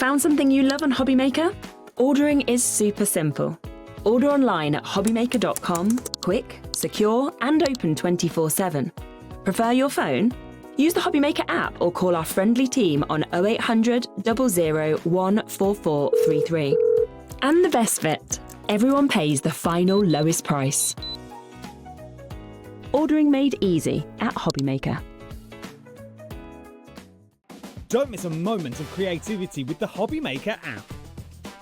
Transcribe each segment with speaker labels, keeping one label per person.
Speaker 1: Found something you love on HobbyMaker? Ordering is super simple. Order online at hobbymaker.com, quick, secure, and open 24/7. Prefer your phone? Use the HobbyMaker app or call our friendly team on 0800 00 14433. And the best bit, everyone pays the final lowest price. Ordering made easy at HobbyMaker.
Speaker 2: Don't miss a moment of creativity with the HobbyMaker app.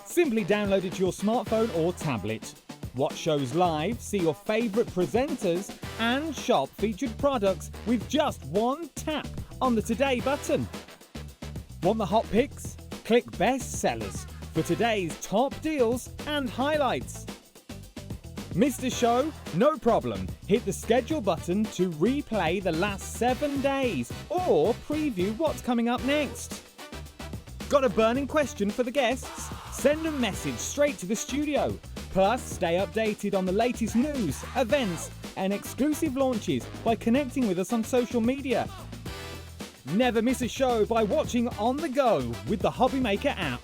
Speaker 2: Simply download it to your smartphone or tablet. Watch shows live, see your favourite presenters, and shop featured products with just one tap on the Today button. Want the hot picks? Click Best Sellers for today's top deals and highlights. Missed a show? No problem. Hit the schedule button to replay the last 7 days or preview what's coming up next. Got a burning question for the guests? Send a message straight to the studio. Plus, stay updated on the latest news, events, and exclusive launches by connecting with us on social media. Never miss a show by watching on the go with the HobbyMaker app.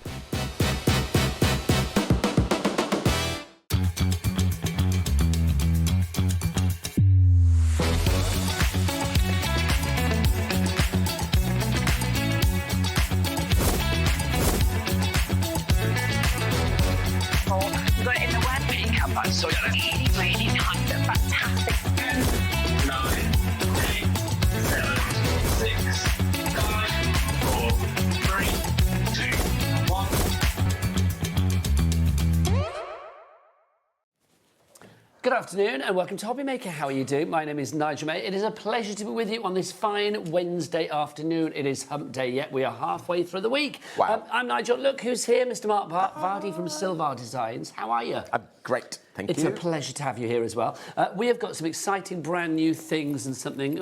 Speaker 3: So really kind of fantastic. 9, 8, 7, 6, 5, 4, 3, 2, 1.
Speaker 4: Good afternoon and welcome to HobbyMaker. How are you doing? My name is Nigel May. It is a pleasure to be with you on this fine Wednesday afternoon. It is hump day yet. We are halfway through the week.
Speaker 5: Wow.
Speaker 4: I'm Nigel. Look who's here, Mr. Mark Vardy from Silvar Designs. How are you?
Speaker 5: I'm great. Thank
Speaker 4: It's
Speaker 5: you.
Speaker 4: a pleasure to have you here as well. We have got some exciting brand new things and something,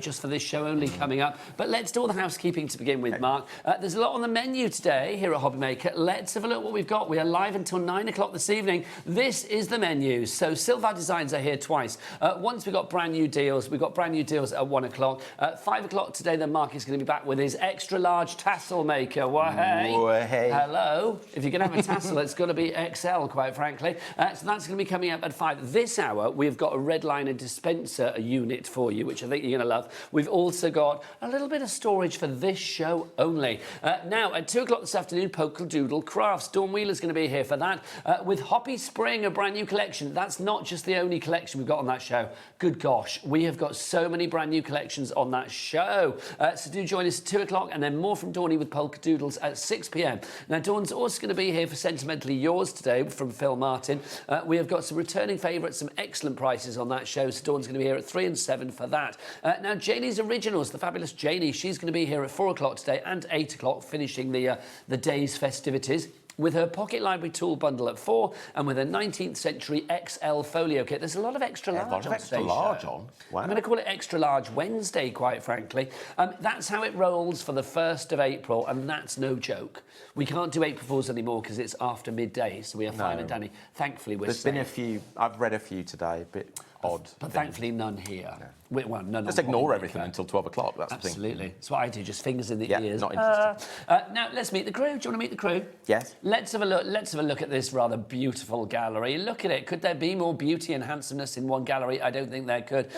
Speaker 4: just for this show only coming up. But let's do all the housekeeping to begin with, Mark. There's a lot on the menu today here at HobbyMaker. Let's have a look what we've got. We are live until 9 o'clock this evening. This is the menu. So Silvar Designs are here twice. Once we've got brand new deals. We've got brand new deals at 1 o'clock. 5 o'clock today, then Mark is going to be back with his extra large tassel maker. Hey. Hello. If you're going to have a tassel, it's got to be XL, quite frankly. So that's going to be coming up at 5. This hour, we've got a red liner dispenser unit for you, which I think you're going to love. We've also got a little bit of storage for this show only. Now, at 2 o'clock this afternoon, Polkadoodle Crafts. Dawn Wheeler's going to be here for that. With Hoppy Spring, a brand new collection. That's not just the only collection we've got on that show. Good gosh, we have got so many brand new collections on that show. So do join us at 2 o'clock, and then more from Dawny with Polkadoodles at 6 p.m. Now, Dawn's also going to be here for Sentimentally Yours today from Phill Martin. We have got some returning favourites, some excellent prices on that show. So Dawn's going to be here at 3 and 7 for that. Now, Janie's Originals, the fabulous Janie, she's going to be here at 4 o'clock today and 8 o'clock, finishing the day's festivities with her Pocket Library Tool Bundle at 4 and with a 19th Century XL Folio Kit. There's a lot of extra large on today's
Speaker 5: extra large
Speaker 4: show.
Speaker 5: on. Wow.
Speaker 4: I'm going to call it Extra Large Wednesday, quite frankly. That's how it rolls for the 1st of April, and that's no joke. We can't do April Fools anymore because it's after midday, so we are fine and Danny. Thankfully, we're
Speaker 5: There's been a few. I've read a few today, a bit odd.
Speaker 4: But thankfully, none here.
Speaker 5: No.
Speaker 4: Well, none.
Speaker 5: Just ignore everything until 12 o'clock. That's
Speaker 4: Absolutely.
Speaker 5: the thing.
Speaker 4: That's what I do, just fingers in the
Speaker 5: Yeah,
Speaker 4: ears.
Speaker 5: not interested.
Speaker 4: Now, let's meet the crew. Do you want to meet the crew?
Speaker 5: Yes.
Speaker 4: Let's have a look. Let's have a look at this rather beautiful gallery. Look at it. Could there be more beauty and handsomeness in one gallery? I don't think there could.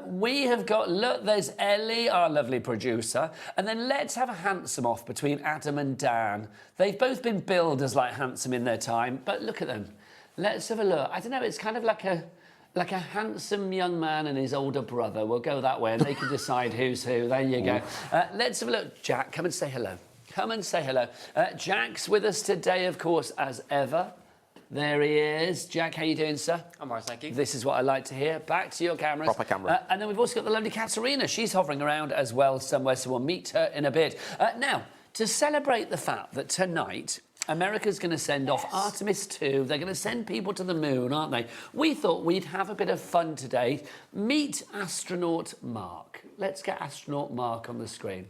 Speaker 4: We have got, look, there's Ellie, our lovely producer. And then let's have a handsome off between Adam and Dan. They've both been billed as like handsome in their time, but look at them. Let's have a look. I don't know, it's kind of like a handsome young man and his older brother. We'll go that way and they can decide who's who. There you go. Let's have a look. Jack, come and say hello. Come and say hello. Jack's with us today, of course, as ever. There he is. Jack, how you doing, sir?
Speaker 6: I'm all right, thank you.
Speaker 4: This is what I like to hear. Back to your cameras.
Speaker 5: Proper camera.
Speaker 4: And then we've also got the lovely Katerina. She's hovering around as well somewhere, so we'll meet her in a bit. Now, to celebrate the fact that tonight America's going to send off Artemis 2. They're going to send people to the moon, aren't they? We thought we'd have a bit of fun today. Meet astronaut Mark. Let's get astronaut Mark on the screen.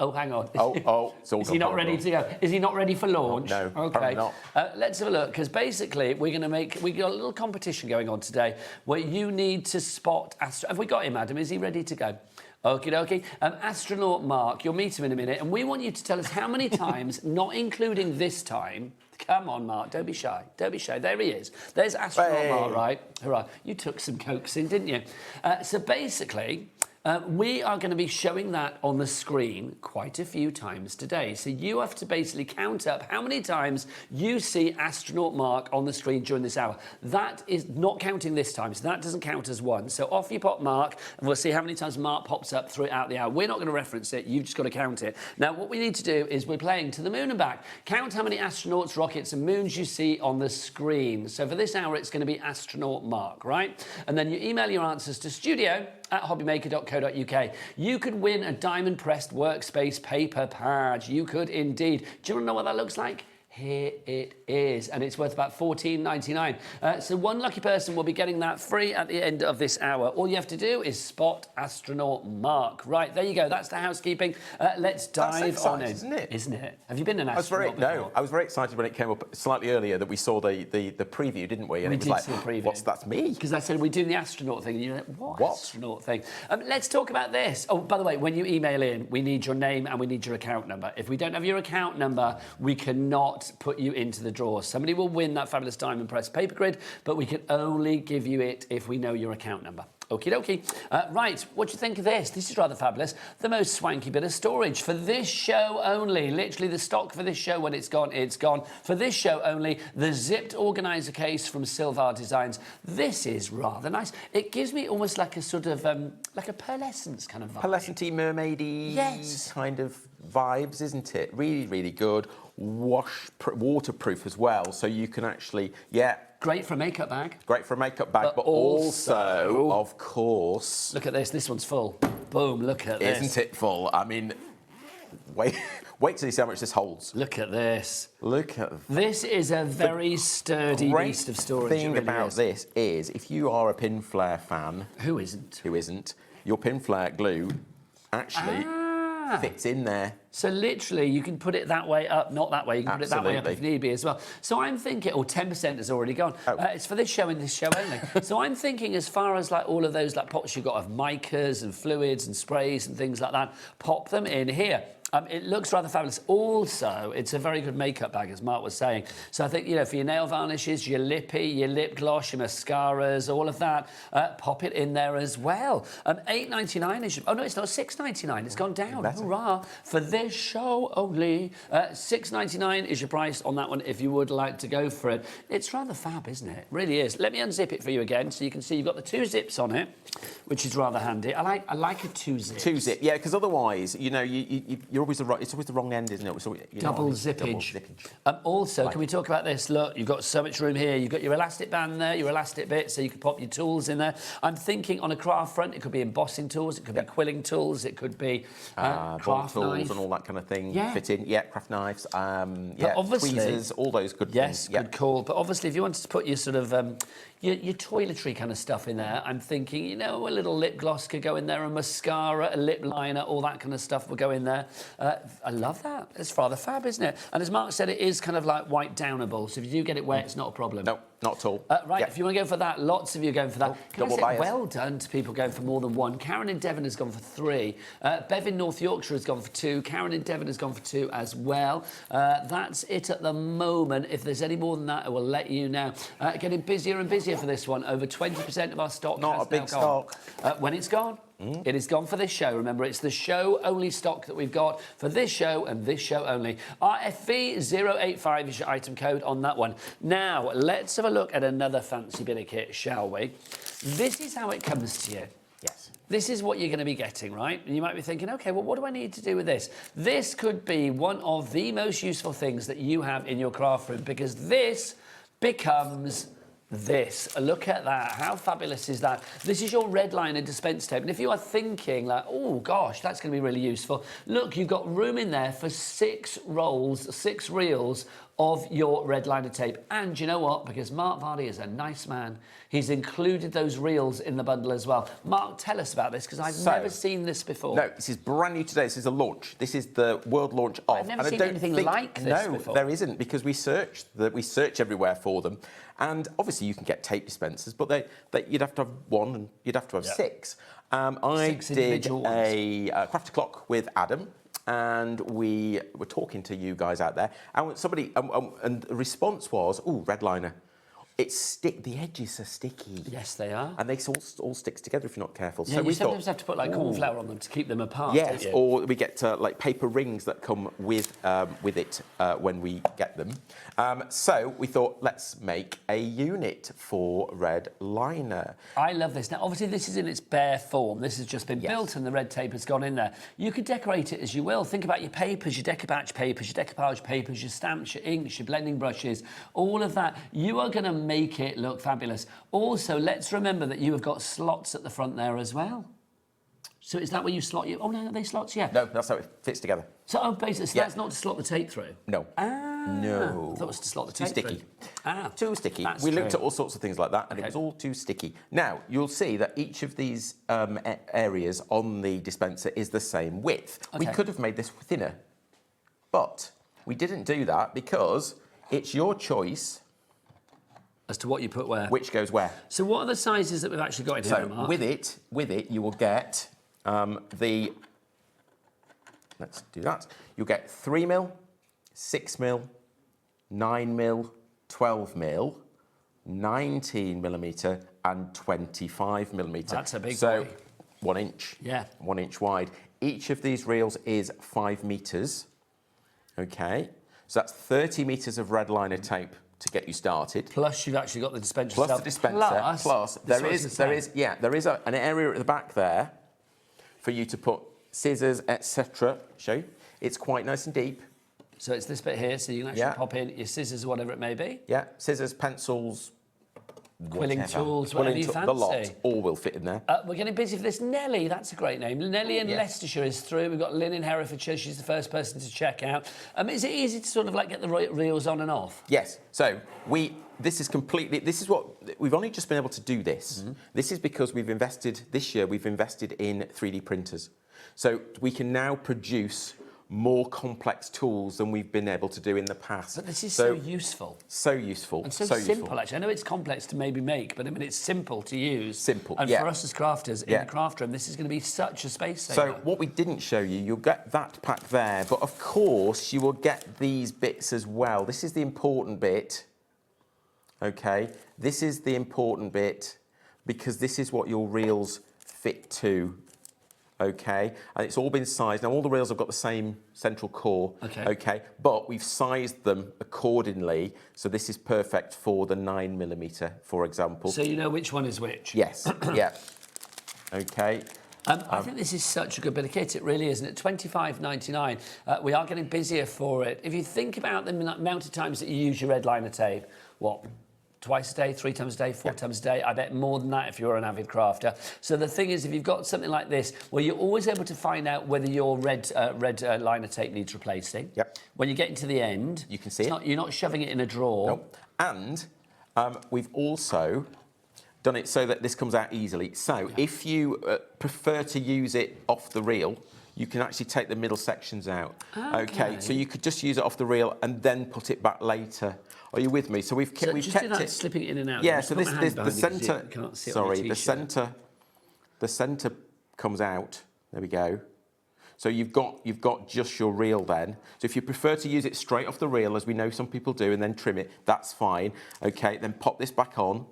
Speaker 4: Oh, hang on.
Speaker 5: It's all
Speaker 4: Is he not ready to go? Is he not ready for launch?
Speaker 5: No,
Speaker 4: okay.
Speaker 5: not.
Speaker 4: Let's have a look, because basically we got a little competition going on today where you need to spot Have we got him, Adam? Is he ready to go? Okie dokie. Astronaut Mark, you'll meet him in a minute, and we want you to tell us how many times, not including this time. Come on, Mark, don't be shy. Don't be shy. There he is. There's Astronaut Mark, right? Hurrah. You took some coaxing, didn't you? So basically, we are going to be showing that on the screen quite a few times today. So you have to basically count up how many times you see Astronaut Mark on the screen during this hour. That is not counting this time, so that doesn't count as one. So off you pop Mark, and we'll see how many times Mark pops up throughout the hour. We're not going to reference it, you've just got to count it. Now, what we need to do is we're playing to the moon and back. Count how many astronauts, rockets, and moons you see on the screen. So for this hour, it's going to be Astronaut Mark, right? And then you email your answers to studio@hobbymaker.co.uk. You could win a diamond-pressed workspace paper pad. You could indeed. Do you want to know what that looks like? Here it is, and it's worth about $14.99. So one lucky person will be getting that free at the end of this hour. All you have to do is spot Astronaut Mark. Right, there you go. That's the housekeeping. Let's dive on in.
Speaker 5: Isn't it?
Speaker 4: Isn't it? Have you been an astronaut before?
Speaker 5: I was very excited when it came up slightly earlier that we saw the preview, didn't we? And
Speaker 4: We
Speaker 5: it was
Speaker 4: did
Speaker 5: like,
Speaker 4: see a preview.
Speaker 5: that's me?
Speaker 4: Because I said we're doing the astronaut thing, and you're like, what?
Speaker 5: What?
Speaker 4: Astronaut thing? Let's talk about this. Oh, by the way, when you email in, we need your name and we need your account number. If we don't have your account number, we cannot put you into the draw. Somebody will win that fabulous diamond press paper grid, but we can only give you it if we know your account number. Okie dokie. Right, what do you think of this? This is rather fabulous. The most swanky bit of storage for this show only. Literally the stock for this show, when it's gone, it's gone. For this show only, the zipped organiser case from Silvar Designs. This is rather nice. It gives me almost like a sort of, like a pearlescence kind of vibe.
Speaker 5: Pearlescent-y, mermaidy kind of vibes, isn't it? Really, really good. Waterproof as well, so you can actually,
Speaker 4: Great for a makeup bag.
Speaker 5: Great for a makeup bag, but also, of course...
Speaker 4: Look at this one's full. Boom, look at this.
Speaker 5: Isn't it full? I mean, wait till you see how much this holds.
Speaker 4: Look at this.
Speaker 5: Look at
Speaker 4: this. Is a very sturdy beast of storage.
Speaker 5: The thing about this is, if you are a pin flare fan...
Speaker 4: Who isn't?
Speaker 5: Your pin flare glue actually fits in there.
Speaker 4: So literally, you can put it that way up, not that way. You can put it that way up if need be as well. So I'm thinking, 10% has already gone. It's for this show and this show only. So I'm thinking, as far as like all of those like pots you've got of micas and fluids and sprays and things like that, pop them in here. It looks rather fabulous. Also, it's a very good makeup bag, as Mark was saying. So I think, for your nail varnishes, your lippy, your lip gloss, your mascaras, all of that, pop it in there as well. $8.99 is... Oh, no, it's not $6.99. It's gone down. Hurrah. For this show only. $6.99 is your price on that one if you would like to go for it. It's rather fab, isn't it? It really is. Let me unzip it for you again so you can see you've got the 2 zips on it, which is rather handy. I like a 2 zip.
Speaker 5: 2 zip, yeah, because otherwise, you're always it's always the wrong end, isn't it? So,
Speaker 4: double zippage. Also, can we talk about this? Look, you've got so much room here. You've got your elastic band there, your elastic bit, so you can pop your tools in there. I'm thinking on a craft front, it could be embossing tools, it could be quilling tools, it could be craft
Speaker 5: tools
Speaker 4: knife.
Speaker 5: And all that kind of thing.
Speaker 4: Yeah.
Speaker 5: Fit in, craft knives,
Speaker 4: obviously,
Speaker 5: tweezers, all those good things.
Speaker 4: Yes, good call. But obviously, if you wanted to put your sort of your toiletry kind of stuff in there, I'm thinking, a little lip gloss could go in there, a mascara, a lip liner, all that kind of stuff would go in there. I love that. It's rather fab, isn't it? And as Mark said, it is kind of like wipe downable, so if you do get it wet, it's not a problem.
Speaker 5: No, not at all.
Speaker 4: If you want to go for that, lots of you are going for that. Can I
Speaker 5: double
Speaker 4: say
Speaker 5: bias.
Speaker 4: Well done to people going for more than one. Karen in Devon has gone for 3. Bev in North Yorkshire has gone for 2. Karen in Devon has gone for 2 as well. That's it at the moment. If there's any more than that, I will let you know. Getting busier and busier for this one. Over 20% of our stock
Speaker 5: Not
Speaker 4: has
Speaker 5: a big
Speaker 4: now gone.
Speaker 5: stock.
Speaker 4: When it's gone, it is gone for this show. Remember, it's the show-only stock that we've got for this show and this show only. RFV085 is your item code on that one. Now, let's have a look at another fancy bit of kit, shall we? This is how it comes to you.
Speaker 5: Yes.
Speaker 4: This is what you're going to be getting, right? And you might be thinking, OK, well, what do I need to do with this? This could be one of the most useful things that you have in your craft room, because this becomes... this. Look at that. How fabulous is that? This is your red liner dispense tape. And if you are thinking like, oh gosh, that's going to be really useful, look, you've got room in there for 6 rolls, 6 reels of your red liner tape. And you know what? Because Mark Vardy is a nice man, he's included those reels in the bundle as well. Mark, tell us about this, because I've never seen this before.
Speaker 5: No, this is brand new today. This is a launch. This is the world launch of.
Speaker 4: I've never seen anything like this before.
Speaker 5: No, there isn't, because we search everywhere for them. And obviously you can get tape dispensers, but you'd have to have 1 and you'd have to have 6. I
Speaker 4: 6
Speaker 5: did
Speaker 4: individual ones.
Speaker 5: a crafter clock with Adam, and we were talking to you guys out there, and somebody, and the response was, "Ooh, red liner. The edges are sticky."
Speaker 4: Yes, they are.
Speaker 5: And they all sticks together if you're not careful.
Speaker 4: Yeah,
Speaker 5: so
Speaker 4: you
Speaker 5: we
Speaker 4: sometimes
Speaker 5: thought,
Speaker 4: have to put like corn flour on them to keep them apart.
Speaker 5: yes,
Speaker 4: don't you?
Speaker 5: or we get like paper rings that come with it when we get them. So we thought, let's make a unit for red liner.
Speaker 4: I love this. Now, obviously, this is in its bare form. This has just been
Speaker 5: Yes.
Speaker 4: built and the red tape has gone in there. You could decorate it as you will. Think about your papers, your decoupage papers, your decoupage papers, your stamps, your inks, your blending brushes, all of that. You are going to make it look fabulous. Also, let's remember that you have got slots at the front there as well. So is that where you slot your... Oh, no, are they slots? Yeah.
Speaker 5: No, that's how it fits together.
Speaker 4: So, basically,
Speaker 5: Yeah.
Speaker 4: that's not to slot the tape through?
Speaker 5: No. No.
Speaker 4: I thought it was to slot the
Speaker 5: Too
Speaker 4: tape
Speaker 5: sticky.
Speaker 4: through.
Speaker 5: Too sticky.
Speaker 4: That's
Speaker 5: We looked
Speaker 4: true.
Speaker 5: at all sorts of things like that, and it was all too sticky. Now, you'll see that each of these areas on the dispenser is the same width. We
Speaker 4: Okay.
Speaker 5: could have made this thinner, but we didn't do that because it's your choice
Speaker 4: As to what you put where.
Speaker 5: which goes where.
Speaker 4: So what are the sizes that we've actually got in here,
Speaker 5: So
Speaker 4: Mark?
Speaker 5: with it, you will get let's do that. You'll get 3mm, 6mm, 9mm, 12mm, 19mm, and 25mm.
Speaker 4: That's a big
Speaker 5: so
Speaker 4: boy.
Speaker 5: 1 inch.
Speaker 4: Yeah.
Speaker 5: 1 inch wide. Each of these reels is 5 meters. Okay. So that's 30 meters of red liner tape to get you started.
Speaker 4: Plus, you've actually got the dispenser
Speaker 5: Plus
Speaker 4: itself.
Speaker 5: the dispenser. Plus
Speaker 4: this
Speaker 5: there
Speaker 4: was
Speaker 5: is an area at the back there for you to put scissors, etc. Show you. It's quite nice and deep.
Speaker 4: So it's this bit here, so you can actually
Speaker 5: Yeah.
Speaker 4: pop in your scissors or whatever it may be.
Speaker 5: Yeah, scissors, pencils,
Speaker 4: Quilling
Speaker 5: whatever.
Speaker 4: tools, whatever you
Speaker 5: the lot,
Speaker 4: fancy.
Speaker 5: all will fit in there.
Speaker 4: We're getting busy for this. Nellie, that's a great name. Nellie in
Speaker 5: Yeah.
Speaker 4: Leicestershire is through. We've got Lynn in Herefordshire. She's the first person to check out. Is it easy to sort of like get the reels on and off?
Speaker 5: Yes. So this is what we've only just been able to do this.
Speaker 4: Mm-hmm.
Speaker 5: This is because we've invested in 3D printers, so we can now produce more complex tools than we've been able to do in the past.
Speaker 4: But this is so useful.
Speaker 5: So useful.
Speaker 4: And so simple, actually. I know it's complex to maybe make, but I mean, it's simple to use.
Speaker 5: Simple,
Speaker 4: And
Speaker 5: yeah.
Speaker 4: for us as crafters in
Speaker 5: Yeah.
Speaker 4: the craft room, this is going to be such a space saver.
Speaker 5: So what we didn't show you, you'll get that pack there, but of course you will get these bits as well. This is the important bit, okay? This is the important bit because this is what your reels fit to, okay? And it's all been sized. Now all the reels have got the same central core, okay? But we've sized them accordingly, so this is perfect for the 9mm, for example.
Speaker 4: So you know which one is which?
Speaker 5: Yes, yeah, okay.
Speaker 4: I think this is such a good bit of kit. It really is. And at $25.99, we are getting busier for it. If you think about the amount of times that you use your red liner tape, what, twice a day, 3 times a day, 4 times a day? I bet more than that if you're an avid crafter. So the thing is, if you've got something like this, where you're always able to find out whether your red liner tape needs replacing.
Speaker 5: Yep.
Speaker 4: When you get to the end,
Speaker 5: you can see it.
Speaker 4: You're not shoving it in a drawer.
Speaker 5: Nope. And we've also done it so that this comes out easily. So if you prefer to use it off the reel, you can actually take the middle sections out. Okay. So you could just use it off the reel and then put it back later. Are you with me? So we've kept it
Speaker 4: slipping it in and out.
Speaker 5: Yeah.
Speaker 4: Just
Speaker 5: So
Speaker 4: put
Speaker 5: this
Speaker 4: my hand
Speaker 5: the
Speaker 4: behind it 'cause
Speaker 5: centre.
Speaker 4: you can't see it on your
Speaker 5: Sorry, the centre comes out. There we go. So you've got just your reel then. So if you prefer to use it straight off the reel, as we know some people do, and then trim it, that's fine. Okay. Then pop this back on,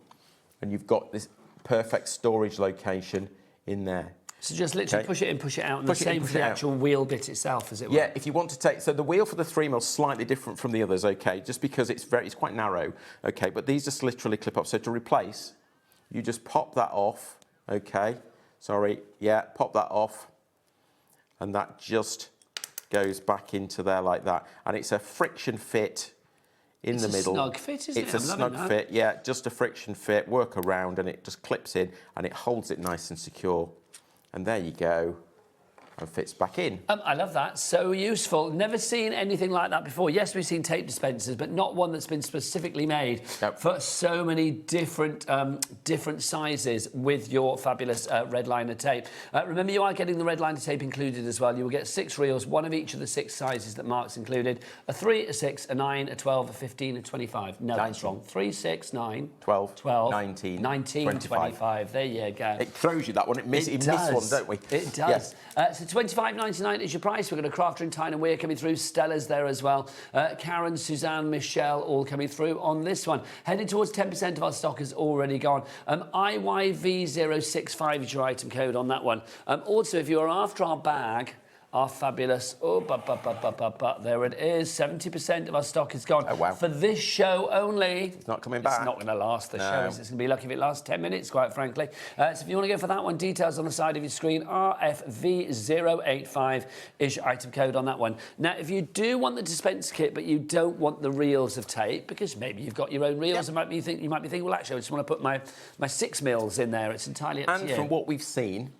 Speaker 5: and you've got this perfect storage location in there.
Speaker 4: So just literally push it in, push it out, and
Speaker 5: Push
Speaker 4: the
Speaker 5: it in,
Speaker 4: same
Speaker 5: push
Speaker 4: for the
Speaker 5: it out.
Speaker 4: actual wheel bit itself, as it were.
Speaker 5: Yeah, if you want to take, so the wheel for the 3mm is slightly different from the others, okay, just because it's quite narrow, okay, but these just literally clip up. So to replace, you just pop that off, okay, pop that off, and that just goes back into there like that. And it's a friction fit in the middle.
Speaker 4: It's a snug fit, isn't it?
Speaker 5: It's a snug fit, yeah, just a friction fit, work around, and it just clips in, and it holds it nice and secure. And there you go. and fits back in.
Speaker 4: I love that. So useful. Never seen anything like that before. Yes, we've seen tape dispensers, but not one that's been specifically made for so many different different sizes with your fabulous red liner tape. Remember, you are getting the red liner tape included as well. You will get 6 reels, one of each of the 6 sizes that Mark's included. A 3, a 6, a 9, a 12, a 15, a 25. No,
Speaker 5: 19.
Speaker 4: That's wrong. 3, 6, 9,
Speaker 5: 12,
Speaker 4: 19, 25. There you go.
Speaker 5: It throws you that one. It misses one, don't we?
Speaker 4: It does.
Speaker 5: Yes.
Speaker 4: So £25.99 is your price. We've got a Crafter and Tyne and Weir coming through. Stella's there as well. Karen, Suzanne, Michelle, all coming through on this one. Heading towards 10% of our stock has already gone. IYV065 is your item code on that one. Also, if you are after our bag, our fabulous, there it is, 70% of our stock is gone.
Speaker 5: Oh, wow.
Speaker 4: For this show only.
Speaker 5: It's not coming back.
Speaker 4: It's not going to last the show. It's going to be lucky if it lasts 10 minutes, quite frankly. So if you want to go for that one, details on the side of your screen, RFV085 is your item code on that one. Now, if you do want the dispenser kit, but you don't want the reels of tape, because maybe you've got your own reels, you might be thinking, well, actually, I just want to put my 6 mils in there. It's entirely up to you.
Speaker 5: And from what we've seen,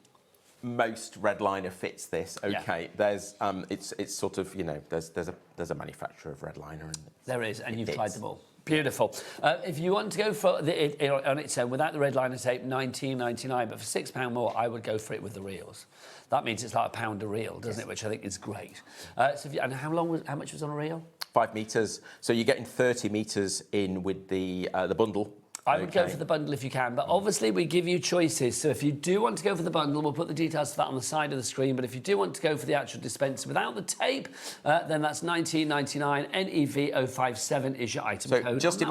Speaker 5: most red liner fits this. Okay, there's it's sort of, you know, there's a manufacturer of red liner, and
Speaker 4: there is, and you've tried them all. Beautiful. If you want to go for it on its own without the red liner tape, £19.99, but for £6 more, I would go for it with the reels. That means it's like £1 a reel, doesn't it? Which I think is great. So and how much was on a reel? 5
Speaker 5: meters. So you're getting 30 meters in with the bundle.
Speaker 4: I would go for the bundle if you can, but obviously we give you choices. So if you do want to go for the bundle, we'll put the details for that on the side of the screen. But if you do want to go for the actual dispenser without the tape, then that's £19.99. NEV057 is your item code.
Speaker 5: So just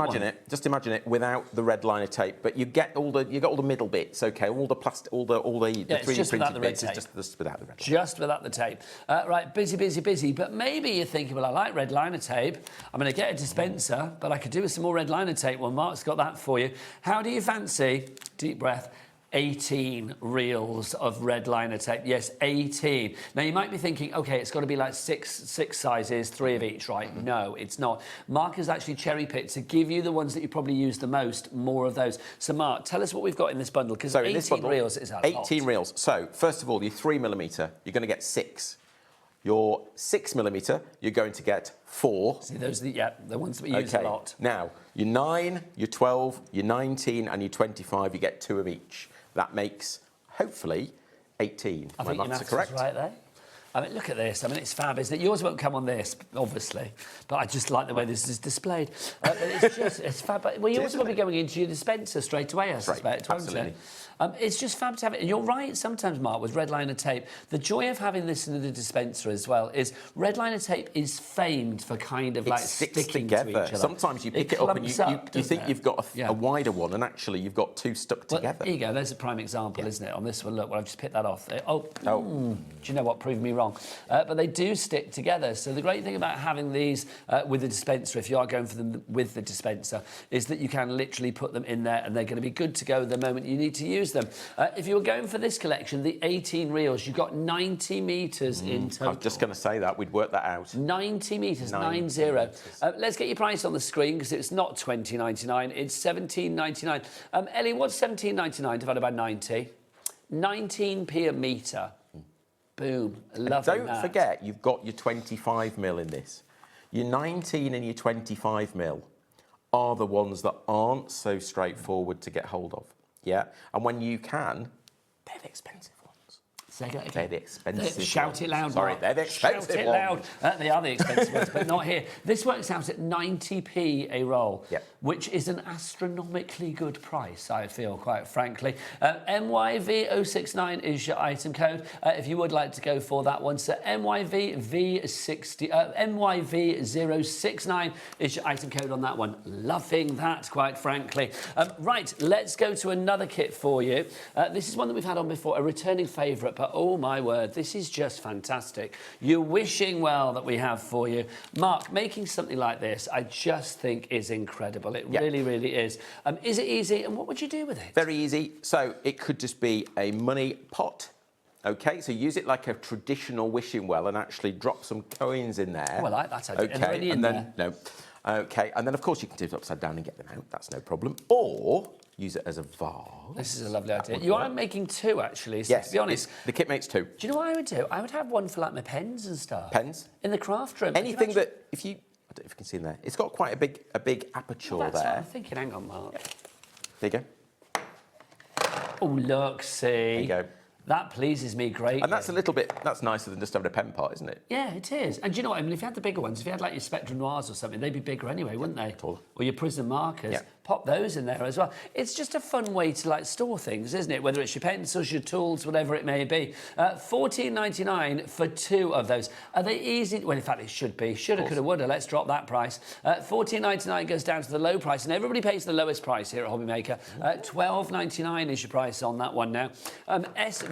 Speaker 5: imagine it without the red liner tape, but you get all the middle bits, okay, all the plastic, all the 3D printed bits. It's just without the red liner.
Speaker 4: Just without the tape. Right, busy. But maybe you're thinking, well, I like red liner tape. I'm going to get a dispenser, but I could do with some more red liner tape. Well, Mark's got that for you. How do you fancy, deep breath, 18 reels of red liner tape? Yes, 18. Now, you might be thinking, OK, it's got to be like six sizes, 3 of each, right? No, it's not. Mark has actually cherry-picked to give you the ones that you probably use the most, more of those. So, Mark, tell us what we've got in this bundle, because 18 reels is a lot.
Speaker 5: 18 reels. So, first of all, your 3mm, you're going to get 6. Your 6mm, you're going to get 4.
Speaker 4: See, those are the ones that we use a lot.
Speaker 5: Now, your 9, your 12, your 19 and your 25, you get 2 of each. That makes, hopefully, 18.
Speaker 4: I think your maths is right there. I mean, look at this. I mean, it's fab, isn't it? Yours won't come on this, obviously, but I just like the way this is displayed. But it's fab. Well, yours will be going into your dispenser straight away, I suspect, won't it? It's just fab to have it. And you're right, sometimes, Mark, with red liner tape, the joy of having this in the dispenser as well is red liner tape is famed for kind of sticking
Speaker 5: together.
Speaker 4: To each other.
Speaker 5: Sometimes you pick it up and you think you've got a wider one, and actually you've got 2 stuck together.
Speaker 4: There you go. There's a prime example, isn't it? On this one, look, well, I've just picked that off. Do you know what? Prove me wrong. But they do stick together. So the great thing about having these with the dispenser, if you are going for them with the dispenser, is that you can literally put them in there and they're going to be good to go the moment you need to use them. If you were going for this collection, the 18 reels, you've got 90 metres in total.
Speaker 5: I was just going to say that. We'd work that out.
Speaker 4: 90 metres, 90. Let's get your price on the screen, because it's not $20.99, it's $17.99. Ellie, what's $17.99 divided by 90? 19p a metre. Boom. Love that.
Speaker 5: Don't forget, you've got your 25mm in this. Your 19 and your 25mm are the ones that aren't so straightforward to get hold of. Yeah? And when you can, they're the expensive ones.
Speaker 4: Say that again.
Speaker 5: They're the expensive ones.
Speaker 4: Shout it loud,
Speaker 5: Sorry,
Speaker 4: Mark.
Speaker 5: they're the expensive
Speaker 4: ones. Shout it loud. They are the expensive ones, but not here. This works out at 90p a roll, which is an astronomically good price, I feel, quite frankly. MYV069 is your item code, if you would like to go for that one. So MYV069 is your item code on that one. Loving that, quite frankly. Right, let's go to another kit for you. This is one that we've had on before, a returning favourite, but oh my word, this is just fantastic. You're wishing well that we have for you. Mark, making something like this, I just think is incredible. It really, really is. Is it easy, and what would you do with it?
Speaker 5: Very easy. So it could just be a money pot. Okay, so use it like a traditional wishing well and actually drop some coins in there.
Speaker 4: Oh, I like that idea.
Speaker 5: Okay, and then, of course, you can tip it upside down and get them out. That's no problem. Or use it as a vase.
Speaker 4: This is a lovely idea. You are making 2, actually, so
Speaker 5: Yes,
Speaker 4: to be honest.
Speaker 5: the kit makes 2.
Speaker 4: Do you know what I would do? I would have one for like my pens and stuff.
Speaker 5: Pens?
Speaker 4: In the craft room.
Speaker 5: Anything that, if you, I don't know if you can see in there, it's got quite a big aperture
Speaker 4: That's what
Speaker 5: there.
Speaker 4: I'm thinking. Hang on, Mark.
Speaker 5: There you go.
Speaker 4: Oh, look, see.
Speaker 5: There you go.
Speaker 4: That pleases me greatly.
Speaker 5: And that's a little bit, that's nicer than just having a pen pot, isn't it?
Speaker 4: Yeah, it is. And do you know what? I mean, if you had the bigger ones, if you had like your Spectrum Noirs or something, they'd be bigger anyway, wouldn't they?
Speaker 5: Taller.
Speaker 4: Or your Prism markers.
Speaker 5: Yeah.
Speaker 4: Pop those in there as well. It's just a fun way to like store things, isn't it? Whether it's your pencils, your tools, whatever it may be. $14.99 for 2 of those. Are they easy? Well, in fact, it should be. Shoulda, coulda, woulda. Let's drop that price. $14.99 goes down to the low price, and everybody pays the lowest price here at HobbyMaker. $12.99 is your price on that one now. That's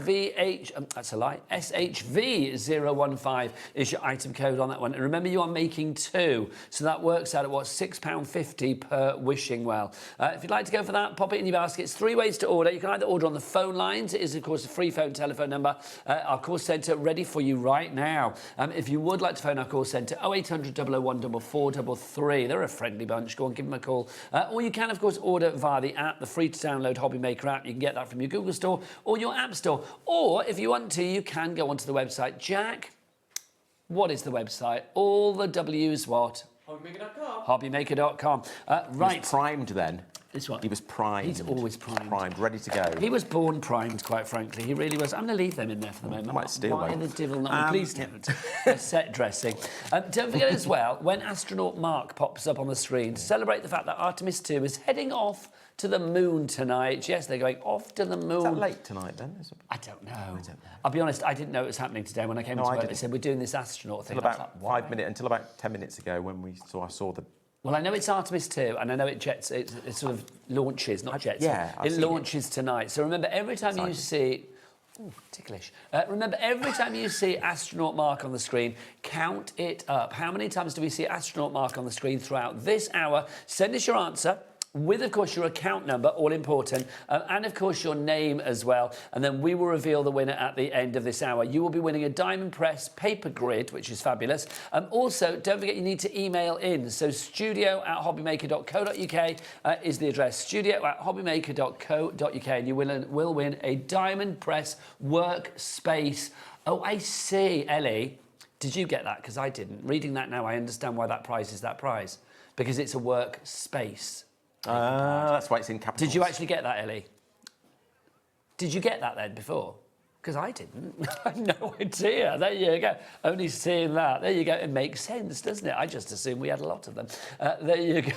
Speaker 4: a lie. SHV015 is your item code on that one. And remember, you are making 2, so that works out at what, £6.50 per wishing well. If you'd like to go for that, pop it in your basket. It's 3 ways to order. You can either order on the phone lines. It is, of course, a free phone telephone number. Our call centre ready for you right now. If you would like to phone our call centre, 0800 001 4433. They're a friendly bunch. Go on, give them a call. Or you can, of course, order via the app, the free-to-download HobbyMaker app. You can get that from your Google Store or your App Store. Or, if you want to, you can go onto the website. Jack, what is the website? All the W's what?
Speaker 6: HobbyMaker.com.
Speaker 4: HobbyMaker.com. Right.
Speaker 5: He was primed then.
Speaker 4: This one.
Speaker 5: He was primed.
Speaker 4: He's always primed.
Speaker 5: Primed, ready to go.
Speaker 4: He was born primed, quite frankly. He really was. I'm going to leave them in there for the moment.
Speaker 5: I might steal
Speaker 4: Why
Speaker 5: them.
Speaker 4: the devil not? Please don't. They're set dressing. Don't forget as well, when astronaut Mark pops up on the screen, to celebrate the fact that Artemis 2 is heading off to the moon tonight. Yes, they're going off to the moon.
Speaker 5: Is that late tonight then?
Speaker 4: I don't know. I'll be honest, I didn't know it was happening today when I came into work. They said, we're doing this astronaut thing.
Speaker 5: Until about 10 minutes ago when I saw the...
Speaker 4: Well, I know it's Artemis 2, and I know it sort of launches, not jets.
Speaker 5: Yeah,
Speaker 4: it launches tonight. So remember, every time you see... Ooh, ticklish. Remember, every time you see astronaut Mark on the screen, count it up. How many times do we see astronaut Mark on the screen throughout this hour? Send us your answer, with, of course, your account number, all important, and, of course, your name as well. And then we will reveal the winner at the end of this hour. You will be winning a Diamond Press paper grid, which is fabulous. Also, don't forget you need to email in. So studio@hobbymaker.co.uk is the address, studio@hobbymaker.co.uk, and you will win a Diamond Press workspace. Oh, I see, Ellie. Did you get that? Because I didn't. Reading that now, I understand why that prize is that prize. Because it's a workspace.
Speaker 5: That's why it's in capitals.
Speaker 4: Did you actually get that, Ellie? Did you get that then before? Because I didn't. I had no idea. There you go. Only seeing that. There you go. It makes sense, doesn't it? I just assumed we had a lot of them. There you go.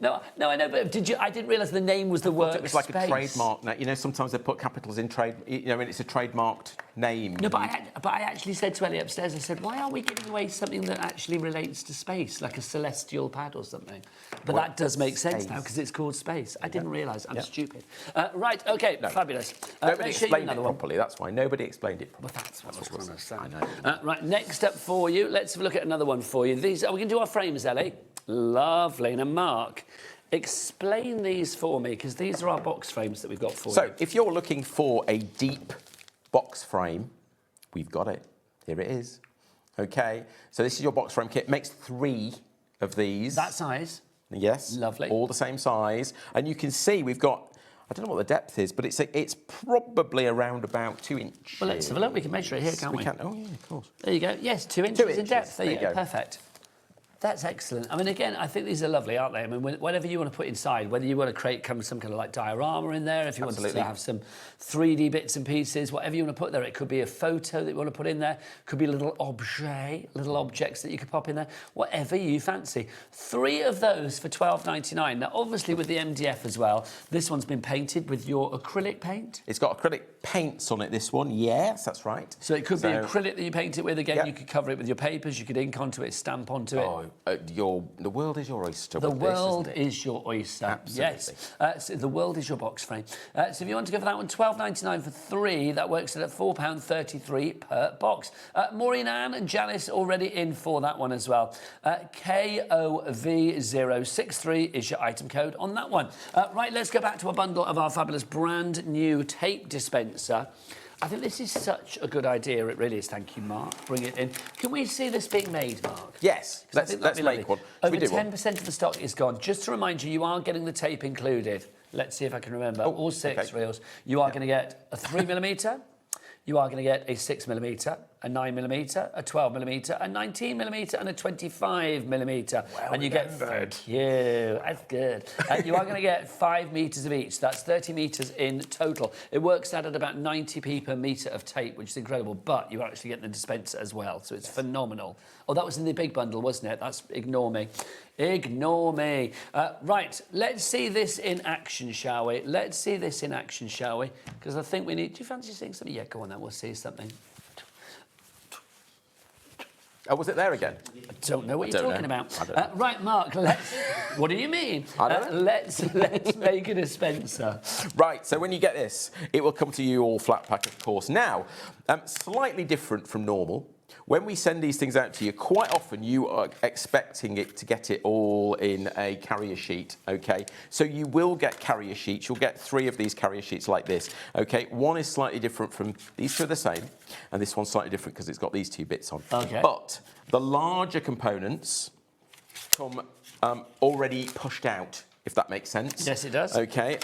Speaker 4: No, I know, but did you? I didn't realise the name was the workspace.
Speaker 5: It was like a trademark. Now, you know, sometimes they put capitals in trade. You know, when it's a trademarked name.
Speaker 4: No, but I actually said to Ellie upstairs, I said, why are we giving away something that actually relates to space, like a celestial pad or something? But that does make sense now because it's called space. I didn't realise. I'm stupid. Right, OK, fabulous.
Speaker 5: Nobody explained it properly. That's why. Nobody explained it properly.
Speaker 4: Well, that's what I was trying to say.
Speaker 5: I know.
Speaker 4: Right, next up for you, let's have a look at another one for you. These, we can do our frames, Ellie. Lovely. Now, Mark, explain these for me, because these are our box frames that we've got for you.
Speaker 5: So, if you're looking for a deep box frame, we've got it. Here it is. OK, so this is your box frame kit. Makes 3 of these.
Speaker 4: That size?
Speaker 5: Yes.
Speaker 4: Lovely.
Speaker 5: All the same size. And you can see we've got, I don't know what the depth is, but it's probably around about 2 inches.
Speaker 4: Well, let's have a look. We can measure it here, can't we?
Speaker 5: Oh, yeah, of course.
Speaker 4: There you go. Yes, 2 inches in depth. There you go.
Speaker 5: go.
Speaker 4: Perfect. That's excellent. I mean, again, I think these are lovely, aren't they? I mean, whatever you want to put inside, whether you want to create some kind of like diorama in there, if you want to have some 3D bits and pieces, whatever you want to put there. It could be a photo that you want to put in there. Could be little objects that you could pop in there. Whatever you fancy. 3 of those for $12.99. Now, obviously, with the MDF as well, this one's been painted with your acrylic paint.
Speaker 5: It's got acrylic paints on it, this one. Yes, that's right.
Speaker 4: So it could be acrylic that you paint it with. Again, you could cover it with your papers. You could ink onto it, stamp onto it.
Speaker 5: The world is your oyster.
Speaker 4: The world is your oyster.
Speaker 5: Absolutely.
Speaker 4: Yes. So the world is your box frame. So if you want to go for that one, $12.99 for 3. That works at £4.33 per box. Maureen Ann and Janice already in for that one as well. KOV063 is your item code on that one. Right, let's go back to a bundle of our fabulous brand new tape dispenser. I think this is such a good idea. It really is. Thank you, Mark. Bring it in. Can we see this being made, Mark?
Speaker 5: Yes. Let's make one.
Speaker 4: Over 10% of the stock is gone. Just to remind you, you are getting the tape included. Let's see if I can remember. All 6 reels. You are going to get a 3mm. You are going to get a 6mm, a 9mm, a 12mm, a 19mm, and a 25mm.
Speaker 5: Well
Speaker 4: and you
Speaker 5: remembered.
Speaker 4: Thank you. That's good. You are going to get 5 metres of each. That's 30 metres in total. It works out at about 90p per metre of tape, which is incredible. But you actually get the dispenser as well, so it's phenomenal. Oh, that was in the big bundle, wasn't it? That's ignore me. Ignore me. Right, let's see this in action, shall we? Let's see this in action, shall we? Because I think we need... Do you fancy seeing something? Yeah, go on then. We'll see something.
Speaker 5: Oh, was it there again?
Speaker 4: I don't know what you're talking about.
Speaker 5: I don't know.
Speaker 4: Right, Mark, let's... What do you mean?
Speaker 5: I don't know.
Speaker 4: Let's make a dispenser.
Speaker 5: Right, so when you get this, it will come to you all flat pack, of course. Now, slightly different from normal. When we send these things out to you, quite often you are expecting it to get it all in a carrier sheet, okay? So you will get carrier sheets. You'll get 3 of these carrier sheets like this, okay? One is slightly different from... These 2 are the same, and this one's slightly different because it's got these 2 bits on.
Speaker 4: Okay.
Speaker 5: But the larger components come already pushed out, if that makes sense.
Speaker 4: Yes, it does.
Speaker 5: Okay,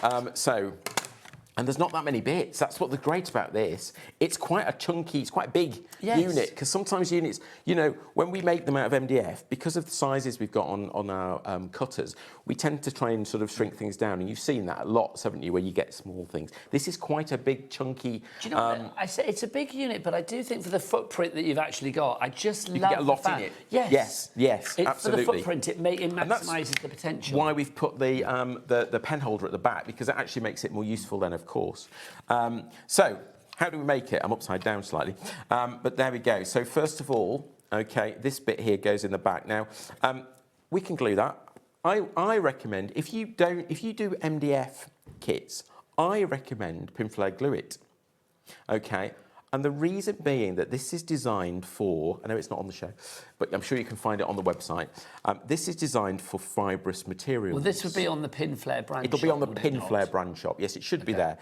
Speaker 5: and there's not that many bits. That's what's great about this. It's quite a chunky, it's quite a big unit, because sometimes units, you know, when we make them out of MDF, because of the sizes we've got on our cutters, we tend to try and sort of shrink things down, and you've seen that a lot, haven't you, where you get small things. This is quite a big, chunky...
Speaker 4: Do you know what? I say it's a big unit, but I do think for the footprint that you've actually got, I just love
Speaker 5: you get a lot
Speaker 4: the fact.
Speaker 5: in it.
Speaker 4: Yes.
Speaker 5: Yes, absolutely.
Speaker 4: For the footprint, it maximises the potential.
Speaker 5: Why we've put the pen holder at the back, because it actually makes it more useful then, of course. So, how do we make it? I'm upside down slightly, but there we go. So first of all, okay, this bit here goes in the back. Now, we can glue that. I recommend, if you do MDF kits, I recommend pin flare glue it, okay? And the reason being that this is designed for, I know it's not on the show, but I'm sure you can find it on the website. This is designed for fibrous materials.
Speaker 4: Well, this would be on the pin flare brand
Speaker 5: It'll
Speaker 4: shop,
Speaker 5: be on the
Speaker 4: would it
Speaker 5: pin
Speaker 4: not?
Speaker 5: flare brand shop. Yes, it should be there.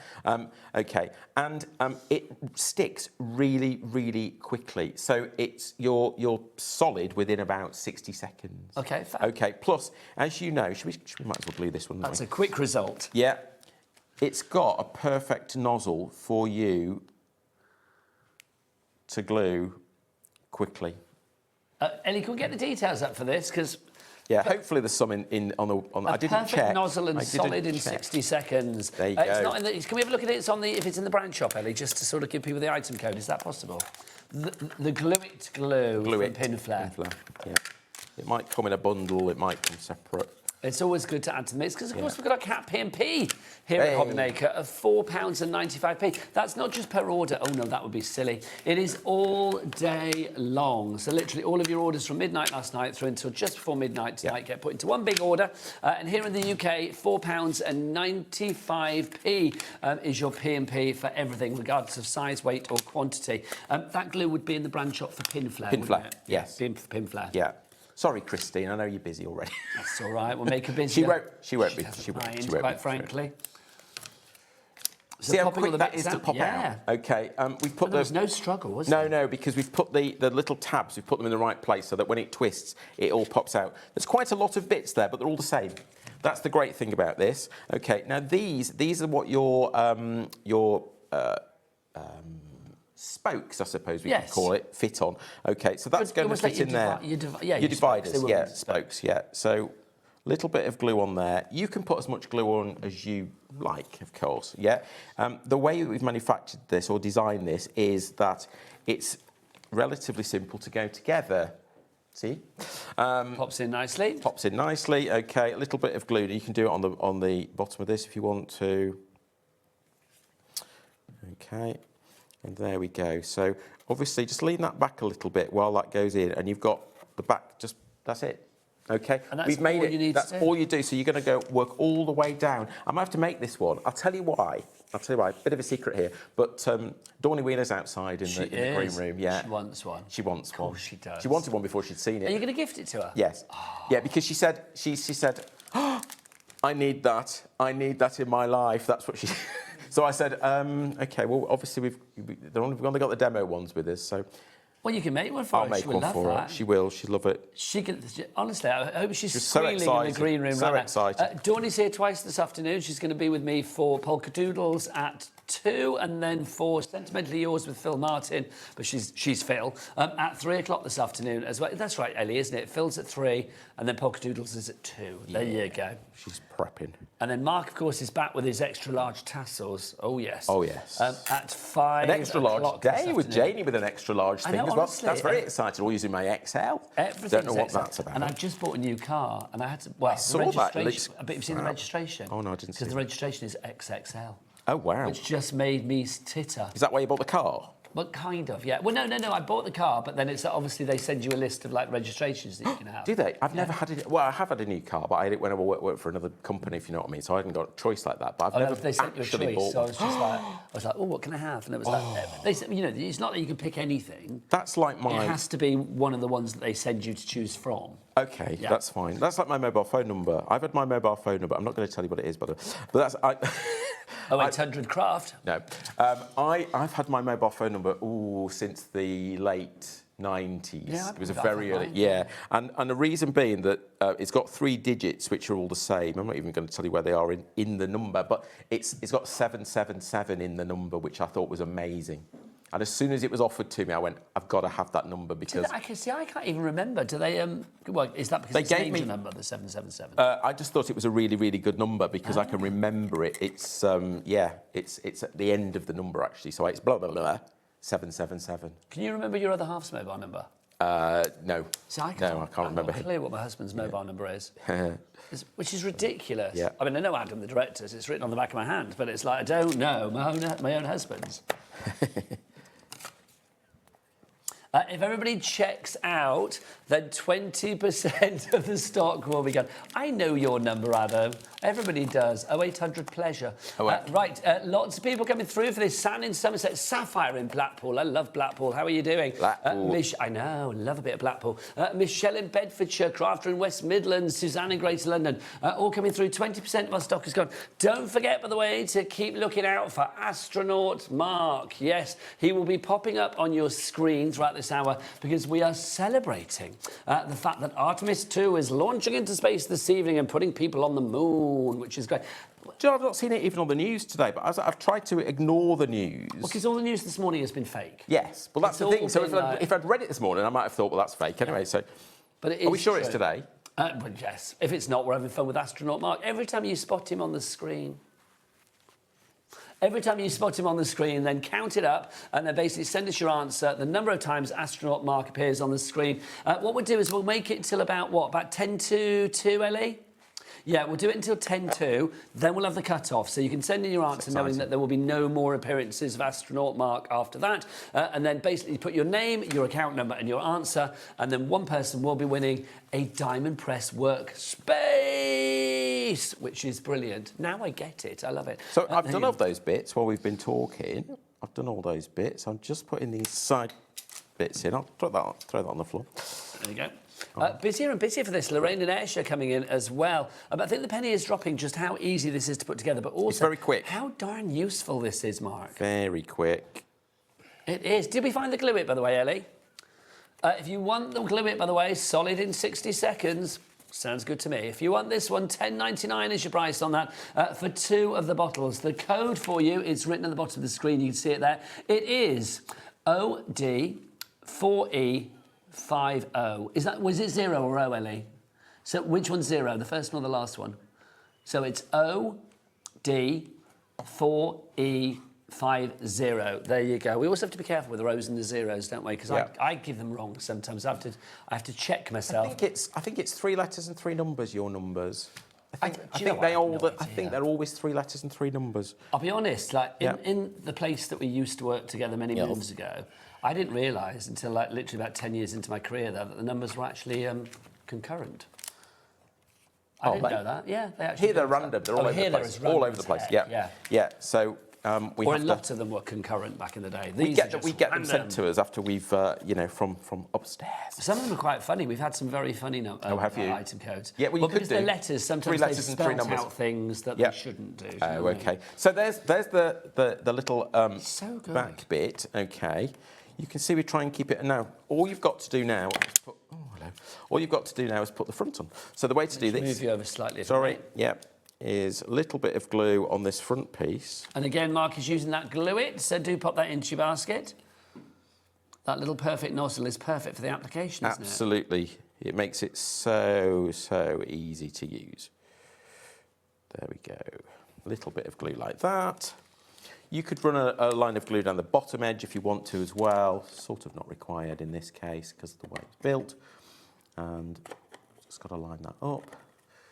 Speaker 5: Okay, and it sticks really, really quickly. So it's you're solid within about 60 seconds.
Speaker 4: Okay, fab.
Speaker 5: Okay. Plus, as you know, we might as well glue this one.
Speaker 4: That's a quick result.
Speaker 5: Yeah, it's got a perfect nozzle for you to glue quickly.
Speaker 4: Ellie, can we get the details up for this? Because
Speaker 5: yeah, hopefully there's some in on the. I didn't
Speaker 4: perfect
Speaker 5: check.
Speaker 4: nozzle and
Speaker 5: I didn't
Speaker 4: solid in
Speaker 5: check.
Speaker 4: 60 seconds.
Speaker 5: There you
Speaker 4: It's
Speaker 5: go.
Speaker 4: not in the, can we have a look at it? It's on the, if it's in the brand shop, Ellie, just to sort of give people the item code. Is that possible? The glue it glue from Pin Flare.
Speaker 5: Yeah. It might come in a bundle. It might come separate.
Speaker 4: It's always good to add to the mix because, of course, we've got our cat P&P here at HobbyMaker of £4.95. That's not just per order. Oh, no, that would be silly. It is all day long. So literally all of your orders from midnight last night through until just before midnight tonight get put into one big order. And here in the UK, £4.95 is your P&P for everything, regardless of size, weight or quantity. That glue would be in the brand shop for Pin Flare,
Speaker 5: Pin Flare,
Speaker 4: wouldn't it?
Speaker 5: yes.
Speaker 4: Pin Flare.
Speaker 5: Yeah. Sorry, Christine. I know you're busy already.
Speaker 4: That's all right. We'll make her busy.
Speaker 5: She won't be. She won't.
Speaker 4: Quite frankly. So
Speaker 5: See how
Speaker 4: popping all
Speaker 5: quick
Speaker 4: the
Speaker 5: that
Speaker 4: bits
Speaker 5: is to
Speaker 4: out?
Speaker 5: pop
Speaker 4: Yeah.
Speaker 5: out? Okay, we've put
Speaker 4: There was no struggle, was there?
Speaker 5: No, because we've put the little tabs, we've put them in the right place so that when it twists, it all pops out. There's quite a lot of bits there, but they're all the same. That's the great thing about this. Okay, now these are what your spokes, I suppose we could call it, fit on. Okay, so that's going to fit in there.
Speaker 4: Your
Speaker 5: dividers,
Speaker 4: spokes,
Speaker 5: spokes, yeah. So little bit of glue on there. You can put as much glue on as you like, of course, yeah. The way we've manufactured this or designed this is that it's relatively simple to go together. See?
Speaker 4: Pops in nicely.
Speaker 5: Pops in nicely, okay. A little bit of glue. You can do it on the bottom of this if you want to. Okay. And there we go. So obviously just lean that back a little bit while that goes in, and you've got the back, just, that's it. Okay,
Speaker 4: and that's
Speaker 5: we've made
Speaker 4: all
Speaker 5: it.
Speaker 4: You need
Speaker 5: that's
Speaker 4: to do.
Speaker 5: all you do. So you're going to go work all the way down. I might have to make this one. I'll tell you why. Bit of a secret here. But Dawney Wheeler's outside in the green room. Yeah,
Speaker 4: she wants one.
Speaker 5: She wants one.
Speaker 4: Of course she does.
Speaker 5: She wanted one before she'd seen it.
Speaker 4: Are you going to gift it to her?
Speaker 5: Yes. Oh. Yeah, because she said, oh, I need that. I need that in my life. That's what she. So I said, okay, well, obviously we've only got the demo ones with us, so
Speaker 4: Well, you can make one for
Speaker 5: I'll
Speaker 4: her.
Speaker 5: make
Speaker 4: She will
Speaker 5: one
Speaker 4: love
Speaker 5: for her.
Speaker 4: that.
Speaker 5: She will. She'll love it.
Speaker 4: She can, honestly, I hope she's
Speaker 5: She's so
Speaker 4: squealing in the
Speaker 5: excited.
Speaker 4: green room
Speaker 5: So
Speaker 4: right now.
Speaker 5: excited.
Speaker 4: Dawn's here twice this afternoon. She's going to be with me for Polkadoodles at 2 and then for Sentimentally Yours with Phill Martin, but she's Phill, at 3 o'clock this afternoon as well. That's right, Ellie, isn't it? Phil's at 3 and then Polkadoodles is at 2. There you go.
Speaker 5: She's prepping.
Speaker 4: And then Mark, of course, is back with his extra large tassels. Oh, yes.
Speaker 5: Oh, yes.
Speaker 4: At 5
Speaker 5: An extra large
Speaker 4: o'clock
Speaker 5: day
Speaker 4: this
Speaker 5: with
Speaker 4: afternoon.
Speaker 5: Janie with an extra large
Speaker 4: I
Speaker 5: thing
Speaker 4: know,
Speaker 5: as well.
Speaker 4: honestly,
Speaker 5: That's very exciting. All using my XL.
Speaker 4: Everything's
Speaker 5: Don't know what
Speaker 4: XL.
Speaker 5: that's about.
Speaker 4: And I've just bought a new car, and I had to. Well,
Speaker 5: saw
Speaker 4: the
Speaker 5: that. It
Speaker 4: registration.
Speaker 5: looks
Speaker 4: But you've seen the
Speaker 5: crap.
Speaker 4: registration?
Speaker 5: Oh, no, I didn't see
Speaker 4: Because
Speaker 5: it.
Speaker 4: the registration is XXL,
Speaker 5: Oh, wow.
Speaker 4: which just made me titter.
Speaker 5: Is that why you bought the car?
Speaker 4: But kind of, yeah. Well, no. I bought the car, but then it's obviously they send you a list of like registrations that you can have.
Speaker 5: Do they? I've never had it. Well, I have had a new car, but I had it when I worked for another company, if you know what I mean. So I hadn't got a choice like that. But I've never
Speaker 4: They sent you a
Speaker 5: actually
Speaker 4: choice,
Speaker 5: bought
Speaker 4: so I
Speaker 5: one.
Speaker 4: was just like, oh, what can I have? And it was like, they said, you know, it's not that you can pick anything.
Speaker 5: That's like my...
Speaker 4: It has to be one of the ones that they send you to choose from.
Speaker 5: Okay,
Speaker 4: Yeah.
Speaker 5: that's fine. That's like my mobile phone number. I've had my mobile phone number. I'm not going to tell you what it is, by the way. But that's...
Speaker 4: 0800 Craft.
Speaker 5: No. I've had my mobile phone number since the late 90s.
Speaker 4: Yeah,
Speaker 5: It was a
Speaker 4: I've
Speaker 5: very
Speaker 4: had
Speaker 5: early...
Speaker 4: mine.
Speaker 5: Yeah. And the reason being that it's got 3 digits, which are all the same. I'm not even going to tell you where they are in the number, but it's got 777 in the number, which I thought was amazing. And as soon as it was offered to me, I went, I've got to have that number because...
Speaker 4: I can't even remember. Do they? Well, is that because
Speaker 5: They
Speaker 4: it's
Speaker 5: gave
Speaker 4: named
Speaker 5: me-
Speaker 4: a number, the 777?
Speaker 5: I just thought it was a really, really good number because I can remember it. It's it's at the end of the number actually, so it's blah blah blah 777.
Speaker 4: Can you remember your other half's mobile number?
Speaker 5: No.
Speaker 4: See, I can't.
Speaker 5: No, I can't remember.
Speaker 4: I'm clear what my husband's mobile number is, which is ridiculous.
Speaker 5: Yeah.
Speaker 4: I mean, I know Adam, the director's. It's written on the back of my hand, but it's like I don't know my own husband's. If everybody checks out, then 20% of the stock will be gone. I know your number, Adam. Everybody does. 0800 Pleasure. Right, lots of people coming through for this. San in Somerset, Sapphire in Blackpool. I love Blackpool. How are you doing?
Speaker 5: Blackpool.
Speaker 4: I know, love a bit of Blackpool. Michelle in Bedfordshire, Crafter in West Midlands, Suzanne in Greater London. All coming through. 20% of our stock is gone. Don't forget, by the way, to keep looking out for Astronaut Mark. Yes, he will be popping up on your screen throughout this hour because we are celebrating the fact that Artemis 2 is launching into space this evening and putting people on the moon, which is great.
Speaker 5: Do you know, I've not seen it even on the news today, but I've tried to ignore the news.
Speaker 4: Because all the news this morning has been fake.
Speaker 5: Yes, well, that's
Speaker 4: It's
Speaker 5: the thing.
Speaker 4: all
Speaker 5: So
Speaker 4: been
Speaker 5: if I'd read it this morning, I might have thought, well, that's fake anyway. So,
Speaker 4: But it
Speaker 5: are we
Speaker 4: is
Speaker 5: sure it's
Speaker 4: true.
Speaker 5: today?
Speaker 4: Well, yes. If it's not, we're having fun with Astronaut Mark. Every time you spot him on the screen, then count it up and then basically send us your answer, the number of times Astronaut Mark appears on the screen. What we'll do is we'll make it till about 10 to 2, Ellie? Yeah, we'll do it until 10 to, then we'll have the cut-off. So you can send in your answer knowing that there will be no more appearances of Astronaut Mark after that. And then basically put your name, your account number and your answer, and then one person will be winning a Diamond Press workspace, which is brilliant. Now I get it. I love it.
Speaker 5: So I've
Speaker 4: there
Speaker 5: done
Speaker 4: you
Speaker 5: all
Speaker 4: go.
Speaker 5: those bits while we've been talking. I've done all those bits. I'm just putting these side bits in. I'll throw that on the floor.
Speaker 4: There you go. Busier and busier for this. Lorraine and Ayrshire coming in as well. I think the penny is dropping just how easy this is to put together, but also
Speaker 5: very quick.
Speaker 4: how darn useful this is, Mark.
Speaker 5: Very quick.
Speaker 4: It is. Did we find the glue it, by the way, Ellie? If you want the glue it, by the way, solid in 60 seconds. Sounds good to me. If you want this one, $10.99 is your price on that for 2 of the bottles. The code for you is written at the bottom of the screen. You can see it there. It is OD4E50. Was it 0 or O, Ellie? So which one's 0? The first one or the last one? So it's OD4E50. There you go. We also have to be careful with the O's and the zeros, don't we? Because I give them wrong sometimes. I have to check myself.
Speaker 5: I think it's 3 letters and 3 numbers. Your numbers. I think
Speaker 4: do you know what? I have no
Speaker 5: I think
Speaker 4: idea.
Speaker 5: they're always 3 letters and 3 numbers.
Speaker 4: I'll be honest, like in the place that we used to work together many moons ago, I didn't realise until like literally about 10 years into my career that the numbers were actually concurrent. I didn't know that. Yeah, they actually.
Speaker 5: Here they're random. They're all over the place. All over the place. Yeah. So we
Speaker 4: or
Speaker 5: have
Speaker 4: a
Speaker 5: to.
Speaker 4: lot of them were concurrent back in the day.
Speaker 5: We get them sent to us after we've from upstairs.
Speaker 4: Some of them are quite funny. We've had some very funny
Speaker 5: have you?
Speaker 4: item codes.
Speaker 5: Yeah, well, you could
Speaker 4: because they're
Speaker 5: do.
Speaker 4: letters. Sometimes
Speaker 5: 3 letters
Speaker 4: they
Speaker 5: and 3
Speaker 4: spelt
Speaker 5: numbers.
Speaker 4: out things that they shouldn't do. Do you know
Speaker 5: Oh,
Speaker 4: what I mean?
Speaker 5: okay. So there's the little
Speaker 4: So good.
Speaker 5: back bit. Okay. You can see we try and keep it. And now, all you've got to do now is put, oh, hello. All you've got to do now is put the front on. So the way to do this...
Speaker 4: Move you over slightly.
Speaker 5: Sorry, yep. Is a little bit of glue on this front piece.
Speaker 4: And again, Mark is using that glue it, so do pop that into your basket. That little perfect nozzle is perfect for the application, isn't it?
Speaker 5: Absolutely. It makes it so easy to use. There we go. A little bit of glue like that. You could run a line of glue down the bottom edge if you want to as well. Sort of not required in this case because of the way it's built. And just got to line that up.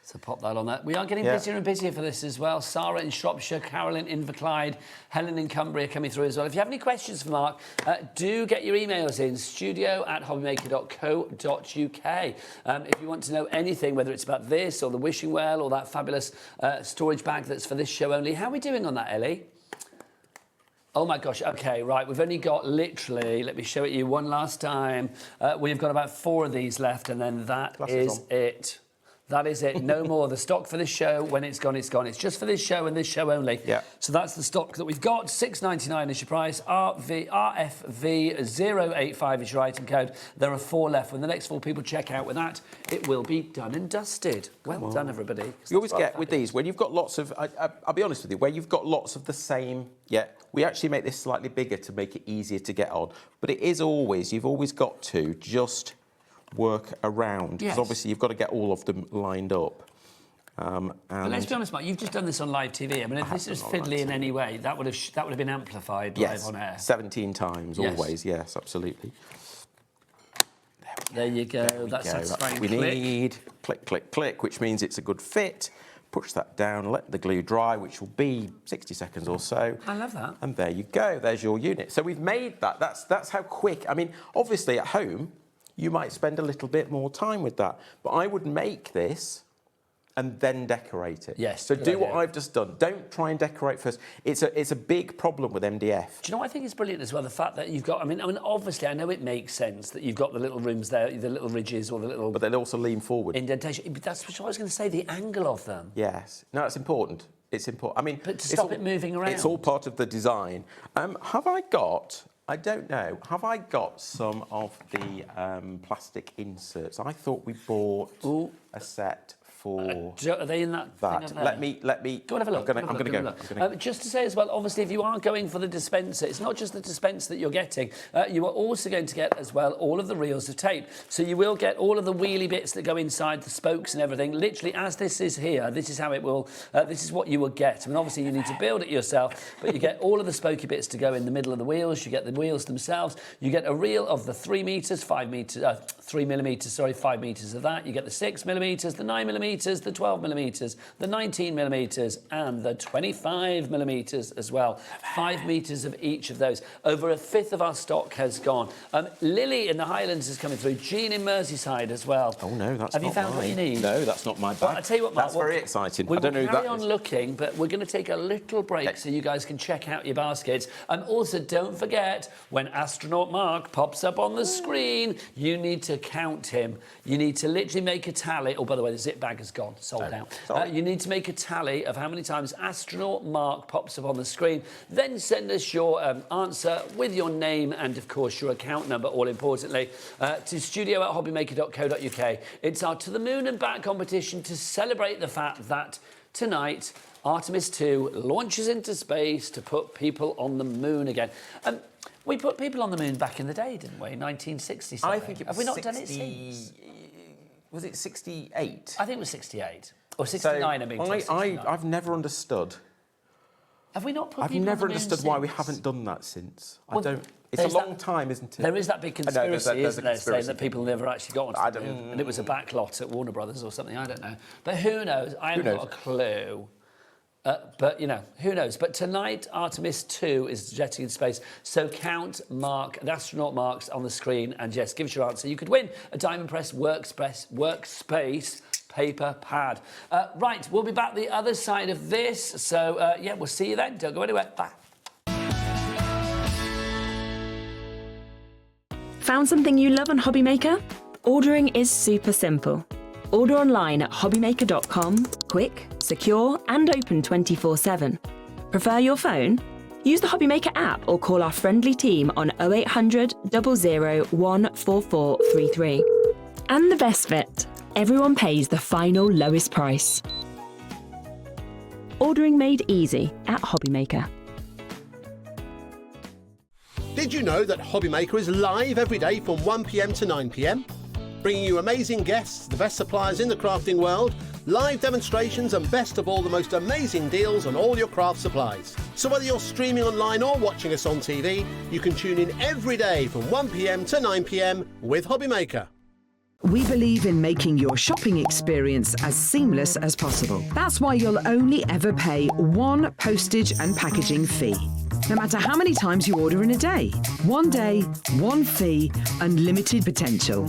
Speaker 4: So pop that on there. We are getting busier and busier for this as well. Sarah in Shropshire, Carolyn in Inverclyde, Helen in Cumbria coming through as well. If you have any questions for Mark, do get your emails in, studio@hobbymaker.co.uk. If you want to know anything, whether it's about this or the wishing well or that fabulous storage bag that's for this show only. How are we doing on that, Ellie? Oh my gosh, okay, right, we've only got literally, let me show it you one last time. We've got about 4 of these left and then that is it. That is it. No more. The stock for this show, when it's gone, it's gone. It's just for this show and this show only.
Speaker 5: Yeah.
Speaker 4: So that's the stock that we've got. $6.99 is your price. RFV085 is your item code. There are 4 left. When the next 4 people check out with that, it will be done and dusted. Well done, everybody.
Speaker 5: You always get with these, when you've got lots of, I'll be honest with you, where you've got lots of the same, we actually make this slightly bigger to make it easier to get on. But it is always, you've always got to just work around, because obviously you've got to get all of them lined up.
Speaker 4: But let's be honest, Mark, you've just done this on live TV. I mean, if this was fiddly in any way, that would have been amplified live on air.
Speaker 5: 17 times, always, yes, absolutely.
Speaker 4: There you go. That's
Speaker 5: what we need. Click, click, click, which means it's a good fit. Push that down, let the glue dry, which will be 60 seconds or so.
Speaker 4: I love that.
Speaker 5: And there you go. There's your unit. So we've made that. That's how quick. I mean, obviously at home, you might spend a little bit more time with that. But I would make this and then decorate it.
Speaker 4: Yes.
Speaker 5: So do what I've just done. Don't try and decorate first. It's a big problem with MDF.
Speaker 4: Do you know what I think is brilliant as well? The fact that you've got, I mean, obviously, I know it makes sense that you've got the little rooms there, the little ridges or the little...
Speaker 5: But they'll also lean forward.
Speaker 4: Indentation. But that's what I was going to say, the angle of them.
Speaker 5: Yes. No, it's important. It's important. I mean...
Speaker 4: But to stop it moving around.
Speaker 5: It's all part of the design. Have I got... I don't know. Have I got some of the plastic inserts? I thought we bought a set for
Speaker 4: are they in that?
Speaker 5: That. Let me.
Speaker 4: Go and have a look.
Speaker 5: I'm going to go.
Speaker 4: Just to say as well, obviously, if you are going for the dispenser, it's not just the dispenser that you're getting. You are also going to get as well all of the reels of tape. So you will get all of the wheelie bits that go inside the spokes and everything. Literally, as this is here, this is how it will. This is what you will get. I mean, obviously, you need to build it yourself, but you get all of the spokey bits to go in the middle of the wheels. You get the wheels themselves. You get a reel of the 3 meters, 5 meters, 3 millimeters. Sorry, 5 meters of that. You get the 6 millimeters, the 9 millimeters, the 12 millimeters, the 19 millimeters, and the 25 millimeters as well. 5 meters of each of those. Over 1/5 of our stock has gone. Lily in the Highlands is coming through. Jean in Merseyside as well.
Speaker 5: Oh no, that's
Speaker 4: Have
Speaker 5: not
Speaker 4: you found
Speaker 5: mine.
Speaker 4: what you need?
Speaker 5: No, that's not my bag.
Speaker 4: But I tell you what, Mark,
Speaker 5: that's very exciting.
Speaker 4: We'll
Speaker 5: I don't know who that
Speaker 4: carry on looking, but we're going to take a little break so you guys can check out your baskets. And also, don't forget, when Astronaut Mark pops up on the screen, you need to count him. You need to literally make a tally. Oh, by the way, the zip bag has gone, sold out. You need to make a tally of how many times Astronaut Mark pops up on the screen. Then send us your answer with your name and, of course, your account number, all importantly, to studio@hobbymaker.co.uk. It's our To the Moon and Back competition to celebrate the fact that tonight Artemis 2 launches into space to put people on the moon again. We put people on the moon back in the day, didn't we? 1960 something.
Speaker 5: I think it was
Speaker 4: Have we not done it since?
Speaker 5: Was it 68?
Speaker 4: I think it was 68. Or 69,
Speaker 5: I've never understood.
Speaker 4: Have we not put
Speaker 5: I've
Speaker 4: people
Speaker 5: never
Speaker 4: on the moon
Speaker 5: understood why we
Speaker 4: since?
Speaker 5: haven't done that since.
Speaker 4: Well,
Speaker 5: I don't... It's a long time, isn't it?
Speaker 4: There is that big conspiracy, isn't there, saying that people never actually got onto the moon, and it was a backlot at Warner Brothers or something, I don't know. But who knows? I haven't got a clue. But, you know, who knows? But tonight, Artemis 2 is jetting in space. So count Mark, the astronaut Marks on the screen, and yes, give us your answer. You could win a Diamond Press Workspace paper pad. Right, we'll be back the other side of this. So, yeah, we'll see you then. Don't go anywhere. Bye.
Speaker 1: Found something you love on HobbyMaker? Ordering is super simple. Order online at hobbymaker.com, quick, secure, and open 24/7. Prefer your phone? Use the HobbyMaker app or call our friendly team on 0800 00 14433. And the best bit, everyone pays the final lowest price. Ordering made easy at HobbyMaker.
Speaker 6: Did you know that HobbyMaker is live every day from 1 p.m. to 9 p.m? Bringing you amazing guests, the best suppliers in the crafting world, live demonstrations and best of all, the most amazing deals on all your craft supplies. So whether you're streaming online or watching us on TV, you can tune in every day from 1 p.m. to 9 p.m. with HobbyMaker.
Speaker 7: We believe in making your shopping experience as seamless as possible. That's why you'll only ever pay one postage and packaging fee. No matter how many times you order in a day. One day, one fee, unlimited potential.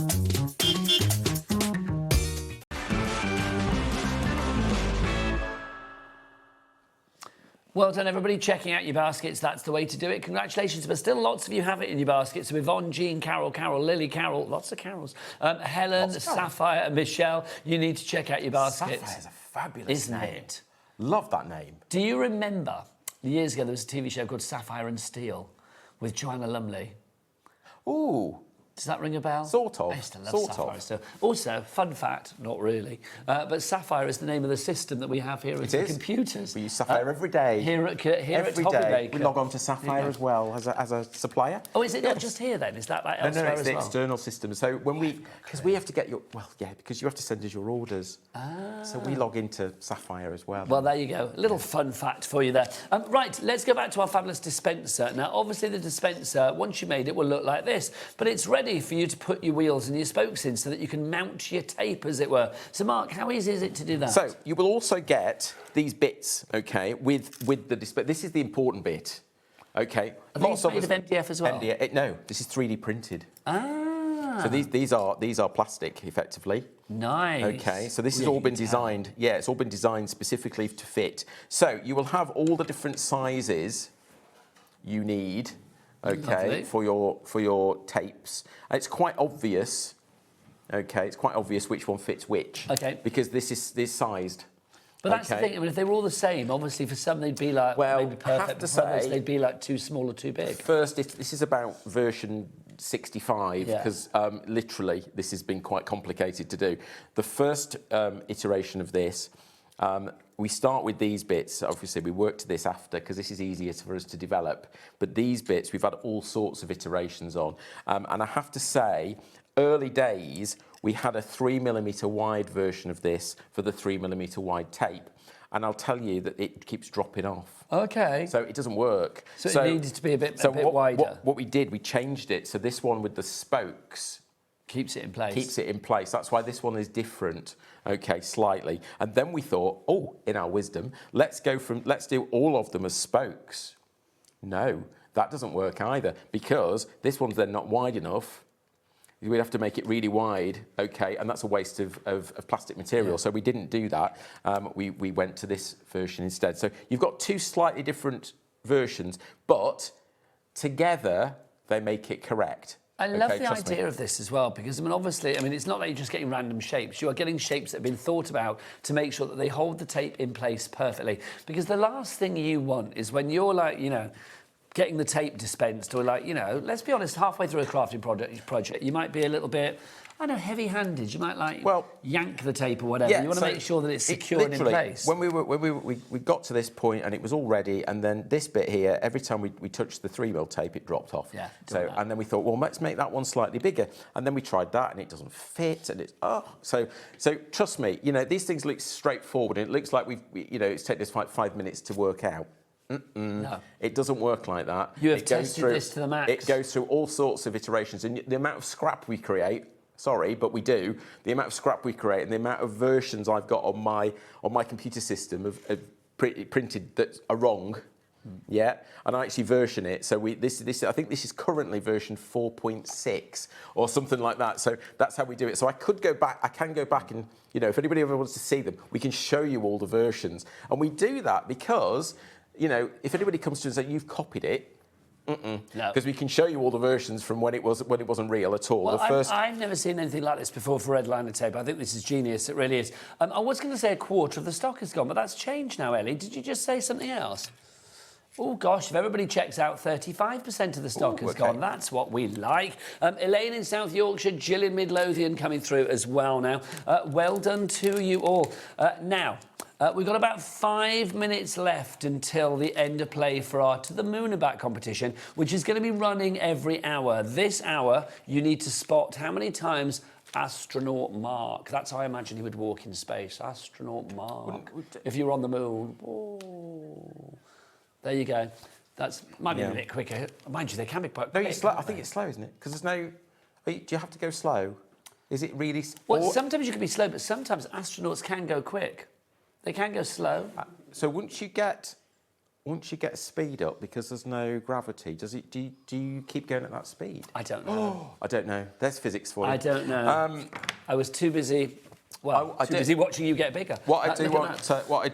Speaker 4: Well done, everybody, checking out your baskets. That's the way to do it. Congratulations, but still lots of you have it in your baskets. So Yvonne, Jean, Carol, Lily, Carol, lots of Carols. Helen, Sapphire and Michelle, you need to check out your baskets.
Speaker 5: Sapphire's a fabulous
Speaker 4: name.
Speaker 5: Isn't it? Love that name.
Speaker 4: Do you remember, years ago, there was a TV show called Sapphire and Steel with Joanna Lumley?
Speaker 5: Ooh.
Speaker 4: Does that ring a bell?
Speaker 5: Sort of.
Speaker 4: I used to love Sapphire. So, also, fun fact, not really, but Sapphire is the name of the system that we have here at the computers.
Speaker 5: We use Sapphire every day.
Speaker 4: Here at HobbyMaker.
Speaker 5: We log on to Sapphire as well as a supplier.
Speaker 4: Oh, is it not just here then? Is that like elsewhere
Speaker 5: No, it's
Speaker 4: as
Speaker 5: the
Speaker 4: well?
Speaker 5: external system. So when because we have to get your, because you have to send us your orders. So we log into Sapphire as well.
Speaker 4: Well, there you go. A little fun fact for you there. Right, let's go back to our fabulous dispenser. Now, obviously the dispenser, once you made it, will look like this, but it's ready for you to put your wheels and your spokes in so that you can mount your tape, as it were. So, Mark, how easy is it to do that?
Speaker 5: So you will also get these bits, okay, with the dispenser. This is the important bit, okay.
Speaker 4: Are these made of MDF as well?
Speaker 5: MDF, no, this is 3D printed.
Speaker 4: Ah.
Speaker 5: So these are plastic, effectively.
Speaker 4: Nice.
Speaker 5: Okay, so this has all been designed. Yeah, it's all been designed specifically to fit. So you will have all the different sizes you need. Okay, for your tapes. And it's quite obvious. Okay, it's quite obvious which one fits which.
Speaker 4: Okay.
Speaker 5: Because this is sized.
Speaker 4: But that's the thing. I mean, if they were all the same, obviously for some they'd be like maybe perfect.
Speaker 5: I have to say,
Speaker 4: others, they'd be like too small or too big.
Speaker 5: First, this is about version 65 because literally this has been quite complicated to do. The first iteration of this. We start with these bits. Obviously, we work to this after because this is easier for us to develop. But these bits, we've had all sorts of iterations on. And I have to say, early days, we had a 3mm wide version of this for the 3mm wide tape. And I'll tell you that it keeps dropping off.
Speaker 4: Okay.
Speaker 5: So it doesn't work.
Speaker 4: So it needed to be a bit wider.
Speaker 5: What we did, we changed it. So this one with the spokes,
Speaker 4: keeps it in place.
Speaker 5: Keeps it in place. That's why this one is different, okay, slightly. And then we thought, in our wisdom, let's do all of them as spokes. No, that doesn't work either because this one's then not wide enough. We'd have to make it really wide, okay, and that's a waste of plastic material. Yeah. So we didn't do that. We went to this version instead. So you've got two slightly different versions, but together they make it correct.
Speaker 4: I love the idea of this as well because, I mean, obviously, it's not like you're just getting random shapes. You are getting shapes that have been thought about to make sure that they hold the tape in place perfectly. Because the last thing you want is when you're like, getting the tape dispensed or like, let's be honest, halfway through a crafting project, you might be a little bit, heavy-handed. You might yank the tape or whatever.
Speaker 5: Yeah,
Speaker 4: you want to make sure that it's secure and in place.
Speaker 5: When we got to this point and it was all ready, and then this bit here, every time we touched the 3mm tape, it dropped off.
Speaker 4: Yeah.
Speaker 5: So and then we thought, well, let's make that one slightly bigger, and then we tried that, and it doesn't fit, and it's So trust me, these things look straightforward, and it looks like it's taken us 5 minutes to work out. No. It doesn't work like that.
Speaker 4: You have tested this to the max.
Speaker 5: It goes through all sorts of iterations, and the amount of scrap we create. Sorry, but we do. The amount of scrap we create and the amount of versions I've got on my computer system of printed that are wrong, and I actually version it. So I think this is currently version 4.6 or something like that. So that's how we do it. So I can go back and if anybody ever wants to see them, we can show you all the versions. And we do that because if anybody comes to us and say you've copied it. No. Because we can show you all the versions from when it wasn't real at all.
Speaker 4: Well, I've never seen anything like this before for red liner tape. I think this is genius. It really is. I was going to say a quarter of the stock is gone, but that's changed now, Ellie. Did you just say something else? Oh gosh, if everybody checks out, 35% of the stock has gone. That's what we like. Elaine in South Yorkshire, Jill in Midlothian coming through as well now. Well done to you all. Now, we've got about 5 minutes left until the end of play for our To the Moon and Back competition, which is going to be running every hour. This hour, you need to spot how many times Astronaut Mark. That's how I imagine he would walk in space. Astronaut Mark. If you were on the moon. Oh. There you go. That's might be a bit quicker. Mind you, they can be quite quick.
Speaker 5: Slow. I think it's slow, isn't it? Because there's no... Do you have to go slow? Is it really...
Speaker 4: Well, sometimes you can be slow, but sometimes astronauts can go quick. They can go slow.
Speaker 5: So once you get speed up, because there's no gravity, do you keep going at that speed?
Speaker 4: I don't know.
Speaker 5: I don't know. There's physics for you.
Speaker 4: I don't know. I was too busy... Well, too busy watching you get bigger.
Speaker 5: What I do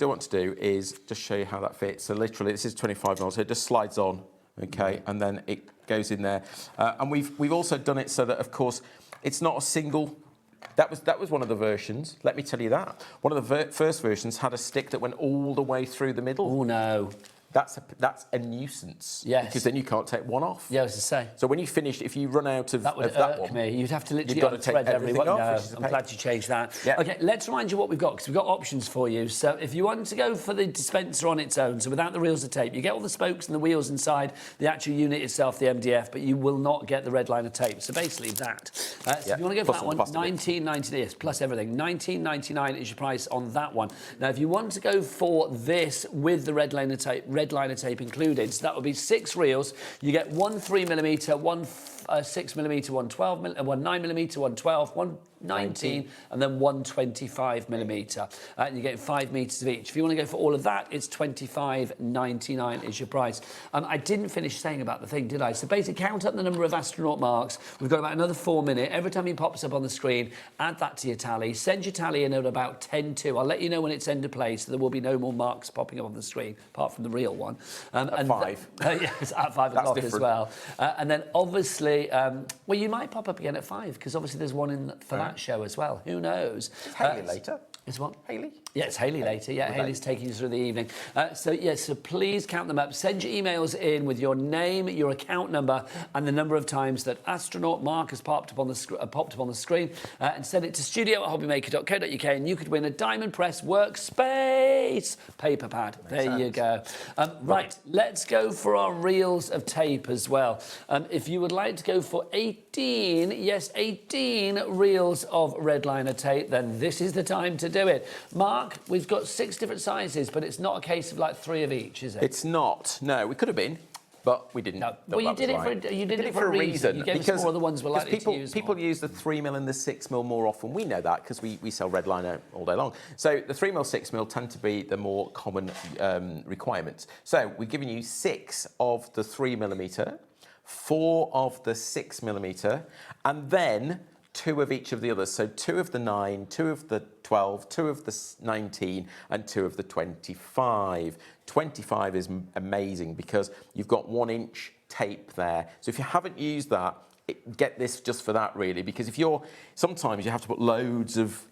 Speaker 5: want to do is just show you how that fits. So literally, this is 25 mils. So it just slides on, okay, and then it goes in there. And we've also done it so that, of course, it's not a single. That was one of the versions. Let me tell you that one of the first versions had a stick that went all the way through the middle.
Speaker 4: Oh no.
Speaker 5: That's a nuisance.
Speaker 4: Yes.
Speaker 5: Because then you can't take one off.
Speaker 4: Yeah, I was to say.
Speaker 5: So when you finish, if you run out of
Speaker 4: that would
Speaker 5: that
Speaker 4: irk
Speaker 5: one,
Speaker 4: me. You'd have to literally
Speaker 5: you've got to take everything off.
Speaker 4: No, I'm glad you changed that.
Speaker 5: Yeah.
Speaker 4: Okay, let's remind you what we've got, because we've got options for you. So if you want to go for the dispenser on its own, so without the reels of tape, you get all the spokes and the wheels inside the actual unit itself, the MDF, but you will not get the red line of tape. So basically that. So if you want to go for that one, $19.90, yes, plus everything. $19.99 is your price on that one. Now, if you want to go for this with the red line of tape included, so that would be 6 reels. You get one 3mm, one 6mm, one 12mm, one 9mm, one 12, one 19, and then one 25mm. And you're getting 5 metres of each. If you want to go for all of that, it's $25.99 is your price. I didn't finish saying about the thing, did I? So basically, count up the number of astronaut marks. We've got about another 4 minutes. Every time he pops up on the screen, add that to your tally. Send your tally in at about 10:02. I'll let you know when it's end of play, so there will be no more marks popping up on the screen, apart from the real one.
Speaker 5: At 5.
Speaker 4: Yes, at 5 o'clock as well. And then obviously, well, you might pop up again at 5, because obviously there's one in for that show as well. Who knows?
Speaker 5: Hayley later.
Speaker 4: Is what?
Speaker 5: Hayley?
Speaker 4: Yeah, it's Hayley later. Yeah, Hayley's taking you through the evening. So please count them up. Send your emails in with your name, your account number, and the number of times that Astronaut Mark has popped up on the screen, and send it to studio@hobbymaker.co.uk, and you could win a Diamond Press Workspace paper pad. There you go. Right, let's go for our reels of tape as well. If you would like to go for 18 reels of red liner tape, then this is the time to do it. Mark, we've got 6 different sizes, but it's not a case of like 3 of each, is it?
Speaker 5: It's not. No, we could have been, but we didn't.
Speaker 4: No. Well, you did it for a reason. You gave us more of the ones we're likely to use.
Speaker 5: People use the 3mm and the 6mm more often. We know that because we sell red liner all day long. So the 3mm, 6mm tend to be the more common requirements. So we're giving you 6 of the 3mm, 4 of the 6mm, and then 2 of each of the others. So 2 of the 9, 2 of the 12, 2 of the 19, and 2 of the 25. 25 is amazing because you've got 1-inch tape there. So if you haven't used that, get this just for that really, because sometimes you have to put loads of,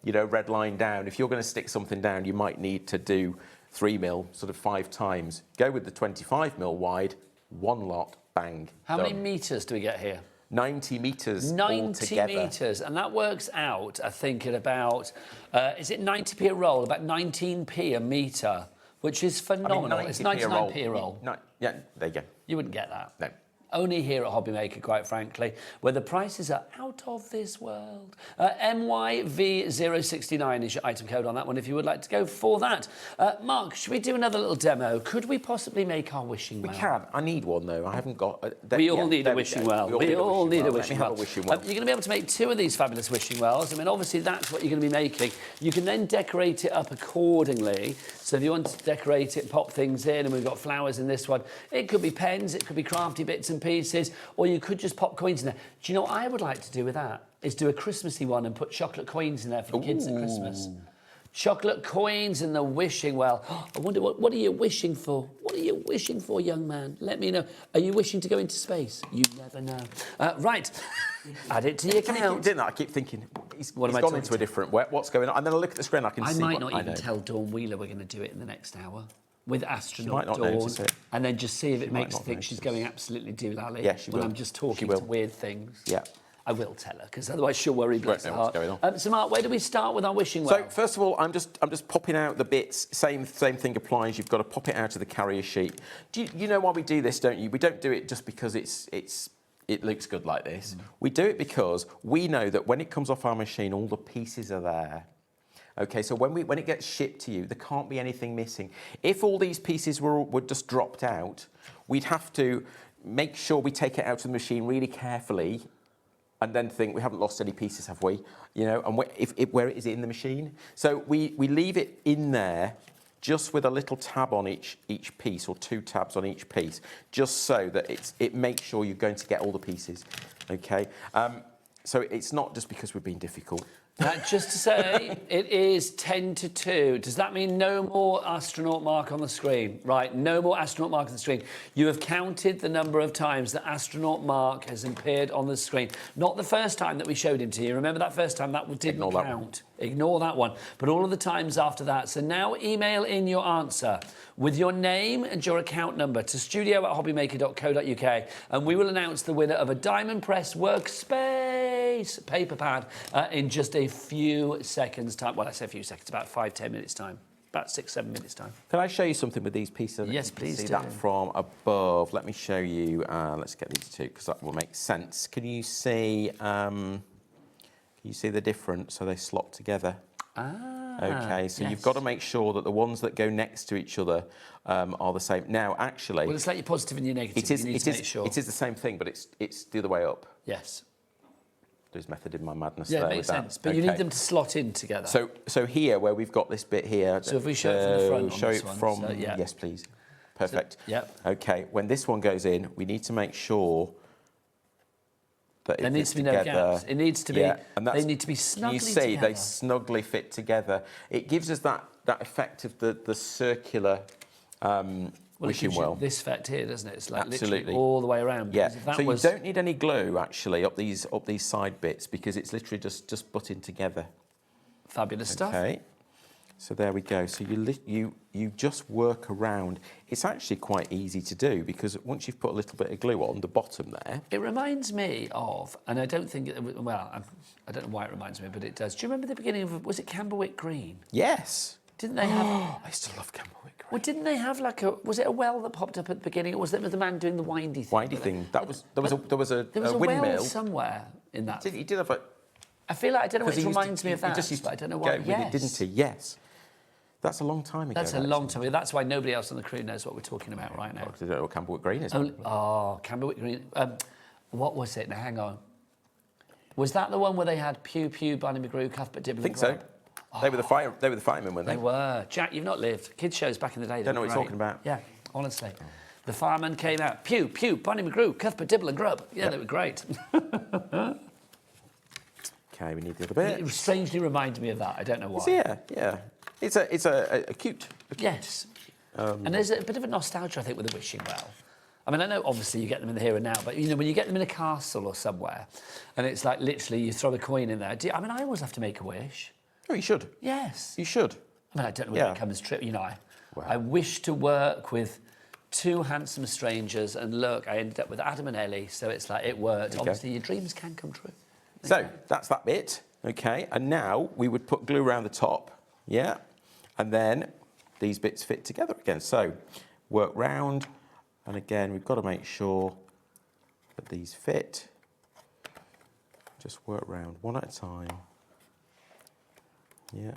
Speaker 5: red line down. If you're going to stick something down, you might need to do 3mm sort of 5 times. Go with the 25mm wide, 1 lot, bang.
Speaker 4: How many metres do we get here?
Speaker 5: 90 metres
Speaker 4: 90
Speaker 5: altogether.
Speaker 4: metres, and that works out, I think, at about, is it 90p a roll? About 19p a metre, which is phenomenal. It's 99p a roll.
Speaker 5: Yeah, there you go.
Speaker 4: You wouldn't get that.
Speaker 5: No.
Speaker 4: Only here at HobbyMaker, quite frankly, where the prices are out of this world. MYV069 is your item code on that one if you would like to go for that. Mark, should we do another little demo? Could we possibly make our wishing well?
Speaker 5: We can. I need one, though. I haven't got...
Speaker 4: We all need a wishing well. We all need a wishing well.
Speaker 5: You're
Speaker 4: going to be able to make 2 of these fabulous wishing wells. I mean, obviously, that's what you're going to be making. You can then decorate it up accordingly. So if you want to decorate it, pop things in, and we've got flowers in this one. It could be pens, it could be crafty bits and pieces, or you could just pop coins in there. Do you know what I would like to do with that? Is do a Christmassy one and put chocolate coins in there for the kids at Christmas. Chocolate coins in the wishing well. I wonder, what are you wishing for? What are you wishing for, young man? Let me know. Are you wishing to go into space? You never know. Right. Add it to your account.
Speaker 5: Didn't I keep thinking, he's gone into a different... What's going on? And then I look at the screen, I can see...
Speaker 4: I might not even tell Dawn Wheeler we're going to do it in the next hour. with
Speaker 5: might
Speaker 4: astronaut
Speaker 5: not
Speaker 4: Dawn,
Speaker 5: notice it.
Speaker 4: and then just see if it
Speaker 5: might
Speaker 4: makes her
Speaker 5: not
Speaker 4: think she's
Speaker 5: notice.
Speaker 4: going absolutely doolally.
Speaker 5: Yeah, she
Speaker 4: when
Speaker 5: will.
Speaker 4: I'm just
Speaker 5: She
Speaker 4: talking
Speaker 5: will.
Speaker 4: to weird things.
Speaker 5: Yeah.
Speaker 4: I will tell her, because otherwise she'll worry, bless her
Speaker 5: know what's
Speaker 4: heart.
Speaker 5: going on.
Speaker 4: So, Mark, where do we start with our wishing well?
Speaker 5: So first of all, I'm just popping out the bits. Same thing applies. You've got to pop it out of the carrier sheet. You know why we do this, don't you? We don't do it just because it looks good like this. We do it because we know that when it comes off our machine, all the pieces are there. Okay, so when it gets shipped to you, there can't be anything missing. If all these pieces were just dropped out, we'd have to make sure we take it out of the machine really carefully, and then think we haven't lost any pieces, have we? You know, and where is it in the machine? So we leave it in there, just with a little tab on each piece, or 2 tabs on each piece, just so that it makes sure you're going to get all the pieces. Okay, so it's not just because we're being difficult.
Speaker 4: Just to say, it is 10 to 2. Does that mean no more astronaut Mark on the screen? Right, no more astronaut Mark on the screen. You have counted the number of times that astronaut Mark has appeared on the screen. Not the first time that we showed him to you. Remember that first time? That didn't count. Ignore that one. But all of the times after that. So now email in your answer with your name and your account number to studio@hobbymaker.co.uk, and we will announce the winner of a Diamond Press Workspace paper pad in just a few seconds' time. Well, I say a few seconds, about 5-10 minutes' time. About 6-7 minutes' time.
Speaker 5: Can I show you something with these pieces?
Speaker 4: Yes, please
Speaker 5: see
Speaker 4: do.
Speaker 5: that from above. Let me show you. Let's get these two, because that will make sense. Can you see? Can you see the difference? So they slot together. Okay, so
Speaker 4: yes.
Speaker 5: you've got to make sure that the ones that go next to each other are the same. Now, actually,
Speaker 4: Well, it's like your positive and your negative.
Speaker 5: it is.
Speaker 4: You need to make sure.
Speaker 5: It is the same thing, but it's the other way up.
Speaker 4: Yes.
Speaker 5: There's method in my madness
Speaker 4: Yeah,
Speaker 5: there
Speaker 4: it makes
Speaker 5: with that.
Speaker 4: sense. But you need them to slot in together.
Speaker 5: So here, where we've got this bit here.
Speaker 4: So if we show it from the front on
Speaker 5: show
Speaker 4: this
Speaker 5: it
Speaker 4: one,
Speaker 5: from.
Speaker 4: so, yeah.
Speaker 5: Yes, please. Perfect.
Speaker 4: Yep.
Speaker 5: Okay. When this one goes in, we need to make sure that
Speaker 4: There needs to be no gaps. It needs to be.
Speaker 5: and
Speaker 4: They need to be snugly
Speaker 5: You see,
Speaker 4: together.
Speaker 5: they snugly fit together. It gives us that effect of the circular
Speaker 4: Well, it
Speaker 5: wishing
Speaker 4: gives you
Speaker 5: well.
Speaker 4: this effect here, doesn't it? It's like
Speaker 5: Absolutely.
Speaker 4: literally all the way around.
Speaker 5: Yeah.
Speaker 4: because if that
Speaker 5: So
Speaker 4: was
Speaker 5: you don't need any glue actually up these side bits, because it's literally just butting together.
Speaker 4: fabulous stuff.
Speaker 5: Okay. So there we go. So you just work around. It's actually quite easy to do, because once you've put a little bit of glue on the bottom there.
Speaker 4: It reminds me of, and I don't think, well, I don't know why it reminds me, but it does. Do you remember the beginning of, was it Camberwick Green?
Speaker 5: Yes.
Speaker 4: Didn't they have,
Speaker 5: I still love Camberwick Green.
Speaker 4: well, didn't they have like a, was it a well that popped up at the beginning, or was it the man doing the windy thing?
Speaker 5: Windy thing. There was a
Speaker 4: well
Speaker 5: windmill.
Speaker 4: somewhere in that.
Speaker 5: He did have a.
Speaker 4: I feel like, I don't know,
Speaker 5: Because
Speaker 4: it
Speaker 5: he used to-
Speaker 4: reminds me of
Speaker 5: he
Speaker 4: that,
Speaker 5: just used
Speaker 4: but
Speaker 5: to
Speaker 4: I don't know
Speaker 5: go
Speaker 4: why.
Speaker 5: with
Speaker 4: Yes.
Speaker 5: it, didn't he? Yes. That's a long time ago.
Speaker 4: That's a long time ago. That's why nobody else on the crew knows what we're talking about right now.
Speaker 5: I don't know what Camberwick Green is.
Speaker 4: Camberwick Green. What was it? Now, hang on. Was that the one where they had Pew Pew, Barney McGrew, Cuthbert Dibble?
Speaker 5: I think so. They were the firemen, weren't they?
Speaker 4: They were. Jack, you've not lived. Kids shows back in the day.
Speaker 5: Don't know what you're talking about.
Speaker 4: Yeah, honestly. The firemen came out. Pew, Pew, Barney McGrew, Cuthbert Dibble and Grub. Yeah,
Speaker 5: Yep.
Speaker 4: they were great.
Speaker 5: Okay, we need the other bit.
Speaker 4: It strangely reminded me of that. I don't know why.
Speaker 5: Yeah. It's a cute.
Speaker 4: Yes. And there's a bit of a nostalgia, I think, with the wishing well. I mean, I know obviously you get them in the here and now, but you know, when you get them in a castle or somewhere, and it's like literally you throw a coin in there. I always have to make a wish.
Speaker 5: Oh, you should.
Speaker 4: Yes.
Speaker 5: You should.
Speaker 4: I mean, I don't know whether
Speaker 5: Yeah.
Speaker 4: it comes true. You know,
Speaker 5: Wow.
Speaker 4: I wish to work with two handsome strangers, and look, I ended up with Adam and Ellie, so it's like it worked.
Speaker 5: Okay.
Speaker 4: Obviously, your dreams can come true.
Speaker 5: So that's that bit. Okay, and now we would put glue around the top. Yeah, and then these bits fit together again. So work round, and again we've got to make sure that these fit. Just work round one at a time. Yeah,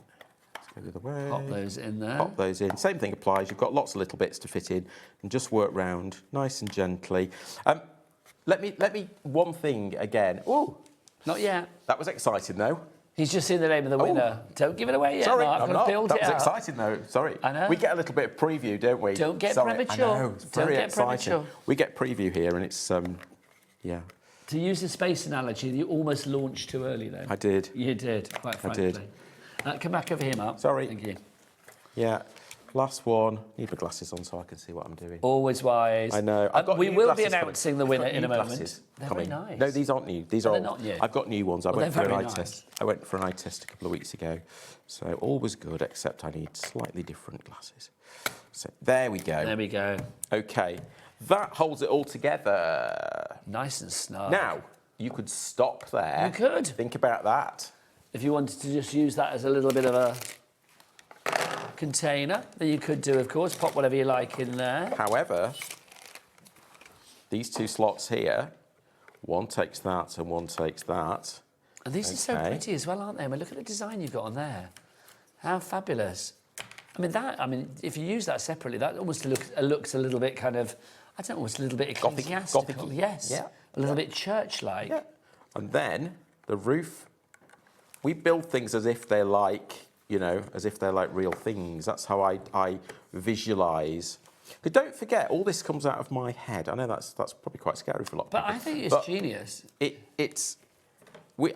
Speaker 5: let's go the other way.
Speaker 4: Pop those in there.
Speaker 5: Pop those in. Same thing applies. You've got lots of little bits to fit in, and just work round nice and gently. Let me one thing again. Oh,
Speaker 4: Not yet.
Speaker 5: that was exciting though.
Speaker 4: He's just seen the name of the winner. Don't give it away yet.
Speaker 5: Sorry,
Speaker 4: Mark.
Speaker 5: I'm
Speaker 4: I've
Speaker 5: not.
Speaker 4: build
Speaker 5: That
Speaker 4: it
Speaker 5: was
Speaker 4: up.
Speaker 5: exciting though. Sorry.
Speaker 4: I know.
Speaker 5: We get a little bit of preview, don't we?
Speaker 4: Don't get
Speaker 5: Sorry.
Speaker 4: premature.
Speaker 5: I know. It's very
Speaker 4: Don't get
Speaker 5: exciting.
Speaker 4: premature.
Speaker 5: We get preview here, and it's yeah.
Speaker 4: To use the space analogy, you almost launched too early then.
Speaker 5: I did.
Speaker 4: You did, quite frankly.
Speaker 5: did.
Speaker 4: Come back over here, Mark.
Speaker 5: Sorry.
Speaker 4: Thank you.
Speaker 5: Yeah. Last one. Need my glasses on so I can see what I'm doing.
Speaker 4: Always wise.
Speaker 5: I know. I've got
Speaker 4: we
Speaker 5: new
Speaker 4: will be
Speaker 5: glasses
Speaker 4: announcing the
Speaker 5: coming.
Speaker 4: winner
Speaker 5: I've got
Speaker 4: in a
Speaker 5: new
Speaker 4: moment.
Speaker 5: glasses
Speaker 4: They're
Speaker 5: coming.
Speaker 4: very nice.
Speaker 5: No, these aren't new. These are
Speaker 4: they're
Speaker 5: old.
Speaker 4: not new.
Speaker 5: I've got new ones. I
Speaker 4: Well,
Speaker 5: went for
Speaker 4: they're
Speaker 5: an eye
Speaker 4: very nice.
Speaker 5: test. I went for an eye test a couple of weeks ago. So all was good, except I need slightly different glasses. So there we go.
Speaker 4: There we go.
Speaker 5: Okay. That holds it all together.
Speaker 4: Nice and snug.
Speaker 5: Now, you could stop there.
Speaker 4: You could.
Speaker 5: Think about that.
Speaker 4: If you wanted to just use that as a little bit of a container, then you could do, of course. Pop whatever you like in there.
Speaker 5: However, these two slots here, one takes that and one takes that.
Speaker 4: And these are so
Speaker 5: Okay.
Speaker 4: pretty as well, aren't they? I mean, look at the design you've got on there. How fabulous. I mean, if you use that separately, that almost looks a little bit kind of, I don't know, almost a little bit ecclesiastical.
Speaker 5: Gothic-y.
Speaker 4: Yes.
Speaker 5: Yeah.
Speaker 4: A little bit church-like.
Speaker 5: Yeah. And then the roof, we build things as if they're like, you know, as if they're like real things. That's how I visualise. But don't forget, all this comes out of my head. I know that's probably quite scary for a lot of
Speaker 4: But
Speaker 5: people.
Speaker 4: I think it's genius.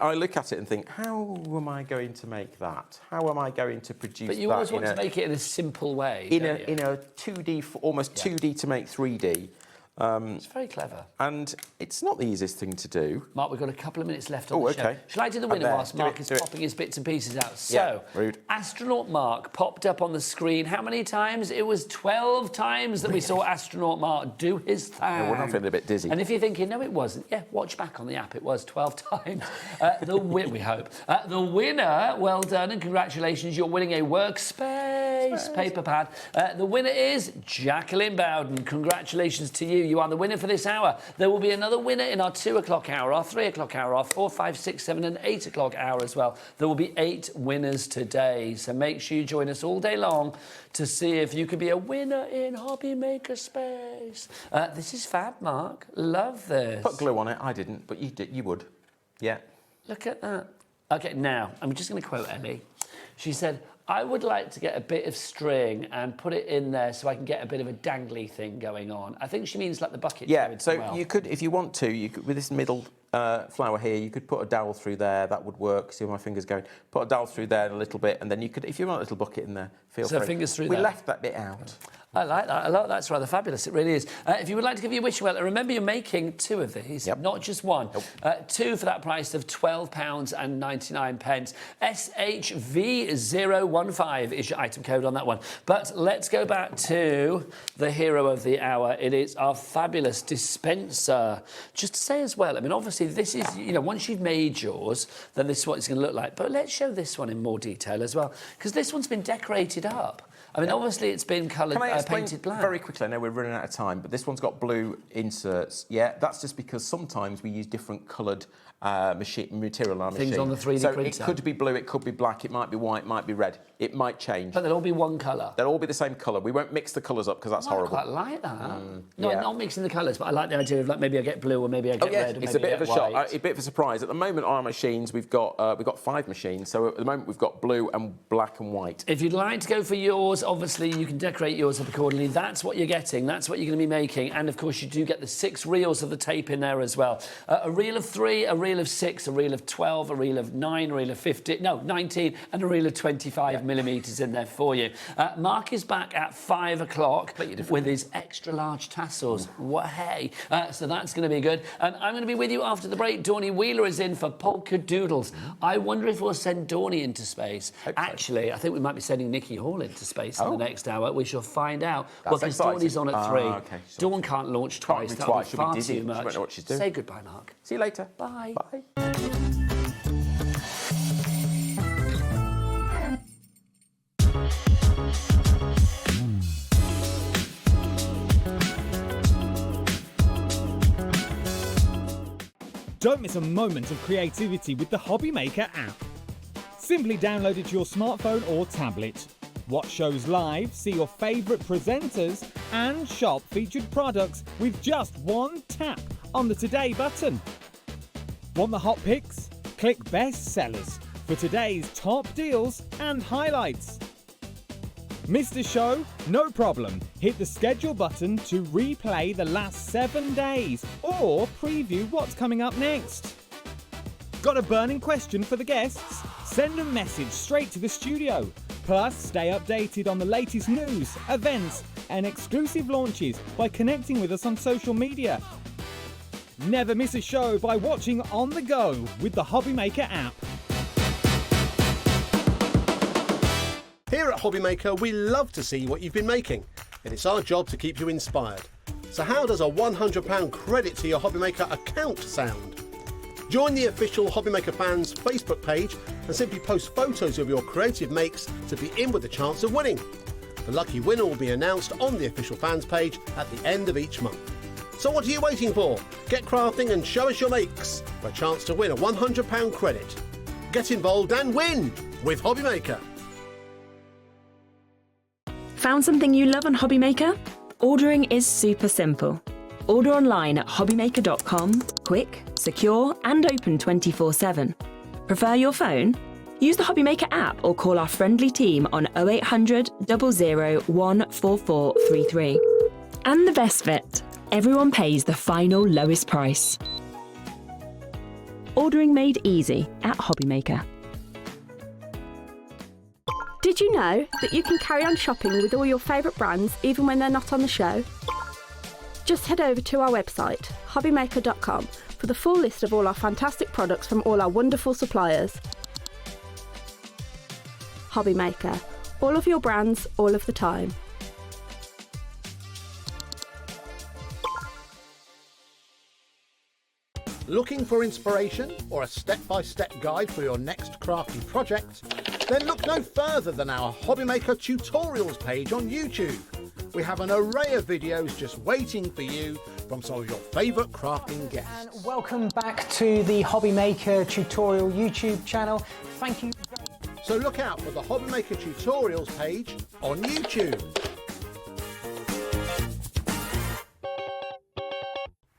Speaker 5: I look at it and think, how am I going to make that? How am I going to produce that?
Speaker 4: But you always want to make it in a simple way.
Speaker 5: in
Speaker 4: don't you?
Speaker 5: a 2D, almost 2D to make 3D.
Speaker 4: It's very clever.
Speaker 5: And it's not the easiest thing to do.
Speaker 4: Mark, we've got a couple of minutes left on
Speaker 5: Oh,
Speaker 4: the show.
Speaker 5: okay.
Speaker 4: Shall I do the
Speaker 5: I'm
Speaker 4: winner
Speaker 5: there.
Speaker 4: whilst
Speaker 5: Do
Speaker 4: Mark
Speaker 5: it,
Speaker 4: is
Speaker 5: do it.
Speaker 4: popping his bits and pieces out?
Speaker 5: Yeah,
Speaker 4: So,
Speaker 5: rude.
Speaker 4: Astronaut Mark popped up on the screen. How many times? It was 12 times that we saw Astronaut Mark do his thing.
Speaker 5: Yeah, we're not feeling a bit dizzy.
Speaker 4: And if you're thinking, no, it wasn't. Yeah, watch back on the app. It was 12 times. We hope. The winner, well done and congratulations. You're winning a workspace paper pad. The winner is Jacqueline Bowden. Congratulations to you. You are the winner for this hour. There will be another winner in our 2 o'clock hour, our 3 o'clock hour, our 4, 5, 6, 7 and 8 o'clock hour as well. There will be 8 winners today. So make sure you join us all day long to see if you could be a winner in HobbyMaker Space. This is fab, Mark. Love this.
Speaker 5: Put glue on it. I didn't, but you did. You would. Yeah.
Speaker 4: Look at that. OK, now, I'm just going to quote Ellie. She said, I would like to get a bit of string and put it in there so I can get a bit of a dangly thing going on. I think she means like the bucket.
Speaker 5: Yeah, so
Speaker 4: well.
Speaker 5: you could, if you want to, you could, with this middle flower here, you could put a dowel through there. That would work. See where my finger's going. Put a dowel through there a little bit, and then you could, if you want a little bucket in there, feel free.
Speaker 4: So fingers through
Speaker 5: We
Speaker 4: there.
Speaker 5: left that bit out.
Speaker 4: I like that a lot. That's rather fabulous. It really is. If you would like to give your wish well, remember you're making 2 of these,
Speaker 5: Yep.
Speaker 4: not just 1.
Speaker 5: Nope.
Speaker 4: 2 for that price of £12.99. SHV015 is your item code on that one. But let's go back to the hero of the hour. It is our fabulous dispenser. Just to say as well, I mean, obviously this is, you know, once you've made yours, then this is what it's going to look like. But let's show this one in more detail as well, because this one's been decorated up. I mean, obviously it's been coloured,
Speaker 5: Can I explain
Speaker 4: painted black.
Speaker 5: very quickly? I know we're running out of time, but this one's got blue inserts. Yeah, that's just because sometimes we use different coloured material on our machine.
Speaker 4: Things on the 3D
Speaker 5: so
Speaker 4: printer.
Speaker 5: it could be blue, it could be black, it might be white, it might be red. It might change.
Speaker 4: But they'll all be one colour.
Speaker 5: They'll all be the same colour. We won't mix the colours up because that's horrible.
Speaker 4: I quite like that. No,
Speaker 5: yeah.
Speaker 4: I'm not mixing the colours, but I like the idea of like maybe I get blue or maybe I get red. Or
Speaker 5: it's
Speaker 4: maybe
Speaker 5: a bit
Speaker 4: I
Speaker 5: of a
Speaker 4: get
Speaker 5: shock,
Speaker 4: white.
Speaker 5: a bit of a surprise. At the moment on our machines, we've got 5 machines. So at the moment we've got blue and black and white.
Speaker 4: If you'd like to go for yours, obviously you can decorate yours up accordingly. That's what you're getting. That's what you're going to be making. And of course, you do get the 6 reels of the tape in there as well. A reel of 3, a reel of 6, a reel of 12, a reel of 9, a reel of 19, and a reel of 25 millimetres in there for you. Mark is back at 5 o'clock with his extra large tassels. What hey? So that's going to be good. And I'm going to be with you after the break. Dawny Wheeler is in for Polkadoodles. I wonder if we'll send Dawny into space. Actually, I think we might be sending Nikky Hall into space in the next hour. We shall find out.
Speaker 5: That's
Speaker 4: Because
Speaker 5: exciting.
Speaker 4: Dawny's on at 3.
Speaker 5: Okay, sure.
Speaker 4: Dawn can't launch twice.
Speaker 5: be
Speaker 4: That would
Speaker 5: twice.
Speaker 4: be
Speaker 5: She'll be
Speaker 4: far
Speaker 5: dizzy.
Speaker 4: too
Speaker 5: She
Speaker 4: much.
Speaker 5: won't know what she's doing.
Speaker 4: Say goodbye, Mark.
Speaker 5: See you later.
Speaker 4: Bye.
Speaker 5: Bye.
Speaker 2: Don't miss a moment of creativity with the HobbyMaker app. Simply download it to your smartphone or tablet. Watch shows live, see your favourite presenters, and shop featured products with just one tap on the Today button. Want the hot picks? Click Best Sellers for today's top deals and highlights. Missed a show? No problem. Hit the schedule button to replay the last 7 days or preview what's coming up next. Got a burning question for the guests? Send a message straight to the studio. Plus, stay updated on the latest news, events, and exclusive launches by connecting with us on social media. Never miss a show by watching on the go with the HobbyMaker app.
Speaker 6: Here at HobbyMaker, we love to see what you've been making, and it's our job to keep you inspired. So how does a £100 credit to your HobbyMaker account sound? Join the official HobbyMaker fans Facebook page and simply post photos of your creative makes to be in with a chance of winning. The lucky winner will be announced on the official fans page at the end of each month. So what are you waiting for? Get crafting and show us your makes for a chance to win a £100 credit. Get involved and win with HobbyMaker.
Speaker 1: Found something you love on HobbyMaker? Ordering is super simple. Order online at hobbymaker.com, quick, secure and open 24/7. Prefer your phone? Use the HobbyMaker app or call our friendly team on 0800 00 14433. And the best bit, everyone pays the final lowest price. Ordering made easy at HobbyMaker.
Speaker 8: Did you know that you can carry on shopping with all your favourite brands even when they're not on the show? Just head over to our website, hobbymaker.com, for the full list of all our fantastic products from all our wonderful suppliers. HobbyMaker, all of your brands, all of the time.
Speaker 6: Looking for inspiration or a step-by-step guide for your next crafty project? Then look no further than our HobbyMaker tutorials page on YouTube. We have an array of videos just waiting for you from some of your favourite crafting guests.
Speaker 9: And welcome back to the HobbyMaker tutorial YouTube channel. Thank you.
Speaker 6: So look out for the HobbyMaker tutorials page on YouTube.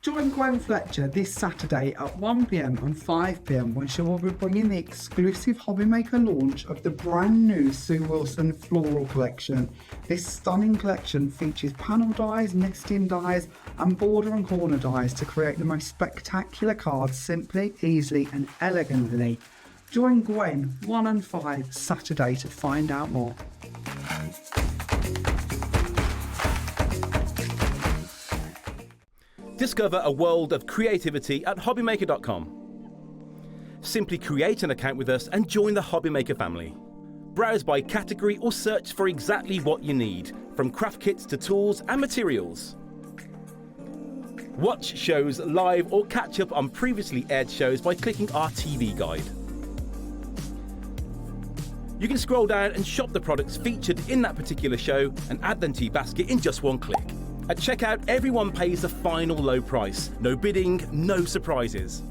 Speaker 10: Join Gwen Fletcher this Saturday at 1 p.m. and 5 p.m. when she will be bringing the exclusive HobbyMaker launch of the brand new Sue Wilson floral collection. This stunning collection features panel dies, nesting dies and border and corner dies to create the most spectacular cards simply, easily and elegantly. Join Gwen 1 and 5 Saturday to find out more.
Speaker 11: Discover a world of creativity at hobbymaker.com. Simply create an account with us and join the HobbyMaker family. Browse by category or search for exactly what you need, from craft kits to tools and materials. Watch shows live or catch up on previously aired shows by clicking our TV guide. You can scroll down and shop the products featured in that particular show and add them to your basket in just one click. At checkout, everyone pays the final low price. No bidding, no surprises.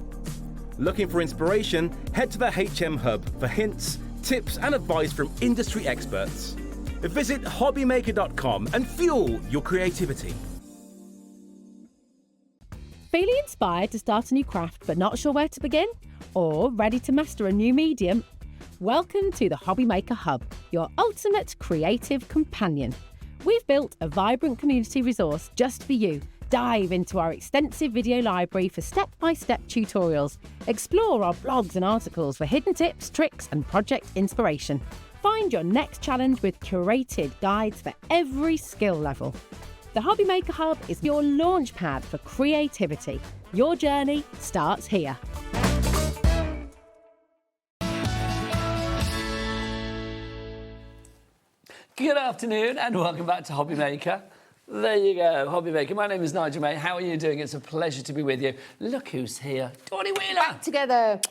Speaker 11: Looking for inspiration? Head to the HM Hub for hints, tips and advice from industry experts. Visit hobbymaker.com and fuel your creativity.
Speaker 12: Feeling inspired to start a new craft but not sure where to begin? Or ready to master a new medium? Welcome to the HobbyMaker Hub, your ultimate creative companion. We've built a vibrant community resource just for you. Dive into our extensive video library for step-by-step tutorials. Explore our blogs and articles for hidden tips, tricks and project inspiration. Find your next challenge with curated guides for every skill level. The HobbyMaker Hub is your launch pad for creativity. Your journey starts here.
Speaker 4: Good afternoon and welcome back to HobbyMaker. There you go, HobbyMaker. My name is Nigel May. How are you doing? It's a pleasure to be with you. Look who's here. Donnie Wheeler.
Speaker 13: Back together.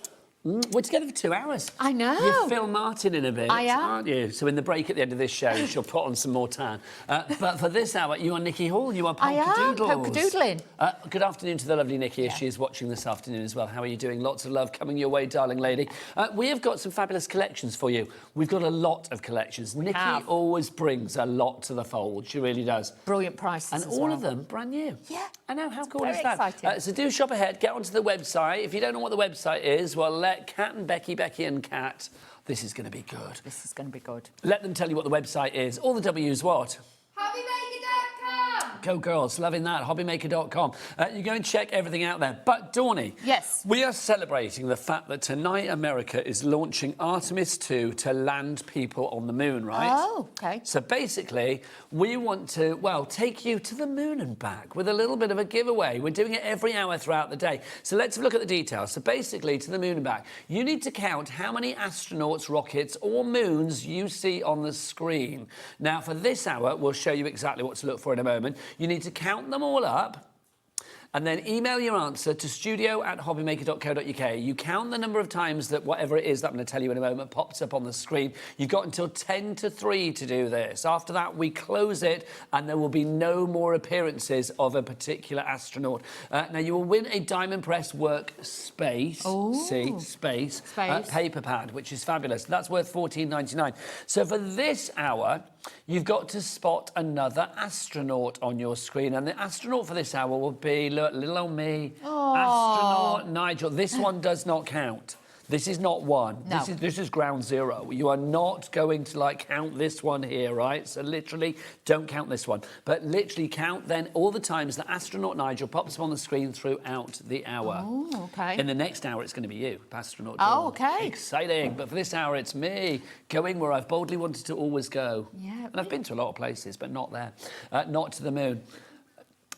Speaker 4: We're together for 2 hours.
Speaker 13: I know.
Speaker 4: You're Phill Martin in a bit,
Speaker 13: I am.
Speaker 4: aren't you? So in the break at the end of this show, she'll put on some more tan. But for this hour, you are Nikky Hall. You are Polkadoodles.
Speaker 13: I am Polkadoodling.
Speaker 4: Good afternoon to the lovely Nikki, if she is watching this afternoon as well. How are you doing? Lots of love coming your way, darling lady. We have got some fabulous collections for you. We've got a lot of collections. Nikki always brings a lot to the fold. She really does.
Speaker 13: Brilliant prices
Speaker 4: and
Speaker 13: as
Speaker 4: all
Speaker 13: well.
Speaker 4: of them brand new.
Speaker 13: Yeah.
Speaker 4: I know, how cool
Speaker 13: Very
Speaker 4: is that?
Speaker 13: exciting.
Speaker 4: So do shop ahead, get onto the website. If you don't know what the website is, well, let Kat and Becky and Kat, this is going to be good.
Speaker 13: This is going to be good.
Speaker 4: Let them tell you what the website is. All the W's what?
Speaker 14: HobbyMaker.com.
Speaker 4: Go girls, loving that. HobbyMaker.com. You go and check everything out there. But Dawny,
Speaker 13: yes,
Speaker 4: we are celebrating the fact that tonight America is launching Artemis 2 to land people on the moon, right?
Speaker 13: Oh, okay.
Speaker 4: So basically, we want to, well, take you to the moon and back with a little bit of a giveaway. We're doing it every hour throughout the day. So let's have a look at the details. So basically, to the moon and back, you need to count how many astronauts, rockets or moons you see on the screen. Now, for this hour, we'll show you exactly what to look for in a moment. You need to count them all up and then email your answer to studio@hobbymaker.co.uk. You count the number of times that whatever it is that I'm going to tell you in a moment pops up on the screen. You've got until 10 to 3 to do this. After that, we close it and there will be no more appearances of a particular astronaut. Now, you will win a Diamond Press Workspace, space paper pad, which is fabulous. That's worth $14.99. So for this hour, you've got to spot another astronaut on your screen. And the astronaut for this hour will be, look, little old me, astronaut Nigel. This one does not count. This is not one.
Speaker 13: No.
Speaker 4: This is ground zero. You are not going to, like, count this one here, right? So literally, don't count this one. But literally count then all the times that astronaut Nigel pops up on the screen throughout the hour.
Speaker 13: Oh, okay.
Speaker 4: In the next hour, it's going to be you, astronaut.
Speaker 13: Oh, okay.
Speaker 4: Exciting. But for this hour, it's me going where I've boldly wanted to always go.
Speaker 13: Yeah.
Speaker 4: And I've been to a lot of places, but not there. Not to the moon.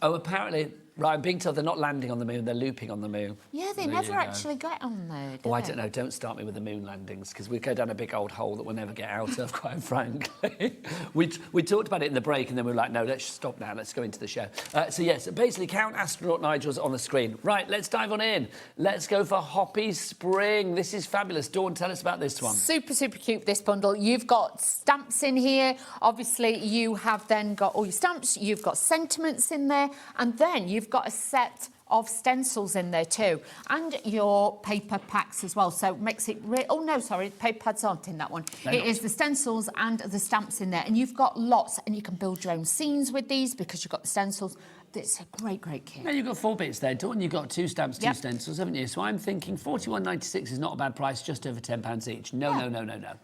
Speaker 4: Oh, apparently... Right, I'm being told they're not landing on the moon, they're looping on the moon.
Speaker 13: Yeah, they never actually get on there, do
Speaker 4: I
Speaker 13: they?
Speaker 4: don't know, don't start me with the moon landings, because we go down a big old hole that we'll never get out of, quite frankly. we talked about it in the break, and then we were like, no, let's stop now, let's go into the show. So yes, basically count astronaut Nigels on the screen. Right, let's dive on in. Let's go for Hoppy Spring. This is fabulous. Dawn, tell us about this one.
Speaker 13: Super, super cute, this bundle. You've got stamps in here. Obviously, you have then got all your stamps. You've got sentiments in there. And then you've got a set of stencils in there too, and your paper packs as well, so it makes it oh no, sorry, paper pads aren't in that one. It is the stencils and the stamps in there, and you've got lots, and you can build your own scenes with these because you've got the stencils. It's a great kit.
Speaker 4: Now, you've got 4 bits there, Dawn. You've got 2 stamps, 2 stencils, haven't you? So I'm thinking $41.96 is not a bad price, just over £10 each. No.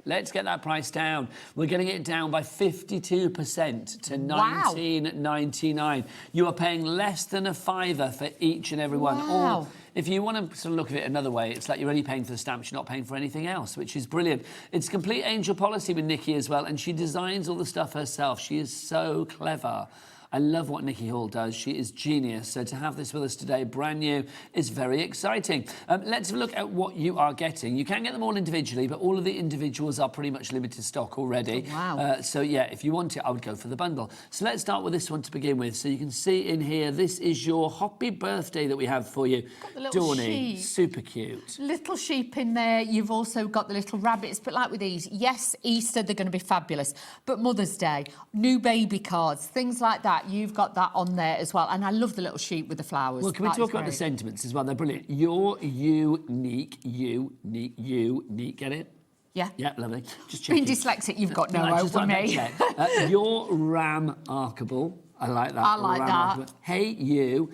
Speaker 4: Let's get that price down. We're getting it down by 52% to $19.99. You are paying less than a fiver for each and every one.
Speaker 13: Wow.
Speaker 4: Or if you want to sort of look at it another way, it's like you're only paying for the stamps, you're not paying for anything else, which is brilliant. It's complete angel policy with Nikky as well, and she designs all the stuff herself. She is so clever. I love what Nikky Hall does. She is genius. So to have this with us today, brand new, is very exciting. Let's have a look at what you are getting. You can get them all individually, but all of the individuals are pretty much limited stock already.
Speaker 13: Oh, wow.
Speaker 4: So, yeah, if you want it, I would go for the bundle. So let's start with this one to begin with. So you can see in here, this is your Hoppy birthday that we have for you.
Speaker 13: Got the little
Speaker 4: Dawny,
Speaker 13: sheep.
Speaker 4: super cute.
Speaker 13: Little sheep in there. You've also got the little rabbits, but like with these, yes, Easter, they're going to be fabulous. But Mother's Day, new baby cards, things like that, you've got that on there as well. And I love the little sheep with the flowers.
Speaker 4: Well, can we talk about the sentiments as well? They're brilliant. You're unique. Get it?
Speaker 13: Yeah.
Speaker 4: Yeah, lovely. Just checking.
Speaker 13: Being dyslexic, you've got no over me.
Speaker 4: You're remarkable. I like that.
Speaker 13: I like that.
Speaker 4: Hey, you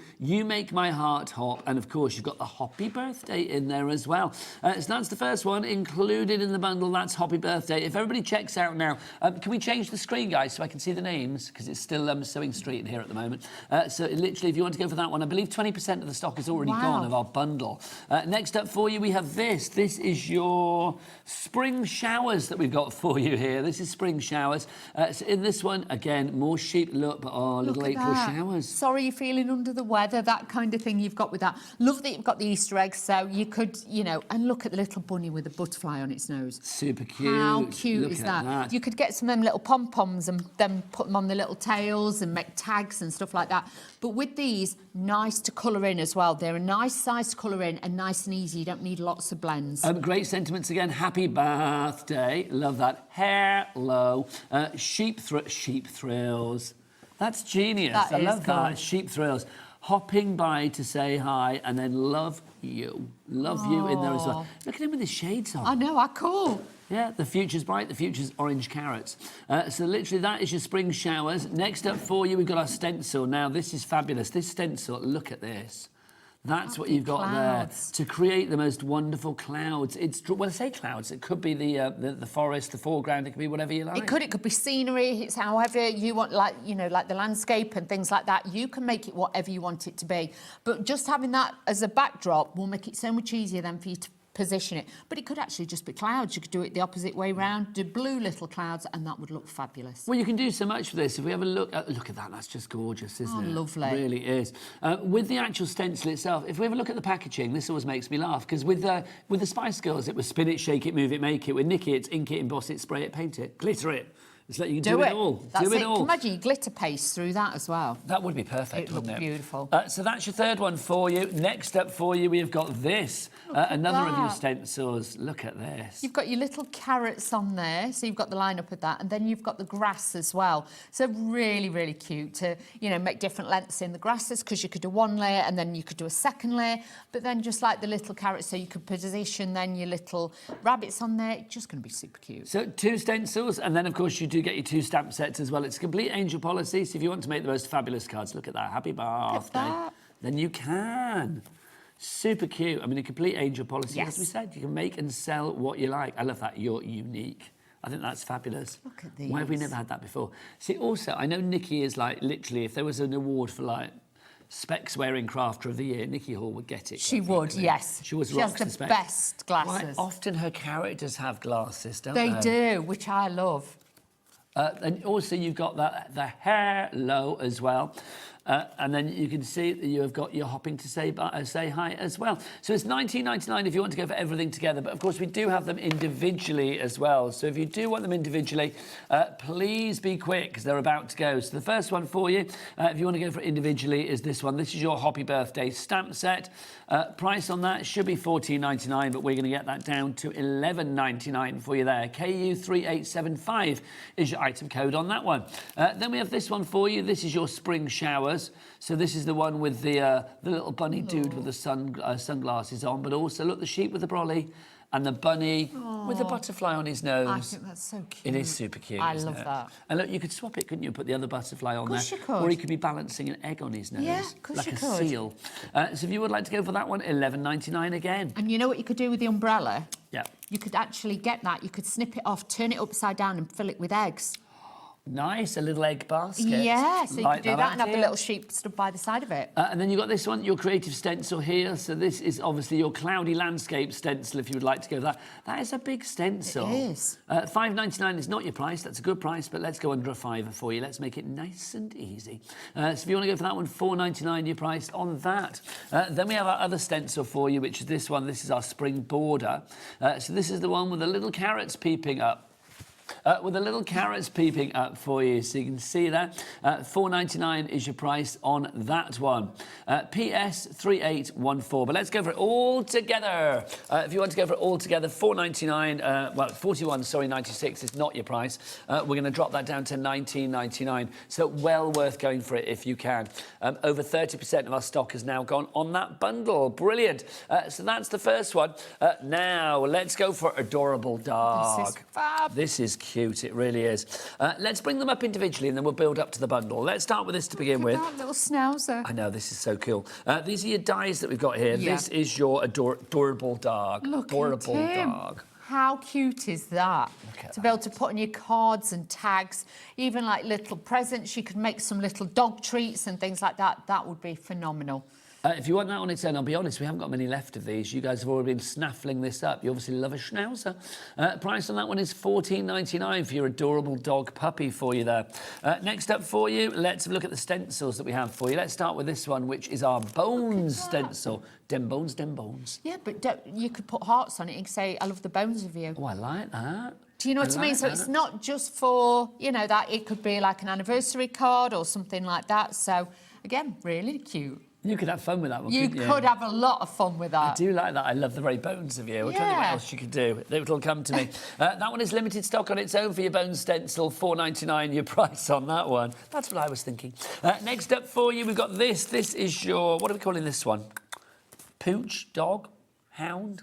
Speaker 4: make my heart hop. And, of course, you've got the Hoppy birthday in there as well. So that's the first one included in the bundle. That's Hoppy birthday. If everybody checks out now, can we change the screen, guys, so I can see the names? Because it's still Sewing Street in here at the moment. So, literally, if you want to go for that one, I believe 20% of the stock is already gone of our bundle. Next up for you, we have this. This is your spring showers that we've got for you here. This is spring showers. So in this one, again, more sheep look, but little April showers.
Speaker 13: Sorry you're feeling under the weather, that kind of thing you've got with that. Love that you've got the Easter eggs, so you could, and look at the little bunny with a butterfly on its nose.
Speaker 4: Super cute.
Speaker 13: How cute is that? You could get some of them little pom-poms and then put them on the little tails and make tags and stuff like that. But with these, nice to colour in as well. They're a nice size to colour in and nice and easy. You don't need lots of blends.
Speaker 4: Great sentiments again. Happy birthday. Love that. Hello. Sheep thrills. That's genius. I love that. Sheep thrills. Hopping by to say hi and then love you. Love you in there as well. Look at him with his shades on.
Speaker 13: I know, how cool.
Speaker 4: Yeah, the future's bright, the future's orange carrots. So literally that is your spring showers. Next up for you, we've got our stencil. Now, this is fabulous. This stencil, look at this. That's what you've got
Speaker 13: clouds.
Speaker 4: there to create the most wonderful clouds. Well, I say clouds. It could be the forest, the foreground. It could be whatever you like.
Speaker 13: It could be scenery. It's however you want, like the landscape and things like that. You can make it whatever you want it to be. But just having that as a backdrop will make it so much easier then for you to position it. But it could actually just be clouds. You could do it the opposite way round, do blue little clouds, and that would look fabulous.
Speaker 4: Well, you can do so much for this. If we have a look at that, that's just gorgeous, isn't it?
Speaker 13: Lovely.
Speaker 4: It really is. With the actual stencil itself, if we have a look at the packaging, this always makes me laugh, because with the Spice Girls, it was spin it, shake it, move it, make it. With Nikky, it's ink it, emboss it, spray it, paint it, glitter it. It's like you can do it all.
Speaker 13: That's
Speaker 4: do it all.
Speaker 13: Imagine you glitter paste through that as well.
Speaker 4: That would be perfect,
Speaker 13: It
Speaker 4: wouldn't
Speaker 13: looked
Speaker 4: it?
Speaker 13: beautiful.
Speaker 4: So that's your third one for you. Next up for you, we've got this. Another of your stencils. Look at this.
Speaker 13: You've got your little carrots on there, so you've got the line-up of that, and then you've got the grass as well. So really, really cute to, make different lengths in the grasses, because you could do one layer and then you could do a second layer, but then just like the little carrots, so you could position then your little rabbits on there. It's just going to be super cute.
Speaker 4: So 2 stencils, and then, of course, you do get your 2 stamp sets as well. It's a complete angel policy, so if you want to make the most fabulous cards, look at that. Happy birthday. Then you can. Super cute. I mean, a complete angel policy,
Speaker 13: Yes.
Speaker 4: as we said. You can make and sell what you like. I love that. You're unique. I think that's fabulous.
Speaker 13: Look at these.
Speaker 4: Why have we never had that before? See, also, I know Nikky is like, literally, if there was an award for like Specs Wearing Crafter of the Year, Nikky Hall would get it.
Speaker 13: She would, yes.
Speaker 4: She was
Speaker 13: She has
Speaker 4: rocks
Speaker 13: the
Speaker 4: Specs.
Speaker 13: best glasses.
Speaker 4: Quite often her characters have glasses, don't they?
Speaker 13: They do, which I love.
Speaker 4: And also you've got the hair low as well. And then you can see that you have got your hopping to say hi as well. So it's $19.99 if you want to go for everything together. But of course, we do have them individually as well. So if you do want them individually, please be quick, because they're about to go. So the first one for you, if you want to go for it individually, is this one. This is your Happy Birthday stamp set. Price on that should be $14.99, but we're going to get that down to $11.99 for you there. KU3875 is your item code on that one. Then we have this one for you. This is your spring showers. So this is the one with the little bunny dude with the sunglasses on, but also, look, the sheep with the brolly and the bunny with the butterfly on his nose.
Speaker 13: I think that's so cute.
Speaker 4: It is super cute,
Speaker 13: I
Speaker 4: isn't
Speaker 13: love
Speaker 4: it?
Speaker 13: that.
Speaker 4: And look, you could swap it, couldn't you? Put the other butterfly on there.
Speaker 13: Of course you could.
Speaker 4: Or he could be balancing an egg on his nose.
Speaker 13: Yeah, of course
Speaker 4: like
Speaker 13: you
Speaker 4: a
Speaker 13: could.
Speaker 4: seal. So if you would like to go for that one, $11.99 again.
Speaker 13: And you know what you could do with the umbrella?
Speaker 4: Yeah.
Speaker 13: You could actually get that. You could snip it off, turn it upside down and fill it with eggs.
Speaker 4: Nice, a little egg basket.
Speaker 13: Yeah, so you
Speaker 4: Like
Speaker 13: could do that and have the
Speaker 4: idea.
Speaker 13: little sheep stood by the side of it.
Speaker 4: And then you've got this one, your creative stencil here. So this is obviously your cloudy landscape stencil, if you would like to go for that. That is a big stencil.
Speaker 13: It is.
Speaker 4: $5.99 is not your price. That's a good price, but let's go under a $5 for you. Let's make it nice and easy. So if you want to go for that one, $4.99 your price on that. Then we have our other stencil for you, which is this one. This is our spring border. So this is the one with the little carrots peeping up. With the little carrots peeping up for you, so you can see that. $4.99 is your price on that one. PS 3814. But let's go for it all together. If you want to go for it all together, $4.99. Well, 41. Sorry, 96 is not your price. We're going to drop that down to $19.99. So well worth going for it if you can. Over 30% of our stock has now gone on that bundle. Brilliant. So that's the first one. Now let's go for Adorable Dog.
Speaker 13: This is fab.
Speaker 4: This is cute, it really is. Let's bring them up individually and then we'll build up to the bundle. Let's start with this to begin with.
Speaker 13: That little schnauzer.
Speaker 4: I know, this is so cool. These are your dies that we've got here.
Speaker 13: Yeah.
Speaker 4: This is your adorable dog.
Speaker 13: Look
Speaker 4: adorable
Speaker 13: at him.
Speaker 4: dog.
Speaker 13: How cute is that? To be able to put on your cards and tags, even like little presents. You could make some little dog treats and things like that. That would be phenomenal.
Speaker 4: If you want that on its own, I'll be honest, we haven't got many left of these. You guys have already been snaffling this up. You obviously love a schnauzer. Price on that one is $14.99 for your adorable dog puppy for you there. Next up for you, let's have a look at the stencils that we have for you. Let's start with this one, which is our bones stencil. Dem bones, dem bones.
Speaker 13: Yeah, but you could put hearts on it and say, I love the bones of you.
Speaker 4: Oh, I like that.
Speaker 13: Do you know what I mean? So it's not just for, that it could be like an anniversary card or something like that. So, again, really cute.
Speaker 4: You could have fun with that one,
Speaker 13: You
Speaker 4: couldn't you?
Speaker 13: could have a lot of fun with that.
Speaker 4: I do like that. I love the very bones of you. I'm trying to think what
Speaker 13: Yeah.
Speaker 4: else you could do. It'll come to me. That one is limited stock on its own for your bones stencil, $4.99 your price on that one. That's what I was thinking. Next up for you, we've got this. This is your, what are we calling this one? Pooch, dog, hound?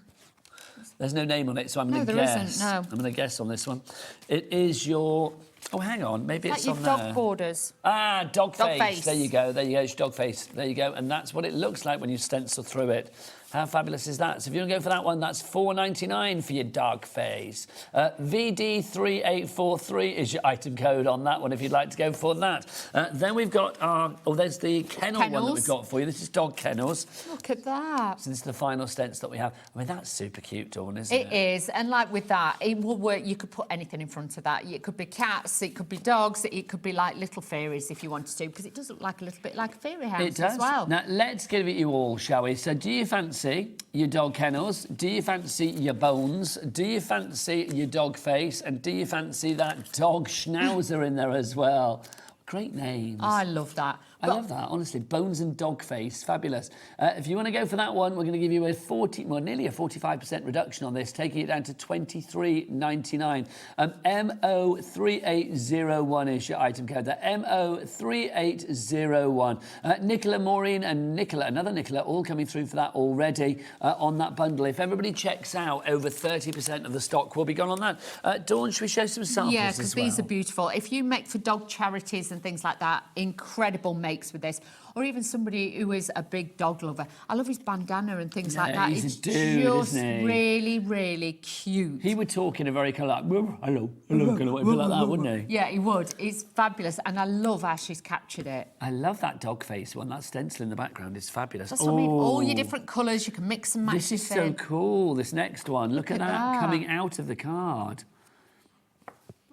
Speaker 4: There's no name on it, so I'm going to
Speaker 13: there
Speaker 4: guess.
Speaker 13: isn't, no.
Speaker 4: I'm going to guess on this one. It is your... Oh, hang on. Maybe it's
Speaker 13: your
Speaker 4: on
Speaker 13: dog
Speaker 4: there.
Speaker 13: borders.
Speaker 4: Ah, dog face.
Speaker 13: face.
Speaker 4: There you go. There you go. It's dog face. There you go. And that's what it looks like when you stencil through it. How fabulous is that? So if you want to go for that one, that's $4.99 for your dog face. VD3843 is your item code on that one if you'd like to go for that. Then we've got our... Oh, there's the kennel one that we've got for you. This is dog kennels.
Speaker 13: Look at that.
Speaker 4: So this is the final stencil that we have. I mean, that's super cute, Dawn, isn't it?
Speaker 13: It is, and like with that, it will work. You could put anything in front of that. It could be cats, it could be dogs, it could be like little fairies if you wanted to, because it does look like a little bit like a fairy house
Speaker 4: It does.
Speaker 13: as well.
Speaker 4: Now, let's give it you all, shall we? So do you fancy your dog kennels? Do you fancy your bones? Do you fancy your dog face? And do you fancy that dog schnauzer in there as well? Great names.
Speaker 13: I love that.
Speaker 4: I love that, honestly. Bones and dog face, fabulous. If you want to go for that one, we're going to give you nearly a 45% reduction on this, taking it down to $23.99. MO3801 is your item code. That MO3801. Nicola, Maureen, and Nicola, another Nicola, all coming through for that already on that bundle. If everybody checks out, over 30% of the stock will be gone on that. Dawn, should we show some samples?
Speaker 13: Yeah, because these are beautiful. If you make for dog charities and things like that, incredible makes with this, or even somebody who is a big dog lover. I love his bandana and things like that.
Speaker 4: He's
Speaker 13: it's
Speaker 4: a dude,
Speaker 13: just
Speaker 4: isn't he?
Speaker 13: really, really cute.
Speaker 4: He would talk in a very kind of like, hello, kind of way, like that, wouldn't he?
Speaker 13: Yeah, he would. It's fabulous, and I love how she's captured it.
Speaker 4: I love that dog face one. That stencil in the background is fabulous.
Speaker 13: That's what I mean. All your different colours, you can mix and match.
Speaker 4: This is so cool. This next one. Look at that
Speaker 13: that
Speaker 4: coming out of the card.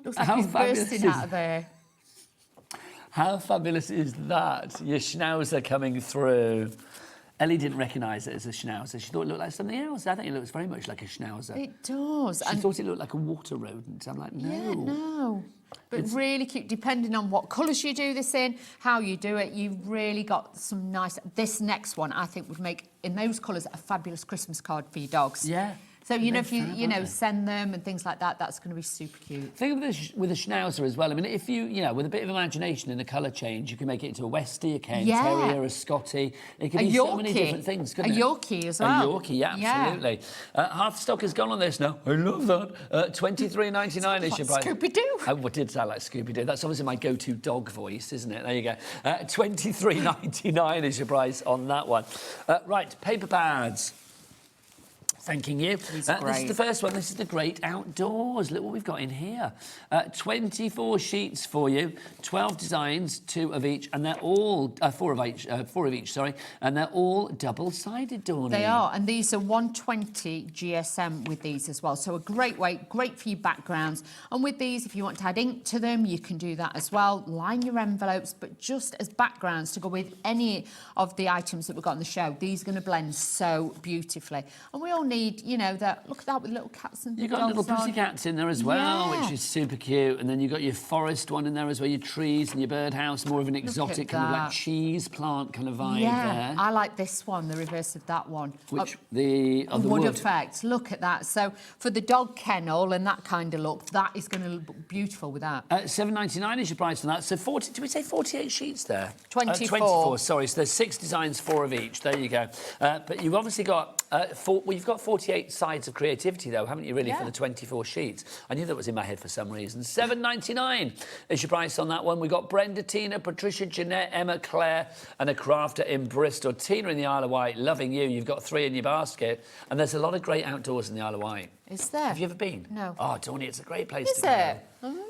Speaker 13: Looks like he's bursting out of there.
Speaker 4: How fabulous is that? Your schnauzer coming through. Ellie didn't recognise it as a schnauzer. She thought it looked like something else. I think it looks very much like a schnauzer.
Speaker 13: It does.
Speaker 4: She thought it looked like a water rodent. I'm like, no.
Speaker 13: Yeah, no. But it's really cute, depending on what colours you do this in, how you do it, you've really got some nice... This next one, I think, would make, in those colours, a fabulous Christmas card for your dogs.
Speaker 4: Yeah.
Speaker 13: So, you know, if you know, send them and things like that, that's going to be super cute.
Speaker 4: Think of this with a schnauzer as well. I mean, if you know, with a bit of imagination and a colour change, you can make it into a Westie, a Cairn Terrier, a Scottie. It can be so many different things, couldn't it?
Speaker 13: A Yorkie as well.
Speaker 4: A Yorkie, yeah, absolutely. Half the stock has gone on this now. I love that. $23.99 is your price.
Speaker 13: Scooby-Doo.
Speaker 4: It did sound like Scooby-Doo. That's obviously my go-to dog voice, isn't it? There you go. $23.99 is your price on that one. Right, paper pads. Thanking you. This is the first one. This is the Great Outdoors. Look what we've got in here. 24 sheets for you, 12 designs, 2 of each, and they're all 4 of each, sorry, and they're all double-sided, Dawn.
Speaker 13: They are, and these are 120 GSM with these as well. So a great weight, great for your backgrounds. And with these, if you want to add ink to them, you can do that as well. Line your envelopes, but just as backgrounds to go with any of the items that we've got on the show. These are going to blend so beautifully. And we all need, you know, that. Look at that with little cats and dogs.
Speaker 4: You've got little pussy cats in there as well, which is super cute. And then you've got your forest one in there as well, your trees and your birdhouse, more of an exotic kind of like cheese plant kind of vibe there.
Speaker 13: I like this one, the reverse of that one.
Speaker 4: Which the
Speaker 13: wood effect. Look at that. So for the dog kennel and that kind of look, that is going to look beautiful with that.
Speaker 4: $7.99 is your price for that. So 40. Did we say 48 sheets there?
Speaker 13: 24.
Speaker 4: 24. Sorry. So there's 6 designs, 4 of each. There you go. But you've obviously got you've got 48 sides of creativity, though, haven't you, really, for the 24 sheets? I knew that was in my head for some reason. $7.99 is your price on that one. We've got Brenda, Tina, Patricia, Jeanette, Emma, Claire, and a crafter in Bristol. Tina in the Isle of Wight, loving you. You've got 3 in your basket. And there's a lot of great outdoors in the Isle of Wight.
Speaker 13: Is there?
Speaker 4: Have you ever been?
Speaker 13: No.
Speaker 4: Oh, Tony, it's a great place to
Speaker 13: Is
Speaker 4: go.
Speaker 13: it?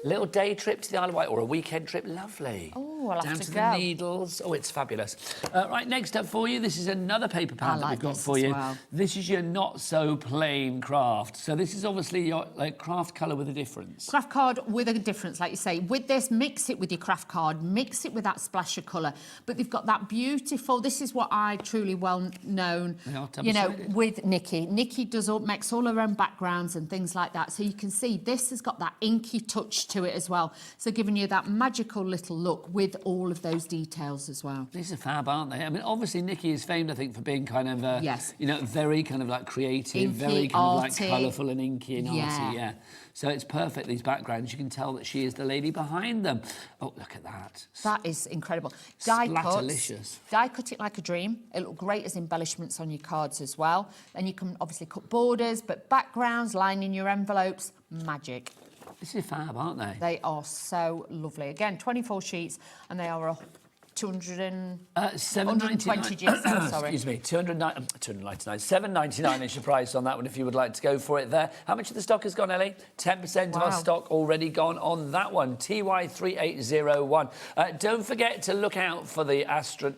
Speaker 4: Little day trip to the Isle of Wight or a weekend trip, lovely.
Speaker 13: Oh, I'll have
Speaker 4: Down
Speaker 13: to
Speaker 4: to
Speaker 13: go.
Speaker 4: the Needles. Oh, it's fabulous. Right, next up for you, this is another paper pad that we've got for you.
Speaker 13: Well.
Speaker 4: This is your not so plain craft. So this is obviously your craft colour with a difference.
Speaker 13: Craft card with a difference, like you say. With this, mix it with your craft card, mix it with that splash of colour. But they've got that beautiful, this is what I truly well known, you know, with Nikky. Nikky makes all her own backgrounds and things like that. So you can see this has got that inky touch to it as well. So giving you that magical little look with with all of those details as well.
Speaker 4: These are fab, aren't they? I mean, obviously, Nikky is famed, I think, for being kind of,
Speaker 13: yes,
Speaker 4: you know, very kind of like creative,
Speaker 13: inky,
Speaker 4: very kind of like colourful and inky and
Speaker 13: yeah.
Speaker 4: arty, yeah. So it's perfect, these backgrounds. You can tell that she is the lady behind them. Oh, look at that.
Speaker 13: That is incredible. Die
Speaker 4: Splatterlicious.
Speaker 13: Die cut it like a dream. It'll look great as embellishments on your cards as well. Then you can obviously cut borders, but backgrounds, lining your envelopes, magic.
Speaker 4: This is fab, aren't they?
Speaker 13: They are so lovely. Again, 24 sheets, and they are 120 GSM, sorry.
Speaker 4: Excuse me, 299. $7.99 is your price on that one if you would like to go for it there. How much of the stock has gone, Ellie? 10% of our stock already gone on that one. TY3801. Don't forget to look out for the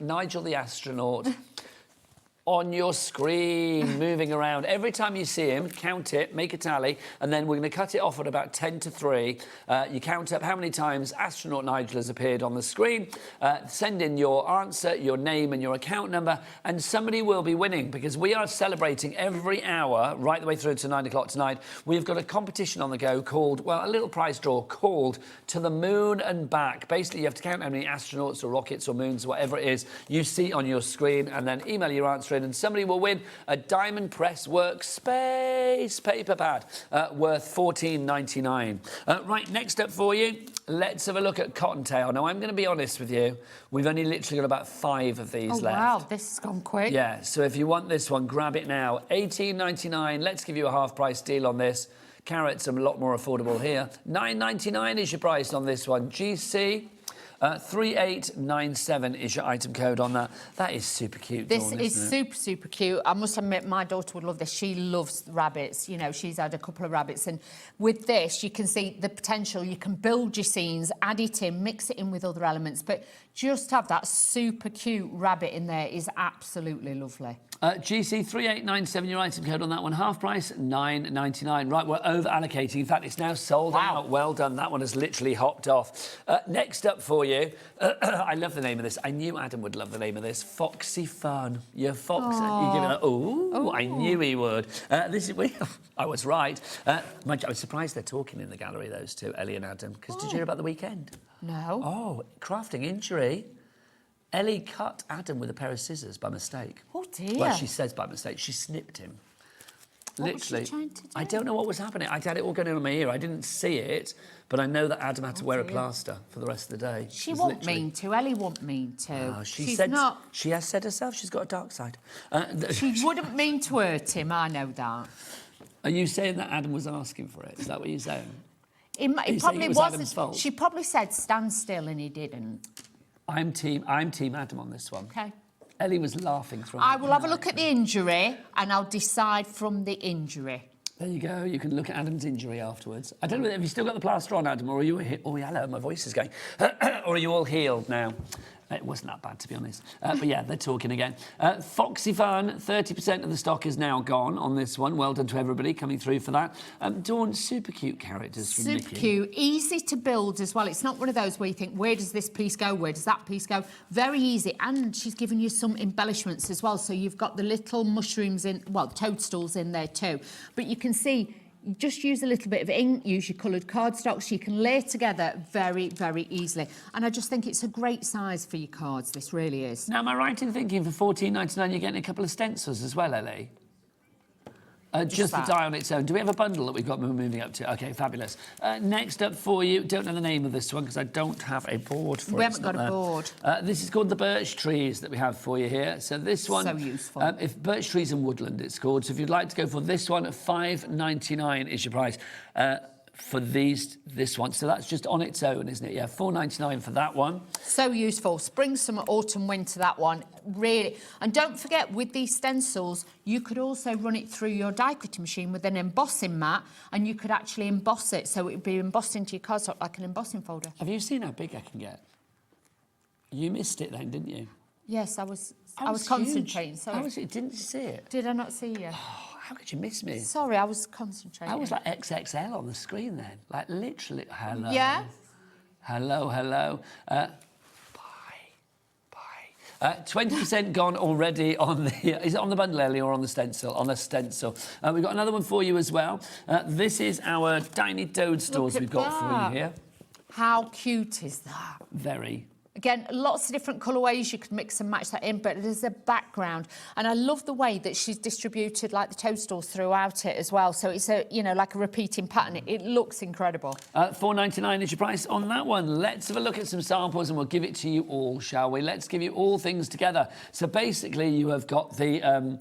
Speaker 4: Nigel the astronaut. On your screen, moving around. Every time you see him, count it, make a tally, and then we're going to cut it off at about 10 to 3. You count up how many times Astronaut Nigel has appeared on the screen, send in your answer, your name and your account number, and somebody will be winning, because we are celebrating every hour, right the way through to 9 o'clock tonight. We've got a competition on the go called, well, a little prize draw called To the Moon and Back. Basically, you have to count how many astronauts or rockets or moons, whatever it is, you see on your screen, and then email your answer in, and somebody will win a Diamond Press Workspace paper pad worth $14.99. Right, next up for you, let's have a look at Cottontail. Now, I'm going to be honest with you, we've only literally got about 5 of these left.
Speaker 13: Wow, this has gone quick.
Speaker 4: Yeah, so if you want this one, grab it now. $18.99, let's give you a half-price deal on this. Carrots are a lot more affordable here. $9.99 is your price on this one. GC... 3897 is your item code on that. That is super cute.
Speaker 13: This
Speaker 4: Dawn,
Speaker 13: is super cute. I must admit, my daughter would love this. She loves rabbits. You know, she's had a couple of rabbits. And with this, you can see the potential. You can build your scenes, add it in, mix it in with other elements. But just have that super cute rabbit in there is absolutely lovely.
Speaker 4: GC 3897, your item code on that one. Half price, $9.99. Right, we're over allocating. In fact, it's now sold out. Well done. That one has literally hopped off. Next up for you, I love the name of this. I knew Adam would love the name of this. Foxy Fun. Your fox. You give it a, ooh, I knew he would. This is, I was right. I was surprised they're talking in the gallery, those two, Ellie and Adam. Because did you hear about the weekend?
Speaker 13: No.
Speaker 4: Oh, crafting injury. Ellie cut Adam with a pair of scissors by mistake.
Speaker 13: Oh, dear.
Speaker 4: Well, she says by mistake. She snipped him.
Speaker 13: What was she trying to do?
Speaker 4: I don't know what was happening. I had it all going in my ear. I didn't see it, but I know that Adam had to wear a plaster for the rest of the day.
Speaker 13: She won't mean to. Ellie won't mean to.
Speaker 4: Oh,
Speaker 13: She's not.
Speaker 4: She has said herself she's got a dark side.
Speaker 13: She wouldn't mean to hurt him. I know that.
Speaker 4: Are you saying that Adam was asking for it? Is that what you're saying?
Speaker 13: It probably
Speaker 4: was Adam's fault?
Speaker 13: She probably said stand still and he didn't.
Speaker 4: I'm team Adam on this one.
Speaker 13: Okay.
Speaker 4: Ellie was laughing through.
Speaker 13: I will have a look at the injury and I'll decide from the injury.
Speaker 4: There you go. You can look at Adam's injury afterwards. I don't know if you still got the plaster on, Adam, or are you... Oh, hello, my voice is going. Or are you all healed now? It wasn't that bad, to be honest. But yeah, they're talking again. Foxy Fun, 30% of the stock is now gone on this one. Well done to everybody coming through for that. Dawn, super cute characters from Nikky.
Speaker 13: Super cute. Easy to build as well. It's not one of those where you think, where does this piece go? Where does that piece go? Very easy. And she's given you some embellishments as well. So you've got the little mushrooms in, well, toadstools in there too. But you can see... Just use a little bit of ink, use your coloured cardstocks. You can lay together very, very easily. And I just think it's a great size for your cards. This really is.
Speaker 4: Now, am I right in thinking for $14.99 you're getting a couple of stencils as well, Ellie? Just the die on its own. Do we have a bundle that we've got moving up to? OK, fabulous. Next up for you, don't know the name of this one because I don't have a board for it.
Speaker 13: We haven't got a board.
Speaker 4: This is called the birch trees that we have for you here. So this one...
Speaker 13: So useful.
Speaker 4: If birch trees and woodland, it's called. So if you'd like to go for this one, $5.99 is your price. For this one. So that's just on its own, isn't it? Yeah, $4.99 for that one.
Speaker 13: So useful. Spring, summer, autumn, winter, that one. Really. And don't forget, with these stencils, you could also run it through your die cutting machine with an embossing mat, and you could actually emboss it, so it would be embossed into your cardstock like an embossing folder.
Speaker 4: Have you seen how big I can get? You missed it then, didn't you?
Speaker 13: Yes, I was concentrating. Sorry.
Speaker 4: Didn't you see it?
Speaker 13: Did I not see you?
Speaker 4: How could you miss me?
Speaker 13: Sorry, I was concentrating.
Speaker 4: I was like XXL on the screen then. Like, literally. Hello.
Speaker 13: Yeah?
Speaker 4: Hello. Bye. 20% gone already on the... Is it on the bundle, Ellie, or on the stencil? On the stencil. We've got another one for you as well. This is our tiny toadstools we've got for you here.
Speaker 13: How cute is that?
Speaker 4: Very.
Speaker 13: Again, lots of different colourways. You could mix and match that in, but there's a background. And I love the way that she's distributed like the toadstools throughout it as well. So it's a, you know, like a repeating pattern. It looks incredible.
Speaker 4: $4.99 is your price on that one. Let's have a look at some samples and we'll give it to you all, shall we? Let's give you all things together. So basically you have got the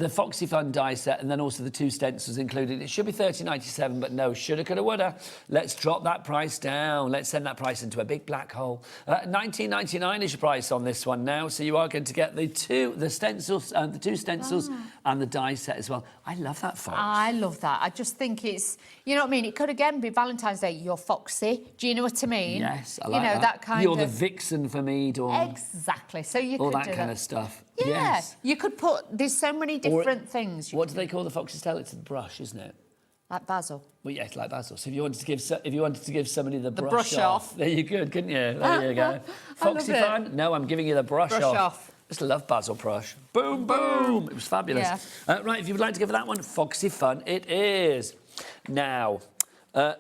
Speaker 4: Foxy Fun die set and then also the 2 stencils included. It should be $30.97, but no, shoulda, coulda, woulda. Let's drop that price down. Let's send that price into a big black hole. $19.99 is your price on this one now. So you are going to get the 2 stencils and the die set as well. I love that, Fox.
Speaker 13: I love that. I just think it's, you know what I mean? It could again be Valentine's Day. You're Foxy. Do you know what I mean?
Speaker 4: Yes, I like
Speaker 13: that kind
Speaker 4: You're
Speaker 13: of...
Speaker 4: the vixen for me, Dawn.
Speaker 13: Exactly. So you
Speaker 4: all
Speaker 13: could
Speaker 4: that
Speaker 13: do
Speaker 4: kind of stuff.
Speaker 13: Yeah,
Speaker 4: yes.
Speaker 13: You could put. There's so many different things.
Speaker 4: What do they call the fox's tail? It's the brush, isn't it?
Speaker 13: Like basil.
Speaker 4: Well, yes, like basil. So if you wanted to give somebody the brush
Speaker 13: off,
Speaker 4: there you could, couldn't you? There you go. Foxy Fun? No, I'm giving you the brush off. Just love basil brush. Boom, boom. It was fabulous.
Speaker 13: Yeah.
Speaker 4: Right, if you would like to give that one, Foxy Fun, it is. Now.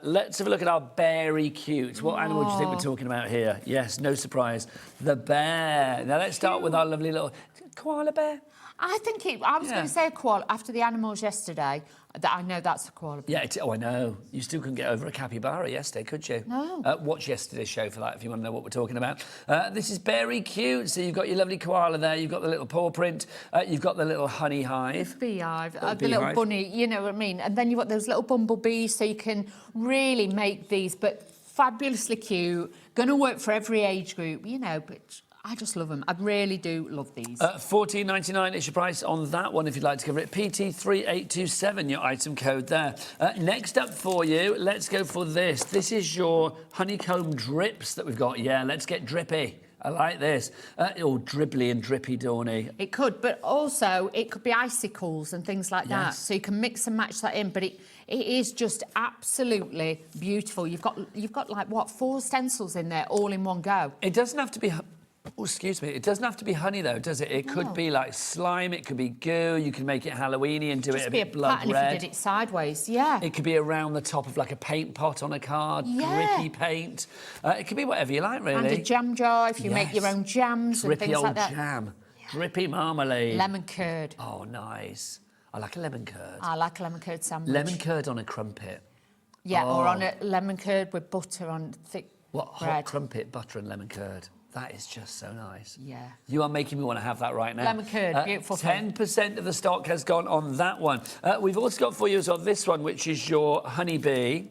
Speaker 4: Let's have a look at our Beary Cute. What animal do you think we're talking about here? Yes, no surprise. The bear. Now, let's start with our lovely little koala bear.
Speaker 13: I think I was going to say a koala after the animals yesterday. That I know that's a koala bear.
Speaker 4: Yeah, I know. You still couldn't get over a capybara yesterday, could you?
Speaker 13: No.
Speaker 4: Watch yesterday's show for that if you want to know what we're talking about. This is Beary Cute. So you've got your lovely koala there. You've got the little paw print. You've got the little honey hive.
Speaker 13: Beehive. The little bunny, you know what I mean? And then you've got those little bumblebees, so you can really make these, but fabulously cute. Going to work for every age group, you know, but... I just love them. I really do love these.
Speaker 4: $14.99 is your price on that one if you'd like to cover it. PT3827, your item code there. Next up for you, let's go for this. This is your honeycomb drips that we've got. Yeah, let's get drippy. I like this. Dribbly and drippy, Dawny.
Speaker 13: It could, but also it could be icicles and things like that. So you can mix and match that in, but it is just absolutely beautiful. You've got like, what, 4 stencils in there all in one go.
Speaker 4: It doesn't have to be... Oh, excuse me. It doesn't have to be honey, though, does it? It could be like slime. It could be goo. You can make it Halloweeny and do it a bit blood red.
Speaker 13: If you did it sideways, yeah.
Speaker 4: It could be around the top of like a paint pot on a card, grippy paint. It could be whatever you like, really.
Speaker 13: And a jam jar if you make your own jams and things like that.
Speaker 4: Drippy old jam. Yeah. Drippy marmalade.
Speaker 13: Lemon curd.
Speaker 4: Oh, nice. I like a lemon curd.
Speaker 13: I like a lemon curd sandwich.
Speaker 4: Lemon curd on a crumpet.
Speaker 13: Yeah, or on a lemon curd with butter on thick bread.
Speaker 4: Hot crumpet, butter and lemon curd. That is just so nice.
Speaker 13: Yeah.
Speaker 4: You are making me want to have that right now.
Speaker 13: Lemon curd, beautiful.
Speaker 4: 10% of the stock has gone on that one. We've also got for you as well this one, which is your honeybee.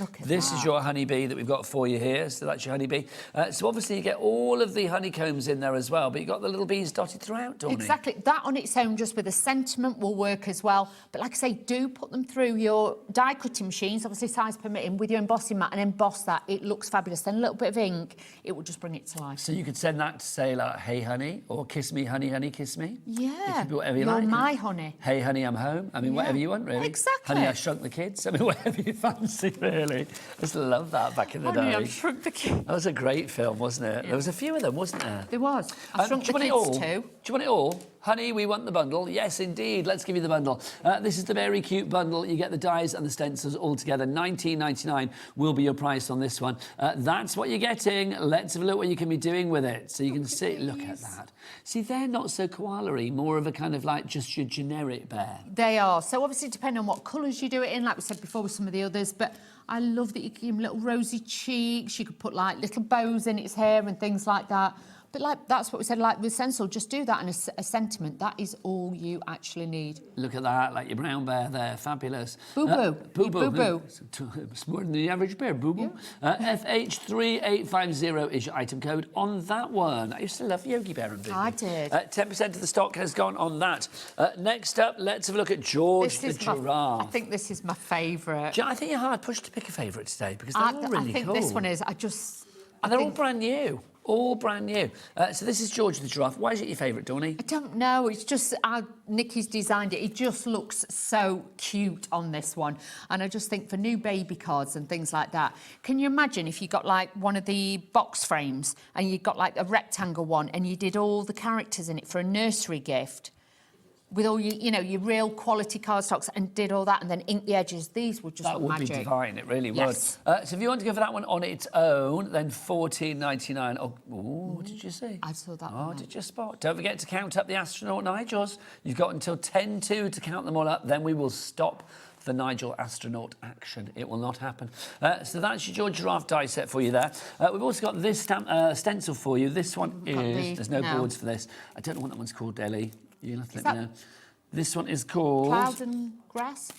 Speaker 13: Look at
Speaker 4: this is your honeybee that we've got for you here. So that's your honeybee. So obviously you get all of the honeycombs in there as well, but you've got the little bees dotted throughout, don't you?
Speaker 13: Exactly. That on its own, just with a sentiment, will work as well. But like I say, do put them through your die cutting machines, obviously size permitting, with your embossing mat and emboss that. It looks fabulous. Then a little bit of ink, it will just bring it to life.
Speaker 4: So you could send that to say like, hey honey, or kiss me, honey, honey, kiss me.
Speaker 13: Yeah.
Speaker 4: It could be whatever you like.
Speaker 13: You're my honey.
Speaker 4: Hey honey, I'm home. I mean, whatever you want, really.
Speaker 13: Exactly.
Speaker 4: Honey, I shrunk the kids. I mean, whatever you fancy, really. I just love that back in the day.
Speaker 13: Honey, I shrunk the kids.
Speaker 4: That was a great film, wasn't it? Yeah. There was a few of them, wasn't there?
Speaker 13: There was. I shrunk the kids too.
Speaker 4: Do you want it all? Honey, we want the bundle. Yes, indeed. Let's give you the bundle. This is the Beary Cute bundle. You get the dies and the stencils all together. $19.99 will be your price on this one. That's what you're getting. Let's have a look what you can be doing with it. So you can see, look at that. See, they're not so koala-y, more of a kind of like just your generic bear.
Speaker 13: They are. So obviously depending on what colours you do it in, like we said before with some of the others, but I love that you can give him little rosy cheeks. You could put like little bows in its hair and things like that. But like that's what we said, like with stencil, just do that and a sentiment. That is all you actually need.
Speaker 4: Look at that, like your brown bear there, fabulous.
Speaker 13: Boo-boo.
Speaker 4: Boo-boo.
Speaker 13: Boo-boo.
Speaker 4: It's more than the average bear, boo-boo. Yeah. FH3850 is your item code on that one. I used to love Yogi Bear and Boo-boo.
Speaker 13: I did.
Speaker 4: 10% of the stock has gone on that. Next up, let's have a look at George the giraffe.
Speaker 13: I think this is my favourite.
Speaker 4: I think you're hard pushed to pick a favourite today because they're all really cool.
Speaker 13: I think this one is.
Speaker 4: And they're all brand new. All brand new. So this is George the giraffe. Why is it your favourite, Dawny?
Speaker 13: I don't know. It's just Nikki's designed it. It just looks so cute on this one. And I just think for new baby cards and things like that, can you imagine if you got like one of the box frames and you got like a rectangle one and you did all the characters in it for a nursery gift? with all your, you know, your real quality cardstocks and did all that and then inked the edges, these would just
Speaker 4: that
Speaker 13: look
Speaker 4: would
Speaker 13: magic.
Speaker 4: be divine, it really
Speaker 13: Yes.
Speaker 4: would. So if you want to go for that one on its own, then $14.99. Oh, what did you see?
Speaker 13: I saw that
Speaker 4: Oh,
Speaker 13: one.
Speaker 4: did you spot? Don't forget to count up the astronaut Nigels. You've got until 10:02 to count them all up. Then we will stop the Nigel astronaut action. It will not happen. So that's your George Giraffe die set for you there. We've also got this stencil for you. This one is... There's no boards for this. I don't know what that one's called, Ellie. You'll have to let me know. This one is called...
Speaker 13: Cloud and Grass?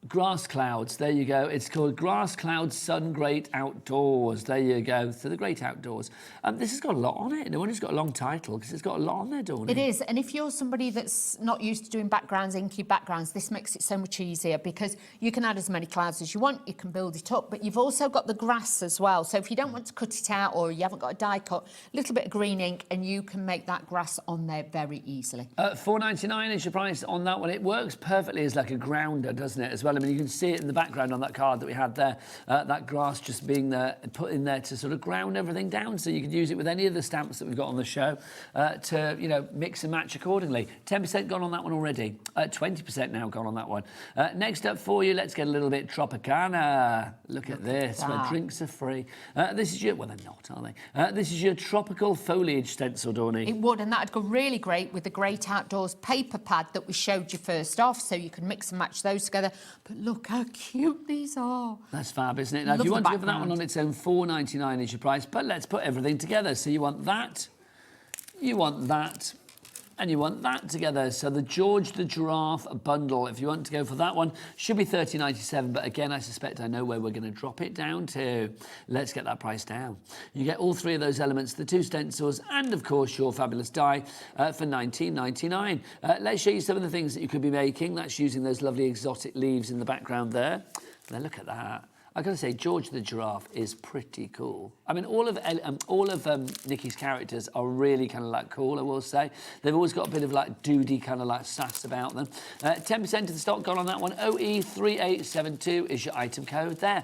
Speaker 4: Grass Clouds, there you go. It's called Grass Clouds Sun Great Outdoors. There you go. So the Great Outdoors. This has got a lot on it. No wonder it's got a long title because it's got a lot on there, Dawn.
Speaker 13: It is, and if you're somebody that's not used to doing backgrounds, inky backgrounds, this makes it so much easier because you can add as many clouds as you want, you can build it up, but you've also got the grass as well. So if you don't want to cut it out or you haven't got a die cut, a little bit of green ink and you can make that grass on there very easily.
Speaker 4: $4.99 is your price on that one. It works perfectly as like a grounder, doesn't it, as well? I mean, you can see it in the background on that card that we had there, that grass just being there, put in there to sort of ground everything down, so you could use it with any of the stamps that we've got on the show to, you know, mix and match accordingly. 10% gone on that one already. 20% now gone on that one. Next up for you, let's get a little bit Tropicana. Look at this, where drinks are free. This is your, well, they're not, are they? This is your tropical foliage stencil, Dawny.
Speaker 13: It would, and that'd go really great with the Great Outdoors paper pad that we showed you first off, so you can mix and match those together. But look how cute these are.
Speaker 4: That's fab, isn't it? Now, if you want to go for that one on its own, $4.99 is your price, but let's put everything together. So you want that, and you want that together. So the George the Giraffe bundle, if you want to go for that one, should be $30.97. But again, I suspect I know where we're going to drop it down to. Let's get that price down. You get all three of those elements, the two stencils, and of course your fabulous die for $19.99. Let's show you some of the things that you could be making. That's using those lovely exotic leaves in the background there. Now look at that. I've got to say, George the Giraffe is pretty cool. I mean, all of Nikky's characters are really kind of like cool, I will say. They've always got a bit of like doody kind of like sass about them. 10% of the stock gone on that one. OE3872 is your item code there.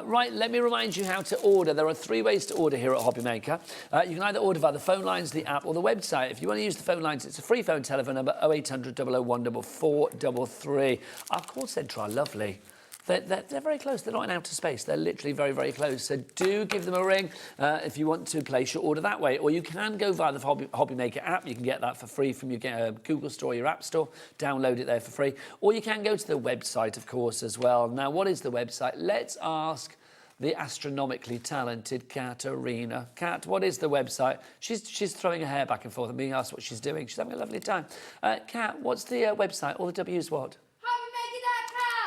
Speaker 4: Right, let me remind you how to order. There are 3 ways to order here at HobbyMaker. You can either order via the phone lines, the app, or the website. If you want to use the phone lines, it's a free phone telephone number, 0800 001 4433. Our call centre are lovely. They're very close. They're not in outer space. They're literally very, very close. So do give them a ring if you want to place your order that way. Or you can go via the HobbyMaker app. You can get that for free from your Google Store, your App Store. Download it there for free. Or you can go to the website, of course, as well. Now, what is the website? Let's ask the astronomically talented Katerina. Kat, what is the website? She's throwing her hair back and forth and being asked what she's doing. She's having a lovely time. Kat, what's the website? All the W's what?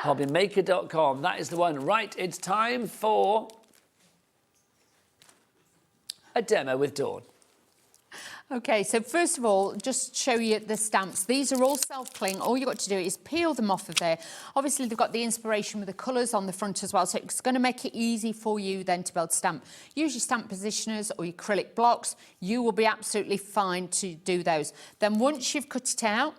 Speaker 4: HobbyMaker.com. That is the one. Right, it's time for a demo with Dawn.
Speaker 13: Okay, so first of all, just show you the stamps. These are all self-cling. All you've got to do is peel them off of there. Obviously, they've got the inspiration with the colours on the front as well, so it's going to make it easy for you then to be able to stamp. Use your stamp positioners or your acrylic blocks. You will be absolutely fine to do those. Then once you've cut it out,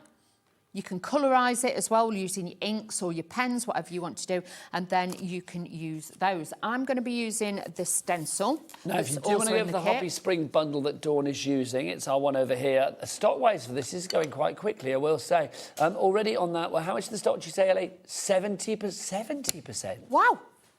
Speaker 13: you can colorise it as well using your inks or your pens, whatever you want to do, and then you can use those. I'm going to be using this stencil.
Speaker 4: Now, if you do want to go for the Hobby Spring bundle that Dawn is using, it's our one over here. Stock-wise for this is going quite quickly, I will say. Already on that, well, how much of the stock did you say, Ellie? 70%.
Speaker 13: Wow.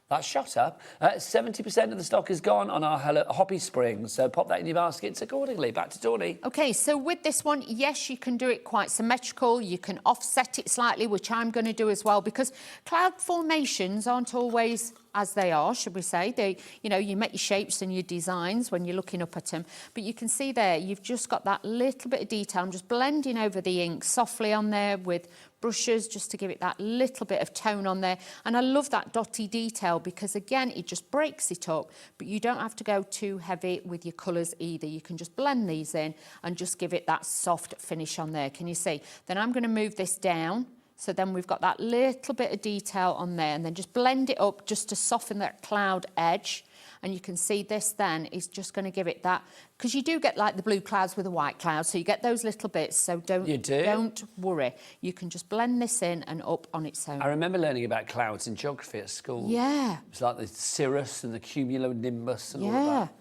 Speaker 4: That's shot up. 70% of the stock is gone on our Hobby Spring, so pop that in your baskets accordingly. Back to Dawny.
Speaker 13: OK, so with this one, yes, you can do it quite symmetrical. You can offset it slightly, which I'm going to do as well, because cloud formations aren't always as they are, should we say. They, you know, you make your shapes and your designs when you're looking up at them. But you can see there, you've just got that little bit of detail. I'm just blending over the ink softly on there with brushes just to give it that little bit of tone on there. And I love that dotty detail because, again, it just breaks it up. But you don't have to go too heavy with your colours either. You can just blend these in and just give it that soft finish on there. Can you see? Then I'm going to move this down. So then we've got that little bit of detail on there, and then just blend it up just to soften that cloud edge. And you can see this then is just going to give it that, because you do get like the blue clouds with the white clouds, so you get those little bits, so don't worry. You can just blend this in and up on its own.
Speaker 4: I remember learning about clouds in geography at school.
Speaker 13: Yeah.
Speaker 4: It's like the cirrus and the cumulonimbus and all of that.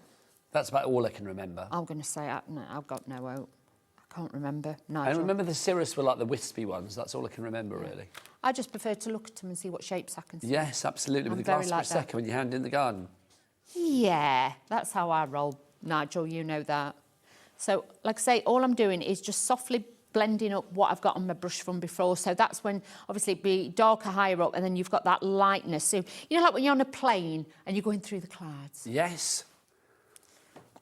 Speaker 4: That's about all I can remember.
Speaker 13: I'm going to say, no, I've got no hope. can't remember.
Speaker 4: I remember the cirrus were like the wispy ones. That's all I can remember, really.
Speaker 13: I just prefer to look at them and see what shapes I can see.
Speaker 4: Yes, absolutely. With
Speaker 13: I'm
Speaker 4: the glass
Speaker 13: very like that.
Speaker 4: prosecco in your hand in the garden.
Speaker 13: Yeah, that's how I roll, Nigel, you know that. So, like I say, all I'm doing is just softly blending up what I've got on my brush from before. So that's when, obviously, it'd be darker higher up, and then you've got that lightness. So, you know, like when you're on a plane and you're going through the clouds.
Speaker 4: Yes.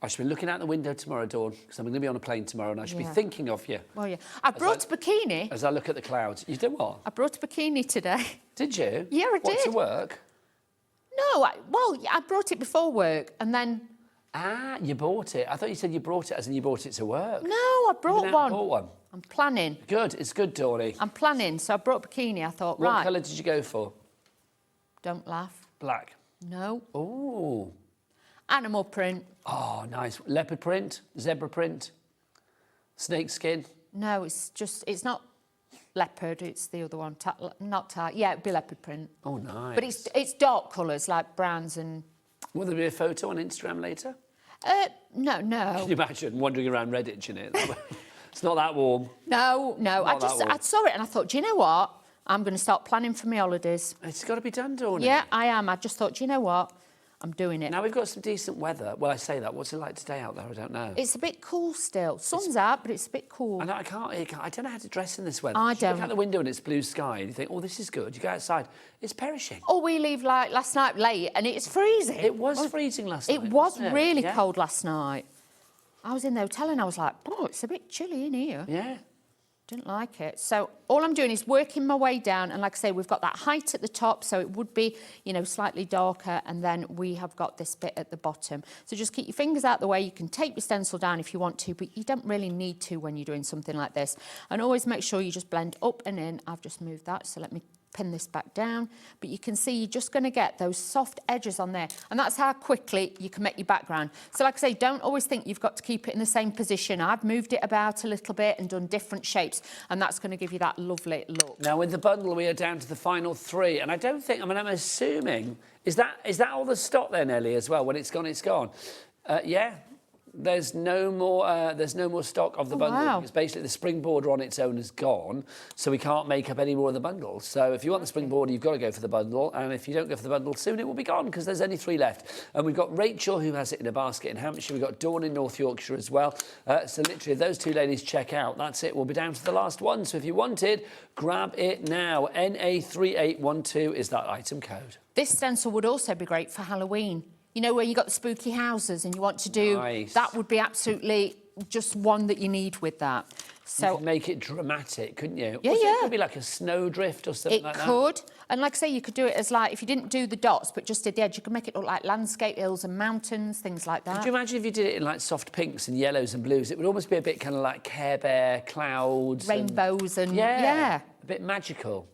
Speaker 4: I should be looking out the window tomorrow, Dawn, because I'm going to be on a plane tomorrow, and I should be thinking of you.
Speaker 13: Well, yeah. I brought a bikini.
Speaker 4: As I look at the clouds. You did what?
Speaker 13: I brought a bikini today.
Speaker 4: Did you?
Speaker 13: Yeah, I did.
Speaker 4: What, to work?
Speaker 13: No, I brought it before work, and then...
Speaker 4: Ah, you bought it. I thought you said you brought it as in you brought it to work.
Speaker 13: No, I brought one.
Speaker 4: Bought one.
Speaker 13: I'm planning.
Speaker 4: Good, it's good, Dawny.
Speaker 13: I'm planning, so I brought a bikini. I thought,
Speaker 4: What
Speaker 13: right.
Speaker 4: colour did you go for?
Speaker 13: Don't laugh.
Speaker 4: Black.
Speaker 13: No.
Speaker 4: Ooh.
Speaker 13: Animal print.
Speaker 4: Oh, nice. Leopard print, zebra print, snake skin.
Speaker 13: No, it's not leopard, it's the other one. Yeah, it'd be leopard print.
Speaker 4: Oh, nice.
Speaker 13: But it's dark colours, like browns and...
Speaker 4: Will there be a photo on Instagram later?
Speaker 13: No.
Speaker 4: Can you imagine wandering around Redditch in it? It's not that warm.
Speaker 13: No. I saw it and I thought, do you know what? I'm going to start planning for my holidays.
Speaker 4: It's got to be done, don't it?
Speaker 13: Yeah, I am. I just thought, do you know what? I'm doing it.
Speaker 4: Now we've got some decent weather. Well, I say that. What's it like today out there? I don't know.
Speaker 13: It's a bit cool still. Sun's out, but it's a bit cool.
Speaker 4: I know, I don't know how to dress in this weather.
Speaker 13: I
Speaker 4: You
Speaker 13: don't.
Speaker 4: look out the window and it's blue sky and you think, oh, this is good. You go outside, it's perishing.
Speaker 13: Oh, we leave like last night late and it's freezing.
Speaker 4: It was freezing last night.
Speaker 13: It was
Speaker 4: wasn't it?
Speaker 13: really
Speaker 4: Yeah.
Speaker 13: cold last night. I was in the hotel and I was like, oh, it's a bit chilly in here.
Speaker 4: Yeah.
Speaker 13: Didn't like it. So all I'm doing is working my way down, and like I say, we've got that height at the top, so it would be, you know, slightly darker, and then we have got this bit at the bottom. So just keep your fingers out the way. You can tape your stencil down if you want to, but you don't really need to when you're doing something like this. And always make sure you just blend up and in. I've just moved that, so let me pin this back down, but you can see you're just going to get those soft edges on there, and that's how quickly you can make your background. So like I say, don't always think you've got to keep it in the same position. I've moved it about a little bit and done different shapes, and that's going to give you that lovely look.
Speaker 4: Now with the bundle we are down to the final 3, and I don't think, I'm assuming, is that all the stock then, Ellie, as well? When it's gone, it's gone. Yeah. There's no more stock of the bundle.
Speaker 13: Wow.
Speaker 4: Because basically the springboard on its own is gone, so we can't make up any more of the bundle. So if you want the springboard, you've got to go for the bundle, and if you don't go for the bundle soon, it will be gone because there's only 3 left. And we've got Rachel, who has it in a basket in Hampshire. We've got Dawn in North Yorkshire as well. So literally, if those 2 ladies check out, that's it. We'll be down to the last one. So if you want it, grab it now. NA3812 is that item code.
Speaker 13: This stencil would also be great for Halloween. You know, where you got the spooky houses and you want to do...
Speaker 4: Nice.
Speaker 13: That would be absolutely just one that you need with that. So
Speaker 4: you could make it dramatic, couldn't you?
Speaker 13: Yeah,
Speaker 4: It
Speaker 13: yeah.
Speaker 4: could be like a snowdrift or something like that.
Speaker 13: It could. And like I say, you could do it as like, if you didn't do the dots, but just did the edge, you could make it look like landscape, hills and mountains, things like that.
Speaker 4: Could you imagine if you did it in like soft pinks and yellows and blues? It would almost be a bit kind of like Care Bear, clouds.
Speaker 13: Rainbows and...
Speaker 4: Yeah. A bit magical.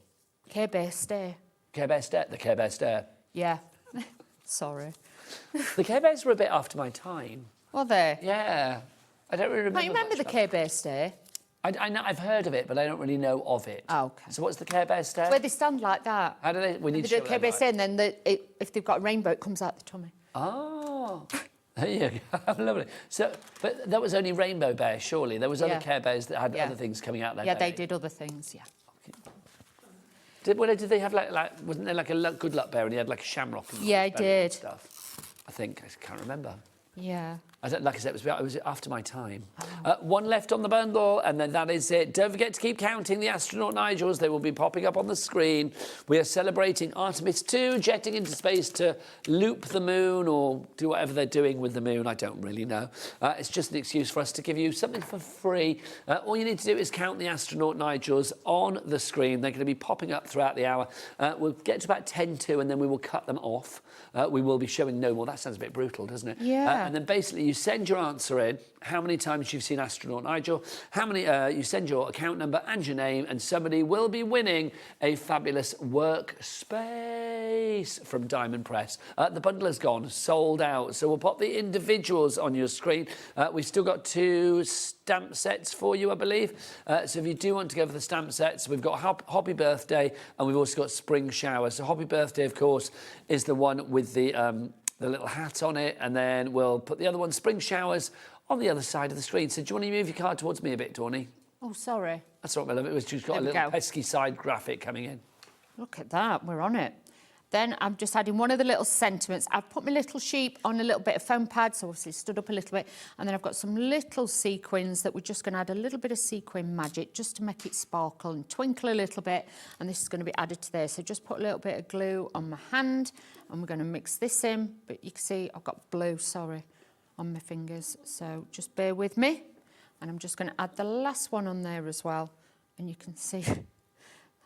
Speaker 13: Care Bear stare.
Speaker 4: Care Bear stare. The Care Bear stare.
Speaker 13: Yeah. Sorry.
Speaker 4: The Care Bears were a bit after my time.
Speaker 13: Were they?
Speaker 4: Yeah. I don't really remember.
Speaker 13: Can't you remember the Care Bear stare?
Speaker 4: I know, I've heard of it, but I don't really know of it.
Speaker 13: Oh, OK.
Speaker 4: So what's the Care Bear stare?
Speaker 13: Where they stand like that.
Speaker 4: How do they... We need
Speaker 13: They
Speaker 4: to
Speaker 13: do
Speaker 4: show
Speaker 13: a Care
Speaker 4: them,
Speaker 13: Bear
Speaker 4: like.
Speaker 13: stare, and then if they've got a rainbow, it comes out the tummy.
Speaker 4: Oh. There you go. Lovely. So, but that was only Rainbow Bear, surely. There was other Care Bears that had other things coming out there.
Speaker 13: Yeah, they did other things, yeah.
Speaker 4: Did they have like wasn't there like a good luck bear and he had like a shamrock? And
Speaker 13: Yeah, he
Speaker 4: belly and
Speaker 13: did.
Speaker 4: Stuff. I think I can't remember.
Speaker 13: Yeah.
Speaker 4: Like I said, it was after my time. One left on the bundle, and then that is it. Don't forget to keep counting the astronaut Nigels. They will be popping up on the screen. We are celebrating Artemis 2, jetting into space to loop the moon or do whatever they're doing with the moon. I don't really know. It's just an excuse for us to give you something for free. All you need to do is count the astronaut Nigels on the screen. They're going to be popping up throughout the hour. We'll get to about 10 to, and then we will cut them off. We will be showing no more. That sounds a bit brutal, doesn't it?
Speaker 13: Yeah.
Speaker 4: And then basically you send your answer in, how many times you've seen Astronaut Nigel, how many, you send your account number and your name, and somebody will be winning a fabulous workspace from Diamond Press. The bundle is gone, sold out, so we'll pop the individuals on your screen. We've still got 2 stamp sets for you, I believe. So if you do want to go for the stamp sets, we've got Hobby Birthday, and we've also got Spring Shower. So Hobby Birthday, of course, is the one with the little hat on it, and then we'll put the other one, Spring Showers, on the other side of the screen. So do you want to move your card towards me a bit, Dawny?
Speaker 13: Oh, sorry.
Speaker 4: That's all right, my love. It was just got
Speaker 13: There
Speaker 4: a
Speaker 13: we
Speaker 4: little
Speaker 13: go.
Speaker 4: pesky side graphic coming in.
Speaker 13: Look at that, we're on it. Then I'm just adding one of the little sentiments. I've put my little sheep on a little bit of foam pad, so obviously it stood up a little bit. And then I've got some little sequins that we're just going to add a little bit of sequin magic just to make it sparkle and twinkle a little bit. And this is going to be added to there. So just put a little bit of glue on my hand and we're going to mix this in. But you can see I've got blue, sorry, on my fingers. So just bear with me. And I'm just going to add the last one on there as well. And you can see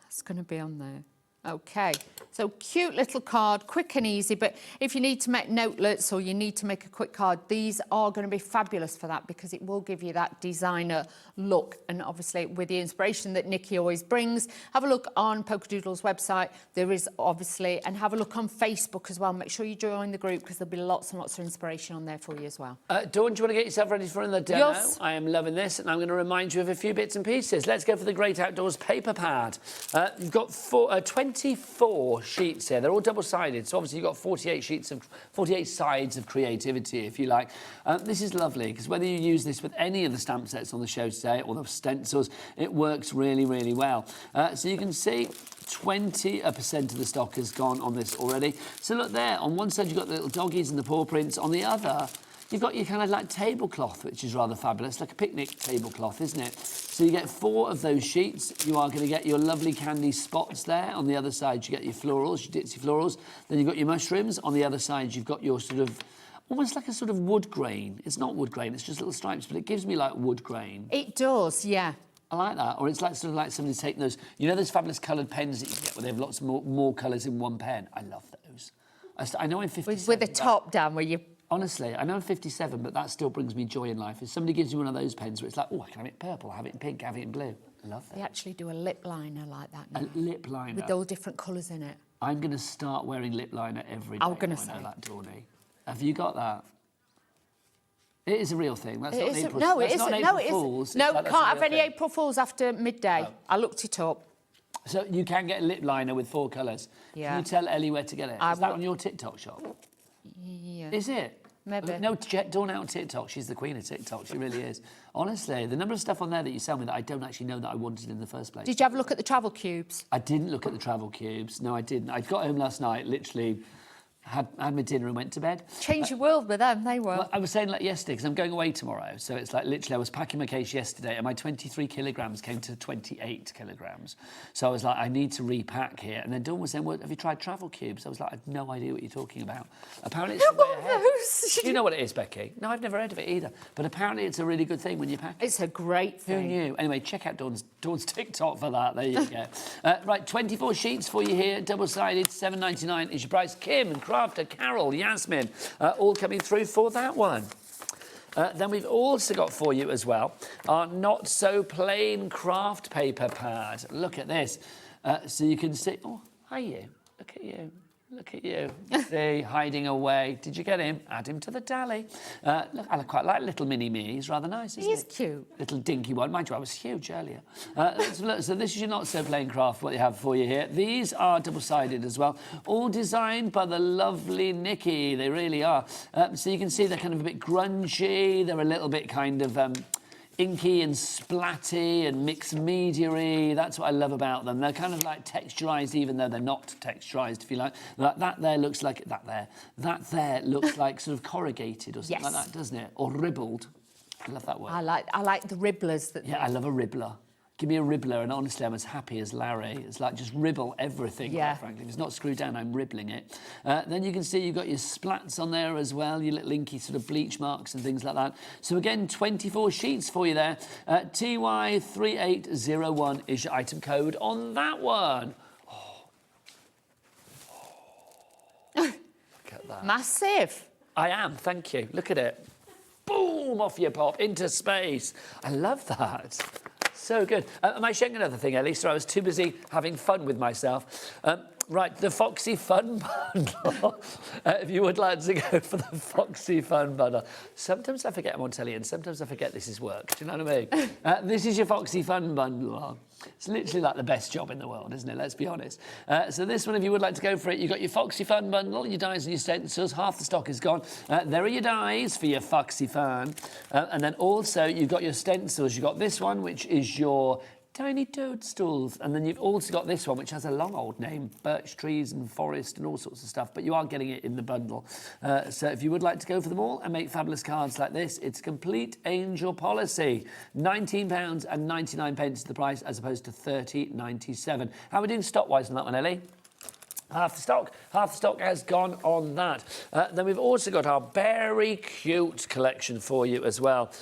Speaker 13: that's going to be on there. Okay, so cute little card, quick and easy, but if you need to make notelets or you need to make a quick card, these are going to be fabulous for that because it will give you that designer look. And obviously with the inspiration that Nikky always brings, have a look on Polkadoodles website. There is obviously, and have a look on Facebook as well. Make sure you join the group because there'll be lots and lots of inspiration on there for you as well.
Speaker 4: Dawn, do you want to get yourself ready for another demo?
Speaker 13: Yes.
Speaker 4: I am loving this, and I'm going to remind you of a few bits and pieces. Let's go for the Great Outdoors paper pad. You've got 24 sheets here. They're all double-sided, so obviously you've got 48 sides of creativity, if you like. This is lovely, because whether you use this with any of the stamp sets on the show today or the stencils, it works really, really well. So you can see 20% of the stock has gone on this already. So look there, on one side you've got the little doggies and the paw prints, on the other you've got your kind of like tablecloth, which is rather fabulous, like a picnic tablecloth, isn't it? So you get 4 of those sheets. You are going to get your lovely candy spots there. On the other side, you get your florals, your ditzy florals. Then you've got your mushrooms. On the other side, you've got your sort of, almost like a sort of wood grain. It's not wood grain, it's just little stripes, but it gives me like wood grain.
Speaker 13: It does, yeah.
Speaker 4: I like that. Or it's like sort of like somebody's taking those, you know those fabulous coloured pens that you can get where they have lots more colours in one pen? I love those. I know I'm 57.
Speaker 13: With the top down where you...
Speaker 4: Honestly, I know I'm 57, but that still brings me joy in life. If somebody gives you one of those pens where it's like, oh, I can have it in purple, have it in pink, have it in blue. I love that.
Speaker 13: They actually do a lip liner like that now.
Speaker 4: A lip liner?
Speaker 13: With all different colours in it.
Speaker 4: I'm going to start wearing lip liner every day.
Speaker 13: I'm going to say.
Speaker 4: I know that, Dawny. Have you got that? It is a real thing. That's not an April.
Speaker 13: No, it
Speaker 4: that's
Speaker 13: isn't.
Speaker 4: not an
Speaker 13: No,
Speaker 4: April
Speaker 13: it
Speaker 4: Fool's.
Speaker 13: isn't. No,
Speaker 4: It's like
Speaker 13: can't
Speaker 4: that's a
Speaker 13: have
Speaker 4: real
Speaker 13: any
Speaker 4: thing.
Speaker 13: April Fools after midday.
Speaker 4: No.
Speaker 13: I looked it up.
Speaker 4: So you can get a lip liner with 4 colours.
Speaker 13: Yeah.
Speaker 4: Can you tell Ellie where to get it? Is that on your TikTok shop?
Speaker 13: Yeah.
Speaker 4: Is it?
Speaker 13: Maybe.
Speaker 4: No, Dawn out on TikTok. She's the queen of TikTok. She really is. Honestly, the number of stuff on there that you sell me that I don't actually know that I wanted in the first place.
Speaker 13: Did you have a look at the travel cubes?
Speaker 4: I didn't look at the travel cubes. No, I didn't. I got home last night, literally had my dinner and went to bed.
Speaker 13: Change your world with them, they were.
Speaker 4: Well, I was saying like yesterday, because I'm going away tomorrow, so it's like literally I was packing my case yesterday and my 23 kilograms came to 28 kilograms. So I was like, I need to repack here. And then Dawn was saying, well, have you tried travel cubes? I was like, I have no idea what you're talking about. Apparently it's the way ahead. Do you know what it is, Becky? No, I've never heard of it either. But apparently it's a really good thing when you pack it.
Speaker 13: It's a great thing.
Speaker 4: Who knew? Anyway, check out Dawn's TikTok for that. There you go. Right, 24 sheets for you here, double-sided, $7.99 is your price. Kim and Crafter, Carol, Yasmin, all coming through for that one. Then we've also got for you as well our not so plain craft paper pad. Look at this. So you can see, oh, hi you, look at you. Look at you. See, hiding away. Did you get him? Add him to the tally. Look, I quite like little mini me. He's rather nice, isn't he?
Speaker 13: He's cute.
Speaker 4: Little dinky one. Mind you, I was huge earlier. So this is your not so plain craft, what they have for you here. These are double-sided as well. All designed by the lovely Nikky. They really are. So you can see they're kind of a bit grungy. They're a little bit kind of... inky and splatty and mixed media-y. That's what I love about them. They're kind of like texturised, even though they're not texturised, if you like. That there looks like like sort of corrugated or something like that, doesn't it? Or ribbled. I love that word.
Speaker 13: I like the ribblers.
Speaker 4: I love a ribbler. Give me a ribbler, and honestly, I'm as happy as Larry. It's like just ribble everything, quite frankly. If it's not screwed down, I'm ribbling it. Then you can see you've got your splats on there as well, your little inky sort of bleach marks and things like that. So again, 24 sheets for you there. TY3801 is your item code on that one. Look at that.
Speaker 13: Massive.
Speaker 4: I am, thank you. Look at it. Boom, off you pop, into space. I love that. So good. Am I sharing another thing, Ellie? So I was too busy having fun with myself. Right, the Foxy Fun Bundle. If you would like to go for the Foxy Fun Bundle. Sometimes I forget I'm on telly and sometimes I forget this is work. Do you know what I mean? This is your Foxy Fun Bundle. It's literally like the best job in the world, isn't it? Let's be honest. So this one, if you would like to go for it, you've got your Foxy Fun bundle, your dies and your stencils. Half the stock is gone. There are your dies for your Foxy Fun. And then also you've got your stencils. You've got this one, which is your tiny toadstools. And then you've also got this one, which has a long old name, birch trees and forest and all sorts of stuff. But you are getting it in the bundle. So if you would like to go for them all and make fabulous cards like this, it's complete angel policy. £19.99 the price as opposed to £30.97. How are we doing stock-wise on that one, Ellie? Half the stock has gone on that. Then we've also got our very cute collection for you as well.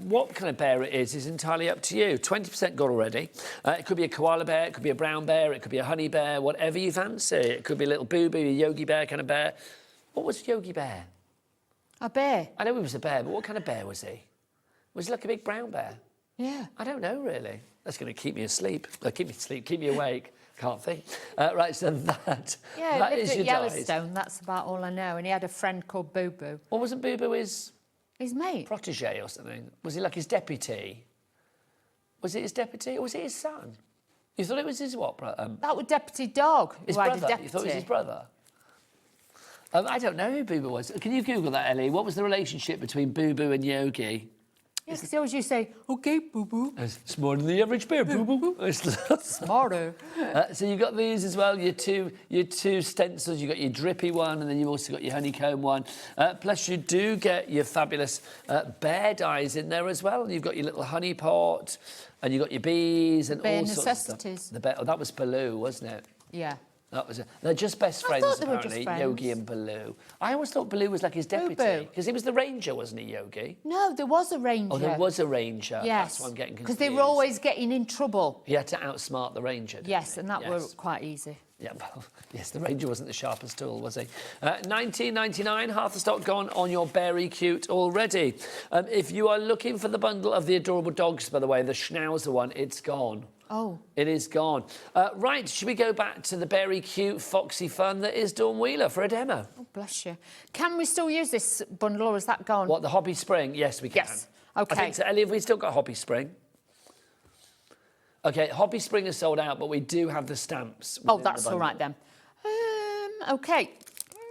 Speaker 4: What kind of bear it is entirely up to you. 20% gone already. It could be a koala bear, it could be a brown bear, it could be a honey bear, whatever you fancy. It could be a little boo-boo, a Yogi Bear kind of bear. What was Yogi Bear?
Speaker 13: A bear.
Speaker 4: I know he was a bear, but what kind of bear was he? Was he like a big brown bear?
Speaker 13: Yeah.
Speaker 4: I don't know, really. That's going to keep me asleep. Keep me awake. Can't think. Right, so that
Speaker 13: lived
Speaker 4: is
Speaker 13: at
Speaker 4: your
Speaker 13: Yellowstone.
Speaker 4: dies.
Speaker 13: That's about all I know. And he had a friend called Boo Boo.
Speaker 4: Or wasn't Boo Boo his
Speaker 13: mate?
Speaker 4: Protégé or something? Was he like his deputy? Was it his deputy or was it his son? You thought it was his what?
Speaker 13: That was Deputy Dog.
Speaker 4: His
Speaker 13: who had
Speaker 4: brother.
Speaker 13: a deputy.
Speaker 4: You thought it was his brother? I don't know who Boo Boo was. Can you Google that, Ellie? What was the relationship between Boo Boo and Yogi?
Speaker 13: Yeah, because he always used to say, OK, Boo Boo.
Speaker 4: It's smarter than the average bear, Boo Boo.
Speaker 13: Smarter.
Speaker 4: So you've got these as well, your two stencils. You've got your drippy one, and then you've also got your honeycomb one. Plus, you do get your fabulous bear dies in there as well. You've got your little honey pot, and you've got your bees and
Speaker 13: bear
Speaker 4: all sorts
Speaker 13: necessities.
Speaker 4: of stuff. The bear, that was Baloo, wasn't it?
Speaker 13: Yeah.
Speaker 4: That was they're just best friends,
Speaker 13: thought they were
Speaker 4: apparently,
Speaker 13: just friends.
Speaker 4: Yogi and Baloo. I always thought Baloo was like his deputy, because he was the ranger, wasn't he, Yogi?
Speaker 13: No, there was a ranger.
Speaker 4: Oh, there was a ranger.
Speaker 13: Yes.
Speaker 4: That's why I'm getting confused.
Speaker 13: Because they were always getting in trouble.
Speaker 4: He had to outsmart the ranger, didn't
Speaker 13: Yes,
Speaker 4: he?
Speaker 13: and that was quite easy.
Speaker 4: Yeah, well, yes, the ranger wasn't the sharpest tool, was he? $19.99, half the stock gone on your Berry Cute already. If you are looking for the bundle of the adorable dogs, by the way, the Schnauzer one, it's gone.
Speaker 13: Oh.
Speaker 4: It is gone. Right, should we go back to the Berry Cute Foxy Fun that is Dawn Wheeler for a demo?
Speaker 13: Oh, bless you. Can we still use this bundle, or is that gone?
Speaker 4: What, the Hobby Spring? Yes, we can.
Speaker 13: Yes. OK.
Speaker 4: I think so. Ellie, have we still got Hobby Spring? OK, Hobby Spring is sold out, but we do have the stamps.
Speaker 13: Oh, that's all right then. OK.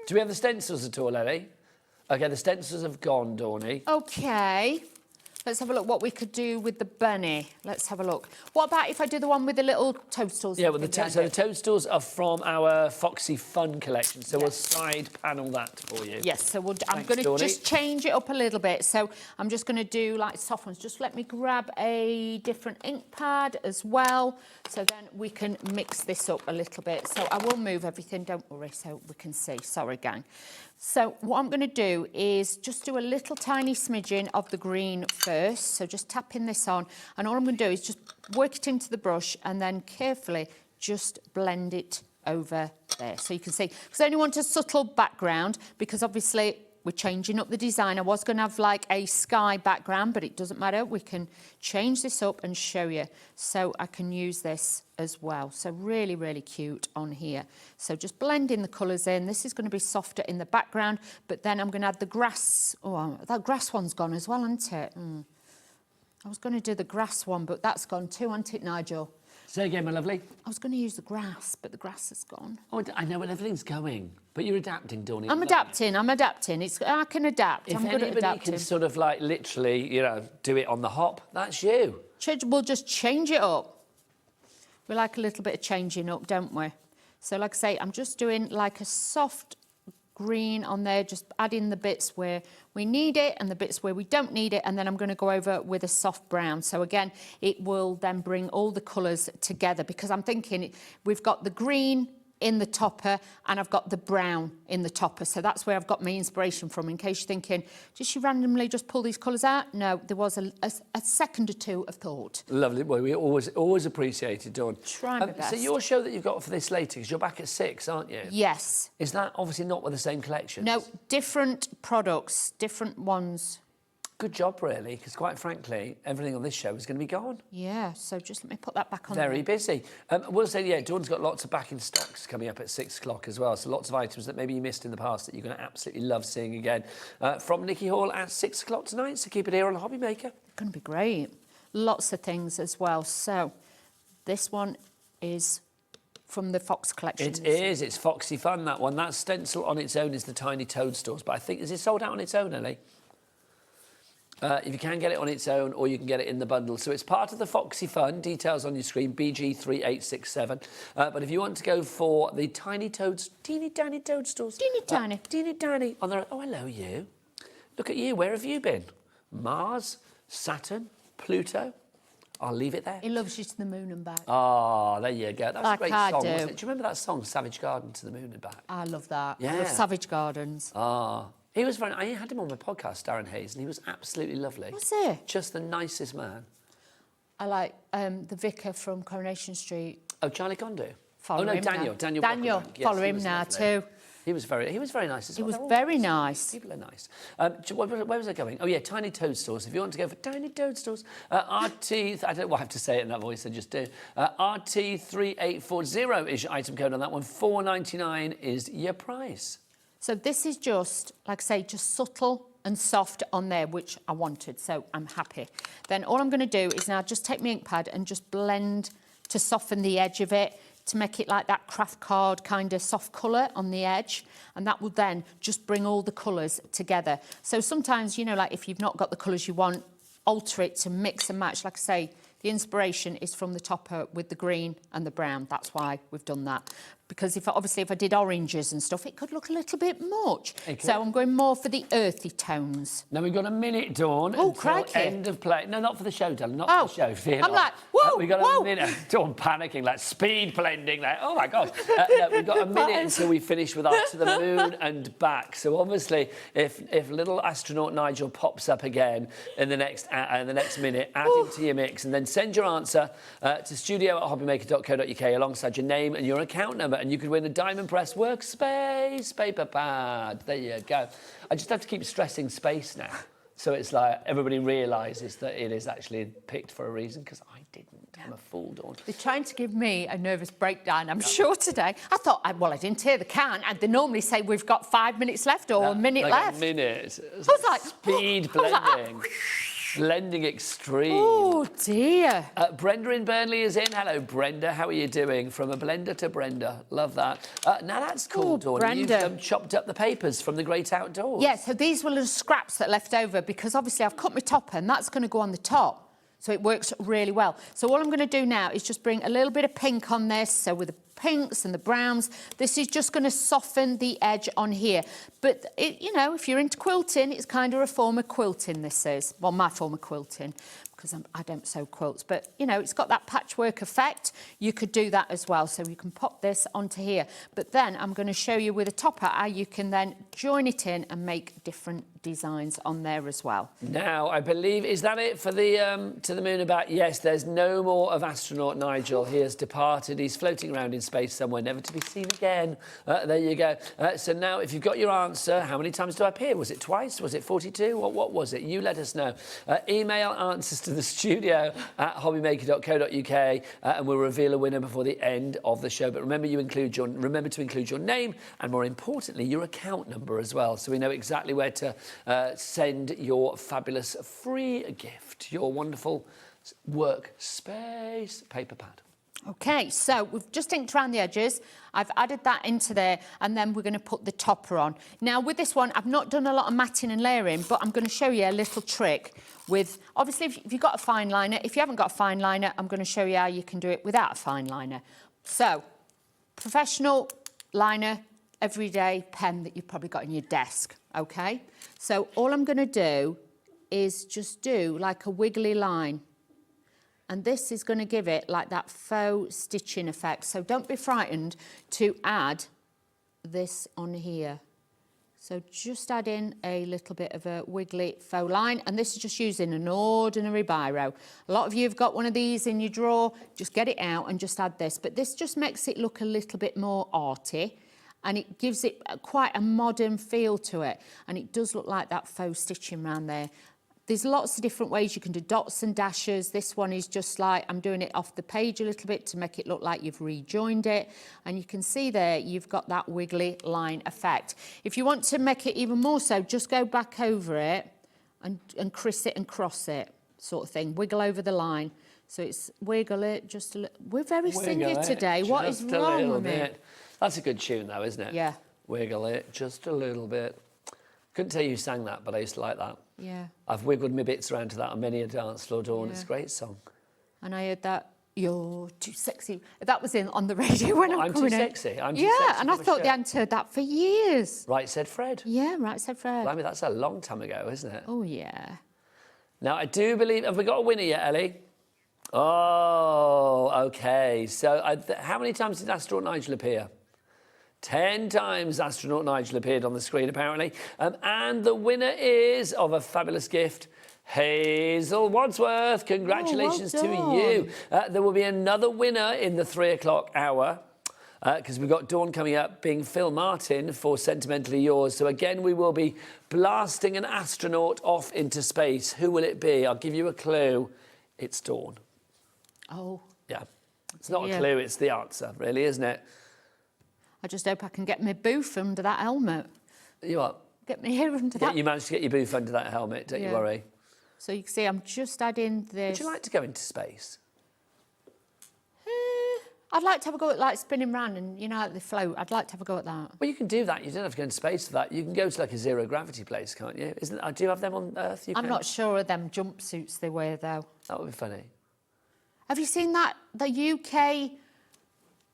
Speaker 4: Do we have the stencils at all, Ellie? OK, the stencils have gone, Dawny.
Speaker 13: OK. Let's have a look what we could do with the bunny. Let's have a look. What about if I do the one with the little toadstools?
Speaker 4: Yeah, well, so the toadstools are from our Foxy Fun collection, so we'll side panel that for you.
Speaker 13: Yes, so I'm going to just change it up a little bit. So I'm just going to do like soft ones. Just let me grab a different ink pad as well, so then we can mix this up a little bit. So I will move everything, don't worry, so we can see. Sorry, gang. So what I'm going to do is just do a little tiny smidgen of the green first. So just tapping this on. And all I'm going to do is just work it into the brush and then carefully just blend it over there. So you can see, because I only want a subtle background, because obviously we're changing up the design. I was going to have like a sky background, but it doesn't matter. We can change this up and show you. So I can use this as well. So really, really cute on here. So just blending the colours in. This is going to be softer in the background, but then I'm going to add the grass. Oh, that grass one's gone as well, isn't it? I was going to do the grass one, but that's gone too, hasn't it, Nigel?
Speaker 4: Say again, my lovely.
Speaker 13: I was going to use the grass, but the grass has gone.
Speaker 4: Oh, I know, and everything's going. But you're adapting, Dawny.
Speaker 13: I'm adapting. I can adapt. I'm good at adapting.
Speaker 4: If can sort of like literally, you know, do it on the hop, that's you.
Speaker 13: We'll just change it up. We like a little bit of changing up, don't we? So like I say, I'm just doing like a soft green on there, just adding the bits where we need it and the bits where we don't need it, and then I'm going to go over with a soft brown. So again, it will then bring all the colours together, because I'm thinking we've got the green in the topper and I've got the brown in the topper. So that's where I've got my inspiration from, in case you're thinking, did she randomly just pull these colours out? No, there was a second or two of thought.
Speaker 4: Lovely. Well, we always appreciate it, Dawn.
Speaker 13: Try my best.
Speaker 4: So your show that you've got for this later, because you're back at 6, aren't you?
Speaker 13: Yes.
Speaker 4: Is that obviously not with the same collection?
Speaker 13: No, different products, different ones.
Speaker 4: Good job, really, because quite frankly, everything on this show is going to be gone.
Speaker 13: Yeah, so just let me put that back on.
Speaker 4: Very busy. We'll say, yeah, Dawn's got lots of back in stocks coming up at 6 o'clock as well, so lots of items that maybe you missed in the past that you're going to absolutely love seeing again. From Nikky Hall at 6 o'clock tonight, so keep it here on HobbyMaker.
Speaker 13: It's going to be great. Lots of things as well. So This one is from the Fox collection.
Speaker 4: It is. It's Foxy Fun, that one. That stencil on its own is the Tiny Toadstools. But I think, is it sold out on its own, Ellie? If you can get it on its own, or you can get it in the bundle. So it's part of the Foxy Fun. Details on your screen, BG3867. But if you want to go for the Tiny Tiny Toadstools.
Speaker 13: Teeny tiny.
Speaker 4: Teeny tiny. On their, oh, hello, you. Look at you. Where have you been? Mars, Saturn, Pluto. I'll leave it there.
Speaker 13: He loves you to the moon and back.
Speaker 4: Oh, there you go. That's
Speaker 13: Like
Speaker 4: a great
Speaker 13: I
Speaker 4: song,
Speaker 13: do.
Speaker 4: wasn't it? Do you remember that song, Savage Garden, to the moon and back?
Speaker 13: I love that.
Speaker 4: Yeah.
Speaker 13: I love Savage Gardens.
Speaker 4: Ah. He was very... I had him on my podcast, Darren Hayes, and he was absolutely lovely.
Speaker 13: Was he?
Speaker 4: Just the nicest man.
Speaker 13: I like the vicar from Coronation Street.
Speaker 4: Oh, Charlie Condu?
Speaker 13: Follow
Speaker 4: oh, no,
Speaker 13: him
Speaker 4: Daniel.
Speaker 13: now.
Speaker 4: Daniel
Speaker 13: Brocklebank.
Speaker 4: Yes,
Speaker 13: Follow
Speaker 4: he
Speaker 13: him
Speaker 4: was
Speaker 13: now
Speaker 4: lovely.
Speaker 13: too.
Speaker 4: He was very nice as
Speaker 13: He
Speaker 4: well.
Speaker 13: was
Speaker 4: They're all
Speaker 13: very
Speaker 4: nice.
Speaker 13: nice.
Speaker 4: People are nice. Where was I going? Oh, yeah, Tiny Toadstools. If you want to go for Tiny Toadstools, RT... I don't know, I have to say it in that voice, I just do. RT3840 is your item code on that one. $4.99 is your price.
Speaker 13: So this is just, like I say, just subtle and soft on there, which I wanted, so I'm happy. Then all I'm going to do is now just take my ink pad and just blend to soften the edge of it, to make it like that craft card kind of soft colour on the edge, and that will then just bring all the colours together. So sometimes, you know, like if you've not got the colours you want, alter it to mix and match. Like I say, the inspiration is from the topper with the green and the brown. That's why we've done that. Because if I did oranges and stuff, it could look a little bit much. So I'm going more for the earthy tones.
Speaker 4: Now we've got a minute, Dawn,
Speaker 13: Oh,
Speaker 4: until
Speaker 13: crikey.
Speaker 4: end of play. No, not for the show, darling, not for the show. Fear
Speaker 13: I'm
Speaker 4: not.
Speaker 13: like, whoa,
Speaker 4: We've got
Speaker 13: whoa.
Speaker 4: a minute. Dawn panicking, like speed blending, like, oh my gosh. No, we've got a minute until we finish with our To the Moon and Back. So obviously, if little astronaut Nigel pops up again in the next minute, add him to your mix, and then send your answer to studio@hobbymaker.co.uk alongside your name and your account number, and you could win a Diamond Press Workspace paper pad. There you go. I just have to keep stressing space now. So it's like everybody realises that it is actually picked for a reason, because I didn't. I'm a fool, Dawn.
Speaker 13: They're trying to give me a nervous breakdown, I'm sure, today. I thought, I didn't hear the count. And they normally say we've got 5 minutes left or a minute
Speaker 4: like
Speaker 13: left.
Speaker 4: A minute.
Speaker 13: I was like...
Speaker 4: Speed blending. Blending extreme.
Speaker 13: Oh, dear.
Speaker 4: Brenda in Burnley is in. Hello, Brenda. How are you doing? From a blender to Brenda. Love that. Now, that's cool, Dawn.
Speaker 13: Brenda.
Speaker 4: You've chopped up the papers from the Great Outdoors.
Speaker 13: Yeah, so these were little scraps that left over, because obviously I've cut my topper and that's going to go on the top. So it works really well. So all I'm going to do now is just bring a little bit of pink on this. So with the pinks and the browns, this is just going to soften the edge on here. But, you know, if you're into quilting, it's kind of a form of quilting, this is. Well, my form of quilting, because I don't sew quilts. But, you know, it's got that patchwork effect. You could do that as well. So you can pop this onto here. But then I'm going to show you with a topper how you can then join it in and make different designs on there as well.
Speaker 4: Now, I believe, is that it for the To the Moon and Back? Yes, there's no more of astronaut Nigel. He has departed. He's floating around in space somewhere, never to be seen again. There you go. So now, if you've got your answer, how many times do I appear? Was it twice? Was it 42? What was it? You let us know. Email answers to the studio at hobbymaker.co.uk, and we'll reveal a winner before the end of the show. But remember to include your name, and more importantly, your account number as well, so we know exactly where to send your fabulous free gift, your wonderful Workspace paper pad.
Speaker 13: OK, so we've just inked around the edges. I've added that into there, and then we're going to put the topper on. Now, with this one, I've not done a lot of matting and layering, but I'm going to show you a little trick with... Obviously, if you've got a fine liner, if you haven't got a fine liner, I'm going to show you how you can do it without a fine liner. So, professional liner, everyday pen that you've probably got in your desk, OK? So all I'm going to do is just do like a wiggly line. And this is going to give it like that faux stitching effect. So don't be frightened to add this on here. So just add in a little bit of a wiggly faux line. And this is just using an ordinary biro. A lot of you have got one of these in your drawer. Just get it out and just add this. But this just makes it look a little bit more arty. And it gives it quite a modern feel to it. And it does look like that faux stitching around there. There's lots of different ways you can do dots and dashes. This one is just like, I'm doing it off the page a little bit to make it look like you've rejoined it. And you can see there, you've got that wiggly line effect. If you want to make it even more so, just go back over it and criss it and cross it, sort of thing. Wiggle over the line. So it's wiggle it just a little. We're very
Speaker 4: Wiggle
Speaker 13: singy
Speaker 4: it
Speaker 13: today. What is
Speaker 4: just a
Speaker 13: wrong
Speaker 4: little
Speaker 13: with me?
Speaker 4: bit. That's a good tune, though, isn't it?
Speaker 13: Yeah.
Speaker 4: Wiggle it just a little bit. Couldn't tell you who sang that, but I used to like that.
Speaker 13: Yeah.
Speaker 4: I've wiggled my bits around to that on many a dance floor, Dawn.
Speaker 13: Yeah.
Speaker 4: It's a great song.
Speaker 13: And I heard that, you're too sexy. That was on the radio when
Speaker 4: I'm
Speaker 13: coming
Speaker 4: too
Speaker 13: in.
Speaker 4: sexy. I'm too
Speaker 13: yeah,
Speaker 4: sexy
Speaker 13: and I
Speaker 4: for a
Speaker 13: thought they
Speaker 4: show.
Speaker 13: hadn't heard that for years.
Speaker 4: Right said Fred.
Speaker 13: Yeah, right said Fred.
Speaker 4: Blimey, that's a long time ago, isn't it?
Speaker 13: Oh, yeah.
Speaker 4: Now, I do believe... Have we got a winner yet, Ellie? Oh, OK. So how many times did Astronaut Nigel appear? 10 times Astronaut Nigel appeared on the screen, apparently. And the winner is of a fabulous gift, Hazel Wadsworth. Congratulations to you. There will be another winner in the 3 o'clock hour, because we've got Dawn coming up, being Phill Martin for Sentimentally Yours. So again, we will be blasting an astronaut off into space. Who will it be? I'll give you a clue. It's Dawn.
Speaker 13: Oh.
Speaker 4: Yeah. It's not a clue, it's the answer, really, isn't it?
Speaker 13: I just hope I can get my booth under that helmet.
Speaker 4: You what?
Speaker 13: Get my hair under that.
Speaker 4: You managed to get your booth under that helmet, don't you worry.
Speaker 13: So you can see I'm just adding this.
Speaker 4: Would you like to go into space?
Speaker 13: I'd like to have a go at like spinning round and, you know, like the float. I'd like to have a go at that.
Speaker 4: Well, you can do that. You don't have to go into space for that. You can go to like a zero gravity place, can't you? Do you have them on Earth?
Speaker 13: I'm not sure of them jumpsuits they wear, though.
Speaker 4: That would be funny.
Speaker 13: Have you seen that? The UK,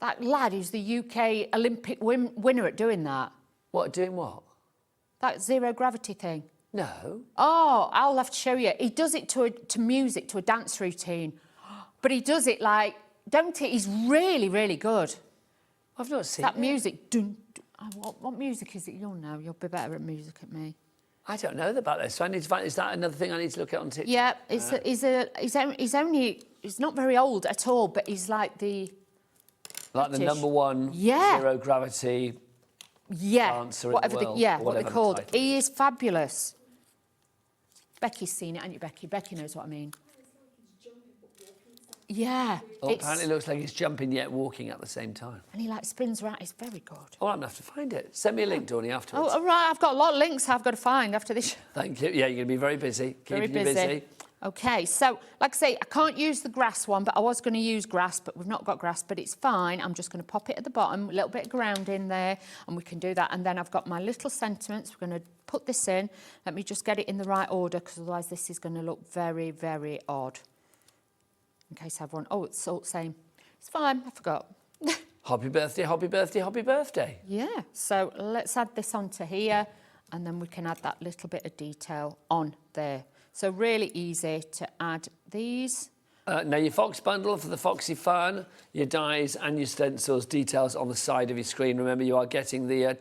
Speaker 13: that lad who's the UK Olympic winner at doing that.
Speaker 4: What, doing what?
Speaker 13: That zero gravity thing.
Speaker 4: No.
Speaker 13: Oh, I'll have to show you. He does it to music, to a dance routine. But he does it like, don't he? He's really, really good.
Speaker 4: I've not seen
Speaker 13: that music. Dun, dun, what music is it? You'll know. You'll be better at music than me.
Speaker 4: I don't know about this. So I need to find. Is that another thing I need to look at on TikTok?
Speaker 13: Yeah, he's not very old at all, but he's like the
Speaker 4: British. Number one zero gravity dancer
Speaker 13: whatever
Speaker 4: in the world.
Speaker 13: what they're called.
Speaker 4: The
Speaker 13: He is fabulous. Becky's seen it, hasn't you, Becky? Becky knows what I mean. Yeah.
Speaker 4: Oh, apparently it looks like he's jumping yet walking at the same time.
Speaker 13: And he like spins around. It's very good.
Speaker 4: Oh, I'm going to have to find it. Send me a link, Dawney, afterwards.
Speaker 13: Oh, all right. I've got a lot of links I've got to find after this.
Speaker 4: Thank you. Yeah, you're going to be very busy.
Speaker 13: Very
Speaker 4: Keeping you busy.
Speaker 13: OK, so, like I say, I can't use the grass one, but I was going to use grass, but we've not got grass, but it's fine. I'm just going to pop it at the bottom, a little bit of ground in there, and we can do that. And then I've got my little sentiments. We're going to put this in. Let me just get it in the right order, because otherwise this is going to look very, very odd. In case I have one. Oh, it's all the same. It's fine, I forgot.
Speaker 4: Happy birthday, happy birthday, happy birthday.
Speaker 13: Yeah, so let's add this onto here, and then we can add that little bit of detail on there. So really easy to add these.
Speaker 4: Now your Fox bundle for the Foxy Fun, your dies and your stencils, details on the side of your screen. Remember, you are getting the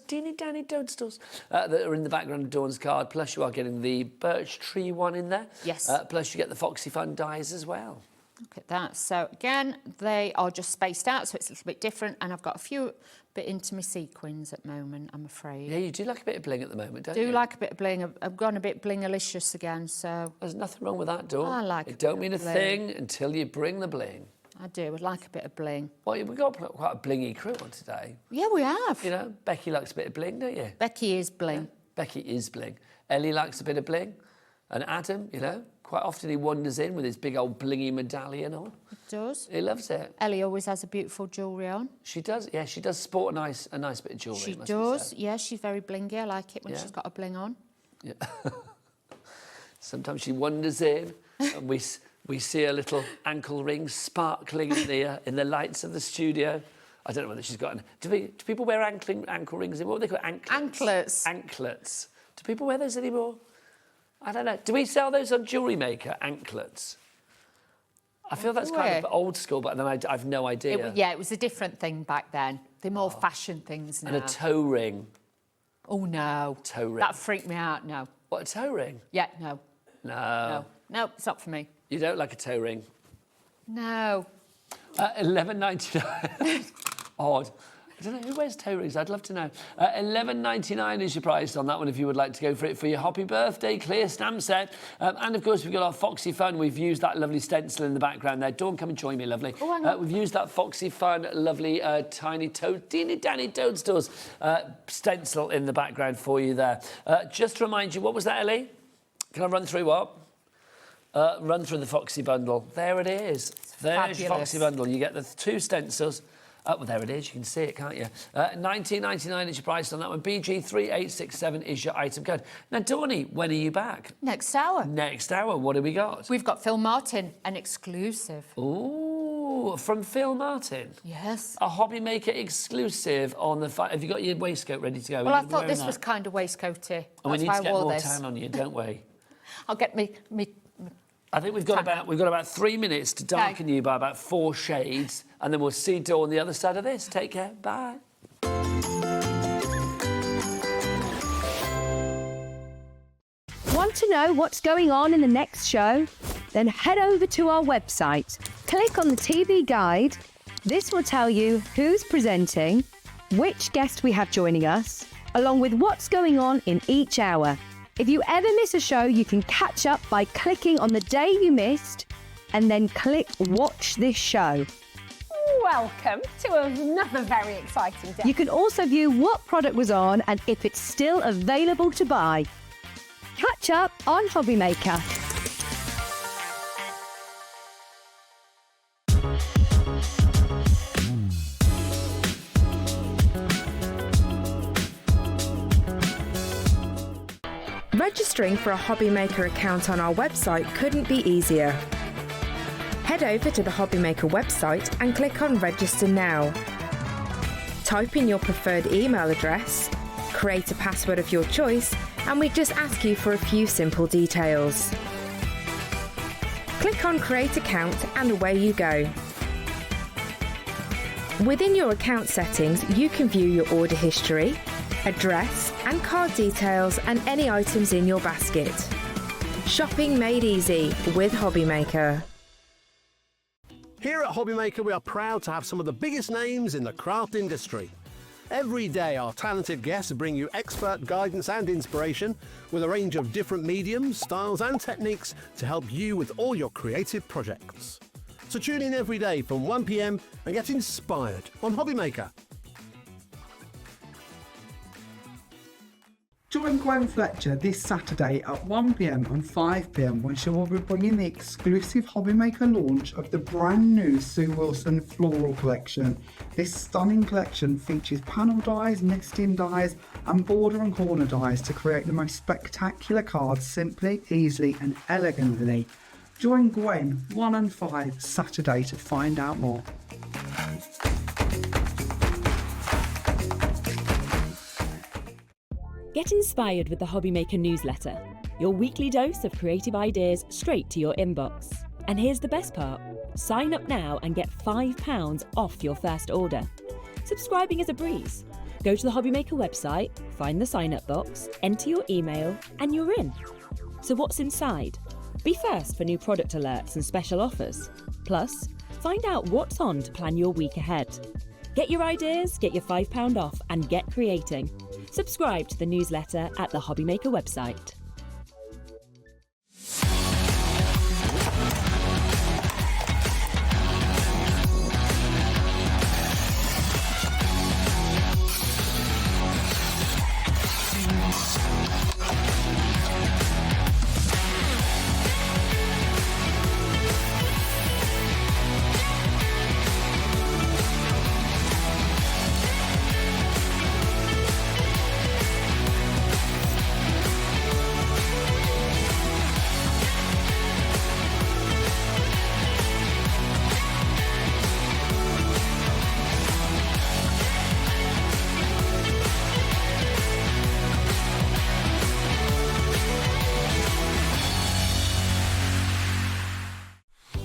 Speaker 4: teeny tiny toadstools that are in the background of Dawn's card, plus you are getting the birch tree one in there.
Speaker 13: Yes.
Speaker 4: Plus you get the Foxy Fun dies as well.
Speaker 13: Look at that. So again, they are just spaced out, so it's a little bit different, and I've got a few bit into my sequins at the moment, I'm afraid.
Speaker 4: Yeah, you do like a bit of bling at the moment, don't you?
Speaker 13: Do like a bit of bling. I've gone a bit blingalicious again, so...
Speaker 4: There's nothing wrong with that, Dawn.
Speaker 13: I like
Speaker 4: it. Don't mean a thing until you bring the bling.
Speaker 13: I do. I'd like a bit of bling.
Speaker 4: Well, we've got quite a blingy crew on today.
Speaker 13: Yeah, we have.
Speaker 4: You know, Becky likes a bit of bling, don't you?
Speaker 13: Becky is bling.
Speaker 4: Yeah, Becky is bling. Ellie likes a bit of bling. And Adam, you know, quite often he wanders in with his big old blingy medallion on.
Speaker 13: He does.
Speaker 4: He loves it.
Speaker 13: Ellie always has a beautiful jewellery on.
Speaker 4: She does, yeah, she does sport a nice bit of jewellery.
Speaker 13: She does, yeah, she's very blingy. I like it when
Speaker 4: Yeah.
Speaker 13: she's got a bling on.
Speaker 4: Yeah. Sometimes she wanders in and we see her little ankle ring sparkling in the lights of the studio. I don't know whether she's got an... Do people wear ankle rings? What do they call anklets?
Speaker 13: Anklets.
Speaker 4: Anklets. Do people wear those anymore? I don't know. Do we sell those on Jewellery Maker, anklets? I feel that's kind of old school, but then I've no idea.
Speaker 13: It was a different thing back then. They're more fashion things now.
Speaker 4: And a toe ring.
Speaker 13: Oh, no.
Speaker 4: Toe ring.
Speaker 13: That freaked me out, no.
Speaker 4: What, a toe ring?
Speaker 13: Yeah, no.
Speaker 4: No.
Speaker 13: No, it's not for me.
Speaker 4: You don't like a toe ring?
Speaker 13: No.
Speaker 4: $11.99. Odd. I don't know, who wears toe rings? I'd love to know. $11.99 is your price on that one if you would like to go for it for your happy birthday clear stamp set. And, of course, we've got our Foxy Fun. We've used that lovely stencil in the background there. Dawn, come and join me, lovely.
Speaker 13: Oh,
Speaker 4: we've used that Foxy Fun, lovely teeny tiny toadstools stencil in the background for you there. Just to remind you, what was that, Ellie? Can I run through what? Run through the Foxy bundle. There it is. There's your Foxy bundle. You get the 2 stencils. Well, there it is. You can see it, can't you? $19.99 is your price on that one. BG3867 is your item code. Now, Dawney, when are you back?
Speaker 13: Next hour.
Speaker 4: Next hour. What have we got?
Speaker 13: We've got Phill Martin, an exclusive.
Speaker 4: Ooh, from Phill Martin.
Speaker 13: Yes.
Speaker 4: A HobbyMaker exclusive on the... Have you got your waistcoat ready to go?
Speaker 13: Well, I thought this was kind of waistcoaty.
Speaker 4: And we
Speaker 13: That's
Speaker 4: need
Speaker 13: why
Speaker 4: to
Speaker 13: I
Speaker 4: get
Speaker 13: wore
Speaker 4: more
Speaker 13: this.
Speaker 4: tan on you, don't we?
Speaker 13: I'll get me
Speaker 4: I think we've got about 3 minutes to darken you by about 4 shades, and then we'll see Dawn on the other side of this. Take care. Bye.
Speaker 12: Want to know what's going on in the next show? Then head over to our website. Click on the TV guide. This will tell you who's presenting, which guest we have joining us, along with what's going on in each hour. If you ever miss a show, you can catch up by clicking on the day you missed and then click Watch This Show.
Speaker 14: Welcome to another very exciting day.
Speaker 12: You can also view what product was on and if it's still available to buy. Catch up on HobbyMaker.
Speaker 15: Registering for a HobbyMaker account on our website couldn't be easier. Head over to the HobbyMaker website and click on Register Now. Type in your preferred email address, create a password of your choice, and we just ask you for a few simple details. Click on Create Account and away you go. Within your account settings, you can view your order history, address and card details and any items in your basket. Shopping made easy with HobbyMaker.
Speaker 6: Here at HobbyMaker, we are proud to have some of the biggest names in the craft industry. Every day, our talented guests bring you expert guidance and inspiration with a range of different mediums, styles and techniques to help you with all your creative projects. So tune in every day from 1 p.m. and get inspired on HobbyMaker.
Speaker 10: Join Gwen Fletcher this Saturday at 1 p.m. and 5 p.m. when she will be bringing the exclusive HobbyMaker launch of the brand new Sue Wilson floral collection. This stunning collection features panel dies, nesting dies and border and corner dies to create the most spectacular cards simply, easily and elegantly. Join Gwen 1 and 5 Saturday to find out more.
Speaker 1: Get inspired with the HobbyMaker newsletter, your weekly dose of creative ideas straight to your inbox. And here's the best part. Sign up now and get £5 off your first order. Subscribing is a breeze. Go to the HobbyMaker website, find the sign-up box, enter your email, and you're in. So what's inside? Be first for new product alerts and special offers. Plus, find out what's on to plan your week ahead. Get your ideas, get your £5 off, and get creating. Subscribe to the newsletter at the HobbyMaker website.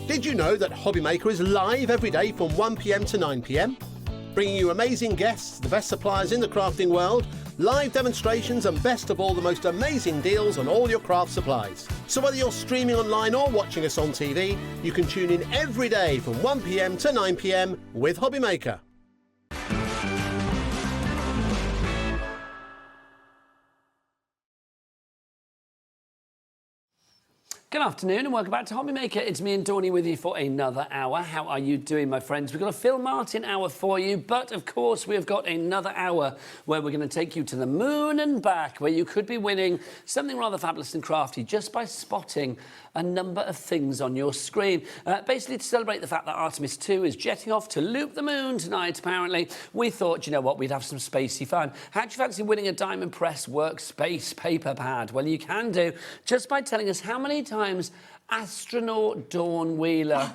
Speaker 6: Did you know that HobbyMaker is live every day from 1 p.m. to 9 p.m? Bringing you amazing guests, the best suppliers in the crafting world, live demonstrations and best of all, the most amazing deals on all your craft supplies. So whether you're streaming online or watching us on TV, you can tune in every day from 1 p.m. to 9 p.m. with HobbyMaker.
Speaker 4: Good afternoon and welcome back to HobbyMaker. It's me and Dawny with you for another hour. How are you doing, my friends? We've got a Phill Martin hour for you, but of course we've got another hour where we're going to take you to the moon and back, where you could be winning something rather fabulous and crafty just by spotting a number of things on your screen. Basically, to celebrate the fact that Artemis 2 is jetting off to loop the moon tonight, apparently, we thought, you know what, we'd have some spacey fun. How do you fancy winning a Diamond Press Workspace paper pad? Well, you can do just by telling us how many times astronaut Dawn Wheeler...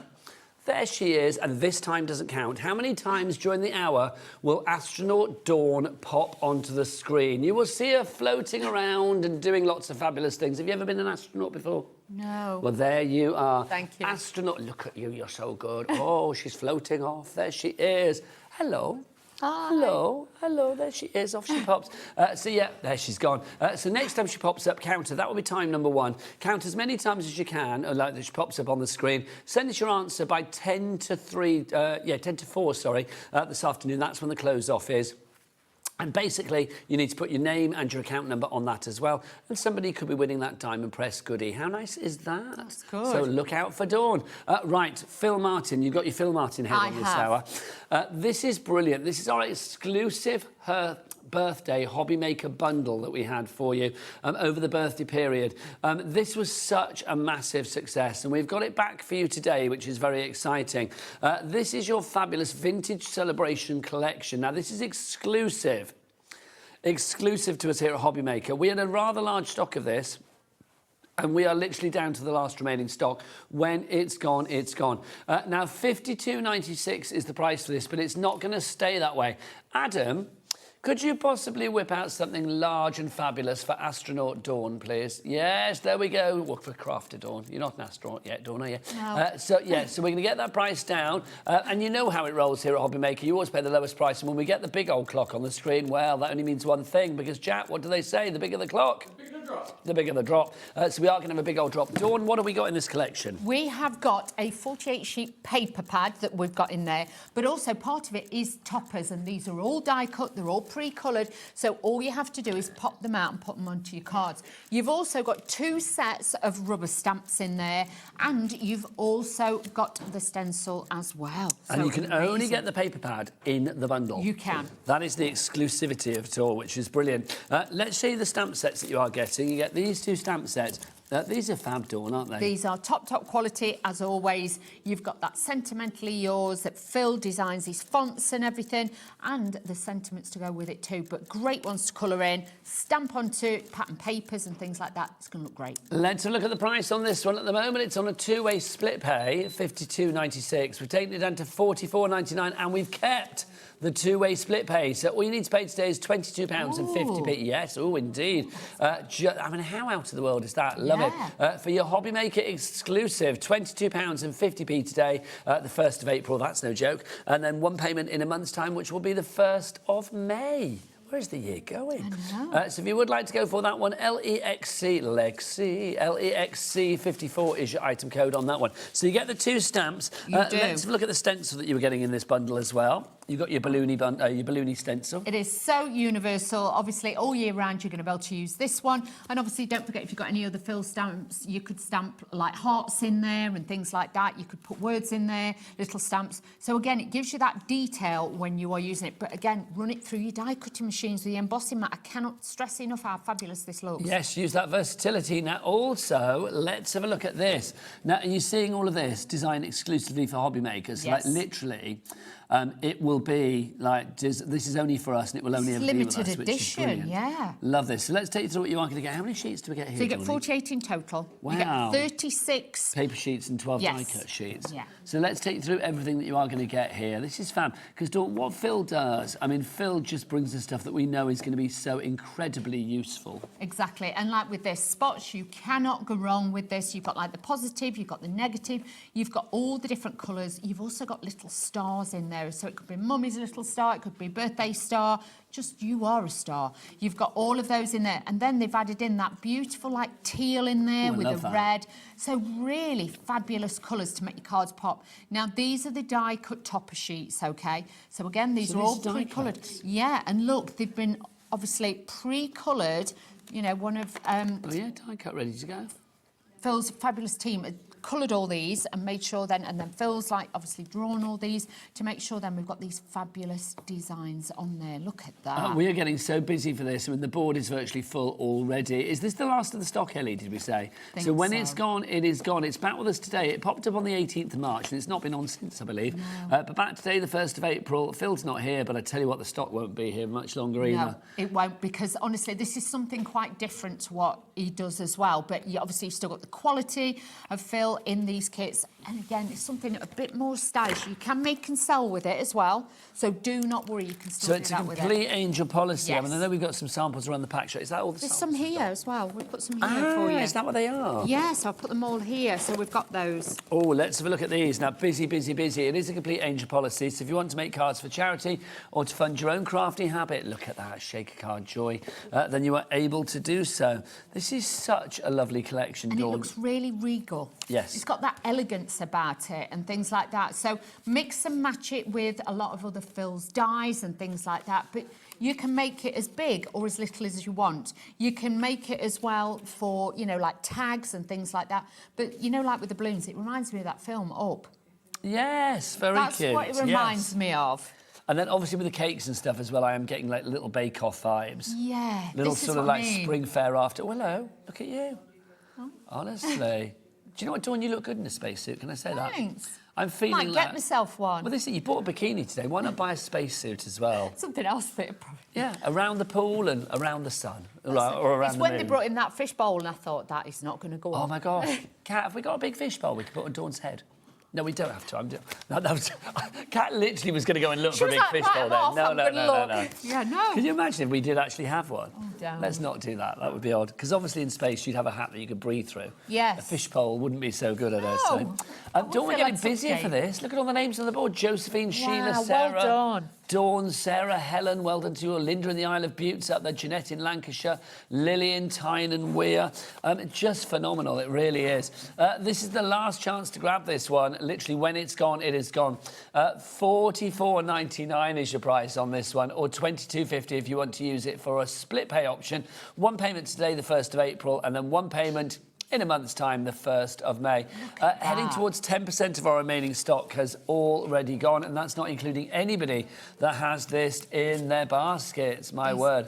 Speaker 4: There she is, and this time doesn't count. How many times during the hour will astronaut Dawn pop onto the screen? You will see her floating around and doing lots of fabulous things. Have you ever been an astronaut before?
Speaker 13: No.
Speaker 4: Well, there you are.
Speaker 13: Thank you.
Speaker 4: Astronaut, look at you, you're so good. Oh, she's floating off. There she is. Hello.
Speaker 13: Hi.
Speaker 4: Hello, hello, there she is, off she pops. So yeah, there she's gone. So next time she pops up, count her. That will be time number 1. Count as many times as you can, like that she pops up on the screen. Send us your answer by 10 to 4, sorry, this afternoon. That's when the close off is. And basically, you need to put your name and your account number on that as well. And somebody could be winning that Diamond Press goodie. How nice is that?
Speaker 13: That's good.
Speaker 4: So look out for Dawn. Right, Phill Martin. You've got your Phill Martin head on this hour. This is brilliant. This is our exclusive Her Birthday HobbyMaker bundle that we had for you over the birthday period. This was such a massive success, and we've got it back for you today, which is very exciting. This is your fabulous Vintage Celebration collection. Now, this is exclusive to us here at HobbyMaker. We had a rather large stock of this, and we are literally down to the last remaining stock. When it's gone, it's gone. Now, $52.96 is the price for this, but it's not going to stay that way. Adam, could you possibly whip out something large and fabulous for astronaut Dawn, please? Yes, there we go. Well, for crafter Dawn. You're not an astronaut yet, Dawn, are you?
Speaker 13: No.
Speaker 4: So we're going to get that price down. And you know how it rolls here at HobbyMaker. You always pay the lowest price. And when we get the big old clock on the screen, well, that only means one thing. Because, Jack, what do they say? The bigger the clock, the bigger the drop. So we are going to have a big old drop. Dawn, what have we got in this collection?
Speaker 13: We have got a 48-sheet paper pad that we've got in there, but also part of it is toppers, and these are all die-cut, they're all pre-coloured, so all you have to do is pop them out and put them onto your cards. You've also got 2 sets of rubber stamps in there, and you've also got the stencil as well.
Speaker 4: And you can only get the paper pad in the bundle.
Speaker 13: You can.
Speaker 4: That is the exclusivity of it all, which is brilliant. Let's show you the stamp sets that you are getting. You get these 2 stamp sets. These are fab, Dawn, aren't they?
Speaker 13: These are top quality, as always. You've got that Sentimentally Yours that Phill designs these fonts and everything, and the sentiments to go with it too. But great ones to colour in, stamp onto pattern papers and things like that. It's going to look great.
Speaker 4: Let's have a look at the price on this one. At the moment, it's on a 2-way split pay, $52.96. We've taken it down to $44.99, and we've kept the 2-way split pay. So all you need to pay today is £22.50. Yes, oh, indeed. I mean, how out of the world is that? Love it. For your HobbyMaker exclusive, £22.50 today, the 1st of April. That's no joke. And then 1 payment in a month's time, which will be the 1st of May. Where's the year going? So if you would like to go for that one, LEXC 54 is your item code on that one. So you get the 2 stamps. Let's have a look at the stencil that you were getting in this bundle as well. You've got your balloony stencil.
Speaker 13: It is so universal. Obviously, all year round, you're going to be able to use this one. And obviously, don't forget, if you've got any other Phill stamps, you could stamp, like, hearts in there and things like that. You could put words in there, little stamps. So, again, it gives you that detail when you are using it. But, again, run it through your die-cutting machines with the embossing mat. I cannot stress enough how fabulous this looks.
Speaker 4: Yes, use that versatility. Now, also, let's have a look at this. Now, are you seeing all of this designed exclusively for hobby makers?
Speaker 13: Yes.
Speaker 4: Like, literally... it will be like, this is only for us, and it will only ever be with us,
Speaker 13: limited edition, yeah.
Speaker 4: Love this. So let's take you through what you are going to get. How many sheets do we get here,
Speaker 13: So you get
Speaker 4: Johnny?
Speaker 13: 48 in total.
Speaker 4: Wow.
Speaker 13: You get 36...
Speaker 4: paper sheets and 12 die-cut sheets. Yeah. So let's take you through everything that you are going to get here. This is fab, because what Phill does, I mean, Phill just brings us stuff that we know is going to be so incredibly useful.
Speaker 13: Exactly. And like with their spots, you cannot go wrong with this. You've got like the positive, you've got the negative, you've got all the different colours. You've also got little stars in there. So it could be Mummy's little star, it could be birthday star, just you are a star. You've got all of those in there. And then they've added in that beautiful like teal in there with the red. So really fabulous colours to make your cards pop. Now, these are the die-cut topper sheets, OK? So again, these are all pre-coloured. Yeah, and look, they've been obviously pre-coloured, you know, one of...
Speaker 4: oh, yeah, die-cut ready to go.
Speaker 13: Phil's fabulous team coloured all these and made sure then, and then Phil's like obviously drawn all these to make sure then we've got these fabulous designs on there. Look at that.
Speaker 4: We are getting so busy for this. I mean, the board is virtually full already. Is this the last of the stock, Ellie, did we say? So when it's gone, it is gone. It's back with us today. It popped up on the 18th of March, and it's not been on since, I believe.
Speaker 13: No.
Speaker 4: But back today, the 1st of April. Phil's not here, but I tell you what, the stock won't be here much longer either.
Speaker 13: No, it won't, because honestly, this is something quite different to what he does as well. But you obviously, you've still got the quality of Phill in these kits. And again, it's something a bit more stylish. You can make and sell with it as well. So do not worry, you can still do that with it.
Speaker 4: So it's a complete angel policy.
Speaker 13: Yes.
Speaker 4: I mean, I know we've got some samples around the pack shot. Is that all the
Speaker 13: There's
Speaker 4: samples?
Speaker 13: some here as well. We've put some here for you.
Speaker 4: Is that what they are?
Speaker 13: Yes, I've put them all here. So we've got those.
Speaker 4: Oh, let's have a look at these. Now, busy, busy, busy. It is a complete angel policy. So if you want to make cards for charity or to fund your own crafty habit, look at that, shake a card joy, then you are able to do so. This is such a lovely collection,
Speaker 13: And
Speaker 4: Dawn.
Speaker 13: it looks really regal.
Speaker 4: Yes.
Speaker 13: It's got that elegance about it and things like that. So mix and match it with a lot of other Phil's dies and things like that. But you can make it as big or as little as you want. You can make it as well for, you know, like tags and things like that. But, you know, like with the balloons, it reminds me of that film, Up.
Speaker 4: Yes, very
Speaker 13: That's
Speaker 4: cute.
Speaker 13: what it reminds me of.
Speaker 4: And then obviously with the cakes and stuff as well, I am getting like little bake-off vibes.
Speaker 13: Yeah,
Speaker 4: Little
Speaker 13: this is
Speaker 4: sort of
Speaker 13: what I
Speaker 4: like
Speaker 13: mean.
Speaker 4: spring fair after. Oh, hello, look at you. Honestly. Do you know what, Dawn, you look good in a spacesuit, can I say that?
Speaker 13: Thanks.
Speaker 4: I'm feeling
Speaker 13: Might
Speaker 4: that.
Speaker 13: get myself one.
Speaker 4: Well, you bought a bikini today. Why not buy a spacesuit as well?
Speaker 13: Something else that probably...
Speaker 4: Yeah, around the pool and around the sun. Or around
Speaker 13: It's
Speaker 4: the
Speaker 13: when
Speaker 4: moon.
Speaker 13: they brought in that fish bowl and I thought, that is not going to go on.
Speaker 4: Oh, my gosh. Kat, have we got a big fish bowl we can put on Dawn's head? No, we don't have to. Kat literally was going to go and look
Speaker 13: She
Speaker 4: for a
Speaker 13: was
Speaker 4: big
Speaker 13: like,
Speaker 4: fish
Speaker 13: right,
Speaker 4: bowl
Speaker 13: I'm
Speaker 4: then.
Speaker 13: off,
Speaker 4: No,
Speaker 13: I'm
Speaker 4: no,
Speaker 13: gonna
Speaker 4: no, no,
Speaker 13: look.
Speaker 4: no.
Speaker 13: Yeah, no.
Speaker 4: Can you imagine if we did actually have one?
Speaker 13: damn.
Speaker 4: Let's not do that. That would be odd. Because obviously in space you'd have a hat that you could breathe through.
Speaker 13: Yes.
Speaker 4: A fish bowl wouldn't be so good, I dare say. Don't we
Speaker 13: feel
Speaker 4: get
Speaker 13: like
Speaker 4: busier
Speaker 13: something.
Speaker 4: for this? Look at all the names on the board. Josephine, Sheila,
Speaker 13: Wow,
Speaker 4: Sarah.
Speaker 13: well done.
Speaker 4: Dawn, Sarah, Helen, well done to you. Linda in the Isle of Butte's up there. Jeanette in Lancashire. Lillian, Tyne and Weir. Just phenomenal, it really is. This is the last chance to grab this one. Literally, when it's gone, it is gone. $44.99 is your price on this one, or $22.50 if you want to use it for a split pay option. One payment today, the 1st of April, and then one payment in a month's time, the 1st of May. Heading towards 10% of our remaining stock has already gone, and that's not including anybody that has this in their baskets, my word.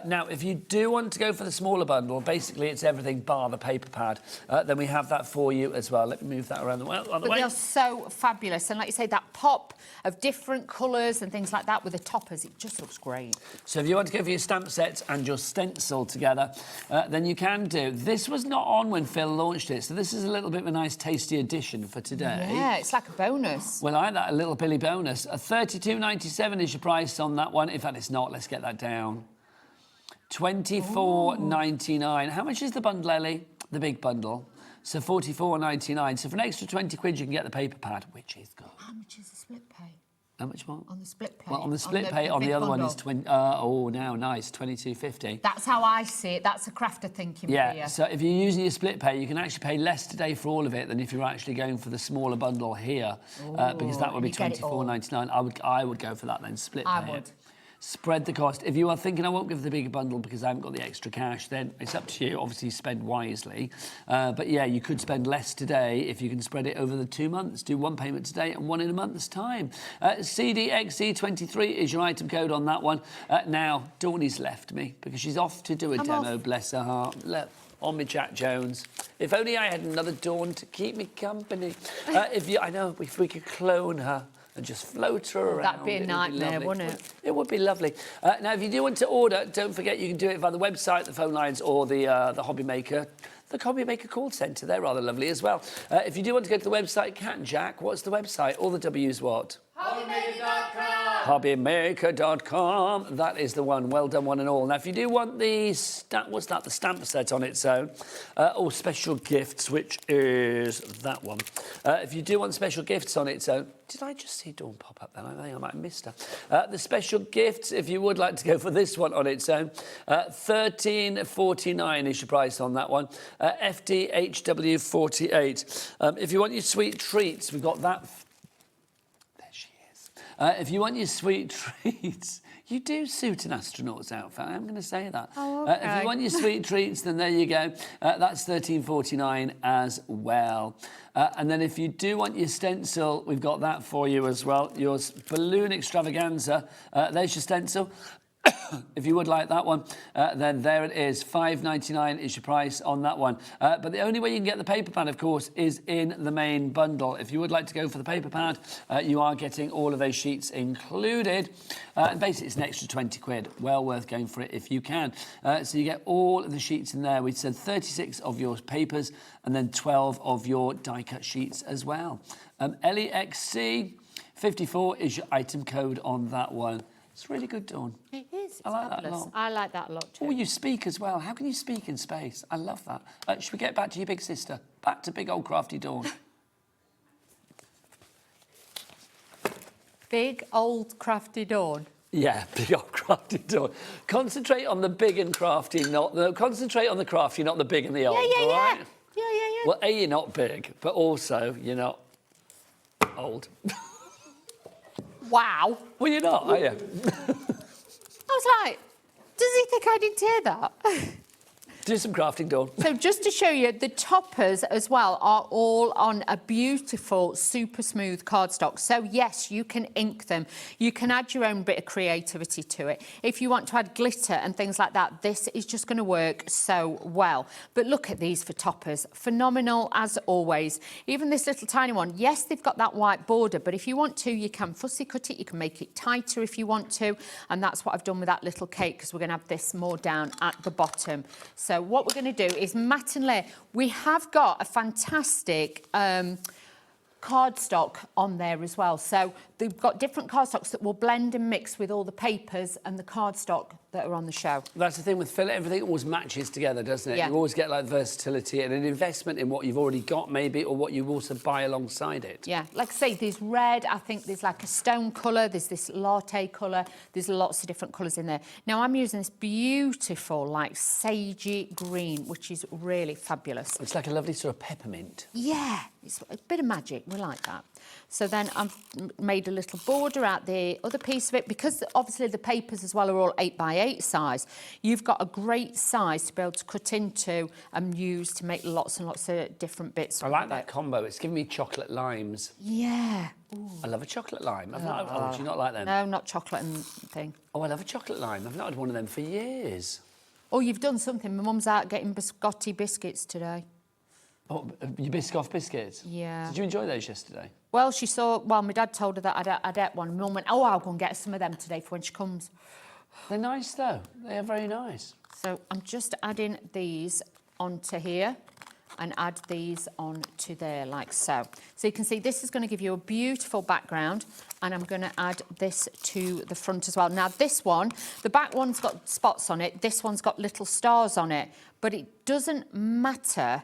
Speaker 4: Now, if you do want to go for the smaller bundle, basically it's everything bar the paper pad, then we have that for you as well. Let me move that around the way.
Speaker 13: But they are so fabulous. And like you say, that pop of different colours and things like that with the toppers, it just looks great.
Speaker 4: So if you want to go for your stamp sets and your stencil together, then you can do. This was not on when Phill launched it, so this is a little bit of a nice tasty addition for today.
Speaker 13: Yeah, it's like a bonus.
Speaker 4: Well, I like that, a little Billy bonus. $32.97 is your price on that one. In fact, it's not. Let's get that down. $24.99. How much is the bundle, Ellie? The big bundle. So $44.99. So for an extra 20 quid, you can get the paper pad, which is good.
Speaker 13: How much is the split pay?
Speaker 4: How much more?
Speaker 13: On the split pay.
Speaker 4: Well, on the split pay, on the
Speaker 13: big
Speaker 4: other one
Speaker 13: bundle.
Speaker 4: is 20. Oh, now nice, $22.50.
Speaker 13: That's how I see it. That's a crafter thinking for you.
Speaker 4: Yeah, so if you're using your split pay, you can actually pay less today for all of it than if you're actually going for the smaller bundle here, because that would be
Speaker 13: you get it all.
Speaker 4: $24.99. I would go for that then, split pay.
Speaker 13: I would.
Speaker 4: Spread the cost. If you are thinking, I won't give the bigger bundle because I haven't got the extra cash, then it's up to you. Obviously, spend wisely. But yeah, you could spend less today if you can spread it over the 2 months. Do one payment today and one in a month's time. CDXC23 is your item code on that one. Now, Dawnie's left me because she's off to do a demo, bless her heart. On me, Jack Jones. If only I had another Dawn to keep me company. I know, if we could clone her and just float her around.
Speaker 13: That'd be a nightmare, wouldn't it?
Speaker 4: It would be lovely. Now, if you do want to order, don't forget you can do it via the website, the phone lines, or the HobbyMaker. The HobbyMaker call centre, they're rather lovely as well. If you do want to go to the website, Cat and Jack, what's the website? All the W's what? HobbyMaker.com. HobbyMaker.com. That is the one. Well done, one and all. Now, if you do want the what's that? The stamp set on its own, or special gifts, which is that one. If you do want special gifts on its own, did I just see Dawn pop up then? I think I might have missed her. The special gifts, if you would like to go for this one on its own, $13.49 is your price on that one. FDHW48. If you want your sweet treats, we've got that. There she is. If you want your sweet treats, You do suit an astronaut's outfit. I'm going to say that.
Speaker 13: Oh,
Speaker 4: If
Speaker 13: okay.
Speaker 4: you want your sweet treats, then there you go. That's $13.49 as well. And then if you do want your stencil, we've got that for you as well. Your balloon extravaganza. There's your stencil. If you would like that one, then there it is. $5.99 is your price on that one. But the only way you can get the paper pad, of course, is in the main bundle. If you would like to go for the paper pad, you are getting all of those sheets included. And basically, it's an extra 20 quid. Well worth going for it if you can. So you get all of the sheets in there. We said 36 of your papers and then 12 of your die-cut sheets as well. LEXC 54 is your item code on that one. It's really good, Dawn.
Speaker 13: It is. It's
Speaker 4: I like that a
Speaker 13: fabulous.
Speaker 4: lot.
Speaker 13: I like that a lot too.
Speaker 4: Oh, you speak as well. How can you speak in space? I love that. Should we get back to your big sister? Back to big old crafty Dawn.
Speaker 13: Big old crafty Dawn.
Speaker 4: Yeah, big old crafty Dawn. Concentrate on the big and crafty, concentrate on the crafty, not the big and the old. all right?
Speaker 13: Yeah.
Speaker 4: Well, A, you're not big, but also you're not old.
Speaker 13: Wow.
Speaker 4: Well, you're not, are you?
Speaker 13: I was like, does he think I didn't hear that?
Speaker 4: Do some crafting, Dawn.
Speaker 13: So just to show you, the toppers as well are all on a beautiful, super smooth cardstock. So yes, you can ink them. You can add your own bit of creativity to it. If you want to add glitter and things like that, this is just going to work so well. But look at these for toppers. Phenomenal as always. Even this little tiny one, yes, they've got that white border, but if you want to, you can fussy cut it. You can make it tighter if you want to. And that's what I've done with that little cake, because we're going to have this more down at the bottom. So what we're going to do is mat and layer. We have got a fantastic cardstock on there as well. So they've got different cardstocks that will blend and mix with all the papers and the cardstock that are on the show.
Speaker 4: That's the thing with Phill, everything always matches together, doesn't it?
Speaker 13: Yeah.
Speaker 4: You always get like versatility and an investment in what you've already got maybe, or what you also buy alongside it.
Speaker 13: Yeah, like I say, there's red, I think there's like a stone colour, there's this latte colour, there's lots of different colours in there. Now I'm using this beautiful like sagey green, which is really fabulous.
Speaker 4: It's like a lovely sort of peppermint.
Speaker 13: Yeah, it's a bit of magic, we like that. So then I've made a little border out the other piece of it, because obviously the papers as well are all 8x8 size. You've got a great size to be able to cut into and use to make lots and lots of different bits.
Speaker 4: I like that combo. It's giving me chocolate limes.
Speaker 13: Yeah. Ooh.
Speaker 4: I love a chocolate lime. Oh, do you not like them?
Speaker 13: No, not chocolate and thing.
Speaker 4: Oh, I love a chocolate lime. I've not had one of them for years.
Speaker 13: Oh, you've done something. My mum's out getting biscotti biscuits today.
Speaker 4: Oh, your Biscoff biscuits?
Speaker 13: Yeah.
Speaker 4: Did you enjoy those yesterday?
Speaker 13: Well, she saw... Well, my dad told her that I'd ate one. Mum went, oh, I'll go and get some of them today for when she comes.
Speaker 4: They're nice, though. They are very nice.
Speaker 13: So I'm just adding these onto here and add these onto there, like so. So you can see this is going to give you a beautiful background, and I'm going to add this to the front as well. Now, this one, the back one's got spots on it. This one's got little stars on it. But it doesn't matter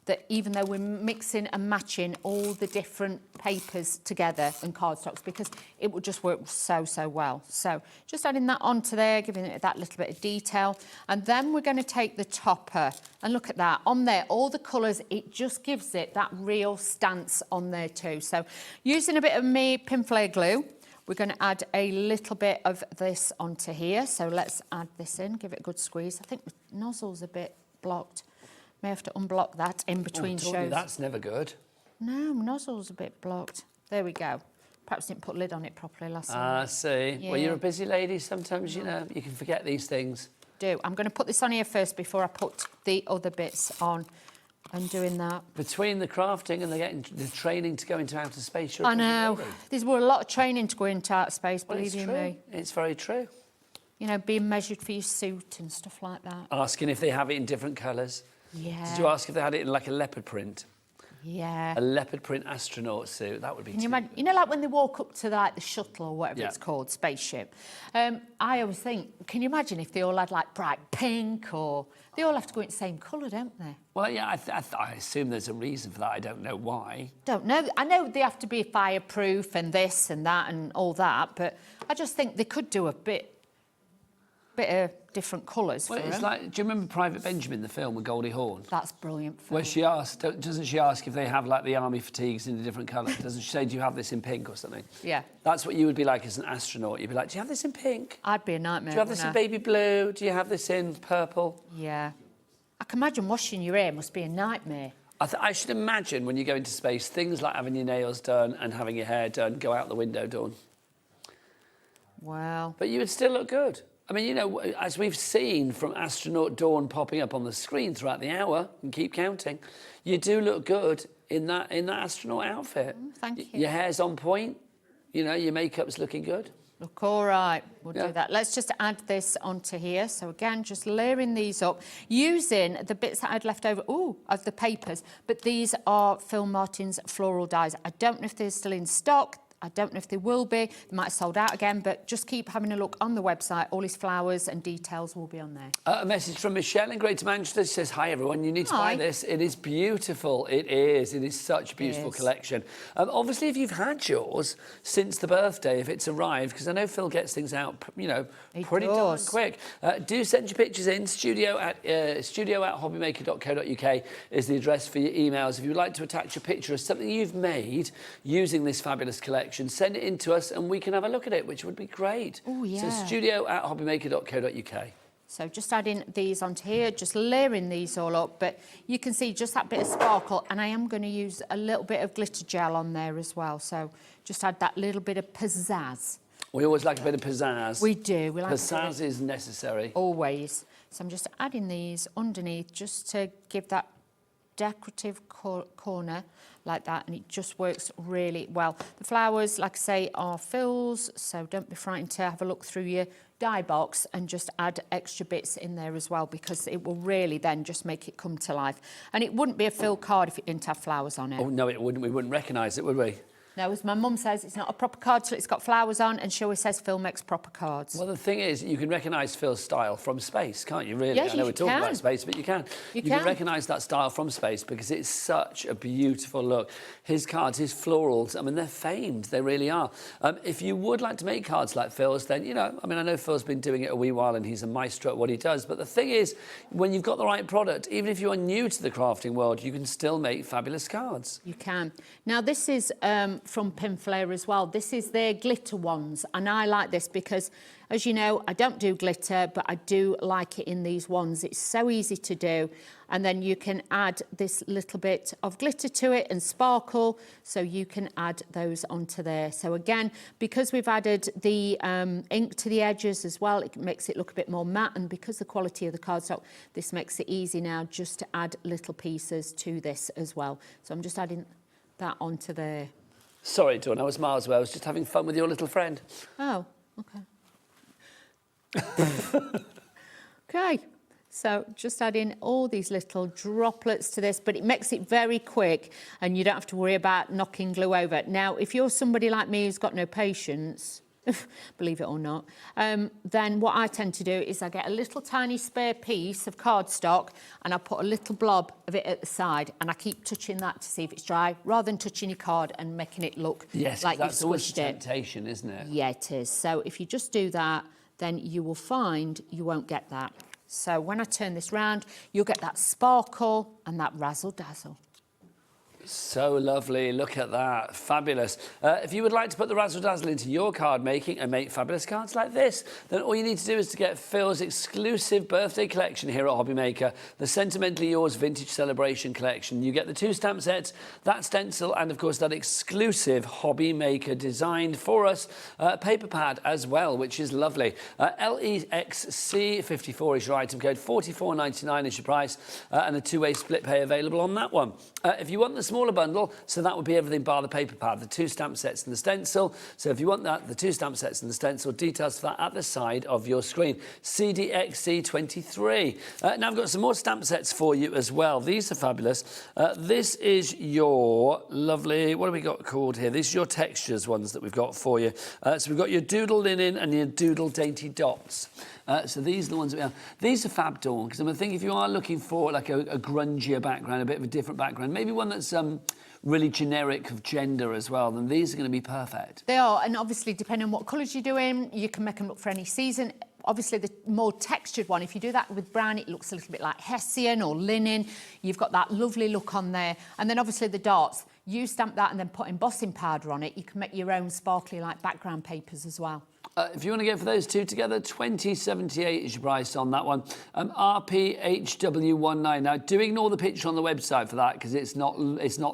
Speaker 13: that even though we're mixing and matching all the different papers together and cardstocks, because it will just work so, so well. So just adding that onto there, giving it that little bit of detail. And then we're going to take the topper and look at that. On there, all the colours, it just gives it that real stance on there too. So using a bit of me pin flare glue, we're going to add a little bit of this onto here. So let's add this in, give it a good squeeze. I think the nozzle's a bit blocked. May have to unblock that in between shows.
Speaker 4: That's never good.
Speaker 13: No, nozzle's a bit blocked. There we go. Perhaps didn't put lid on it properly last night.
Speaker 4: I see.
Speaker 13: Yeah.
Speaker 4: Well, you're a busy lady. Sometimes, you know, you can forget these things.
Speaker 13: I'm going to put this on here first before I put the other bits on. I'm doing that.
Speaker 4: Between the crafting and the training to go into outer space, you're
Speaker 13: I know. There's a lot of training to go into outer space,
Speaker 4: well,
Speaker 13: believe you
Speaker 4: true.
Speaker 13: me.
Speaker 4: It's very true.
Speaker 13: You know, being measured for your suit and stuff like that.
Speaker 4: Asking if they have it in different colours.
Speaker 13: Yeah.
Speaker 4: Did you ask if they had it in like a leopard print?
Speaker 13: Yeah.
Speaker 4: A leopard print astronaut suit. That would be.
Speaker 13: Can you imagine? You know, like when they walk up to the shuttle or whatever it's called, spaceship. I always think, can you imagine if they all had like bright pink, or they all have to go in the same colour, don't they?
Speaker 4: Well, yeah, I assume there's a reason for that. I don't know why.
Speaker 13: Don't know. I know they have to be fireproof and this and that and all that, but I just think they could do a bit bit of different colours
Speaker 4: Well,
Speaker 13: for
Speaker 4: it's
Speaker 13: them.
Speaker 4: like, do you remember Private Benjamin, the film with Goldie Hawn?
Speaker 13: That's brilliant.
Speaker 4: Where she asked, doesn't she ask if they have like the army fatigues in a different colour? Doesn't she say, do you have this in pink or something?
Speaker 13: Yeah.
Speaker 4: That's what you would be like as an astronaut. You'd be like, do you have this in pink?
Speaker 13: I'd be a nightmare.
Speaker 4: Do you have this in baby blue? Do you have this in purple?
Speaker 13: Yeah. I can imagine washing your hair must be a nightmare.
Speaker 4: I should imagine when you go into space, things like having your nails done and having your hair done go out the window, Dawn.
Speaker 13: Wow.
Speaker 4: But you would still look good. I mean, you know, as we've seen from astronaut Dawn popping up on the screen throughout the hour, and keep counting, you do look good in that astronaut outfit.
Speaker 13: Thank you.
Speaker 4: Your hair's on point. You know, your makeup's looking good.
Speaker 13: Look all right. We'll do that. Let's just add this onto here. So again, just layering these up, using the bits that I'd left over, of the papers. But these are Phill Martin's floral dies. I don't know if they're still in stock. I don't know if they will be. They might have sold out again, but just keep having a look on the website. All his flowers and details will be on there.
Speaker 4: A message from Michelle in Greater Manchester. She says, hi, everyone. You need to buy this. It is beautiful. It is. It is such a beautiful collection. Obviously, if you've had yours since the birthday, if it's arrived, because I know Phil gets things out, you know, pretty darn quick. Do send your pictures in. Studio at hobbymaker.co.uk is the address for your emails. If you would like to attach a picture of something you've made using this fabulous collection, send it in to us and we can have a look at it, which would be great.
Speaker 13: Oh, yeah.
Speaker 4: So studio at hobbymaker.co.uk.
Speaker 13: So just adding these onto here, just layering these all up, but you can see just that bit of sparkle, and I am going to use a little bit of glitter gel on there as well. So just add that little bit of pizzazz.
Speaker 4: We always like a bit of pizzazz.
Speaker 13: We do. We like
Speaker 4: pizzazz is necessary.
Speaker 13: Always. So I'm just adding these underneath just to give that decorative corner like that, and it just works really well. The flowers, like I say, are Phil's, so don't be frightened to have a look through your die box and just add extra bits in there as well, because it will really then just make it come to life. And it wouldn't be a Phill card if it didn't have flowers on it.
Speaker 4: Oh, no, it wouldn't. We wouldn't recognise it, would we?
Speaker 13: No, as my mum says, it's not a proper card till it's got flowers on, and she always says Phill makes proper cards.
Speaker 4: Well, the thing is, you can recognise Phil's style from space, can't you, really?
Speaker 13: Yes,
Speaker 4: I know
Speaker 13: you
Speaker 4: we're talking
Speaker 13: can.
Speaker 4: about space, but you can. You can recognise that style from space because it's such a beautiful look. His cards, his florals, I mean, they're famed. They really are. If you would like to make cards like Phil's, then, you know, I mean, I know Phil's been doing it a wee while and he's a maestro at what he does, but the thing is, when you've got the right product, even if you are new to the crafting world, you can still make fabulous cards.
Speaker 13: You can. Now, this is from Pinflair as well. This is their glitter ones, and I like this because, as you know, I don't do glitter, but I do like it in these ones. It's so easy to do, and then you can add this little bit of glitter to it and sparkle, so you can add those onto there. So again, because we've added the ink to the edges as well, it makes it look a bit more matte, and because the quality of the cardstock, this makes it easy now just to add little pieces to this as well. So I'm just adding that onto there.
Speaker 4: Sorry, Dawn, I was miles away. I was just having fun with your little friend.
Speaker 13: Oh, okay. Okay, so just add in all these little droplets to this, but it makes it very quick and you don't have to worry about knocking glue over. Now, if you're somebody like me who's got no patience, believe it or not, then what I tend to do is I get a little tiny spare piece of cardstock and I put a little blob of it at the side and I keep touching that to see if it's dry, rather than touching your card and making it look like you've
Speaker 4: that's always
Speaker 13: squished
Speaker 4: a
Speaker 13: it.
Speaker 4: temptation, isn't it?
Speaker 13: Yeah, it is. So if you just do that, then you will find you won't get that. So when I turn this round, you'll get that sparkle and that razzle-dazzle.
Speaker 4: So lovely, look at that, fabulous. If you would like to put the razzle-dazzle into your card making and make fabulous cards like this, then all you need to do is to get Phil's exclusive birthday collection here at HobbyMaker, the Sentimentally Yours Vintage Celebration Collection. You get the 2 stamp sets, that stencil, and of course that exclusive HobbyMaker designed for us paper pad as well, which is lovely. LEXC54 is your item code, $44.99 is your price, and a 2-way split pay available on that one. If you want the smaller bundle, so that would be everything bar the paper pad, the 2 stamp sets and the stencil. So if you want that, the 2 stamp sets and the stencil, details for that at the side of your screen. CDXC23. Now I've got some more stamp sets for you as well. These are fabulous. This is your lovely, what have we got called here? These are your textures ones that we've got for you. So we've got your doodle linen and your doodle dainty dots. So these are the ones that we have. These are fab, Dawn, because I think if you are looking for like a grungier background, a bit of a different background, maybe one that's really generic of gender as well, then these are going to be perfect.
Speaker 13: They are, and obviously depending on what colours you're doing, you can make them look for any season. obviously the more textured one, if you do that with brown, it looks a little bit like Hessian or linen. You've got that lovely look on there. And then obviously the darts, you stamp that and then put embossing powder on it. You can make your own sparkly like background papers as well.
Speaker 4: If you want to go for those two together, $20.78 is your price on that one. RPHW19. Now, do ignore the picture on the website for that because it's not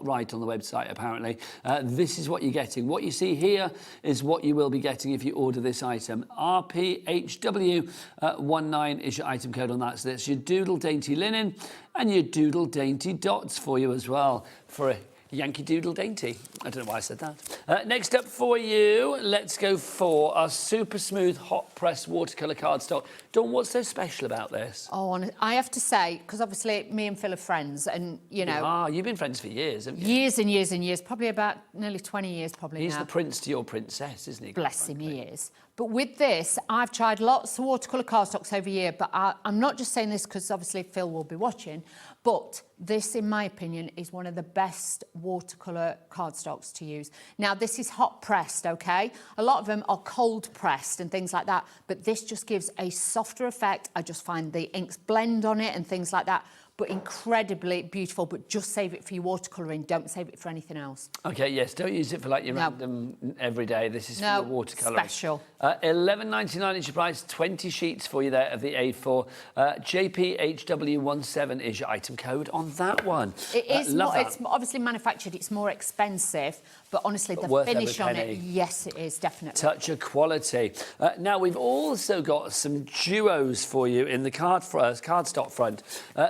Speaker 4: right on the website, apparently. This is what you're getting. What you see here is what you will be getting if you order this item. RPHW19 is your item code on that. So that's your Doodle Dainty Linen and your Doodle Dainty Dots for you as well for a Yankee Doodle Dainty. I don't know why I said that. Next up for you, let's go for our super smooth hot press watercolour cardstock. Dawn, what's so special about this?
Speaker 13: Oh, I have to say, because obviously me and Phill are friends, and you know,
Speaker 4: you've been friends for years, haven't you?
Speaker 13: Years and years and years, probably about nearly 20 years, probably.
Speaker 4: He's
Speaker 13: now.
Speaker 4: the prince to your princess, isn't he?
Speaker 13: Bless him, he is. But with this, I've tried lots of watercolour cardstocks over year, but I'm not just saying this because obviously Phill will be watching, but this, in my opinion, is one of the best watercolour cardstocks to use. Now, this is hot pressed, okay? A lot of them are cold pressed and things like that, but this just gives a softer effect. I just find the inks blend on it and things like that, but incredibly beautiful. But just save it for your watercolouring. Don't save it for anything else.
Speaker 4: Okay, yes. Don't use it for like your random everyday. This is for your watercolouring.
Speaker 13: Special.
Speaker 4: $11.99 is your price. 20 sheets for you there of the A4. JPHW17 is your item code on that one.
Speaker 13: It is. It's obviously manufactured. It's more expensive, but honestly, the finish on it, yes, it is definitely.
Speaker 4: Touch of quality. Now we've also got some duos for you in the cardstock front.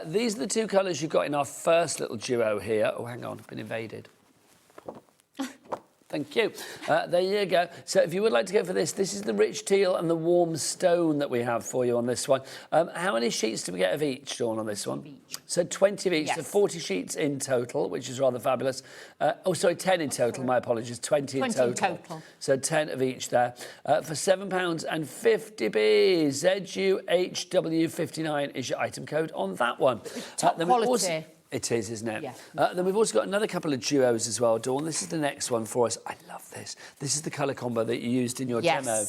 Speaker 4: These are the two colours you've got in our first little duo here. Oh, hang on, I've been invaded. Thank you. There you go. So if you would like to go for this, this is the rich teal and the warm stone that we have for you on this one. How many sheets do we get of each, Dawn, on this one? So 20 of each, so 40 sheets in total, which is rather fabulous. 10 in total, my apologies, 20 in total. So 10 of each there. For £7.50, ZUHW59 is your item code on that one.
Speaker 13: Top quality.
Speaker 4: It is, isn't it?
Speaker 13: Yeah.
Speaker 4: Then we've also got another couple of duos as well, Dawn. This is the next one for us. I love this. This is the colour combo that you used in your demo.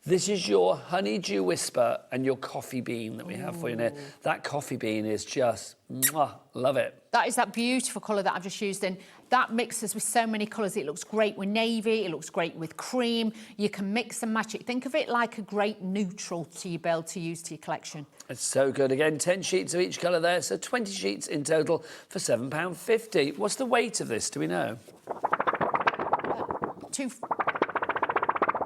Speaker 4: This is your Honeydew Whisper and your Coffee Bean that we have for you here. That Coffee Bean is just, love it.
Speaker 13: That is that beautiful colour that I've just used in. That mixes with so many colours. It looks great with navy. It looks great with cream. You can mix and match it. Think of it like a great neutral to be able to use to your collection.
Speaker 4: It's so good. Again, 10 sheets of each colour there, so 20 sheets in total for £7.50. What's the weight of this? Do we know?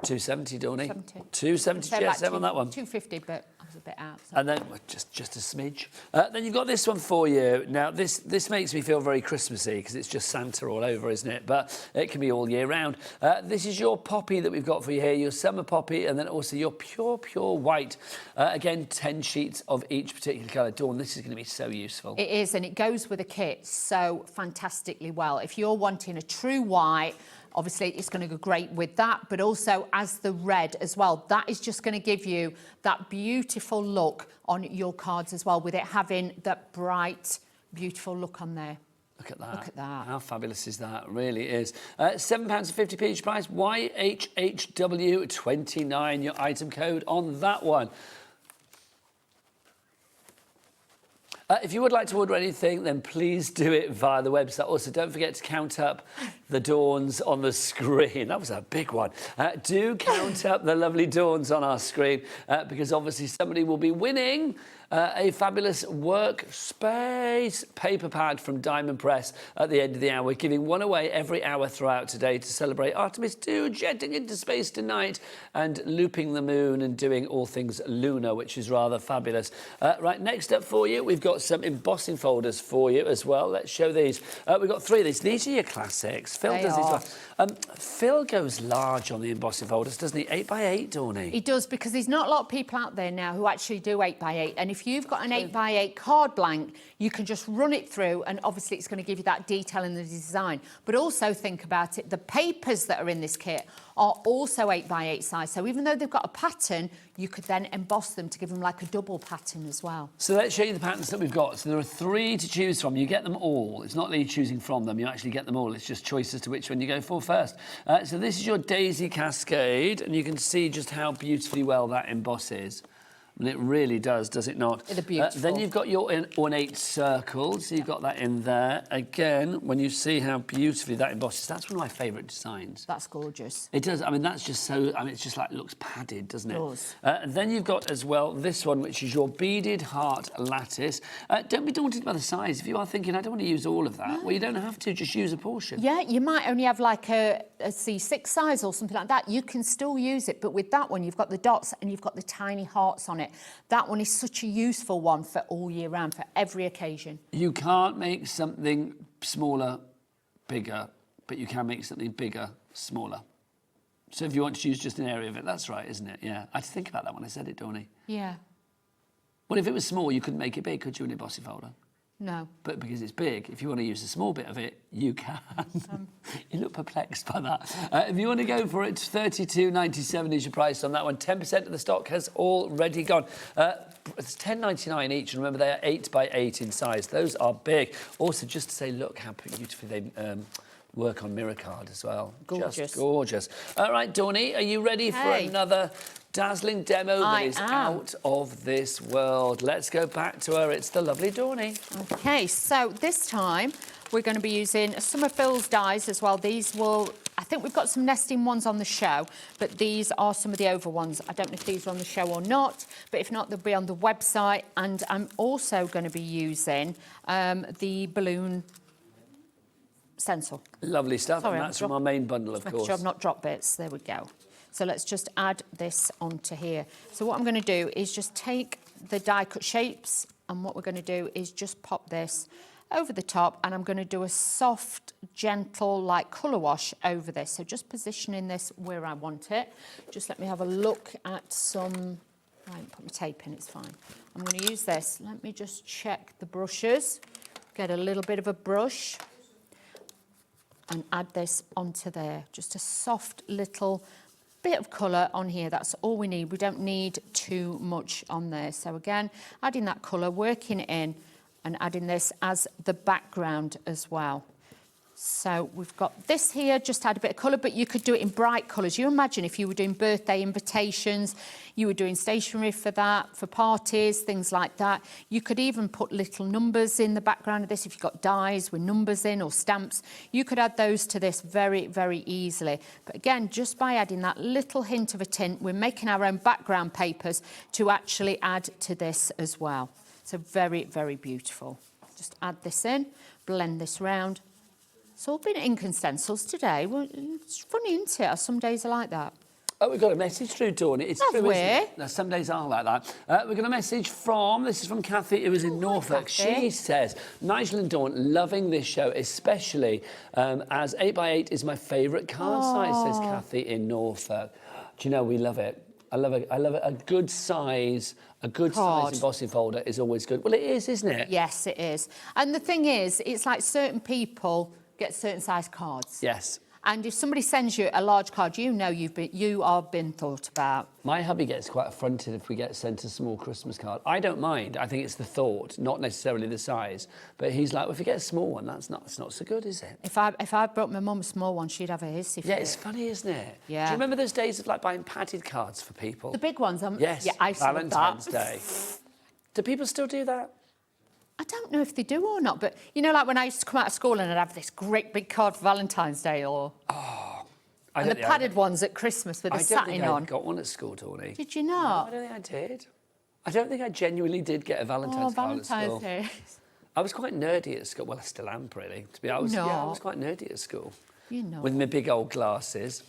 Speaker 4: 270, Dawny. 270 GSM on that one.
Speaker 13: 250, but I was a bit out. So.
Speaker 4: And then just a smidge. Then you've got this one for you. Now this makes me feel very Christmassy because it's just Santa all over, isn't it? But it can be all year round. This is your poppy that we've got for you here, your summer poppy, and then also your pure white. Again, 10 sheets of each particular colour. Dawn, this is going to be so useful.
Speaker 13: It is, and it goes with the kit so fantastically well. If you're wanting a true white, obviously, it's going to go great with that, but also as the red as well. That is just going to give you that beautiful look on your cards as well, with it having that bright, beautiful look on there.
Speaker 4: Look at that.
Speaker 13: Look at that.
Speaker 4: How fabulous is that? It really is. £7.50 each price. YHHW29, your item code on that one. If you would like to order anything, then please do it via the website. Also, don't forget to count up the dawns on the screen. That was a big one. Do count up the lovely dawns on our screen because obviously somebody will be winning a fabulous workspace paper pad from Diamond Press at the end of the hour. We're giving one away every hour throughout today to celebrate Artemis 2 jetting into space tonight and looping the moon and doing all things lunar, which is rather fabulous. Right, next up for you, we've got some embossing folders for you as well. Let's show these. We've got 3 of these. These are your classics. Phill does these well. Phill goes large on the embossing folders, doesn't he? 8x8, Dawny?
Speaker 13: He does, because there's not a lot of people out there now who actually do 8x8. And if you've got an 8x8 card blank, you can just run it through, and obviously it's going to give you that detail in the design. But also think about it, the papers that are in this kit are also 8x8 size. So even though they've got a pattern, you could then emboss them to give them like a double pattern as well.
Speaker 4: So let's show you the patterns that we've got. So there are 3 to choose from. You get them all. It's not that you're choosing from them. You actually get them all. It's just choice as to which one you go for first. So this is your daisy cascade, and you can see just how beautifully well that embosses. And it really does it not?
Speaker 13: They're beautiful.
Speaker 4: Then you've got your ornate circles. So you've got that in there. Again, when you see how beautifully that embosses, that's one of my favourite designs.
Speaker 13: That's gorgeous.
Speaker 4: It does. I mean, that's just so... I mean, it's just like, it looks padded, doesn't it?
Speaker 13: It does.
Speaker 4: And then you've got as well this one, which is your beaded heart lattice. Don't be daunted by the size. If you are thinking, I don't want to use all of that, well, you don't have to. Just use a portion.
Speaker 13: Yeah, you might only have like a C6 size or something like that. You can still use it, but with that one, you've got the dots and you've got the tiny hearts on it. That one is such a useful one for all year round, for every occasion.
Speaker 4: You can't make something smaller, bigger, but you can make something bigger, smaller. So if you want to use just an area of it, that's right, isn't it? Yeah. I had to think about that when I said it, Donnie.
Speaker 13: Yeah.
Speaker 4: Well, if it was small, you couldn't make it big, could you, in a embossing folder?
Speaker 13: No.
Speaker 4: But because it's big, if you want to use a small bit of it, you can. You look perplexed by that. If you want to go for it, $32.97 is your price on that one. 10% of the stock has already gone. It's $10.99 each, and remember they are 8x8 in size. Those are big. Also, just to say, look how beautifully they work on mirror card as well.
Speaker 13: Gorgeous.
Speaker 4: Just gorgeous. All right, Donnie, are you ready for another dazzling demo that is out of this world? Let's go back to her. It's the lovely Donnie.
Speaker 13: Okay, so this time we're going to be using some of Phil's dies as well. These will... I think we've got some nesting ones on the show, but these are some of the oval ones. I don't know if these are on the show or not, but if not, they'll be on the website. And I'm also going to be using the balloon stencil.
Speaker 4: Lovely stuff, and that's from our main bundle, of course.
Speaker 13: Sure I've not dropped bits. There we go. So let's just add this onto here. So what I'm going to do is just take the die cut shapes, and what we're going to do is just pop this over the top, and I'm going to do a soft, gentle, like colour wash over this. So just positioning this where I want it. Just let me have a look at some... I haven't put my tape in, it's fine. I'm going to use this. Let me just check the brushes. Get a little bit of a brush and add this onto there. Just a soft little bit of colour on here. That's all we need. We don't need too much on there. So again, adding that colour, working it in, and adding this as the background as well. So we've got this here, just add a bit of colour, but you could do it in bright colours. You imagine if you were doing birthday invitations, you were doing stationery for that, for parties, things like that. You could even put little numbers in the background of this. If you've got dies with numbers in or stamps, you could add those to this very, very easily. But again, just by adding that little hint of a tint, we're making our own background papers to actually add to this as well. So very, very beautiful. Just add this in, blend this round. It's all been ink and stencils today. Well, it's funny, isn't it? Some days are like that.
Speaker 4: Oh, we've got a message through, Dawn. It's
Speaker 13: Have
Speaker 4: true,
Speaker 13: we?
Speaker 4: isn't it? Now, some days are like that. We've got a message from, this is from Kathy, who was in Norfolk.
Speaker 13: Kathy.
Speaker 4: She says, Nigel and Dawn, loving this show, especially as 8x8 is my favourite card size, says Kathy in Norfolk. Do you know, we love it. I love it. A good size, size embossing folder is always good. Well, it is, isn't it?
Speaker 13: Yes, it is. And the thing is, it's like certain people get certain size cards.
Speaker 4: Yes.
Speaker 13: And if somebody sends you a large card, you know you are been thought about.
Speaker 4: My hubby gets quite affronted if we get sent a small Christmas card. I don't mind. I think it's the thought, not necessarily the size. But he's like, well, if you get a small one, that's not so good, is it?
Speaker 13: If I brought my mum a small one, she'd have a hissy fit.
Speaker 4: Yeah, it's funny, isn't it?
Speaker 13: Yeah.
Speaker 4: Do you remember those days of like buying padded cards for people?
Speaker 13: The big ones.
Speaker 4: Yes.
Speaker 13: Yeah, I saw
Speaker 4: Valentine's
Speaker 13: that.
Speaker 4: Day. Do people still do that?
Speaker 13: I don't know if they do or not, but you know, like when I used to come out of school and I'd have this great big card for Valentine's Day, or and the padded ones at Christmas with the satin on.
Speaker 4: I got one at school, Tawny.
Speaker 13: Did you not?
Speaker 4: No, I don't think I did. I don't think I genuinely did get a Valentine's card at school.
Speaker 13: Day.
Speaker 4: I was quite nerdy at school. Well, I still am, really. To be honest, I was quite nerdy at school.
Speaker 13: You know.
Speaker 4: With my big old glasses.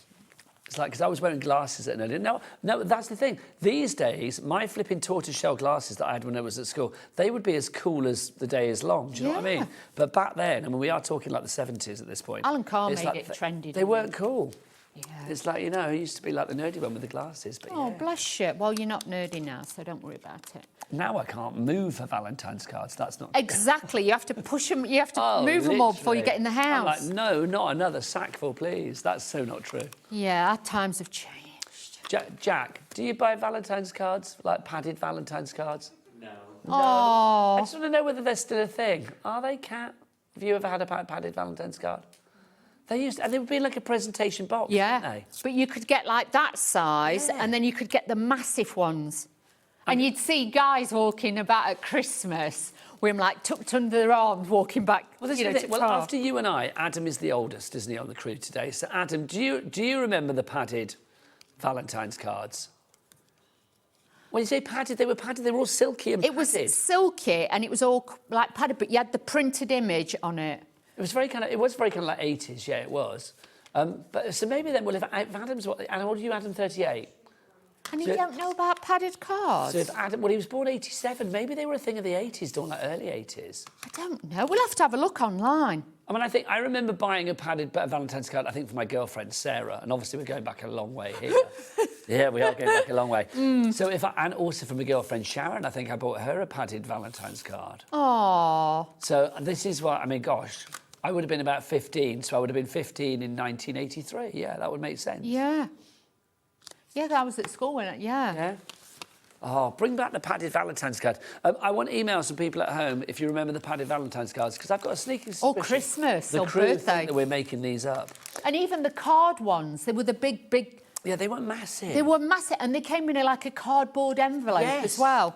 Speaker 4: It's like, because I was wearing glasses at an early... No, that's the thing. These days, my flipping tortoiseshell glasses that I had when I was at school, they would be as cool as the day is long. Do you know what I mean? But back then, I mean, we are talking like the 70s at this point.
Speaker 13: Alan Carr made it trendy.
Speaker 4: They weren't cool.
Speaker 13: Yeah.
Speaker 4: It's like, you know, it used to be like the nerdy one with the glasses. But
Speaker 13: bless you. Well, you're not nerdy now, so don't worry about it.
Speaker 4: Now I can't move for Valentine's cards. That's not...
Speaker 13: Exactly. You have to push them, you have to move them all before you get in the
Speaker 4: I'm
Speaker 13: house.
Speaker 4: like, no, not another sackful, please. That's so not true.
Speaker 13: Yeah, our times have changed.
Speaker 4: Jack, do you buy Valentine's cards, like padded Valentine's cards?
Speaker 3: No.
Speaker 13: Oh.
Speaker 4: I just want to know whether they're still a thing. Are they, Kat? Have you ever had a padded Valentine's card? They would be like a presentation box, wouldn't they?
Speaker 13: But you could get like that size, and then you could get the massive ones. And you'd see guys walking about at Christmas with them like tucked under their arms, walking back.
Speaker 4: Well, after you and I, Adam is the oldest, isn't he, on the crew today? So, Adam, do you remember the padded Valentine's cards? When you say padded, they were all silky and padded.
Speaker 13: It was silky and it was all like padded, but you had the printed image on it.
Speaker 4: It was very kind of like 80s, yeah, it was. But so maybe then, well, if Adam's what? And how old are you, Adam? 38.
Speaker 13: And you don't know about padded cards?
Speaker 4: So if Adam, well, he was born 87. Maybe they were a thing of the 80s, don't like early 80s.
Speaker 13: I don't know. We'll have to have a look online.
Speaker 4: I mean, I remember buying a padded Valentine's card, I think, for my girlfriend, Sarah. And obviously we're going back a long way here. Yeah, we are going back a long way. So and also for my girlfriend, Sharon, I think I bought her a padded Valentine's card.
Speaker 13: Oh.
Speaker 4: So this is what, I mean, gosh, I would have been about 15, so I would have been 15 in 1983. Yeah, that would make sense.
Speaker 13: Yeah. Yeah, I was at school when it,
Speaker 4: Yeah. Oh, bring back the padded Valentine's card. I want emails from people at home if you remember the padded Valentine's cards, because I've got a sneaking suspicion.
Speaker 13: Or Christmas or
Speaker 4: crew
Speaker 13: birthday.
Speaker 4: think that we're making these up.
Speaker 13: And even the card ones, they were the big...
Speaker 4: Yeah, they weren't massive.
Speaker 13: They were massive, and they came in like a cardboard envelope as well.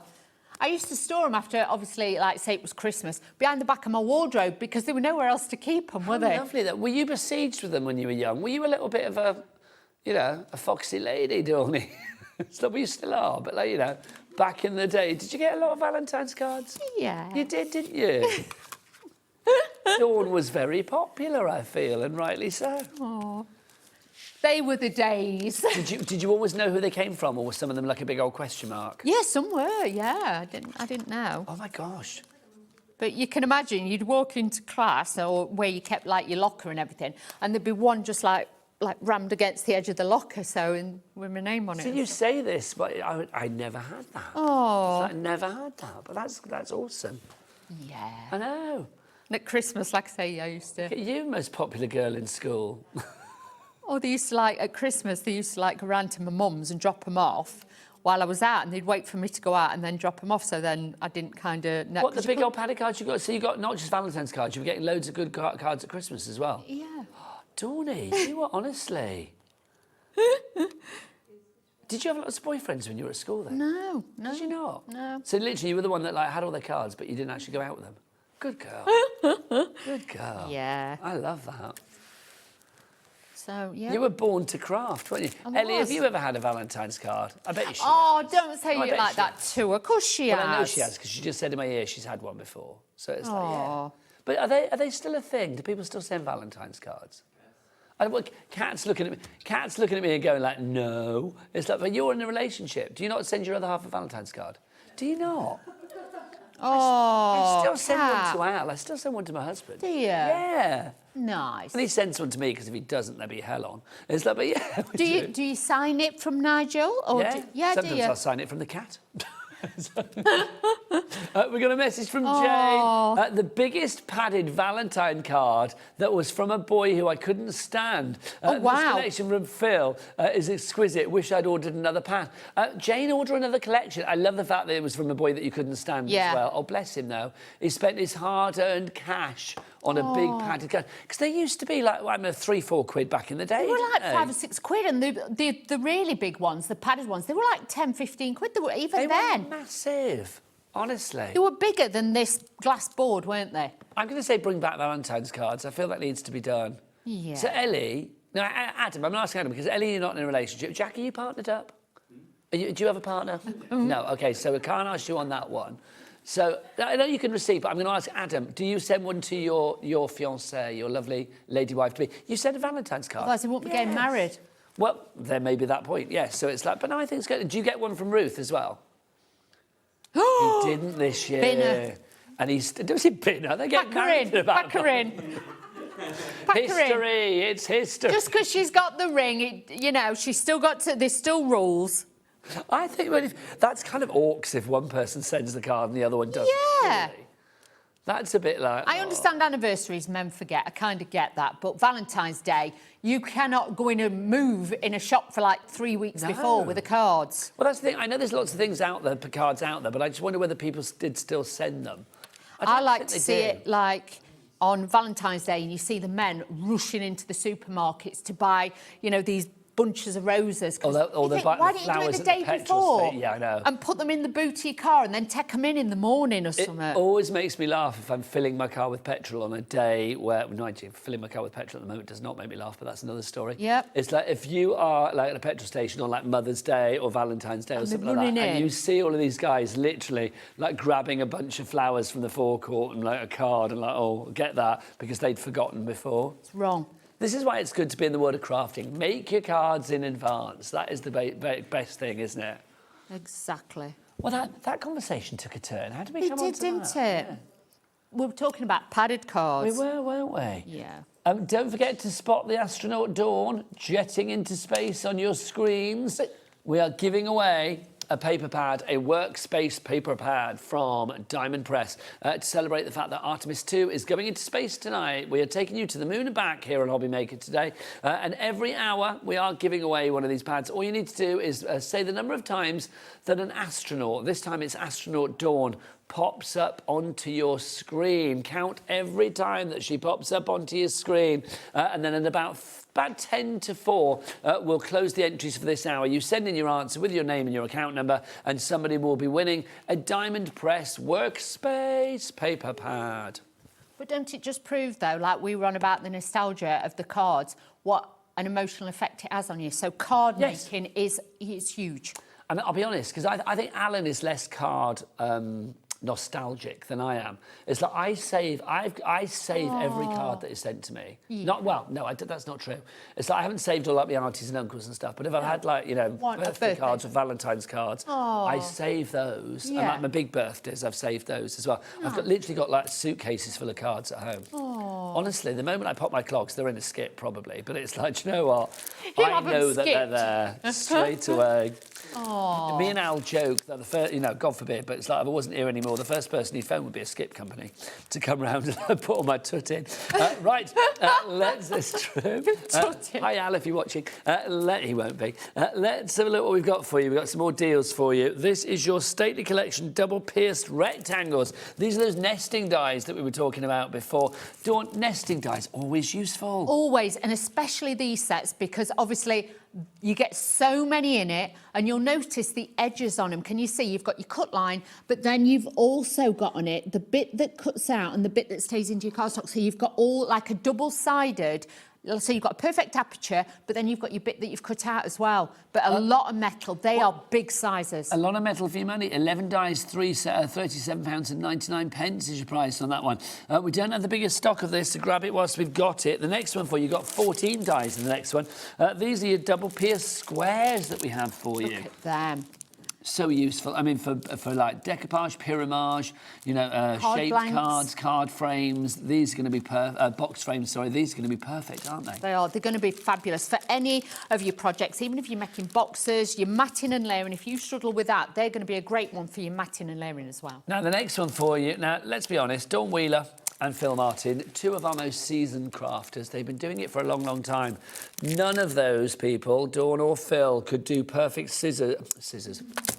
Speaker 13: I used to store them after, obviously, like, say it was Christmas, behind the back of my wardrobe, because there were nowhere else to keep them, were they?
Speaker 4: Lovely. Were you besieged with them when you were young? Were you a little bit of a, a foxy lady, Dawney? Well, you still are, but, like, back in the day, did you get a lot of Valentine's cards?
Speaker 13: Yeah.
Speaker 4: You did, didn't you? Dawn was very popular, I feel, and rightly so.
Speaker 13: Oh. They were the days.
Speaker 4: Did you always know who they came from, or were some of them like a big old question mark?
Speaker 13: Yeah, some were, yeah. I didn't know.
Speaker 4: Oh, my gosh.
Speaker 13: But you can imagine, you'd walk into class, or where you kept, like, your locker and everything, and there'd be one just, like rammed against the edge of the locker, with my name on it.
Speaker 4: So you say this, but I never had that.
Speaker 13: Oh.
Speaker 4: I never had that, but that's awesome.
Speaker 13: Yeah.
Speaker 4: I know.
Speaker 13: And at Christmas, like I say, I used to...
Speaker 4: Look at you, most popular girl in school.
Speaker 13: Oh, they used to, at Christmas, they used to, go round to my mum's and drop them off while I was out, and they'd wait for me to go out and then drop them off, so then I didn't kind of...
Speaker 4: What, the big old padded cards you got? So you got not just Valentine's cards, you were getting loads of good cards at Christmas as well?
Speaker 13: Yeah.
Speaker 4: Dawney, you were honestly... Did you have lots of boyfriends when you were at school then?
Speaker 13: No.
Speaker 4: Did you not?
Speaker 13: No.
Speaker 4: So literally you were the one that had all their cards, but you didn't actually go out with them? Good girl. Good girl.
Speaker 13: Yeah.
Speaker 4: I love that.
Speaker 13: So, yeah.
Speaker 4: You were born to craft, weren't you? Ellie, have you ever had a Valentine's card? I bet you she has.
Speaker 13: Don't say it like that to her. Of course she has.
Speaker 4: I know she has, because she just said in my ear she's had one before. So it's like, yeah.
Speaker 13: Oh.
Speaker 4: But are they still a thing? Do people still send Valentine's cards? Kat's looking at me and going like, no. It's like, but you're in a relationship. Do you not send your other half a Valentine's card? Do you not?
Speaker 13: Oh,
Speaker 4: I still send one to Al. I still send one to my husband.
Speaker 13: Do you?
Speaker 4: Yeah.
Speaker 13: Nice.
Speaker 4: And he sends one to me, because if he doesn't, there'll be hell on. It's like, but yeah.
Speaker 13: Do you sign it from Nigel? Or
Speaker 4: yeah.
Speaker 13: Do
Speaker 4: Sometimes
Speaker 13: you?
Speaker 4: I'll sign it from the cat. We got a message from Jane. The biggest padded Valentine card that was from a boy who I couldn't stand.
Speaker 13: Wow.
Speaker 4: This collection from Phill is exquisite. Wish I'd ordered another pack. Jane, order another collection. I love the fact that it was from a boy that you couldn't stand as well. Oh, bless him, though. He spent his hard-earned cash on a big padded card. Because they used to be like, I don't know, £3-4 back in the day.
Speaker 13: They were like £5 or £6, and the really big ones, the padded ones, they were like 10-15 quid. They were even then.
Speaker 4: Were massive, honestly.
Speaker 13: They were bigger than this glass board, weren't they?
Speaker 4: I'm going to say bring back Valentine's cards. I feel that needs to be done.
Speaker 13: Yeah.
Speaker 4: So Ellie, no, Adam, I'm not asking Adam because Ellie, you're not in a relationship. Jack, are you partnered up? Do you have a partner? No. Okay, so we can't ask you on that one. So I know you can receive, but I'm going to ask Adam, do you send one to your fiancée, your lovely lady wife to be? You send a Valentine's card?
Speaker 13: Otherwise, they won't be getting married.
Speaker 4: Well, there may be that point, yes. So it's like, but no, I think it's good. Do you get one from Ruth as well? He didn't this year.
Speaker 13: Binner.
Speaker 4: And he's... Was he Binner? They get married about
Speaker 13: Pack her in.
Speaker 4: History, it's history.
Speaker 13: Just because she's got the ring, she's still got to... There's still rules.
Speaker 4: I think that's kind of orcs if one person sends the card and the other one doesn't.
Speaker 13: Yeah.
Speaker 4: Really. That's a bit like...
Speaker 13: I understand anniversaries, men forget. I kind of get that. But Valentine's Day, you cannot go in and move in a shop for like 3 weeks before with the cards.
Speaker 4: Well, that's the thing. I know there's lots of things out there, cards out there, but I just wonder whether people did still send them.
Speaker 13: I like to see it like on Valentine's Day, and you see the men rushing into the supermarkets to buy, you know, these bunches of roses.
Speaker 4: Or they buy
Speaker 13: why don't you do it the day before?
Speaker 4: Yeah, I know.
Speaker 13: And put them in the boot of your car and then take them in the morning or something.
Speaker 4: It always makes me laugh if I'm filling my car with petrol on a day where... No, actually, filling my car with petrol at the moment does not make me laugh, but that's another story.
Speaker 13: Yep.
Speaker 4: It's like if you are like at a petrol station on like Mother's Day or Valentine's Day or something like that, and you see all of these guys literally like grabbing a bunch of flowers from the forecourt and like a card and like, oh, get that, because they'd forgotten before.
Speaker 13: It's wrong.
Speaker 4: This is why it's good to be in the world of crafting. Make your cards in advance. That is the best thing, isn't it?
Speaker 13: Exactly.
Speaker 4: Well, that conversation took a turn. How did we come on to that?
Speaker 13: It did, didn't it? Yeah. We were talking about padded cards.
Speaker 4: We were, weren't we?
Speaker 13: Yeah.
Speaker 4: Don't forget to spot the astronaut Dawn jetting into space on your screens. We are giving away a paper pad, a workspace paper pad from Diamond Press to celebrate the fact that Artemis 2 is going into space tonight. We are taking you to the moon and back here on HobbyMaker today, and every hour we are giving away one of these pads. All you need to do is say the number of times that an astronaut, this time it's astronaut Dawn, pops up onto your screen. Count every time that she pops up onto your screen, and then in about 10 to 4, we'll close the entries for this hour. You send in your answer with your name and your account number, and somebody will be winning a Diamond Press workspace paper pad.
Speaker 13: But don't it just prove, though, like we were on about the nostalgia of the cards, what an emotional effect it has on you? So card making is huge.
Speaker 4: And I'll be honest, because I think Alan is less card nostalgic than I am. It's like I save every card that is sent to me.
Speaker 13: Yeah.
Speaker 4: That's not true. It's like I haven't saved all like my aunties and uncles and stuff, but if I've had like, you know, birthday cards or Valentine's cards, I save those. And like my big birthdays, I've saved those as well. I've literally got like suitcases full of cards at home. Honestly, the moment I pop my clogs, they're in a skip probably, but it's like, do you know what? I know that they're there straight away. Me and Al joke that the first, you know, God forbid, but it's like if I wasn't here anymore, the first person he'd phone would be a skip company to come round and put all my tut in. It's true. Hi, Al, if you're watching. He won't be. Let's have a look what we've got for you. We've got some more deals for you. This is your Stately Collection double-pierced rectangles. These are those nesting dies that we were talking about before. Dawn, nesting dies, always useful.
Speaker 13: Always, and especially these sets, because obviously you get so many in it, and you'll notice the edges on them. Can you see? You've got your cut line, but then you've also got on it the bit that cuts out and the bit that stays into your cardstock. So you've got all like a double-sided. So you've got a perfect aperture, but then you've got your bit that you've cut out as well. But a lot of metal. They are big sizes.
Speaker 4: A lot of metal for your money. 11 dies, £37.99 is your price on that one. We don't have the biggest stock of this, so grab it whilst we've got it. The next one for you, got 14 dies in the next one. These are your double-pierced squares that we have for you.
Speaker 13: Look at them.
Speaker 4: So useful. I mean, for like decoupage, pyramage, you know, shaped
Speaker 13: blanks.
Speaker 4: cards, card frames. These are going to be box frames. Sorry, these are going to be perfect, aren't they?
Speaker 13: They are. They're going to be fabulous for any of your projects. Even if you're making boxes, your matting and layering. If you struggle with that, they're going to be a great one for your matting and layering as well.
Speaker 4: Now the next one for you. Now let's be honest. Dawn Wheeler and Phill Martin, two of our most seasoned crafters. They've been doing it for a long, long time. None of those people, Dawn or Phill, could do perfect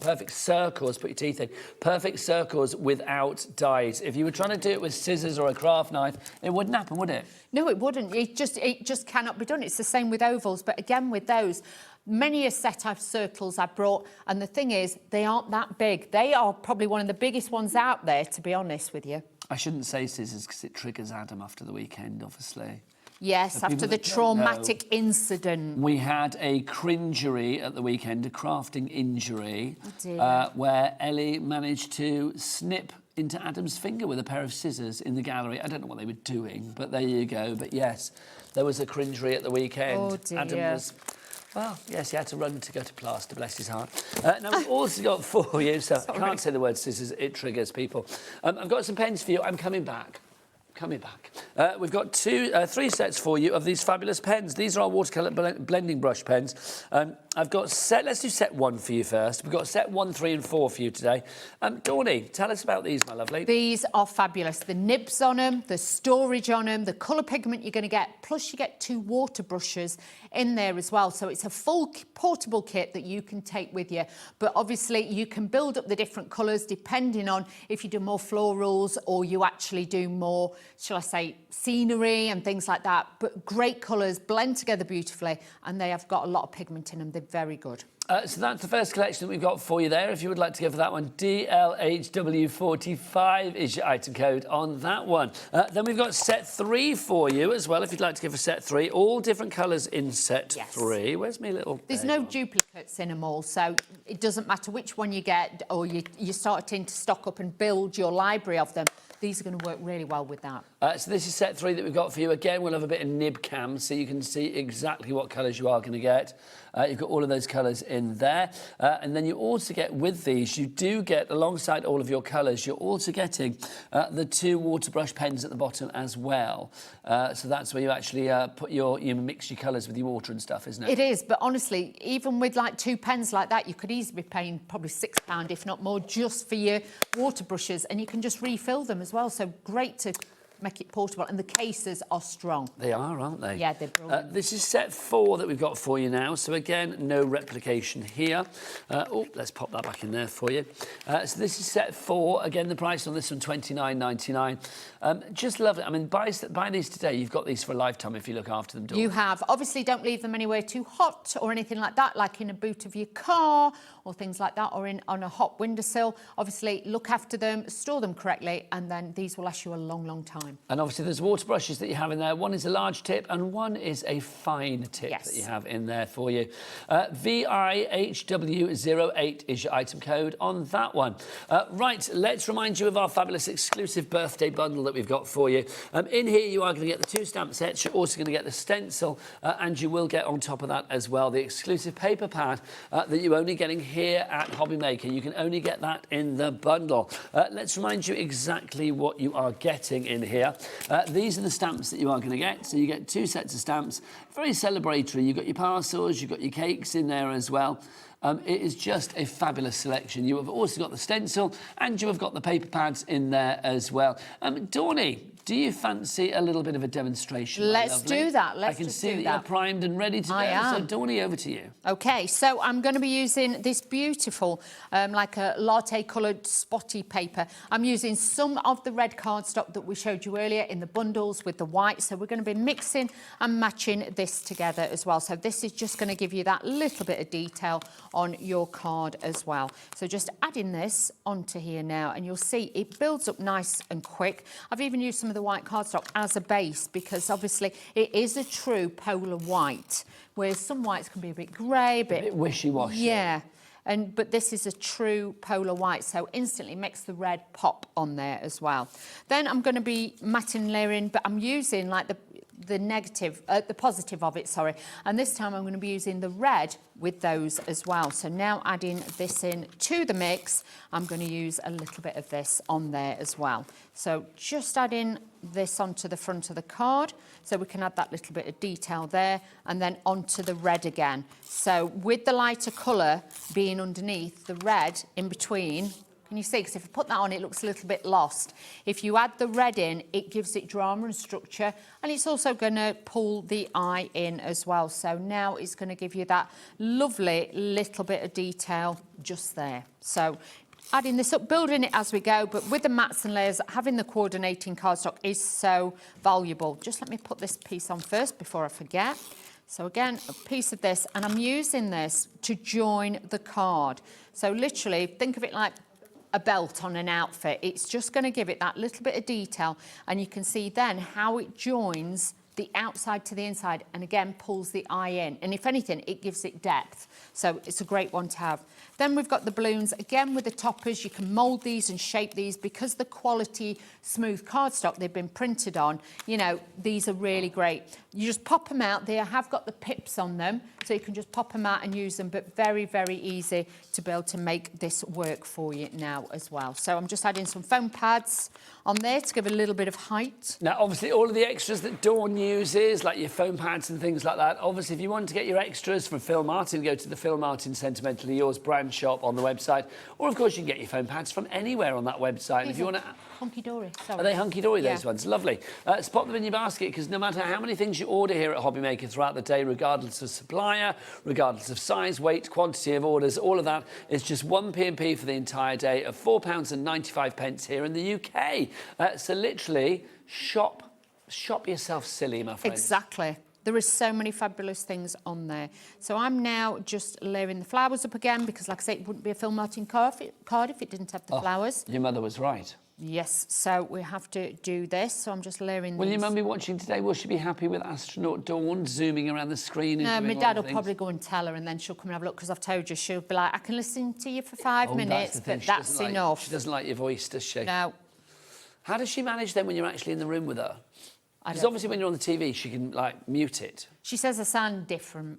Speaker 4: perfect circles, put your teeth in, perfect circles without dies. If you were trying to do it with scissors or a craft knife, it wouldn't happen, would it?
Speaker 13: No, it wouldn't. It just cannot be done. It's the same with ovals, but again with those, many a set of circles I brought, and the thing is, they aren't that big. They are probably one of the biggest ones out there, to be honest with you.
Speaker 4: I shouldn't say scissors because it triggers Adam after the weekend, obviously.
Speaker 13: Yes, after the traumatic incident.
Speaker 4: We had a cringery at the weekend, a crafting injury,
Speaker 13: dear.
Speaker 4: Where Ellie managed to snip into Adam's finger with a pair of scissors in the gallery. I don't know what they were doing, but there you go. But yes, there was a cringery at the weekend.
Speaker 13: Oh, dear.
Speaker 4: Adam was... Well, yes, he had to run to go to plaster, bless his heart. Now, we've also got for you, so I can't say the word scissors, it triggers people. I've got some pens for you. I'm coming back. We've got three sets for you of these fabulous pens. These are our watercolour blending brush pens. I've got let's do set 1 for you first. We've got set 1, 3 and 4 for you today. Dawny, tell us about these, my lovely.
Speaker 13: These are fabulous. The nibs on them, the storage on them, the colour pigment you're going to get, plus you get 2 water brushes in there as well. So it's a full portable kit that you can take with you. But obviously you can build up the different colours depending on if you do more florals or you actually do more, shall I say, scenery and things like that. But great colours, blend together beautifully, and they have got a lot of pigment in them. They're very good.
Speaker 4: So that's the first collection that we've got for you there. If you would like to go for that one, DLHW45 is your item code on that one. Then we've got set 3 for you as well, if you'd like to go for set 3. All different colours in set 3. Where's my little...
Speaker 13: There's no duplicates in them all, so it doesn't matter which one you get or you're starting to stock up and build your library of them. These are going to work really well with that.
Speaker 4: So this is set 3 that we've got for you. Again, we'll have a bit of nib cam so you can see exactly what colours you are going to get. You've got all of those colours in there. And then you also get, with these, you do get, alongside all of your colours, you're also getting the 2 water brush pens at the bottom as well. So that's where you actually you mix your colours with your water and stuff, isn't it?
Speaker 13: It is, but honestly, even with like 2 pens like that, you could easily be paying probably £6, if not more, just for your water brushes, and you can just refill them as well. So great to make it portable, and the cases are strong.
Speaker 4: They are, aren't they?
Speaker 13: Yeah, they're brilliant.
Speaker 4: This is set 4 that we've got for you now. So again, no replication here. Let's pop that back in there for you. So this is set 4. Again, the price on this one, $29.99. Just love it. I mean, buy these today. You've got these for a lifetime if you look after them.
Speaker 13: You have. Obviously, don't leave them anywhere too hot or anything like that, like in a boot of your car or things like that, or on a hot windowsill. Obviously, look after them, store them correctly, and then these will last you a long, long time.
Speaker 4: And obviously there's water brushes that you have in there. One is a large tip and one is a fine tip that you have in there for you. VIHW08 is your item code on that one. Right, let's remind you of our fabulous exclusive birthday bundle that we've got for you. In here you are going to get the 2 stamp sets. You're also going to get the stencil and you will get on top of that as well the exclusive paper pad that you're only getting here at HobbyMaker. You can only get that in the bundle. Let's remind you exactly what you are getting in here. These are the stamps that you are going to get. So you get 2 sets of stamps, very celebratory. You've got your parcels, you've got your cakes in there as well. It is just a fabulous selection. You have also got the stencil and you have got the paper pads in there as well. Dawny, do you fancy a little bit of a demonstration?
Speaker 13: Let's do that.
Speaker 4: I can see that you're primed and ready to go.
Speaker 13: I am.
Speaker 4: So Dawny, over to you.
Speaker 13: OK, so I'm going to be using this beautiful, like a latte-coloured spotty paper. I'm using some of the red cardstock that we showed you earlier in the bundles with the white. So we're going to be mixing and matching this together as well. So this is just going to give you that little bit of detail on your card as well. So just adding this onto here now, and you'll see it builds up nice and quick. I've even used some of the white cardstock as a base because obviously it is a true polar white, whereas some whites can be a bit grey, a bit
Speaker 4: wishy-washy.
Speaker 13: Yeah. But this is a true polar white, so instantly makes the red pop on there as well. Then I'm going to be matte and layering, but I'm using like the positive of it, sorry. And this time I'm going to be using the red with those as well. So now adding this in to the mix, I'm going to use a little bit of this on there as well. So just adding this onto the front of the card, so we can add that little bit of detail there, and then onto the red again. So with the lighter colour being underneath, the red in between. Can you see? Because if I put that on, it looks a little bit lost. If you add the red in, it gives it drama and structure, and it's also going to pull the eye in as well. So now it's going to give you that lovely little bit of detail just there. So adding this up, building it as we go, but with the mats and layers, having the coordinating cardstock is so valuable. Just let me put this piece on first before I forget. So again, a piece of this, and I'm using this to join the card. So literally, think of it like a belt on an outfit. It's just going to give it that little bit of detail, and you can see then how it joins the outside to the inside and again pulls the eye in, and if anything it gives it depth. So it's a great one to have. Then we've got the balloons again with the toppers. You can mold these and shape these because the quality smooth cardstock they've been printed on, you know, these are really great. You just pop them out. They have got the pips on them, so you can just pop them out and use them, but very, very easy to be able to make this work for you now as well. So I'm just adding some foam pads on there to give a little bit of height.
Speaker 4: Now, obviously, all of the extras that Dawn uses, like your foam pads and things like that. Obviously, if you want to get your extras from Phill Martin, go to the Phill Martin Sentimentally Yours brand shop on the website. Or, of course, you can get your foam pads from anywhere on that website. And if you want to...
Speaker 13: Hunky-dory, sorry.
Speaker 4: Are they hunky-dory,
Speaker 13: Yeah.
Speaker 4: those ones? Lovely. Spot them in your basket, because no matter how many things you order here at HobbyMaker throughout the day, regardless of supplier, regardless of size, weight, quantity of orders, all of that, it's just one P&P for the entire day of £4.95 here in the UK. So literally, shop yourself silly, my friend.
Speaker 13: Exactly. There are so many fabulous things on there. So I'm now just layering the flowers up again because, like I say, it wouldn't be a Phill Martin card if it didn't have the flowers.
Speaker 4: Your mother was right.
Speaker 13: Yes, so we have to do this. So I'm just layering
Speaker 4: Will
Speaker 13: these.
Speaker 4: your mum be watching today? Will she be happy with Astronaut Dawn zooming around the screen?
Speaker 13: No,
Speaker 4: and
Speaker 13: my
Speaker 4: doing
Speaker 13: dad
Speaker 4: all
Speaker 13: will
Speaker 4: the
Speaker 13: probably
Speaker 4: things?
Speaker 13: go and tell her, and then she'll come and have a look because I've told you she'll be like, I can listen to you for 5 minutes, but
Speaker 4: She
Speaker 13: that's
Speaker 4: doesn't like-
Speaker 13: enough.
Speaker 4: She doesn't like your voice, does she?
Speaker 13: No.
Speaker 4: How does she manage then when you're actually in the room with her? Because
Speaker 13: don't
Speaker 4: obviously when you're on the TV, she can, like, mute it.
Speaker 13: She says I sound different.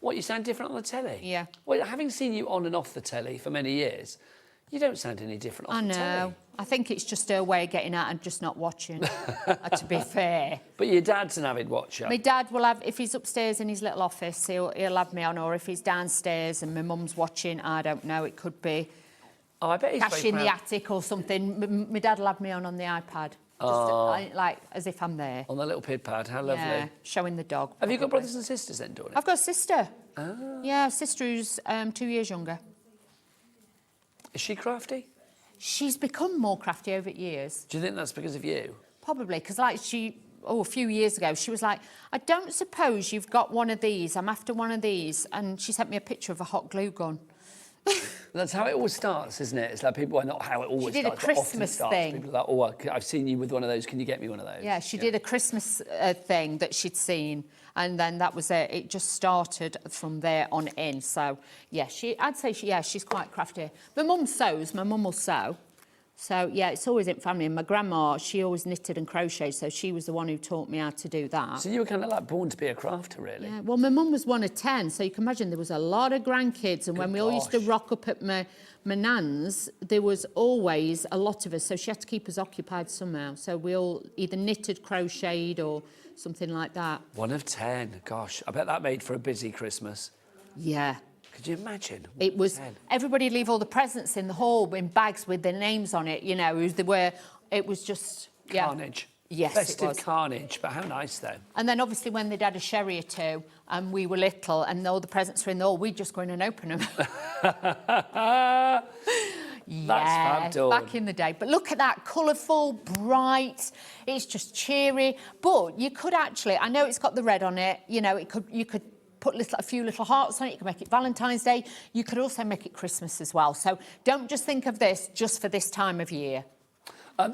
Speaker 4: What, you sound different on the telly?
Speaker 13: Yeah.
Speaker 4: Well, having seen you on and off the telly for many years, you don't sound any different off
Speaker 13: I
Speaker 4: the
Speaker 13: know.
Speaker 4: telly.
Speaker 13: I think it's just her way of getting out and just not watching, to be fair.
Speaker 4: But your dad's an avid watcher.
Speaker 13: My dad will have, if he's upstairs in his little office, he'll have me on, or if he's downstairs and my mum's watching, I don't know, it could be
Speaker 4: I bet he's
Speaker 13: Cash
Speaker 4: very
Speaker 13: in the
Speaker 4: proud.
Speaker 13: Attic or something. My dad will have me on the iPad, just like as if I'm there.
Speaker 4: On the little pid pad, how lovely.
Speaker 13: Yeah, showing the dog.
Speaker 4: Have you got
Speaker 13: probably.
Speaker 4: brothers and sisters then, Dawn?
Speaker 13: I've got a sister. Yeah, a sister who's 2 years younger.
Speaker 4: Is she crafty?
Speaker 13: She's become more crafty over years.
Speaker 4: Do you think that's because of you?
Speaker 13: Probably, because like a few years ago, she was like, I don't suppose you've got one of these. I'm after one of these. And she sent me a picture of a hot glue gun.
Speaker 4: That's how it always starts, isn't it? It's like people are not how it always
Speaker 13: She did a
Speaker 4: starts. It often
Speaker 13: Christmas
Speaker 4: starts.
Speaker 13: thing.
Speaker 4: People are like, oh, I've seen you with one of those. Can you get me one of those?
Speaker 13: Yeah, she did a Christmas thing that she'd seen, and then that was it. It just started from there on in. So, yeah, I'd say she's quite crafty. My mum sews. My mum will sew. So, yeah, it's always in family. And my grandma, she always knitted and crocheted, so she was the one who taught me how to do that.
Speaker 4: So you were kind of like born to be a crafter, really?
Speaker 13: Yeah, well, my mum was one of 10, so you can imagine there was a lot of grandkids. And when we all used to rock up at my nan's, there was always a lot of us, so she had to keep us occupied somehow. So we all either knitted, crocheted, or something like that.
Speaker 4: One of 10. Gosh, I bet that made for a busy Christmas.
Speaker 13: Yeah.
Speaker 4: Could you imagine?
Speaker 13: It was, everybody leave all the presents in the hall in bags with their names on it, you know, who they were. It was just, yeah.
Speaker 4: Carnage.
Speaker 13: Yes,
Speaker 4: Festive
Speaker 13: it was.
Speaker 4: carnage, but how nice, though.
Speaker 13: And then, obviously, when they'd had a sherry or two and we were little and all the presents were in the hall, we'd just go in and open them.
Speaker 4: fab, Dawn.
Speaker 13: Back in the day. But look at that, colourful, bright. It's just cheery. But you could actually, I know it's got the red on it, you know, you could put a few little hearts on it. You can make it Valentine's Day. You could also make it Christmas as well. So don't just think of this just for this time of year.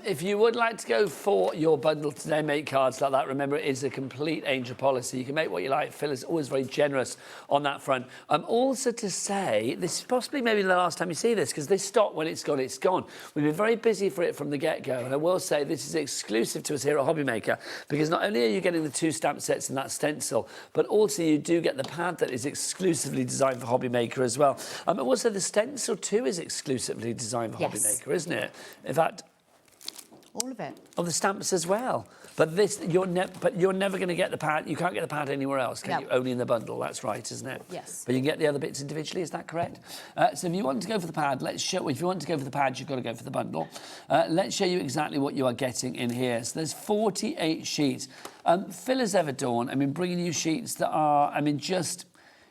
Speaker 4: If you would like to go for your bundle today, make cards like that, remember it is a complete Angel policy. You can make what you like. Phill is always very generous on that front. Also to say, this is possibly maybe the last time you see this, because this stock, when it's gone, it's gone. We've been very busy for it from the get-go, and I will say this is exclusive to us here at HobbyMaker, because not only are you getting the 2 stamp sets and that stencil, but also you do get the pad that is exclusively designed for HobbyMaker as well. Also, the stencil too is exclusively designed for HobbyMaker, isn't it? In fact,
Speaker 13: all of it.
Speaker 4: Oh, the stamps as well. But this, you're never going to get the pad. You can't get the pad anywhere else, can you? Only in the bundle. That's right, isn't it?
Speaker 13: Yes.
Speaker 4: But you can get the other bits individually. Is that correct? So if you want to go for the pad, if you want to go for the pad, you've got to go for the bundle. Let's show you exactly what you are getting in here. So there's 48 sheets. Phill as ever, Dawn. I mean, bringing you sheets that are, I mean, just,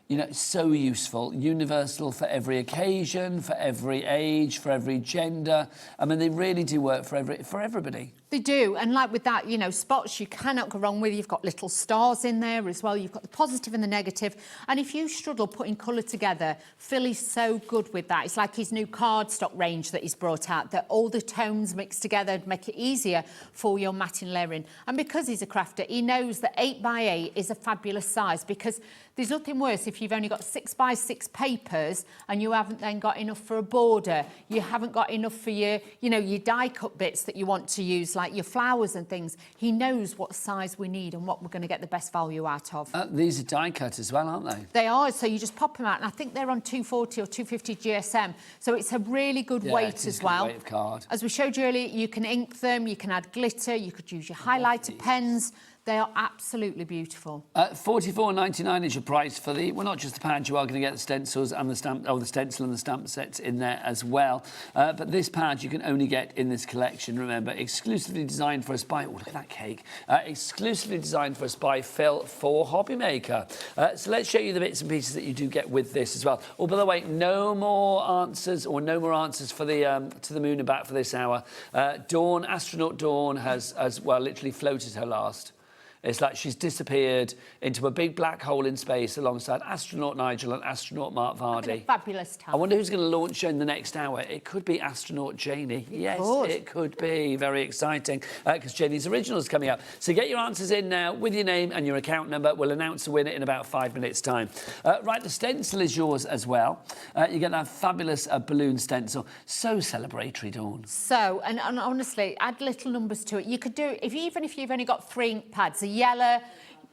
Speaker 4: you know, so useful, universal for every occasion, for every age, for every gender. I mean, they really do work for everybody.
Speaker 13: They do, and like with that, you know, spots you cannot go wrong with. You've got little stars in there as well. You've got the positive and the negative. And if you struggle putting colour together, Phill is so good with that. It's like his new cardstock range that he's brought out, that all the tones mixed together make it easier for your matting layering. And because he's a crafter, he knows that 8x8 is a fabulous size, because there's nothing worse if you've only got 6x6 papers and you haven't then got enough for a border. You haven't got enough for your, you know, your die cut bits that you want to use, like your flowers and things. He knows what size we need and what we're going to get the best value out of.
Speaker 4: These are die cut as well, aren't they?
Speaker 13: They are, so you just pop them out, and I think they're on 240 or 250 GSM, so it's a really good weight as well.
Speaker 4: Weight of card.
Speaker 13: As we showed you earlier, you can ink them, you can add glitter, you could use your highlighter pens. They are absolutely beautiful.
Speaker 4: $44.99 is your price for the, well, not just the pad, you are going to get the stencils and the stamp, the stencil and the stamp sets in there as well. But this pad you can only get in this collection, remember, exclusively designed for us by, oh, look at that cake, exclusively designed for us by Phill for HobbyMaker. So let's show you the bits and pieces that you do get with this as well. Oh, by the way, no more answers for the to the moon and back for this hour. Dawn, astronaut Dawn, has well literally floated her last. It's like she's disappeared into a big black hole in space alongside astronaut Nigel and astronaut Mark Vardy.
Speaker 13: Fabulous time.
Speaker 4: I wonder who's going to launch in the next hour. It could be astronaut Janie. Yes, it could be. Very exciting, because Janie's original is coming up. So get your answers in now with your name and your account number. We'll announce the winner in about 5 minutes' time. Right, the stencil is yours as well. You get that fabulous balloon stencil. So celebratory, Dawn.
Speaker 13: So, and honestly, add little numbers to it. You could do, even if you've only got 3 ink pads, yellow,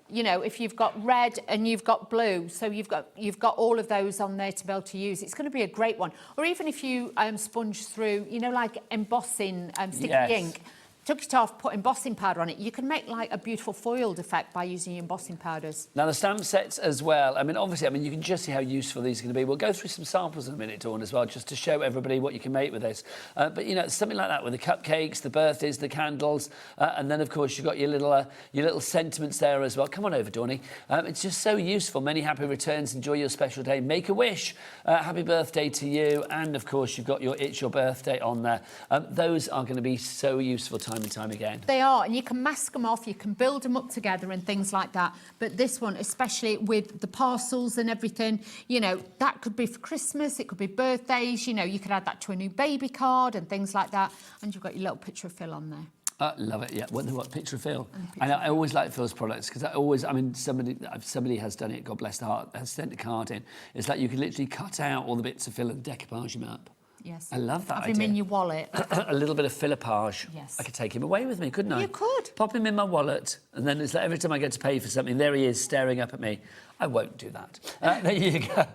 Speaker 13: you know, if you've got red and you've got blue, so you've got all of those on there to be able to use. It's going to be a great one. Or even if you sponge through, you know, like embossing sticky ink, took it off, put embossing powder on it, you can make like a beautiful foiled effect by using your embossing powders.
Speaker 4: Now the stamp sets as well, I mean obviously, you can just see how useful these are going to be. We'll go through some samples in a minute, Dawn, as well, just to show everybody what you can make with this. But you know, something like that with the cupcakes, the birthdays, the candles, and then of course you've got your little sentiments there as well. Come on over, Dawny. It's just so useful. Many happy returns, enjoy your special day, make a wish, happy birthday to you, and of course you've got your It's Your Birthday on there. Those are going to be so useful time and time again.
Speaker 13: They are, and you can mask them off, you can build them up together and things like that. But this one, especially with the parcels and everything, you know, that could be for Christmas, it could be birthdays, you know, you could add that to a new baby card and things like that. And you've got your little picture of Phill on there.
Speaker 4: Love it, yeah. What picture of Phill? I always like Phil's products because somebody has done it, God bless the heart, has sent a card in. It's like you can literally cut out all the bits of Phill and decoupage them up.
Speaker 13: Yes.
Speaker 4: I love that
Speaker 13: Have
Speaker 4: idea.
Speaker 13: him in your wallet.
Speaker 4: A little bit of philippage.
Speaker 13: Yes.
Speaker 4: I could take him away with me, couldn't I?
Speaker 13: You could.
Speaker 4: Pop him in my wallet, and then it's like every time I get to pay for something, there he is staring up at me. I won't do that. There you go.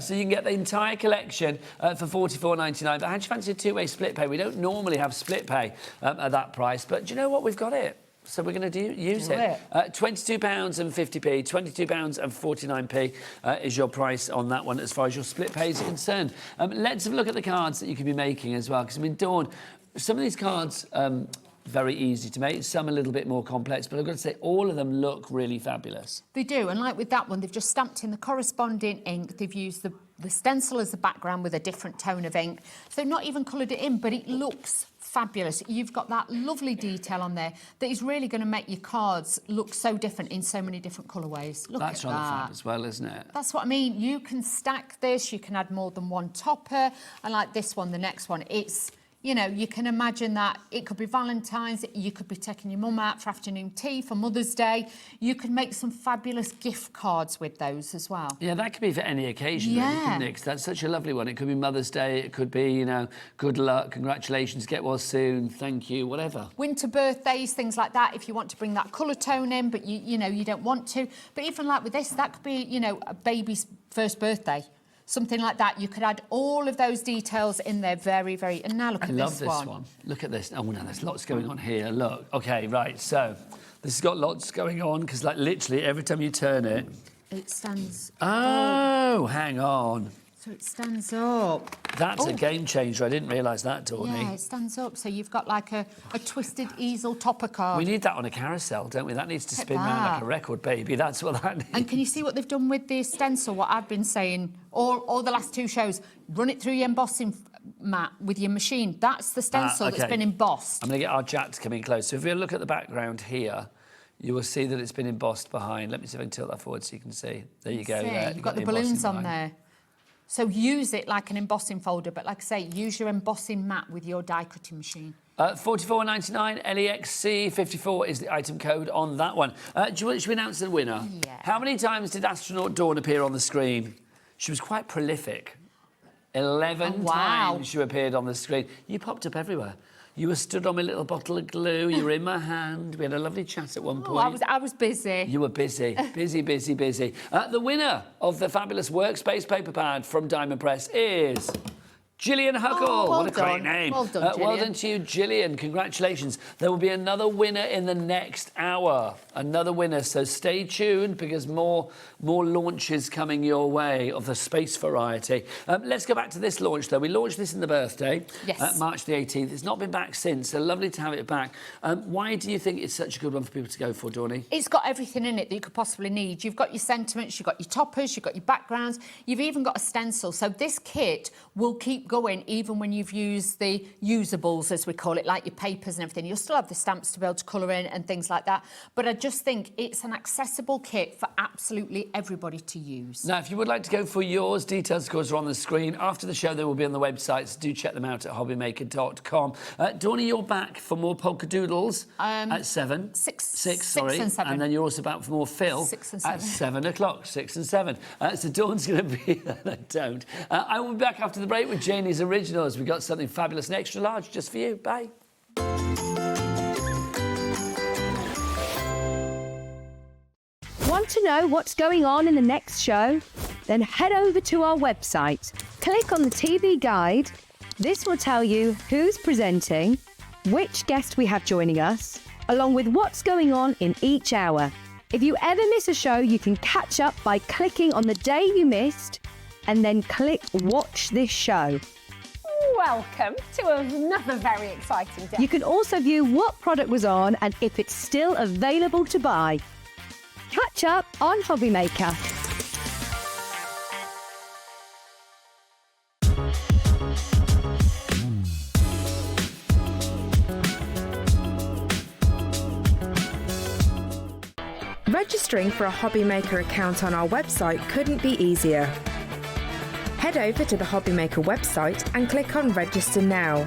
Speaker 4: So you can get the entire collection for £44.99. But how'd you fancy a two-way split pay? We don't normally have split pay at that price, but do you know what? We've got it. So we're going to use it. £22.50p, £22.49p is your price on that one as far as your split pays are concerned. Let's have a look at the cards that you could be making as well, because I mean, Dawn, some of these cards very easy to make, some a little bit more complex, but I've got to say all of them look really fabulous.
Speaker 13: They do, and like with that one, they've just stamped in the corresponding ink. They've used the stencil as the background with a different tone of ink. So they've not even coloured it in, but it looks fabulous. You've got that lovely detail on there that is really going to make your cards look so different in so many different colourways. Look
Speaker 4: That's
Speaker 13: at
Speaker 4: rather
Speaker 13: that.
Speaker 4: fab as well, isn't it?
Speaker 13: That's what I mean. You can stack this, you can add more than one topper, and like this one, the next one, it's, you know, you can imagine that it could be Valentine's, you could be taking your mum out for afternoon tea, for Mother's Day. You can make some fabulous gift cards with those as well.
Speaker 4: Yeah, that could be for any occasion, really, couldn't it? 'Cause that's such a lovely one. It could be Mother's Day, it could be, you know, good luck, congratulations, get well soon, thank you, whatever.
Speaker 13: Winter birthdays, things like that, if you want to bring that colour tone in, but you know, you don't want to. But even like with this, that could be, you know, a baby's first birthday. Something like that. You could add all of those details in there very, very... And now look at this one.
Speaker 4: I love this one. Look at this. Oh, no, there's lots going on here. Look. OK, right, so this has got lots going on because, like, literally every time you turn it...
Speaker 13: It stands...
Speaker 4: Oh, hang on.
Speaker 13: So it stands up.
Speaker 4: That's a game changer. I didn't realise that, Dawnny.
Speaker 13: Yeah, it stands up. So you've got like a twisted easel topper card.
Speaker 4: We need that on a carousel, don't we? That needs to spin round like a record, baby. That's what that needs.
Speaker 13: And can you see what they've done with the stencil? What I've been saying all the last two shows. Run it through your embossing mat with your machine. That's the stencil that's been embossed.
Speaker 4: I'm going to get our Jack to come in close. So if you look at the background here, you will see that it's been embossed behind. Let me see if I can tilt that forward so you can see. There you go. There.
Speaker 13: You've got the balloons on there. So use it like an embossing folder, but like I say, use your embossing mat with your die cutting machine.
Speaker 4: $44.99, LEXC54 is the item code on that one. Should we announce the winner?
Speaker 13: Yeah.
Speaker 4: How many times did astronaut Dawn appear on the screen? She was quite prolific. 11 times she appeared on the screen. You popped up everywhere. You were stood on my little bottle of glue. You were in my hand. We had a lovely chat at one point.
Speaker 13: I was busy.
Speaker 4: You were busy. Busy. The winner of the fabulous Workspace paper pad from Diamond Press is Gillian Huckle,
Speaker 13: Oh, well
Speaker 4: what a great
Speaker 13: done.
Speaker 4: name.
Speaker 13: Well done,
Speaker 4: Well
Speaker 13: Gillian.
Speaker 4: done to you, Gillian. Congratulations. There will be another winner in the next hour. Another winner, so stay tuned because more launches coming your way of the space variety. Let's go back to this launch, though. We launched this in the birthday,
Speaker 13: Yes.
Speaker 4: March the 18th. It's not been back since, so lovely to have it back. Why do you think it's such a good one for people to go for, Janie?
Speaker 13: It's got everything in it that you could possibly need. You've got your sentiments, you've got your toppers, you've got your backgrounds, you've even got a stencil. So this kit will keep going even when you've used the usables, as we call it, like your papers and everything. You'll still have the stamps to be able to colour in and things like that. But I just think it's an accessible kit for absolutely everybody to use.
Speaker 4: Now, if you would like to go for yours, details, of course, are on the screen. After the show, they will be on the website, so do check them out at hobbymaker.com. Janie, you're back for more Polkadoodles at 7. 6
Speaker 13: and 7.
Speaker 4: And then you're also back for more Phill
Speaker 13: 6 and
Speaker 4: at 7 o'clock, 6 and 7. So Dawn's going to be... Don't. I will be back after the break with Janie's Originals. We've got something fabulous and extra large just for you. Bye.
Speaker 12: Want to know what's going on in the next show? Then head over to our website. Click on the TV guide. This will tell you who's presenting, which guest we have joining us, along with what's going on in each hour. If you ever miss a show, you can catch up by clicking on the day you missed and then click Watch This Show.
Speaker 14: Welcome to another very exciting day.
Speaker 12: You can also view what product was on and if it's still available to buy. Catch up on HobbyMaker.
Speaker 15: Registering for a HobbyMaker account on our website couldn't be easier. Head over to the HobbyMaker website and click on Register Now.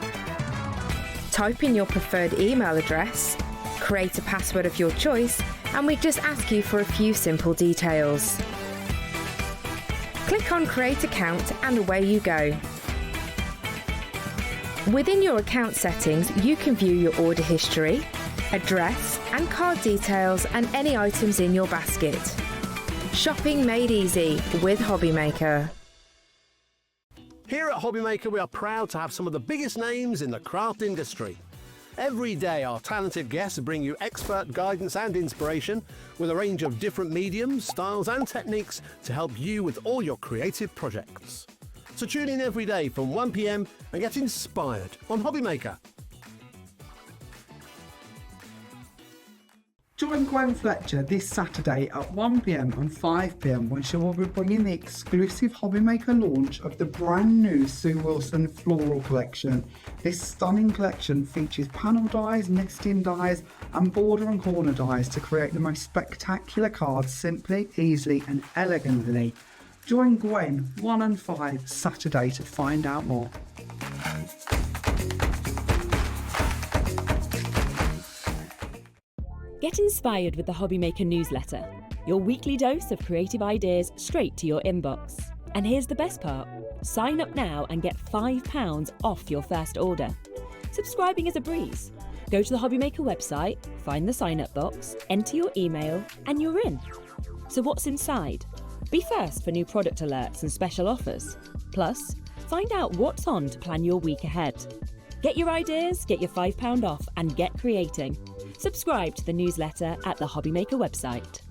Speaker 15: Type in your preferred email address, create a password of your choice, and we just ask you for a few simple details. Click on Create Account and away you go. Within your account settings, you can view your order history, address and card details and any items in your basket. Shopping made easy with HobbyMaker.
Speaker 6: Here at HobbyMaker, we are proud to have some of the biggest names in the craft industry. Every day, our talented guests bring you expert guidance and inspiration with a range of different mediums, styles and techniques to help you with all your creative projects. So tune in every day from 1 p.m. and get inspired on HobbyMaker.
Speaker 10: Join Gwen Fletcher this Saturday at 1 p.m. and 5 p.m. when she will be bringing the exclusive HobbyMaker launch of the brand new Sue Wilson floral collection. This stunning collection features panel dies, nesting dies and border and corner dies to create the most spectacular cards simply, easily and elegantly. Join Gwen 1 and 5 Saturday to find out more.
Speaker 1: Get inspired with the HobbyMaker newsletter, your weekly dose of creative ideas straight to your inbox. And here's the best part. Sign up now and get £5 off your first order. Subscribing is a breeze. Go to the HobbyMaker website, find the sign-up box, enter your email, and you're in. So what's inside? Be first for new product alerts and special offers. Plus, find out what's on to plan your week ahead. Get your ideas, get your £5 off, and get creating. Subscribe to the newsletter at the HobbyMaker website.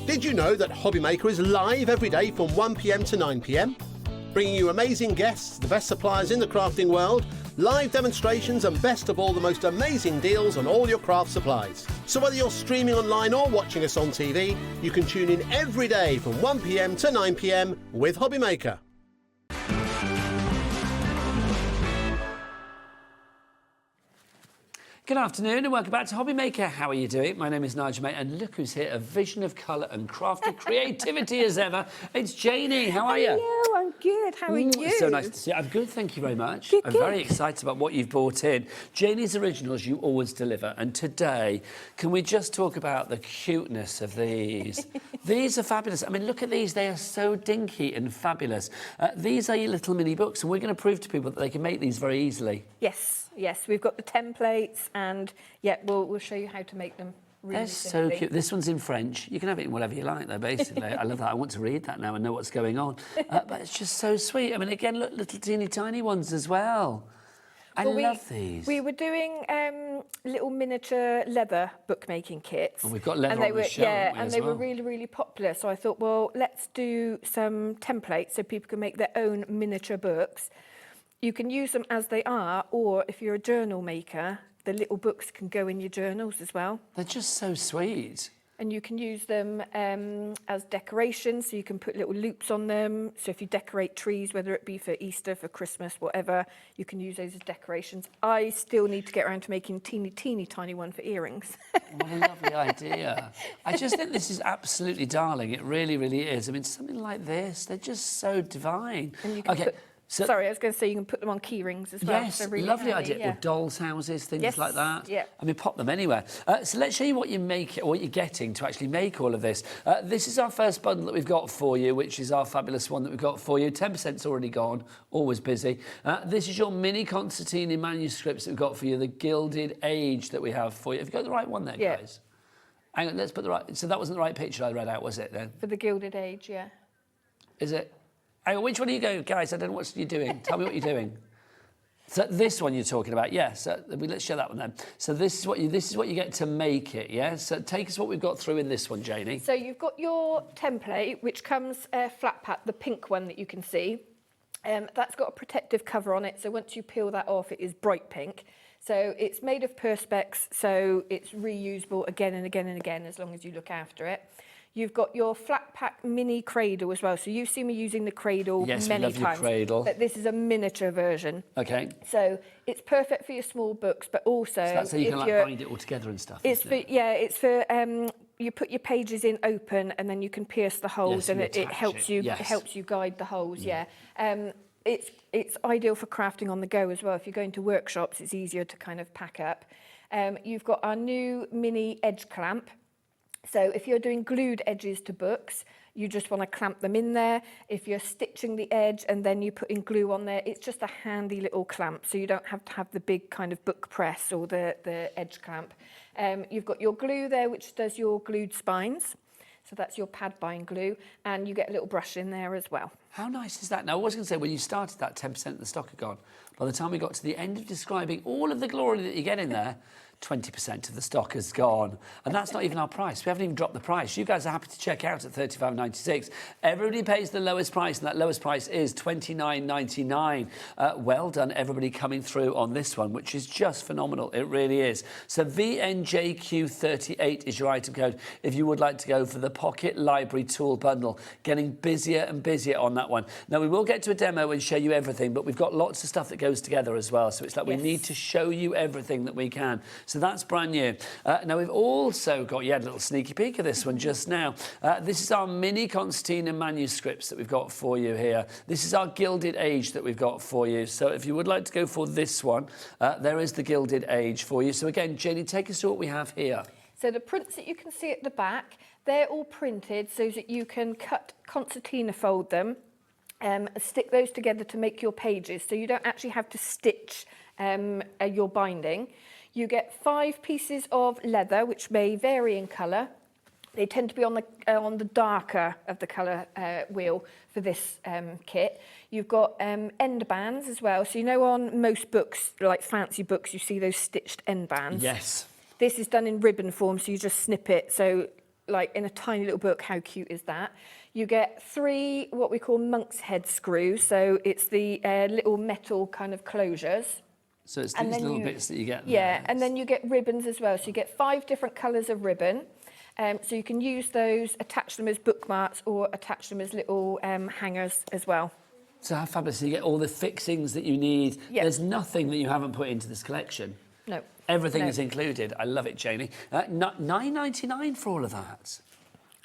Speaker 6: Did you know that HobbyMaker is live every day from 1 p.m. to 9 p.m? Bringing you amazing guests, the best suppliers in the crafting world, live demonstrations and best of all, the most amazing deals on all your craft supplies. So whether you're streaming online or watching us on TV, you can tune in every day from 1 p.m. to 9 p.m. with HobbyMaker.
Speaker 4: Good afternoon and welcome back to HobbyMaker. How are you doing? My name is Nigel, mate, and look who's here, a vision of colour and crafty creativity as ever. It's Janie. How are you?
Speaker 16: Hello, I'm good. How are you?
Speaker 4: So nice to see you. I'm good, thank you very much.
Speaker 16: Good,
Speaker 4: I'm
Speaker 16: good.
Speaker 4: very excited about what you've brought in. Janie's Originals, you always deliver. And today, can we just talk about the cuteness of these? These are fabulous. I mean, look at these. They are so dinky and fabulous. These are your little mini books, and we're going to prove to people that they can make these very easily.
Speaker 16: Yes, we've got the templates, and yeah, we'll show you how to make them. Really
Speaker 4: They're so cute. This one's in French. You can have it in whatever you like, though, basically. I love that. I want to read that now and know what's going on. But it's just so sweet. I mean, again, look, little teeny tiny ones as well. I love these.
Speaker 16: We were doing little miniature leather bookmaking kits.
Speaker 4: And we've got leather on the show,
Speaker 16: and they were really, really popular. So I thought, well, let's do some templates so people can make their own miniature books. You can use them as they are, or if you're a journal maker, the little books can go in your journals as well.
Speaker 4: They're just so sweet.
Speaker 16: And you can use them as decorations, so you can put little loops on them. So if you decorate trees, whether it be for Easter, for Christmas, whatever, you can use those as decorations. I still need to get around to making teeny tiny one for earrings.
Speaker 4: What a lovely idea. I just think this is absolutely darling. It really, really is. I mean, something like this, they're just so divine.
Speaker 16: And you can sorry, I was going to say you can put them on key rings as well.
Speaker 4: Yes,
Speaker 16: really
Speaker 4: lovely
Speaker 16: handy,
Speaker 4: idea. Or dolls' houses, things like that.
Speaker 16: Yeah.
Speaker 4: I mean, pop them anywhere. So let's show you what you make, what you're getting to actually make all of this. This is our first bundle that we've got for you, which is our fabulous one that we've got for you. 10%'s already gone, always busy. This is your mini Concertina Manuscripts that we've got for you, the Gilded Age that we have for you. Have you got the right one there, guys? Hang on, let's put the right... So that wasn't the right picture I read out, was it, then?
Speaker 16: For the Gilded Age, yeah.
Speaker 4: Is it? Hang on, which one are you going, guys? I don't know what you're doing. Tell me what you're doing. So this one you're talking about, yes. Yeah, so let's show that one then. So this is what you get to make it, yeah. So take us what we've got through in this one, Janie.
Speaker 16: So you've got your template, which comes flat pack, the pink one that you can see. That's got a protective cover on it. So once you peel that off, it is bright pink. So it's made of Perspex, so it's reusable again and again and again as long as you look after it. You've got your flat pack mini cradle as well. So you've seen me using the cradle many times.
Speaker 4: Yes, we love your cradle.
Speaker 16: But this is a miniature version.
Speaker 4: Okay.
Speaker 16: So it's perfect for your small books, but also...
Speaker 4: So that's how you can like bind it all together and stuff,
Speaker 16: it's for, yeah, it's for... you put your pages in open and then you can pierce the holes, and it helps you.
Speaker 4: Yes.
Speaker 16: It helps you guide the holes. Yeah. It's ideal for crafting on the go as well. If you're going to workshops, it's easier to kind of pack up. You've got our new mini edge clamp. So if you're doing glued edges to books, you just want to clamp them in there. If you're stitching the edge and then you put in glue on there, it's just a handy little clamp, so you don't have to have the big kind of book press or the edge clamp. You've got your glue there, which does your glued spines. So that's your pad bind glue, and you get a little brush in there as well.
Speaker 4: How nice is that? Now, I was going to say, when you started that, 10% of the stock had gone. By the time we got to the end of describing all of the glory that you get in there, 20% of the stock has gone. And that's not even our price. We haven't even dropped the price. You guys are happy to check out at $35.96. Everybody pays the lowest price, and that lowest price is $29.99. Well done, everybody coming through on this one, which is just phenomenal. It really is. So VNJQ38 is your item code if you would like to go for the Pocket Library Tool Bundle. Getting busier and busier on that one. Now, we will get to a demo and show you everything, but we've got lots of stuff that goes together as well. So it's like we need to show you everything that we can. So that's brand new. Now, we've also got, a little sneaky peek of this one just now. This is our mini Concertina Manuscripts that we've got for you here. This is our Gilded Age that we've got for you. So if you would like to go for this one, there is the Gilded Age for you. So again, Janie, take us through what we have here.
Speaker 16: So the prints that you can see at the back, they're all printed so that you can cut concertina fold them, stick those together to make your pages. So you don't actually have to stitch your binding. You get 5 pieces of leather, which may vary in colour. They tend to be on the darker of the colour wheel for this kit. You've got end bands as well. So you know on most books, like fancy books, you see those stitched end bands.
Speaker 4: Yes.
Speaker 16: This is done in ribbon form, so you just snip it. So like in a tiny little book, how cute is that? You get 3 what we call monk's head screws. So it's the little metal kind of closures.
Speaker 4: So it's
Speaker 16: And
Speaker 4: these
Speaker 16: then
Speaker 4: little
Speaker 16: you-
Speaker 4: bits that you get
Speaker 16: Yeah,
Speaker 4: there.
Speaker 16: and then you get ribbons as well. So you get 5 different colours of ribbon. So you can use those, attach them as bookmarks or attach them as little hangers as well.
Speaker 4: So how fabulous. So you get all the fixings that you need.
Speaker 16: Yeah.
Speaker 4: There's nothing that you haven't put into this collection.
Speaker 16: No.
Speaker 4: Everything
Speaker 16: No.
Speaker 4: is included. I love it, Janie. $9.99 for all of that.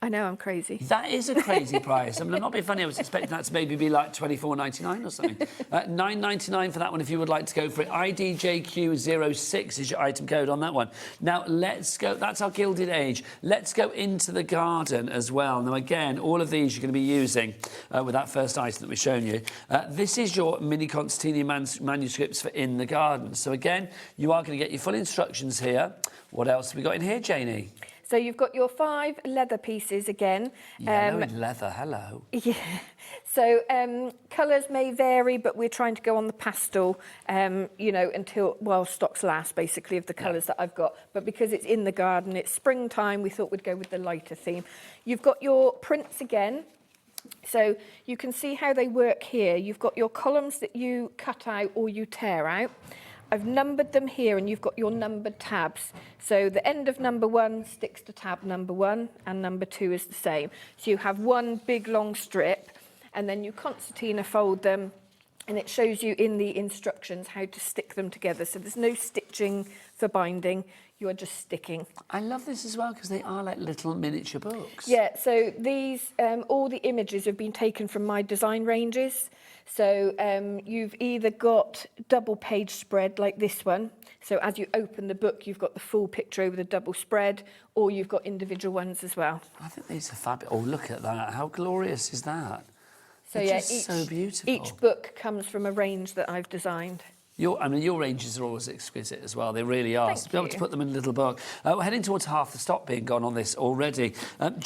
Speaker 16: I know, I'm crazy.
Speaker 4: That is a crazy price. I mean, I'm not being funny. I was expecting that to maybe be like $24.99 or something. $9.99 for that one if you would like to go for it. IDJQ06 is your item code on that one. Now, let's go. That's our Gilded Age. Let's go into the garden as well. Now, again, all of these you're going to be using with that first item that we've shown you. This is your mini Concertina manuscripts for in the garden. So, again, you are going to get your full instructions here. What else have we got in here, Janie?
Speaker 16: So you've got your 5 leather pieces again.
Speaker 4: Yellow and leather, hello.
Speaker 16: Yeah. So colours may vary, but we're trying to go on the pastel, you know, until, well, stocks last, basically, of the colours that I've got. But because it's in the garden, it's springtime, we thought we'd go with the lighter theme. You've got your prints again. So you can see how they work here. You've got your columns that you cut out or you tear out. I've numbered them here, and you've got your numbered tabs. So the end of number 1 sticks to tab number 1, and number 2 is the same. So you have one big long strip, and then you concertina fold them, and it shows you in the instructions how to stick them together. So there's no stitching for binding. You are just sticking.
Speaker 4: I love this as well because they are like little miniature books.
Speaker 16: Yeah, so these, all the images have been taken from my design ranges. So you've either got double page spread like this one. So as you open the book, you've got the full picture over the double spread, or you've got individual ones as well.
Speaker 4: I think these are fabulous. Oh, look at that. How glorious is that?
Speaker 16: So
Speaker 4: They're
Speaker 16: yeah,
Speaker 4: just so beautiful.
Speaker 16: each book comes from a range that I've designed.
Speaker 4: I mean, your ranges are always exquisite as well. They really are.
Speaker 16: Thank
Speaker 4: So to be able to
Speaker 16: you.
Speaker 4: put them in a little book. We're heading towards half the stock being gone on this already. And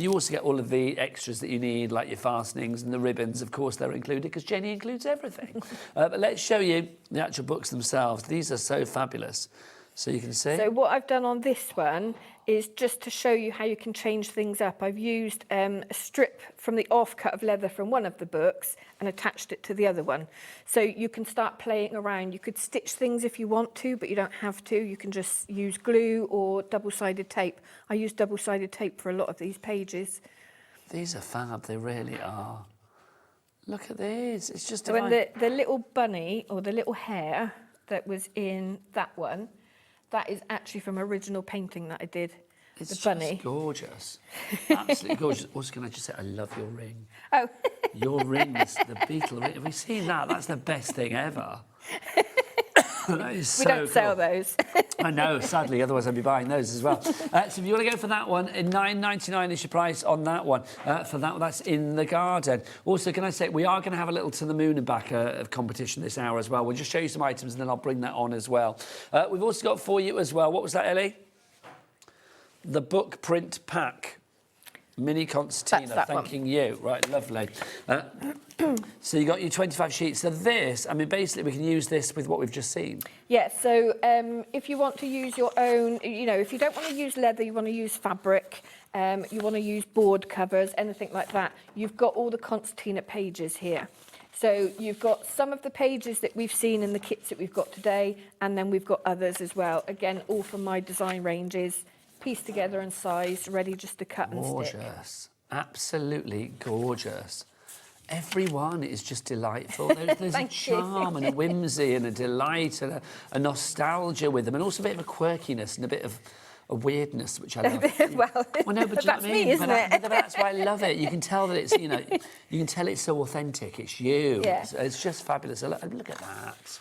Speaker 4: you also get all of the extras that you need, like your fastenings and the ribbons. Of course, they're included because Jenny includes everything. But let's show you the actual books themselves. These are so fabulous. So you can see.
Speaker 16: So what I've done on this one is just to show you how you can change things up. I've used a strip from the offcut of leather from one of the books and attached it to the other one. So you can start playing around. You could stitch things if you want to, but you don't have to. You can just use glue or double-sided tape. I use double-sided tape for a lot of these pages.
Speaker 4: These are fab. They really are. Look at these. It's just
Speaker 16: So when the little bunny or the little hare that was in that one, that is actually from original painting that I did.
Speaker 4: It's
Speaker 16: the bunny.
Speaker 4: just gorgeous. Absolutely gorgeous. Also, can I just say, I love your ring.
Speaker 16: Oh.
Speaker 4: Your ring, the beetle ring. Have we seen that? That's the best thing ever. That is so
Speaker 16: We don't sell
Speaker 4: cool.
Speaker 16: those.
Speaker 4: I know, sadly, otherwise I'd be buying those as well. So if you want to go for that one, $9.99 is your price on that one. For that one, that's in the garden. Also, can I say, we are going to have a little to the moon and back of competition this hour as well. We'll just show you some items and then I'll bring that on as well. We've also got for you as well, what was that, Ellie? The book print pack. Mini Concertina, thanking you. Right, lovely. So you got your 25 sheets. So this, I mean, basically we can use this with what we've just seen.
Speaker 16: Yeah, so if you want to use your own, you know, if you don't want to use leather, you want to use fabric, you want to use board covers, anything like that, you've got all the concertina pages here. So you've got some of the pages that we've seen in the kits that we've got today, and then we've got others as well. Again, all from my design ranges, pieced together and sized, ready just to cut and stick.
Speaker 4: Gorgeous. Absolutely gorgeous. Every one is just delightful. There's a charm and a whimsy and a delight and a nostalgia with them, and also a bit of a quirkiness and a bit of a weirdness, which I love.
Speaker 16: Well,
Speaker 4: no, but
Speaker 16: that's
Speaker 4: you know what I mean?
Speaker 16: me, isn't it?
Speaker 4: But that's why I love it. You can tell that it's, you know, you can tell it's so authentic. It's you.
Speaker 16: Yeah.
Speaker 4: It's just fabulous. Look at that.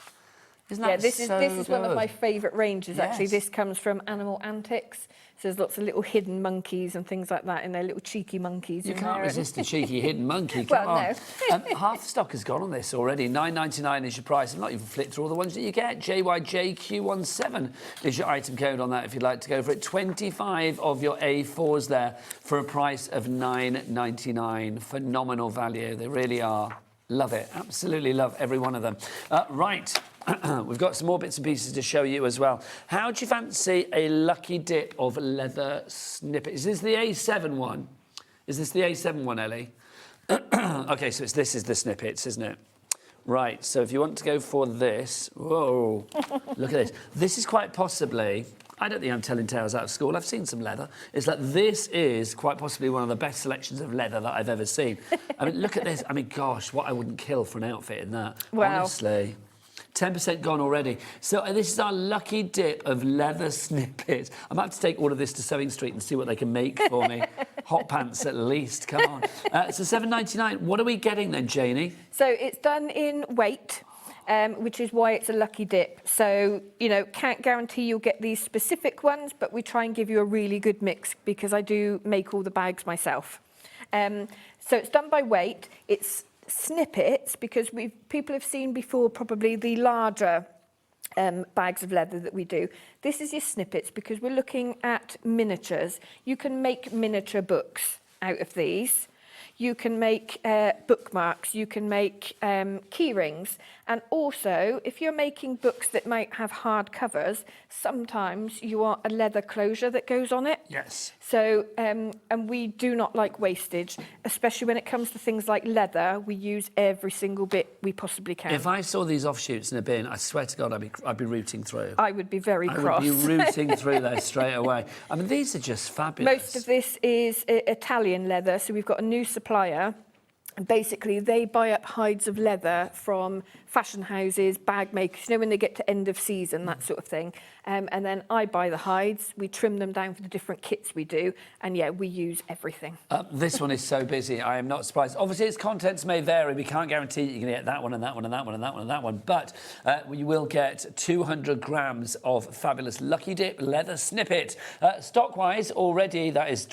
Speaker 4: Isn't
Speaker 16: Yeah,
Speaker 4: that
Speaker 16: this
Speaker 4: so
Speaker 16: is one of
Speaker 4: good?
Speaker 16: my favourite ranges, actually.
Speaker 4: Yes.
Speaker 16: This comes from Animal Antics. So there's lots of little hidden monkeys and things like that, and they're little cheeky monkeys.
Speaker 4: You
Speaker 16: in
Speaker 4: can't
Speaker 16: there.
Speaker 4: resist a cheeky hidden monkey. Come
Speaker 16: Well,
Speaker 4: on.
Speaker 16: no.
Speaker 4: Half the stock has gone on this already. $9.99 is your price. I've not even flipped through all the ones that you get. JYJQ17 is your item code on that if you'd like to go for it. 25 of your A4s there for a price of $9.99. Phenomenal value. They really are. Love it. Absolutely love every one of them. Right. We've got some more bits and pieces to show you as well. How do you fancy a lucky dip of leather snippet? Is this the A7 one? Is this the A7 one, Ellie? Okay, so this is the snippets, isn't it? Right, so if you want to go for this, whoa, look at this. This is quite possibly, I don't think I'm telling tales out of school, I've seen some leather. It's like this is quite possibly one of the best selections of leather that I've ever seen. I mean, look at this. I mean, gosh, what I wouldn't kill for an outfit in that.
Speaker 16: Wow.
Speaker 4: Honestly. 10% gone already. So this is our lucky dip of leather snippets. I might have to take all of this to Sewing Street and see what they can make for me. Hot pants at least, come on. So $7.99. What are we getting then, Janie?
Speaker 16: So it's done in weight, which is why it's a lucky dip. So, you know, can't guarantee you'll get these specific ones, but we try and give you a really good mix because I do make all the bags myself. So it's done by weight. It's snippets because people have seen before probably the larger bags of leather that we do. This is your snippets because we're looking at miniatures. You can make miniature books out of these. You can make bookmarks, you can make key rings, and also if you're making books that might have hard covers, sometimes you want a leather closure that goes on it.
Speaker 4: Yes.
Speaker 16: So, and we do not like wastage, especially when it comes to things like leather. We use every single bit we possibly can.
Speaker 4: If I saw these offshoots in a bin, I swear to God, I'd be rooting through.
Speaker 16: I would be very cross.
Speaker 4: I would be rooting through those straight away. I mean, these are just fabulous.
Speaker 16: Most of this is Italian leather, so we've got a new supplier. And basically, they buy up hides of leather from fashion houses, bag makers, you know, when they get to end of season, that sort of thing. And then I buy the hides, we trim them down for the different kits we do, and yeah, we use everything.
Speaker 4: This one is so busy, I am not surprised. Obviously, its contents may vary. We can't guarantee you can get that one and that one and that one and that one and that one, but you will get 200 grams of fabulous Lucky Dip leather snippet. Stock-wise, already that is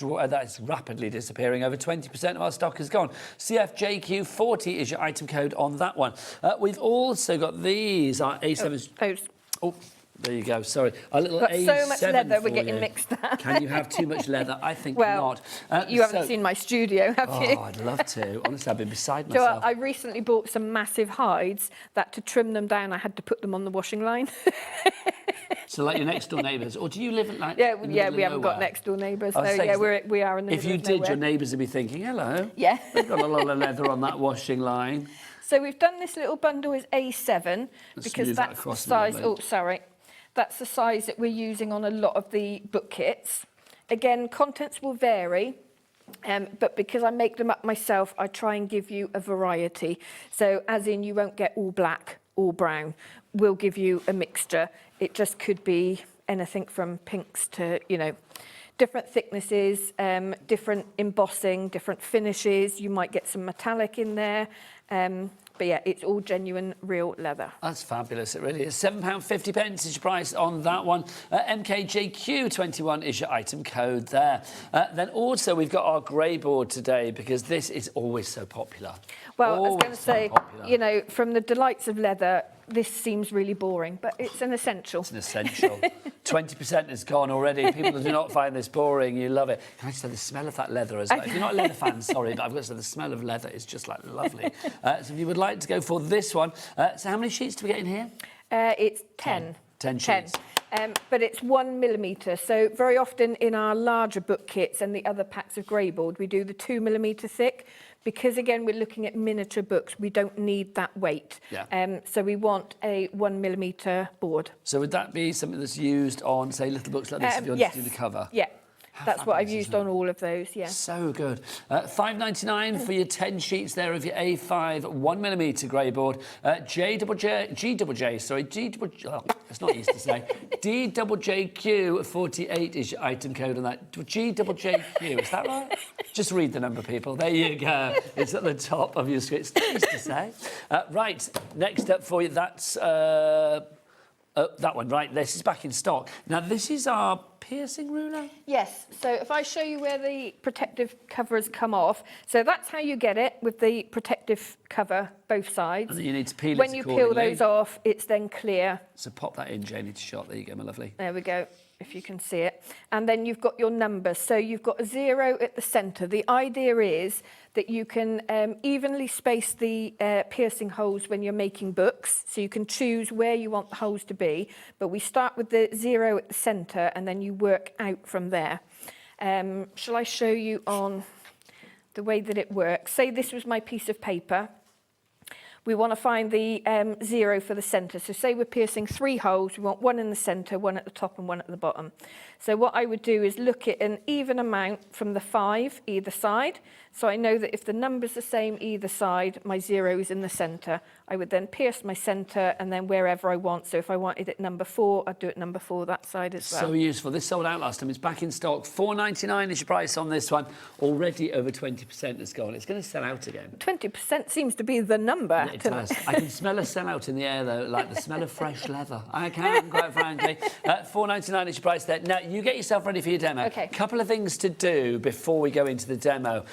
Speaker 4: rapidly disappearing. Over 20% of our stock is gone. CFJQ40 is your item code on that one. We've also got these, our A7s. Oh, there you go, sorry. Our little
Speaker 16: Got
Speaker 4: A7
Speaker 16: so much leather, we're
Speaker 4: for
Speaker 16: getting
Speaker 4: you.
Speaker 16: mixed up.
Speaker 4: Can you have too much leather? I think
Speaker 16: well,
Speaker 4: not.
Speaker 16: You haven't seen my studio, have you?
Speaker 4: Oh, I'd love to. Honestly, I've been beside
Speaker 16: So
Speaker 4: myself.
Speaker 16: I recently bought some massive hides that to trim them down, I had to put them on the washing line.
Speaker 4: So like your next door neighbours, or do you live at like?
Speaker 16: Yeah,
Speaker 4: in the
Speaker 16: yeah,
Speaker 4: middle
Speaker 16: we
Speaker 4: of
Speaker 16: haven't got
Speaker 4: nowhere?
Speaker 16: next door neighbours.
Speaker 4: I
Speaker 16: No,
Speaker 4: was saying,
Speaker 16: yeah, we are in the
Speaker 4: if
Speaker 16: middle
Speaker 4: you
Speaker 16: of
Speaker 4: did,
Speaker 16: nowhere.
Speaker 4: your neighbours would be thinking, hello.
Speaker 16: Yeah.
Speaker 4: They've got a lot of leather on that washing line.
Speaker 16: So we've done this little bundle as A7 because
Speaker 4: move that
Speaker 16: that's the
Speaker 4: across a
Speaker 16: size.
Speaker 4: little
Speaker 16: Oh,
Speaker 4: bit.
Speaker 16: sorry. That's the size that we're using on a lot of the book kits. Again, contents will vary. But because I make them up myself, I try and give you a variety. So as in you won't get all black, all brown. We'll give you a mixture. It just could be anything from pinks to, you know, different thicknesses, different embossing, different finishes. You might get some metallic in there. But yeah, it's all genuine, real leather.
Speaker 4: That's fabulous, it really is. £7.50 is your price on that one. MKJQ21 is your item code there. Then also we've got our grey board today because this is always so popular.
Speaker 16: Well, I was
Speaker 4: Always
Speaker 16: going to
Speaker 4: so
Speaker 16: say,
Speaker 4: popular.
Speaker 16: you know, from the delights of leather, this seems really boring, but it's an essential.
Speaker 4: It's an essential. 20% is gone already. People do not find this boring. You love it. Can I just say the smell of that leather as well? If you're not a leather fan, sorry, but I've got to say the smell of leather is just like lovely. So if you would like to go for this one, so how many sheets do we get in here?
Speaker 16: It's 10.
Speaker 4: 10 sheets.
Speaker 16: But it's 1 millimetre. So very often in our larger book kits and the other packs of grey board, we do the 2 millimetre thick. Because, again, we're looking at miniature books, we don't need that weight.
Speaker 4: Yeah.
Speaker 16: So we want a 1 millimetre board.
Speaker 4: So would that be something that's used on, say, little books like this if you want
Speaker 16: yes.
Speaker 4: to do the cover?
Speaker 16: Yeah. That's what I've
Speaker 4: fabulous,
Speaker 16: used
Speaker 4: isn't it?
Speaker 16: on all of those, yeah.
Speaker 4: So good. $5.99 for your 10 sheets there of your A5 1mm grey board. That's not easy to say. DJJQ48 is your item code on that. GJJQ, is that right? Just read the number, people. There you go. It's at the top of your screen. It's not easy to say. Right, next up for you, that's that one, right. This is back in stock. Now, this is our piercing ruler?
Speaker 16: Yes, so if I show you where the protective covers come off, so that's how you get it with the protective cover, both sides.
Speaker 4: And then you need to peel it
Speaker 16: When you peel those off, it's then clear.
Speaker 4: So pop that in, Janie, to shot. There you go, my lovely.
Speaker 16: There we go, if you can see it. And then you've got your numbers. So you've got a 0 at the centre. The idea is that you can evenly space the piercing holes when you're making books. So you can choose where you want the holes to be. But we start with the 0 at the centre and then you work out from there. Shall I show you on the way that it works? Say this was my piece of paper. we want to find the 0 for the centre. So say we're piercing 3 holes, we want 1 in the centre, 1 at the top and 1 at the bottom. So what I would do is look at an even amount from the 5 either side. So I know that if the number's the same either side, my 0 is in the centre. I would then pierce my centre and then wherever I want. So if I wanted it number 4, I'd do it number 4 that side as well.
Speaker 4: So useful. This sold out last time. It's back in stock. $4.99 is your price on this one. Already over 20% has gone. It's going to sell out again.
Speaker 16: 20% seems to be the number.
Speaker 4: Yeah, it does. I can smell a sellout in the air, though, like the smell of fresh leather. I can, quite frankly. $4.99 is your price there. Now, you get yourself ready for your demo.
Speaker 16: Okay.
Speaker 4: Couple of things to do before we go into the demo.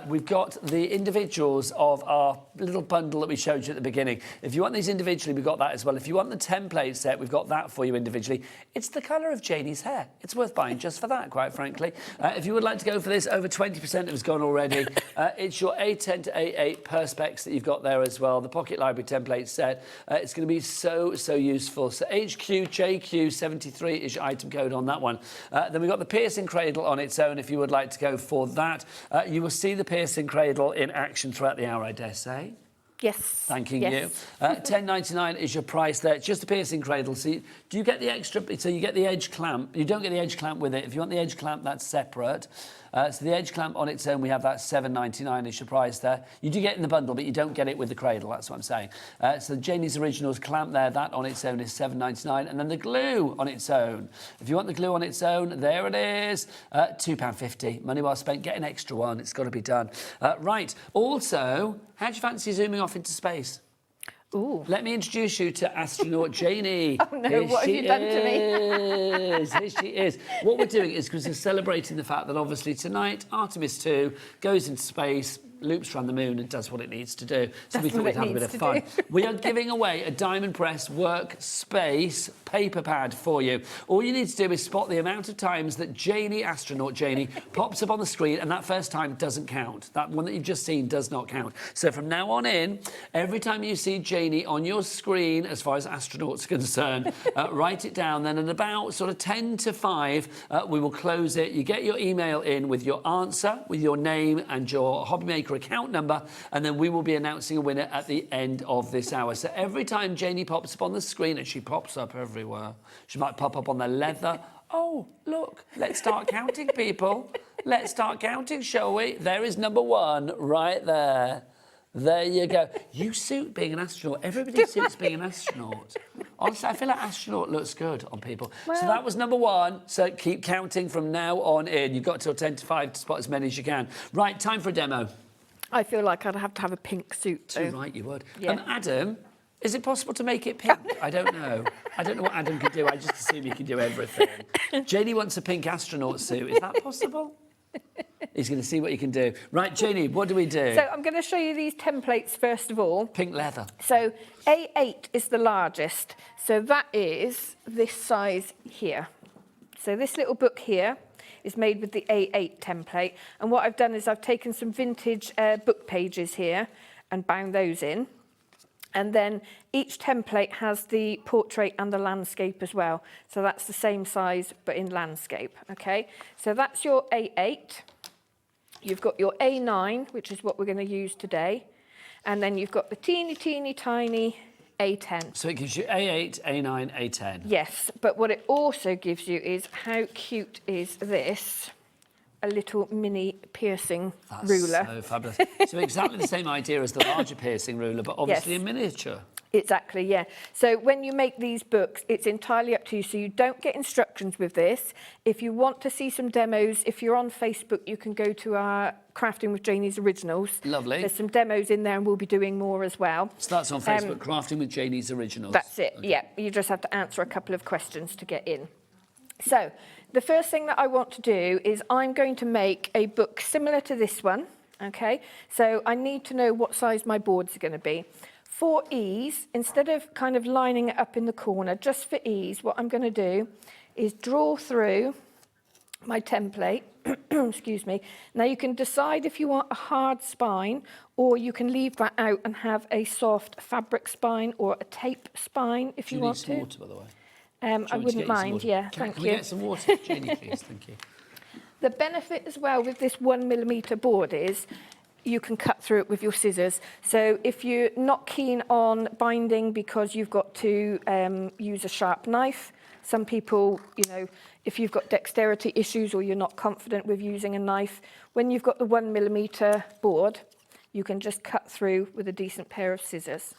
Speaker 4: We've got the individuals of our little bundle that we showed you at the beginning. If you want these individually, we've got that as well. If you want the template set, we've got that for you individually. It's the colour of Janie's hair. It's worth buying just for that, quite frankly. If you would like to go for this, over 20% has gone already. It's your A10 to A8 Perspex that you've got there as well, the Pocket Library template set. It's going to be so useful. So HQJQ73 is your item code on that one. Then we've got the piercing cradle on its own if you would like to go for that. You will see the piercing cradle in action throughout the hour, I dare say.
Speaker 16: Yes.
Speaker 4: Thanking
Speaker 16: yes.
Speaker 4: you. $10.99 is your price there. It's just a piercing cradle. So do you get the extra? So you get the edge clamp. You don't get the edge clamp with it. If you want the edge clamp, that's separate. So the edge clamp on its own, we have that $7.99 is your price there. You do get it in the bundle, but you don't get it with the cradle. That's what I'm saying. So Janie's Originals clamp there, that on its own is $7.99, and then the glue on its own. If you want the glue on its own, there it is. £2.50. Money well spent. Get an extra one. It's got to be done. Right. Also, how do you fancy zooming off into space?
Speaker 16: Ooh.
Speaker 4: Let me introduce you to astronaut Janie.
Speaker 16: Oh no, what have you done to me?
Speaker 4: Here she is. What we're doing is because we're celebrating the fact that obviously tonight Artemis 2 goes into space, loops around the moon and does what it needs to do. So we thought we'd have a bit of fun. We are giving away a Diamond Press Workspace paper pad for you. All you need to do is spot the amount of times that Janie, astronaut Janie, pops up on the screen, and that first time doesn't count. That one that you've just seen does not count. So from now on in, every time you see Janie on your screen, as far as astronauts are concerned, write it down. Then at about sort of 10 to 5, we will close it. You get your email in with your answer, with your name and your HobbyMaker account number, and then we will be announcing a winner at the end of this hour. So every time Janie pops up on the screen, and she pops up everywhere, she might pop up on the leather. Oh, look, let's start counting, people. Let's start counting, shall we? There is number 1 right there. There you go. You suit being an astronaut. Everybody suits being an astronaut. Honestly, I feel like astronaut looks good on people. Well, so that was number 1. So keep counting from now on in. You've got till 10 to 5 to spot as many as you can. Right, time for a demo.
Speaker 16: I feel like I'd have to have a pink suit, too.
Speaker 4: Too right, you would.
Speaker 16: Yeah.
Speaker 4: Adam, is it possible to make it pink? I don't know. I don't know what Adam can do. I just assume he can do everything. Janie wants a pink astronaut suit. Is that possible? He's going to see what you can do. Right, Janie, what do we do?
Speaker 16: So I'm going to show you these templates first of all.
Speaker 4: Pink leather.
Speaker 16: So A8 is the largest. So that is this size here. So this little book here is made with the A8 template. And what I've done is I've taken some vintage book pages here and bound those in. And then each template has the portrait and the landscape as well. So that's the same size, but in landscape, okay? So that's your A8. You've got your A9, which is what we're going to use today. And then you've got the teeny, teeny, tiny A10.
Speaker 4: So it gives you A8, A9, A10.
Speaker 16: Yes, but what it also gives you is how cute is this? A little mini piercing ruler.
Speaker 4: So fabulous. So exactly the same idea as the larger piercing ruler, but obviously in miniature.
Speaker 16: Exactly, yeah. So when you make these books, it's entirely up to you. So you don't get instructions with this. If you want to see some demos, if you're on Facebook, you can go to our Crafting with Janie's Originals.
Speaker 4: Lovely.
Speaker 16: There's some demos in there and we'll be doing more as well.
Speaker 4: So that's on Facebook, Crafting with Janie's Originals.
Speaker 16: That's it, yeah. You just have to answer a couple of questions to get in. So the first thing that I want to do is I'm going to make a book similar to this one, okay? So I need to know what size my boards are going to be. For ease, instead of kind of lining it up in the corner, just for ease, what I'm going to do is draw through my template. Excuse me. Now you can decide if you want a hard spine or you can leave that out and have a soft fabric spine or a tape spine if you want to.
Speaker 4: Do you need some water, by the way?
Speaker 16: I wouldn't mind, yeah, thank you.
Speaker 4: Can we get some water, Janie, please? Thank you.
Speaker 16: The benefit as well with this 1mm board is you can cut through it with your scissors. So if you're not keen on binding because you've got to use a sharp knife, some people, you know, if you've got dexterity issues or you're not confident with using a knife, when you've got the 1mm board, you can just cut through with a decent pair of scissors.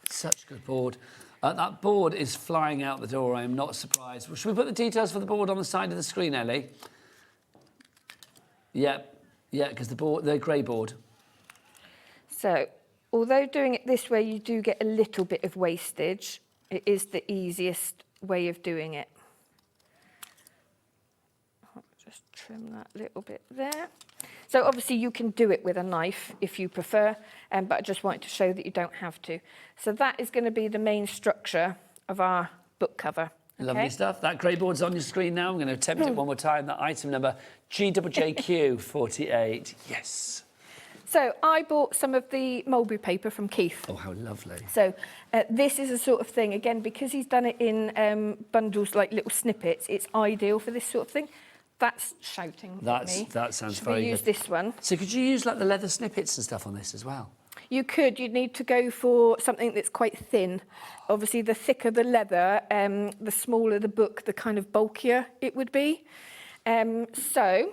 Speaker 4: Such a good board. That board is flying out the door. I am not surprised. Well, should we put the details for the board on the side of the screen, Ellie? Yep. Yeah, because the grey board.
Speaker 16: So, although doing it this way, you do get a little bit of wastage, it is the easiest way of doing it. I'll just trim that little bit there. So obviously you can do it with a knife if you prefer, but I just wanted to show that you don't have to. So that is going to be the main structure of our book cover. Okay?
Speaker 4: Lovely stuff. That grey board's on your screen now. I'm going to attempt it one more time. That item number GJQ48. Yes.
Speaker 16: So I bought some of the mulberry paper from Keith.
Speaker 4: Oh, how lovely.
Speaker 16: So this is a sort of thing, again, because he's done it in bundles, like little snippets, it's ideal for this sort of thing. That's shouting at me.
Speaker 4: That sounds
Speaker 16: Should
Speaker 4: very
Speaker 16: we use
Speaker 4: good.
Speaker 16: this one?
Speaker 4: So could you use like the leather snippets and stuff on this as well?
Speaker 16: You could. You'd need to go for something that's quite thin. Obviously, the thicker the leather, the smaller the book, the kind of bulkier it would be. So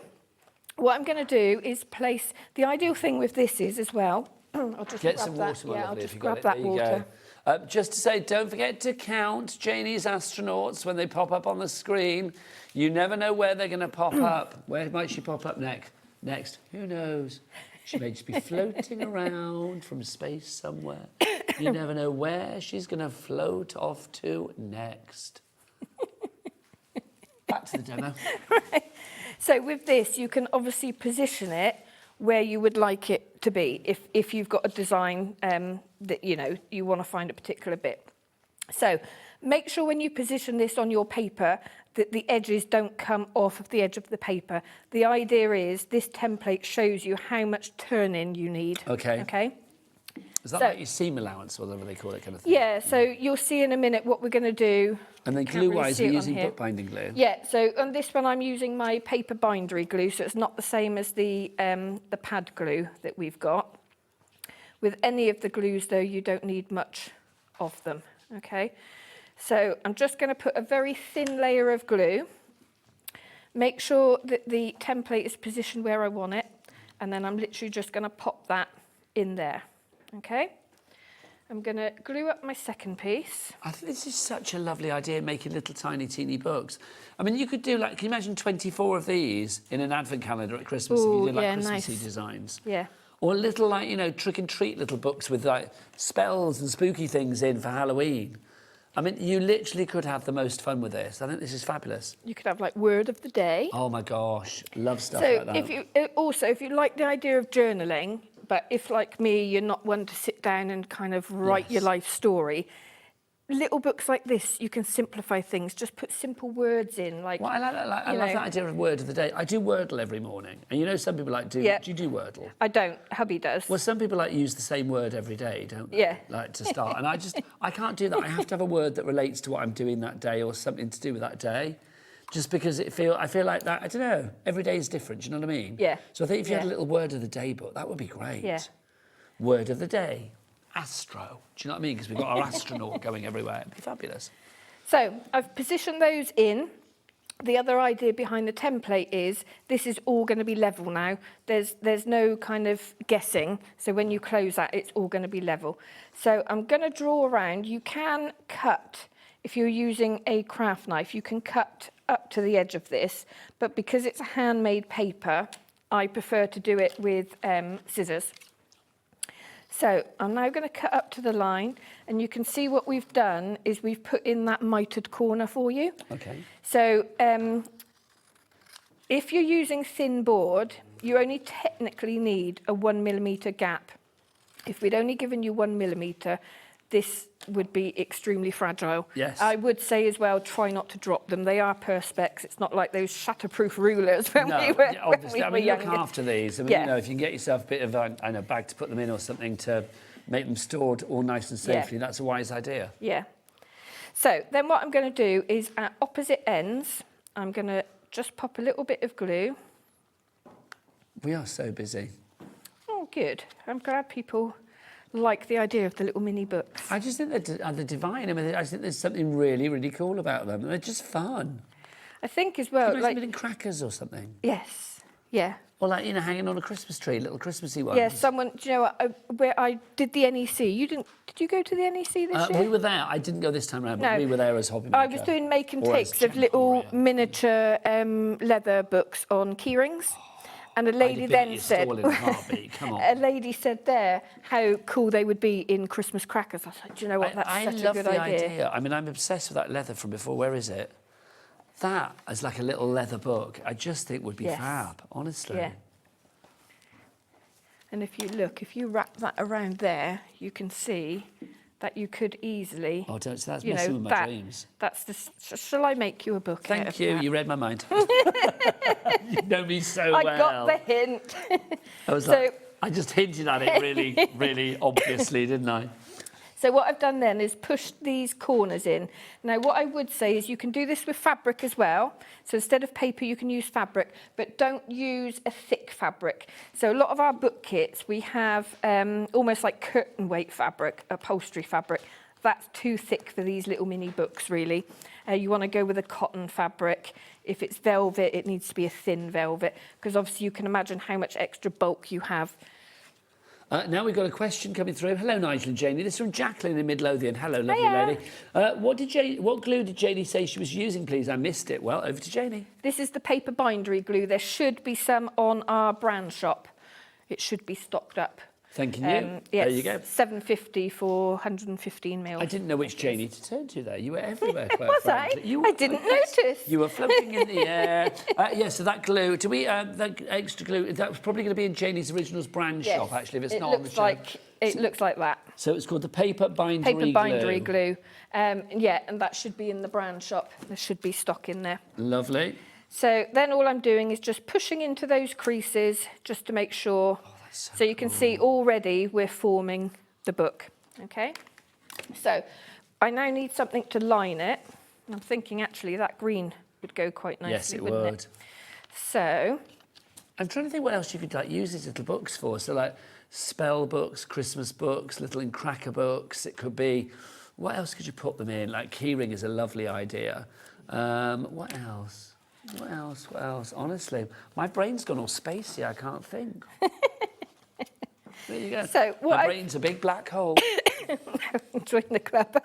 Speaker 16: what I'm going to do is place... The ideal thing with this is as well... I'll just
Speaker 4: Get
Speaker 16: grab
Speaker 4: some
Speaker 16: that.
Speaker 4: water, my
Speaker 16: Yeah, I'll
Speaker 4: lovely,
Speaker 16: just
Speaker 4: if you've got
Speaker 16: grab
Speaker 4: it.
Speaker 16: that
Speaker 4: There you
Speaker 16: water.
Speaker 4: go. Just to say, don't forget to count Janie's astronauts when they pop up on the screen. You never know where they're going to pop up. Where might she pop up next? Who knows? She may just be floating around from space somewhere. You never know where she's going to float off to next. Back to the demo.
Speaker 16: Right. So with this, you can obviously position it where you would like it to be if you've got a design that, you know, you want to find a particular bit. So make sure when you position this on your paper that the edges don't come off of the edge of the paper. The idea is this template shows you how much turn-in you need.
Speaker 4: Okay.
Speaker 16: Okay.
Speaker 4: Is that like your seam allowance, or whatever they call it, kind of thing?
Speaker 16: Yeah, so you'll see in a minute what we're going to do.
Speaker 4: And then
Speaker 16: Can't really
Speaker 4: glue-wise,
Speaker 16: see
Speaker 4: you're
Speaker 16: it on
Speaker 4: using
Speaker 16: here.
Speaker 4: bookbinding glue?
Speaker 16: Yeah, so on this one I'm using my paper bindery glue, so it's not the same as the pad glue that we've got. With any of the glues, though, you don't need much of them, okay? So I'm just going to put a very thin layer of glue. Make sure that the template is positioned where I want it, and then I'm literally just going to pop that in there, okay? I'm going to glue up my second piece.
Speaker 4: I think this is such a lovely idea, making little tiny, teeny books. I mean, you could do, like, can you imagine 24 of these in an advent calendar at Christmas if you
Speaker 16: Ooh,
Speaker 4: did, like,
Speaker 16: yeah,
Speaker 4: Christmassy
Speaker 16: nice.
Speaker 4: designs?
Speaker 16: Yeah.
Speaker 4: Or little, like, you know, trick-and-treat little books with, like, spells and spooky things in for Halloween. I mean, you literally could have the most fun with this. I think this is fabulous.
Speaker 16: You could have, like, word of the day.
Speaker 4: Oh, my gosh. Love stuff
Speaker 16: So
Speaker 4: like that.
Speaker 16: if you if you like the idea of journaling, but if, like me, you're not one to sit down and kind of write your life story, little books like this, you can simplify things. Just put simple words in, like...
Speaker 4: Well, I like that. I love that idea of word of the day. I do Wordle every morning. And you know some people like do...
Speaker 16: Yeah.
Speaker 4: Do you do Wordle?
Speaker 16: I don't. Hubby does.
Speaker 4: Well, some people like use the same word every day, don't they?
Speaker 16: Yeah.
Speaker 4: Like to start. And I can't do that. I have to have a word that relates to what I'm doing that day or something to do with that day. Just because I feel like that, I don't know, every day is different, do you know what I mean?
Speaker 16: Yeah.
Speaker 4: So I think if you had a
Speaker 16: Yeah.
Speaker 4: little word of the day book, that would be great.
Speaker 16: Yeah.
Speaker 4: Word of the day, astro. Do you know what I mean? Because we've got our astronaut going everywhere. It'd be fabulous.
Speaker 16: So I've positioned those in. The other idea behind the template is this is all going to be level now. There's no kind of guessing. So when you close that, it's all going to be level. So I'm going to draw around. You can cut, if you're using a craft knife, you can cut up to the edge of this. But because it's a handmade paper, I prefer to do it with scissors. So I'm now going to cut up to the line, and you can see what we've done is we've put in that mitered corner for you.
Speaker 4: Okay.
Speaker 16: So if you're using thin board, you only technically need a 1mm gap. If we'd only given you 1mm, this would be extremely fragile.
Speaker 4: Yes.
Speaker 16: I would say as well, try not to drop them. They are Perspex. It's not like those shatterproof rulers when
Speaker 4: No,
Speaker 16: we were,
Speaker 4: yeah, obviously.
Speaker 16: when
Speaker 4: I
Speaker 16: we
Speaker 4: mean,
Speaker 16: were
Speaker 4: look
Speaker 16: younger.
Speaker 4: after these. I mean,
Speaker 16: Yeah.
Speaker 4: you know, if you can get yourself a bit of a bag to put them in or something to make them stored all nice and
Speaker 16: Yeah.
Speaker 4: safely, that's a wise idea.
Speaker 16: Yeah. So then what I'm going to do is at opposite ends, I'm going to just pop a little bit of glue.
Speaker 4: We are so busy.
Speaker 16: Oh, Oh, good. I'm glad people like the idea of the little mini books.
Speaker 4: I just think they're divine. I mean, I think there's something really, really cool about them. They're just fun.
Speaker 16: I think as well,
Speaker 4: like in crackers or something.
Speaker 16: Yes, yeah.
Speaker 4: Or like, hanging on a Christmas tree, little Christmassy ones.
Speaker 16: Yeah, someone, do you know what, where I did the NEC, did you go to the NEC this year?
Speaker 4: We were there. I didn't go this time around, but we were there as HobbyMaker.
Speaker 16: I was doing make and takes of little miniature leather books on keyrings. And a lady then said,
Speaker 4: Come on.
Speaker 16: a lady said there how cool they would be in Christmas crackers. I was like, do you know what, that's such a good idea.
Speaker 4: I love the idea. I mean, I'm obsessed with that leather from before. Where is it? That as like a little leather book, I just think would be fab, honestly.
Speaker 16: Yeah. And if you wrap that around there, you can see that you could easily...
Speaker 4: Oh, don't say that's messing with my dreams.
Speaker 16: That's shall I make you a book?
Speaker 4: Thank you. You read my mind. You know me so well.
Speaker 16: I got the hint.
Speaker 4: I just hinted at it really, really obviously, didn't I?
Speaker 16: So what I've done then is pushed these corners in. Now, what I would say is you can do this with fabric as well. So instead of paper, you can use fabric, but don't use a thick fabric. So a lot of our book kits, we have almost like curtain weight fabric, upholstery fabric. That's too thick for these little mini books, really. You want to go with a cotton fabric. If it's velvet, it needs to be a thin velvet, because obviously you can imagine how much extra bulk you have.
Speaker 4: Now we've got a question coming through. Hello, Nigel and Janie. This is from Jacqueline in Midlothian. Hello, lovely lady. What glue did Janie say she was using, please? I missed it. Well, over to Janie.
Speaker 16: This is the paper bindery glue. There should be some on our brand shop. It should be stocked up.
Speaker 4: Thanking you.
Speaker 16: Yes,
Speaker 4: there you go.
Speaker 16: £7.50 for 115 mils.
Speaker 4: I didn't know which Janie to turn to there. You were everywhere, quite
Speaker 16: Was
Speaker 4: frankly.
Speaker 16: I didn't notice.
Speaker 4: You were floating in the air. So that glue, that extra glue, that was probably going to be in Janie's Originals brand shop, actually, if it's not on the show.
Speaker 16: It looks like that.
Speaker 4: So it's called the paper bindery glue.
Speaker 16: Paper bindery glue. And that should be in the brand shop. There should be stock in there.
Speaker 4: Lovely.
Speaker 16: So then all I'm doing is just pushing into those creases just to make sure. So you can see already we're forming the book, okay? So I now need something to line it. I'm thinking actually that green would go quite nicely,
Speaker 4: yes, it
Speaker 16: wouldn't
Speaker 4: would.
Speaker 16: it? So
Speaker 4: I'm trying to think what else you could use these little books for. So like spell books, Christmas books, little and cracker books. It could be, what else could you put them in? Like keyring is a lovely idea. What else? What else? Honestly, my brain's gone all spacey. I can't think. There you go.
Speaker 16: So
Speaker 4: my brain's a big black hole.
Speaker 16: Join the club.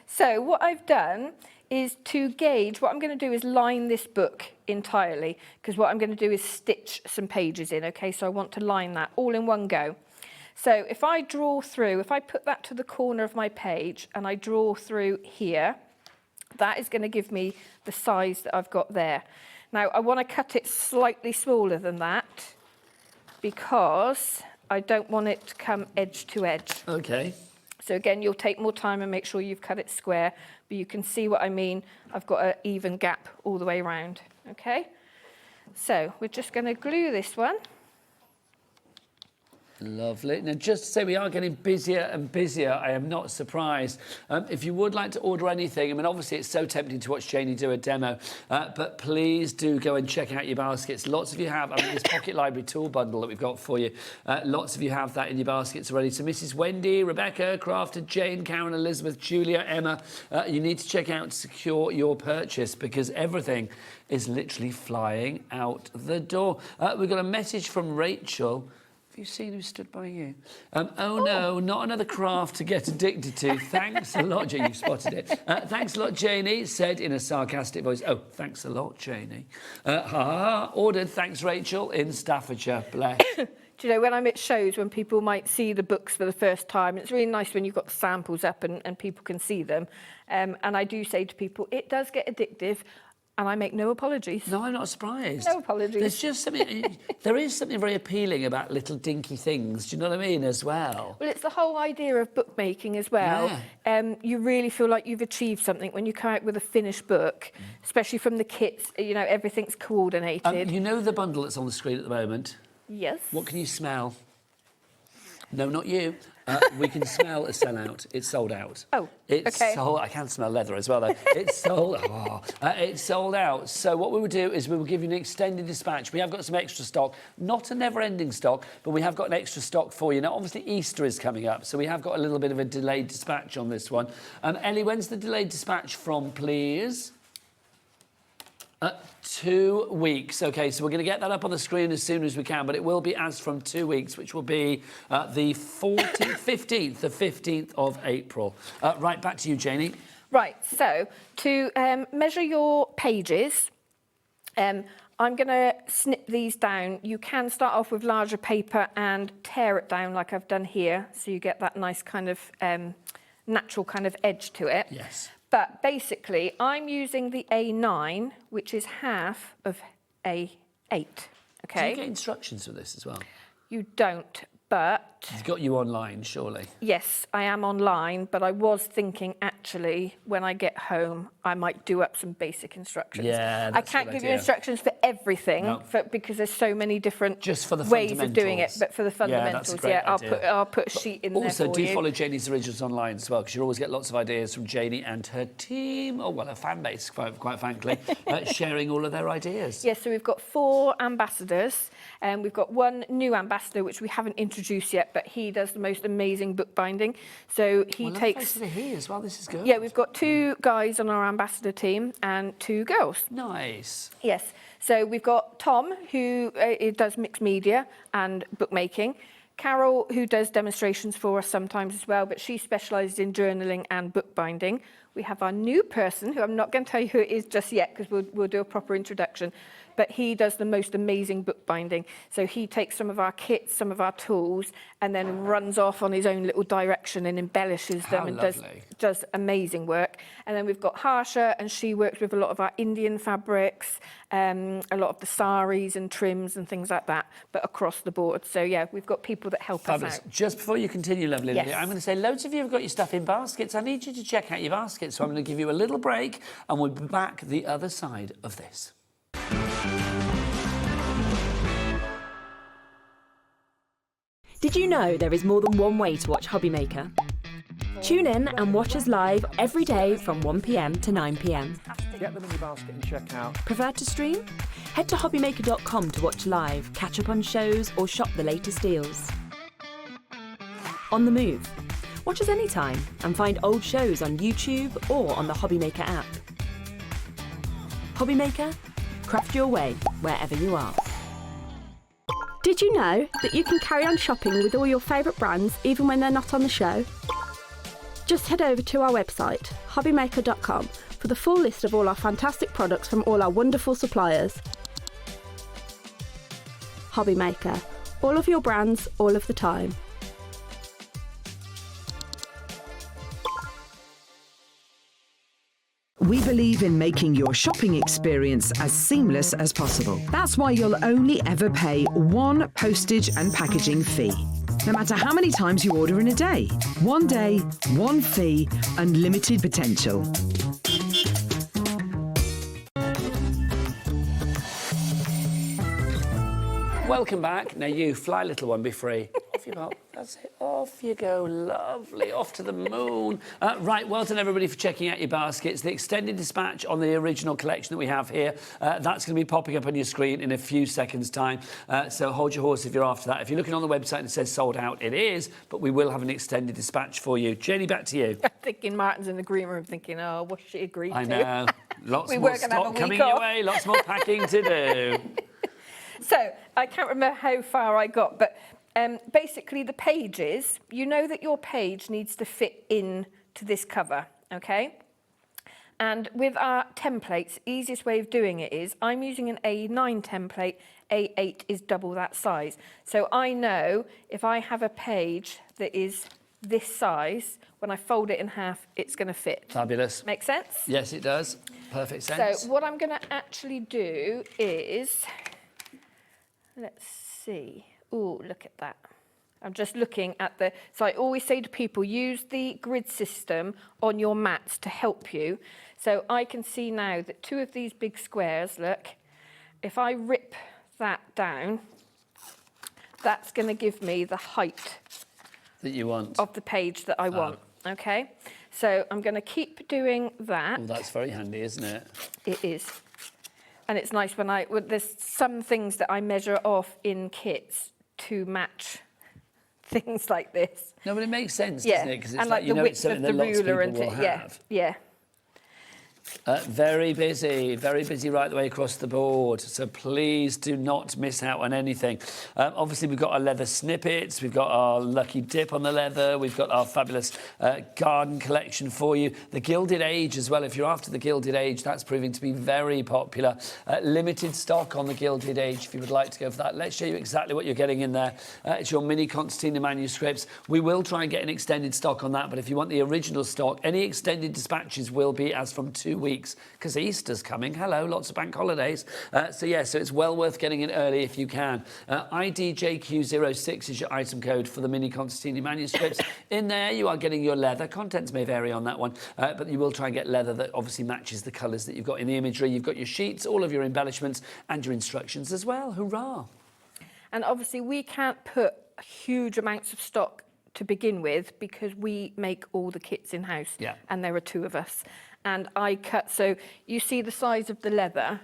Speaker 16: So what I've done is to gauge, what I'm going to do is line this book entirely, because what I'm going to do is stitch some pages in, okay? So I want to line that all in one go. So if I draw through, if I put that to the corner of my page and I draw through here, that is going to give me the size that I've got there. Now, I want to cut it slightly smaller than that, because I don't want it to come edge to edge.
Speaker 4: Okay.
Speaker 16: So again, you'll take more time and make sure you've cut it square, but you can see what I mean. I've got an even gap all the way around, okay? So we're just going to glue this one.
Speaker 4: Lovely. Now, just to say, we are getting busier and busier. I am not surprised. If you would like to order anything, I mean, obviously, it's so tempting to watch Janie do a demo, but please do go and check out your baskets. Lots of you have, I mean, this Pocket Library tool bundle that we've got for you, lots of you have that in your baskets already. So Mrs. Wendy, Rebecca, Crafter, Jane, Karen, Elizabeth, Julia, Emma, you need to check out to secure your purchase, because everything is literally flying out the door. We've got a message from Rachel. Have you seen who stood by you? No, not another craft to get addicted to. Thanks a lot, Janie. You spotted it. Thanks a lot, Janie, said in a sarcastic voice. Oh, thanks a lot, Janie. Ordered, thanks, Rachel, in Staffordshire. Bless.
Speaker 16: Do you know, when I'm at shows, when people might see the books for the first time, it's really nice when you've got the samples up and people can see them. And I do say to people, it does get addictive. And I make no apologies.
Speaker 4: No, I'm not surprised.
Speaker 16: No apologies.
Speaker 4: There's just something, there is something very appealing about little dinky things, do you know what I mean, as well?
Speaker 16: Well, it's the whole idea of bookmaking as well.
Speaker 4: Yeah.
Speaker 16: You really feel like you've achieved something when you come out with a finished book, especially from the kits, you know, everything's coordinated.
Speaker 4: You know the bundle that's on the screen at the moment?
Speaker 16: Yes.
Speaker 4: What can you smell? No, not you. We can smell a sellout. It's sold out.
Speaker 16: Oh,
Speaker 4: it's
Speaker 16: okay.
Speaker 4: sold. I can smell leather as well, though. It's sold. It's sold out. So what we will do is we will give you an extended dispatch. We have got some extra stock, not a never-ending stock, but we have got an extra stock for you. Now, obviously, Easter is coming up, so we have got a little bit of a delayed dispatch on this one. Ellie, when's the delayed dispatch from, please? 2 weeks. OK, so we're going to get that up on the screen as soon as we can, but it will be as from 2 weeks, which will be the 15th, the 15th of April. Right, back to you, Janie.
Speaker 16: Right, so to measure your pages, I'm going to snip these down. You can start off with larger paper and tear it down like I've done here, so you get that nice kind of natural kind of edge to it.
Speaker 4: Yes.
Speaker 16: But basically, I'm using the A9, which is half of A8, okay?
Speaker 4: Do you get instructions for this as well?
Speaker 16: You don't, but...
Speaker 4: It's got you online, surely.
Speaker 16: Yes, I am online, but I was thinking, actually, when I get home, I might do up some basic instructions.
Speaker 4: Yeah, that's
Speaker 16: I can't give you instructions for everything, because there's so many different ways of doing it, but for the fundamentals, I'll put a sheet in there for you.
Speaker 4: Also, do follow Janie's Originals online as well, because you'll always get lots of ideas from Janie and her team, or, well, her fan base, quite frankly, sharing all of their ideas.
Speaker 16: Yes, so we've got 4 ambassadors, and we've got 1 new ambassador, which we haven't introduced yet, but he does the most amazing bookbinding. So he takes...
Speaker 4: he as well, this is good.
Speaker 16: Yeah, we've got 2 guys on our ambassador team and 2 girls.
Speaker 4: Nice.
Speaker 16: Yes, so we've got Tom, who does mixed media and bookmaking. Carol, who does demonstrations for us sometimes as well, but she specialises in journaling and bookbinding. We have our new person, who I'm not going to tell you who it is just yet, because we'll do a proper introduction, but he does the most amazing bookbinding. So he takes some of our kits, some of our tools, and then runs off on his own little direction and embellishes them and does amazing work. And then we've got Harsha, and she works with a lot of our Indian fabrics, a lot of the saris and trims and things like that, but across the board. So yeah, we've got people that help us out.
Speaker 4: Just before you continue, lovely Lydia,
Speaker 16: Yes.
Speaker 4: I'm going to say loads of you have got your stuff in baskets. I need you to check out your baskets, so I'm going to give you a little break, and we'll be back the other side of this.
Speaker 1: Did you know there is more than one way to watch HobbyMaker? Tune in and watch us live every day from 1 p.m. to 9 p.m.
Speaker 17: Get them in your basket and check out.
Speaker 1: Prefer to stream? Head to hobbymaker.com to watch live, catch up on shows, or shop the latest deals. On the move? Watch us anytime and find old shows on YouTube or on the HobbyMaker app. HobbyMaker? Craft your way wherever you are.
Speaker 8: Did you know that you can carry on shopping with all your favourite brands even when they're not on the show? Just head over to our website, hobbymaker.com, for the full list of all our fantastic products from all our wonderful suppliers. HobbyMaker. All of your brands, all of the time.
Speaker 7: We believe in making your shopping experience as seamless as possible. That's why you'll only ever pay 1 postage and packaging fee. No matter how many times you order in a day. 1 day, 1 fee, unlimited potential.
Speaker 4: Welcome back. Now you, fly little one, be free. Off you pop. That's it. Off you go. Lovely. Off to the moon. Right, well done everybody for checking out your baskets. The extended dispatch on the original collection that we have here, that's going to be popping up on your screen in a few seconds' time. So hold your horse if you're after that. If you're looking on the website and it says sold out, it is, but we will have an extended dispatch for you. Jenny, back to you.
Speaker 16: I'm thinking Martin's in the green room thinking, oh, what's she agreed to?
Speaker 4: I know. Lots
Speaker 16: We
Speaker 4: more
Speaker 16: were gonna have a
Speaker 4: stock
Speaker 16: week
Speaker 4: coming
Speaker 16: off.
Speaker 4: your way. Lots more packing to do.
Speaker 16: So, I can't remember how far I got, but basically the pages, you know that your page needs to fit in to this cover, okay? And with our templates, easiest way of doing it is, I'm using an A9 template, A8 is double that size. So I know if I have a page that is this size, when I fold it in half, it's going to fit.
Speaker 4: Fabulous.
Speaker 16: Make sense?
Speaker 4: Yes, it does. Perfect sense.
Speaker 16: So what I'm going to actually do is... Let's see. Oh, look at that. I'm just looking at the... So I always say to people, use the grid system on your mats to help you. So I can see now that 2 of these big squares, look, if I rip that down, that's going to give me the height
Speaker 4: That you want.
Speaker 16: of the page that I want, okay? So I'm going to keep doing that.
Speaker 4: Oh, that's very handy, isn't it?
Speaker 16: It is. And it's nice when there's some things that I measure off in kits to match things like this.
Speaker 4: No, but it makes sense,
Speaker 16: Yeah,
Speaker 4: doesn't it? Because it's
Speaker 16: and
Speaker 4: like,
Speaker 16: like
Speaker 4: you
Speaker 16: the
Speaker 4: know, it's
Speaker 16: width of
Speaker 4: something
Speaker 16: the
Speaker 4: that lots of
Speaker 16: ruler
Speaker 4: people
Speaker 16: and
Speaker 4: will have.
Speaker 16: yeah.
Speaker 4: Very busy right the way across the board. So please do not miss out on anything. Obviously, we've got our leather snippets. We've got our lucky dip on the leather. We've got our fabulous garden collection for you. The Gilded Age as well. If you're after the Gilded Age, that's proving to be very popular. Limited stock on the Gilded Age if you would like to go for that. Let's show you exactly what you're getting in there. It's your mini Concertina manuscripts. We will try and get an extended stock on that, but if you want the original stock, any extended dispatches will be as from 2 weeks, because Easter's coming. Hello, lots of bank holidays. So it's well worth getting in early if you can. IDJQ06 is your item code for the mini Concertina manuscripts. In there, you are getting your leather. Contents may vary on that one, but you will try and get leather that obviously matches the colours that you've got in the imagery. You've got your sheets, all of your embellishments, and your instructions as well. Hurrah!
Speaker 16: And obviously, we can't put huge amounts of stock to begin with because we make all the kits in-house.
Speaker 4: Yeah.
Speaker 16: And there are 2 of us. And I cut, so you see the size of the leather,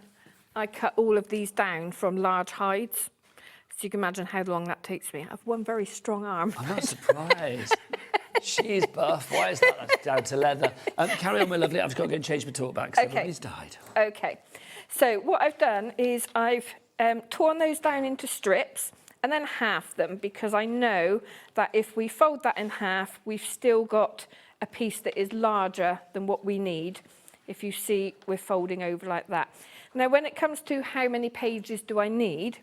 Speaker 16: I cut all of these down from large hides. So you can imagine how long that takes me. I've one very strong arm.
Speaker 4: I'm not surprised. She's buff. Why is that? That's down to leather. Carry on, my lovely. I've got to go and change my talk back. So everybody's died.
Speaker 16: Okay. So what I've done is I've torn those down into strips and then half them, because I know that if we fold that in half, we've still got a piece that is larger than what we need. If you see, we're folding over like that. Now, when it comes to how many pages do I need,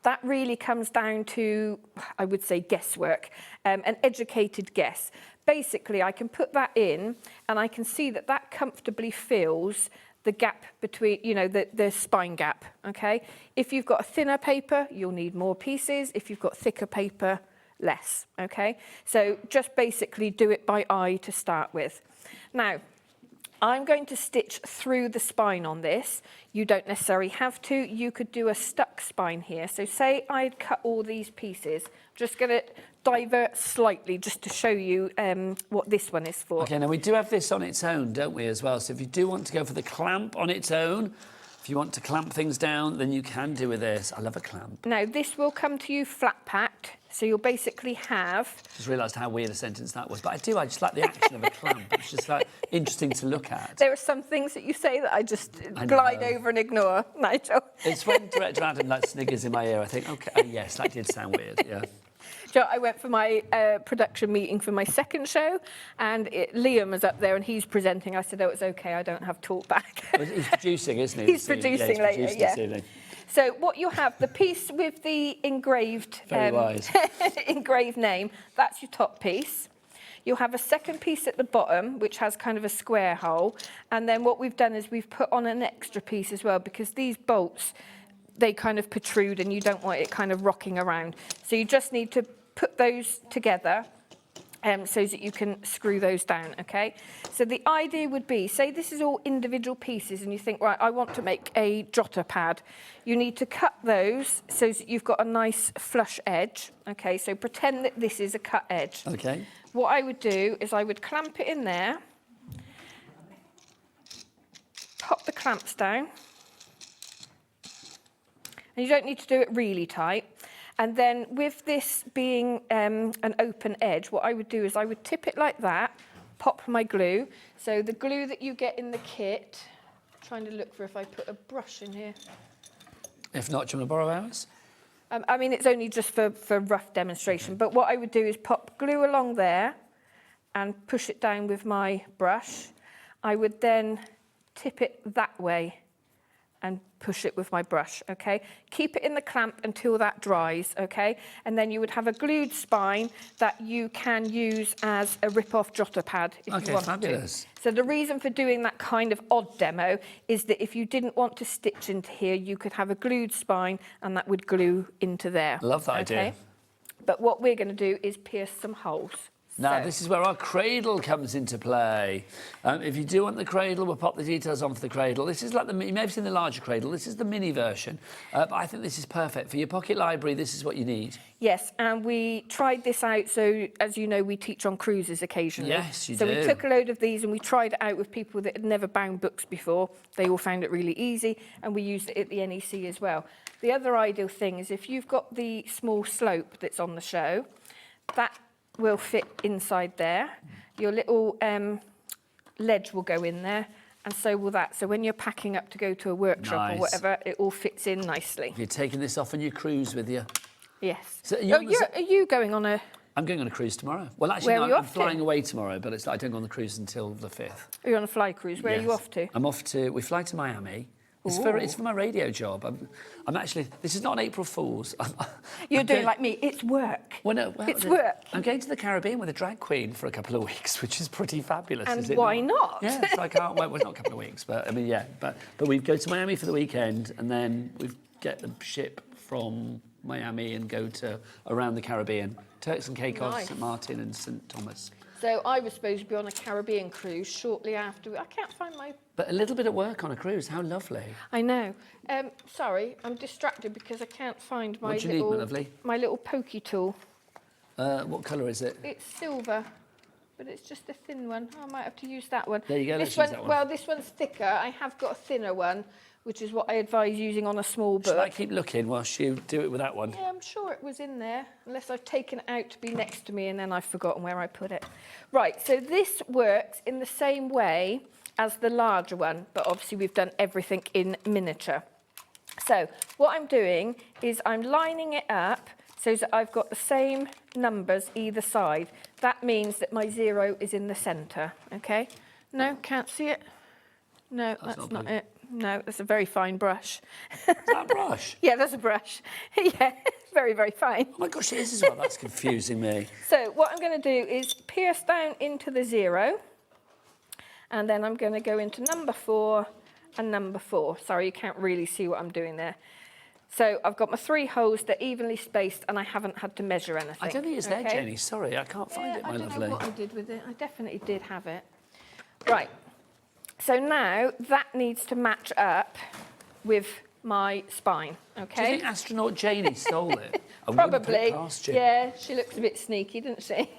Speaker 16: that really comes down to, I would say, guesswork, an educated guess. Basically, I can put that in and I can see that that comfortably fills the gap between, the spine gap, okay? If you've got a thinner paper, you'll need more pieces. If you've got thicker paper, less, okay? So just basically do it by eye to start with. Now, I'm going to stitch through the spine on this. You don't necessarily have to. You could do a stuck spine here. So say I'd cut all these pieces. Just going to divert slightly just to show you what this one is for.
Speaker 4: Okay, now we do have this on its own, don't we, as well? So if you do want to go for the clamp on its own, if you want to clamp things down, then you can do with this. I love a clamp.
Speaker 16: Now, this will come to you flat packed. So you'll basically have...
Speaker 4: Just realised how weird a sentence that was. But I just like the action of a clamp. It's just like interesting to look at.
Speaker 16: There are some things that you say that I just glide over and ignore, Nigel.
Speaker 4: It's when Director Adam sniggers in my ear, I think, OK, yes, that did sound weird, yeah.
Speaker 16: So I went for my production meeting for my second show, and Liam was up there and he's presenting. I said, oh, it's OK, I don't have talk back.
Speaker 4: He's producing, isn't he?
Speaker 16: He's producing later, yeah. So what you have, the piece with the engraved engraved name, that's your top piece. You'll have a second piece at the bottom, which has kind of a square hole. And then what we've done is we've put on an extra piece as well, because these bolts, they kind of protrude and you don't want it kind of rocking around. So you just need to put those together so that you can screw those down, okay? So the idea would be, say this is all individual pieces and you think, right, I want to make a jotter pad. You need to cut those so that you've got a nice flush edge, okay? So pretend that this is a cut edge.
Speaker 4: Okay.
Speaker 16: What I would do is I would clamp it in there, pop the clamps down, and you don't need to do it really tight. And then with this being an open edge, what I would do is I would tip it like that, pop my glue. So the glue that you get in the kit, I'm trying to look for if I put a brush in here.
Speaker 4: If not, do you want to borrow ours?
Speaker 16: I mean, it's only just for rough demonstration. But what I would do is pop glue along there and push it down with my brush. I would then tip it that way and push it with my brush, okay? Keep it in the clamp until that dries, okay? And then you would have a glued spine that you can use as a rip-off jotter pad if you want
Speaker 4: fabulous.
Speaker 16: to. So the reason for doing that kind of odd demo is that if you didn't want to stitch into here, you could have a glued spine and that would glue into there.
Speaker 4: Love that idea.
Speaker 16: But what we're going to do is pierce some holes.
Speaker 4: Now,
Speaker 16: So-
Speaker 4: this is where our cradle comes into play. If you do want the cradle, we'll pop the details on for the cradle. This is like you may have seen the larger cradle. This is the mini version, but I think this is perfect. For your pocket library, this is what you need.
Speaker 16: Yes, and we tried this out, so as you know, we teach on cruises occasionally.
Speaker 4: Yes, you
Speaker 16: so
Speaker 4: do.
Speaker 16: we took a load of these and we tried it out with people that had never bound books before. They all found it really easy, and we used it at the NEC as well. The other ideal thing is if you've got the small slope that's on the show, that will fit inside there. Your little ledge will go in there, and so will that. So when you're packing up to go to a workshop
Speaker 4: Nice.
Speaker 16: or whatever, it all fits in nicely.
Speaker 4: You're taking this off on your cruise with you.
Speaker 16: Yes.
Speaker 4: So
Speaker 16: Are you going on a...
Speaker 4: I'm going on a cruise tomorrow. Well, actually,
Speaker 16: Where
Speaker 4: no,
Speaker 16: are you
Speaker 4: I'm
Speaker 16: off to?
Speaker 4: flying away tomorrow, but I don't go on the cruise until the 5th.
Speaker 16: You're on a fly cruise. Where are you
Speaker 4: Yes.
Speaker 16: off to?
Speaker 4: I'm off to... We fly to Miami. It's for my radio job. I'm actually... This is not an April Fool's.
Speaker 16: You're doing like me. It's work.
Speaker 4: Well, no,
Speaker 16: It's work.
Speaker 4: I'm going to the Caribbean with a drag queen for a couple of weeks, which is pretty fabulous.
Speaker 16: And
Speaker 4: is it
Speaker 16: why not?
Speaker 4: Yes, I can't wait. Well, it's not a couple of weeks, but I mean, yeah. But we go to Miami for the weekend, and then we get the ship from Miami and go to around the Caribbean, Turks and Caicos,
Speaker 16: Nice.
Speaker 4: St Martin, and St Thomas.
Speaker 16: So I was supposed to be on a Caribbean cruise shortly after. I can't find my...
Speaker 4: But a little bit of work on a cruise, how lovely.
Speaker 16: I know. Sorry, I'm distracted because I can't find my
Speaker 4: What do you need, my lovely?
Speaker 16: my little pokey tool.
Speaker 4: What colour is it?
Speaker 16: It's silver, but it's just a thin one. I might have to use that one.
Speaker 4: There you go,
Speaker 16: This
Speaker 4: let's use that one.
Speaker 16: Well, this one's thicker. I have got a thinner one, which is what I advise using on a small book.
Speaker 4: Should I keep looking whilst you do it with that one?
Speaker 16: Yeah, I'm sure it was in there, unless I've taken it out to be next to me and then I've forgotten where I put it. Right, so this works in the same way as the larger one, but obviously we've done everything in miniature. So what I'm doing is I'm lining it up so that I've got the same numbers either side. That means that my 0 is in the centre, okay? No, can't see it? No, that's not it. No, that's a very fine brush.
Speaker 4: Is that a brush?
Speaker 16: Yeah, that's a brush. Yeah, very, very fine.
Speaker 4: Oh my gosh, it is as well. That's confusing me.
Speaker 16: So what I'm going to do is pierce down into the 0, and then I'm going to go into number 4 and number 4. Sorry, you can't really see what I'm doing there. So I've got my 3 holes, they're evenly spaced, and I haven't had to measure anything.
Speaker 4: I don't think it's there, Janie. Sorry, I can't find it, my
Speaker 16: I don't
Speaker 4: lovely.
Speaker 16: know what I did with it. I definitely did have it. Right. So now that needs to match up with my spine, okay?
Speaker 4: Do you think astronaut Janie stole it? I wouldn't put it
Speaker 16: Probably.
Speaker 4: past you.
Speaker 16: Yeah, she looks a bit sneaky, doesn't she?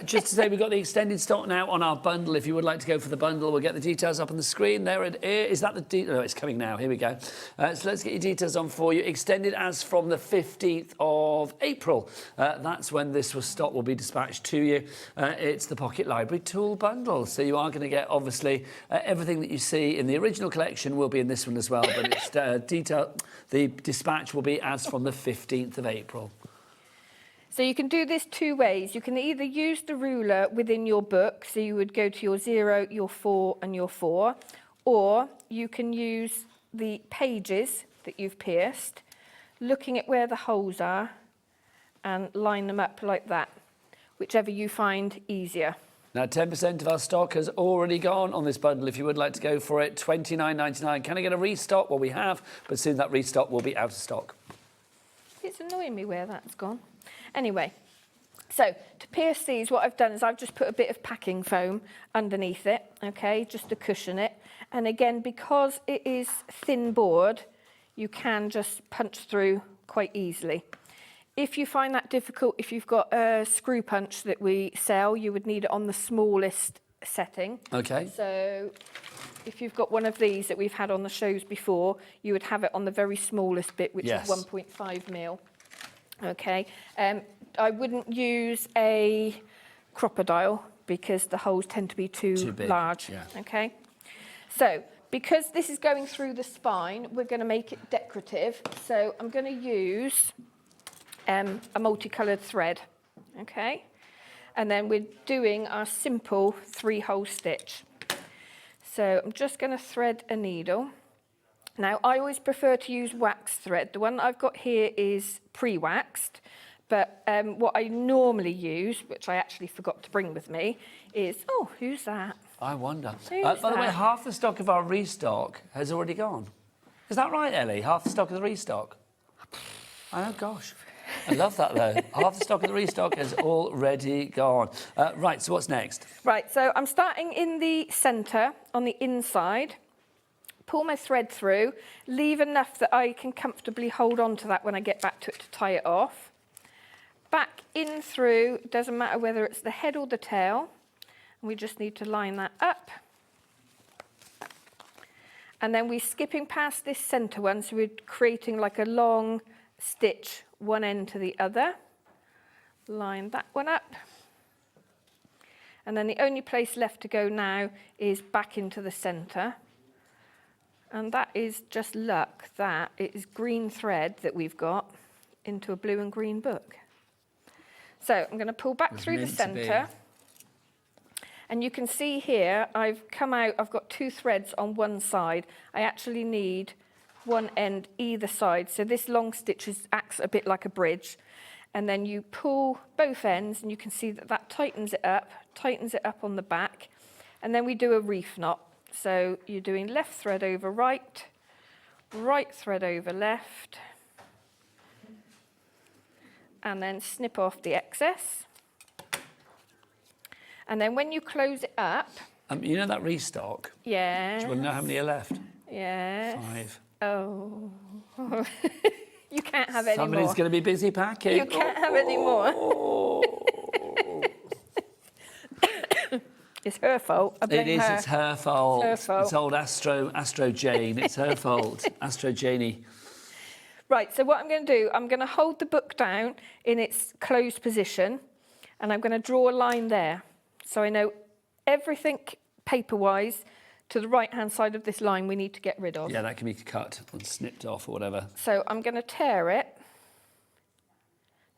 Speaker 4: Just to say, we've got the extended stock now on our bundle. If you would like to go for the bundle, we'll get the details up on the screen. There it is. Is that the no, it's coming now. Here we go. So let's get your details on for you. Extended as from the 15th of April. That's when this stock will be dispatched to you. It's the Pocket Library Tool Bundle. So you are going to get, obviously, everything that you see in the original collection will be in this one as well. But it's the dispatch will be as from the 15th of April.
Speaker 16: So you can do this 2 ways. You can either use the ruler within your book, so you would go to your 0, your 4 and your 4, or you can use the pages that you've pierced, looking at where the holes are and line them up like that, whichever you find easier.
Speaker 4: Now, 10% of our stock has already gone on this bundle. If you would like to go for it, $29.99. Can I get a restock? Well, we have, but soon that restock will be out of stock.
Speaker 16: It's annoying me where that's gone. Anyway, so to pierce these, what I've done is I've just put a bit of packing foam underneath it, okay, just to cushion it. And again, because it is thin board, you can just punch through quite easily. If you find that difficult, if you've got a screw punch that we sell, you would need it on the smallest setting.
Speaker 4: Okay.
Speaker 16: So if you've got one of these that we've had on the shows before, you would have it on the very smallest bit, which
Speaker 4: Yes.
Speaker 16: is 1.5 mil. Okay. I wouldn't use a crocodile because the holes tend to be too
Speaker 4: big,
Speaker 16: large.
Speaker 4: yeah.
Speaker 16: Okay. So because this is going through the spine, we're going to make it decorative. So I'm going to use a multicoloured thread. Okay. And then we're doing our simple 3-hole stitch. So I'm just going to thread a needle. Now, I always prefer to use wax thread. The one that I've got here is pre-waxed, but what I normally use, which I actually forgot to bring with me, is... Oh, who's that?
Speaker 4: I wonder.
Speaker 16: Who's
Speaker 4: By the way,
Speaker 16: that?
Speaker 4: half the stock of our restock has already gone. Is that right, Ellie? Half the stock of the restock? Oh, gosh. I love that, though. Half the stock of the restock is already gone. Right, so what's next?
Speaker 16: Right, so I'm starting in the centre, on the inside. Pull my thread through, leave enough that I can comfortably hold on to that when I get back to it to tie it off. Back in through, doesn't matter whether it's the head or the tail. And we just need to line that up. And then we're skipping past this centre one, so we're creating like a long stitch, one end to the other. Line that one up. And then the only place left to go now is back into the centre. And that is just luck that it is green thread that we've got into a blue and green book. So I'm going to pull back through the centre. And you can see here, I've come out, I've got 2 threads on one side. I actually need one end either side. So this long stitch acts a bit like a bridge. And then you pull both ends and you can see that that tightens it up on the back. And then we do a reef knot. So you're doing left thread over right, right thread over left, and then snip off the excess. And then when you close it up...
Speaker 4: you know that restock?
Speaker 16: Yeah.
Speaker 4: Do you want to know how many are left?
Speaker 16: Yes.
Speaker 4: 5.
Speaker 16: Oh. You can't have any more.
Speaker 4: Somebody's going to be busy packing.
Speaker 16: You can't have any more. It's her fault. I blame her.
Speaker 4: It's her fault.
Speaker 16: It's her fault.
Speaker 4: It's old Astro Jane. It's her fault. Astro Janie.
Speaker 16: Right, so what I'm going to do, I'm going to hold the book down in its closed position, and I'm going to draw a line there. So I know everything paper-wise to the right-hand side of this line we need to get rid of.
Speaker 4: Yeah, that can be cut or snipped off or whatever.
Speaker 16: So I'm going to tear it.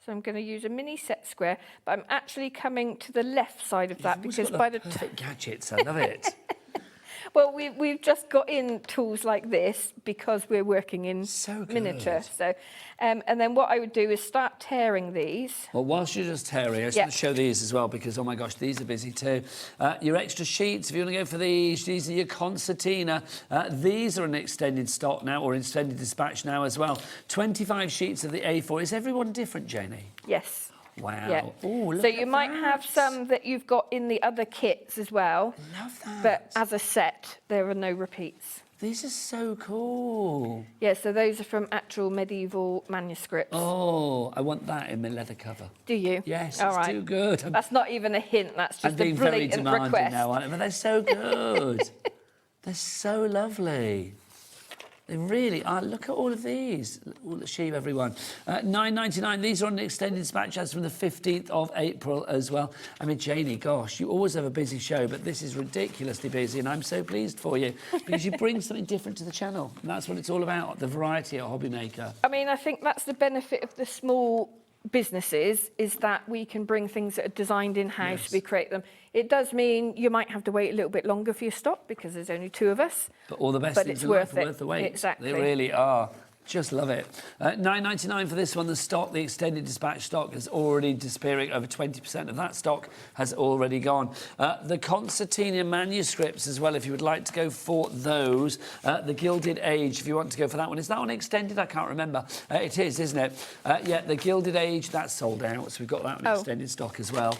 Speaker 16: So I'm going to use a mini set square, but I'm actually coming to the left side of that because by the
Speaker 4: perfect gadgets, I love it.
Speaker 16: Well, we've just got in tools like this because we're working in miniature. So, and then what I would do is start tearing these.
Speaker 4: Well, whilst you're just tearing, I just want to show these as well because, oh my gosh, these are busy too. Your extra sheets, if you want to go for these are your Concertina. These are an extended stock now, or extended dispatch now as well. 25 sheets of the A4. Is everyone different, Janie?
Speaker 16: Yes.
Speaker 4: Wow.
Speaker 16: Yeah.
Speaker 4: Ooh, look
Speaker 16: so
Speaker 4: at
Speaker 16: you might have some that you've got in the other kits as well.
Speaker 4: I love that.
Speaker 16: But as a set, there are no repeats.
Speaker 4: These are so cool.
Speaker 16: Yeah, so those are from actual medieval manuscripts.
Speaker 4: Oh, I want that in my leather cover.
Speaker 16: Do you?
Speaker 4: Yes,
Speaker 16: All
Speaker 4: it's
Speaker 16: right.
Speaker 4: too good.
Speaker 16: That's not even a hint, that's
Speaker 4: I'm
Speaker 16: just a
Speaker 4: being very
Speaker 16: brilliant
Speaker 4: demanding
Speaker 16: request.
Speaker 4: now, aren't I? But they're so good. They're so lovely. They really are. Look at all of these. All the sheep, everyone. $9.99. These are on an extended dispatch as from the 15th of April as well. I mean, Janie, gosh, you always have a busy show, but this is ridiculously busy, and I'm so pleased for you because you bring something different to the channel, and that's what it's all about, the variety at HobbyMaker.
Speaker 16: I mean, I think that's the benefit of the small businesses is that we can bring things that are designed in-house,
Speaker 4: Yes.
Speaker 16: we create them. It does mean you might have to wait a little bit longer for your stock because there's only 2 of us.
Speaker 4: But all the best
Speaker 16: But
Speaker 4: things
Speaker 16: it's
Speaker 4: in life
Speaker 16: worth
Speaker 4: are
Speaker 16: it.
Speaker 4: worth the wait.
Speaker 16: Exactly.
Speaker 4: They really are. Just love it. $9.99 for this one. The stock, the extended dispatch stock, is already disappearing. Over 20% of that stock has already gone. The Consertina Manuscripts as well, if you would like to go for those. The Gilded Age, if you want to go for that one. Is that one extended? I can't remember. It is, isn't it? Yeah, the Gilded Age, that's sold out. So we've got that one extended stock as well.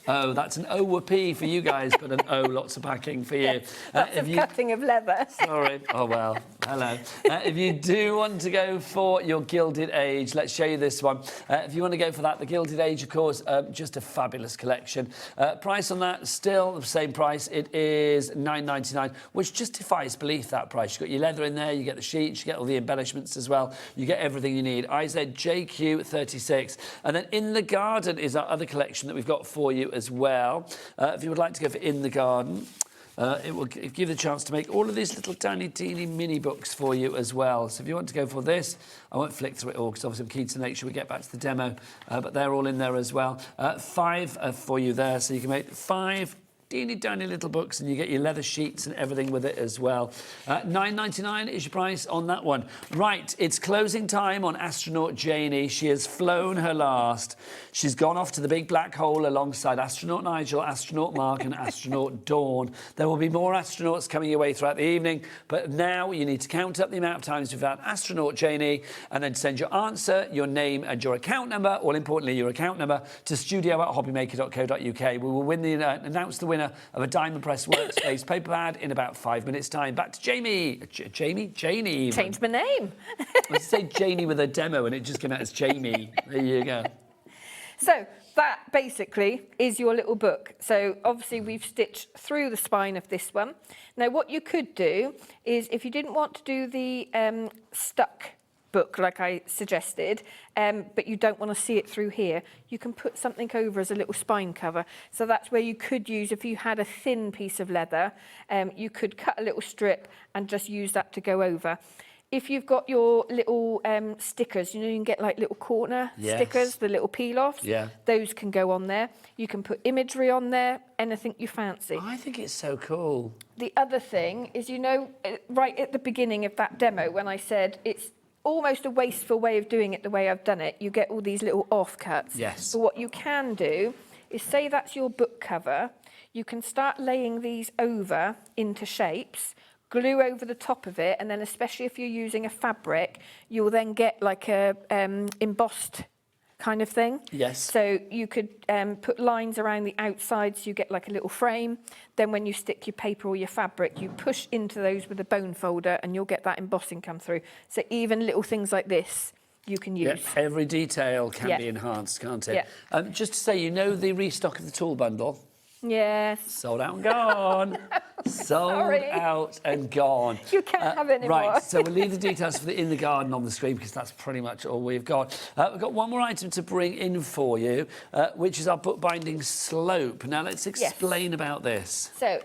Speaker 4: Oh, that's an O-whoopee for you guys, but an O, lots of packing for you.
Speaker 16: Lots of cutting of leather.
Speaker 4: Sorry. Oh, well, hello. If you do want to go for your Gilded Age, let's show you this one. If you want to go for that, the Gilded Age, of course, just a fabulous collection. Price on that, still the same price. It is $9.99, which justifies belief, that price. You've got your leather in there, you get the sheets, you get all the embellishments as well. You get everything you need. IZJQ36. And then In the Garden is our other collection that we've got for you as well. If you would like to go for In the Garden, it will give you the chance to make all of these little tiny, teeny mini books for you as well. So if you want to go for this, I won't flick through it all because obviously I'm keen to make sure we get back to the demo, but they're all in there as well. 5 for you there, so you can make 5 teeny tiny little books, and you get your leather sheets and everything with it as well. $9.99 is your price on that one. Right, it's closing time on astronaut Janie. She has flown her last. She's gone off to the big black hole alongside astronaut Nigel, astronaut Mark and astronaut Dawn. There will be more astronauts coming your way throughout the evening, but now you need to count up the amount of times we've had astronaut Janie and then send your answer, your name and your account number, all importantly your account number, to studio@hobbymaker.co.uk. We will announce the winner of a Diamond Press Workspace paper pad in about 5 minutes' time. Back to Janie. Janie. Even.
Speaker 16: Changed my name.
Speaker 4: Let's say Janie with a demo and it just came out as Jamie. There you go.
Speaker 16: So that basically is your little book. So obviously we've stitched through the spine of this one. Now what you could do is, if you didn't want to do the stuck book like I suggested, but you don't want to see it through here, you can put something over as a little spine cover. So that's where you could use, if you had a thin piece of leather, you could cut a little strip and just use that to go over. If you've got your little stickers, you know, you can get like little corner stickers, the little peel-offs.
Speaker 4: Yeah.
Speaker 16: Those can go on there. You can put imagery on there, anything you fancy.
Speaker 4: I think it's so cool.
Speaker 16: The other thing is, you know, right at the beginning of that demo, when I said it's almost a wasteful way of doing it the way I've done it, you get all these little offcuts.
Speaker 4: Yes.
Speaker 16: But what you can do is, say that's your book cover, you can start laying these over into shapes, glue over the top of it, and then especially if you're using a fabric, you'll then get like a embossed kind of thing.
Speaker 4: Yes.
Speaker 16: So you could put lines around the outside so you get like a little frame. Then when you stick your paper or your fabric, you push into those with a bone folder and you'll get that embossing come through. So even little things like this you can use.
Speaker 4: Yeah, every detail can be enhanced, can't it?
Speaker 16: Yeah.
Speaker 4: Just to say, you know the restock of the tool bundle?
Speaker 16: Yes.
Speaker 4: Sold out and gone. Sold out and gone.
Speaker 16: You can't have any more.
Speaker 4: Right, so we'll leave the details for the In the Garden on the screen because that's pretty much all we've got. We've got one more item to bring in for you, which is our bookbinding slope. Now, let's explain about this.
Speaker 16: So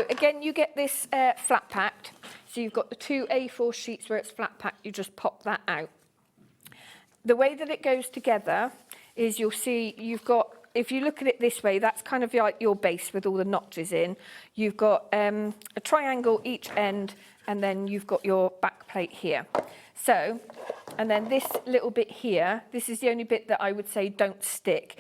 Speaker 16: again, you get this flat packed. So you've got the 2 A4 sheets where it's flat packed. You just pop that out. The way that it goes together is, you'll see you've got, if you look at it this way, that's kind of like your base with all the notches in. You've got a triangle each end, and then you've got your back plate here. So, and then this little bit here, this is the only bit that I would say don't stick.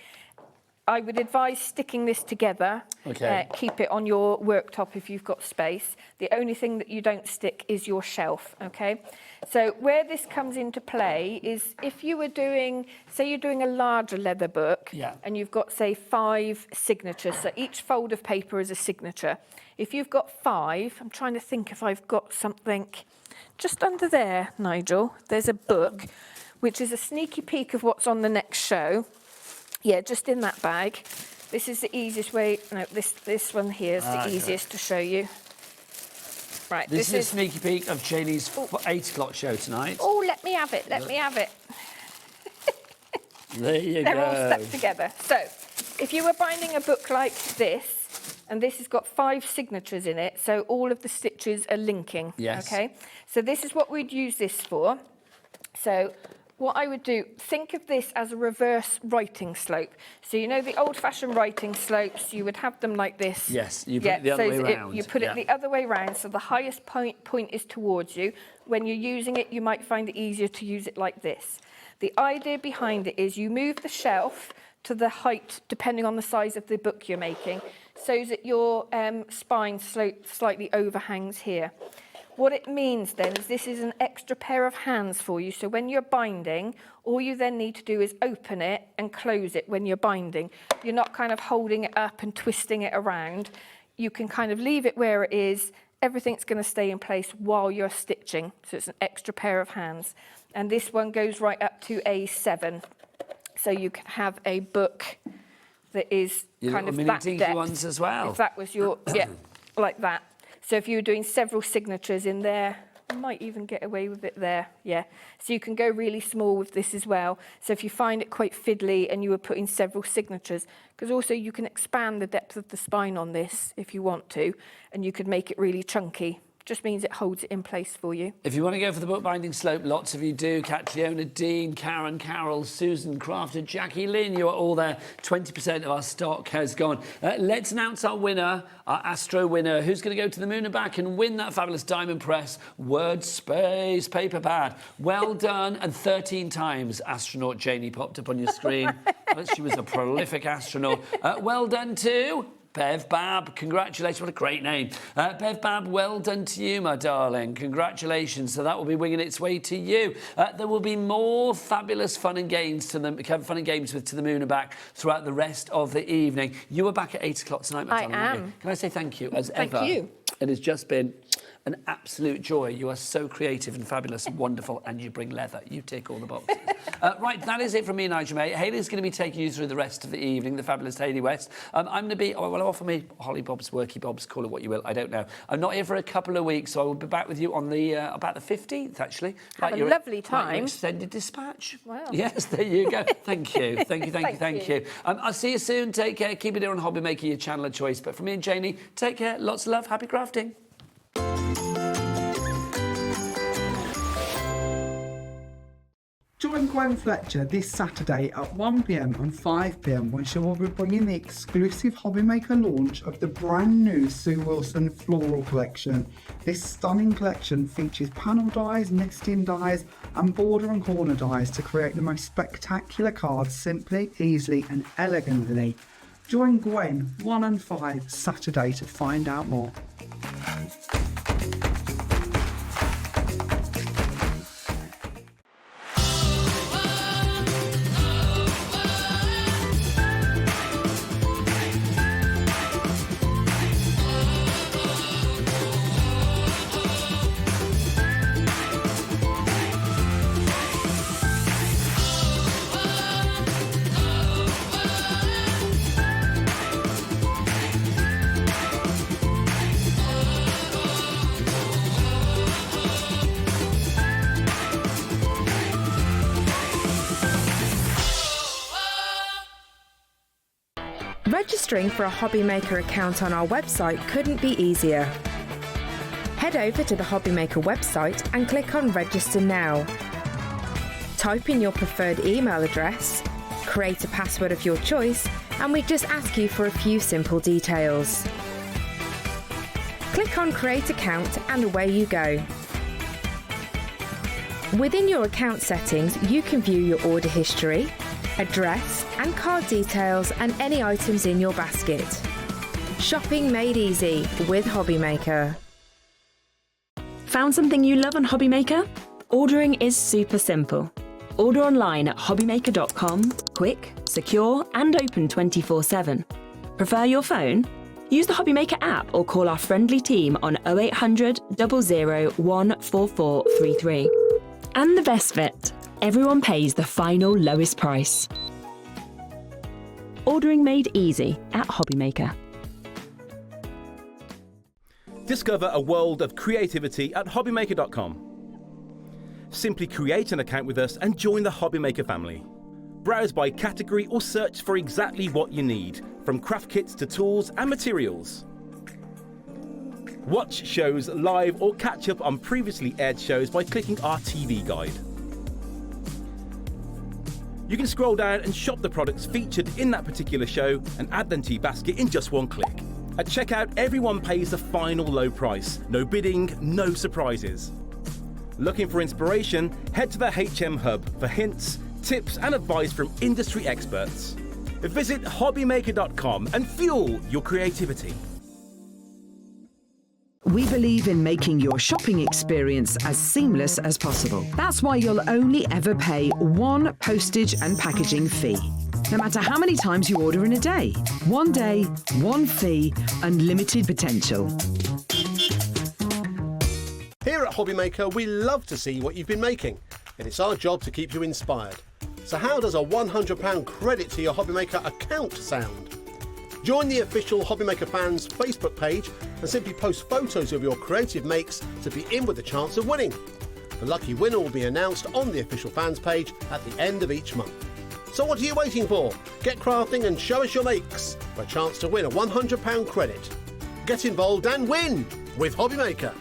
Speaker 16: I would advise sticking this together.
Speaker 4: Okay.
Speaker 16: Keep it on your worktop if you've got space. The only thing that you don't stick is your shelf, okay? So where this comes into play is, if you were doing, say you're doing a larger leather book, and you've got, say, 5 signatures, so each fold of paper is a signature. If you've got 5, I'm trying to think if I've got something just under there, Nigel. There's a book, which is a sneaky peek of what's on the next show. Yeah, just in that bag. This is the easiest way. No, this one here is the easiest to show you. Right,
Speaker 4: this is a sneaky peek of Janie's 8 o'clock show tonight.
Speaker 16: Oh, let me have it. Let me have it.
Speaker 4: There you go.
Speaker 16: They're all stuck together. So, if you were binding a book like this, and this has got 5 signatures in it, so all of the stitches are linking.
Speaker 4: Yes.
Speaker 16: Okay. So this is what we'd use this for. So, what I would do, think of this as a reverse writing slope. So you know the old-fashioned writing slopes, you would have them like this.
Speaker 4: Yes, you put it the other way round.
Speaker 16: You put it the other way round, so the highest point is towards you. When you're using it, you might find it easier to use it like this. The idea behind it is, you move the shelf to the height, depending on the size of the book you're making, so that your spine slightly overhangs here. What it means then is, this is an extra pair of hands for you. So when you're binding, all you then need to do is open it and close it when you're binding. You're not kind of holding it up and twisting it around. You can kind of leave it where it is. Everything's going to stay in place while you're stitching. So it's an extra pair of hands. And this one goes right up to A7. So you can have a book that is kind of that depth.
Speaker 4: Ones as well.
Speaker 16: If that was your, like that. So if you were doing several signatures in there, you might even get away with it there, So you can go really small with this as well. So if you find it quite fiddly and you were putting several signatures, because also you can expand the depth of the spine on this if you want to, and you could make it really chunky Just means it holds it in place for you.
Speaker 4: If you want to go for the bookbinding slope, lots of you do. Catriona, Dean, Karen, Carol, Susan, Crafter, Jackie, Lynn, you are all there. 20% of our stock has gone. Let's announce our winner, our Astro winner, who's going to go to the moon and back and win that fabulous Diamond Press Word Space paper pad. Well done. And 13 times astronaut Janie popped up on your screen. She was a prolific astronaut. Well done too. Bev Bab, congratulations, what a great name. Bev Bab, well done to you, my darling. Congratulations. So that will be winging its way to you. There will be more fabulous fun and games to the To the Moon and Back throughout the rest of the evening. You are back at 8 o'clock tonight, my darling.
Speaker 16: I am.
Speaker 4: Can I say thank you as ever?
Speaker 16: Thank you.
Speaker 4: It has just been an absolute joy. You are so creative and fabulous and wonderful, and you bring leather. You tick all the boxes. Right, that is it from me, Nigel May. Hayley's going to be taking you through the rest of the evening, the fabulous Hayley West. I'm going to be, offer me Holly Bob's, Worky Bob's, call it what you will, I don't know. I'm not here for a couple of weeks, so I will be back with you on the about the 15th, actually.
Speaker 16: Have a lovely time.
Speaker 4: Like your extended dispatch.
Speaker 16: Wow.
Speaker 4: Yes, there you go. Thank you. Thank you. I'll see you soon. Take care. Keep it here on HobbyMaker, your channel of choice. But from me and Janie, take care. Lots of love. Happy crafting.
Speaker 10: Join Gwen Fletcher this Saturday at 1 p.m. and 5 p.m. when she will be bringing the exclusive HobbyMaker launch of the brand new Sue Wilson floral collection. This stunning collection features panel dies, nesting dies and border and corner dies to create the most spectacular cards simply, easily and elegantly. Join Gwen 1 and 5 Saturday to find out more.
Speaker 15: Registering for a HobbyMaker account on our website couldn't be easier. Head over to the HobbyMaker website and click on Register Now. Type in your preferred email address, create a password of your choice, and we just ask you for a few simple details. Click on Create Account and away you go. Within your account settings, you can view your order history, address and card details and any items in your basket. Shopping made easy with HobbyMaker.
Speaker 1: Found something you love on HobbyMaker? Ordering is super simple. Order online at hobbymaker.com, quick, secure and open 24/7. Prefer your phone? Use the HobbyMaker app or call our friendly team on 0800 00 14433. And the best bit, everyone pays the final lowest price. Ordering made easy at HobbyMaker.
Speaker 11: Discover a world of creativity at hobbymaker.com. Simply create an account with us and join the HobbyMaker family. Browse by category or search for exactly what you need, from craft kits to tools and materials. Watch shows live or catch up on previously aired shows by clicking our TV guide. You can scroll down and shop the products featured in that particular show and add them to your basket in just one click. At checkout, everyone pays the final low price. No bidding, no surprises. Looking for inspiration? Head to the HM Hub for hints, tips and advice from industry experts. Visit hobbymaker.com and fuel your creativity.
Speaker 7: We believe in making your shopping experience as seamless as possible. That's why you'll only ever pay one postage and packaging fee. No matter how many times you order in a day. One day, one fee, unlimited potential.
Speaker 6: Here at HobbyMaker, we love to see what you've been making, and it's our job to keep you inspired. So how does a £100 credit to your HobbyMaker account sound? Join the official HobbyMaker fans Facebook page and simply post photos of your creative makes to be in with a chance of winning. The lucky winner will be announced on the official fans page at the end of each month. So what are you waiting for? Get crafting and show us your makes for a chance to win a £100 credit. Get involved and win with HobbyMaker.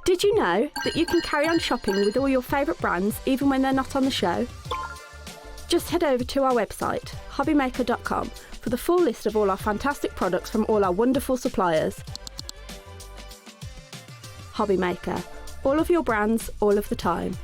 Speaker 8: Did you know that you can carry on shopping with all your favourite brands even when they're not on the show? Just head over to our website, HobbyMaker.com, for the full list of all our fantastic products from all our wonderful suppliers. HobbyMaker. All of your brands, all of the time.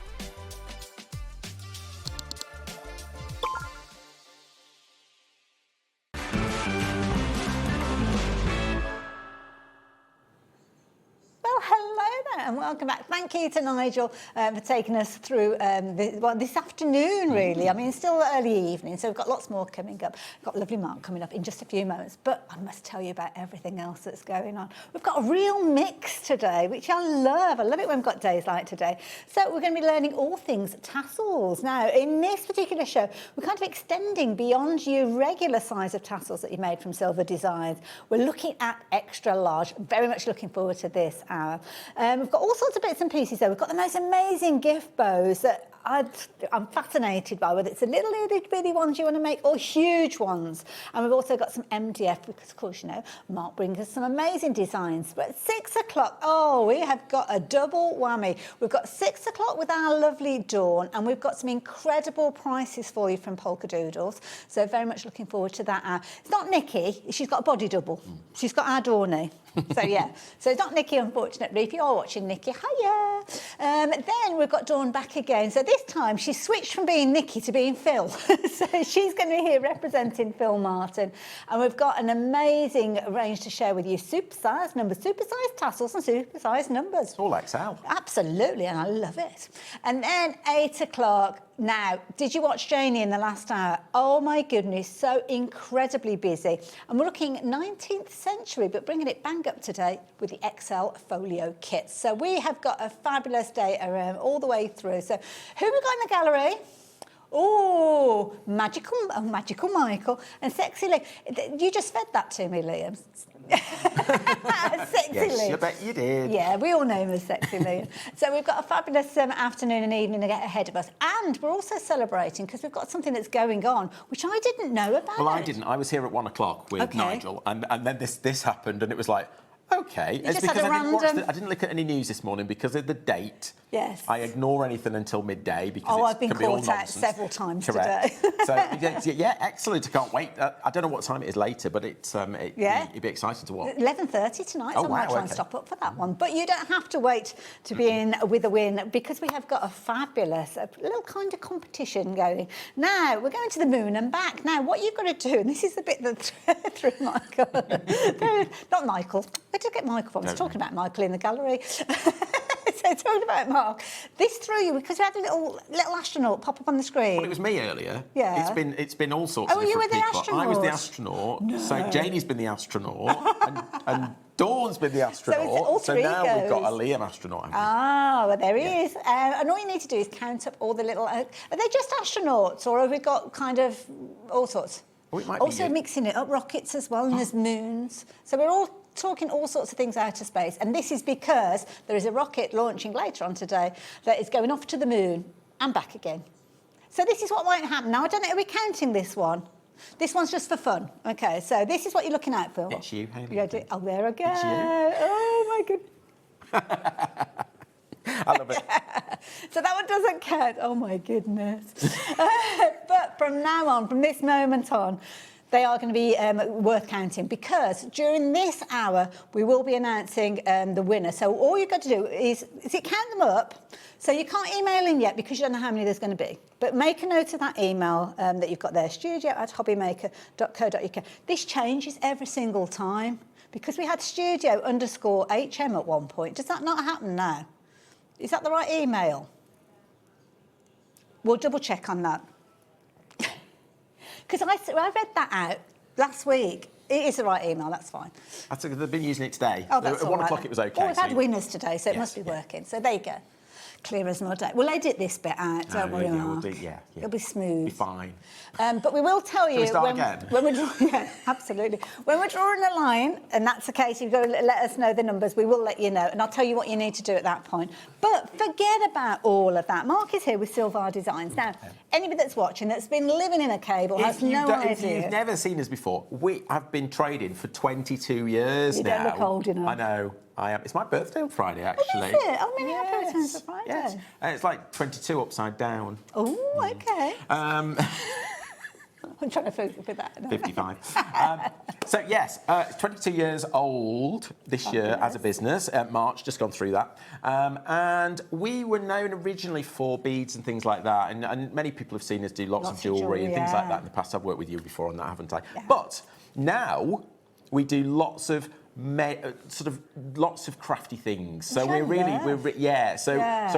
Speaker 18: Well, hello there and welcome back. Thank you to Nigel for taking us through this afternoon, really. I mean, it's still early evening, so we've got lots more coming up. We've got lovely Mark coming up in just a few moments, but I must tell you about everything else that's going on. We've got a real mix today, which I love. I love it when we've got days like today. So we're going to be learning all things tassels. Now, in this particular show, we're kind of extending beyond your regular size of tassels that you made from Silvar Designs. We're looking at extra large. Very much looking forward to this hour. We've got all sorts of bits and pieces there. We've got the most amazing gift bows that I'm fascinated by, whether it's the little itty bitty ones you want to make or huge ones. And we've also got some MDF because, of course, you know, Mark brings us some amazing designs. But at 6 o'clock, oh, we have got a double whammy. We've got 6 o'clock with our lovely Dawn, and we've got some incredible prices for you from Polkadoodles. So very much looking forward to that hour. It's not Nikki, she's got a body double. She's got our Dawny. So yeah, so it's not Nikki, unfortunately. If you are watching Nikki, hiya. Then we've got Dawn back again. So this time she's switched from being Nikki to being Phill. So she's going to be here representing Phill Martin. And we've got an amazing range to share with you. Super-sized numbers, super-sized tassels and super-sized numbers.
Speaker 5: It's all XL.
Speaker 18: Absolutely, and I love it. And then 8 o'clock. Now, did you watch Janie in the last hour? Oh my goodness, so incredibly busy. And we're looking 19th century, but bringing it bang up to date with the XL folio kits. So we have got a fabulous day around all the way through. So who we got in the gallery? Oh, magical Michael and Sexy Lee. You just fed that to me, Liam. Sexy
Speaker 5: Yes,
Speaker 18: Liam.
Speaker 5: I bet you did.
Speaker 18: Yeah, we all know him as Sexy Liam. So we've got a fabulous afternoon and evening to get ahead of us. And we're also celebrating because we've got something that's going on, which I didn't know about.
Speaker 5: Well, I didn't. I was here at 1 o'clock with Nigel, and then this happened, and it was like, okay.
Speaker 18: You just had a random...
Speaker 5: I didn't look at any news this morning because of the date.
Speaker 18: Yes.
Speaker 5: I ignore anything until midday because
Speaker 18: I've been caught out several times today.
Speaker 5: So yeah, excellent. I can't wait. I don't know what time it is later, but it'd be exciting to watch.
Speaker 18: 11:30 tonight. So I might try and stop up for that one. But you don't have to wait to be in with a win because we have got a fabulous little kind of competition going. Now we're going to the moon and back. Now what you've got to do, and this is the bit that threw Michael, not Michael. Where did I get Michael from? I was talking about Michael in the gallery. So talking about Mark, this threw you because we had a little astronaut pop up on the screen.
Speaker 5: Well, it was me earlier.
Speaker 18: Yeah.
Speaker 5: It's been all sorts of different
Speaker 18: you were the
Speaker 5: people.
Speaker 18: astronaut?
Speaker 5: I was the astronaut. No. So Janie's been the astronaut and Dawn's been the astronaut.
Speaker 18: So
Speaker 5: now we've got a Liam astronaut.
Speaker 18: Well, there he is. And all you need to do is count up all the little... are they just astronauts or have we got kind of all sorts?
Speaker 5: Oh, it might
Speaker 18: also
Speaker 5: be
Speaker 18: mixing it up, rockets as well, and there's moons. So we're all talking all sorts of things out of space. And this is because there is a rocket launching later on today that is going off to the moon and back again. So this is what might happen. Now, I don't know, are we counting this one? This one's just for fun. OK, so this is what you're looking at, Phill.
Speaker 5: It's you, Hayley.
Speaker 18: Oh, there I go.
Speaker 5: It's you.
Speaker 18: Oh, my goodness.
Speaker 5: I love it.
Speaker 18: So that one doesn't count. Oh, my goodness. But from now on, from this moment on, they are going to be worth counting because during this hour, we will be announcing the winner. So all you've got to do is count them up. So you can't email in yet because you don't know how many there's going to be. But make a note of that email that you've got there, studio@hobbymaker.co.uk. This changes every single time because we had studio_HM at one point. Does that not happen now? Is that the right email? We'll double check on that. Because I read that out last week. It is the right email, that's fine.
Speaker 5: They've been using it today.
Speaker 18: Oh, that's
Speaker 5: At 1 o'clock it was OK.
Speaker 18: Well, we've had winners today, so it must be working. So there you go. Clear as mud. We'll edit this bit out, don't worry, Mark. It'll be smooth.
Speaker 5: Be fine.
Speaker 18: But we will tell you
Speaker 5: when
Speaker 18: we're drawing. Yeah, absolutely. When we're drawing a line, and that's the case, you've got to let us know the numbers. We will let you know, and I'll tell you what you need to do at that point. But forget about all of that. Mark is here with Silvar Designs. Now, anybody that's watching that's been living in a cable has no idea.
Speaker 5: If you've never seen us before, we have been trading for 22 years now.
Speaker 18: You don't look old enough.
Speaker 5: I know. I am. It's my birthday on Friday, actually.
Speaker 18: Oh, is it? Oh, maybe happy returns for Friday.
Speaker 5: Yes. And it's like 22 upside down.
Speaker 18: Oh, okay. I'm trying to focus with that.
Speaker 5: 55. So, yes, it's 22 years old this year as a business. March, just gone through that. And we were known originally for beads and things like that. And many people have seen us do lots of jewellery and things like that in the past. I've worked with you before on that, haven't I? Yeah. But now we do lots of lots of crafty things. So so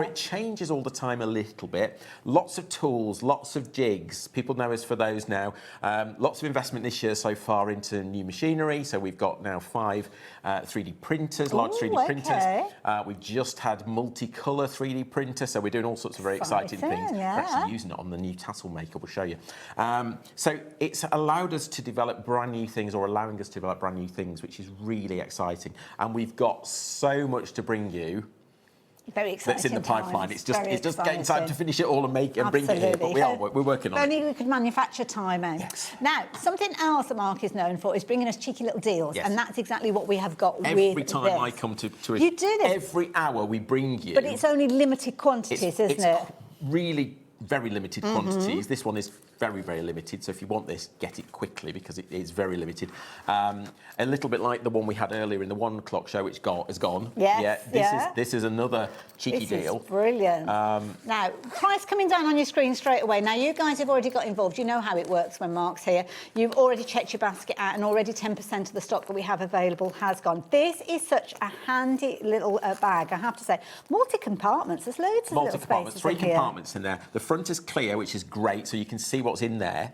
Speaker 5: it changes all the time a little bit. Lots of tools, lots of jigs. People know us for those now. Lots of investment this year so far into new machinery. So we've got now 5 3D printers, large 3D printers. We've just had multicolour 3D printer. So we're doing all sorts of very exciting things. We're actually using it on the new tassel maker. We'll show you. So it's allowed us to develop brand new things, or allowing us to develop brand new things, which is really exciting, and we've got so much to bring you.
Speaker 18: Very exciting.
Speaker 5: That's in the pipeline.
Speaker 18: Times.
Speaker 5: It's just getting time to finish it all and make it and bring it here. But we're working on it.
Speaker 18: Only we could manufacture time out.
Speaker 5: Yes.
Speaker 18: Now, something else that Mark is known for is bringing us cheeky little deals, and that's exactly what we have got
Speaker 5: every time I come to it.
Speaker 18: You do this
Speaker 5: every hour. We bring you,
Speaker 18: but it's only limited quantities, isn't it?
Speaker 5: Really. Very limited quantities. This one is very, very limited. So if you want this, get it quickly because it is very limited. A little bit like the one we had earlier in the 1 o'clock show, which is gone.
Speaker 18: Yes,
Speaker 5: This is another cheeky deal.
Speaker 18: This is brilliant. Now, price coming down on your screen straight away. Now, you guys have already got involved. You know how it works when Mark's here. You've already checked your basket out, and already 10% of the stock that we have available has gone. This is such a handy little bag, I have to say. Multi-compartments. There's loads of little spaces
Speaker 5: 3
Speaker 18: in here.
Speaker 5: compartments in there. The front is clear, which is great, so you can see what's in there.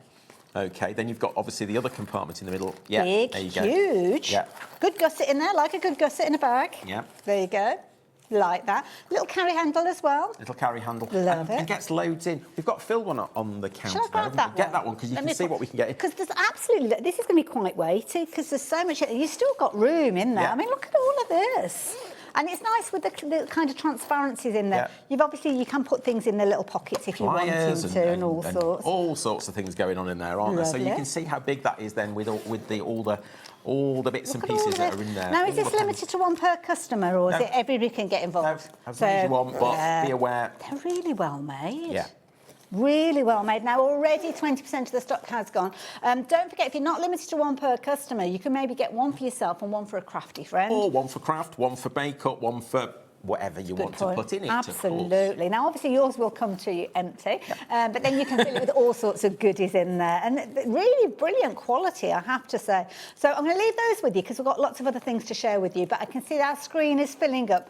Speaker 5: Okay, then you've got obviously the other compartment in the middle. Yeah,
Speaker 18: big,
Speaker 5: there you go.
Speaker 18: Huge.
Speaker 5: Yeah.
Speaker 18: Good gusset in there, like a good gusset in a bag.
Speaker 5: Yeah.
Speaker 18: There you go. Like that. Little carry handle as well.
Speaker 5: Little carry handle.
Speaker 18: Love it.
Speaker 5: And gets loads in. We've got Phill one on the counter.
Speaker 18: Shall I grab that one?
Speaker 5: Get that one because you can see what we can get in.
Speaker 18: Because there's absolutely, this is going to be quite weighty because there's so much, you've still got room in there.
Speaker 5: Yeah.
Speaker 18: I mean, look at all of this. And it's nice with the kind of transparencies in there. Yeah. You can put things in the little pockets if you want to, and all sorts.
Speaker 5: All sorts of things going on in there, aren't there? So you can see how big that is then with all the bits and pieces that are in there.
Speaker 18: Now, is this limited to one per customer, or is it everybody can get involved?
Speaker 5: No, as many as you want, but be aware.
Speaker 18: They're really well made.
Speaker 5: Yeah.
Speaker 18: Really well made. Now, already 20% of the stock has gone. Don't forget, if you're not limited to one per customer, you can maybe get one for yourself and one for a crafty friend.
Speaker 5: Or one for craft, one for makeup, one for whatever you want to put in it.
Speaker 18: Absolutely. Now, obviously, yours will come to you empty, but then you can fill it with all sorts of goodies in there. And really brilliant quality, I have to say. So I'm going to leave those with you because we've got lots of other things to share with you, but I can see our screen is filling up.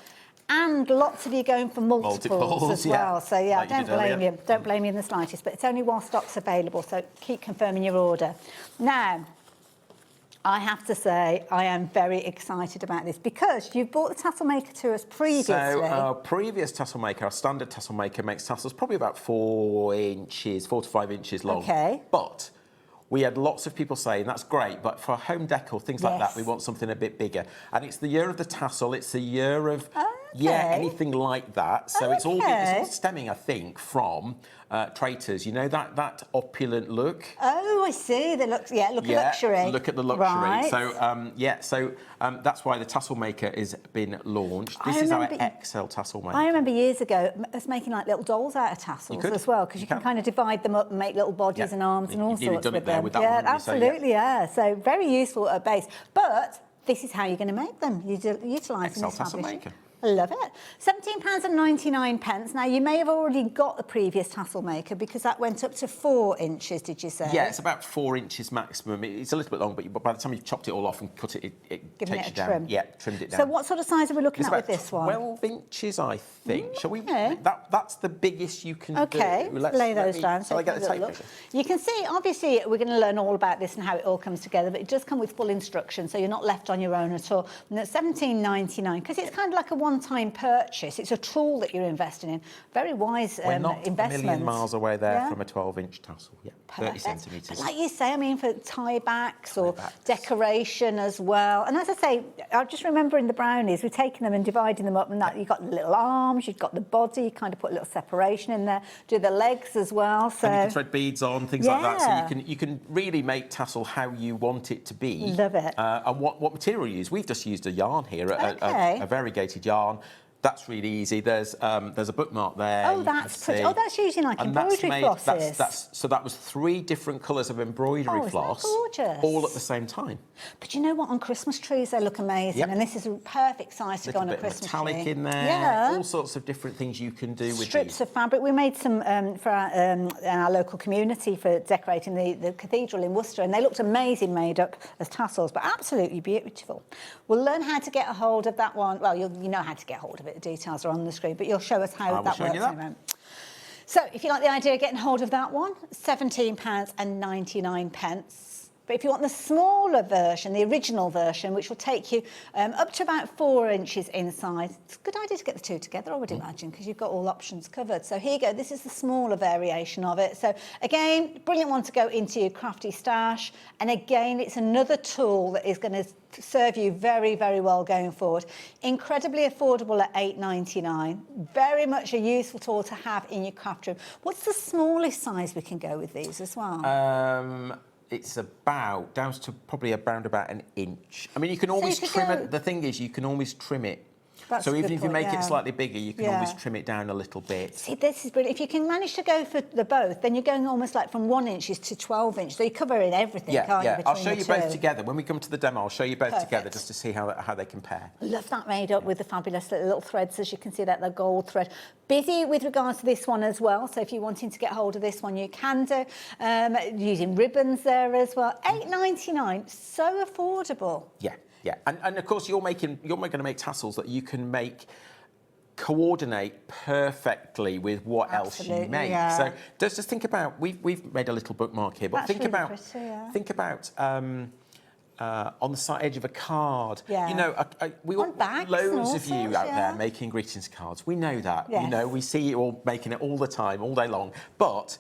Speaker 18: And lots of you going for multiples as well. So,
Speaker 5: like
Speaker 18: don't blame you. Don't blame you in the slightest. But it's only while stock's available, so keep confirming your order. Now, I have to say, I am very excited about this because you bought the tassel maker to us previously.
Speaker 5: So our previous tassel maker, our standard tassel maker, makes tassels probably about 4 to 5 inches long.
Speaker 18: Okay.
Speaker 5: But we had lots of people saying, that's great, but for home decor, things like that, we want something a bit bigger. And it's the year of the tassel, it's the year of, anything like that. So it's all stemming, I think, from traitors. You know, that opulent look?
Speaker 18: Oh, I see. Look at luxury.
Speaker 5: Look at the luxury.
Speaker 18: Right.
Speaker 5: So, that's why the tassel maker has been launched. This is our XL tassel maker.
Speaker 18: I remember years ago us making like little dolls out of tassels as well, because you can kind of divide them up and make little bodies and arms and all sorts with them.
Speaker 5: With that one,
Speaker 18: absolutely, So very useful at base. But this is how you're going to make them. You utilise them.
Speaker 5: XL tassel maker.
Speaker 18: I love it. £17.99. Now, you may have already got the previous tassel maker because that went up to 4 inches, did you say?
Speaker 5: Yeah, it's about 4 inches maximum. It's a little bit long, but by the time you've chopped it all off and cut it, it takes you down.
Speaker 18: Trim.
Speaker 5: Yeah, trimmed it down.
Speaker 18: So what sort of size are we looking at with this one?
Speaker 5: 12 inches, I think. Shall we? That's the biggest you can do.
Speaker 18: Okay, let's lay those down.
Speaker 5: Shall I get the tape measure?
Speaker 18: You can see, obviously, we're going to learn all about this and how it all comes together, but it does come with full instructions, so you're not left on your own at all. And it's £17.99 because it's kind of like a one-time purchase. It's a tool that you're investing in. Very wise investment.
Speaker 5: We're not a million miles away there from a 12-inch tassel. Yeah. 30 centimetres.
Speaker 18: But like you say, I mean, for tie-backs or decoration as well. And as I say, I just remember in the brownies, we're taking them and dividing them up, and that you've got the little arms, you've got the body, you kind of put a little separation in there, do the legs as well. So
Speaker 5: and you can thread beads on, things like that. So you can really make tassel how you want it to be.
Speaker 18: Love it.
Speaker 5: And what material you use? We've just used a yarn here, a variegated yarn. That's really easy. There's a bookmark there.
Speaker 18: Oh, that's pretty. Oh, that's using like embroidery flosses.
Speaker 5: So that was 3 different colours of embroidery floss,
Speaker 18: gorgeous.
Speaker 5: all at the same time.
Speaker 18: But you know what? On Christmas trees, they look amazing, and this is a perfect size to go on a Christmas tree.
Speaker 5: Metallic in there. All sorts of different things you can do with
Speaker 18: strips of fabric. We made some for our local community for decorating the cathedral in Worcester, and they looked amazing, made up as tassels, but absolutely beautiful. We'll learn how to get a hold of that one. Well, you know how to get hold of it. The details are on the screen, but you'll show us how that works in a moment. So if you like the idea of getting hold of that one, £17.99. But if you want the smaller version, the original version, which will take you up to about 4 inches in size, it's a good idea to get the two together, I would imagine, because you've got all options covered. So here you go. This is the smaller variation of it. So again, brilliant one to go into your crafty stash. And again, it's another tool that is going to serve you very, very well going forward. Incredibly affordable at £8.99. Very much a useful tool to have in your craft room. What's the smallest size we can go with these as well?
Speaker 5: It's about, down to probably around about 1 inch. I mean, you can always trim it. The thing is, you can always trim it. So even if you make it slightly bigger, you can always trim it down a little bit.
Speaker 18: See, this is brilliant. If you can manage to go for the both, then you're going almost like from 1 inches to 12 inches. So you're covering everything, can't you, between
Speaker 5: I'll show you
Speaker 18: the two?
Speaker 5: both together. When we come to the demo, I'll show you both together just to see how they compare.
Speaker 18: Love that made up with the fabulous little threads, as you can see that, the gold thread. Busy with regards to this one as well. So if you're wanting to get hold of this one, you can do. Using ribbons there as well. £8.99, so affordable.
Speaker 5: Yeah, and of course you're going to make tassels that you can coordinate perfectly with what else you make. So just think about, we've made a little bookmark here, but think about on the side edge of a card. You know, we all loads of you out there making greetings cards. We know that. You know, we see you all making it all the time, all day long. But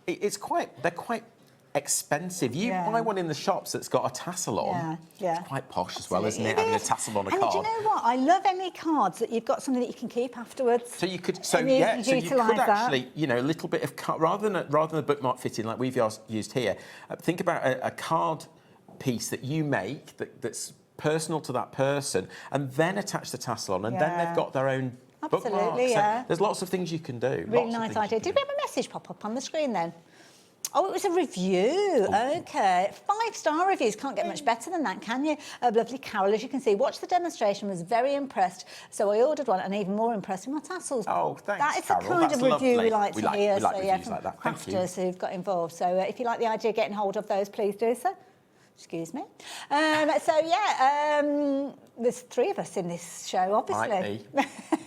Speaker 5: they're quite expensive. You buy one in the shops that's got a tassel on. It's quite posh as well, isn't it? Having a tassel on a card.
Speaker 18: And do you know what? I love any cards that you've got something that you can keep afterwards.
Speaker 5: So you could, you could actually, you know, a little bit of card, rather than a bookmark fitting like we've used here. Think about a card piece that you make that's personal to that person, and then attach the tassel on, and then they've got their own bookmark. So there's lots of things you can do.
Speaker 18: Really nice idea. Did we have a message pop up on the screen then? Oh, it was a review. OK. 5-star reviews. Can't get much better than that, can you? Lovely Carol, as you can see, watched the demonstration, was very impressed. So I ordered one, and even more impressed with my tassels.
Speaker 5: Oh, thanks,
Speaker 18: That is
Speaker 5: Carol.
Speaker 18: the kind of review we like to hear.
Speaker 5: We like
Speaker 18: so,
Speaker 5: reviews
Speaker 18: from
Speaker 5: like that.
Speaker 18: crafters who've got involved. So if you like the idea of getting hold of those, please do so. Excuse me. There's 3 of us in this show, obviously.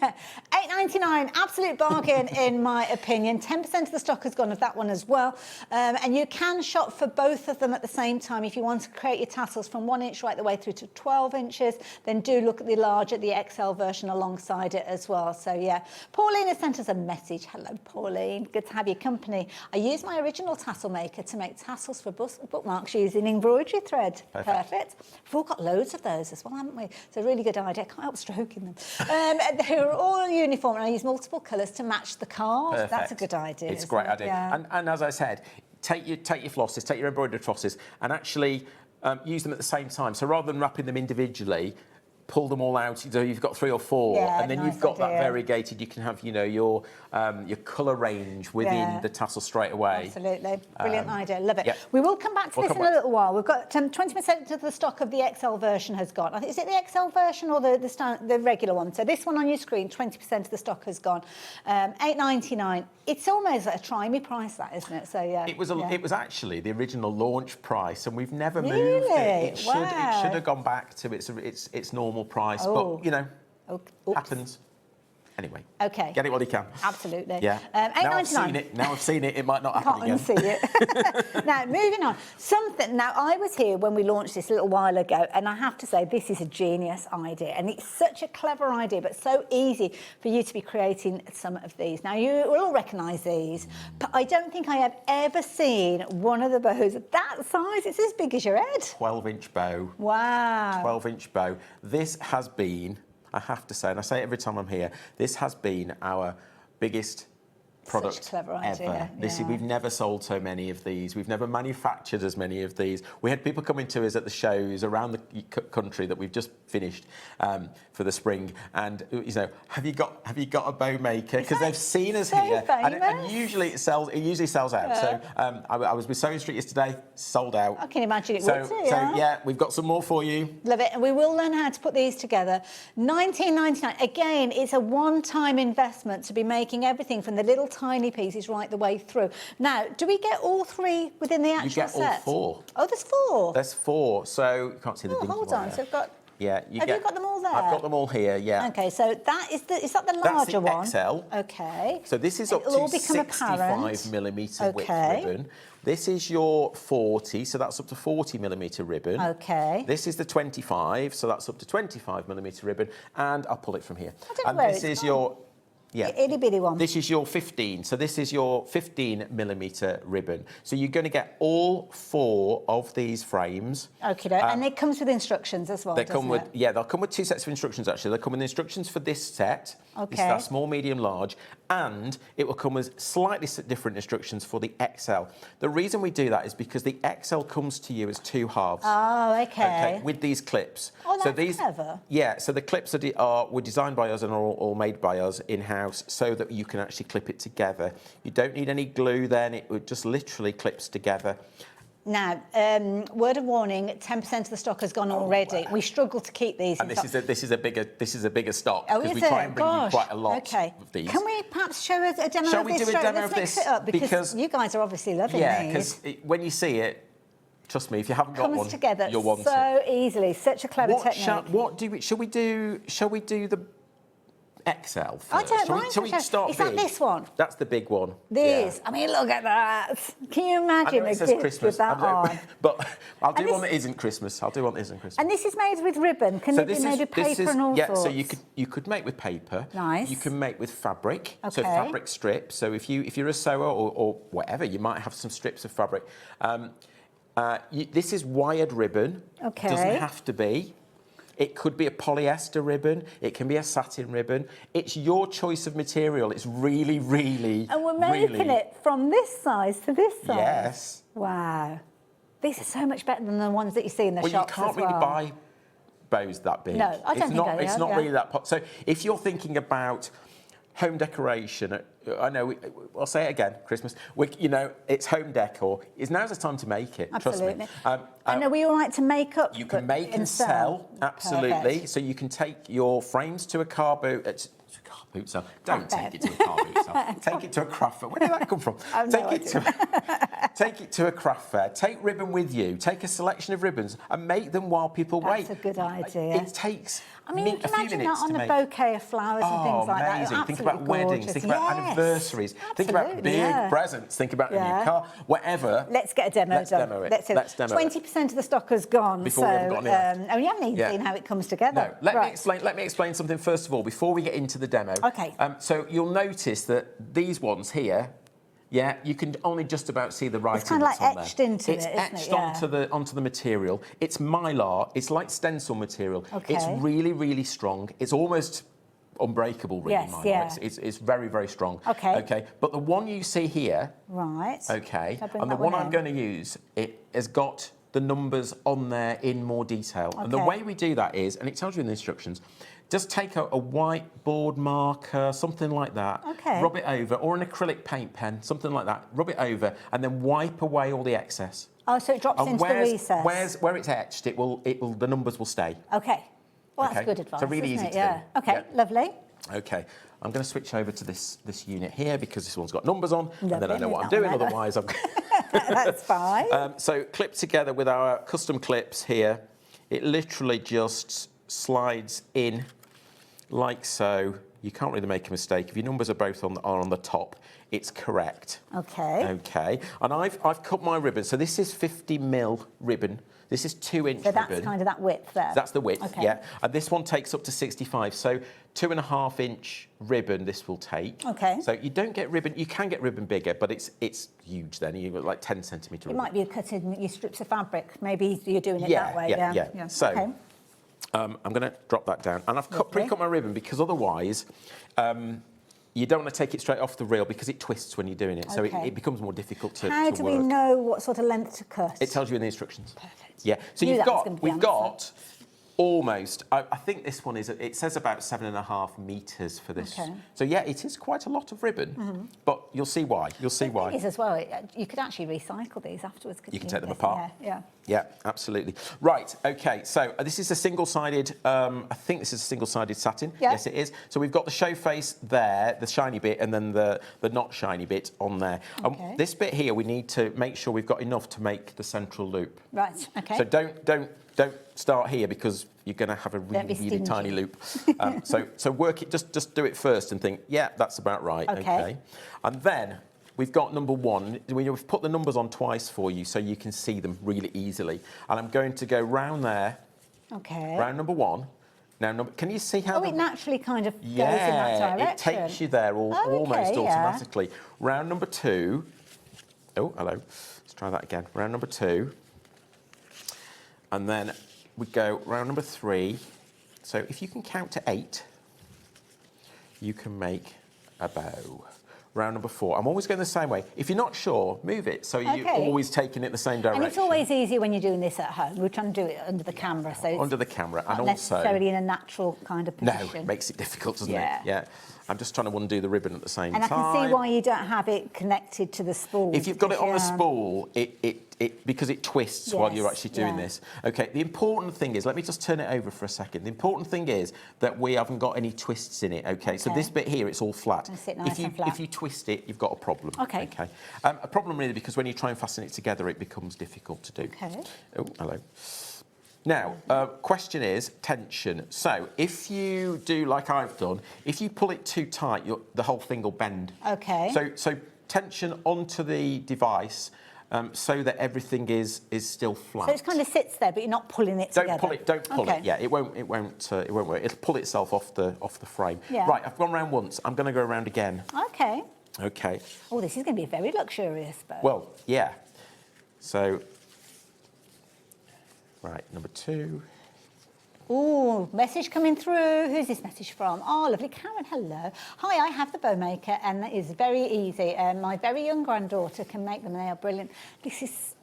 Speaker 18: £8.99, absolute bargain in my opinion. 10% of the stock has gone of that one as well. And you can shop for both of them at the same time. If you want to create your tassels from 1 inch right the way through to 12 inches, then do look at the larger, the XL version alongside it as well. So yeah, Pauline has sent us a message. Hello, Pauline. Good to have your company. I use my original tassel maker to make tassels for bookmarks using embroidery thread. Perfect. We've all got loads of those as well, haven't we? It's a really good idea. I can't help stroking them. They're all uniform, and I use multiple colours to match the card.
Speaker 5: Perfect.
Speaker 18: That's a good idea.
Speaker 5: It's a great idea.
Speaker 18: Yeah.
Speaker 5: And as I said, take your flosses, take your embroidered flosses, and actually use them at the same time. So rather than wrapping them individually, pull them all out. So you've got 3 or 4, and then you've got that variegated. You can have, you know, your colour range within the tassel straight away.
Speaker 18: Absolutely, brilliant idea. Love it.
Speaker 5: Yep.
Speaker 18: We will come back to this in a little while. We've got 20% of the stock of the XL version has gone. Is it the XL version or the regular one? So this one on your screen, 20% of the stock has gone. £8.99. It's almost like a try me price, that, isn't it? So yeah.
Speaker 5: It was actually the original launch price, and we've never moved
Speaker 18: Really?
Speaker 5: it. It should have gone back to its normal price, but you know, happens. Anyway,
Speaker 18: Okay.
Speaker 5: get it while you can.
Speaker 18: Absolutely.
Speaker 5: Yeah.
Speaker 18: £8.99.
Speaker 5: Now I've seen it, it might not happen again.
Speaker 18: Can't unsee it. Now, moving on. Now, I was here when we launched this a little while ago, and I have to say, this is a genius idea. And it's such a clever idea, but so easy for you to be creating some of these. Now, you will all recognise these, but I don't think I have ever seen one of the bows that size. It's as big as your head.
Speaker 5: 12-inch bow.
Speaker 18: Wow.
Speaker 5: 12-inch bow. This has been, I have to say, and I say it every time I'm here, this has been our biggest product
Speaker 18: Such a clever idea,
Speaker 5: ever. We've never sold so many of these. We've never manufactured as many of these. We had people coming to us at the shows around the country that we've just finished for the spring, and have you got a bow maker? Because they've seen us here, and usually it sells out. So I was with Sewing Street yesterday, sold out.
Speaker 18: I can imagine it would too.
Speaker 5: So yeah, we've got some more for you.
Speaker 18: Love it, and we will learn how to put these together. £19.99. Again, it's a one-time investment to be making everything from the little tiny pieces right the way through. Now, do we get all three within the actual set?
Speaker 5: You get all four.
Speaker 18: Oh, there's four.
Speaker 5: There's four, so you can't see the dinky
Speaker 18: hold
Speaker 5: one
Speaker 18: on.
Speaker 5: there.
Speaker 18: So I've got.
Speaker 5: Yeah,
Speaker 18: Have you got them all there?
Speaker 5: I've got them all here. Yeah.
Speaker 18: Okay, so that is that the larger one?
Speaker 5: That's the XL.
Speaker 18: Okay.
Speaker 5: So this is up to 65mm width ribbon. This is your 40, so that's up to 40mm ribbon.
Speaker 18: Okay.
Speaker 5: This is the 25, so that's up to 25mm ribbon, and I'll pull it from here.
Speaker 18: I don't know where
Speaker 5: this is your. Yeah.
Speaker 18: Itty bitty one.
Speaker 5: This is your 15. So this is your 15mm ribbon. So you're going to get all four of these frames.
Speaker 18: Okay, and it comes with instructions as well.
Speaker 5: They'll come with two sets of instructions actually. They'll come with instructions for this set.
Speaker 18: Okay.
Speaker 5: This is our small, medium, large, and it will come with slightly different instructions for the XL. The reason we do that is because the XL comes to you as two halves.
Speaker 18: Oh, okay.
Speaker 5: With these clips.
Speaker 18: Oh, that's clever.
Speaker 5: Yeah, so the clips were designed by us and are all made by us in-house so that you can actually clip it together. You don't need any glue then, it would just literally clips together.
Speaker 18: Now, word of warning: 10% of the stock has gone already. We struggle to keep these.
Speaker 5: And this is a bigger stock
Speaker 18: because
Speaker 5: we try and bring you quite a lot of these.
Speaker 18: Can we perhaps show a demo
Speaker 5: Shall
Speaker 18: of
Speaker 5: we
Speaker 18: this?
Speaker 5: do a demo
Speaker 18: Let's
Speaker 5: of
Speaker 18: mix
Speaker 5: this?
Speaker 18: it up because you guys are obviously loving these.
Speaker 5: Yeah, because when you see it, trust me, if you haven't got one,
Speaker 18: together
Speaker 5: you'll want
Speaker 18: so easily. Such a clever technique.
Speaker 5: Shall we do the XL first?
Speaker 18: I don't mind.
Speaker 5: Shall we start
Speaker 18: Is that this one?
Speaker 5: That's the big one.
Speaker 18: This. Yeah. I mean, look at that. Can you imagine a gift with that on?
Speaker 5: But I'll do one that isn't Christmas. I'll do one that isn't Christmas.
Speaker 18: And this is made with ribbon. Can it be made with paper and all sorts?
Speaker 5: So you could make with paper.
Speaker 18: Nice.
Speaker 5: You can make with fabric.
Speaker 18: Okay.
Speaker 5: So fabric strips. So if you're a sewer or whatever, you might have some strips of fabric. This is wired ribbon.
Speaker 18: Okay.
Speaker 5: Doesn't have to be. It could be a polyester ribbon. It can be a satin ribbon. It's your choice of material. It's really, really,
Speaker 18: and we're making it from this size to this size.
Speaker 5: Yes.
Speaker 18: Wow. These are so much better than the ones that you see in the shops.
Speaker 5: Well, you can't really buy bows that big.
Speaker 18: No, I don't think
Speaker 5: it's not really that. So if you're thinking about home decoration, I know, I'll say it again, Christmas, it's home decor. Now's the time to make it,
Speaker 18: absolutely.
Speaker 5: Trust me.
Speaker 18: And are we all right to make up?
Speaker 5: You can make and sell, absolutely.
Speaker 18: Perfect.
Speaker 5: So you can take your frames to a car boot, sale. Don't take it to a car boot sale. Take it to a craft fair. Where did that come from? Take it to a craft fair. Take ribbon with you. Take a selection of ribbons and make them while people wait.
Speaker 18: That's a good idea.
Speaker 5: It takes
Speaker 18: you can imagine that on a bouquet of flowers and things like
Speaker 5: amazing.
Speaker 18: that.
Speaker 5: Think about weddings. Think about anniversaries. Think about big presents. Think about a new car. Whatever.
Speaker 18: Let's get a demo
Speaker 5: Let's
Speaker 18: done.
Speaker 5: demo it.
Speaker 18: Let's demo 20% of the stock has gone.
Speaker 5: Before we haven't got any
Speaker 18: you haven't even seen how it comes together.
Speaker 5: No. Let me explain something first of all before we get into the demo.
Speaker 18: Okay.
Speaker 5: So you'll notice that these ones here, you can only just about see the writing.
Speaker 18: It's kind of like etched into
Speaker 5: it, isn't it? It's etched onto the material. It's mylar. It's like stencil material.
Speaker 18: Okay.
Speaker 5: It's really, really strong. It's almost unbreakable, really.
Speaker 18: Yes,
Speaker 5: mylar. It's very, very strong.
Speaker 18: Okay.
Speaker 5: Okay. But the one you see here,
Speaker 18: right?
Speaker 5: Okay, and the one I'm going to use, it has got the numbers on there in more detail. Okay. And the way we do that is, and it tells you in the instructions, just take a whiteboard marker, something like that, rub it over, or an acrylic paint pen, something like that, rub it over, and then wipe away all the excess.
Speaker 18: Oh, so it drops into the recess.
Speaker 5: Where it's etched, the numbers will stay.
Speaker 18: Okay. Well, that's good advice.
Speaker 5: So really easy to do.
Speaker 18: Okay, lovely.
Speaker 5: Okay, I'm going to switch over to this unit here because this one's got numbers on,
Speaker 18: lovely.
Speaker 5: And then I know what I'm doing, otherwise I'm...
Speaker 18: That's fine.
Speaker 5: So clipped together with our custom clips here, it literally just slides in like so you can't really make a mistake. If your numbers are both on the top, it's correct.
Speaker 18: Okay.
Speaker 5: Okay. And I've cut my ribbon. So this is 50mm ribbon. This is 2-inch ribbon.
Speaker 18: So that's kind of that width there.
Speaker 5: That's the width,
Speaker 18: Okay.
Speaker 5: yeah. And this one takes up to 65. So 2.5-inch ribbon this will take.
Speaker 18: Okay.
Speaker 5: So you don't get ribbon. You can get ribbon bigger, but it's huge then. You've got like 10 centimetre
Speaker 18: It
Speaker 5: ribbon.
Speaker 18: might be cutting your strips of fabric. Maybe you're doing it that way.
Speaker 5: Yeah. So
Speaker 18: Okay.
Speaker 5: I'm going to drop that down. And I've pre-cut my ribbon because otherwise you don't want to take it straight off the reel because it twists when you're doing it. So
Speaker 18: Okay.
Speaker 5: it becomes more difficult to
Speaker 18: How do we
Speaker 5: work.
Speaker 18: know what sort of length to cut?
Speaker 5: It tells you in the instructions.
Speaker 18: Perfect.
Speaker 5: Yeah. So
Speaker 18: Knew that was gonna be
Speaker 5: we've
Speaker 18: the
Speaker 5: got almost, I think this one is, it says about 7.5 metres for this.
Speaker 18: Okay.
Speaker 5: So yeah, it is quite a lot of ribbon, but you'll see why. You'll see why.
Speaker 18: Is as well, you could actually recycle these afterwards.
Speaker 5: You can take them apart.
Speaker 18: Yeah.
Speaker 5: Yeah, absolutely. Right, okay, so this is a single-sided, I think this is a single-sided satin.
Speaker 18: Yeah.
Speaker 5: Yes, it is. So we've got the show face there, the shiny bit, and then the not shiny bit on there.
Speaker 18: Okay.
Speaker 5: This bit here, we need to make sure we've got enough to make the central loop.
Speaker 18: Right, okay.
Speaker 5: So don't start here because you're going to have a really, really tiny loop. So work it, just do it first and think, yeah, that's about right.
Speaker 18: Okay.
Speaker 5: And then we've got number 1. We've put the numbers on twice for you so you can see them really easily. And I'm going to go round there.
Speaker 18: Okay.
Speaker 5: Round number 1. Now, can you see how?
Speaker 18: It naturally kind of goes in that direction.
Speaker 5: It takes you there almost automatically. Round number 2. Oh, hello. Let's try that again. Round number 2. And then we go round number 3. So if you can count to 8, you can make a bow. Round number 4. I'm always going the same way. If you're not sure, move it. So you're always taking it the same direction.
Speaker 18: And it's always easier when you're doing this at home. We're trying to do it under the camera, so it's
Speaker 5: under the camera,
Speaker 18: not
Speaker 5: and
Speaker 18: necessarily in a natural kind of position.
Speaker 5: No, it makes it difficult, doesn't
Speaker 18: Yeah.
Speaker 5: it? Yeah. I'm just trying to undo the ribbon at the same time.
Speaker 18: And I can see why you don't have it connected to the spool.
Speaker 5: If you've got it on the spool, because it twists while you're actually doing this. Okay, the important thing is, let me just turn it over for a second. The important thing is that we haven't got any twists in it, okay? So this bit here, it's all flat.
Speaker 18: Sit nice and flat.
Speaker 5: If you twist it, you've got a problem.
Speaker 18: Okay.
Speaker 5: A problem really because when you try and fasten it together, it becomes difficult to do.
Speaker 18: Okay.
Speaker 5: Oh, hello. Now, question is tension. So if you do like I've done, if you pull it too tight, the whole thing will bend.
Speaker 18: Okay.
Speaker 5: So tension onto the device so that everything is still flat.
Speaker 18: So it kind of sits there, but you're not pulling it together.
Speaker 5: Don't pull it. Yeah, it won't work. It'll pull itself off the frame.
Speaker 18: Yeah.
Speaker 5: Right, I've gone round once. I'm going to go around again.
Speaker 18: Okay.
Speaker 5: Okay.
Speaker 18: Oh, this is going to be a very luxurious bow.
Speaker 5: Well, yeah. So, right, number 2.
Speaker 18: Oh, message coming through. Who's this message from? Oh, lovely. Karen, hello. Hi, I have the Bow Maker, and it is very easy. My very young granddaughter can make them, and they are brilliant. This is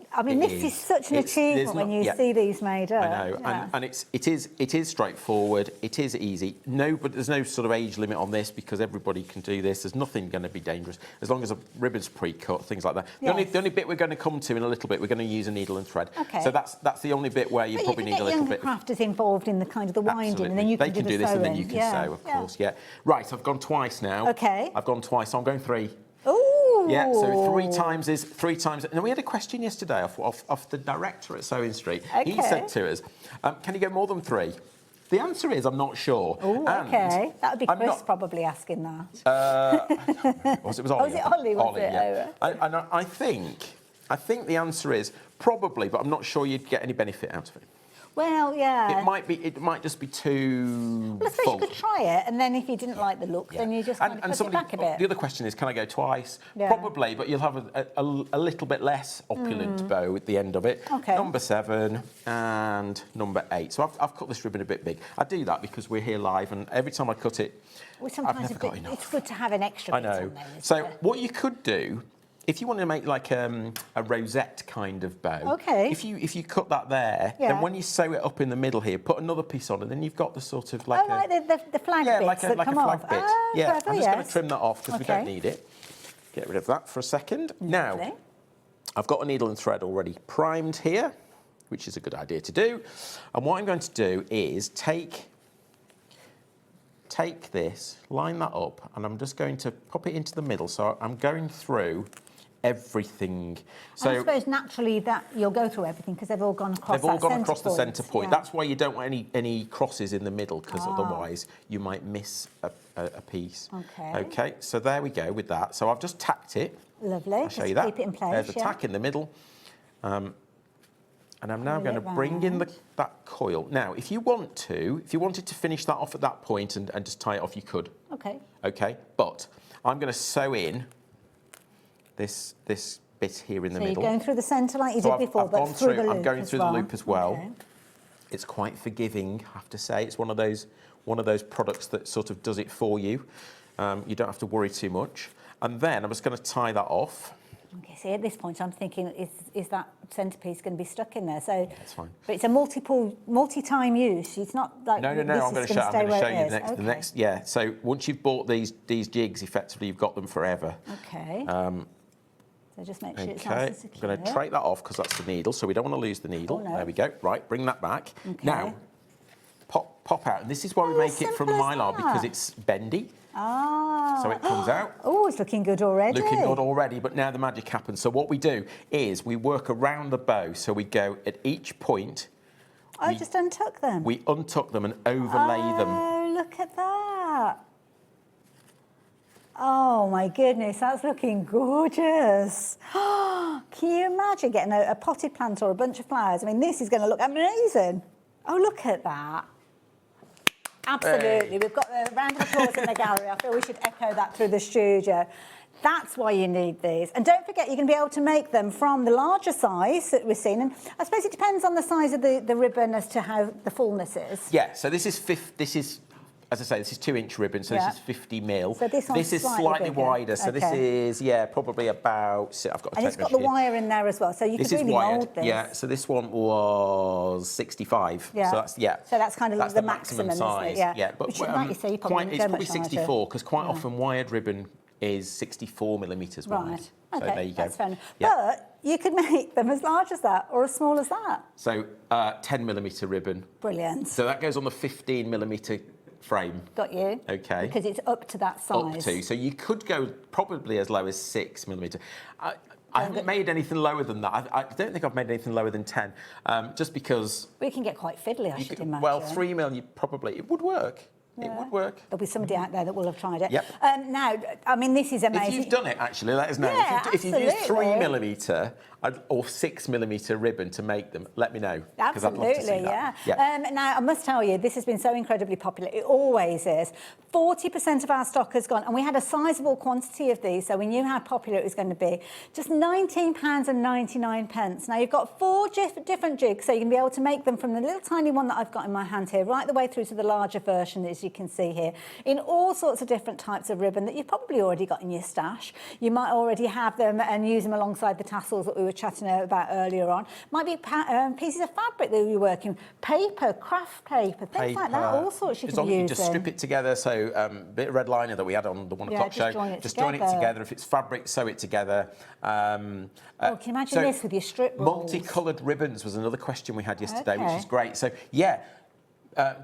Speaker 18: such an achievement when you see these made up.
Speaker 5: I know,
Speaker 18: Yeah.
Speaker 5: and it is straightforward. It is easy. No, but there's no sort of age limit on this because everybody can do this. There's nothing going to be dangerous as long as a ribbon's pre-cut, things like that. The only bit we're going to come to in a little bit, we're going to use a needle and thread.
Speaker 18: Okay.
Speaker 5: So that's the only bit where you probably need a little bit.
Speaker 18: Crafters involved in the kind of the winding,
Speaker 5: Absolutely.
Speaker 18: and then you can
Speaker 5: do this, and then you can sew, of course. Yeah. Right, I've gone twice now.
Speaker 18: Okay.
Speaker 5: I've gone twice, so I'm going 3.
Speaker 18: Ooh.
Speaker 5: Yeah, so 3 times is 3 times. And we had a question yesterday off the director at Sewing Street.
Speaker 18: Okay.
Speaker 5: He said to us, "Can you go more than 3?" The answer is, I'm not sure.
Speaker 18: Oh, okay. That would be Chris probably asking that.
Speaker 5: It was Ollie.
Speaker 18: Was it Ollie?
Speaker 5: Yeah. And I think the answer is probably, but I'm not sure you'd get any benefit out of it.
Speaker 18: Well, yeah.
Speaker 5: It might just be too
Speaker 18: Well, I suppose
Speaker 5: full.
Speaker 18: you could try it, and then if you didn't like the look, then you just kind of put it back a bit.
Speaker 5: The other question is, can I go twice?
Speaker 18: Yeah.
Speaker 5: Probably, but you'll have a little bit less opulent bow at the end of it.
Speaker 18: Okay.
Speaker 5: Number 7 and number 8. So I've cut this ribbon a bit big. I do that because we're here live, and every time I cut it, I've never got enough.
Speaker 18: It's good to have an extra
Speaker 5: I
Speaker 18: bit
Speaker 5: know.
Speaker 18: on there, isn't
Speaker 5: So
Speaker 18: it?
Speaker 5: what you could do, if you want to make like a rosette kind of bow,
Speaker 18: Okay.
Speaker 5: if you cut that there,
Speaker 18: Yeah.
Speaker 5: then when you sew it up in the middle here, put another piece on, and then you've got the sort of like
Speaker 18: the flag
Speaker 5: yeah,
Speaker 18: bits
Speaker 5: like a
Speaker 18: that
Speaker 5: flag
Speaker 18: come off.
Speaker 5: bit.
Speaker 18: Ah,
Speaker 5: Yeah,
Speaker 18: clever,
Speaker 5: I'm just going
Speaker 18: yes.
Speaker 5: to trim that off because we don't need it. Get rid of that for a second. Now, I've got a needle and thread already primed here, which is a good idea to do. And what I'm going to do is take this, line that up, and I'm just going to pop it into the middle. So I'm going through everything.
Speaker 18: So I suppose naturally that you'll go through everything because they've all gone across.
Speaker 5: They've all gone across the centre point.
Speaker 18: Yeah.
Speaker 5: That's why you don't want any crosses in the middle, because otherwise you might miss a piece.
Speaker 18: Okay.
Speaker 5: Okay, so there we go with that. So I've just tacked it.
Speaker 18: Lovely.
Speaker 5: I'll show you that.
Speaker 18: Keep it in place.
Speaker 5: There's a tack in the middle. And I'm now going to bring in that coil. Now, if you wanted to finish that off at that point and just tie it off, you could.
Speaker 18: Okay.
Speaker 5: Okay, but I'm going to sew in this bit here in the middle.
Speaker 18: So you're going through the centre like you did before, but through the loop.
Speaker 5: I'm going through the loop as well.
Speaker 18: Okay.
Speaker 5: It's quite forgiving, I have to say. It's one of those products that sort of does it for you. You don't have to worry too much. And then I'm just going to tie that off.
Speaker 18: Okay, see, at this point, I'm thinking, is that centrepiece going to be stuck in there? So
Speaker 5: that's fine.
Speaker 18: But it's a multi-time use. It's not like
Speaker 5: no. I'm going to show you the next. Yeah. So once you've bought these jigs, effectively, you've got them forever.
Speaker 18: Okay. So just make sure it's nice and secure.
Speaker 5: I'm going to take that off because that's the needle, so we don't want to lose the needle.
Speaker 18: Oh, no.
Speaker 5: There we go. Right, bring that back.
Speaker 18: Okay.
Speaker 5: Now, pop out, and this is why we make it from Mylar because it's bendy.
Speaker 18: Ah.
Speaker 5: So it comes out.
Speaker 18: Oh, it's looking good already.
Speaker 5: Looking good already, but now the magic happens. So what we do is we work around the bow. So we go at each point.
Speaker 18: I just untuck them.
Speaker 5: We untuck them and overlay them.
Speaker 18: Oh, look at that. Oh my goodness, that's looking gorgeous. Can you imagine getting a potted plant or a bunch of flowers? I mean, this is going to look amazing. Oh, look at that. Absolutely. Hey. We've got a round of applause in the gallery. I feel we should echo that through the studio. That's why you need these. And don't forget, you're going to be able to make them from the larger size that we've seen. And I suppose it depends on the size of the ribbon as to how the fullness is.
Speaker 5: Yeah, so this is, as I say, this is 2-inch ribbon, so this is 50 mil.
Speaker 18: So this
Speaker 5: is slightly wider, so this is, probably about, I've got a tape measure.
Speaker 18: And it's got the wire in there as well, so you can really mould this.
Speaker 5: Yeah, so this one was 65.
Speaker 18: Yeah.
Speaker 5: So that's,
Speaker 18: So that's kind of the maximum
Speaker 5: size.
Speaker 18: Isn't it?
Speaker 5: Yeah, but
Speaker 18: which, like you say, you probably
Speaker 5: it's probably 64, because quite often wired ribbon is 64 millimetres wide.
Speaker 18: Right.
Speaker 5: So there you go.
Speaker 18: That's fair enough. Yeah. But you could make them as large as that or as small as that.
Speaker 5: So 10 millimetre ribbon.
Speaker 18: Brilliant.
Speaker 5: So that goes on the 15 millimetre frame.
Speaker 18: Got you.
Speaker 5: Okay.
Speaker 18: Because it's up to that size.
Speaker 5: Up to. So you could go probably as low as 6 millimetre. I haven't made anything lower than that. I don't think I've made anything lower than 10, just because...
Speaker 18: We can get quite fiddly, I should imagine.
Speaker 5: Well, 3 mil, it would work. Yeah. It would work.
Speaker 18: There'll be somebody out there that will have tried it.
Speaker 5: Yep.
Speaker 18: Now, I mean, this is amazing.
Speaker 5: If you've done it, actually, let us know.
Speaker 18: Yeah,
Speaker 5: if you use 3 millimetre or 6 millimetre ribbon to make them, let me know.
Speaker 18: Absolutely,
Speaker 5: I'd love to see that.
Speaker 18: Yeah. Now, I must tell you, this has been so incredibly popular. It always is. 40% of our stock has gone, and we had a sizable quantity of these, so we knew how popular it was going to be. Just £19.99. Now, you've got 4 different jigs, so you can be able to make them from the little tiny one that I've got in my hand here, right the way through to the larger version, as you can see here, in all sorts of different types of ribbon that you've probably already got in your stash. You might already have them and use them alongside the tassels that we were chatting about earlier on. Might be pieces of fabric that you're working, paper, craft paper, things like that, all sorts you can use.
Speaker 5: You just strip it together, so a bit of red liner that we had on the 1 o'clock show. Just join it together. If it's fabric, sew it together.
Speaker 18: Can you imagine this with your strip rolls?
Speaker 5: Multicoloured ribbons was another question we had yesterday, which is great. So, yeah.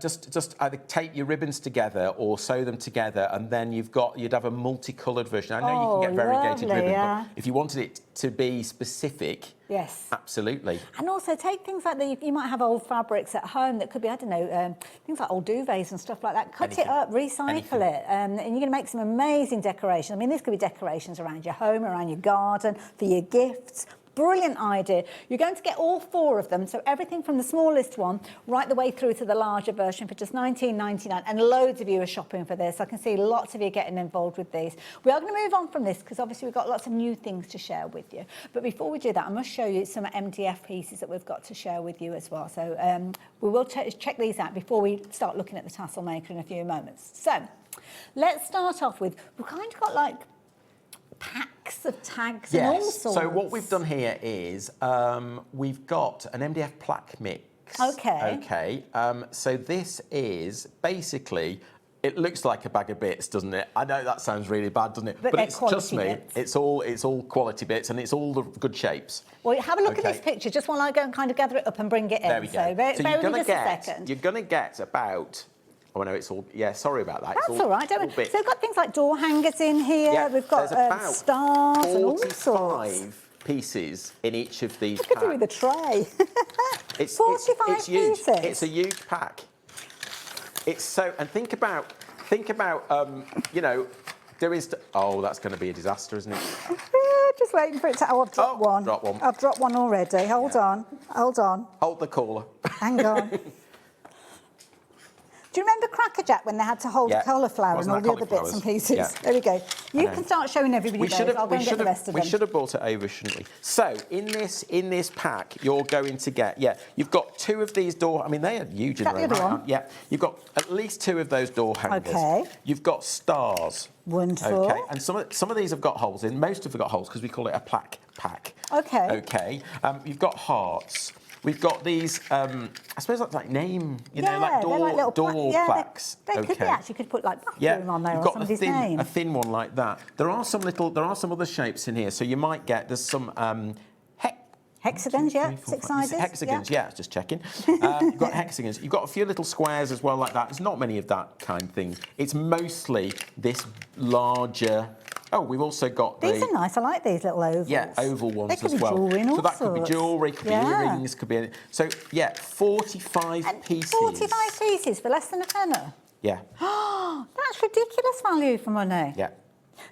Speaker 5: Just either tape your ribbons together or sew them together, and then you'd have a multicoloured version. I know you can get variegated ribbon, but if you wanted it to be specific,
Speaker 18: yes,
Speaker 5: absolutely.
Speaker 18: And also take things like you might have old fabrics at home that could be, I don't know, things like old duvets and stuff like that. Cut it up, recycle it, and you're going to make some amazing decorations. I mean, this could be decorations around your home, around your garden, for your gifts. Brilliant idea. You're going to get all 4 of them, so everything from the smallest one right the way through to the larger version for just £19.99, and loads of you are shopping for this. I can see lots of you getting involved with these. We are going to move on from this because obviously we've got lots of new things to share with you. But before we do that, I must show you some MDF pieces that we've got to share with you as well. So we will check these out before we start looking at the Tassel Maker in a few moments. So let's start off with, we've kind of got like packs of tags and all sorts.
Speaker 5: So what we've done here is we've got an MDF plaque mix.
Speaker 18: Okay.
Speaker 5: So this is basically, it looks like a bag of bits, doesn't it? I know that sounds really bad, doesn't it?
Speaker 18: But
Speaker 5: it's, trust me, it's all quality bits, and it's all the good shapes.
Speaker 18: Well, have a look at this picture, just while I go and kind of gather it up and bring it in.
Speaker 5: There we go.
Speaker 18: So bear with me just a second.
Speaker 5: You're going to get about, Oh no, it's all. Yeah, sorry about that.
Speaker 18: That's
Speaker 5: it's
Speaker 18: all right. Don't
Speaker 5: all
Speaker 18: worry.
Speaker 5: bits.
Speaker 18: So we've got things like door hangers in here.
Speaker 5: Yeah,
Speaker 18: we've got
Speaker 5: there's about
Speaker 18: stars and all sorts.
Speaker 5: 45 pieces in each of these
Speaker 18: Look at
Speaker 5: packs.
Speaker 18: you with the tray.
Speaker 5: It's
Speaker 18: 45
Speaker 5: it's huge.
Speaker 18: pieces.
Speaker 5: It's a huge pack. It's so, and think about, you know, there is. Oh, that's going to be a disaster, isn't it?
Speaker 18: Just waiting for it to. Oh, I've dropped one.
Speaker 5: Drop one.
Speaker 18: I've dropped one already. Hold on. Hold on.
Speaker 5: Hold the caller.
Speaker 18: Hang on. Do you remember Cracker Jack when they had to hold cauliflower and all the other bits and pieces?
Speaker 5: Yeah.
Speaker 18: There we go. You can start showing everybody those. I'll go and get the rest of them.
Speaker 5: We should have brought it over, shouldn't we? So in this pack, you're going to get you've got 2 of these door. I mean, they are huge.
Speaker 18: Is that the other one?
Speaker 5: Yeah, you've got at least 2 of those door hangers.
Speaker 18: Okay.
Speaker 5: You've got stars.
Speaker 18: Wonderful.
Speaker 5: Okay, and some of these have got holes in. Most have got holes because we call it a plaque pack.
Speaker 18: Okay.
Speaker 5: Okay. You've got hearts. We've got these, I suppose that's like name, you know, like door plaques.
Speaker 18: They could be actually, could put like bathroom on there
Speaker 5: you've
Speaker 18: or
Speaker 5: got
Speaker 18: somebody's name.
Speaker 5: a thin one like that. There are some other shapes in here. So you might get, there's some
Speaker 18: hexagons, 6 sided.
Speaker 5: Hexagons, yeah, just checking. You've got hexagons. You've got a few little squares as well like that. There's not many of that kind of thing. It's mostly this larger. Oh, we've also got
Speaker 18: these are nice. I like these little ovals.
Speaker 5: Yeah, oval ones
Speaker 18: they could
Speaker 5: as
Speaker 18: be
Speaker 5: well.
Speaker 18: Jewelry and all
Speaker 5: so that could be jewellery, could be earrings, could be. So yeah, 45 pieces.
Speaker 18: 45 pieces for less than a tenner.
Speaker 5: Yeah.
Speaker 18: Oh, that's ridiculous value for money.
Speaker 5: Yeah.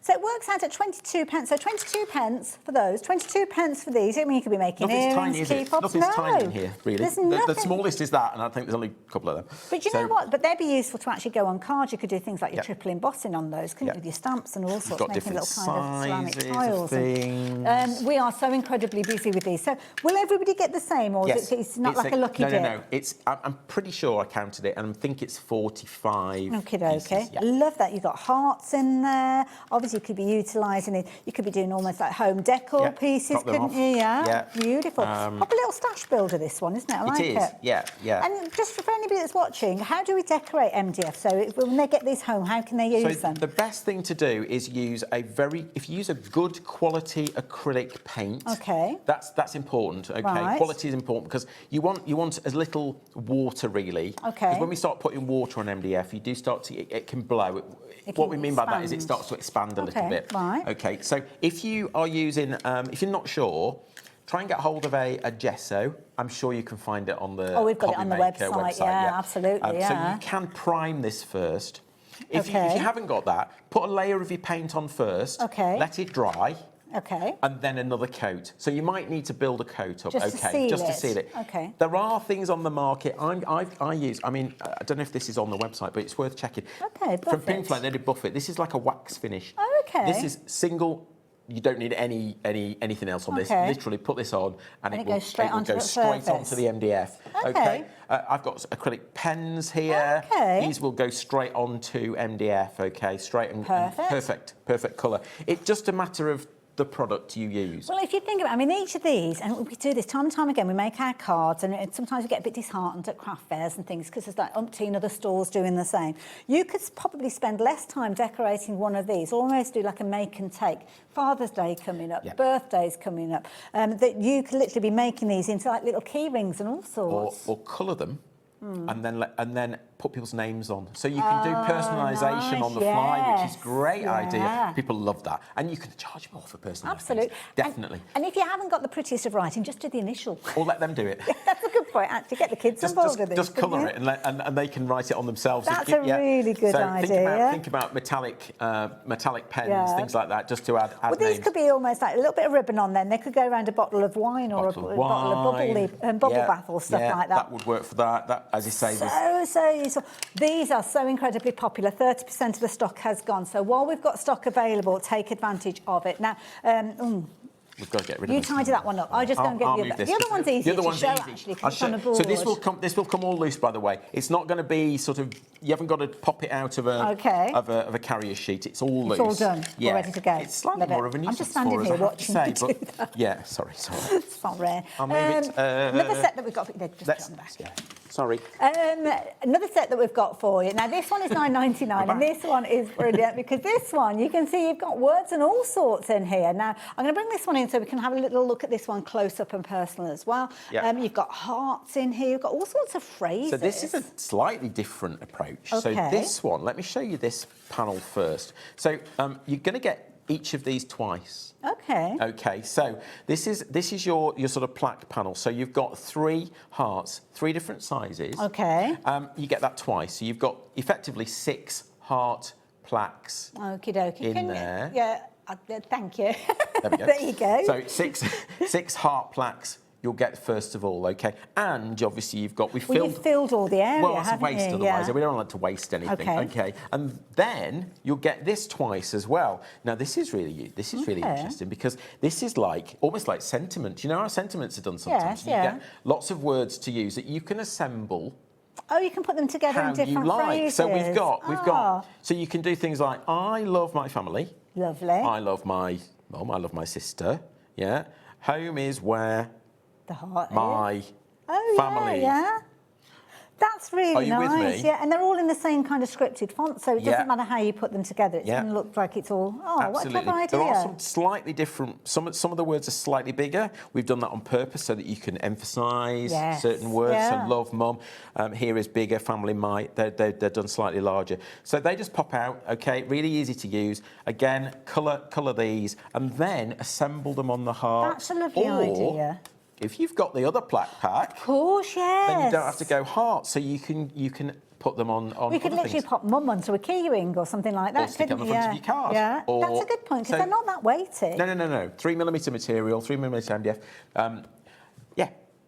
Speaker 18: So it works out at 22 pence. So 22 pence for those, 22 pence for these. I mean, you could be making
Speaker 5: Nothing's
Speaker 18: earrings,
Speaker 5: tiny, is it?
Speaker 18: keyfobs.
Speaker 5: Nothing's tiny in here, really.
Speaker 18: There's
Speaker 5: The smallest is that, and I think there's only a couple of them.
Speaker 18: But you know what? But they'd be useful to actually go on cards. You could do things like your triple embossing on those, couldn't you? With your stamps and all sorts,
Speaker 5: got
Speaker 18: making little
Speaker 5: different
Speaker 18: kind of ceramic
Speaker 5: sizes
Speaker 18: tiles.
Speaker 5: of things.
Speaker 18: We are so incredibly busy with these. So will everybody get the same, or is it's not like a lucky dip?
Speaker 5: No. I'm pretty sure I counted it, and I think it's 45.
Speaker 18: Okay. I love that. You've got hearts in there. Obviously, you could be utilising it. You could be doing almost like home decor pieces, couldn't you? Yeah. Beautiful. Proper little stash builder, this one, isn't it? I like it.
Speaker 5: It is. Yeah.
Speaker 18: And just for anybody that's watching, how do we decorate MDF? So when they get these home, how can they use them?
Speaker 5: The best thing to do is use if you use a good quality acrylic paint.
Speaker 18: Okay.
Speaker 5: That's important. Okay.
Speaker 18: Right.
Speaker 5: Quality is important because you want as little water really.
Speaker 18: Okay.
Speaker 5: Because when we start putting water on MDF, you do start to it can blow. What we mean by that is it starts to expand a little bit.
Speaker 18: Right.
Speaker 5: Okay. So if you are using, if you're not sure, try and get hold of a gesso. I'm sure you can find it on the
Speaker 18: we've got it on the
Speaker 5: HobbyMaker
Speaker 18: website. Yeah, absolutely.
Speaker 5: So you can prime this first. If you haven't got that, put a layer of your paint on first.
Speaker 18: Okay.
Speaker 5: Let it dry.
Speaker 18: Okay.
Speaker 5: And then another coat. So you might need to build a coat up.
Speaker 18: Just to seal it.
Speaker 5: Okay. There are things on the market. I don't know if this is on the website, but it's worth checking.
Speaker 18: Okay.
Speaker 5: From Pinflake, they did buff it. This is like a wax finish.
Speaker 18: Oh, okay.
Speaker 5: This is single. You don't need anything else on this. Literally put this on and it will go straight onto the MDF.
Speaker 18: Okay.
Speaker 5: I've got acrylic pens here.
Speaker 18: Okay.
Speaker 5: These will go straight onto MDF. Okay, straight and perfect colour. It's just a matter of the product you use.
Speaker 18: Well, if you think about it, I mean, each of these, and we do this time and time again, we make our cards, and sometimes we get a bit disheartened at craft fairs and things because there's like umpteen other stores doing the same. You could probably spend less time decorating one of these, almost do like a make and take. Father's Day coming up, birthdays coming up, that you could literally be making these into like little key rings and all sorts.
Speaker 5: Or colour them. And then put people's names on. So you can do personalisation on the fly, which is a great idea. People love that. And you can charge more for personalisation.
Speaker 18: Absolutely.
Speaker 5: Definitely.
Speaker 18: And if you haven't got the prettiest of writing, just do the initial.
Speaker 5: Or let them do it.
Speaker 18: That's a good point, actually. Get the kids involved with it.
Speaker 5: Just colour it and they can write it on themselves.
Speaker 18: That's a really good idea.
Speaker 5: Think about metallic pens, things like that, just to add
Speaker 18: Well, these
Speaker 5: names.
Speaker 18: could be almost like a little bit of ribbon on them. They could go around a bottle of wine or a bottle of bubble bath or stuff like that.
Speaker 5: That would work for that, as you say.
Speaker 18: So useful. These are so incredibly popular. 30% of the stock has gone. So while we've got stock available, take advantage of it. Now,
Speaker 5: we've got to get rid of
Speaker 18: you tidy that one up. I'll just go and get the other. The other one's easy to show, actually, because it's on a board.
Speaker 5: So this will come all loose, by the way. It's not going to be sort of. You haven't got to pop it out of a carrier sheet. It's all loose.
Speaker 18: It's all done. We're ready to go.
Speaker 5: It's slightly more of a nuisance.
Speaker 18: I'm just standing here watching you do that.
Speaker 5: Yeah, sorry.
Speaker 18: It's not rare.
Speaker 5: I'll move it.
Speaker 18: Another set that we've got. Just put it on the back.
Speaker 5: Sorry.
Speaker 18: Another set that we've got for you. Now, this one is £9.99 and this one is brilliant because this one, you can see you've got words and all sorts in here. Now, I'm going to bring this one in so we can have a little look at this one close up and personal as well.
Speaker 5: Yeah.
Speaker 18: You've got hearts in here. You've got all sorts of phrases.
Speaker 5: So this is a slightly different approach. So this one, let me show you this panel first. So you're going to get each of these twice.
Speaker 18: Okay.
Speaker 5: Okay, so this is your sort of plaque panel. So you've got 3 hearts, 3 different sizes.
Speaker 18: Okay.
Speaker 5: You get that twice. So you've got effectively 6 heart plaques
Speaker 18: Okie dokie.
Speaker 5: in there.
Speaker 18: Thank you.
Speaker 5: There we go.
Speaker 18: There you go.
Speaker 5: So 6 heart plaques you'll get first of all, okay? And obviously you've
Speaker 18: filled all the area,
Speaker 5: well, that's a
Speaker 18: haven't
Speaker 5: waste
Speaker 18: you?
Speaker 5: otherwise.
Speaker 18: Yeah.
Speaker 5: We don't like to waste anything, okay? And then you'll get this twice as well. Now this is really interesting because this is like almost like sentiments. You know how sentiments are done sometimes?
Speaker 18: Yes,
Speaker 5: you get lots of words to use that you can assemble.
Speaker 18: Oh, you can put them together in different phrases.
Speaker 5: So we've got. So you can do things like I love my family.
Speaker 18: Lovely.
Speaker 5: I love my mum. I love my sister. Yeah. Home is where
Speaker 18: the heart
Speaker 5: my family.
Speaker 18: Yeah. That's really
Speaker 5: Are you
Speaker 18: nice.
Speaker 5: with me?
Speaker 18: Yeah, and they're all in the same kind of scripted font, so it doesn't matter how you put them together. It's going to look like it's all. Oh,
Speaker 5: Absolutely.
Speaker 18: what a clever idea!
Speaker 5: There are some slightly different. Some of the words are slightly bigger. We've done that on purpose so that you can emphasise certain words. So love, mum. Here is bigger. Family, my. They're done slightly larger. So they just pop out. Okay, really easy to use. Again, colour these, and then assemble them on the heart.
Speaker 18: That's a lovely idea.
Speaker 5: If you've got the other plaque pack,
Speaker 18: of course, yes.
Speaker 5: Then you don't have to go heart, so you can put them on.
Speaker 18: We could literally pop mum onto a keyring or something like that.
Speaker 5: Or stick it on the front of your card.
Speaker 18: Yeah, that's a good point because they're not that weighty.
Speaker 5: No. 3mm material, 3mm MDF.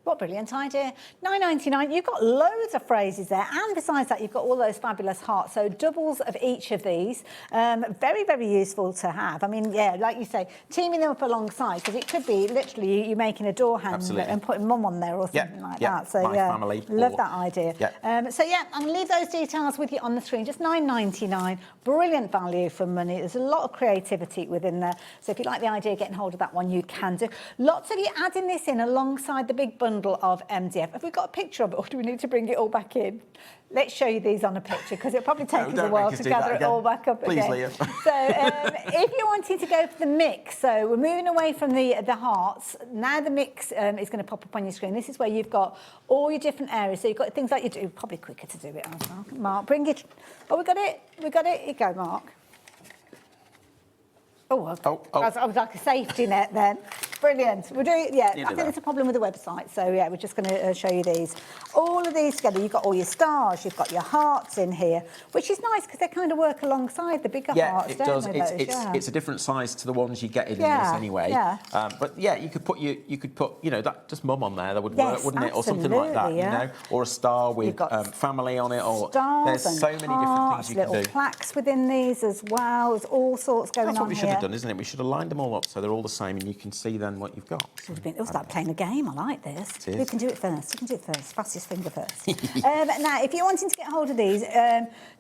Speaker 18: What a brilliant idea. £9.99, you've got loads of phrases there, and besides that, you've got all those fabulous hearts, so doubles of each of these. Very, very useful to have. I mean, yeah, like you say, teaming them up alongside, because it could be literally you making a door handle and putting mum on there or something like that. So,
Speaker 5: family.
Speaker 18: Love that idea. So, yeah, I'm going to leave those details with you on the screen. Just £9.99, brilliant value for money. There's a lot of creativity within there. So if you like the idea of getting hold of that one, you can do. Lots of you adding this in alongside the big bundle of MDF. Have we got a picture of it, or do we need to bring it all back in? Let's show you these on a picture, because it'll probably take us a while to gather it all back up again.
Speaker 5: Leah.
Speaker 18: So if you're wanting to go for the mix, so we're moving away from the hearts. Now the mix is going to pop up on your screen. This is where you've got all your different areas. So you've got things like you do, probably quicker to do it as well. Mark, bring it. Oh, we got it. Here you go, Mark. Oh, I was like a safety net then. Brilliant. We're doing, I think there's a problem with the website, so yeah, we're just going to show you these. All of these together, you've got all your stars, you've got your hearts in here, which is nice because they kind of work alongside the bigger hearts,
Speaker 5: it does.
Speaker 18: It's
Speaker 5: a different size to the ones you get in this anyway.
Speaker 18: Yeah.
Speaker 5: But yeah, you could put that just mum on there. That would work, wouldn't it, or something like that? You know, or a star with family on it. Or
Speaker 18: stars
Speaker 5: there's so many different things you can do.
Speaker 18: Little plaques within these as well. There's all sorts going on here.
Speaker 5: That's what we should have done, isn't it? We should have lined them all up so they're all the same, and you can see then what you've got.
Speaker 18: It's like playing a game. I like this. Who can do it first? Fastest finger first. Now, if you're wanting to get hold of these,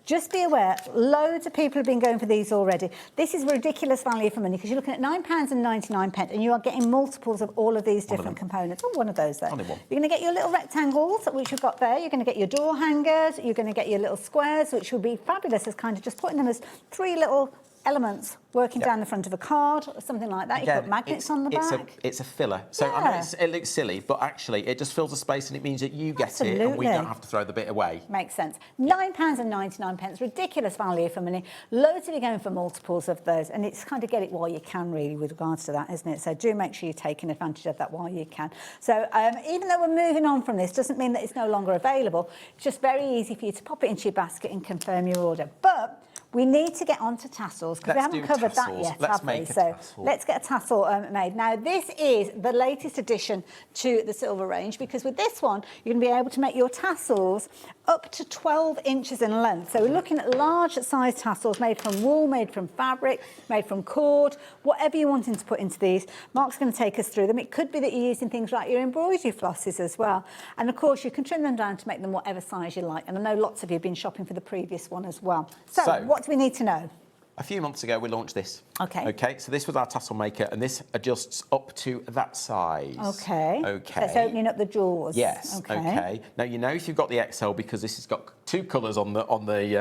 Speaker 18: just be aware, loads of people have been going for these already. This is ridiculous value for money because you're looking at £9.99 and you are getting multiples of all of these different components. Oh, one of those there. You're going to get your little rectangles, which you've got there. You're going to get your door hangers. You're going to get your little squares, which will be fabulous as kind of just putting them as 3 little elements working down the front of a card or something like that.
Speaker 5: Again,
Speaker 18: you put magnets on the back.
Speaker 5: It's a filler. So I know it looks silly, but actually it just fills a space and it means that you get it and we don't have to throw the bit away.
Speaker 18: Makes sense. £9.99, ridiculous value for money. Loads of you going for multiples of those, and it's kind of get it while you can, really, with regards to that, isn't it? So do make sure you're taking advantage of that while you can. So even though we're moving on from this, doesn't mean that it's no longer available. It's just very easy for you to pop it into your basket and confirm your order. But we need to get on to tassels because we haven't covered that yet, have we? So let's get a tassel made. Now, this is the latest addition to the Silvar range because with this one, you're going to be able to make your tassels up to 12 inches in length. So we're looking at large size tassels made from wool, made from fabric, made from cord, whatever you're wanting to put into these. Mark's going to take us through them. It could be that you're using things like your embroidery flosses as well. And of course, you can trim them down to make them whatever size you like. And I know lots of you have been shopping for the previous one as well. So what do we need to know?
Speaker 5: A few months ago, we launched this.
Speaker 18: Okay.
Speaker 5: Okay, so this was our tassel maker, and this adjusts up to that size.
Speaker 18: Okay.
Speaker 5: Okay.
Speaker 18: So it's opening up the drawers.
Speaker 5: Yes. Okay. Now you know if you've got the XL because this has got 2 colours on the
Speaker 18: on the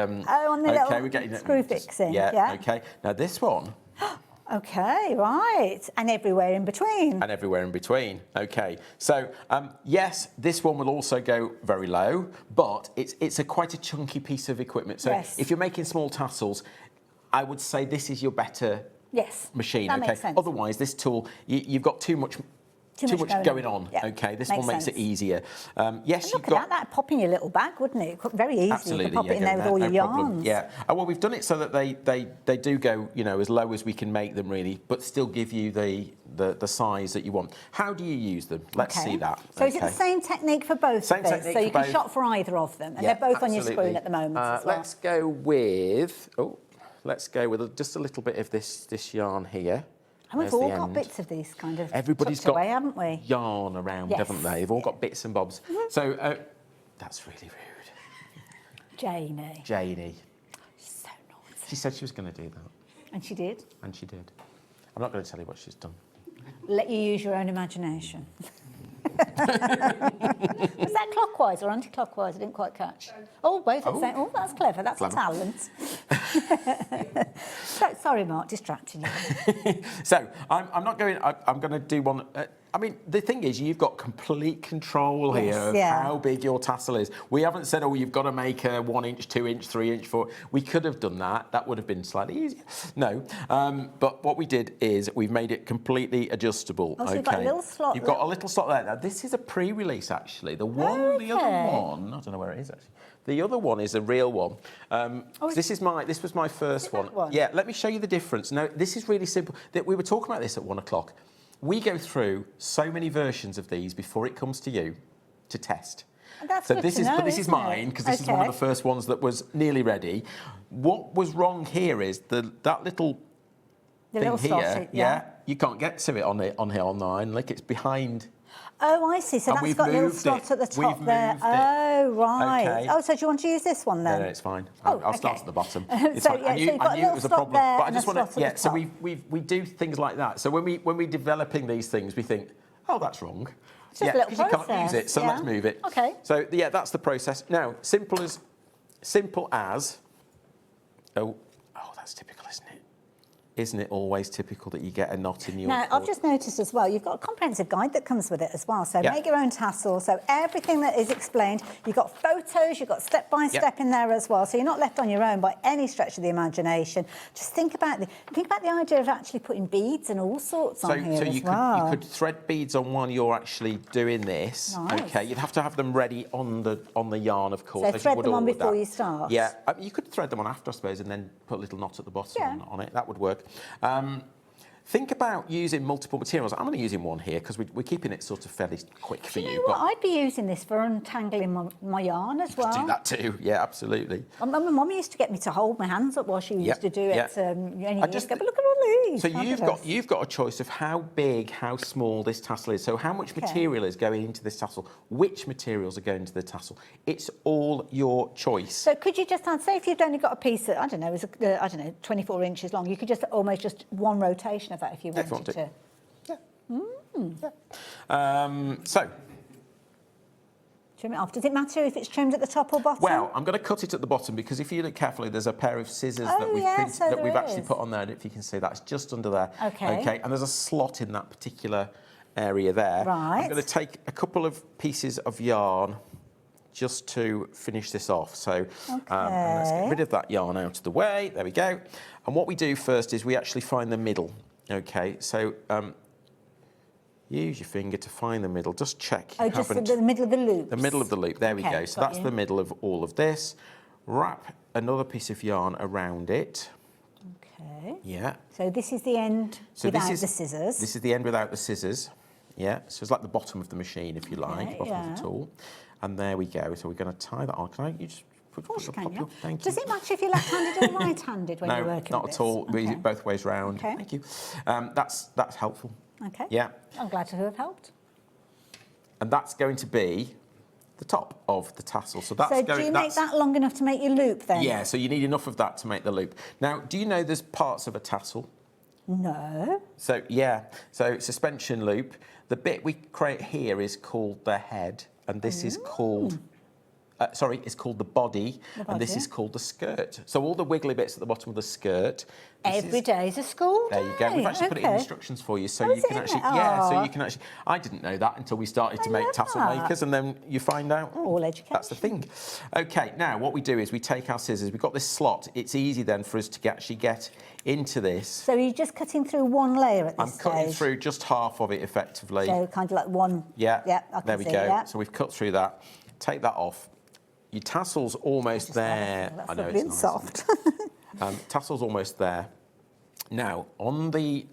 Speaker 5: okay, we're getting
Speaker 18: screw fixing.
Speaker 5: Yeah. Okay. Now this one.
Speaker 18: Okay, right, and everywhere in between.
Speaker 5: And everywhere in between. Okay, so yes, this one will also go very low, but it's quite a chunky piece of equipment. So if you're making small tassels, I would say this is your better machine.
Speaker 18: That
Speaker 5: okay,
Speaker 18: makes sense.
Speaker 5: Otherwise, this tool you've got too much going on.
Speaker 18: Yeah.
Speaker 5: Okay, this one makes it easier. Yes,
Speaker 18: you've got that'd pop in your little bag, wouldn't it? Very easy.
Speaker 5: Absolutely,
Speaker 18: you could pop it in there with all your yarns.
Speaker 5: Yeah. Well, we've done it so that they do go, as low as we can make them, really, but still give you the size that you want. How do you use them? Let's see that.
Speaker 18: So is it the same technique for both
Speaker 5: Same
Speaker 18: of these?
Speaker 5: technique
Speaker 18: So you
Speaker 5: for
Speaker 18: can
Speaker 5: both.
Speaker 18: shop for either of them, and they're both on your screen at the moment as well.
Speaker 5: Let's go with just a little bit of this yarn here.
Speaker 18: And we've all got bits of these kind of
Speaker 5: Everybody's
Speaker 18: tucked
Speaker 5: got
Speaker 18: away, haven't we?
Speaker 5: yarn around, haven't they? They've all got bits and bobs. So that's really rude.
Speaker 18: Janie.
Speaker 5: She's so naughty. She said she was going to do that.
Speaker 18: And she did?
Speaker 5: And she did. I'm not going to tell you what she's done.
Speaker 18: Let you use your own imagination. Was that clockwise or anti-clockwise? I didn't quite catch. Oh, both at the same. Oh, that's clever. That's a talent. Sorry, Mark, distracting you.
Speaker 5: So I'm not going. I'm going to do one. I mean, the thing is, you've got complete control here of how big your tassel is. We haven't said, oh, you've got to make a 1 inch, 2 inch, 3 inch, 4. We could have done that. That would have been slightly easier. No. But what we did is we've made it completely adjustable.
Speaker 18: Oh, so you've got a little slot.
Speaker 5: You've got a little slot there. Now, this is a pre-release, actually. The other one, I don't know where it is, actually. The other one is a real one. This was my first one. Yeah, let me show you the difference. Now, this is really simple. We were talking about this at 1 o'clock. We go through so many versions of these before it comes to you to test.
Speaker 18: That's
Speaker 5: so
Speaker 18: good
Speaker 5: this
Speaker 18: to
Speaker 5: is,
Speaker 18: know,
Speaker 5: but this is mine because this is one of the first ones that was nearly ready. What was wrong here is that little thing here. You can't get to it on here online. Like it's behind.
Speaker 18: Oh, I see. So that's got a little slot at the top there. Oh, right.
Speaker 5: Okay.
Speaker 18: Oh, so do you want to use this one then?
Speaker 5: No, it's fine.
Speaker 18: Oh,
Speaker 5: I'll start at the bottom.
Speaker 18: So you've got a little slot there and a slot at the top.
Speaker 5: So we do things like that. So when we're developing these things, we think, oh, that's wrong.
Speaker 18: It's just a little process.
Speaker 5: You can't use it, so let's move it.
Speaker 18: Okay.
Speaker 5: So yeah, that's the process. Now, simple as. Oh, that's typical, isn't it? Isn't it always typical that you get a knot in your...
Speaker 18: Now, I've just noticed as well, you've got a comprehensive guide that comes with it as well. So make your own tassel. So everything that is explained, you've got photos, you've got step-by-step in there as well. So you're not left on your own by any stretch of the imagination. Just think about the idea of actually putting beads and all sorts on here as well.
Speaker 5: You could thread beads on while you're actually doing this.
Speaker 18: Nice.
Speaker 5: Okay, you'd have to have them ready on the yarn, of course.
Speaker 18: So thread them on before you start?
Speaker 5: Yeah, you could thread them on after, I suppose, and then put a little knot at the bottom on it. That would work. Think about using multiple materials. I'm only using one here because we're keeping it sort of fairly quick for you.
Speaker 18: You know what? I'd be using this for untangling my yarn as well.
Speaker 5: Do that too. Yeah, absolutely.
Speaker 18: My mum used to get me to hold my hands up while she used to do it. Many years ago. But look at all these.
Speaker 5: So you've got a choice of how big, how small this tassel is. So how much material is going into this tassel? Which materials are going into the tassel? It's all your choice.
Speaker 18: So could you just add, say if you've only got a piece that, 24 inches long, you could just almost just one rotation of that if you wanted to.
Speaker 5: Yeah. So.
Speaker 18: Trim it off. Does it matter if it's trimmed at the top or bottom?
Speaker 5: Well, I'm going to cut it at the bottom because if you look carefully, there's a pair of scissors that we've actually put on there. And if you can see, that's just under there. Okay. And there's a slot in that particular area there.
Speaker 18: Right.
Speaker 5: I'm going to take a couple of pieces of yarn just to finish this off. So let's get rid of that yarn out of the way. There we go. And what we do first is we actually find the middle. Okay, so use your finger to find the middle. Just check.
Speaker 18: Just the middle of the loop.
Speaker 5: The middle of the loop. There we go. So that's the middle of all of this. Wrap another piece of yarn around it.
Speaker 18: Okay.
Speaker 5: Yeah.
Speaker 18: So this is the end without the scissors.
Speaker 5: This is the end without the scissors. Yeah. So it's like the bottom of the machine, if you like, bottom of the tool. And there we go. So we're going to tie that on. You just put your... Thank you.
Speaker 18: Does it matter if you're left-handed or right-handed when you're working with this?
Speaker 5: No, not at all. We use it both ways round.
Speaker 18: Okay.
Speaker 5: Thank you. That's helpful.
Speaker 18: Okay.
Speaker 5: Yeah.
Speaker 18: I'm glad to have helped.
Speaker 5: And that's going to be the top of the tassel. So that's
Speaker 18: So do you make that long enough to make your loop then?
Speaker 5: Yeah, so you need enough of that to make the loop. Now, do you know there's parts of a tassel?
Speaker 18: No.
Speaker 5: So, yeah, so suspension loop. The bit we create here is called the head, and this is called... it's called the body, and this is called the skirt. So all the wiggly bits at the bottom of the skirt.
Speaker 18: Every day's a school day.
Speaker 5: There you go. We've actually put it in instructions for you, so you can actually. Yeah, so you can actually. I didn't know that until we started to make tassel makers, and then you find out.
Speaker 18: All education.
Speaker 5: That's the thing. Okay, now what we do is we take our scissors. We've got this slot. It's easy then for us to actually get into this.
Speaker 18: So you're just cutting through one layer at this stage?
Speaker 5: I'm cutting through just half of it effectively.
Speaker 18: So kind of like one.
Speaker 5: Yeah.
Speaker 18: Yeah. I can
Speaker 5: there we
Speaker 18: see,
Speaker 5: go.
Speaker 18: Yeah.
Speaker 5: So we've cut through that. Take that off. Your tassel's almost there.
Speaker 18: That's
Speaker 5: I know
Speaker 18: lovely
Speaker 5: it's
Speaker 18: and
Speaker 5: nice.
Speaker 18: soft.
Speaker 5: Tassel's almost there. Now, on the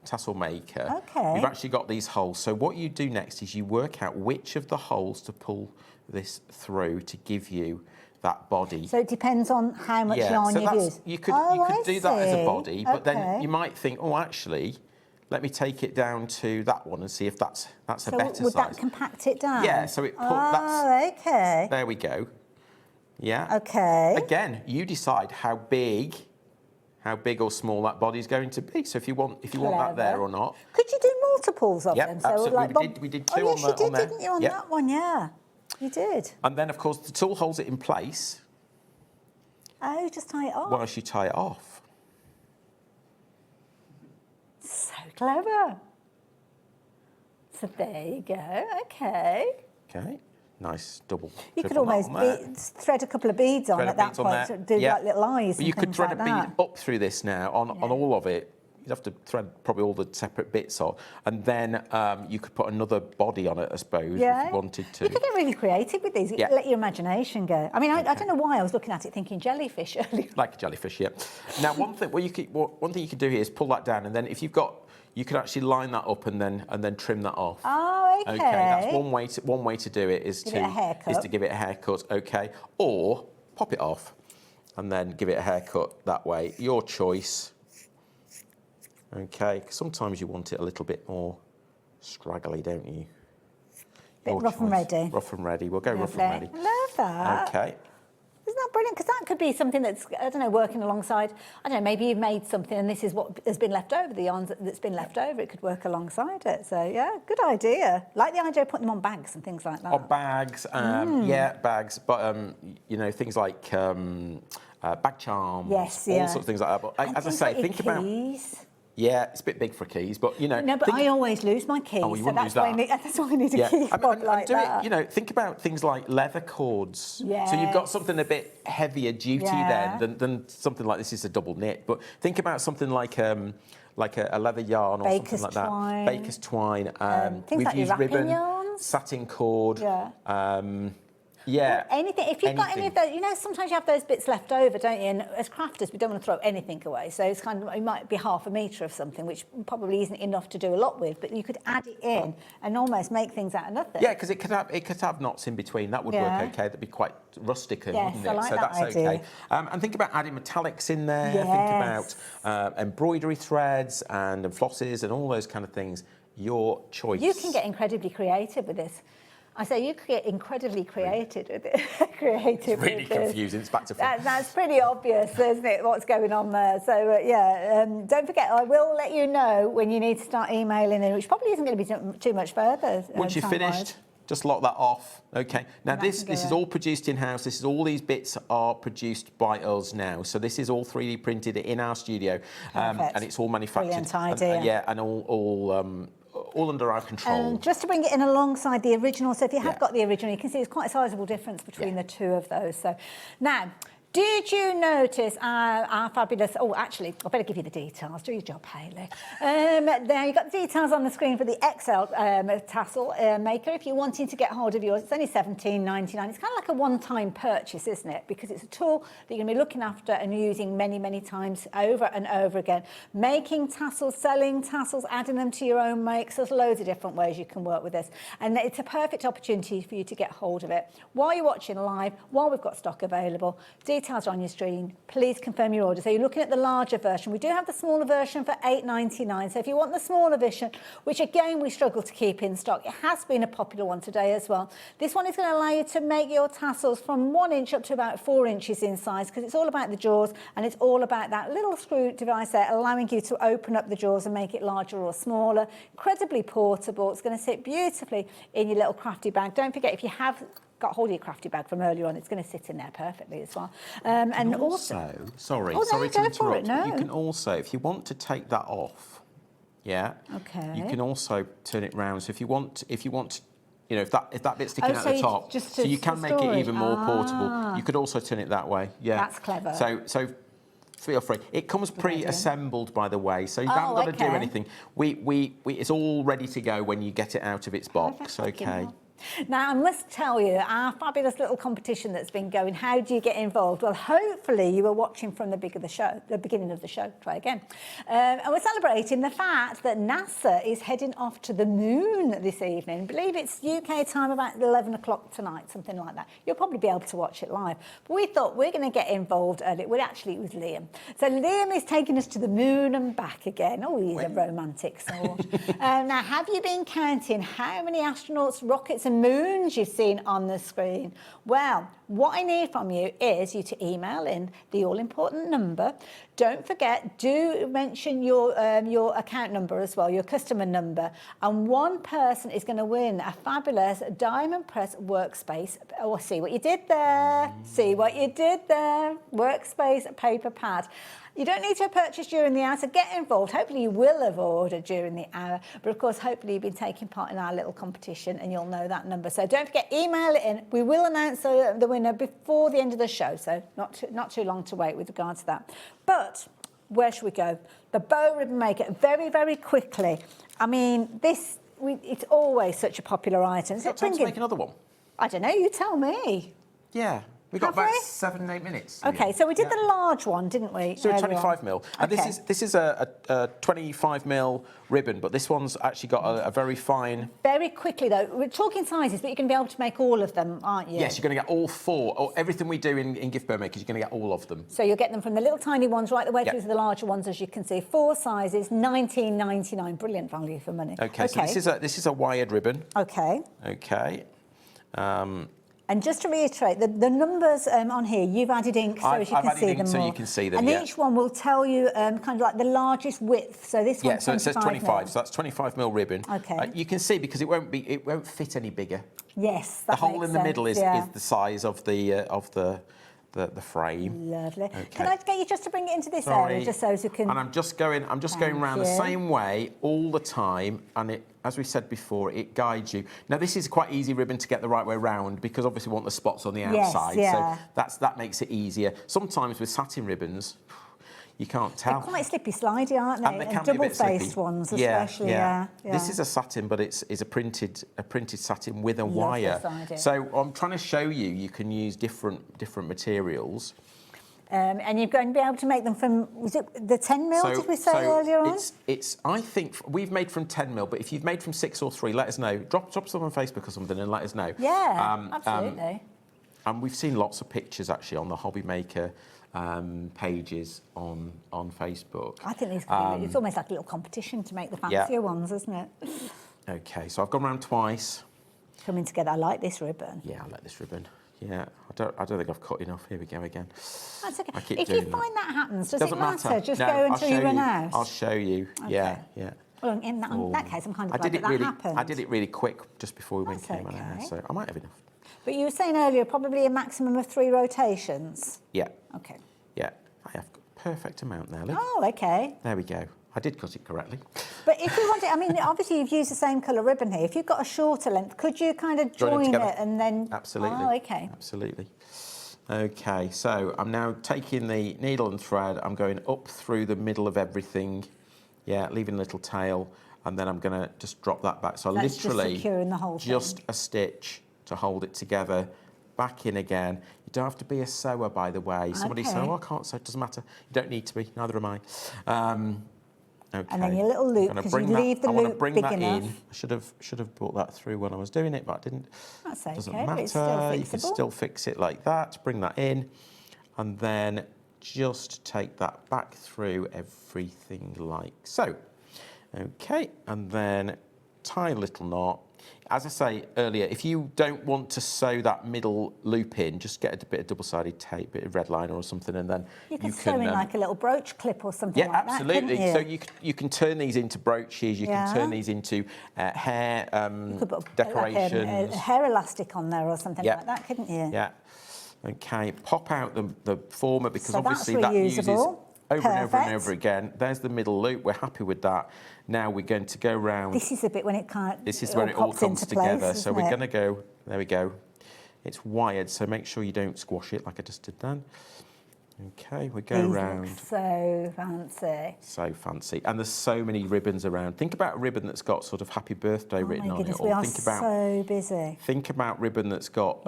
Speaker 5: tassel maker, you've actually got these holes. So what you do next is you work out which of the holes to pull this through to give you that body.
Speaker 18: So it depends on how much yarn you use.
Speaker 5: You could do that as a body, but then you might think, oh, actually, let me take it down to that one and see if that's a better size.
Speaker 18: Would that compact it down?
Speaker 5: Yeah, so it
Speaker 18: okay.
Speaker 5: There we go. Yeah.
Speaker 18: Okay.
Speaker 5: Again, you decide how big or small that body's going to be. So if you want that there or not.
Speaker 18: Could you do multiples of them? So
Speaker 5: absolutely.
Speaker 18: like
Speaker 5: We did two
Speaker 18: on
Speaker 5: on there.
Speaker 18: Didn't you, on that one? Yeah, you did.
Speaker 5: And then, of course, the tool holds it in place.
Speaker 18: Oh, just tie it off.
Speaker 5: Whilst you tie it off.
Speaker 18: So clever. So there you go. Okay.
Speaker 5: Okay. Nice double.
Speaker 18: You could almost thread a couple of beads on at that point, so do like little eyes.
Speaker 5: But you could thread a bead up through this now on all of it. You'd have to thread probably all the separate bits on, and then you could put another body on it, I suppose, if you wanted to.
Speaker 18: You could get really creative with these. Let your imagination go. I mean, I don't know why I was looking at it thinking jellyfish earlier.
Speaker 5: Like a jellyfish, yeah. Now, one thing you could do here is pull that down, and then if you've got, you can actually line that up and then trim that off.
Speaker 18: Oh, okay.
Speaker 5: That's one way to do it is to give it a haircut. Okay, or pop it off, and then give it a haircut that way. Your choice. Okay, sometimes you want it a little bit more straggly, don't you?
Speaker 18: Bit rough and ready.
Speaker 5: Rough and ready. We'll go rough and ready.
Speaker 18: Love that.
Speaker 5: Okay.
Speaker 18: Isn't that brilliant? Because that could be something that's, I don't know, working alongside, I don't know, maybe you've made something and this is what has been left over, the yarns that's been left over, it could work alongside it. So, yeah, good idea. Like the idea of putting them on bags and things like that.
Speaker 5: On bags, bags. But, you know, things like bag charms.
Speaker 18: Yes,
Speaker 5: all sorts of things like that. But as I say, think about... Yeah, it's a bit big for keys, but, you know...
Speaker 18: No, but I always lose my keys, so that's why I need a key fob like that.
Speaker 5: You know, think about things like leather cords.
Speaker 18: Yes.
Speaker 5: So you've got something a bit heavier duty then than something like this is a double knit. But think about something like a leather yarn or something like that. Baker's twine.
Speaker 18: Things like your wrapping yarns.
Speaker 5: Satin cord.
Speaker 18: Well, anything. If you've got any of those, you know, sometimes you have those bits left over, don't you? And as crafters, we don't want to throw anything away. So it's kind of, it might be half a metre of something, which probably isn't enough to do a lot with, but you could add it in and almost make things out of nothing.
Speaker 5: Yeah, because it could have knots in between. That would work okay. That'd be quite rustic, wouldn't it?
Speaker 18: I like
Speaker 5: so
Speaker 18: that
Speaker 5: that's
Speaker 18: idea.
Speaker 5: okay. And think about adding metallics in there.
Speaker 18: Yes.
Speaker 5: Think about embroidery threads and flosses and all those kind of things. Your choice.
Speaker 18: You can get incredibly creative with this. I say you get incredibly creative with it.
Speaker 5: It's really confusing. It's back to front.
Speaker 18: That's pretty obvious, isn't it, what's going on there? So, don't forget, I will let you know when you need to start emailing in, which probably isn't going to be too much further.
Speaker 5: Once you've finished, just lock that off. Okay. Now, this is all produced in-house. All these bits are produced by us now. So this is all 3D printed in our studio. And it's all manufactured.
Speaker 18: Brilliant idea.
Speaker 5: And all under our control.
Speaker 18: And just to bring it in alongside the original, so if you have got the original, you can see there's quite a sizable difference between the two of those. So now, did you notice our fabulous... Oh, actually, I better give you the details. Do your job, Hayley. There, you've got the details on the screen for the XL tassel maker. If you're wanting to get hold of yours, it's only $17.99. It's kind of like a one-time purchase, isn't it? Because it's a tool that you're going to be looking after and using many, many times over and over again. Making tassels, selling tassels, adding them to your own makes. There's loads of different ways you can work with this. And it's a perfect opportunity for you to get hold of it. While you're watching live, while we've got stock available, details are on your screen. Please confirm your order. So you're looking at the larger version. We do have the smaller version for £8.99. So if you want the smaller version, which again we struggle to keep in stock, it has been a popular one today as well. This one is going to allow you to make your tassels from 1 inch up to about 4 inches in size, because it's all about the jaws and it's all about that little screw device there, allowing you to open up the jaws and make it larger or smaller. Incredibly portable. It's going to sit beautifully in your little crafty bag. Don't forget, if you have got hold of your crafty bag from earlier on, it's going to sit in there perfectly as well. And also,
Speaker 5: sorry
Speaker 18: to
Speaker 5: interrupt.
Speaker 18: No.
Speaker 5: You can also, if you want to take that off,
Speaker 18: okay,
Speaker 5: you can also turn it round. So if you want, you know, if that bit's sticking out the top, so you can make it even more portable. You could also turn it that way. Yeah,
Speaker 18: that's clever.
Speaker 5: So feel free. It comes pre-assembled, by the way, so you haven't got to do anything. It's all ready to go when you get it out of its box. Okay.
Speaker 18: Now, I must tell you, our fabulous little competition that's been going, how do you get involved? Well, hopefully you were watching from the beginning of the show. Try again. And we're celebrating the fact that NASA is heading off to the moon this evening. I believe it's UK time about 11 o'clock tonight, something like that. You'll probably be able to watch it live. But we thought we're going to get involved early. Well, actually, it was Liam. So Liam is taking us to the moon and back again. Oh, he's a romantic sort. Now, have you been counting how many astronauts, rockets and moons you've seen on the screen? Well, what I need from you is you to email in the all-important number. Don't forget, do mention your account number as well, your customer number. And one person is going to win a fabulous Diamond Press workspace. Oh, see what you did there. See what you did there. Workspace paper pad. You don't need to purchase during the hour, so get involved. Hopefully you will have ordered during the hour, but of course, hopefully you've been taking part in our little competition and you'll know that number. So don't forget, email it in. We will announce the winner before the end of the show, so not too long to wait with regard to that. But where should we go? The bow ribbon maker, very, very quickly. I mean, it's always such a popular item.
Speaker 5: Is it time to make another one?
Speaker 18: I don't know, you tell me.
Speaker 5: Yeah. We've got about 7, 8 minutes.
Speaker 18: Okay, so we did the large one, didn't we?
Speaker 5: So 25mm. And this is a 25mm ribbon, but this one's actually got a very fine...
Speaker 18: Very quickly, though, we're talking sizes, but you're going to be able to make all of them, aren't you?
Speaker 5: Yes, you're going to get all 4. Or everything we do in gift bow makers, you're going to get all of them.
Speaker 18: So you'll get them from the little tiny ones right the way through to the larger ones, as you can see. 4 sizes, £19.99. Brilliant value for money.
Speaker 5: Okay, so this is a wired ribbon.
Speaker 18: Okay.
Speaker 5: Okay.
Speaker 18: And just to reiterate, the numbers on here, you've added ink so you can see them more.
Speaker 5: So you can see them,
Speaker 18: and each one will tell you kind of like the largest width. So this one's 25
Speaker 5: so it says 25, so that's 25mm ribbon.
Speaker 18: Okay.
Speaker 5: You can see, because it won't fit any bigger.
Speaker 18: Yes,
Speaker 5: that makes sense. The hole in the middle is the size of the frame.
Speaker 18: Lovely.
Speaker 5: Okay.
Speaker 18: Can I get you just to bring it into this area, just so you can...
Speaker 5: And I'm just going around the same way all the time, and it, as we said before, it guides you. Now, this is quite easy ribbon to get the right way round, because obviously we want the spots on the outside, so that makes it easier. Sometimes with satin ribbons, you can't tell.
Speaker 18: They're quite slippy slidey, aren't they?
Speaker 5: And
Speaker 18: double-faced ones, especially. Yeah.
Speaker 5: This is a satin, but it's a printed satin with a wire. So I'm trying to show you can use different materials.
Speaker 18: And you're going to be able to make them from, was it the 10mm, did we say earlier on? I think we've made from 10mm, but if you've made from 6 or 3, let us know. Drop something on Facebook or something and let us know. Yeah, absolutely.
Speaker 5: And we've seen lots of pictures, actually, on the HobbyMaker pages on Facebook.
Speaker 18: I think these it's almost like a little competition to make the fancier ones, isn't it?
Speaker 5: Okay, so I've gone around twice.
Speaker 18: Coming together. I like this ribbon.
Speaker 5: Yeah, I like this ribbon. Yeah, I don't think I've cut enough. Here we go again.
Speaker 18: That's okay. If you find that happens, does it matter? Just go until you run out.
Speaker 5: I'll show you. Okay. Yeah.
Speaker 18: Well, in that case, I'm kind of glad that happened.
Speaker 5: I did it really quick just before we came on air, so I might have enough.
Speaker 18: But you were saying earlier, probably a maximum of 3 rotations.
Speaker 5: Yeah.
Speaker 18: Okay.
Speaker 5: Yeah, I have perfect amount now. Look.
Speaker 18: Oh, okay.
Speaker 5: There we go. I did cut it correctly.
Speaker 18: But if you want it, I mean, obviously you've used the same colour ribbon here. If you've got a shorter length, could you kind of join it and then...
Speaker 5: Absolutely.
Speaker 18: Oh, okay.
Speaker 5: Absolutely. Okay, so I'm now taking the needle and thread. I'm going up through the middle of everything. Yeah, leaving a little tail. And then I'm going to just drop that back. So
Speaker 18: that's
Speaker 5: literally
Speaker 18: just securing the whole thing.
Speaker 5: Just a stitch to hold it together. Back in again. You don't have to be a sewer, by the way. Somebody said, oh, I can't sew. It doesn't matter. You don't need to be. Neither am I. Okay.
Speaker 18: And then your little loop, because you leave the loop big enough.
Speaker 5: I should have brought that through when I was doing it, but I didn't.
Speaker 18: That's okay.
Speaker 5: Doesn't matter.
Speaker 18: But it's still fixable.
Speaker 5: You can still fix it like that. Bring that in, and then just take that back through everything like so. Okay, and then tie a little knot. As I say earlier, if you don't want to sew that middle loop in, just get a bit of double-sided tape, a bit of red liner or something, and then
Speaker 18: you can sew in like a little brooch clip or something like that.
Speaker 5: Absolutely.
Speaker 18: Couldn't you?
Speaker 5: So you can turn these into brooches. You can turn these into hair decorations.
Speaker 18: Like a hair elastic on there or something like that, couldn't you?
Speaker 5: Yeah. Okay. Pop out the former because
Speaker 18: so
Speaker 5: obviously
Speaker 18: that's
Speaker 5: that uses
Speaker 18: reusable.
Speaker 5: over and over and over again. There's the middle loop. We're happy with that. Now we're going to go round.
Speaker 18: This is the bit when it kind of
Speaker 5: This is when it all comes together. So we're
Speaker 18: it?
Speaker 5: going to go. There we go. It's wired, so make sure you don't squash it like I just did then. Okay, we go around.
Speaker 18: So fancy.
Speaker 5: So fancy. And there's so many ribbons around. Think about a ribbon that's got sort of happy birthday written on it.
Speaker 18: We are
Speaker 5: think about,
Speaker 18: so busy.
Speaker 5: Think about ribbon that's got,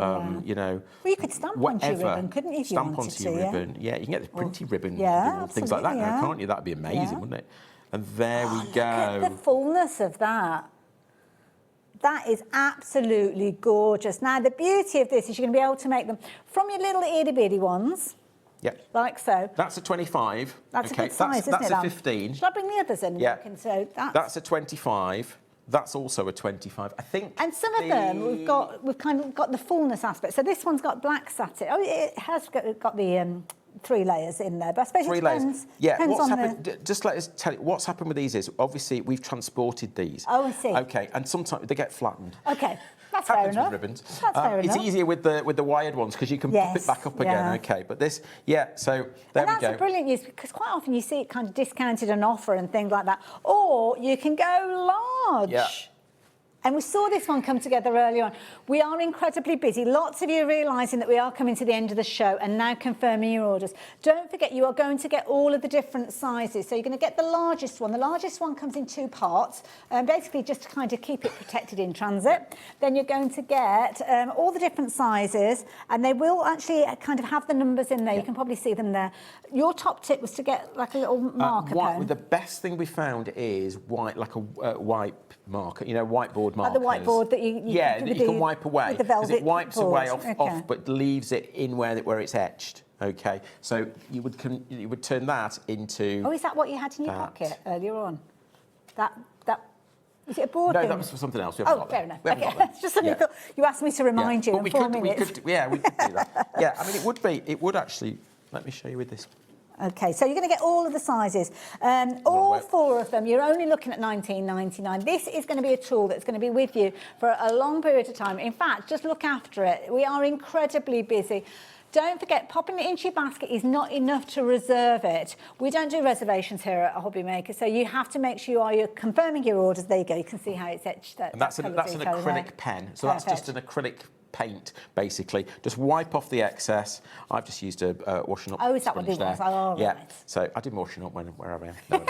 Speaker 5: you know,
Speaker 18: well, you could stamp onto your ribbon, couldn't you, if
Speaker 5: stamp
Speaker 18: you wanted
Speaker 5: onto
Speaker 18: to,
Speaker 5: your ribbon. Yeah, you can get the printy ribbon, things like that now, can't you? That'd be amazing, wouldn't it? And there we go.
Speaker 18: Look at the fullness of that. That is absolutely gorgeous. Now, the beauty of this is you're going to be able to make them from your little itty-bitty ones.
Speaker 5: Yep.
Speaker 18: Like so.
Speaker 5: That's a 25.
Speaker 18: That's a good size, isn't it?
Speaker 5: That's a 15.
Speaker 18: Shall I bring the others in?
Speaker 5: Yeah.
Speaker 18: So
Speaker 5: that's a 25. That's also a 25. I think.
Speaker 18: And some of them we've kind of got the fullness aspect. So this one's got black satin. Oh, it has got the 3 layers in there, but I suppose it depends.
Speaker 5: Yeah,
Speaker 18: depends
Speaker 5: what's
Speaker 18: on
Speaker 5: happened? Just let us tell you what's happened with these is obviously we've transported these.
Speaker 18: Oh, I see.
Speaker 5: Okay, and sometimes they get flattened.
Speaker 18: Okay, that's fair enough.
Speaker 5: With ribbons.
Speaker 18: That's fair enough.
Speaker 5: It's easier with the wired ones because you can pop it back up again. Okay, but this, so there we go.
Speaker 18: That's a brilliant use because quite often you see it kind of discounted and offer and things like that, or you can go large.
Speaker 5: Yeah.
Speaker 18: And we saw this one come together earlier on. We are incredibly busy. Lots of you are realising that we are coming to the end of the show and now confirming your orders. Don't forget, you are going to get all of the different sizes. So you're going to get the largest one. The largest one comes in 2 parts, basically just to kind of keep it protected in transit. Then you're going to get all the different sizes, and they will actually kind of have the numbers in there. You can probably see them there. Your top tip was to get like a little marker pen.
Speaker 5: The best thing we found is white, like a wipe marker, you know, whiteboard markers.
Speaker 18: Like the whiteboard that you
Speaker 5: can wipe away.
Speaker 18: With the velvet
Speaker 5: because it wipes
Speaker 18: board.
Speaker 5: away off, but leaves it in where it's etched. Okay, so you would turn that into.
Speaker 18: Oh, is that what you had in your pocket earlier on? That is it a board?
Speaker 5: No,
Speaker 18: thing?
Speaker 5: that was for something else.
Speaker 18: Fair enough. Okay, it's just something you asked me to remind you in 4 minutes.
Speaker 5: we could do that. Yeah, I mean, it would actually. Let me show you with this.
Speaker 18: Okay, so you're going to get all of the sizes. All 4 of them, you're only looking at £19.99. This is going to be a tool that's going to be with you for a long period of time. In fact, just look after it. We are incredibly busy. Don't forget, popping it into your basket is not enough to reserve it. We don't do reservations here at HobbyMaker, so you have to make sure you're confirming your orders. There you go. You can see how it's etched.
Speaker 5: And that's an acrylic pen. So
Speaker 18: Perfect.
Speaker 5: That's just an acrylic paint, basically. Just wipe off the excess. I've just used a washing up.
Speaker 18: Oh, is that what it was? Oh,
Speaker 5: yeah.
Speaker 18: right.
Speaker 5: So I do washing up wherever I am. No,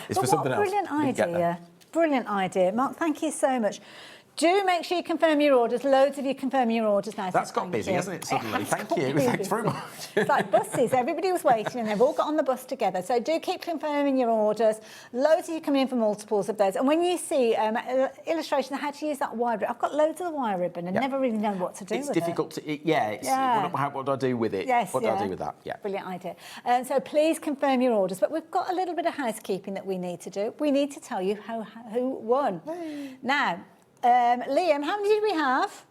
Speaker 5: it's for something else.
Speaker 18: Brilliant idea. Brilliant idea. Mark, thank you so much. Do make sure you confirm your orders. Loads of you confirm your orders now.
Speaker 5: That's got busy, hasn't it, suddenly? Thank you. Thanks very much.
Speaker 18: It's like buses. Everybody was waiting and they've all got on the bus together. So do keep confirming your orders. Loads of you come in for multiples of those. And when you see illustrations of how to use that wire ribbon, I've got loads of the wire ribbon and never really know what to do with it.
Speaker 5: It's difficult to... What do I do with it?
Speaker 18: Yes,
Speaker 5: what do I do with that? Yeah.
Speaker 18: Brilliant idea. So please confirm your orders. But we've got a little bit of housekeeping that we need to do. We need to tell you who won. Now... Liam, how many did we have?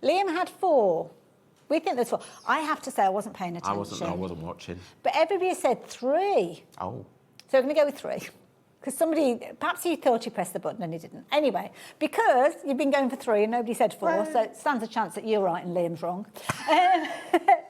Speaker 18: Liam had 4. We think there's 4. I have to say I wasn't paying attention.
Speaker 5: I wasn't watching.
Speaker 18: But everybody said 3.
Speaker 5: Oh.
Speaker 18: So we're going to go with 3. Because perhaps you thought you pressed the button and you didn't. Anyway, because you've been going for 3 and nobody said 4, so it stands a chance that you're right and Liam's wrong.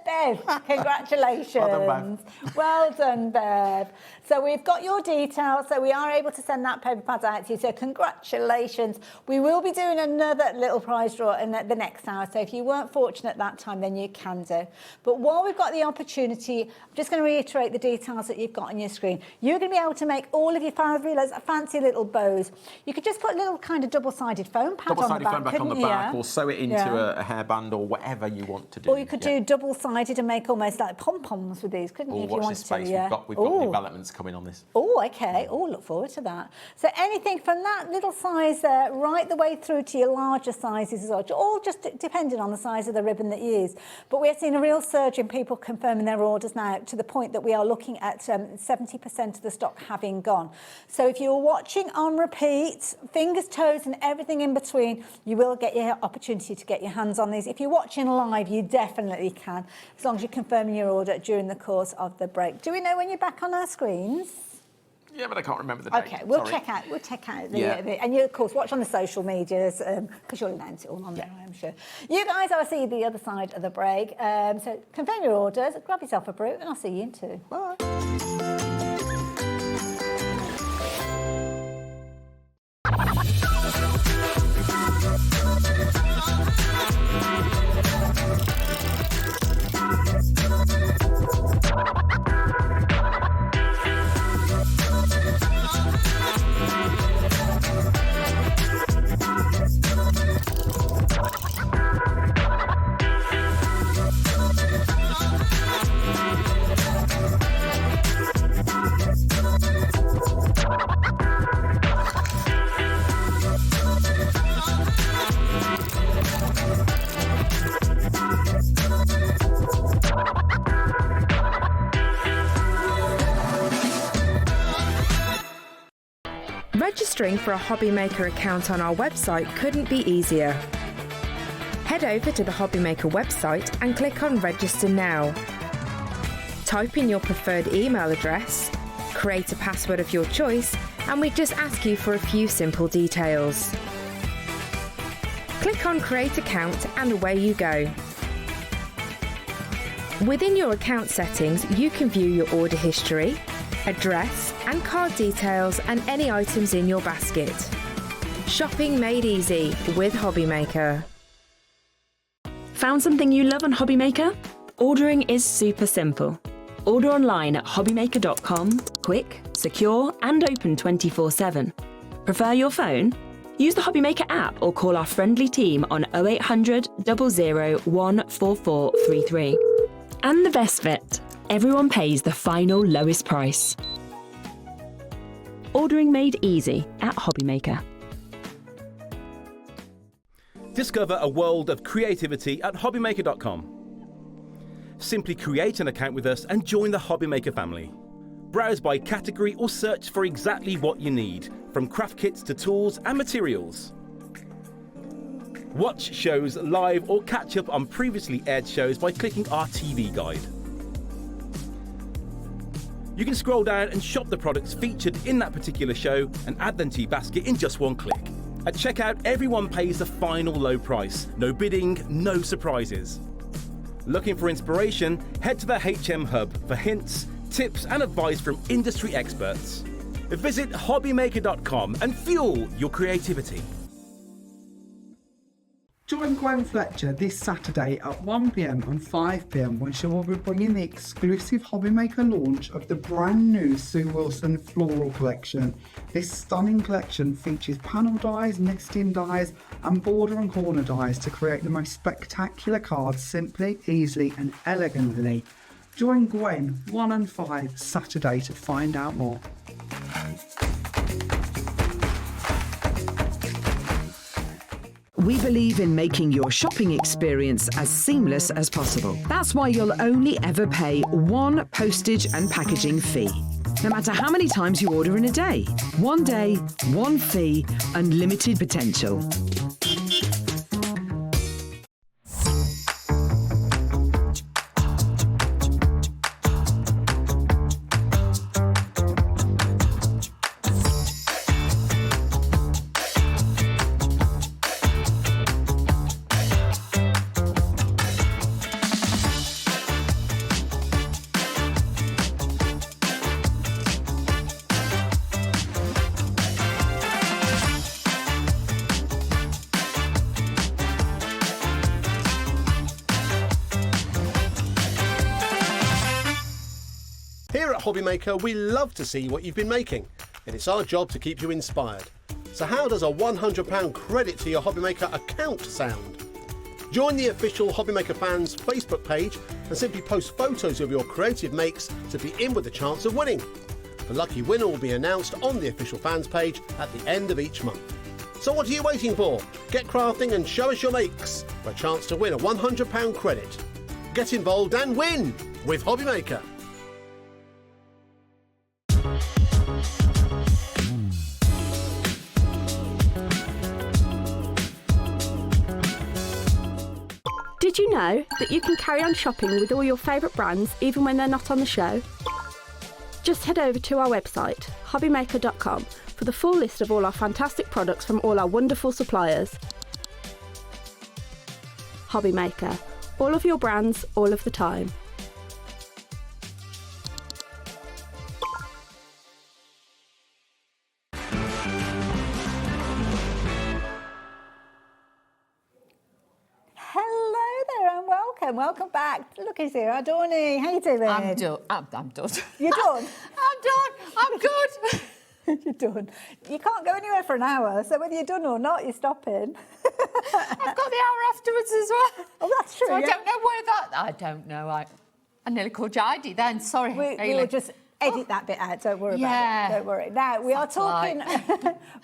Speaker 18: Bev, congratulations.
Speaker 5: Well done, Bev.
Speaker 18: Well done, Bev. So we've got your details, so we are able to send that paper pad out to you. So congratulations. We will be doing another little prize draw in the next hour. So if you weren't fortunate that time, then you can do. But while we've got the opportunity, I'm just going to reiterate the details that you've got on your screen. You're going to be able to make all of your fancy little bows. You could just put a little kind of double-sided foam pad on the back,
Speaker 5: on the back, or sew it into a hairband or whatever you want to do.
Speaker 18: Or you could do double-sided idea to make almost like pom-poms with these, couldn't you,
Speaker 5: Oh,
Speaker 18: if you
Speaker 5: watch
Speaker 18: wanted
Speaker 5: this space.
Speaker 18: to? Yeah.
Speaker 5: We've got developments coming on this.
Speaker 18: Oh, okay. Oh, look forward to that. So anything from that little size there right the way through to your larger sizes as well, all just depending on the size of the ribbon that you use. But we're seeing a real surge in people confirming their orders now, to the point that we are looking at 70% of the stock having gone. So if you're watching on repeat, fingers, toes and everything in between, you will get your opportunity to get your hands on these. If you're watching live, you definitely can, as long as you're confirming your order during the course of the break. Do we know when you're back on our screens?
Speaker 5: Yeah, but I can't remember the date.
Speaker 18: Okay, we'll
Speaker 5: Sorry.
Speaker 18: check out and you, of course, watch on the social medias, because you'll announce it all on there, I'm sure. You guys, I'll see you the other side of the break. So confirm your orders, grab yourself a brew, and I'll see you in 2. Bye.
Speaker 15: Registering for a HobbyMaker account on our website couldn't be easier. Head over to the HobbyMaker website and click on Register Now. Type in your preferred email address, create a password of your choice, and we just ask you for a few simple details. Click on Create Account and away you go. Within your account settings, you can view your order history, address and card details and any items in your basket. Shopping made easy with HobbyMaker.
Speaker 1: Found something you love on HobbyMaker? Ordering is super simple. Order online at hobbymaker.com, quick, secure and open 24/7. Prefer your phone? Use the HobbyMaker app or call our friendly team on 0800 00 14433. And the best bit, everyone pays the final lowest price. Ordering made easy at HobbyMaker.
Speaker 11: Discover a world of creativity at hobbymaker.com. Simply create an account with us and join the HobbyMaker family. Browse by category or search for exactly what you need, from craft kits to tools and materials. Watch shows live or catch up on previously aired shows by clicking our TV guide. You can scroll down and shop the products featured in that particular show and add them to your basket in just one click. At checkout, everyone pays the final low price. No bidding, no surprises. Looking for inspiration? Head to the HM Hub for hints, tips and advice from industry experts. Visit hobbymaker.com and fuel your creativity.
Speaker 10: Join Gwen Fletcher this Saturday at 1 p.m. and 5 p.m. when she will be bringing the exclusive HobbyMaker launch of the brand new Sue Wilson floral collection. This stunning collection features panel dies, nesting dies and border and corner dies to create the most spectacular cards simply, easily and elegantly. Join Gwen 1 and 5 Saturday to find out more.
Speaker 7: We believe in making your shopping experience as seamless as possible. That's why you'll only ever pay one postage and packaging fee. No matter how many times you order in a day. One day, one fee, unlimited potential.
Speaker 6: Here at HobbyMaker, we love to see what you've been making, and it's our job to keep you inspired. So how does a £100 credit to your HobbyMaker account sound? Join the official HobbyMaker fans Facebook page and simply post photos of your creative makes to be in with a chance of winning. The lucky winner will be announced on the official fans page at the end of each month. So what are you waiting for? Get crafting and show us your makes for a chance to win a £100 credit. Get involved and win with HobbyMaker.
Speaker 8: Did you know that you can carry on shopping with all your favourite brands even when they're not on the show? Just head over to our website, HobbyMaker.com, for the full list of all our fantastic products from all our wonderful suppliers. HobbyMaker, all of your brands, all of the time.
Speaker 18: Welcome back. Look who's here, Adorni. How you doing?
Speaker 13: I'm done. I'm done.
Speaker 18: You're done?
Speaker 13: I'm done. I'm good.
Speaker 18: You're done. You can't go anywhere for an hour, so whether you're done or not, you're stopping.
Speaker 13: I've got the hour afterwards as well.
Speaker 18: Oh, that's true.
Speaker 13: So
Speaker 18: yeah.
Speaker 13: I don't know where that... I don't know. I nearly called you Heidi then. Sorry.
Speaker 18: We'll just edit that bit out. Don't worry about it. Don't worry. Now, we are talking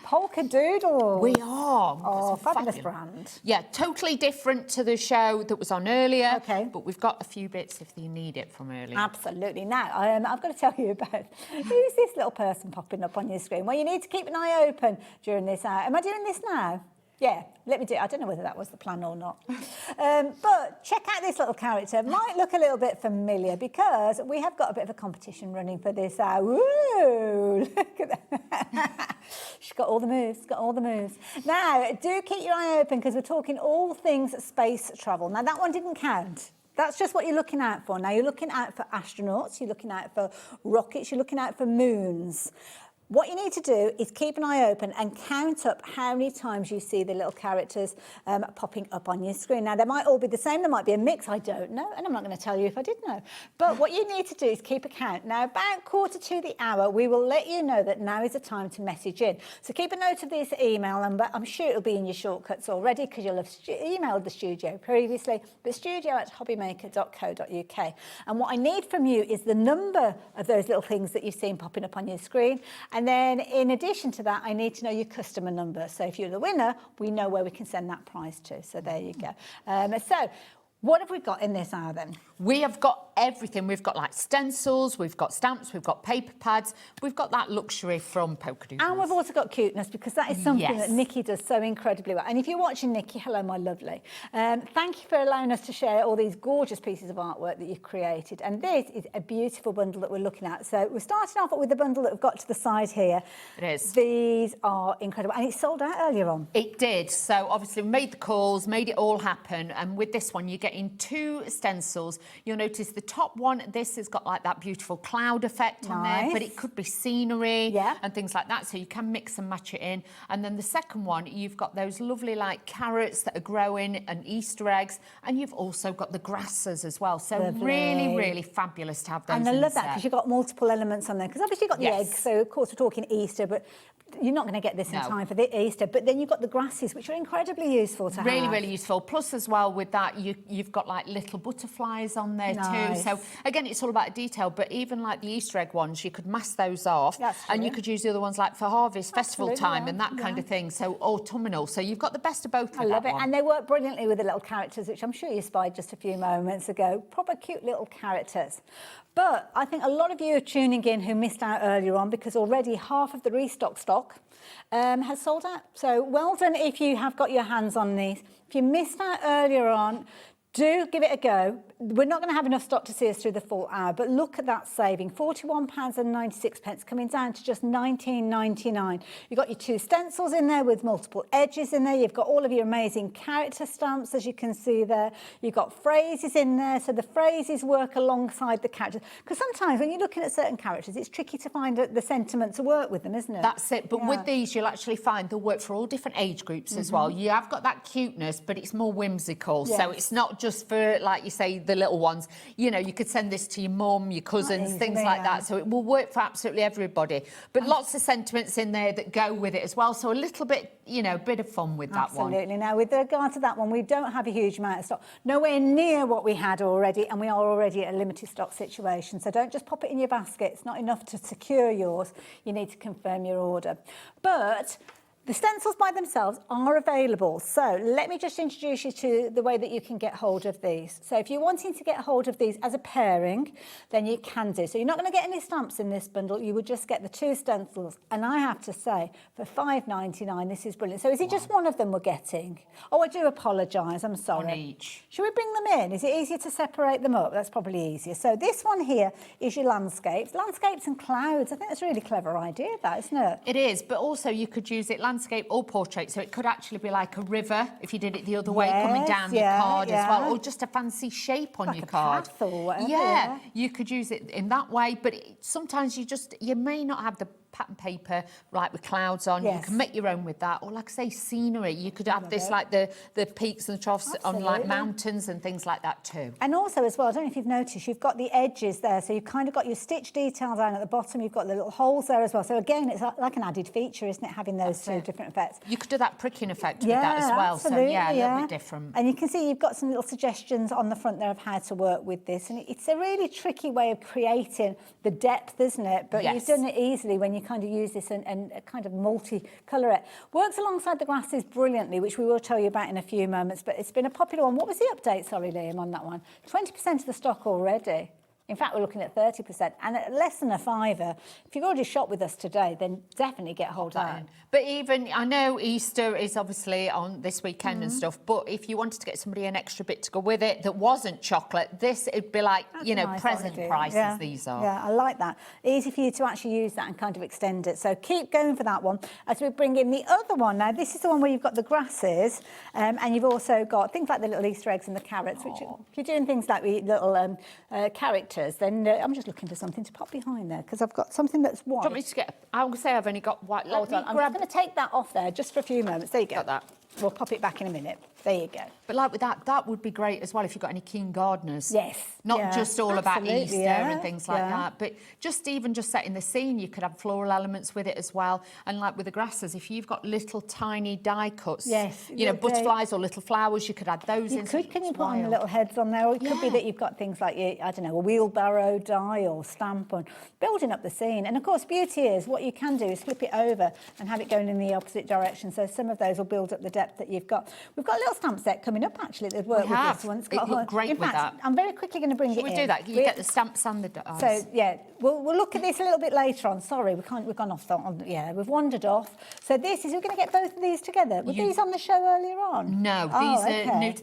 Speaker 18: Polkadoodles.
Speaker 13: We are.
Speaker 18: Oh, fabulous brand.
Speaker 13: Yeah, totally different to the show that was on earlier. Okay. But we've got a few bits if you need it from earlier.
Speaker 18: Absolutely. Now, I've got to tell you about who's this little person popping up on your screen. Well, you need to keep an eye open during this hour. Am I doing this now? Yeah, let me do it. I don't know whether that was the plan or not. But check out this little character. Might look a little bit familiar because we have got a bit of a competition running for this hour. Woo! Look at that. She's got all the moves. Now, do keep your eye open because we're talking all things space travel. Now, that one didn't count. That's just what you're looking out for. Now, you're looking out for astronauts, you're looking out for rockets, you're looking out for moons. What you need to do is keep an eye open and count up how many times you see the little characters popping up on your screen. Now, they might all be the same. There might be a mix. I don't know. And I'm not going to tell you if I did know. But what you need to do is keep a count. Now, about 1:45, we will let you know that now is the time to message in. So keep a note of this email number. I'm sure it'll be in your shortcuts already because you'll have emailed the studio previously. But studio@hobbymaker.co.uk. And what I need from you is the number of those little things that you've seen popping up on your screen. And then, in addition to that, I need to know your customer number. So if you're the winner, we know where we can send that prize to. So there you go. So what have we got in this hour then?
Speaker 13: We have got everything. We've got like stencils, we've got stamps, we've got paper pads, we've got that luxury from Polkadoodles.
Speaker 18: And we've also got cuteness because that is something that Nikki does so incredibly well. And if you're watching, Nikki, hello, my lovely. Thank you for allowing us to share all these gorgeous pieces of artwork that you've created. And this is a beautiful bundle that we're looking at. So we're starting off with the bundle that we've got to the side here.
Speaker 13: It is.
Speaker 18: These are incredible. And it sold out earlier on.
Speaker 13: It did. So obviously we made the calls, made it all happen. And with this one, you're getting 2 stencils. You'll notice the top one, this has got like that beautiful cloud effect on there, but it could be scenery and things like that. So you can mix and match it in. And then the second one, you've got those lovely like carrots that are growing and Easter eggs. And you've also got the grasses as well. So really, really fabulous to have those.
Speaker 18: And I love that because you've got multiple elements on there. Because obviously you've got the eggs. So of course we're talking Easter, but you're not going to get this in time for the Easter. But then you've got the grasses, which are incredibly useful to have.
Speaker 13: Really useful. Plus as well with that, you've got like little butterflies on there too. So again, it's all about detail, but even like the Easter egg ones, you could mask those off and you could use the other ones like for harvest, festival time and that kind of thing. So autumnal. So you've got the best of both.
Speaker 18: I love it. And they work brilliantly with the little characters, which I'm sure you spied just a few moments ago. Proper cute little characters. But I think a lot of you are tuning in who missed out earlier on because already half of the restock stock has sold out. So well done if you have got your hands on these. If you missed out earlier on, do give it a go. We're not going to have enough stock to see us through the full hour, but look at that saving. £41.96 coming down to just £19.99. You've got your 2 stencils in there with multiple edges in there. You've got all of your amazing character stamps, as you can see there. You've got phrases in there, so the phrases work alongside the characters. Because sometimes when you're looking at certain characters, it's tricky to find the sentiment to work with them, isn't it?
Speaker 13: That's it. But with these, you'll actually find they'll work for all different age groups as well. You have got that cuteness, but it's more whimsical. So it's not just just for, like you say, the little ones. You know, you could send this to your mum, your cousins, things like that. So it will work for absolutely everybody. But lots of sentiments in there that go with it as well. So a little bit, you know, bit of fun with that one.
Speaker 18: Absolutely. Now, with regard to that one, we don't have a huge amount of stock. Nowhere near what we had already, and we are already at a limited stock situation. So don't just pop it in your basket. It's not enough to secure yours. You need to confirm your order. But the stencils by themselves are available. So let me just introduce you to the way that you can get hold of these. So if you're wanting to get hold of these as a pairing, then you can do. So you're not going to get any stamps in this bundle. You would just get the 2 stencils. And I have to say, for £5.99, this is brilliant. So is it just one of them we're getting? Oh, I do apologise. I'm sorry.
Speaker 13: One each.
Speaker 18: Should we bring them in? Is it easier to separate them up? That's probably easier. So this one here is your landscapes and clouds. I think that's a really clever idea, that, isn't it?
Speaker 13: It is, but also you could use it landscape or portrait, so it could actually be like a river if you did it the other way, coming down your card as well, or just a fancy shape on
Speaker 18: like
Speaker 13: your
Speaker 18: a
Speaker 13: card.
Speaker 18: path or whatever,
Speaker 13: yeah, you could use it in that way, but sometimes you may not have the pattern paper like with clouds on. You can make your own with that, or like I say, scenery. You could have this like the peaks and the troughs on like mountains and things like that too.
Speaker 18: And also as well, I don't know if you've noticed, you've got the edges there, so you've kind of got your stitch detail down at the bottom. You've got the little holes there as well. So again, it's like an added feature, isn't it, having those two different effects?
Speaker 13: You could do that pricking effect with that as well.
Speaker 18: Absolutely,
Speaker 13: so yeah, a little bit different.
Speaker 18: And you can see you've got some little suggestions on the front there of how to work with this, and it's a really tricky way of creating the depth, isn't it? But you've done it easily when you kind of use this and kind of multi-colour it. Works alongside the grasses brilliantly, which we will tell you about in a few moments, but it's been a popular one. What was the update, sorry, Liam, on that one? 20% of the stock already. In fact, we're looking at 30%, and at less than a £5. If you've already shopped with us today, then definitely get hold of that.
Speaker 13: But even, I know Easter is obviously on this weekend and stuff, but if you wanted to get somebody an extra bit to go with it that wasn't chocolate, this would be like, you know,
Speaker 18: nice
Speaker 13: present
Speaker 18: idea.
Speaker 13: prices these are.
Speaker 18: Yeah, I like that. Easy for you to actually use that and kind of extend it. So keep going for that one. As we bring in the other one now, this is the one where you've got the grasses, and you've also got things like the little Easter eggs and the carrots, which if you're doing things like the little characters, then I'm just looking for something to pop behind there because I've got something that's white.
Speaker 13: Do you want me to get, I would say I've only got white.
Speaker 18: Hold on, I'm just going to take that off there just for a few moments. There you go. Got that. We'll pop it back in a minute. There you go.
Speaker 13: But like with that would be great as well if you've got any keen gardeners.
Speaker 18: Yes.
Speaker 13: Not just all about Easter
Speaker 18: yeah,
Speaker 13: and things like that, but even just setting the scene, you could have floral elements with it as well. And like with the grasses, if you've got little tiny die cuts, you know, butterflies or little flowers, you could add those in.
Speaker 18: Can you put on the little heads on there? Or it could be that you've got things like, I don't know, a wheelbarrow die or stamp on, building up the scene. And of course, beauty is what you can do is flip it over and have it going in the opposite direction. So some of those will build up the depth that you've got. We've got a little stamp set coming up actually that work with this one. It's got
Speaker 13: look great with that.
Speaker 18: I'm very quickly going to bring it in.
Speaker 13: We do that. You get the stamps and the dies.
Speaker 18: So yeah, we'll look at this a little bit later on. Sorry, we've gone off we've wandered off. So this is, we're going to get both of these together. Were these on the show earlier on?
Speaker 13: No,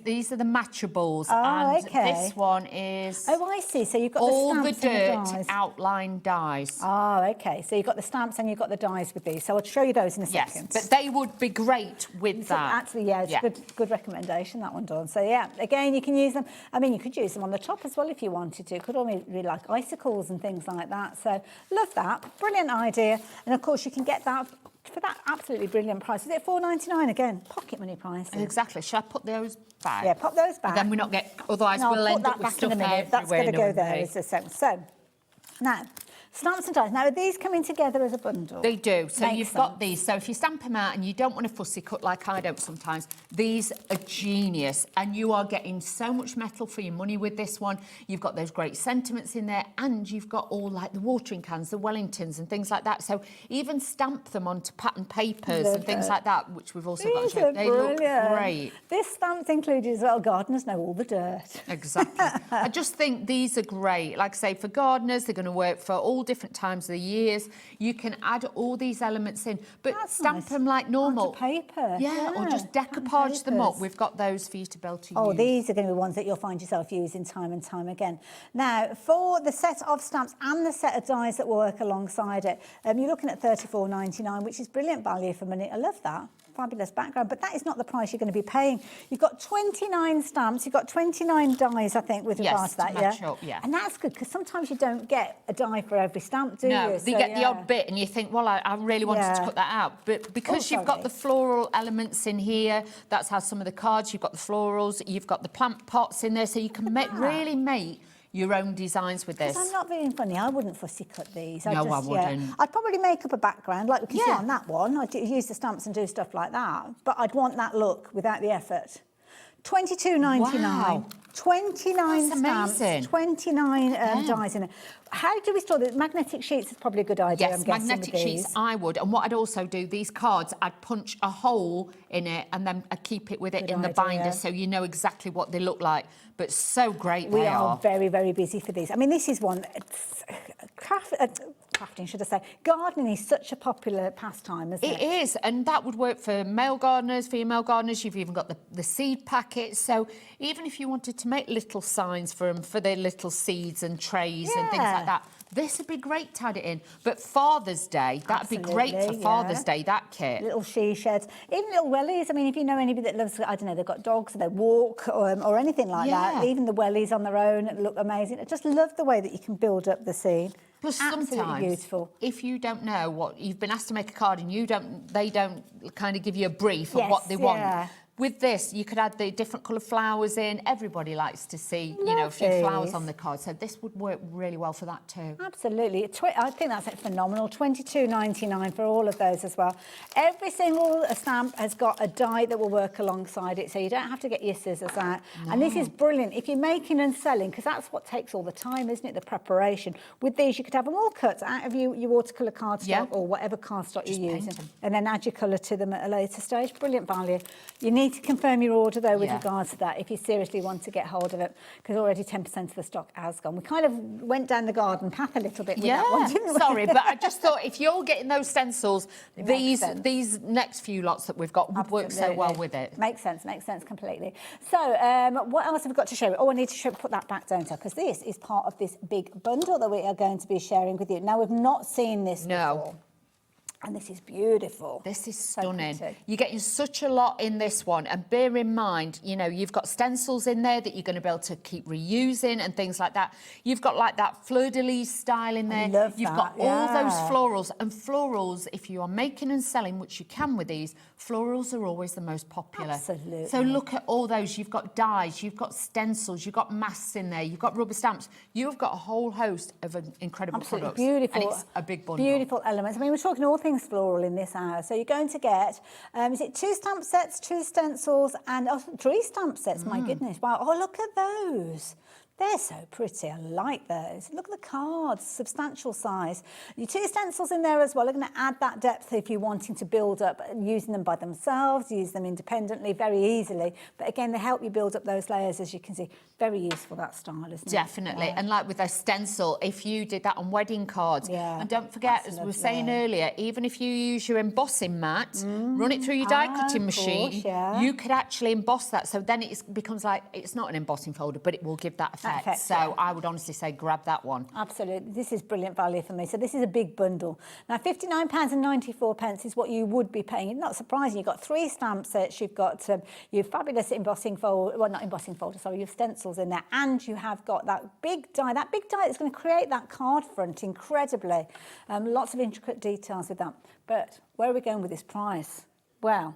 Speaker 13: these are the matchables.
Speaker 18: Oh,
Speaker 13: and this one is.
Speaker 18: Oh, I see. So you've got
Speaker 13: all
Speaker 18: the
Speaker 13: the
Speaker 18: stamps and the
Speaker 13: dirt
Speaker 18: dies.
Speaker 13: outline dies.
Speaker 18: Oh, okay. So you've got the stamps and you've got the dies with these. So I'll show you those in a second.
Speaker 13: Yes, but they would be great with that.
Speaker 18: Actually, yeah, it's a good recommendation, that one, Dawn. So yeah, again, you can use them. I mean, you could use them on the top as well if you wanted to. It could almost be like icicles and things like that. So love that. Brilliant idea. And of course, you can get that for that absolutely brilliant price. Is it $4.99 again? Pocket money price.
Speaker 13: Exactly. Shall I put those back?
Speaker 18: Yeah, pop those back.
Speaker 13: But then we're not get. Otherwise, we'll end up with stuff everywhere.
Speaker 18: That's going to go there. So now. Stamps and dies. Now, are these coming together as a bundle?
Speaker 13: They do. So you've got these. So if you stamp them out and you don't want a fussy cut like I don't sometimes, these are genius. And you are getting so much metal for your money with this one. You've got those great sentiments in there, and you've got all like the watering cans, the Wellingtons and things like that. So even stamp them onto pattern papers and things like that, which we've also got to show. They look great.
Speaker 18: This stamp's included as well. Gardeners know all the dirt.
Speaker 13: Exactly. I just think these are great. Like I say, for gardeners, they're going to work for all different times of the years. You can add all these elements in, but stamp them like normal.
Speaker 18: Onto paper.
Speaker 13: Yeah, or just decoupage them up. We've got those for you to be able to use.
Speaker 18: Oh, these are going to be ones that you'll find yourself using time and time again. Now, for the set of stamps and the set of dies that will work alongside it, you're looking at $34.99, which is brilliant value for money. I love that. fabulous background, but that is not the price you're going to be paying. You've got 29 stamps, you've got 29 dies, I think, with regards to that,
Speaker 13: match up, yeah.
Speaker 18: And that's good, because sometimes you don't get a die for every stamp, do you?
Speaker 13: No, you get the odd bit and you think, well, I really wanted to cut that out. But because you've got the floral elements in here, that's how some of the cards, you've got the florals, you've got the plant pots in there, so you can really make your own designs with this.
Speaker 18: I'm not being funny, I wouldn't fussy cut these.
Speaker 13: No, I wouldn't.
Speaker 18: I'd probably make up a background, like we can see on that one. I'd use the stamps and do stuff like that, but I'd want that look without the effort. $22.99.
Speaker 13: Wow.
Speaker 18: 29
Speaker 13: That's
Speaker 18: stamps,
Speaker 13: amazing.
Speaker 18: 29 dies in it. How do we store this? Magnetic sheets is probably a good idea, I'm
Speaker 13: Yes,
Speaker 18: guessing,
Speaker 13: magnetic
Speaker 18: with
Speaker 13: sheets,
Speaker 18: these.
Speaker 13: I would. And what I'd also do, these cards, I'd punch a hole in it and then I'd keep it with it in the binder so you know exactly what they look like. But so great
Speaker 18: We
Speaker 13: they
Speaker 18: are very, very busy for these. I mean, this is one... crafting, should I say. Gardening is such a popular pastime, isn't it?
Speaker 13: It is, and that would work for male gardeners, female gardeners. You've even got the seed packets. So even if you wanted to make little signs for them, for their little seeds and trays and things like that, this would be great to add it in. But Father's Day, that'd be great for Father's Day, that kit.
Speaker 18: Little she sheds, even little wellies. I mean, if you know anybody that loves, I don't know, they've got dogs, they walk or anything like that, even the wellies on their own look amazing. I just love the way that you can build up the scene.
Speaker 13: Plus,
Speaker 18: Absolutely
Speaker 13: sometimes,
Speaker 18: beautiful.
Speaker 13: if you don't know what you've been asked to make a card and they don't kind of give you a brief of what they want. With this, you could add the different colour flowers in. Everybody likes to see, you know, a few flowers on the card. So this would work really well for that too.
Speaker 18: Absolutely. I think that's phenomenal. $22.99 for all of those as well. Every single stamp has got a die that will work alongside it, so you don't have to get your scissors out. No. And this is brilliant. If you're making and selling, because that's what takes all the time, isn't it, the preparation. With these, you could have them all cut out of your watercolour cardstock or whatever cardstock you're using, and then add your colour to them at a later stage. Brilliant value. You need to confirm your order, though, with regards to that, if you seriously want to get hold of it, because already 10% of the stock has gone. We kind of went down the garden path a little bit with that one, didn't we?
Speaker 13: Sorry, but I just thought if you're getting those stencils, these next few lots that we've got would work so well with it.
Speaker 18: Makes sense completely. So, what else have we got to show you? Oh, I need to put that back down, because this is part of this big bundle that we are going to be sharing with you. Now, we've not seen this before. And this is beautiful.
Speaker 13: This is stunning. You're getting such a lot in this one. And bear in mind, you know, you've got stencils in there that you're going to be able to keep reusing and things like that. You've got like that fleur-de-lis style in there. You've got all those florals. And florals, if you are making and selling, which you can with these, florals are always the most popular.
Speaker 18: Absolutely.
Speaker 13: So look at all those. You've got dies, you've got stencils, you've got masks in there, you've got rubber stamps. You've got a whole host of incredible products.
Speaker 18: Beautiful.
Speaker 13: And it's a big bundle.
Speaker 18: Beautiful elements. I mean, we're talking all things floral in this hour. So you're going to get, is it 2 stamp sets, 2 stencils, and 3 stamp sets? My goodness. Wow. Oh, look at those. They're so pretty. I like those. Look at the cards, substantial size. Your 2 stencils in there as well are going to add that depth if you're wanting to build up, using them by themselves, use them independently very easily. But again, they help you build up those layers, as you can see. Very useful, that style, isn't it?
Speaker 13: Definitely. And like with a stencil, if you did that on wedding cards, and don't forget, as we were saying earlier, even if you use your embossing mat, run it through your die cutting machine, you could actually emboss that. So then it becomes like, it's not an embossing folder, but it will give that effect. So I would honestly say grab that one.
Speaker 18: Absolutely. This is brilliant value for me. So this is a big bundle. Now, £59.94 is what you would be paying. Not surprising. You've got 3 stamp sets. You've got your fabulous embossing folder, well, not embossing folder, sorry, your stencils in there. And you have got that big die. That big die is going to create that card front incredibly. Lots of intricate details with that. But where are we going with this price? Well,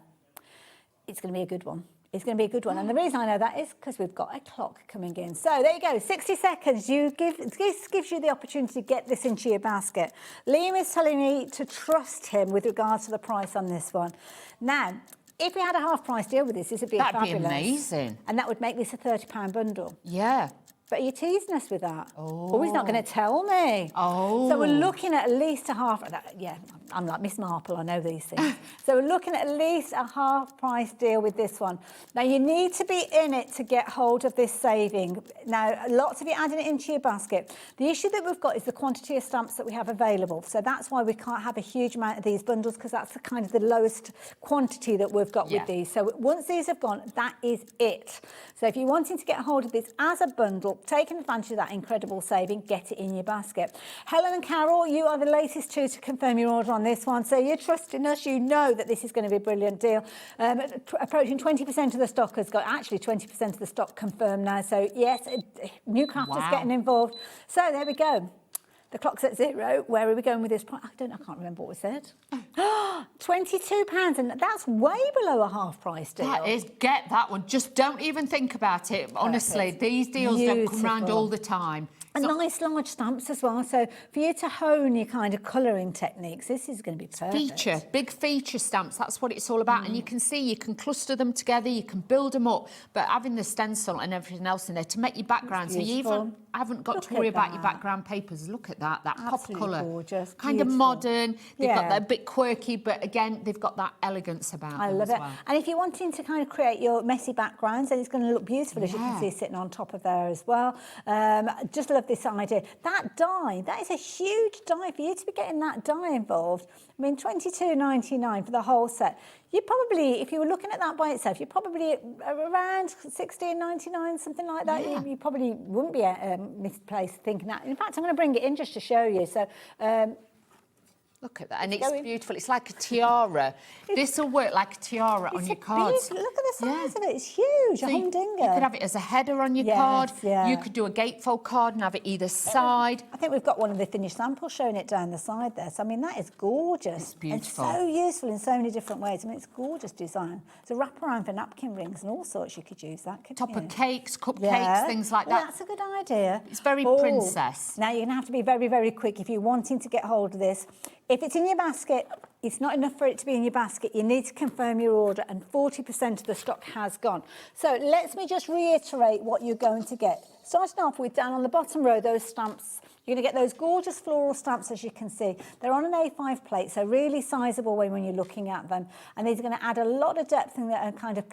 Speaker 18: it's going to be a good one. It's going to be a good one. And the reason I know that is because we've got a clock coming in. So there you go, 60 seconds. This gives you the opportunity to get this into your basket. Liam is telling me to trust him with regards to the price on this one. Now, if we had a half-price deal with this would be fabulous.
Speaker 13: That'd be amazing.
Speaker 18: And that would make this a £30 bundle.
Speaker 13: Yeah.
Speaker 18: But are you teasing us with that? Oh, he's not going to tell me. Oh. So we're looking at least a half... Yeah, I'm like Miss Marple, I know these things. So we're looking at least a half-price deal with this one. Now, you need to be in it to get hold of this saving. Now, lots of you adding it into your basket. The issue that we've got is the quantity of stamps that we have available. So that's why we can't have a huge amount of these bundles, because that's the kind of the lowest quantity that we've got with these. So once these have gone, that is it. So if you're wanting to get hold of this as a bundle, taking advantage of that incredible saving, get it in your basket. Helen and Carol, you are the latest two to confirm your order on this one, so you're trusting us. You know that this is going to be a brilliant deal. Approaching 20% of the stock has got, actually 20% of the stock confirmed now. So yes, new crafters getting involved. So there we go. The clock's at 0. Where are we going with this? I can't remember what we said. £22, and that's way below a half price deal.
Speaker 13: That is, get that one. Just don't even think about it. Honestly, these deals don't come round all the time.
Speaker 18: And nice large stamps as well. So for you to hone your kind of colouring techniques, this is going to be perfect.
Speaker 13: Big feature stamps, that's what it's all about. And you can see, you can cluster them together, you can build them up, but having the stencil and everything else in there to make your background, so you even haven't got to worry about your background papers. Look at that pop colour.
Speaker 18: Gorgeous.
Speaker 13: Kind of modern. They've got that a bit quirky, but again, they've got that elegance about them.
Speaker 18: I love it.
Speaker 13: Well.
Speaker 18: And if you're wanting to kind of create your messy backgrounds, then it's going to look beautiful, as you can see sitting on top of there as well. Just love this idea. That die, that is a huge die. For you to be getting that die involved, I mean, $22.99 for the whole set. You probably, if you were looking at that by itself, you're probably around $16.99, something like that. You probably wouldn't be misplaced thinking that. In fact, I'm going to bring it in just to show you. So.
Speaker 13: Look at that, and it's beautiful. It's like a tiara. This will work like a tiara on your cards.
Speaker 18: Look at the size of it. It's huge.
Speaker 13: So
Speaker 18: a humdinger.
Speaker 13: You could have it as a header on your card. You could do a gatefold card and have it either side.
Speaker 18: I think we've got one of the finished samples showing it down the side there. So, I mean, that is gorgeous.
Speaker 13: It's beautiful.
Speaker 18: And so useful in so many different ways. I mean, it's gorgeous design. It's a wraparound for napkin rings and all sorts. You could use that, couldn't you?
Speaker 13: Top of cakes, cupcakes, things like that.
Speaker 18: That's a good idea.
Speaker 13: It's very princess.
Speaker 18: Now, you're going to have to be very, very quick if you're wanting to get hold of this. If it's in your basket, it's not enough for it to be in your basket. You need to confirm your order, and 40% of the stock has gone. So let me just reiterate what you're going to get. Starting off with, down on the bottom row, those stamps. You're going to get those gorgeous floral stamps, as you can see. They're on an A5 plate, so really sizable when you're looking at them. And these are going to add a lot of depth and kind of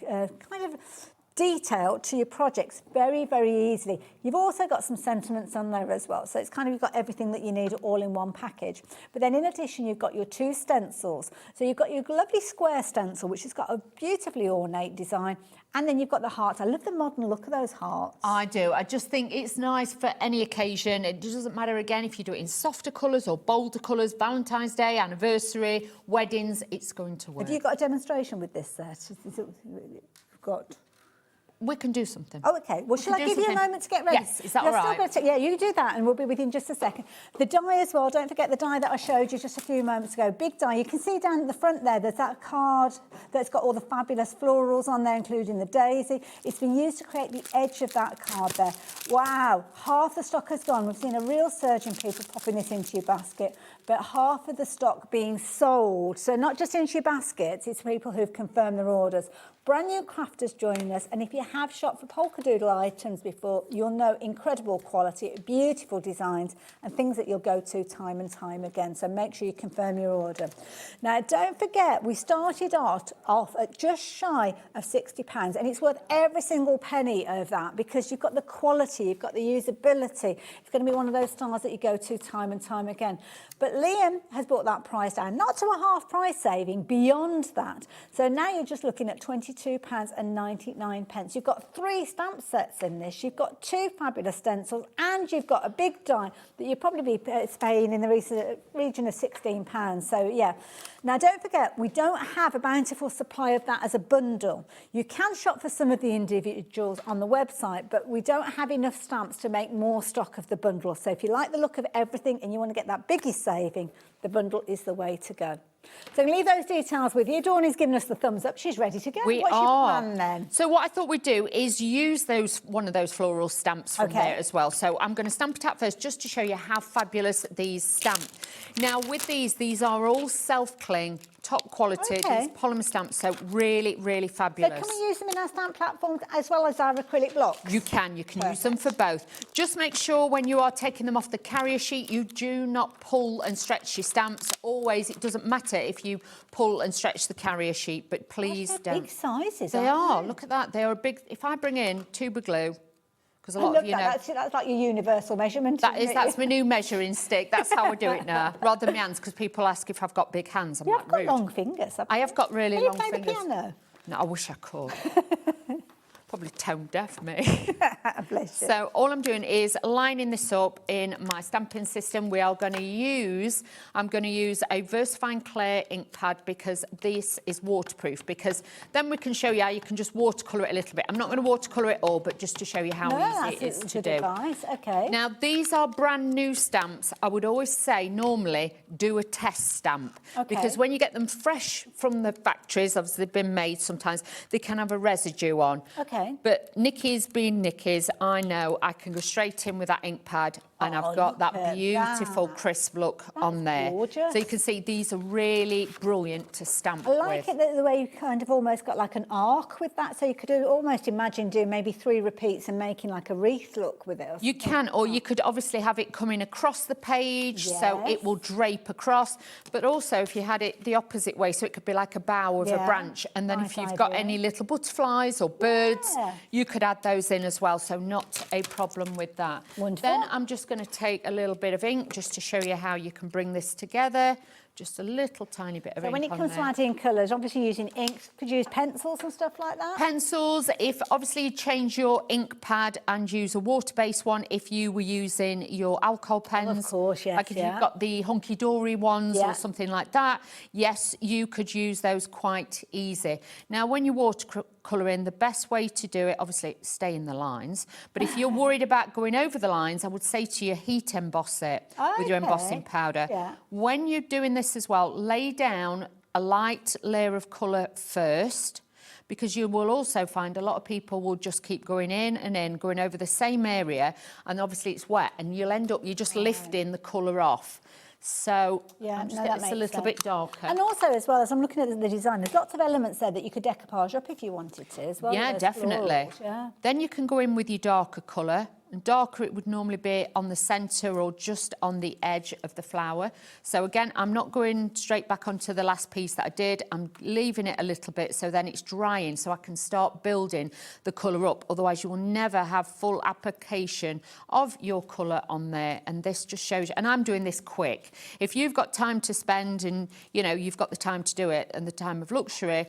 Speaker 18: detail to your projects very, very easily. You've also got some sentiments on there as well. So it's kind of, you've got everything that you need all in one package. But then in addition, you've got your 2 stencils. So you've got your lovely square stencil, which has got a beautifully ornate design. And then you've got the hearts. I love the modern look of those hearts.
Speaker 13: I do. I just think it's nice for any occasion. It doesn't matter, again, if you do it in softer colours or bolder colours, Valentine's Day, anniversary, weddings, it's going to work.
Speaker 18: Have you got a demonstration with this set?
Speaker 13: We can do something.
Speaker 18: Oh, OK. Well, shall I give you a moment to get ready?
Speaker 13: Yes, is that all right?
Speaker 18: Yeah, you do that and we'll be with you in just a second. The die as well, don't forget the die that I showed you just a few moments ago. Big die. You can see down at the front there's that card that's got all the fabulous florals on there, including the daisy. It's been used to create the edge of that card there. Wow, half the stock has gone. We've seen a real surge in people popping this into your basket, but half of the stock being sold. So not just into your baskets, it's people who've confirmed their orders. Brand new crafters joining us, and if you have shopped for Polkadoodle items before, you'll know incredible quality, beautiful designs, and things that you'll go to time and time again. So make sure you confirm your order. Now, don't forget, we started off at just shy of £60, and it's worth every single penny of that because you've got the quality, you've got the usability. It's going to be one of those styles that you go to time and time again. But Liam has brought that price down, not to a half price saving, beyond that. So now you're just looking at £22.99. You've got 3 stamp sets in this. You've got 2 fabulous stencils, and you've got a big die that you'll probably be paying in the region of £16. So, yeah. Now, don't forget, we don't have a bountiful supply of that as a bundle. You can shop for some of the individuals on the website, but we don't have enough stamps to make more stock of the bundle. So if you like the look of everything and you want to get that biggest saving, the bundle is the way to go. So I'm going to leave those details with you. Dawn's given us the thumbs up. She's ready to go. What's your plan then?
Speaker 13: So what I thought we'd do is use one of those floral stamps from there as well. So I'm going to stamp it out first just to show you how fabulous these stamp. Now with these are all self-cling, top quality, these polymer stamps, so really, really fabulous.
Speaker 18: So can we use them in our stamp platforms as well as our acrylic blocks?
Speaker 13: You can use them for both. Just make sure when you are taking them off the carrier sheet, you do not pull and stretch your stamps. Always, it doesn't matter if you pull and stretch the carrier sheet, but please don't.
Speaker 18: Big sizes,
Speaker 13: They are. Look at that. They are big. If I bring in tuber glue, because a lot of you know
Speaker 18: that's like your universal measurement.
Speaker 13: That's my new measuring stick. That's how I do it now, rather than my hands, because people ask if I've got big hands. I'm
Speaker 18: You've got long fingers.
Speaker 13: I have got really long fingers.
Speaker 18: Can you play the piano?
Speaker 13: No, I wish I could. Probably tone deaf, me.
Speaker 18: Bless you.
Speaker 13: So all I'm doing is lining this up in my stamping system. We are going to use, I'm going to use a VersaFine Clear ink pad because this is waterproof, because then we can show you how you can just watercolour it a little bit. I'm not going to watercolour it all, but just to show you how easy it is to do.
Speaker 18: Advice. Okay.
Speaker 13: Now, these are brand new stamps. I would always say normally do a test stamp, because when you get them fresh from the factories, obviously they've been made sometimes, they can have a residue on.
Speaker 18: Okay.
Speaker 13: But Nikky's being Nikky's, I know I can go straight in with that ink pad and I've got that beautiful crisp look on there.
Speaker 18: Gorgeous.
Speaker 13: So you can see these are really brilliant to stamp
Speaker 18: I like
Speaker 13: with.
Speaker 18: it the way you kind of almost got like an arc with that, so you could almost imagine doing maybe 3 repeats and making like a wreath look with it.
Speaker 13: You can, or you could obviously have it coming across the page, so it will drape across, but also if you had it the opposite way, so it could be like a bough of a branch, and then if you've got any little butterflies or birds, you could add those in as well, so not a problem with that.
Speaker 18: Wonderful.
Speaker 13: Then I'm just going to take a little bit of ink just to show you how you can bring this together. Just a little tiny bit of ink
Speaker 18: So when it
Speaker 13: on
Speaker 18: comes to
Speaker 13: there.
Speaker 18: adding colours, obviously using inks, could you use pencils and stuff like that?
Speaker 13: Pencils, if obviously you change your ink pad and use a water-based one, if you were using your alcohol pens.
Speaker 18: Of course, yes.
Speaker 13: Like if you've got the hunky-dory ones or something like that, yes, you could use those quite easy. Now, when you watercolour in, the best way to do it, obviously, stay in the lines. But if you're worried about going over the lines, I would say to you, heat emboss it with your embossing powder.
Speaker 18: Yeah.
Speaker 13: When you're doing this as well, lay down a light layer of colour first, because you will also find a lot of people will just keep going in, going over the same area, and obviously it's wet, and you'll end up, you're just lifting the colour off. So I'm just getting this a little bit darker.
Speaker 18: And also, as well, as I'm looking at the design, there's lots of elements there that you could decoupage up if you wanted to as well.
Speaker 13: Yeah, definitely. Then you can go in with your darker colour. And darker it would normally be on the centre or just on the edge of the flower. So again, I'm not going straight back onto the last piece that I did. I'm leaving it a little bit so then it's drying so I can start building the colour up. Otherwise you will never have full application of your colour on there. And this just shows you, and I'm doing this quick. If you've got time to spend and, you know, you've got the time to do it and the time of luxury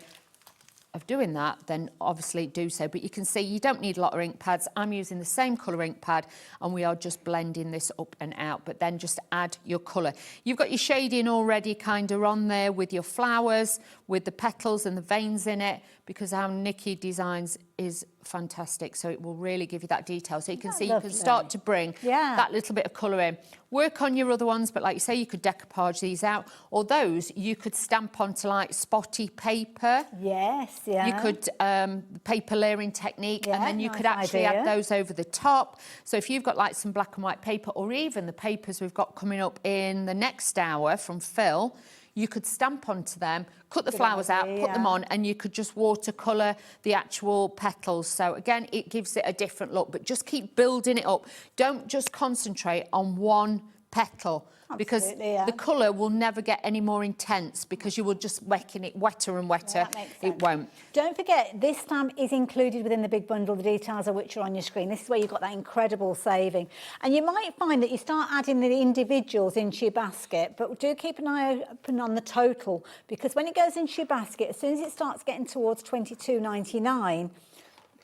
Speaker 13: of doing that, then obviously do so. But you can see you don't need a lot of ink pads. I'm using the same colour ink pad and we are just blending this up and out, but then just add your colour. You've got your shading already kind of on there with your flowers, with the petals and the veins in it, because how Nikky Designs is fantastic. So it will really give you that detail. So you can see you can start to bring that little bit of colour in. Work on your other ones, but like you say, you could decoupage these out, or those you could stamp onto like spotty paper.
Speaker 18: Yes, yeah.
Speaker 13: You could paper layering technique, and then you could actually add those over the top. So if you've got like some black and white paper, or even the papers we've got coming up in the next hour from Phill, you could stamp onto them, cut the flowers out, put them on, and you could just watercolour the actual petals. So again, it gives it a different look, but just keep building it up. Don't just concentrate on one petal, because the colour will never get any more intense because you will just making it wetter and wetter. It won't.
Speaker 18: Don't forget, this stamp is included within the big bundle, the details of which are on your screen. This is where you've got that incredible saving. And you might find that you start adding the individuals into your basket, but do keep an eye open on the total, because when it goes into your basket, as soon as it starts getting towards £22.99,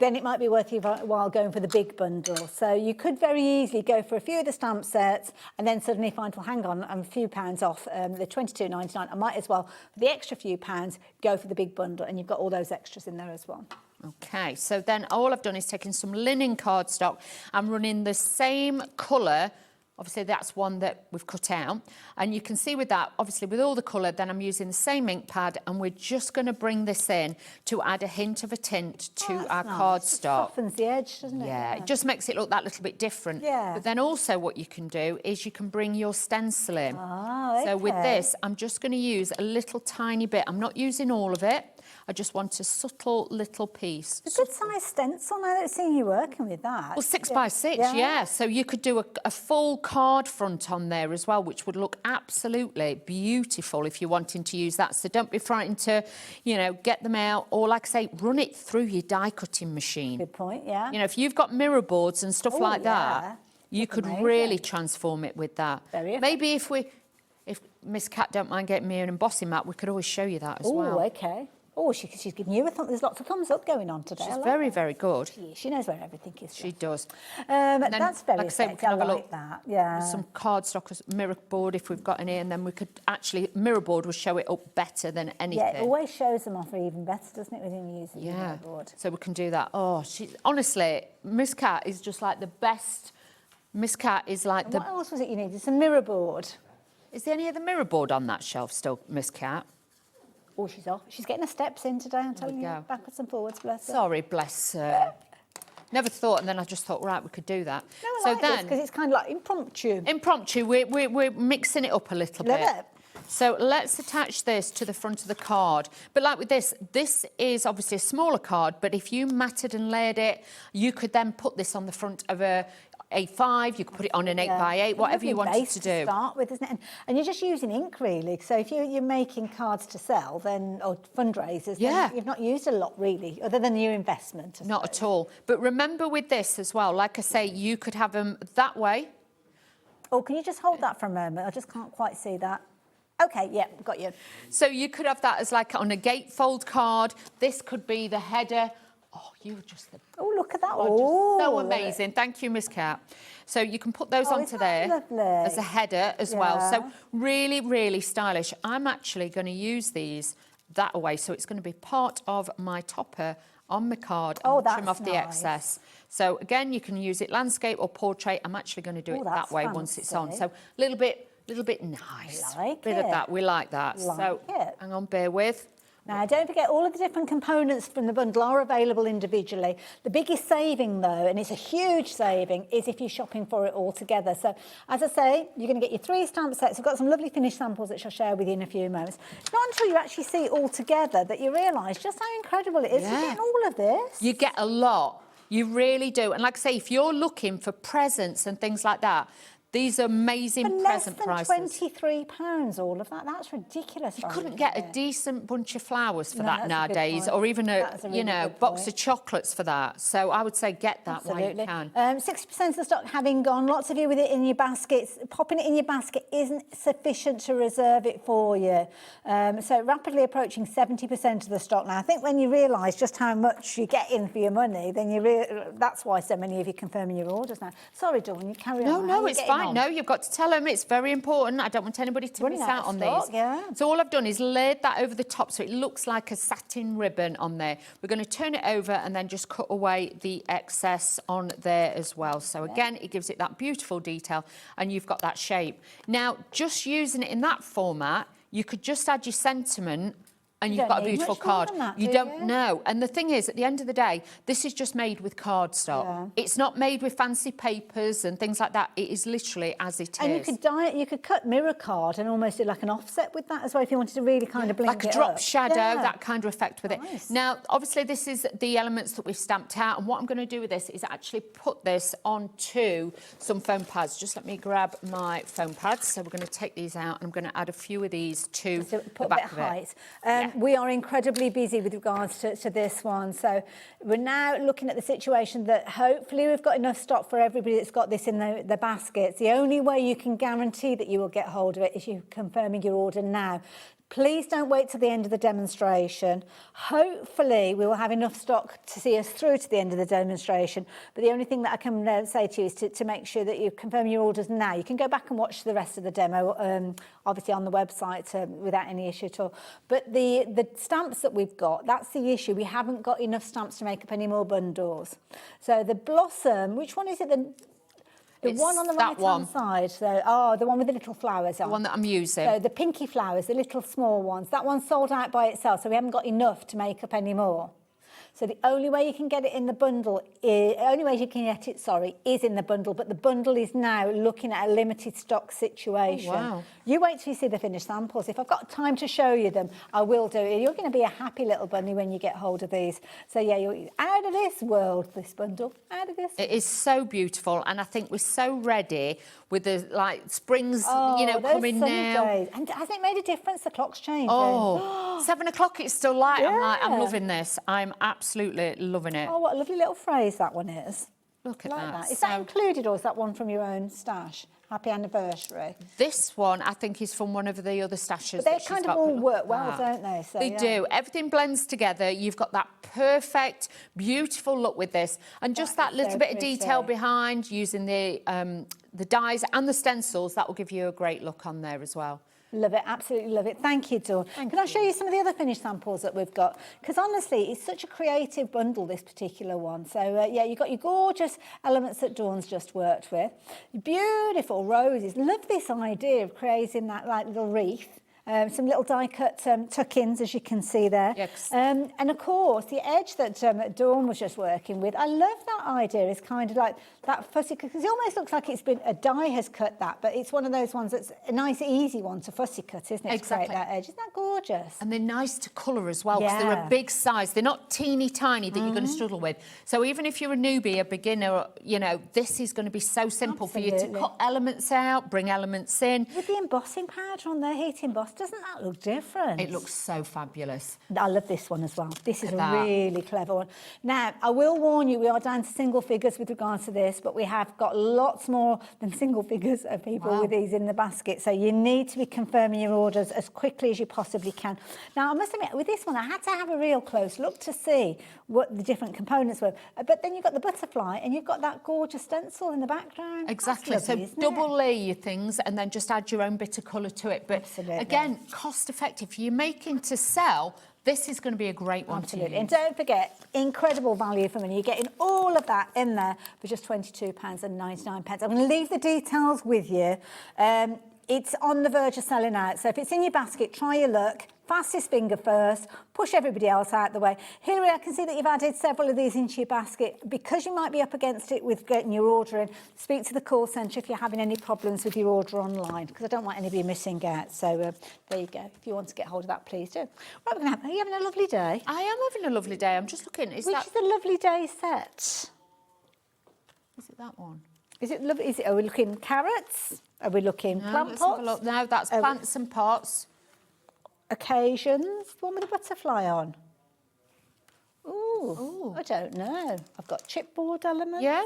Speaker 18: then it might be worth your while going for the big bundle. So you could very easily go for a few of the stamp sets and then suddenly find, well, hang on, I'm a few pounds off the £22.99. I might as well, for the extra few pounds, go for the big bundle, and you've got all those extras in there as well.
Speaker 13: Okay, so then all I've done is taken some linen cardstock. I'm running the same colour. Obviously, that's one that we've cut out. And you can see with that, obviously, with all the colour, then I'm using the same ink pad, and we're just going to bring this in to add a hint of a tint to our cardstock. It
Speaker 18: softens the edge, doesn't it?
Speaker 13: Yeah, it just makes it look that little bit different.
Speaker 18: Yeah.
Speaker 13: But then also what you can do is you can bring your stencil in.
Speaker 18: Oh, okay.
Speaker 13: So with this, I'm just going to use a little tiny bit. I'm not using all of it. I just want a subtle little piece.
Speaker 18: It's a good size stencil. Now that I've seen you working with that.
Speaker 13: Well, 6 by 6, yeah. So you could do a full card front on there as well, which would look absolutely beautiful if you're wanting to use that. So don't be frightened to, you know, get them out, or like I say, run it through your die cutting machine.
Speaker 18: Good point, yeah.
Speaker 13: You know, if you've got mirror boards and stuff like that, you could really transform it with that. Maybe if Miss Cat don't mind getting me an embossing mat, we could always show you that as well.
Speaker 18: Oh, okay. Oh, she's giving you a thumb. There's lots of thumbs up going on today.
Speaker 13: She's very, very good.
Speaker 18: She knows where everything is.
Speaker 13: She does.
Speaker 18: That's very
Speaker 13: like I say, we
Speaker 18: effective.
Speaker 13: can have
Speaker 18: I
Speaker 13: a
Speaker 18: like
Speaker 13: look.
Speaker 18: that. Yeah.
Speaker 13: Some cardstock, mirror board if we've got any, and then we could actually, mirror board will show it up better than anything.
Speaker 18: Yeah, it always shows them off even better, doesn't it, when you use the mirror board?
Speaker 13: So we can do that. Oh, honestly, Miss Cat is just like the best. Miss Cat is like
Speaker 18: What else was it you needed? Some mirror board.
Speaker 13: Is there any other mirror board on that shelf still, Miss Cat?
Speaker 18: Oh, she's off. She's getting her steps in today, I'm telling you. Backwards and forwards, bless her.
Speaker 13: Sorry, bless her. Never thought, and then I just thought, right, we could do that.
Speaker 18: No, I like this because it's kind of like impromptu.
Speaker 13: Impromptu, we're mixing it up a little
Speaker 18: Love
Speaker 13: bit.
Speaker 18: it.
Speaker 13: So let's attach this to the front of the card. But like with this is obviously a smaller card, but if you matted and layered it, you could then put this on the front of a A5, you could put it on an 8x8, whatever you wanted to do.
Speaker 18: Start with, isn't it? And you're just using ink, really. So if you're making cards to sell, then or fundraisers, then you've not used a lot, really, other than your investment.
Speaker 13: Not at all. But remember with this as well, like I say, you could have them that way.
Speaker 18: Oh, can you just hold that for a moment? I just can't quite see that. Okay, yeah, got you.
Speaker 13: So you could have that as like on a gatefold card. This could be the header. Oh, you're just the...
Speaker 18: Oh, look at that.
Speaker 13: Oh, so amazing. Thank you, Miss Cat. So you can put those onto there as a header as well. So really, really stylish. I'm actually going to use these that way. So it's going to be part of my topper on my card and trim off the excess. So again, you can use it landscape or portrait. I'm actually going to do it that way once it's on. So a little bit nice. Bit of that. We like that. So hang on, bear with.
Speaker 18: Now, don't forget, all of the different components from the bundle are available individually. The biggest saving, though, and it's a huge saving, is if you're shopping for it all together. So, as I say, you're going to get your 3 stamp sets. I've got some lovely finished samples which I'll share with you in a few moments. It's not until you actually see it all together that you realise just how incredible it is. You're getting all of this.
Speaker 13: You get a lot. You really do. And like I say, if you're looking for presents and things like that, these are amazing present prices.
Speaker 18: For less than £23, all of that. That's ridiculous.
Speaker 13: You couldn't get a decent bunch of flowers for that nowadays, or even a box of chocolates for that. So I would say get that while you can.
Speaker 18: 60% of the stock having gone. Lots of you with it in your baskets. Popping it in your basket isn't sufficient to reserve it for you. So rapidly approaching 70% of the stock now. I think when you realise just how much you're getting for your money, then that's why so many of you confirming your orders now. Sorry, Dawn, you carry on.
Speaker 13: No, it's fine. No, you've got to tell them. It's very important. I don't want anybody to miss out on these. So all I've done is laid that over the top so it looks like a satin ribbon on there. We're going to turn it over and then just cut away the excess on there as well. So again, it gives it that beautiful detail and you've got that shape. Now, just using it in that format, you could just add your sentiment and you've got a beautiful card. You don't know. And the thing is, at the end of the day, this is just made with cardstock. Yeah. It's not made with fancy papers and things like that. It is literally as it is.
Speaker 18: And you could cut mirror card and almost do like an offset with that as well if you wanted to really kind of blink it up.
Speaker 13: Like a drop shadow, that kind of effect with it. Now, obviously, this is the elements that we've stamped out. And what I'm going to do with this is actually put this onto some foam pads. Just let me grab my foam pads. So we're going to take these out and I'm going to add a few of these to the back of it.
Speaker 18: We are incredibly busy with regards to this one. So we're now looking at the situation that hopefully we've got enough stock for everybody that's got this in the baskets. The only way you can guarantee that you will get hold of it is you confirming your order now. Please don't wait till the end of the demonstration. Hopefully, we will have enough stock to see us through to the end of the demonstration. But the only thing that I can say to you is to make sure that you confirm your orders now. You can go back and watch the rest of the demo, obviously on the website without any issue at all. But the stamps that we've got, that's the issue. We haven't got enough stamps to make up any more bundles. So the Blossom, which one is it? The one on the right-hand side, so, the one with the little flowers on.
Speaker 13: The one that I'm using.
Speaker 18: So the pinky flowers, the little small ones, that one's sold out by itself, so we haven't got enough to make up any more. So the only way you can get it in the bundle, is in the bundle, but the bundle is now looking at a limited stock situation.
Speaker 13: Oh, wow.
Speaker 18: You wait till you see the finished samples. If I've got time to show you them, I will do it. You're going to be a happy little bunny when you get hold of these. So yeah, you're out of this world, this bundle, out of this.
Speaker 13: It is so beautiful, and I think we're so ready with the springs, coming now.
Speaker 18: Days. And hasn't it made a difference? The clock's changed.
Speaker 13: Oh, 7 o'clock, it's still light. Yeah. I'm loving this. I'm absolutely loving it.
Speaker 18: Oh, what a lovely little phrase that one is.
Speaker 13: Look at
Speaker 18: like
Speaker 13: that.
Speaker 18: Is that included or is that one from your own stash? Happy anniversary.
Speaker 13: This one, I think, is from one of the other stashes.
Speaker 18: But they kind of all work well, don't they? So,
Speaker 13: They do. Everything blends together. You've got that perfect, beautiful look with this. And just that little bit of detail behind, using the dies and the stencils, that will give you a great look on there as well.
Speaker 18: Love it, absolutely love it. Thank you, Dawn. Can I show you some of the other finished samples that we've got? Because honestly, it's such a creative bundle, this particular one. So, yeah, you've got your gorgeous elements that Dawn's just worked with. Beautiful roses. Love this idea of creating that like little wreath. Some little die-cut tuck-ins, as you can see there.
Speaker 13: Yes.
Speaker 18: And of course, the edge that Dawn was just working with, I love that idea. It's kind of like that fussy, because it almost looks like it's been, a die has cut that, but it's one of those ones that's a nice, easy one to fussy cut, isn't it?
Speaker 13: Exactly.
Speaker 18: To create that edge. Isn't that gorgeous?
Speaker 13: And they're nice to colour as well, because they're a big size. They're not teeny tiny that you're going to struggle with. So even if you're a newbie, a beginner, you know, this is going to be so simple for you to cut elements out, bring elements in.
Speaker 18: With the embossing powder on there, heat emboss, doesn't that look different?
Speaker 13: It looks so fabulous.
Speaker 18: I love this one as well. This is a
Speaker 13: that.
Speaker 18: really clever one. Now, I will warn you, we are down to single figures with regards to this, but we have got lots more than single figures of people with these in the basket. So you need to be confirming your orders as quickly as you possibly can. Now, I must admit, with this one, I had to have a real close look to see what the different components were. But then you've got the butterfly and you've got that gorgeous stencil in the background.
Speaker 13: Exactly.
Speaker 18: Lovely,
Speaker 13: so double layer your things and then just add your own bit of colour to it. But again, cost effective. If you're making to sell, this is going to be a great one to use.
Speaker 18: And don't forget, incredible value for money. You're getting all of that in there for just £22.99. I'm going to leave the details with you. It's on the verge of selling out. So if it's in your basket, try your luck. Fastest finger first, push everybody else out the way. Hilary, I can see that you've added several of these into your basket. Because you might be up against it with getting your order in, speak to the call centre if you're having any problems with your order online, because I don't want anybody missing out. So there you go. If you want to get hold of that, please do. Right, are you having a lovely day?
Speaker 13: I am having a lovely day. I'm just looking.
Speaker 18: Which is the lovely day set?
Speaker 13: Is it that one?
Speaker 18: Is it lovely? Are we looking carrots? Are we looking plant
Speaker 13: let's
Speaker 18: pots?
Speaker 13: have a look. No, that's plants and pots.
Speaker 18: Occasions, one with a butterfly on. Ooh, I don't know. I've got chipboard elements.
Speaker 13: Yeah,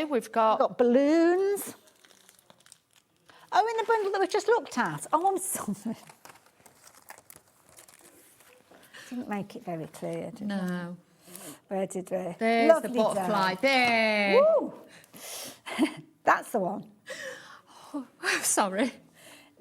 Speaker 13: we've got
Speaker 18: balloons. Oh, in the bundle that we've just looked at. Oh, I'm sorry. Didn't make it very clear, did I? Where did we?
Speaker 13: There's
Speaker 18: Lovely
Speaker 13: the butterfly.
Speaker 18: day.
Speaker 13: There.
Speaker 18: Woo. That's the one.
Speaker 13: Oh, sorry.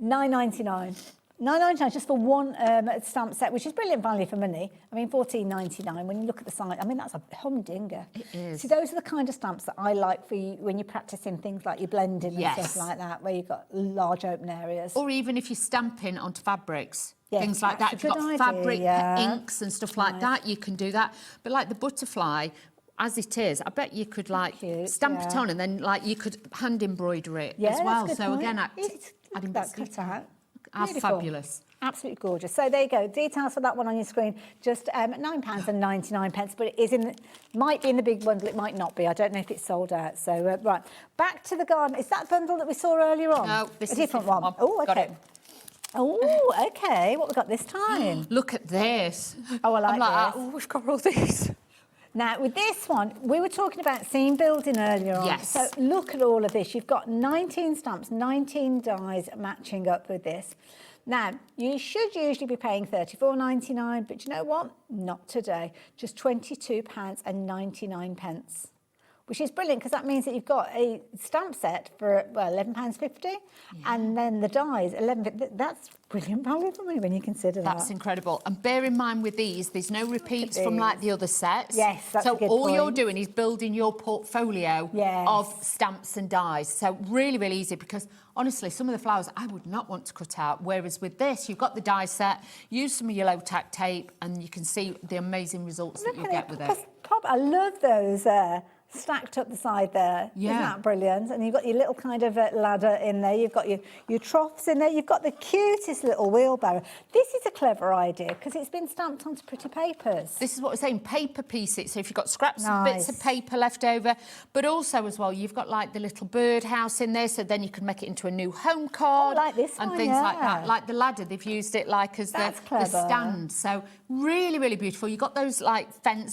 Speaker 18: £9.99. £9.99 just for one stamp set, which is brilliant value for money. I mean, £14.99 when you look at the site. I mean, that's a humdinger.
Speaker 13: It is.
Speaker 18: See, those are the kind of stamps that I like for you when you're practicing things like your blending and stuff like that, where you've got large open areas.
Speaker 13: Or even if you're stamping onto fabrics.
Speaker 18: Yes,
Speaker 13: things like that.
Speaker 18: that's
Speaker 13: If
Speaker 18: a
Speaker 13: you've
Speaker 18: good
Speaker 13: got
Speaker 18: idea,
Speaker 13: fabric
Speaker 18: yeah.
Speaker 13: inks and stuff like that, you can do that. But like the butterfly, as it is, I bet you could like stamp it on and then like you could hand embroider it as well.
Speaker 18: That's a good
Speaker 13: So
Speaker 18: point.
Speaker 13: again,
Speaker 18: adding that cut out.
Speaker 13: How
Speaker 18: Beautiful.
Speaker 13: fabulous.
Speaker 18: Absolutely gorgeous. So there you go. Details for that one on your screen. Just £9.99, but it is might be in the big bundle. It might not be. I don't know if it's sold out. So right, back to the garden. Is that bundle that we saw earlier on?
Speaker 13: No, this
Speaker 18: a
Speaker 13: is
Speaker 18: different one. Oh, okay.
Speaker 13: Got it.
Speaker 18: Oh, okay. What we got this time?
Speaker 13: Look at this.
Speaker 18: Oh, I like this.
Speaker 13: Oh, we've got all these.
Speaker 18: Now, with this one, we were talking about seam building earlier on.
Speaker 13: Yes.
Speaker 18: So look at all of this. You've got 19 stamps, 19 dies matching up with this. Now, you should usually be paying $34.99, but you know what? Not today. Just £22.99. Which is brilliant because that means that you've got a stamp set for £11.50 and then the dies £11. That's brilliant value for money when you consider that.
Speaker 13: That's incredible. And bear in mind with these, there's no repeats from like the other sets.
Speaker 18: Yes, that's
Speaker 13: so
Speaker 18: a good
Speaker 13: all
Speaker 18: point.
Speaker 13: you're doing is building your portfolio of stamps and dies. So really, really easy because honestly, some of the flowers I would not want to cut out. Whereas with this, you've got the die set, use some yellow tack tape, and you can see the amazing results that you get with it.
Speaker 18: I love those stacked up the side there.
Speaker 13: Yeah.
Speaker 18: Isn't that brilliant? And you've got your little kind of ladder in there. You've got your troughs in there. You've got the cutest little wheelbarrow. This is a clever idea because it's been stamped onto pretty papers.
Speaker 13: This is what we're saying, paper pieces. So if you've got scraps and bits of paper left over, but also as well, you've got like the little birdhouse in there, so then you can make it into a new home card.
Speaker 18: like this
Speaker 13: and
Speaker 18: one,
Speaker 13: things like that. Like the ladder, they've used it like as the stand. So really, really beautiful. You've got those like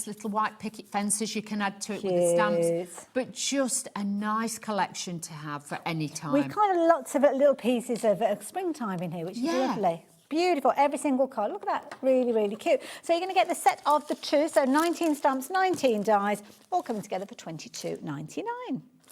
Speaker 13: little white picket fences you can add to it with the stand. stamps, but just a nice collection to have for any time.
Speaker 18: We've kind of lots of little pieces of springtime in here, which is lovely. Beautiful, every single card. Look at that, really, really cute. So you're going to get the set of the two, so 19 stamps, 19 dies, all coming together for £22.99.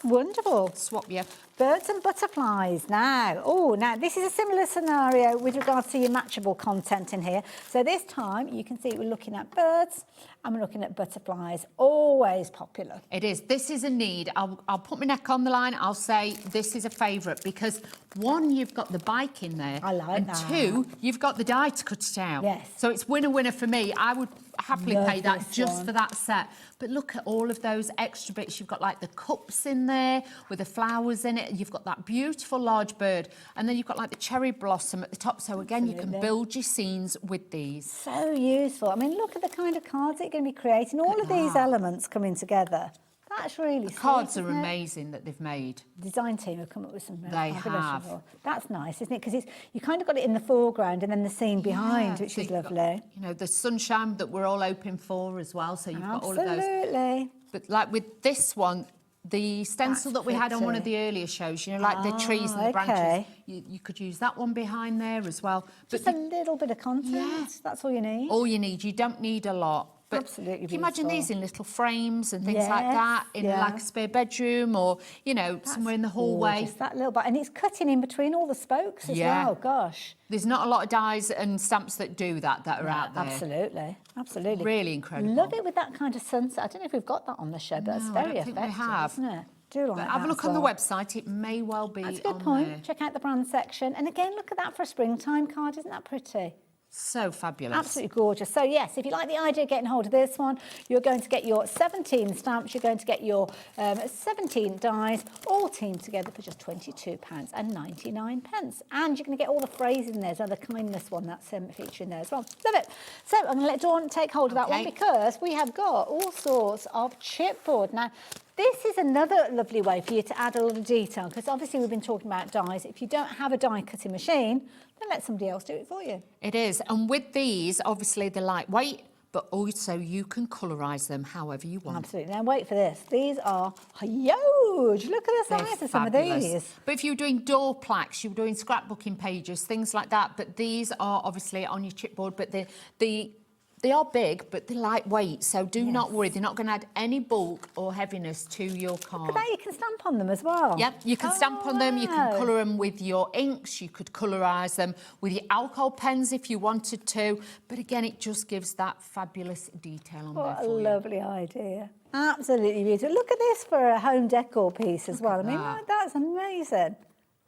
Speaker 18: Wonderful.
Speaker 13: Swap you.
Speaker 18: Birds and butterflies now. Oh, now this is a similar scenario with regards to your matchable content in here. So this time you can see we're looking at birds and we're looking at butterflies. Always popular.
Speaker 13: It is. This is a need. I'll put my neck on the line. I'll say this is a favourite because one, you've got the bike in there.
Speaker 18: I like that.
Speaker 13: And two, you've got the die to cut it out.
Speaker 18: Yes.
Speaker 13: So it's winner for me. I would happily
Speaker 18: Love
Speaker 13: pay that
Speaker 18: this
Speaker 13: just
Speaker 18: one.
Speaker 13: for that set. But look at all of those extra bits. You've got like the cups in there with the flowers in it. You've got that beautiful large bird. And then you've got like the cherry blossom at the top. So again, you can build your scenes with these.
Speaker 18: So useful. I mean, look at the kind of cards that you're going to be creating. All of these elements coming together. That's really sweet,
Speaker 13: Cards are
Speaker 18: isn't it?
Speaker 13: amazing that they've made.
Speaker 18: Design team have come up with some
Speaker 13: They
Speaker 18: fabulous.
Speaker 13: have.
Speaker 18: That's nice, isn't it? Because you kind of got it in the foreground and then the scene behind, which
Speaker 13: so
Speaker 18: is
Speaker 13: you've got,
Speaker 18: lovely.
Speaker 13: you know, the sunshine that we're all hoping for as well. So you've got all of those.
Speaker 18: Absolutely.
Speaker 13: But like with this one, the stencil that we had on one of the earlier shows, you know, like the trees and the branches, you could use that one behind there as well. But
Speaker 18: Just a little bit of content. That's all you need.
Speaker 13: all you need, you don't need a lot. But
Speaker 18: Absolutely
Speaker 13: can you imagine
Speaker 18: beautiful.
Speaker 13: these in little frames and things like
Speaker 18: Yes,
Speaker 13: that in like a spare bedroom or, you know, somewhere in the hallway?
Speaker 18: Gorgeous, that little bit. And it's cutting in between all the spokes as well. Gosh.
Speaker 13: There's not a lot of dies and stamps that do that are out there.
Speaker 18: Absolutely. Absolutely.
Speaker 13: Really incredible.
Speaker 18: Love it with that kind of sunset. I don't know if we've got that on the show, but
Speaker 13: No,
Speaker 18: it's
Speaker 13: I
Speaker 18: very
Speaker 13: don't think we
Speaker 18: effective,
Speaker 13: have.
Speaker 18: isn't it? Do like
Speaker 13: But have a
Speaker 18: that
Speaker 13: look
Speaker 18: as
Speaker 13: on the
Speaker 18: well.
Speaker 13: website. It may well be
Speaker 18: That's a good
Speaker 13: on
Speaker 18: point.
Speaker 13: there.
Speaker 18: Check out the brand section. And again, look at that for a springtime card. Isn't that pretty?
Speaker 13: So fabulous.
Speaker 18: Absolutely gorgeous. So yes, if you like the idea of getting hold of this one, you're going to get your 17 stamps, you're going to get your 17 dies, all teamed together for just £22.99. And you're going to get all the phrases in there. So the kindness one, that's featured in there as well. Love it. So I'm going to let Dawn take hold of that one because we have got all sorts of chipboard. Now, this is another lovely way for you to add a lot of detail because obviously we've been talking about dies. If you don't have a die cutting machine, then let somebody else do it for you.
Speaker 13: It is. And with these, obviously they're lightweight, but also you can colorise them however you want.
Speaker 18: Absolutely. Now wait for this. These are huge. Look at the size of some of these.
Speaker 13: But if you're doing door plaques, you're doing scrapbooking pages, things like that. But these are obviously on your chipboard, but they are big, but they're lightweight, so do not worry. They're not going to add any bulk or heaviness to your card.
Speaker 18: But now you can stamp on them as well.
Speaker 13: Yep, you can stamp on them, you can colour them with your inks, you could colorise them with your alcohol pens if you wanted to. But again, it just gives that fabulous detail on there
Speaker 18: What a
Speaker 13: for you.
Speaker 18: lovely idea. Absolutely beautiful. Look at this for a home decor piece as well. I mean, that's amazing.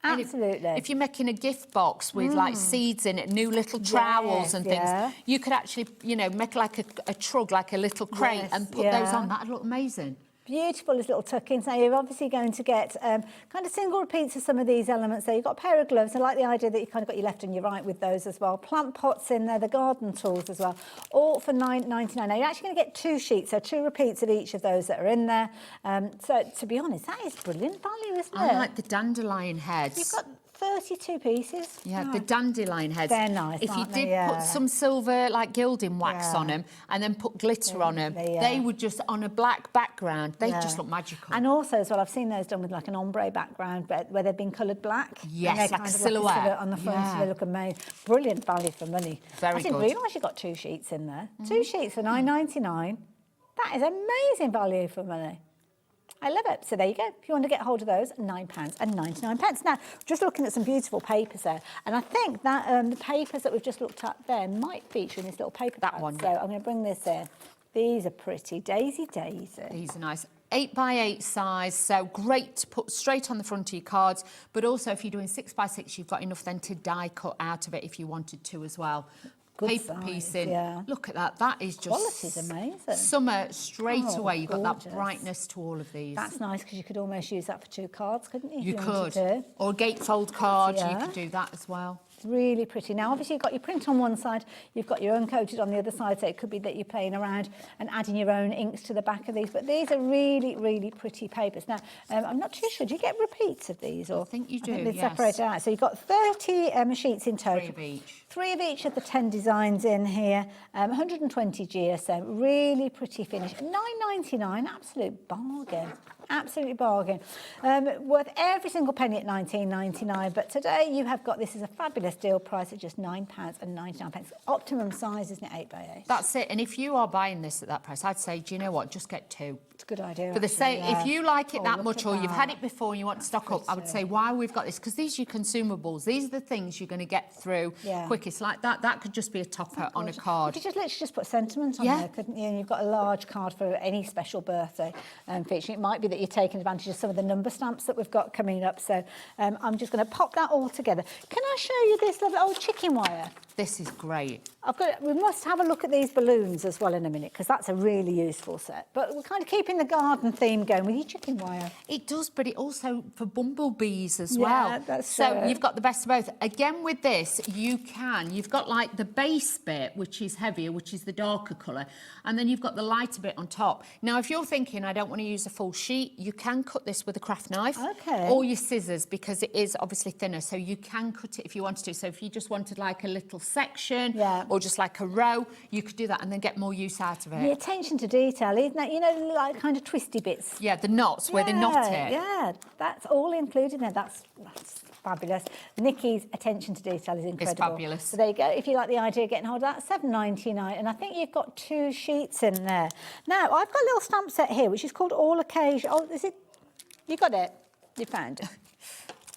Speaker 13: And
Speaker 18: Absolutely.
Speaker 13: If you're making a gift box with like seeds in it, new little trowels and things, you could actually, you know, make like a trug, like a little crate and put those on. That'd look amazing.
Speaker 18: Beautiful as little tuck-ins. Now you're obviously going to get kind of single repeats of some of these elements there. You've got a pair of gloves. I like the idea that you've kind of got your left and your right with those as well. Plant pots in there, the garden tools as well, all for $9.99. Now you're actually going to get 2 sheets, so 2 repeats of each of those that are in there. So to be honest, that is brilliant value, isn't it?
Speaker 13: I like the dandelion heads.
Speaker 18: You've got 32 pieces.
Speaker 13: Yeah, the dandelion heads.
Speaker 18: They're nice,
Speaker 13: If you
Speaker 18: aren't they?
Speaker 13: did put some silver, like gilding wax
Speaker 18: Yeah.
Speaker 13: on them and then put glitter on them, they would just, on a black background, they just look magical.
Speaker 18: And also as well, I've seen those done with like an ombre background but where they've been coloured black.
Speaker 13: Yes,
Speaker 18: And they're
Speaker 13: like
Speaker 18: kind
Speaker 13: a
Speaker 18: of
Speaker 13: silhouette.
Speaker 18: on the front, so
Speaker 13: Yeah.
Speaker 18: they look amazing. Brilliant value for money.
Speaker 13: Very
Speaker 18: I didn't
Speaker 13: good.
Speaker 18: realise you got 2 sheets in there. 2 sheets for $9.99. That is amazing value for money. I love it. So there you go. If you want to get hold of those, £9.99. Now, just looking at some beautiful papers there, and I think that the papers that we've just looked at there might feature in this little paper pad.
Speaker 13: one,
Speaker 18: So I'm going to bring this in. These are pretty. Daisy.
Speaker 13: These are nice. 8x8 size, so great to put straight on the front of your cards. But also, if you're doing 6x6, you've got enough then to die cut out of it if you wanted to as well.
Speaker 18: Good
Speaker 13: Paper
Speaker 18: size,
Speaker 13: piecing.
Speaker 18: yeah.
Speaker 13: Look at that. That is just
Speaker 18: Quality's amazing.
Speaker 13: Summer straight
Speaker 18: Oh,
Speaker 13: away. You've got
Speaker 18: gorgeous.
Speaker 13: that brightness to all of these.
Speaker 18: That's nice because you could almost use that for 2 cards, couldn't you? if
Speaker 13: You
Speaker 18: wanted
Speaker 13: could.
Speaker 18: to?
Speaker 13: Or a gatefold card, you
Speaker 18: Yeah.
Speaker 13: could do that as well.
Speaker 18: Really pretty. Now, obviously, you've got your print on one side, you've got your uncoated on the other side, so it could be that you're playing around and adding your own inks to the back of these, but these are really, really pretty papers. Now, I'm not too sure, do you get repeats of these? Or
Speaker 13: I think you do,
Speaker 18: they're
Speaker 13: yes.
Speaker 18: separated out. So you've got 30 sheets in total.
Speaker 13: 3 of each.
Speaker 18: 3 of each of the 10 designs in here, 120 GSM, really pretty finish. £9.99, absolute bargain. Absolutely bargain. Worth every single penny at £19.99, but today you have got this as a fabulous deal price at just £9.99. Optimum size, isn't it, 8 by 8?
Speaker 13: That's it. And if you are buying this at that price, I'd say, do you know what? Just get 2.
Speaker 18: It's a good idea.
Speaker 13: For the same, if you like it that
Speaker 18: look
Speaker 13: much,
Speaker 18: at
Speaker 13: or you've
Speaker 18: that.
Speaker 13: had it before and you want to stock up, I would say, why we've got this, because these are your consumables. These are the things you're going to get through quickest. Like that. That could just be a topper on a card.
Speaker 18: You could just put sentiment on there, couldn't you? And you've got a large card for any special birthday feature. It might be that you're taking advantage of some of the number stamps that we've got coming up. So I'm just going to pop that all together. Can I show you this lovely old chicken wire?
Speaker 13: This is great.
Speaker 18: We must have a look at these balloons as well in a minute, because that's a really useful set. But we're kind of keeping the garden theme going with your chicken wire.
Speaker 13: It does, but it also for bumblebees as
Speaker 18: Yeah,
Speaker 13: well.
Speaker 18: that's
Speaker 13: so
Speaker 18: it.
Speaker 13: you've got the best of both. Again, with this, you've got like the base bit, which is heavier, which is the darker colour, and then you've got the lighter bit on top. Now, if you're thinking, I don't want to use a full sheet, you can cut this with a craft knife or your scissors, because it is obviously thinner, so you can cut it if you wanted to. So if you just wanted like a little section or just like a row, you could do that and then get more use out of it.
Speaker 18: The attention to detail, isn't that? You know, like kind of twisty bits.
Speaker 13: Yeah, the knots where they knot it.
Speaker 18: Yeah, that's all included there. That's fabulous. Nikki's attention to detail is incredible.
Speaker 13: It's fabulous.
Speaker 18: So there you go. If you like the idea of getting hold of that, £7.99, and I think you've got 2 sheets in there. Now, I've got a little stamp set here, which is called All Occasion. Oh, is it? You got it? You found it.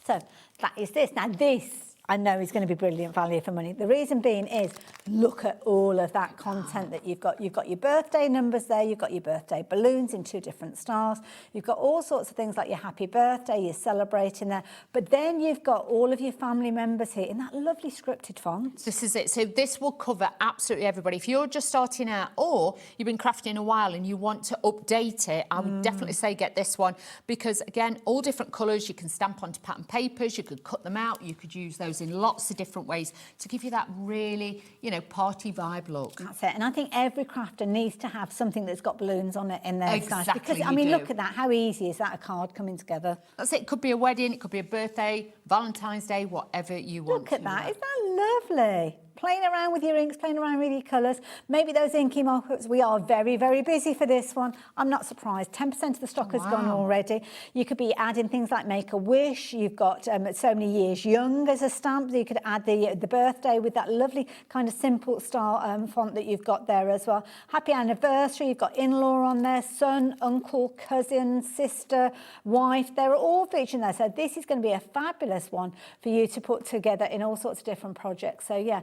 Speaker 18: So that is this. Now, this I know is going to be brilliant value for money. The reason being is, look at all of that content that you've got. You've got your birthday numbers there, you've got your birthday balloons in 2 different styles, you've got all sorts of things like your happy birthday, you're celebrating there, but then you've got all of your family members here in that lovely scripted font.
Speaker 13: This is it. So this will cover absolutely everybody. If you're just starting out or you've been crafting a while and you want to update it, I would definitely say get this one, because again, all different colours, you can stamp onto pattern papers, you could cut them out, you could use those in lots of different ways to give you that really, you know, party vibe look.
Speaker 18: That's it. And I think every crafter needs to have something that's got balloons on it in their
Speaker 13: Exactly,
Speaker 18: size. Because, I mean, look at that. How easy is that, a card coming together?
Speaker 13: That's it. It could be a wedding, it could be a birthday, Valentine's Day, whatever you want.
Speaker 18: Look at that. Isn't that lovely? Playing around with your inks, playing around with your colours. Maybe those inky mock-ups. We are very, very busy for this one. I'm not surprised. 10% of the stock has gone already. You could be adding things like Make-A-Wish. You've got so many years young as a stamp. You could add the birthday with that lovely kind of simple style font that you've got there as well. Happy anniversary. You've got in-law on there. Son, uncle, cousin, sister, wife. They're all featured in there. So this is going to be a fabulous one for you to put together in all sorts of different projects. So yeah,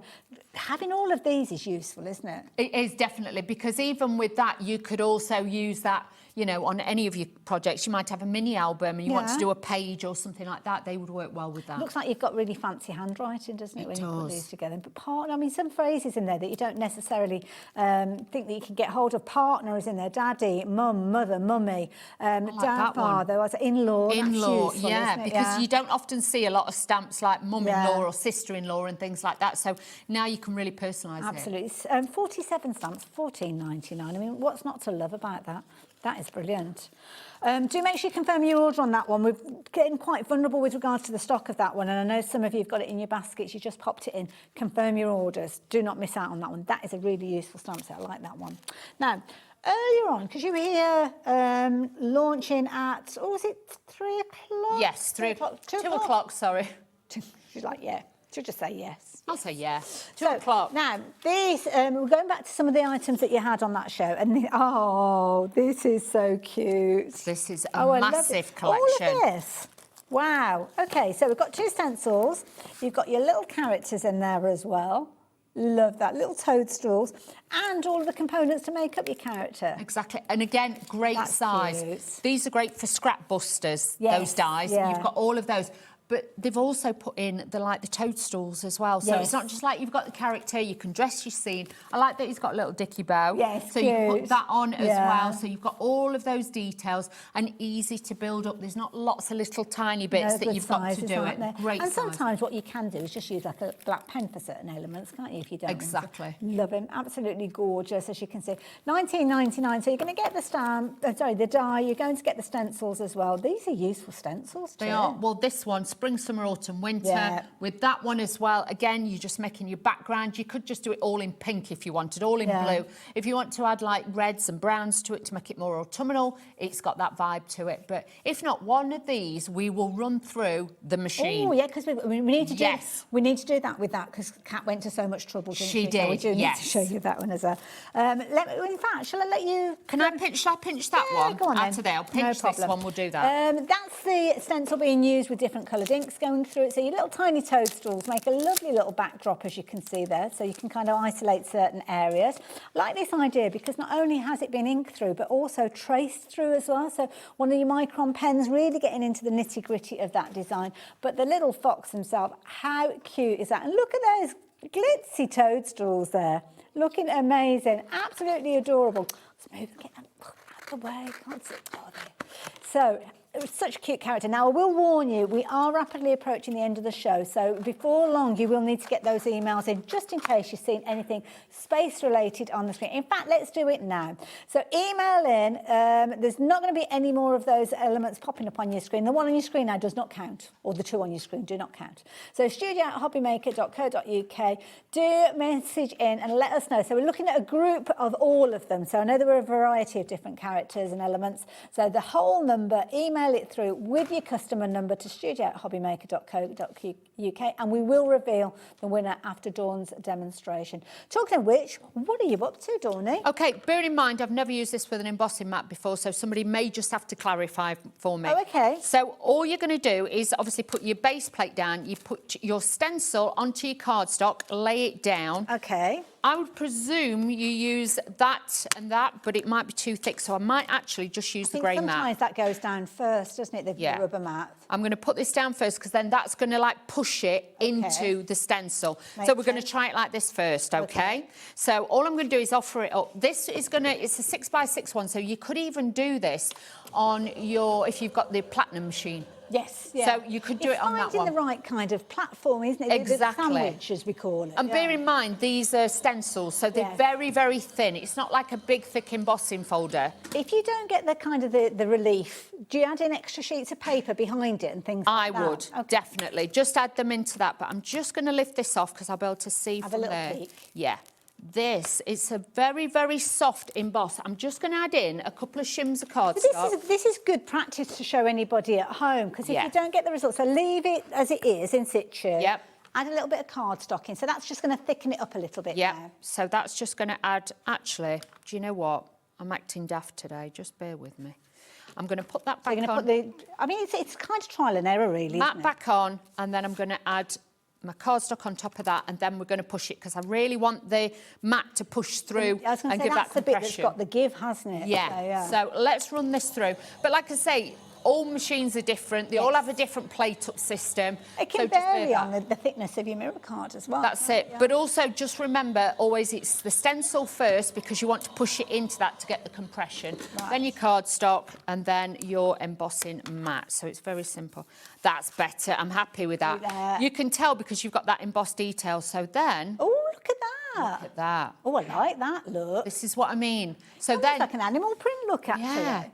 Speaker 18: having all of these is useful, isn't it?
Speaker 13: It is, definitely, because even with that, you could also use that, you know, on any of your projects. You might have a mini album and you want to do a page or something like that. They would work well with that.
Speaker 18: Looks like you've got really fancy handwriting, doesn't it, when you put these together? But partner, I mean, some phrases in there that you don't necessarily think that you can get hold of. Partner is in there. Daddy, mum, mother, mummy, dad, father, in-law.
Speaker 13: In-law,
Speaker 18: useful,
Speaker 13: yeah,
Speaker 18: isn't it?
Speaker 13: because you don't often see a lot of stamps like mum-in-law or sister-in-law and things like that. So now you can really personalise it.
Speaker 18: Absolutely. 47 stamps, £14.99. I mean, what's not to love about that? That is brilliant. Do make sure you confirm your order on that one. We're getting quite vulnerable with regards to the stock of that one, and I know some of you have got it in your baskets. You just popped it in. Confirm your orders. Do not miss out on that one. That is a really useful stamp set. I like that one. Now, earlier on, because you were here launching at, was it 3 o'clock?
Speaker 13: Yes,
Speaker 18: 3 o'clock.
Speaker 13: 2 o'clock, sorry.
Speaker 18: She's like, yeah. She'll just say yes.
Speaker 13: I'll say yes. 2 o'clock.
Speaker 18: Now, these, we're going back to some of the items that you had on that show. And this is so cute.
Speaker 13: This is a massive collection.
Speaker 18: All of this. Wow. OK, so we've got 2 stencils. You've got your little characters in there as well. Love that. Little toadstools. And all of the components to make up your character.
Speaker 13: Exactly. And again, great size.
Speaker 18: Cute.
Speaker 13: These are great for scrap busters, those dies.
Speaker 18: Yeah.
Speaker 13: You've got all of those. but they've also put in the toadstools as well. So it's not just like you've got the character, you can dress your scene. I like that he's got a little dicky bow.
Speaker 18: Yes,
Speaker 13: so you can put that on as well.
Speaker 18: Yeah.
Speaker 13: So you've got all of those details and easy to build up. There's not lots of little tiny bits that you've got to do it. Great
Speaker 18: And
Speaker 13: size.
Speaker 18: sometimes what you can do is just use like a black pen for certain elements, can't you, if you don't want to?
Speaker 13: Exactly.
Speaker 18: Love him. Absolutely gorgeous, as you can see. $19.99. So you're going to get the the die. You're going to get the stencils as well. These are useful stencils too.
Speaker 13: They are. Well, this one, spring, summer, autumn, winter.
Speaker 18: Yeah.
Speaker 13: With that one as well, again, you're just making your background. You could just do it all in pink if you wanted, all in blue. If you want to add like reds and browns to it to make it more autumnal, it's got that vibe to it. But if not, one of these, we will run through the machine.
Speaker 18: Oh, yeah, because we need to do we need to do that with that because Kat went to so much trouble, didn't she?
Speaker 13: She did,
Speaker 18: So we do need to show you that one as well. In fact, shall I let you...
Speaker 13: Shall I pinch that one?
Speaker 18: Go on
Speaker 13: Out
Speaker 18: then.
Speaker 13: of there. I'll pinch
Speaker 18: No
Speaker 13: this
Speaker 18: problem.
Speaker 13: one, we'll do that.
Speaker 18: That's the stencil being used with different coloured inks going through it. So your little tiny toadstools make a lovely little backdrop, as you can see there. So you can kind of isolate certain areas. I like this idea because not only has it been inked through, but also traced through as well. So one of your micron pens really getting into the nitty-gritty of that design. But the little fox himself, how cute is that? And look at those glitzy toadstools there. Looking amazing. Absolutely adorable. Smooth. Get them out of the way. Can't see. Oh, there. So, it was such a cute character. Now, I will warn you, we are rapidly approaching the end of the show, so before long, you will need to get those emails in, just in case you've seen anything space-related on the screen. In fact, let's do it now. So email in. There's not going to be any more of those elements popping up on your screen. The one on your screen now does not count, or the two on your screen do not count. So studio@hobbymaker.co.uk. Do message in and let us know. So we're looking at a group of all of them. So I know there were a variety of different characters and elements. So the whole number, email it through with your customer number to studio@hobbymaker.co.uk, and we will reveal the winner after Dawn's demonstration. Talking of which, what are you up to, Dawny?
Speaker 13: OK, bear in mind, I've never used this with an embossing mat before, so somebody may just have to clarify for me.
Speaker 18: Oh, OK.
Speaker 13: So all you're going to do is obviously put your base plate down, you put your stencil onto your cardstock, lay it down.
Speaker 18: OK.
Speaker 13: I would presume you use that and that, but it might be too thick, so I might actually just use the grey mat.
Speaker 18: Sometimes that goes down first, doesn't it, the rubber mat?
Speaker 13: I'm going to put this down first because then that's going to like push it into the stencil. So we're going to try it like this first, okay? So all I'm going to do is offer it up. This is going to, it's a 6x6 one, so you could even do this on your, if you've got the platinum machine.
Speaker 18: Yes, yeah.
Speaker 13: So you could do it on that one.
Speaker 18: It's finding the right kind of platform, isn't it?
Speaker 13: Exactly.
Speaker 18: The sandwich, as we call it.
Speaker 13: And bear in mind, these are stencils, so they're very, very thin. It's not like a big, thick embossing folder.
Speaker 18: If you don't get the kind of the relief, do you add in extra sheets of paper behind it and things like that?
Speaker 13: I would, definitely. Just add them into that. But I'm just going to lift this off because I'll be able to see from there.
Speaker 18: Have a little peek.
Speaker 13: Yeah. This is a very, very soft emboss. I'm just going to add in a couple of shims of cardstock.
Speaker 18: This is good practice to show anybody at home, because if you don't get the results, so leave it as it is in situ.
Speaker 13: Yep.
Speaker 18: Add a little bit of cardstock in, so that's just going to thicken it up a little bit.
Speaker 13: Yeah.
Speaker 18: Now.
Speaker 13: So that's just going to add. Actually, do you know what? I'm acting daft today. Just bear with me. I'm going to put that back on.
Speaker 18: I mean, it's kind of trial and error, really.
Speaker 13: Mat back on, and then I'm going to add my cardstock on top of that, and then we're going to push it because I really want the mat to push through and give that compression.
Speaker 18: That's the bit that's got the give, hasn't it?
Speaker 13: Yeah. So let's run this through. But like I say, all machines are different. They all have a different plate-up system.
Speaker 18: It can vary on the thickness of your mirror card as well.
Speaker 13: That's it. Yeah. But also just remember, always it's the stencil first because you want to push it into that to get the compression. Right. Then your cardstock and then your embossing mat. So it's very simple. That's better. I'm happy with that. You can tell because you've got that embossed detail. So then...
Speaker 18: Oh, look at that.
Speaker 13: Look at that.
Speaker 18: Oh, I like that look.
Speaker 13: This is what I mean. So
Speaker 18: then... like an animal print look, actually.
Speaker 13: Yeah.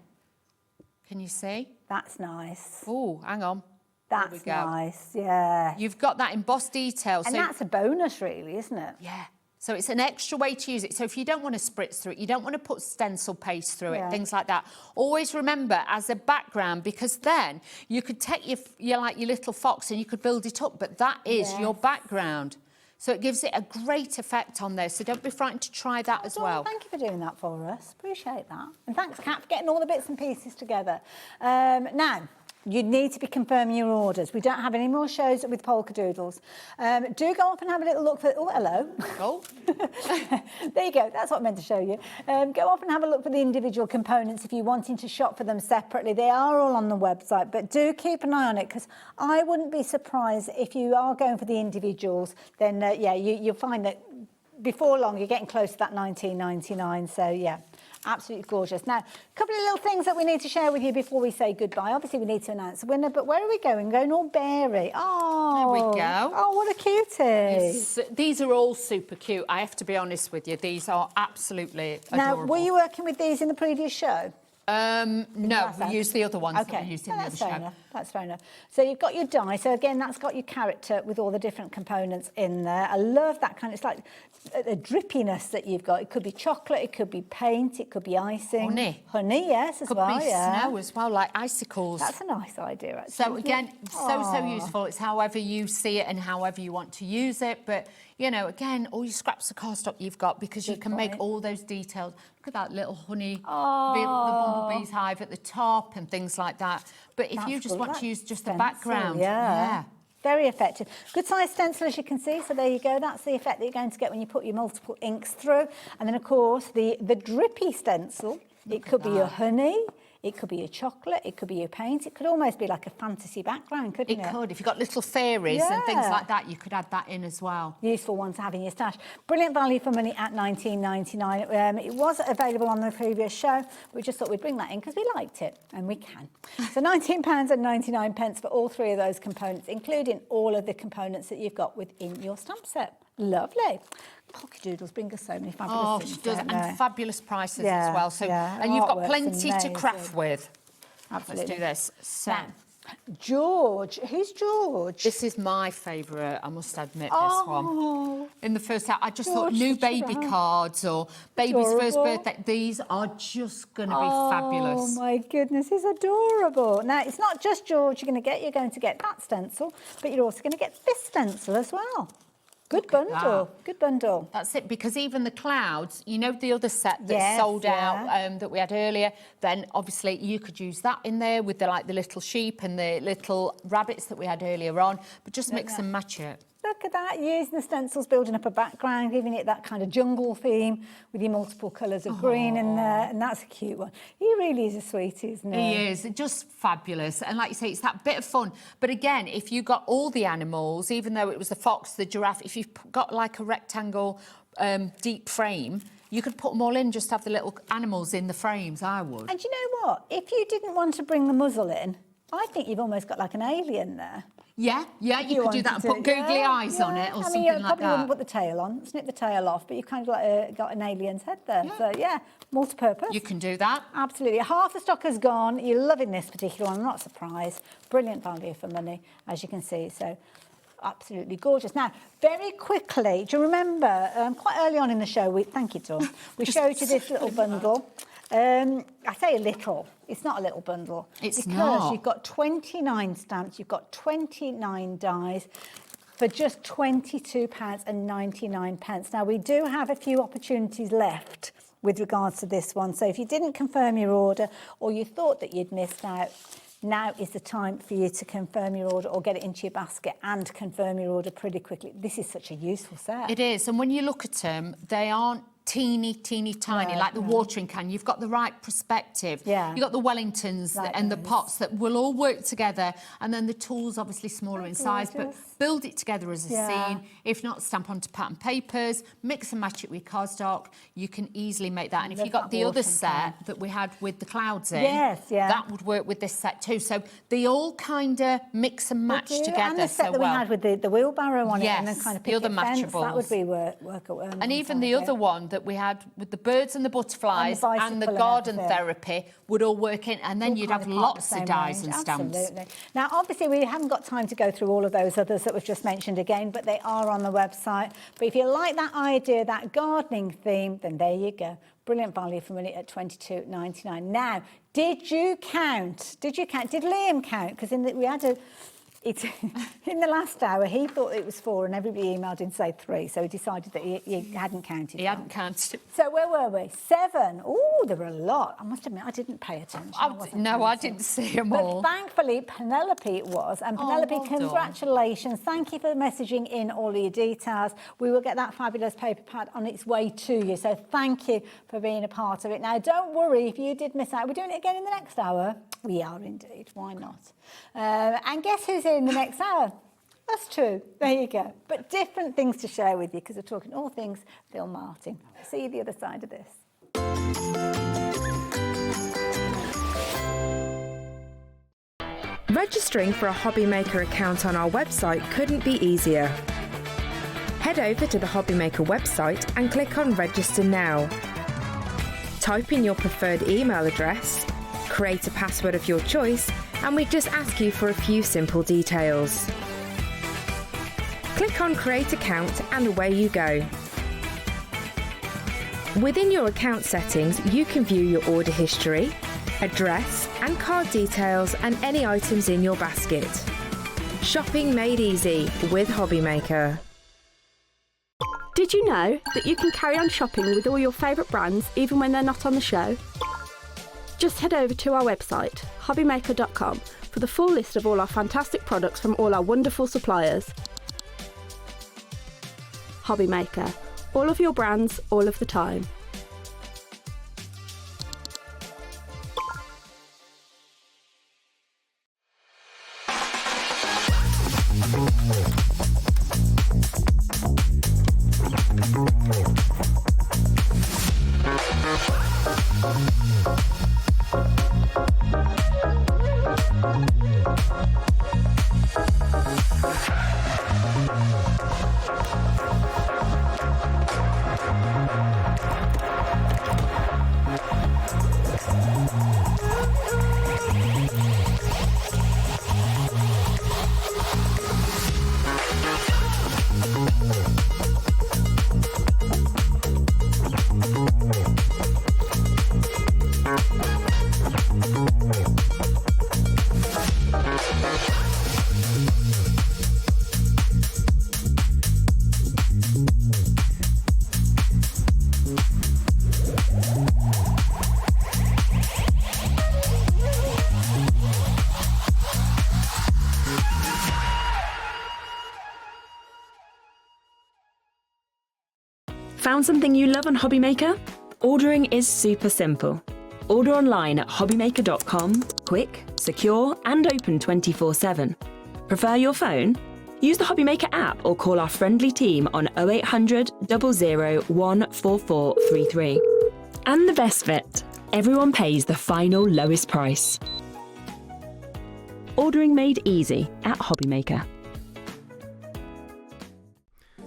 Speaker 13: Can you see?
Speaker 18: That's nice.
Speaker 13: Oh, hang on.
Speaker 18: That's nice, yeah.
Speaker 13: You've got that embossed detail.
Speaker 18: And that's a bonus, really, isn't it?
Speaker 13: Yeah. So it's an extra way to use it. So if you don't want to spritz through it, you don't want to put stencil paste through it, things like that. Always remember as a background, because then you could take your little fox and you could build it up, but that is your background. So it gives it a great effect on there. So don't be frightened to try that as well.
Speaker 18: Thank you for doing that for us. Appreciate that. And thanks, Kat, for getting all the bits and pieces together. Now, You need to be confirming your orders. We don't have any more shows with Polkadoodles. Do go off and have a little look for... Oh, hello.
Speaker 13: Oh.
Speaker 18: There you go. That's what I meant to show you. Go off and have a look for the individual components if you're wanting to shop for them separately. They are all on the website, but do keep an eye on it, because I wouldn't be surprised if you are going for the individuals, then, yeah, you'll find that before long you're getting close to that $19.99. So, yeah. Absolutely gorgeous. Now, a couple of little things that we need to share with you before we say goodbye. Obviously, we need to announce the winner, but where are we going? Going all berry. Oh,
Speaker 13: there we go.
Speaker 18: Oh, what a cutie.
Speaker 13: Yes, these are all super cute. I have to be honest with you. These are absolutely adorable.
Speaker 18: Now, were you working with these in the previous show?
Speaker 13: No, we used the other ones
Speaker 18: okay.
Speaker 13: that we used in the other show.
Speaker 18: Enough. That's fair enough. So you've got your die. So again, that's got your character with all the different components in there. I love that kind of, it's like a drippiness that you've got. It could be chocolate, it could be paint, it could be icing.
Speaker 13: Honey.
Speaker 18: Honey, yes, as
Speaker 13: could
Speaker 18: well.
Speaker 13: Could be snow as well, like icicles.
Speaker 18: That's a nice idea, actually.
Speaker 13: So again, so useful. It's however you see it and however you want to use it. But, you know, again, all your scraps of cardstock you've got, because you can make all those details. Look at that little honey, the bumblebee's hive at the top and things like that. But if you just want to use just the background, yeah.
Speaker 18: Very effective. Good size stencil, as you can see. So there you go. That's the effect that you're going to get when you put your multiple inks through. And then, of course, the drippy stencil. It could be your honey. It could be your chocolate, it could be your paint, it could almost be like a fantasy background, couldn't it?
Speaker 13: It could. If you've got little fairies and things like that, you could add that in as well.
Speaker 18: Useful one to have in your stash. Brilliant value for money at $19.99. It was available on the previous show. We just thought we'd bring that in because we liked it, and we can. So £19.99 for all three of those components, including all of the components that you've got within your stamp set. Lovely. Polkadoodles bring us so many fabulous things.
Speaker 13: She does, and fabulous prices as well. So, and you've got plenty to craft with.
Speaker 18: Absolutely.
Speaker 13: Let's do this. So,
Speaker 18: George. Who's George?
Speaker 13: This is my favourite, I must admit, this one. In the first hour, I just thought new baby cards or baby's first birthday. These are just going to be fabulous.
Speaker 18: Oh, my goodness, it's adorable. Now, it's not just George you're going to get that stencil, but you're also going to get this stencil as well. Good bundle. Good bundle.
Speaker 13: That's it, because even the clouds, you know, the other set that sold out that we had earlier, then obviously you could use that in there with the little sheep and the little rabbits that we had earlier on, but just mix and match it.
Speaker 18: Look at that, using the stencils, building up a background, giving it that kind of jungle theme with your multiple colours of green in there, and that's a cute one. He really is a sweetie, isn't he?
Speaker 13: He is, just fabulous. And like you say, it's that bit of fun. But again, if you got all the animals, even though it was the fox, the giraffe, if you've got like a rectangle deep frame, you could put them all in, just have the little animals in the frames, I would.
Speaker 18: And you know what? If you didn't want to bring the muzzle in, I think you've almost got like an alien there.
Speaker 13: Yeah, you could do that and put googly eyes on it or something like that.
Speaker 18: You probably wouldn't put the tail on, snip the tail off, but you've kind of got an alien's head there. So, yeah, multi-purpose.
Speaker 13: You can do that.
Speaker 18: Absolutely. Half the stock has gone. You're loving this particular one. I'm not surprised. Brilliant value for money, as you can see. So, absolutely gorgeous. Now, very quickly, do you remember, quite early on in the show, thank you, Dawn, we showed you this little bundle. I say a little. It's not a little bundle.
Speaker 13: It's
Speaker 18: not. Because
Speaker 13: you've
Speaker 18: got 29 stamps, you've got 29 dies for just £22.99. Now, we do have a few opportunities left with regards to this one. So if you didn't confirm your order or you thought that you'd missed out, now is the time for you to confirm your order or get it into your basket and confirm your order pretty quickly. This is such a useful set.
Speaker 13: It is. And when you look at them, they aren't teeny tiny, like the watering can. You've got the right perspective.
Speaker 18: Yeah.
Speaker 13: You've got the Wellingtons and the pots that will all work together, and then the tools obviously smaller in size, but build it together as a scene. If not, stamp onto pattern papers, mix and match it with cardstock. You can easily make that. And if you got the other set that we had with the clouds in, that would work with this set too. So they all kind of mix and match together.
Speaker 18: And the set that we had with the wheelbarrow on it, and then kind of
Speaker 13: the other matchables.
Speaker 18: That would be work.
Speaker 13: And even the other one that we had with the birds and the butterflies and the garden therapy would all work in, and then you'd have lots of dies and stamps.
Speaker 18: Absolutely. Now, obviously, we haven't got time to go through all of those others that we've just mentioned again, but they are on the website. But if you like that idea, that gardening theme, then there you go. Brilliant value for money at $22.99. Now, did you count? Did Liam count? Because we had It's in the last hour, he thought it was 4 and everybody emailed in say 3, so he decided that he hadn't counted.
Speaker 13: He hadn't counted.
Speaker 18: So where were we? 7. Oh, there were a lot. I must admit, I didn't pay attention.
Speaker 13: I didn't see them all.
Speaker 18: But thankfully, Penelope was. And Penelope,
Speaker 13: well done.
Speaker 18: congratulations. Thank you for messaging in all of your details. We will get that fabulous paper pad on its way to you. So thank you for being a part of it. Now, don't worry if you did miss out. We're doing it again in the next hour. We are indeed. Why not? And guess who's here in the next hour? That's true. There you go. But different things to share with you because we're talking all things Phill Martin. See you the other side of this.
Speaker 15: Registering for a HobbyMaker account on our website couldn't be easier. Head over to the HobbyMaker website and click on Register Now. Type in your preferred email address, create a password of your choice, and we just ask you for a few simple details. Click on Create Account and away you go. Within your account settings, you can view your order history, address and card details and any items in your basket. Shopping made easy with HobbyMaker.
Speaker 8: Did you know that you can carry on shopping with all your favourite brands even when they're not on the show? Just head over to our website, HobbyMaker.com, for the full list of all our fantastic products from all our wonderful suppliers. HobbyMaker, all of your brands, all of the time.
Speaker 1: Found something you love on HobbyMaker? Ordering is super simple. Order online at hobbymaker.com, quick, secure and open 24/7. Prefer your phone? Use the HobbyMaker app or call our friendly team on 0800 00 14433. And the best bit, everyone pays the final lowest price. Ordering made easy at HobbyMaker.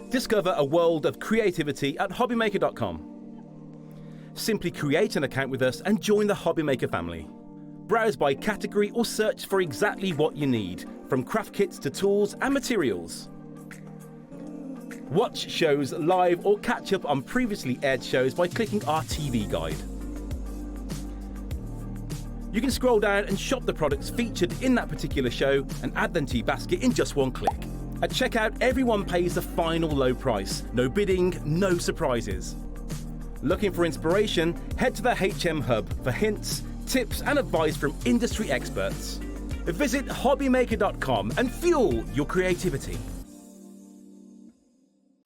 Speaker 11: Discover a world of creativity at hobbymaker.com. Simply create an account with us and join the HobbyMaker family. Browse by category or search for exactly what you need, from craft kits to tools and materials. Watch shows live or catch up on previously aired shows by clicking our TV guide. You can scroll down and shop the products featured in that particular show and add them to your basket in just one click. At checkout, everyone pays the final low price. No bidding, no surprises. Looking for inspiration? Head to the HM Hub for hints, tips and advice from industry experts. Visit hobbymaker.com and fuel your creativity.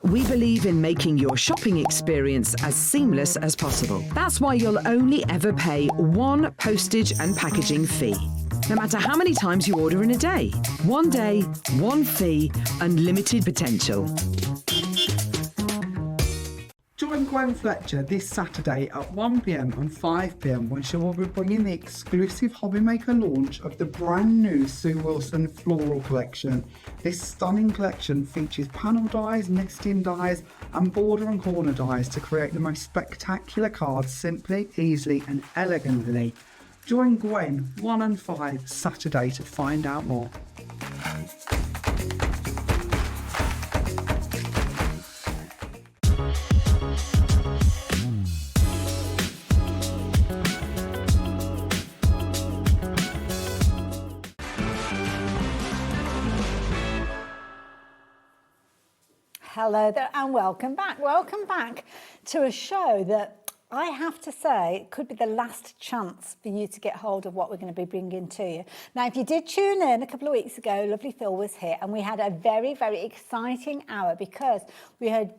Speaker 7: We believe in making your shopping experience as seamless as possible. That's why you'll only ever pay one postage and packaging fee. No matter how many times you order in a day. One day, one fee, unlimited potential.
Speaker 10: Join Gwen Fletcher this Saturday at 1 p.m. and 5 p.m. when she will be bringing the exclusive HobbyMaker launch of the brand new Sue Wilson floral collection. This stunning collection features panel dies, nesting dies and border and corner dies to create the most spectacular cards simply, easily and elegantly. Join Gwen 1 and 5 Saturday to find out more.
Speaker 18: Hello there and welcome back. Welcome back to a show that I have to say could be the last chance for you to get hold of what we're going to be bringing to you. Now, if you did tune in a couple of weeks ago, lovely Phill was here and we had a very, very exciting hour because we had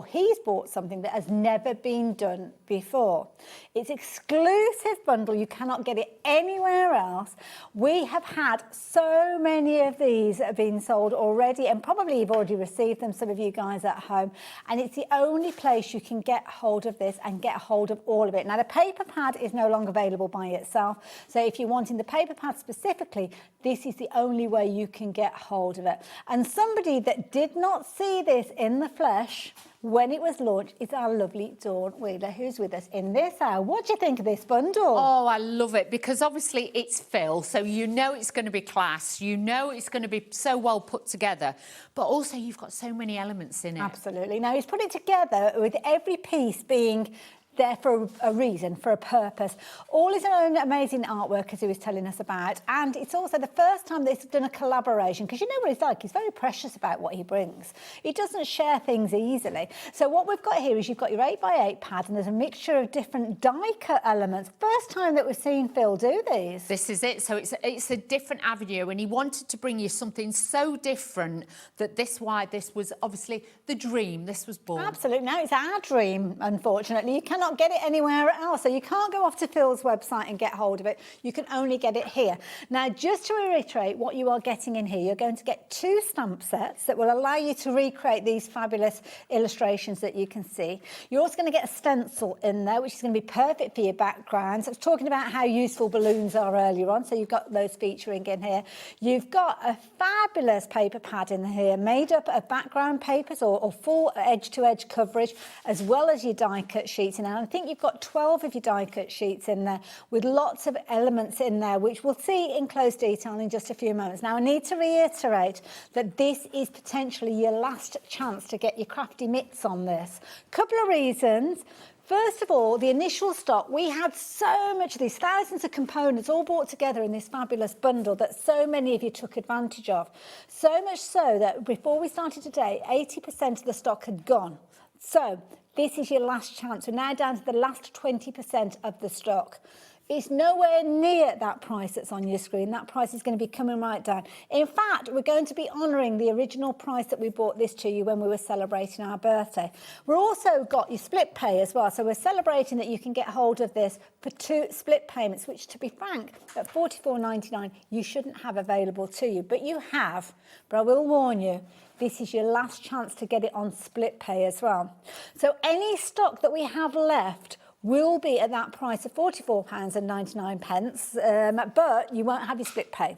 Speaker 18: he's bought something that has never been done before. It's exclusive bundle. You cannot get it anywhere else. We have had so many of these that have been sold already and probably you've already received them, some of you guys at home. And it's the only place you can get hold of this and get hold of all of it. Now, the paper pad is no longer available by itself. So if you're wanting the paper pad specifically, this is the only way you can get hold of it. And somebody that did not see this in the flesh when it was launched is our lovely Dawn Wheeler, who's with us in this hour. What do you think of this bundle?
Speaker 13: Oh, I love it because obviously it's Phill, so you know it's going to be class, you know it's going to be so well put together, but also you've got so many elements in it.
Speaker 18: Absolutely. Now, he's put it together with every piece being there for a reason, for a purpose. All his own amazing artwork, as he was telling us about, and it's also the first time that he's done a collaboration, because you know what he's like, he's very precious about what he brings. He doesn't share things easily. So what we've got here is you've got your 8x8 pad, and there's a mixture of different die cut elements. First time that we've seen Phill do these.
Speaker 13: This is it. So it's a different avenue, and he wanted to bring you something so different that this was obviously the dream. This was born.
Speaker 18: Absolutely. Now it's our dream, unfortunately. You cannot get it anywhere else. So you can't go off to Phil's website and get hold of it. You can only get it here. Now, just to reiterate what you are getting in here, you're going to get 2 stamp sets that will allow you to recreate these fabulous illustrations that you can see. You're also going to get a stencil in there, which is going to be perfect for your backgrounds. I was talking about how useful balloons are earlier on, so you've got those featuring in here. You've got a fabulous paper pad in here, made up of background papers or full edge-to-edge coverage, as well as your die-cut sheets in there. I think you've got 12 of your die-cut sheets in there with lots of elements in there, which we'll see in close detail in just a few moments. Now, I need to reiterate that this is potentially your last chance to get your crafty mitts on this. Couple of reasons. First of all, the initial stock, we had so much of these, thousands of components all brought together in this fabulous bundle that so many of you took advantage of. So much so that before we started today, 80% of the stock had gone. So this is your last chance. We're now down to the last 20% of the stock. It's nowhere near that price that's on your screen. That price is going to be coming right down. In fact, we're going to be honouring the original price that we bought this to you when we were celebrating our birthday. We're also got your split pay as well. So we're celebrating that you can get hold of this for 2 split payments, which, to be frank, at $44.99, you shouldn't have available to you. But you have. But I will warn you, this is your last chance to get it on split pay as well. So any stock that we have left will be at that price of £44.99, but you won't have your split pay.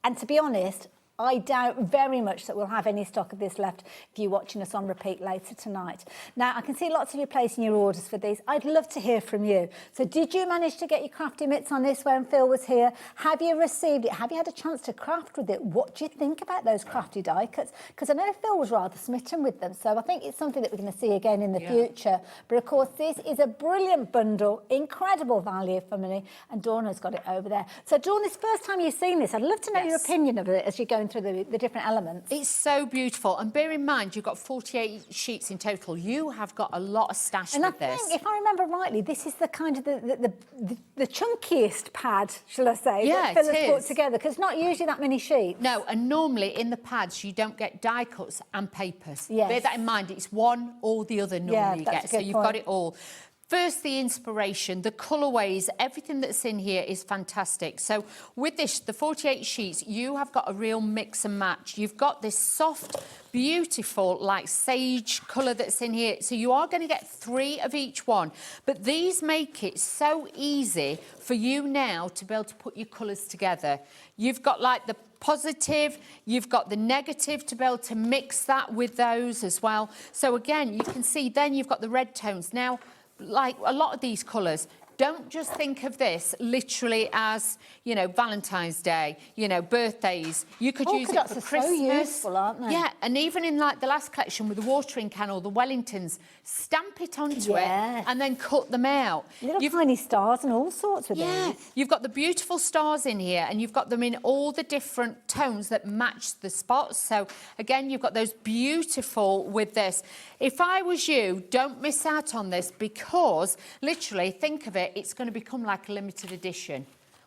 Speaker 18: And to be honest, I doubt very much that we'll have any stock of this left if you're watching us on repeat later tonight. Now, I can see lots of you placing your orders for these. I'd love to hear from you. So did you manage to get your crafty mitts on this when Phill was here? Have you received it? Have you had a chance to craft with it? What do you think about those crafty die cuts? Because I know Phill was rather smitten with them, so I think it's something that we're going to see again in the future. But of course, this is a brilliant bundle, incredible value for money, and Dawn has got it over there. So Dawn, this first time you've seen this, I'd love to know your opinion of it as you're going through the different elements.
Speaker 13: It's so beautiful, and bear in mind you've got 48 sheets in total. You have got a lot of stash with this.
Speaker 18: And I think, if I remember rightly, this is the kind of the chunkiest pad, shall I say, that Phill has put together, because not usually that many sheets.
Speaker 13: No, and normally in the pads you don't get die cuts and papers.
Speaker 18: Yes.
Speaker 13: Bear that in mind. It's one or the other normally you get, so you've got it all. First, the inspiration, the colourways, everything that's in here is fantastic. So with this, the 48 sheets, you have got a real mix and match. You've got this soft, beautiful, like sage colour that's in here. So you are going to get 3 of each one. But these make it so easy for you now to be able to put your colours together. You've got like the positive, you've got the negative to be able to mix that with those as well. So again, you can see then you've got the red tones. Now, like a lot of these colours, Don't just think of this literally as, you know, Valentine's Day, you know, birthdays. You could use it for Christmas.
Speaker 18: So useful, aren't they?
Speaker 13: Yeah, and even in like the last collection with the watering can or the Wellingtons, stamp it onto it and then cut them out.
Speaker 18: Little tiny stars and all sorts with these.
Speaker 13: You've got the beautiful stars in here and you've got them in all the different tones that match the spots. So again, you've got those beautiful with this. If I was you, don't miss out on this because literally, think of it, it's going to become like a limited edition.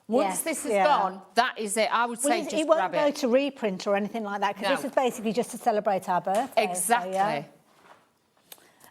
Speaker 13: Once this is gone, that is it. I would say just grab it.
Speaker 18: It won't go to reprint or anything like that because this is basically just to celebrate our birthday.
Speaker 13: Exactly.
Speaker 18: So,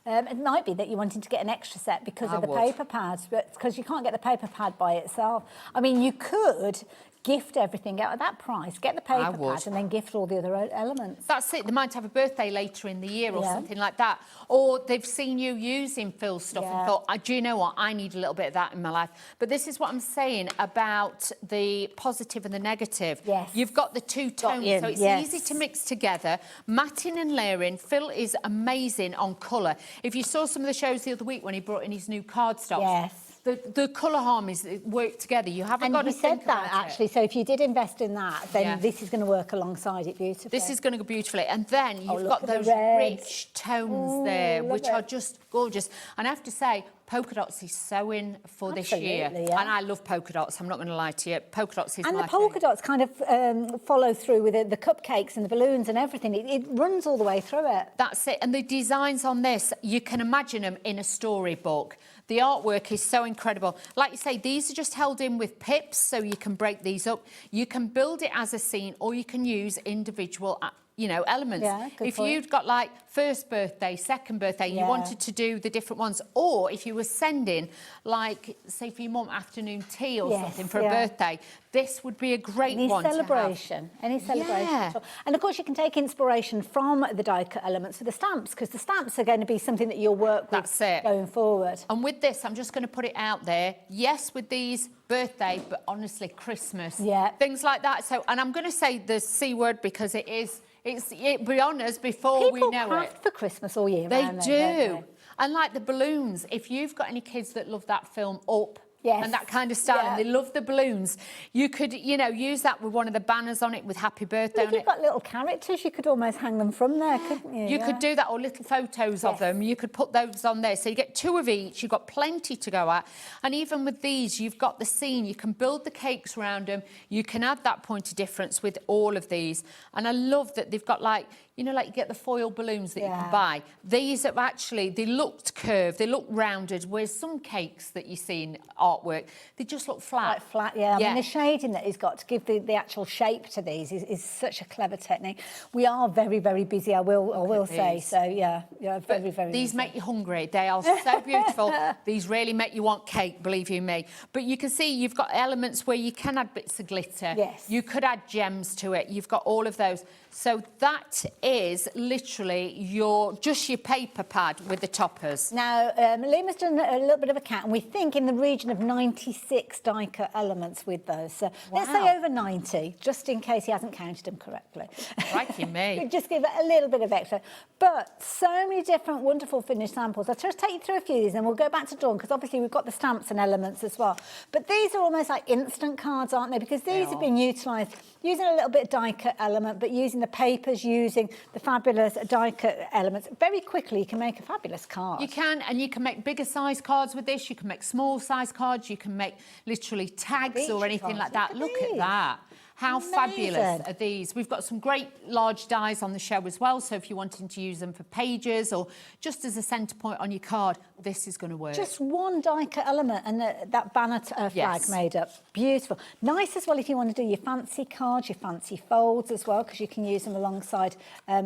Speaker 18: it might be that you're wanting to get an extra set because of the paper pads, but because you can't get the paper pad by itself. I mean, you could gift everything out at that price, get the paper pad and then gift all the other elements.
Speaker 13: That's it. They might have a birthday later in the year or something like that. Or they've seen you using Phil's stuff and thought, do you know what, I need a little bit of that in my life. But this is what I'm saying about the positive and the negative.
Speaker 18: Yes.
Speaker 13: You've got the two tones, so it's easy to mix together. Matting and layering. Phil is amazing on colour. If you saw some of the shows the other week when he brought in his new cardstocks, the colour harmonies work together. You haven't got to think about it.
Speaker 18: Actually, so if you did invest in that, then this is going to work alongside it beautifully.
Speaker 13: This is going to go beautifully. And then you've got those rich tones there, which are just gorgeous. And I have to say, polka dots is so in for this year. And I love polka dots, I'm not going to lie to you. Polka dots is my
Speaker 18: And the polka dots kind of follow through with the cupcakes and the balloons and everything. It runs all the way through it.
Speaker 13: That's it. And the designs on this, you can imagine them in a storybook. The artwork is so incredible. Like you say, these are just held in with pips, so you can break these up. You can build it as a scene, or you can use individual you know, elements. If you'd got like first birthday, second birthday, you wanted to do the different ones, or if you were sending like, say for your mum, afternoon tea or something for a birthday, this would be a great one to have.
Speaker 18: Any celebration. And of course you can take inspiration from the die cut elements for the stamps, because the stamps are going to be something that you'll work with going forward.
Speaker 13: And with this, I'm just going to put it out there, yes, with these birthday, but honestly Christmas, things like that. So, and I'm going to say the C word because it be honest before we know it.
Speaker 18: People craft for Christmas all year
Speaker 13: round. They do. And like the balloons, if you've got any kids that love that film Up, and that kind of style, and they love the balloons, you could, you know, use that with one of the banners on it with happy birthday on it.
Speaker 18: If you've got little characters, you could almost hang them from there, couldn't you?
Speaker 13: You could do that, or little photos of them. You could put those on there. So you get two of each, you've got plenty to go at. And even with these, you've got the scene. You can build the cakes around them. You can add that point of difference with all of these. And I love that they've got like, you know, like you get the foil balloons that you can buy. These are actually, they looked curved, they look rounded, whereas some cakes that you see in artwork, they just look flat.
Speaker 18: Like flat, I mean, the shading that he's got to give the actual shape to these is such a clever technique. We are very, very busy, I will say. So, very, very
Speaker 13: These
Speaker 18: busy.
Speaker 13: make you hungry. They are so beautiful. These really make you want cake, believe you me. But you can see you've got elements where you can add bits of glitter. You could add gems to it. You've got all of those. So that is literally just your paper pad with the toppers.
Speaker 18: Now, Lima's done a little bit of a count, and we think in the region of 96 die cut elements with those. So let's say over 90, just in case he hasn't counted them correctly.
Speaker 13: Crikey me.
Speaker 18: Just give it a little bit of extra. But so many different wonderful finished samples. I'll just take you through a few of these, and we'll go back to Dawn, because obviously we've got the stamps and elements as well. But these are almost like instant cards, aren't they? Because these have been utilised using a little bit of die cut element, but using the papers, using the fabulous die cut elements. Very quickly, you can make a fabulous card.
Speaker 13: You can, and you can make bigger size cards with this. You can make small size cards. You can make literally tags or anything like that. Look at that. How fabulous are these? We've got some great large dies on the show as well, so if you're wanting to use them for pages or just as a centre point on your card, this is going to work.
Speaker 18: Just one die cut element and that banner flag made up. Beautiful. Nice as well if you want to do your fancy cards, your fancy folds as well, because you can use them alongside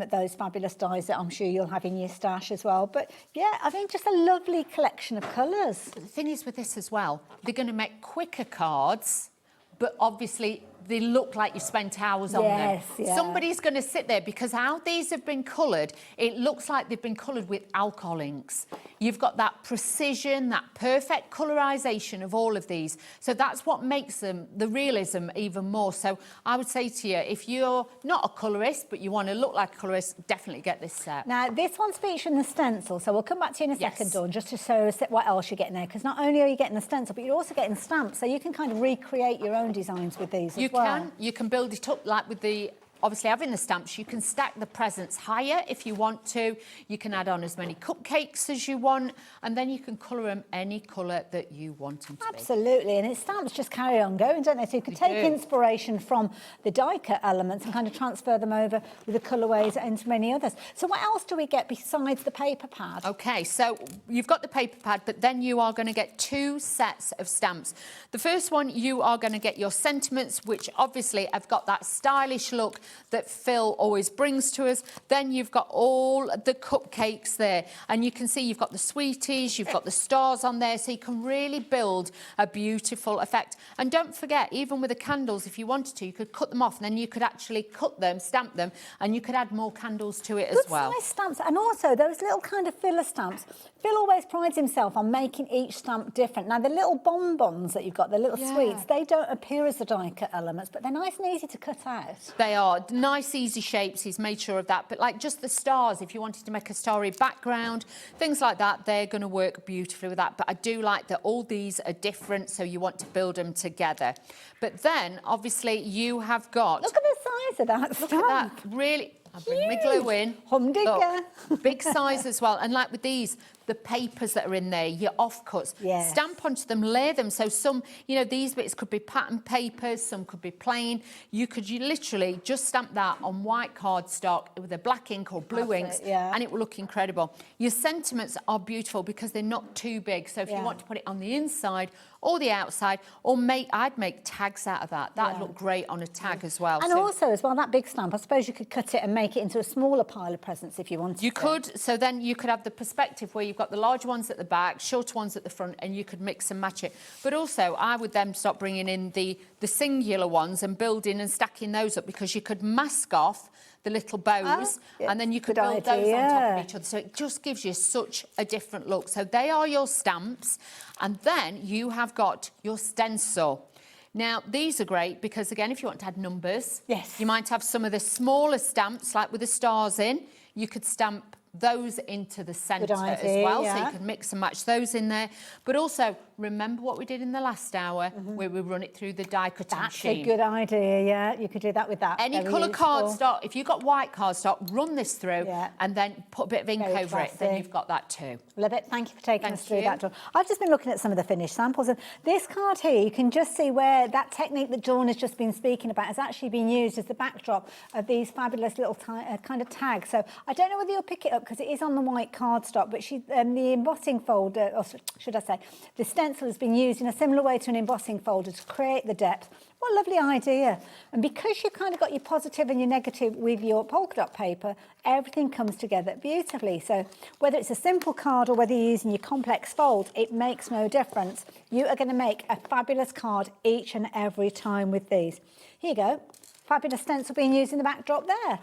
Speaker 18: those fabulous dies that I'm sure you'll have in your stash as well. But yeah, I think just a lovely collection of colours.
Speaker 13: But the thing is with this as well, they're going to make quicker cards, but obviously they look like you spent hours on them.
Speaker 18: yeah.
Speaker 13: Somebody's going to sit there, because how these have been coloured, it looks like they've been coloured with alcohol inks. You've got that precision, that perfect colorisation of all of these. So that's what makes them, the realism, even more. So I would say to you, if you're not a colourist, but you want to look like a colourist, definitely get this set.
Speaker 18: Now, this one's featuring the stencil, so we'll come back to you in a second, Dawn, just to show us what else you're getting there, because not only are you getting the stencil, but you're also getting stamps, so you can kind of recreate your own designs with these as well.
Speaker 13: You can build it up like with the... Obviously, having the stamps, you can stack the presents higher if you want to. You can add on as many cupcakes as you want, and then you can colour them any colour that you want them to be.
Speaker 18: Absolutely, and its stamps just carry on going, don't they? So you can take inspiration from the die cut elements and kind of transfer them over with the colourways into many others. So what else do we get besides the paper pad?
Speaker 13: OK, so you've got the paper pad, but then you are going to get 2 sets of stamps. The first one, you are going to get your sentiments, which obviously have got that stylish look that Phill always brings to us. Then you've got all the cupcakes there, and you can see you've got the sweeties, you've got the stars on there, so you can really build a beautiful effect. And don't forget, even with the candles, if you wanted to, you could cut them off, and then you could actually cut them, stamp them, and you could add more candles to it as well.
Speaker 18: Good size stamps, and also those little kind of filler stamps. Phill always prides himself on making each stamp different. Now, the little bonbons that you've got, the little sweets, they don't appear as the die cut elements, but they're nice and easy to cut out.
Speaker 13: They are nice, easy shapes. He's made sure of that. But like just the stars, if you wanted to make a starry background, things like that, they're going to work beautifully with that. But I do like that all these are different, so you want to build them together. But then, obviously, you have got...
Speaker 18: Look at the size of that stamp.
Speaker 13: Look at that. Really... I'll bring my glue in.
Speaker 18: Humdinger.
Speaker 13: Look, big size as well. And like with these, the papers that are in there, your offcuts, stamp onto them, layer them. So some, you know, these bits could be pattern papers, some could be plain. You literally just stamp that on white cardstock with a black ink or blue inks, and it will look incredible. Your sentiments are beautiful because they're not too big. So if you want to put it on the inside or the outside, or I'd make tags out of that. That'd look great on a tag as well.
Speaker 18: And also, as well, that big stamp, I suppose you could cut it and make it into a smaller pile of presents if you wanted to.
Speaker 13: You could, so then you could have the perspective where you've got the large ones at the back, shorter ones at the front, and you could mix and match it. But also, I would then start bringing in the singular ones and building and stacking those up, because you could mask off the little bows, and then you could build those on top of each other. So it just gives you such a different look. So they are your stamps, and then you have got your stencil. Now, these are great because, again, if you want to add numbers, you might have some of the smaller stamps, like with the stars in. You could stamp those into the centre as well, so you can mix and match those in there. But also, remember what we did in the last hour, where we run it through the die cutting machine.
Speaker 18: That's a good idea, yeah. You could do that with that.
Speaker 13: Any colour cardstock, if you've got white cardstock, run this through and then put a bit of ink over it, then you've got that too.
Speaker 18: Love it. Thank you for taking us through that, Dawn. I've just been looking at some of the finished samples, and this card here, you can just see where that technique that Dawn has just been speaking about has actually been used as the backdrop of these fabulous little kind of tags. So I don't know whether you'll pick it up because it is on the white cardstock, but the embossing folder, or should I say, the stencil has been used in a similar way to an embossing folder to create the depth. What a lovely idea. And because you've kind of got your positive and your negative with your polka dot paper, everything comes together beautifully. So whether it's a simple card or whether you're using your complex fold, it makes no difference. You are going to make a fabulous card each and every time with these. Here you go. Fabulous stencil being used in the backdrop there,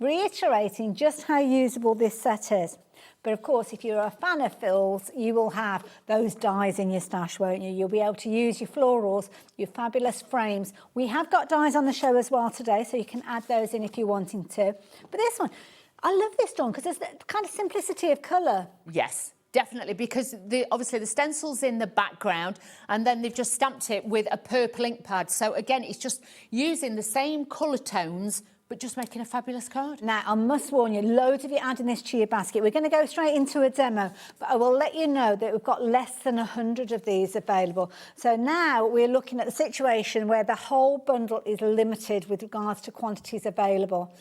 Speaker 18: reiterating just how usable this set is. But of course, if you're a fan of Phil's, you will have those dies in your stash, won't you? You'll be able to use your florals, your fabulous frames. We have got dies on the show as well today, so you can add those in if you're wanting to. But this one, I love this, Dawn, because there's the kind of simplicity of colour.
Speaker 13: Yes. Definitely, because obviously the stencil's in the background and then they've just stamped it with a purple ink pad. So again, it's just using the same colour tones but just making a fabulous card.
Speaker 18: Now, I must warn you, loads of you adding this to your basket. We're going to go straight into a demo, but I will let you know that we've got less than 100 of these available. So now we're looking at the situation where the whole bundle is limited with regards to quantities available.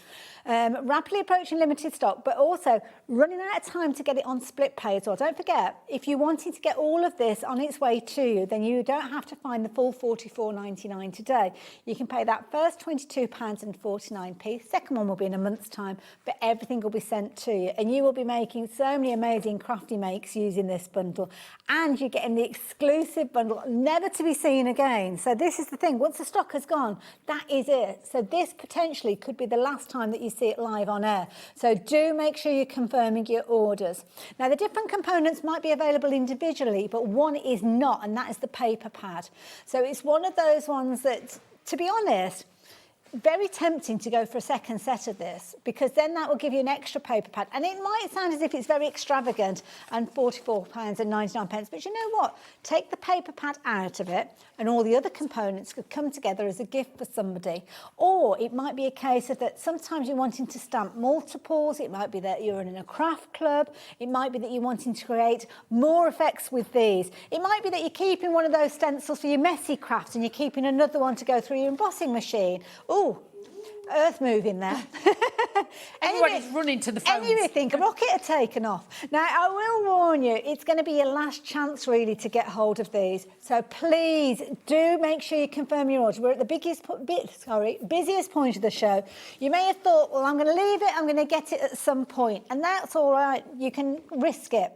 Speaker 18: Rapidly approaching limited stock, but also running out of time to get it on split pay as well. Don't forget, if you're wanting to get all of this on its way to you, then you don't have to find the full £44.99 today. You can pay that first £22.49. Second one will be in a month's time, but everything will be sent to you. And you will be making so many amazing crafty makes using this bundle. And you're getting the exclusive bundle, never to be seen again. So this is the thing, once the stock has gone, that is it. So this potentially could be the last time that you see it live on air. So do make sure you're confirming your orders. Now the different components might be available individually, but one is not, and that is the paper pad. So it's one of those ones that, to be honest, very tempting to go for a second set of this, because then that will give you an extra paper pad. And it might sound as if it's very extravagant and £44.99, but you know what? Take the paper pad out of it and all the other components could come together as a gift for somebody. Or it might be a case of that sometimes you're wanting to stamp multiples. It might be that you're in a craft club. It might be that you're wanting to create more effects with these. It might be that you're keeping one of those stencils for your messy crafts and you're keeping another one to go through your embossing machine. Oh, earth moving there.
Speaker 13: Everybody's running to the phones.
Speaker 18: Anyway, think a rocket had taken off. Now, I will warn you, it's going to be your last chance, really, to get hold of these. So please do make sure you confirm your order. We're at the busiest point of the show. You may have thought, well, I'm going to leave it, I'm going to get it at some point. And that's all right. You can risk it.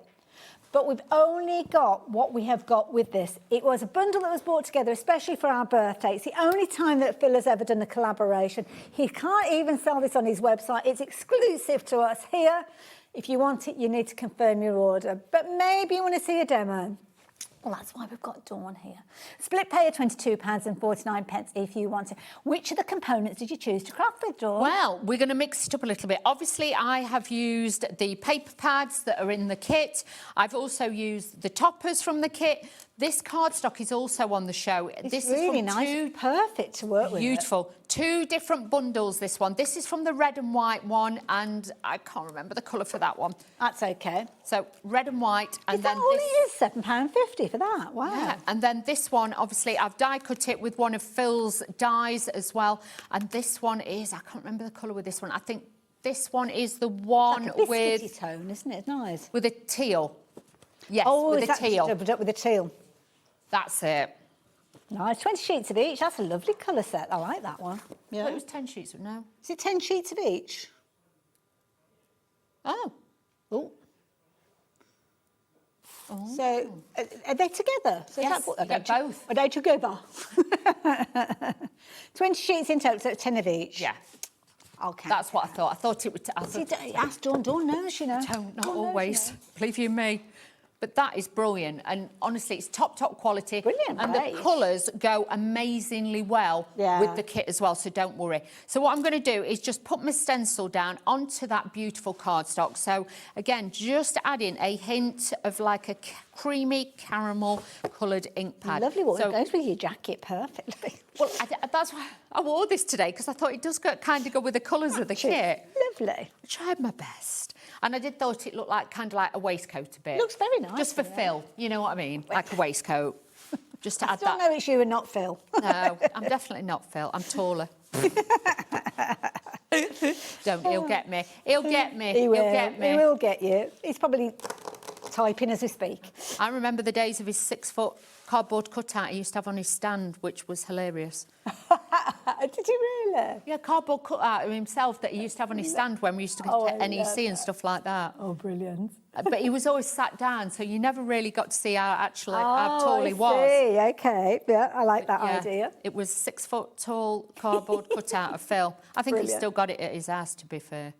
Speaker 18: But we've only got what we have got with this. It was a bundle that was brought together, especially for our birthday. It's the only time that Phill has ever done a collaboration. He can't even sell this on his website. It's exclusive to us here. If you want it, you need to confirm your order. But maybe you want to see a demo. Well, that's why we've got Dawn here. Split pay of £22.49 if you want it. Which of the components did you choose to craft with, Dawn?
Speaker 13: Well, we're going to mix it up a little bit. Obviously, I have used the paper pads that are in the kit. I've also used the toppers from the kit. This cardstock is also on the show.
Speaker 18: It's really nice, perfect to work with.
Speaker 13: Beautiful. Two different bundles, this one. This is from the red and white one, and I can't remember the colour for that one.
Speaker 18: That's okay.
Speaker 13: So red and white, and then
Speaker 18: this is £7.50 for that. Wow.
Speaker 13: Yeah. And then this one, obviously, I've die cut it with one of Phil's dies as well. And this one is, I can't remember the colour with this one. I think this one is the one
Speaker 18: like a
Speaker 13: with
Speaker 18: biscuity tone, isn't it? It's nice.
Speaker 13: With a teal. Yes,
Speaker 18: oh,
Speaker 13: with a teal.
Speaker 18: Doubled up with a teal.
Speaker 13: That's it.
Speaker 18: Nice, 20 sheets of each. That's a lovely colour set. I like that one. Yeah.
Speaker 13: Well, it was 10 sheets, no?
Speaker 18: Is it 10 sheets of each?
Speaker 13: Oh.
Speaker 18: Oh. So, are they together? So
Speaker 13: yes,
Speaker 18: they're
Speaker 13: both.
Speaker 18: Are they together? 20 sheets in total, so 10 of each?
Speaker 13: Yeah.
Speaker 18: Okay.
Speaker 13: That's what I thought. I thought it would...
Speaker 18: Ask Dawn. Dawn knows, you know.
Speaker 13: Not always. Believe you me. But that is brilliant, and honestly, it's top quality.
Speaker 18: Brilliant,
Speaker 13: and
Speaker 18: great.
Speaker 13: the colours go amazingly well with the kit as well, so don't worry. So what I'm going to do is just put my stencil down onto that beautiful cardstock. So again, just add in a hint of like a creamy caramel coloured ink pad.
Speaker 18: Lovely, what
Speaker 13: so,
Speaker 18: goes with your jacket perfectly.
Speaker 13: Well, that's why I wore this today, because I thought it does kind of go with the colours of the kit.
Speaker 18: Lovely.
Speaker 13: I tried my best. And I did thought it looked like kind of like a waistcoat a bit.
Speaker 18: Looks very nice.
Speaker 13: Just for Phil, you know what I mean? Like a waistcoat. Just to add that.
Speaker 18: I still know it's you and not Phil.
Speaker 13: No, I'm definitely not Phil. I'm taller. He'll get me. He'll get me.
Speaker 18: He will.
Speaker 13: He'll get me.
Speaker 18: He will get you. He's probably typing as we speak.
Speaker 13: I remember the days of his 6-foot cardboard cutout he used to have on his stand, which was hilarious.
Speaker 18: Did you really?
Speaker 13: Yeah, cardboard cutout of himself that he used to have on his stand when we used to go to NEC and stuff like that.
Speaker 18: Oh, brilliant.
Speaker 13: But he was always sat down, so you never really got to see how tall he was.
Speaker 18: Okay, yeah, I like that idea.
Speaker 13: It was 6-foot tall cardboard cutout of Phil. I think he's still got it at his house, to be fair.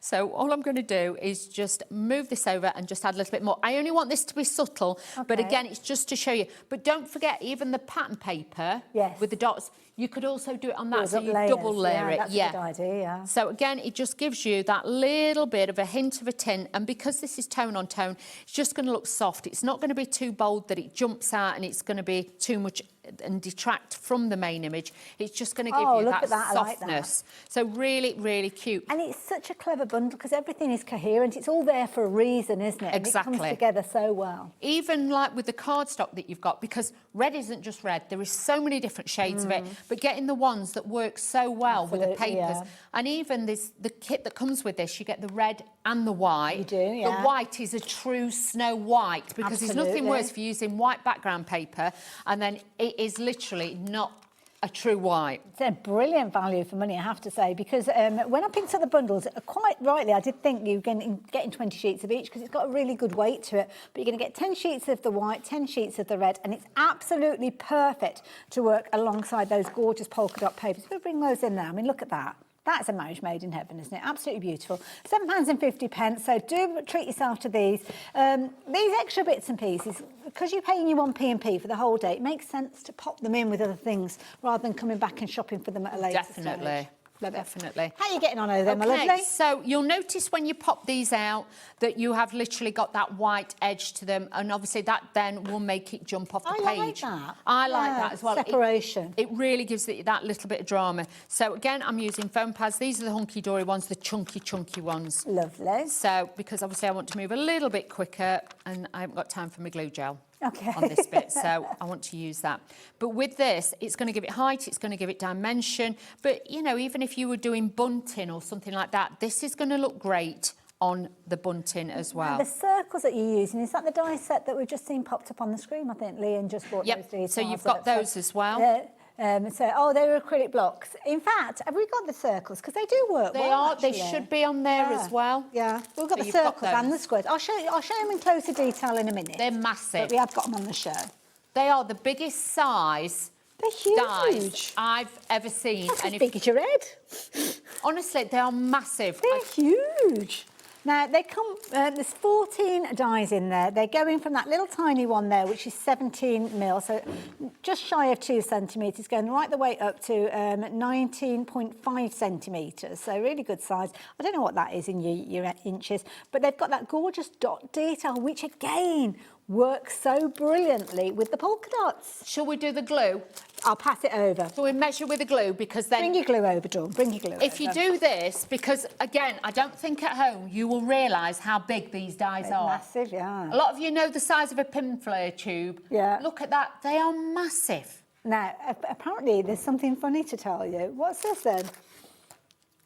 Speaker 13: So all I'm going to do is just move this over and just add a little bit more. I only want this to be subtle, but again, it's just to show you. But don't forget, even the pattern paper with the dots, you could also do it on that, so you double layer it.
Speaker 18: That's a good idea, yeah.
Speaker 13: So again, it just gives you that little bit of a hint of a tint, and because this is tone on tone, it's just going to look soft. It's not going to be too bold that it jumps out and it's going to be too much and detract from the main image. It's just going to give you that softness. So really, really cute.
Speaker 18: And it's such a clever bundle because everything is coherent. It's all there for a reason, isn't it?
Speaker 13: Exactly.
Speaker 18: And it comes together so well.
Speaker 13: Even like with the cardstock that you've got, because red isn't just red. There is so many different shades of it. but getting the ones that work so well with the
Speaker 18: Absolutely,
Speaker 13: papers.
Speaker 18: yeah.
Speaker 13: And even the kit that comes with this, you get the red and the white.
Speaker 18: You do, yeah.
Speaker 13: The white is a true snow white, because there's nothing
Speaker 18: Absolutely.
Speaker 13: worse for using white background paper, and then it is literally not a true white.
Speaker 18: It's a brilliant value for money, I have to say, because when I picked up the bundles, quite rightly, I did think you were getting 20 sheets of each, because it's got a really good weight to it. But you're going to get 10 sheets of the white, 10 sheets of the red, and it's absolutely perfect to work alongside those gorgeous polka dot papers. We'll bring those in now. I mean, look at that. That's a marriage made in heaven, isn't it? Absolutely beautiful. £7.50, so do treat yourself to these. These extra bits and pieces, because you're paying your 1p&p for the whole day, it makes sense to pop them in with other things rather than coming back and shopping for them at a later stage.
Speaker 13: Definitely.
Speaker 18: Love it.
Speaker 13: Definitely.
Speaker 18: How are you getting on over there, my
Speaker 13: Okay,
Speaker 18: lovely?
Speaker 13: so you'll notice when you pop these out that you have literally got that white edge to them, and obviously that then will make it jump off the
Speaker 18: I
Speaker 13: page.
Speaker 18: like that.
Speaker 13: I like
Speaker 18: Yeah,
Speaker 13: that as well.
Speaker 18: separation.
Speaker 13: It really gives it that little bit of drama. So again, I'm using foam pads. These are the hunky-dory ones, the chunky ones.
Speaker 18: Lovely.
Speaker 13: So, because obviously I want to move a little bit quicker, and I haven't got time for my glue gel.
Speaker 18: Okay.
Speaker 13: On this bit, so I want to use that. But with this, it's going to give it height, it's going to give it dimension. But, you know, even if you were doing bunting or something like that, this is going to look great on the bunting as well.
Speaker 18: And the circles that you're using, is that the die set that we've just seen popped up on the screen? I think Leanne just bought those details.
Speaker 13: So you've got those as well.
Speaker 18: They're acrylic blocks. In fact, have we got the circles? Because they do work well,
Speaker 13: They
Speaker 18: actually.
Speaker 13: should be on there as well.
Speaker 18: Yeah, we've got
Speaker 13: So
Speaker 18: the
Speaker 13: you've got
Speaker 18: circles and the
Speaker 13: those.
Speaker 18: squares. I'll show them in closer detail in a minute.
Speaker 13: They're massive.
Speaker 18: But we have got them on the show.
Speaker 13: They are the biggest size dies I've ever seen.
Speaker 18: That's as big as your head.
Speaker 13: Honestly, they are massive.
Speaker 18: They're huge. Now, they come, there's 14 dies in there. They're going from that little tiny one there, which is 17 mil, so just shy of 2 centimetres, going right the way up to 19.5 centimetres, so really good size. I don't know what that is in your inches, but they've got that gorgeous dot detail, which again works so brilliantly with the polka dots.
Speaker 13: Shall we do the glue?
Speaker 18: I'll pass it over.
Speaker 13: So we measure with the glue, because then...
Speaker 18: Bring your glue over, Dawn, bring your glue over.
Speaker 13: If you do this, because again, I don't think at home you will realise how big these dies
Speaker 18: They're
Speaker 13: are.
Speaker 18: massive, yeah.
Speaker 13: A lot of you know the size of a pin flare tube.
Speaker 18: Yeah.
Speaker 13: Look at that, they are massive.
Speaker 18: Now, apparently there's something funny to tell you. What's this then?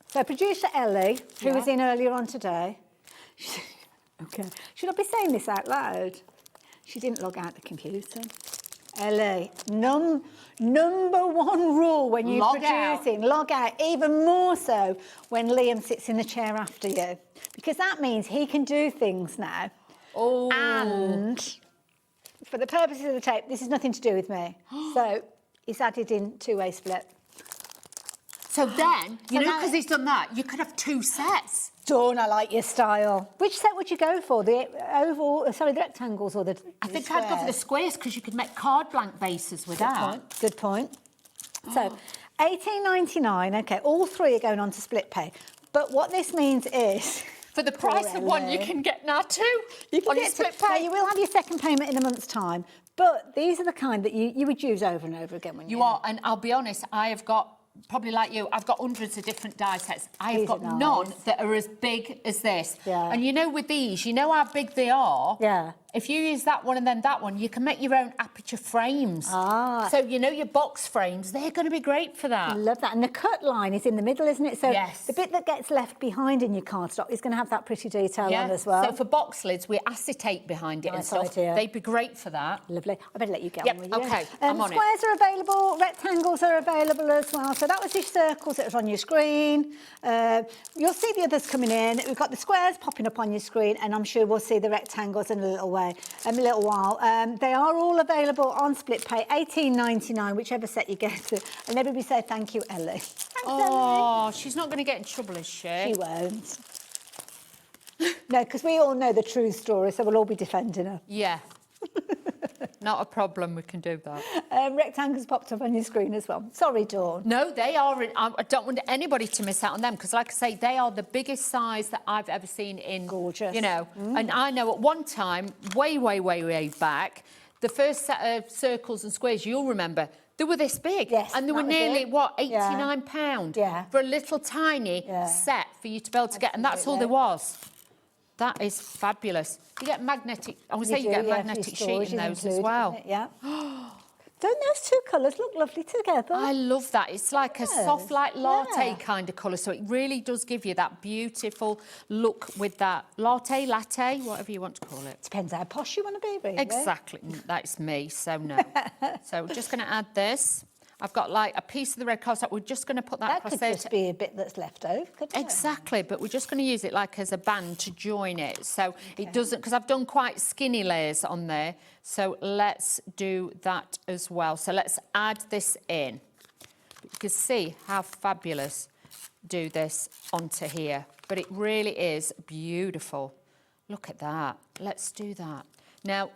Speaker 18: So producer Ellie, who was in earlier on today, okay, should I be saying this out loud? She didn't log out the computer. Ellie, number one rule when you're producing, log out, even more so when Liam sits in the chair after you. Because that means he can do things now.
Speaker 13: Oh.
Speaker 18: And for the purposes of the tape, this is nothing to do with me. So it's added in two-way split.
Speaker 13: So then, you know, because he's done that, you could have 2 sets.
Speaker 18: Dawn, I like your style. Which set would you go for? The oval, sorry, the rectangles or the
Speaker 13: I think I'd go for the squares, because you could make card blank bases with that.
Speaker 18: Good point. So, $18.99. Okay, all 3 are going on to split pay. But what this means is,
Speaker 13: for the price of one, you can get now 2.
Speaker 18: You can
Speaker 13: on your
Speaker 18: get
Speaker 13: split
Speaker 18: now,
Speaker 13: pay.
Speaker 18: you will have your second payment in a month's time. But these are the kind that you would use over and over again when
Speaker 13: you are, and I'll be honest, I have got. Probably like you, I've got hundreds of different die sets. I have got none that are as big as this.
Speaker 18: Yeah.
Speaker 13: And you know, with these, you know how big they are.
Speaker 18: Yeah.
Speaker 13: If you use that one and then that one, you can make your own aperture frames.
Speaker 18: Ah.
Speaker 13: So, you know, your box frames, they're going to be great for that.
Speaker 18: I love that. And the cut line is in the middle, isn't it? So
Speaker 13: yes.
Speaker 18: The bit that gets left behind in your cardstock is going to have that pretty detail on as well.
Speaker 13: So for box lids, we acetate behind it and
Speaker 18: Nice
Speaker 13: stuff.
Speaker 18: idea.
Speaker 13: They'd be great for that.
Speaker 18: Lovely. I better let you get
Speaker 13: Yep,
Speaker 18: on with you.
Speaker 13: okay, I'm on it.
Speaker 18: Squares are available, rectangles are available as well. So that was your circles that was on your screen. You'll see the others coming in. We've got the squares popping up on your screen, and I'm sure we'll see the rectangles in a little while. They are all available on split pay, $18.99, whichever set you get to. And everybody say thank you, Ellie. Thanks,
Speaker 13: Ellie. She's not going to get in trouble, is she?
Speaker 18: She won't. No, because we all know the true story, so we'll all be defending her.
Speaker 13: Yeah. Not a problem, we can do that.
Speaker 18: Rectangles popped up on your screen as well. Sorry, Dawn.
Speaker 13: No, they are. I don't want anybody to miss out on them, because, like I say, they are the biggest size that I've ever seen in.
Speaker 18: Gorgeous.
Speaker 13: You know, and I know at one time, way back, the first set of circles and squares, you'll remember, they were this big.
Speaker 18: Yes,
Speaker 13: and they were nearly, £89
Speaker 18: Yeah.
Speaker 13: for a little tiny set for you to be able to get, and that's all there was. That is fabulous. You get magnetic, I would say you get magnetic sheet in those as well.
Speaker 18: Yeah. Don't those two colours look lovely together?
Speaker 13: I love that. It's like a soft, like latte kind of colour, so it really does give you that beautiful look with that latte, whatever you want to call it.
Speaker 18: Depends how posh you want to be, really.
Speaker 13: Exactly. That's me, so no. So we're just going to add this. I've got like a piece of the red cardstock. We're just going to put that across there.
Speaker 18: That could just be a bit that's left over, couldn't it?
Speaker 13: Exactly, but we're just going to use it like as a band to join it. So it doesn't, because I've done quite skinny layers on there. So let's do that as well. So let's add this in. You can see how fabulous do this onto here. But it really is beautiful. Look at that. Let's do that. Now,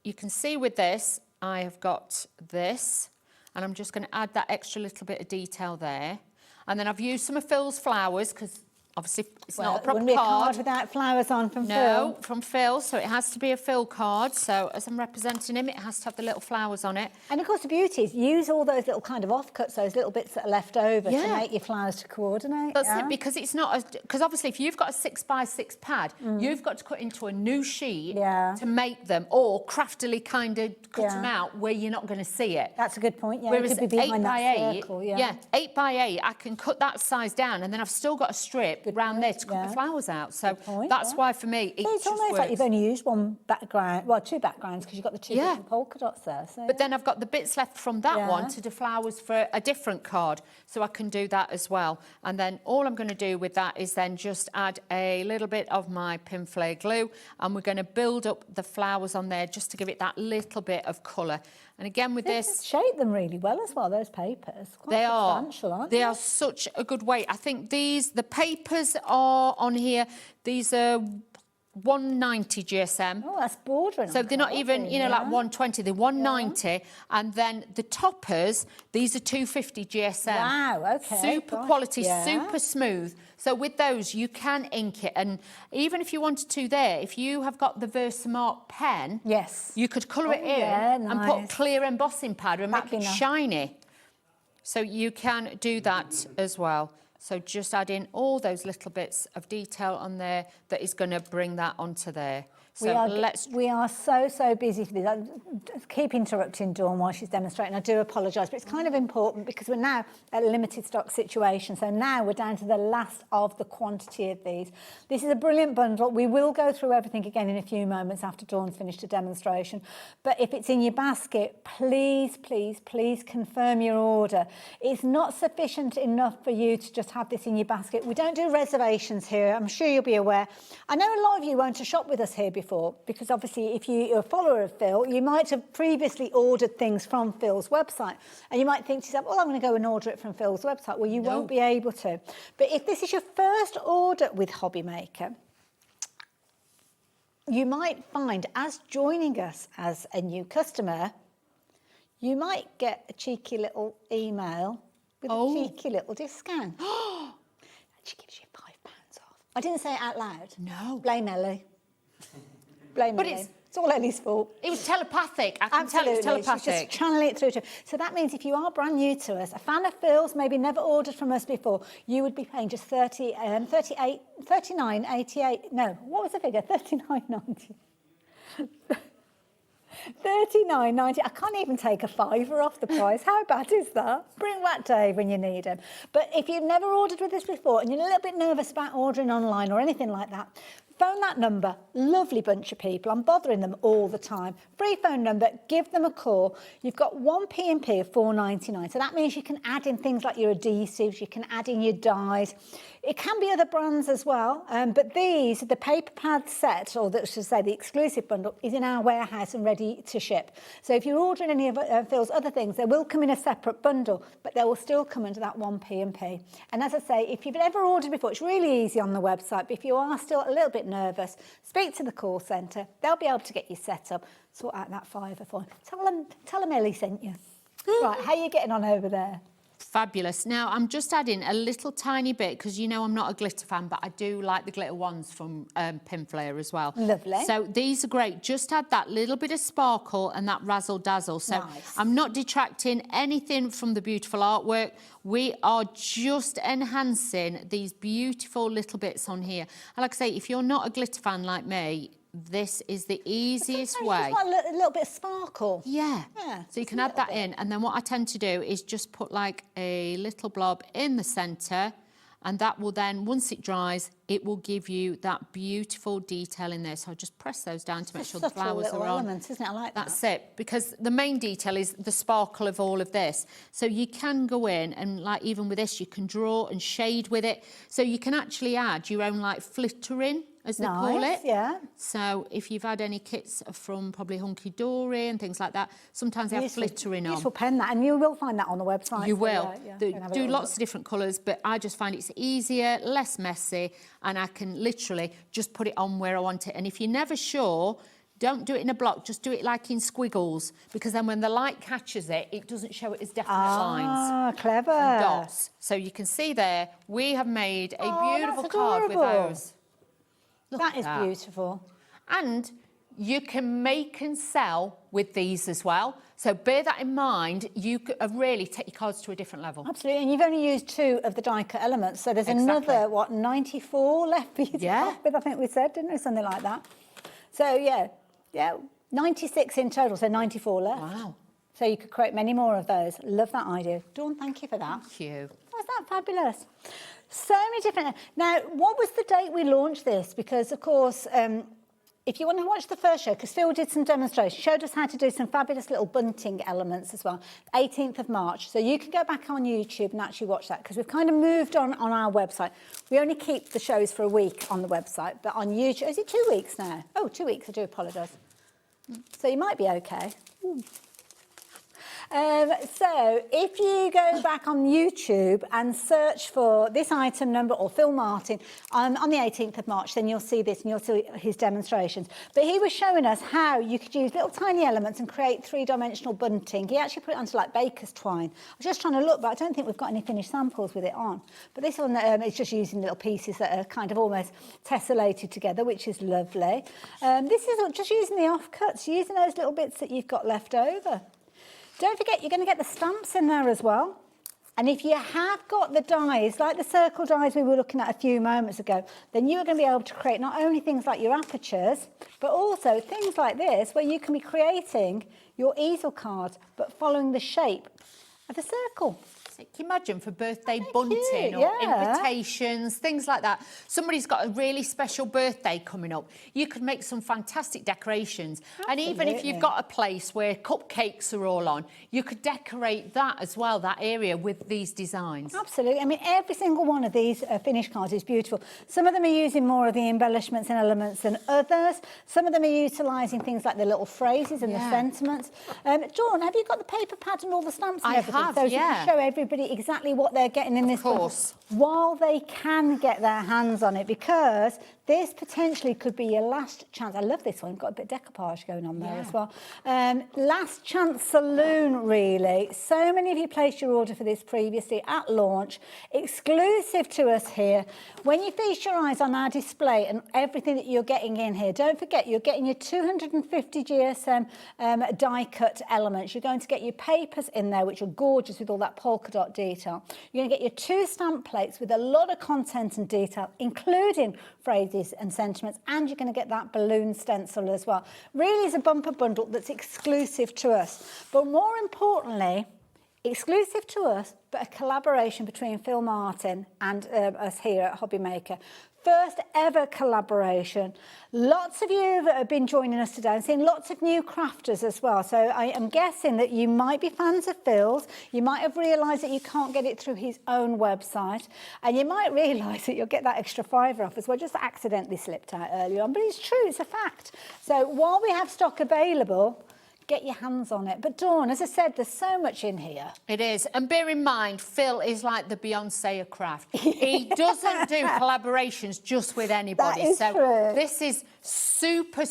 Speaker 13: you can see with this, I have got this. And I'm just going to add that extra little bit of detail there. And then I've used some of Phil's flowers because obviously it's not a proper
Speaker 18: wouldn't be a
Speaker 13: card.
Speaker 18: card without flowers on from Phill.
Speaker 13: No, from Phill, so it has to be a Phill card. So as I'm representing him, it has to have the little flowers on it.
Speaker 18: And of course the beauty is use all those little kind of offcuts, those little bits that are left over
Speaker 13: Yeah.
Speaker 18: to make your flowers to coordinate.
Speaker 13: That's it, because it's not because obviously if you've got a 6x6 pad, you've got to cut into a new sheet to make them, or craftily kind of cut them out where you're not going to see it.
Speaker 18: That's a good point. Yeah,
Speaker 13: Whereas
Speaker 18: it could be behind
Speaker 13: 8x8,
Speaker 18: circle,
Speaker 13: 8x8, I can cut that size down, and then I've still got a strip around there to cut the flowers out. So that's why for me it
Speaker 18: So it's
Speaker 13: just
Speaker 18: almost
Speaker 13: works.
Speaker 18: like you've only used one background, well, two backgrounds, because you've got the two different polka dots there. So
Speaker 13: But then I've got the bits left from that one to do flowers for a different card, so I can do that as well. And then all I'm going to do with that is then just add a little bit of my pin flare glue, and we're going to build up the flowers on there just to give it that little bit of colour. And again with this,
Speaker 18: shape them really well as well, those papers. Quite
Speaker 13: they are.
Speaker 18: substantial, aren't
Speaker 13: They are such a good weight. I think the papers are on here. These are 190 GSM.
Speaker 18: Oh, that's bordering.
Speaker 13: So they're not even, like 120. They're 190. And then the toppers, these are 250 GSM.
Speaker 18: Wow, okay.
Speaker 13: Super quality, super smooth. So with those, you can ink it. And even if you wanted to there, if you have got the Versamark pen, you could colour it in and put clear embossing powder and make it shiny. So you can do that as well. So just add in all those little bits of detail on there that is going to bring that onto there. So
Speaker 18: we are so busy for this. I keep interrupting Dawn while she's demonstrating. I do apologise, but it's kind of important because we're now at a limited stock situation. So now we're down to the last of the quantity of these. This is a brilliant bundle. We will go through everything again in a few moments after Dawn's finished the demonstration. But if it's in your basket, please confirm your order. It's not sufficient enough for you to just have this in your basket. We don't do reservations here. I'm sure you'll be aware. I know a lot of you won't have shopped with us here before, because obviously if you're a follower of Phill, you might have previously ordered things from Phil's website, and you might think to yourself, well, I'm going to go and order it from Phil's website. Well, you won't be able to. But if this is your first order with HobbyMaker, you might find, as joining us as a new customer, you might get a cheeky little email with a cheeky little discount. She gives you £5 off. I didn't say it out loud.
Speaker 13: No.
Speaker 18: Blame Ellie. Blame Ellie. It's all Ellie's fault.
Speaker 13: It was telepathic. I can tell it was telepathic.
Speaker 18: She's just channeling it through to. So that means if you are brand new to us, a fan of Phil's, maybe never ordered from us before, you would be paying just $39.88. No, what was the figure? $39.90. $39.90. I can't even take a fiver off the price. How bad is that? Bring back Dave when you need him. But if you've never ordered with us before and you're a little bit nervous about ordering online or anything like that, phone that number. Lovely bunch of people. I'm bothering them all the time. Free phone number. Give them a call. You've got one P&P of $4.99. So that means you can add in things like your adhesives. You can add in your dyes. It can be other brands as well. But these, the paper pad set, or that should say the exclusive bundle, is in our warehouse and ready to ship. So if you're ordering any of Phil's other things, they will come in a separate bundle, but they will still come under that one P&P. And as I say, if you've never ordered before, it's really easy on the website. But if you are still a little bit nervous, speak to the call centre. They'll be able to get you set up, sort out that fiver for you. Tell them Ellie sent you. Right, how are you getting on over there?
Speaker 13: Fabulous. Now, I'm just adding a little tiny bit, because you know I'm not a glitter fan, but I do like the glitter ones from Pinflair as well.
Speaker 18: Lovely.
Speaker 13: So these are great. Just add that little bit of sparkle and that razzle-dazzle. So
Speaker 18: nice.
Speaker 13: I'm not detracting anything from the beautiful artwork. We are just enhancing these beautiful little bits on here. And like I say, if you're not a glitter fan like me, this is the easiest way.
Speaker 18: Just like a little bit of sparkle.
Speaker 13: Yeah.
Speaker 18: Yeah.
Speaker 13: So you can add that in, and then what I tend to do is just put like a little blob in the centre, and that will then, once it dries, it will give you that beautiful detail in there. So I'll just press those down to make sure the flowers are on.
Speaker 18: Element, isn't it? I like that.
Speaker 13: That's it, because the main detail is the sparkle of all of this. So you can go in and, like, even with this, you can draw and shade with it. So you can actually add your own, like, flittering, as they call it.
Speaker 18: Yeah.
Speaker 13: So if you've had any kits from probably Hunky Dory and things like that, sometimes they have flittering on.
Speaker 18: Useful pen that, and you will find that on the website.
Speaker 13: You
Speaker 18: so
Speaker 13: will. They
Speaker 18: can have a
Speaker 13: do
Speaker 18: little
Speaker 13: lots of different colours, but I just find it's easier, less messy, and I can literally just put it on where I want it. And if you're never sure, don't do it in a block, just do it like in squiggles, because then when the light catches it, it doesn't show it as definite lines.
Speaker 18: Ah, clever.
Speaker 13: And dots. So you can see there, we have made a beautiful card with those. Look
Speaker 18: That
Speaker 13: at
Speaker 18: is beautiful.
Speaker 13: And you can make and sell with these as well. So bear that in mind. You could really take your cards to a different level.
Speaker 18: Absolutely, and you've only used 2 of the die cut elements, so there's another, 94 left for you to work with, I think we said, didn't we? Something like that. So, yeah, 96 in total, so 94 left.
Speaker 13: Wow.
Speaker 18: So you could create many more of those. Love that idea. Dawn, thank you for that.
Speaker 13: Thank you.
Speaker 18: Isn't that fabulous? So many different... Now, what was the date we launched this? Because, of course, if you want to watch the first show, because Phill did some demonstrations, showed us how to do some fabulous little bunting elements as well, 18th of March. So you can go back on YouTube and actually watch that, because we've kind of moved on our website. We only keep the shows for a week on the website, but on YouTube... Is it 2 weeks now? Oh, 2 weeks, I do apologise. So you might be okay. So if you go back on YouTube and search for this item number or Phill Martin on the 18th of March, then you'll see this and you'll see his demonstrations. But he was showing us how you could use little tiny elements and create 3-dimensional bunting. He actually put it onto like baker's twine. I was just trying to look, but I don't think we've got any finished samples with it on. But this one is just using little pieces that are kind of almost tessellated together, which is lovely. This is just using the offcuts, using those little bits that you've got left over. Don't forget, you're going to get the stamps in there as well. And if you have got the dies, like the circle dies we were looking at a few moments ago, then you're going to be able to create not only things like your apertures, but also things like this, where you can be creating your easel cards, but following the shape of a circle.
Speaker 13: Can you imagine for birthday bunting or invitations, things like that? Somebody's got a really special birthday coming up. You could make some fantastic decorations. And even if you've got a place where cupcakes are all on, you could decorate that as well, that area, with these designs.
Speaker 18: Absolutely. I mean, every single one of these finished cards is beautiful. Some of them are using more of the embellishments and elements than others. Some of them are utilising things like the little phrases and the sentiments. Dawn, have you got the paper pad and all the stamps and everything?
Speaker 13: Have,
Speaker 18: so you can show everybody exactly what they're getting in this box while they can get their hands on it, because this potentially could be your last chance. I love this one. Got a bit of decoupage going on there as well. Last chance saloon, really. So many of you placed your order for this previously at launch, exclusive to us here. When you feast your eyes on our display and everything that you're getting in here, don't forget you're getting your 250 GSM die cut elements. You're going to get your papers in there, which are gorgeous with all that polka dot detail. You're going to get your 2 stamp plates with a lot of content and detail, including phrases and sentiments, and you're going to get that balloon stencil as well. Really is a bumper bundle that's exclusive to us. But more importantly, exclusive to us, but a collaboration between Phill Martin and us here at HobbyMaker. First ever collaboration. Lots of you have been joining us today and seeing lots of new crafters as well. So I am guessing that you might be fans of Phil's. You might have realised that you can't get it through his own website. And you might realise that you'll get that extra £5 off as well. Just accidentally slipped out earlier on. But it's true, it's a fact. So while we have stock available, get your hands on it. But Dawn, as I said, there's so much in here.
Speaker 13: It is. And bear in mind, Phill is like the Beyonce of craft. He doesn't do collaborations just with anybody.
Speaker 18: That is true.
Speaker 13: This is super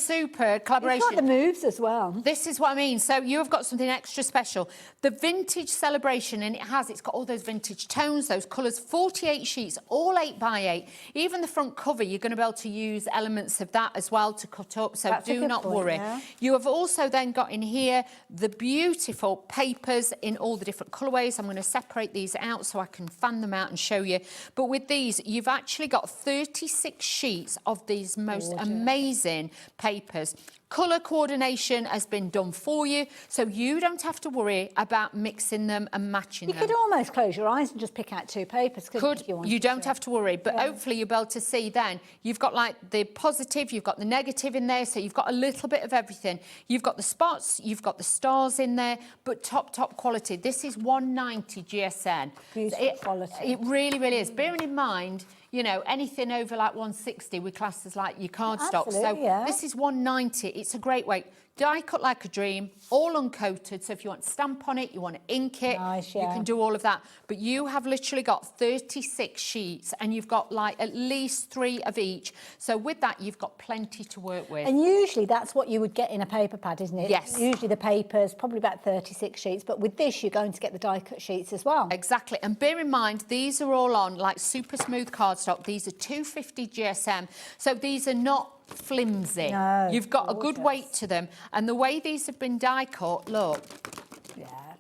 Speaker 13: collaboration.
Speaker 18: It's like the moves as well.
Speaker 13: This is what I mean. So you have got something extra special. The vintage celebration, and it's got all those vintage tones, those colours, 48 sheets, all 8x8. Even the front cover, you're going to be able to use elements of that as well to cut up. So do not worry. You have also then got in here the beautiful papers in all the different colourways. I'm going to separate these out so I can fan them out and show you. But with these, you've actually got 36 sheets of these most amazing papers. Colour coordination has been done for you, so you don't have to worry about mixing them and matching them.
Speaker 18: You could almost close your eyes and just pick out two papers, couldn't you?
Speaker 13: You don't have to worry, but hopefully you'll be able to see then. You've got like the positive, you've got the negative in there, so you've got a little bit of everything. You've got the spots, you've got the stars in there, but top quality. This is 190 GSN.
Speaker 18: Beautiful quality.
Speaker 13: It really, really is. Bearing in mind, you know, anything over like 160 we class as like your cardstock. So this is 190. It's a great weight. Die cut like a dream, all uncoated. So if you want to stamp on it, you want to ink it, you can do all of that. But you have literally got 36 sheets and you've got like at least 3 of each. So with that, you've got plenty to work with.
Speaker 18: And usually that's what you would get in a paper pad, isn't it?
Speaker 13: Yes.
Speaker 18: Usually the paper's probably about 36 sheets, but with this, you're going to get the die cut sheets as well.
Speaker 13: Exactly. And bear in mind, these are all on like super smooth cardstock. These are 250 GSM. So these are not flimsy.
Speaker 18: No,
Speaker 13: you've got a good weight to them, and the way these have been die cut, look,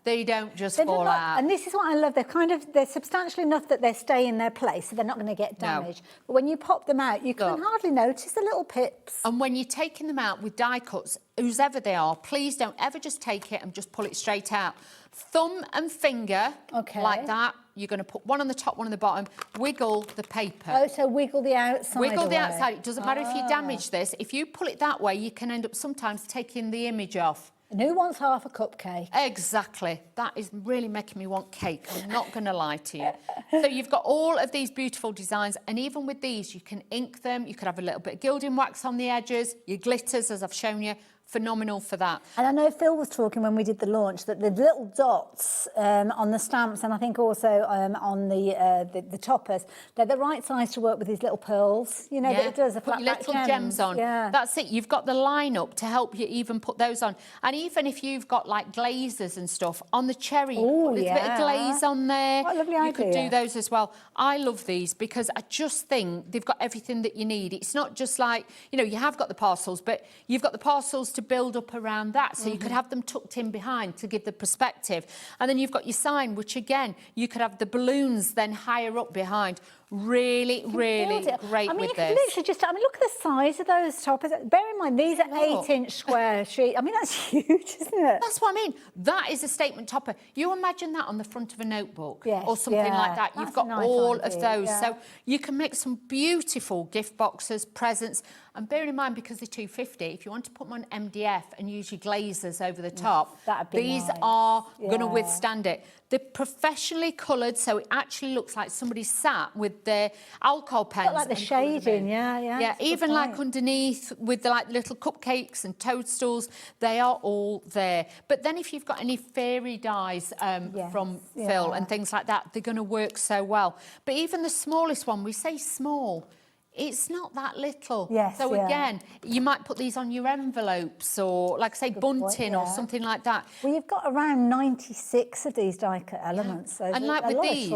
Speaker 13: they don't just fall out.
Speaker 18: And this is what I love. They're substantial enough that they stay in their place, so they're not going to get damaged. But when you pop them out, you can hardly notice the little pips.
Speaker 13: And when you're taking them out with die cuts, whoever they are, please don't ever just take it and just pull it straight out. Thumb and finger, like that. You're going to put one on the top, one on the bottom. Wiggle the paper.
Speaker 18: Oh, so wiggle the outside.
Speaker 13: Wiggle the outside. It doesn't matter if you damage this. If you pull it that way, you can end up sometimes taking the image off.
Speaker 18: And who wants half a cupcake?
Speaker 13: Exactly. That is really making me want cake. I'm not going to lie to you. So you've got all of these beautiful designs, and even with these, you can ink them. You could have a little bit of gilding wax on the edges, your glitters, as I've shown you. Phenomenal for that.
Speaker 18: And I know Phil was talking when we did the launch that the little dots on the stamps, and I think also on the toppers, they're the right size to work with these little pearls. You know, that it does a flat
Speaker 13: little gems on.
Speaker 18: Yeah.
Speaker 13: That's it. You've got the line up to help you even put those on. And even if you've got like glazes and stuff on the cherry, put a little bit of glaze on there.
Speaker 18: What a lovely
Speaker 13: you
Speaker 18: idea.
Speaker 13: could do those as well. I love these because I just think they've got everything that you need. It's not just like, you know, you have got the parcels, but you've got the parcels to build up around that, so you could have them tucked in behind to give the perspective, and then you've got your sign, which again you could have the balloons then higher up behind. Really great with this.
Speaker 18: I mean, look at the size of those toppers. Bear in mind, these are 8-inch square sheets. I mean, that's huge, isn't it?
Speaker 13: That's what I mean. That is a statement topper. You imagine that on the front of a notebook or something like that. You've got all of those. So you can make some beautiful gift boxes, presents. And bearing in mind, because they're 250, if you want to put them on MDF and use your glazers over the top, these are going to withstand it. They're professionally coloured, so it actually looks like somebody sat with their alcohol pens.
Speaker 18: Like the shading,
Speaker 13: Yeah, even like underneath with the like little cupcakes and toadstools, they are all there. But then if you've got any fairy dyes from Phill and things like that, they're going to work so well. But even the smallest one, we say small, it's not that little. So again, you might put these on your envelopes or, like I say, bunting or something like that.
Speaker 18: Well, you've got around 96 of these die-cut elements. So
Speaker 13: and like with these,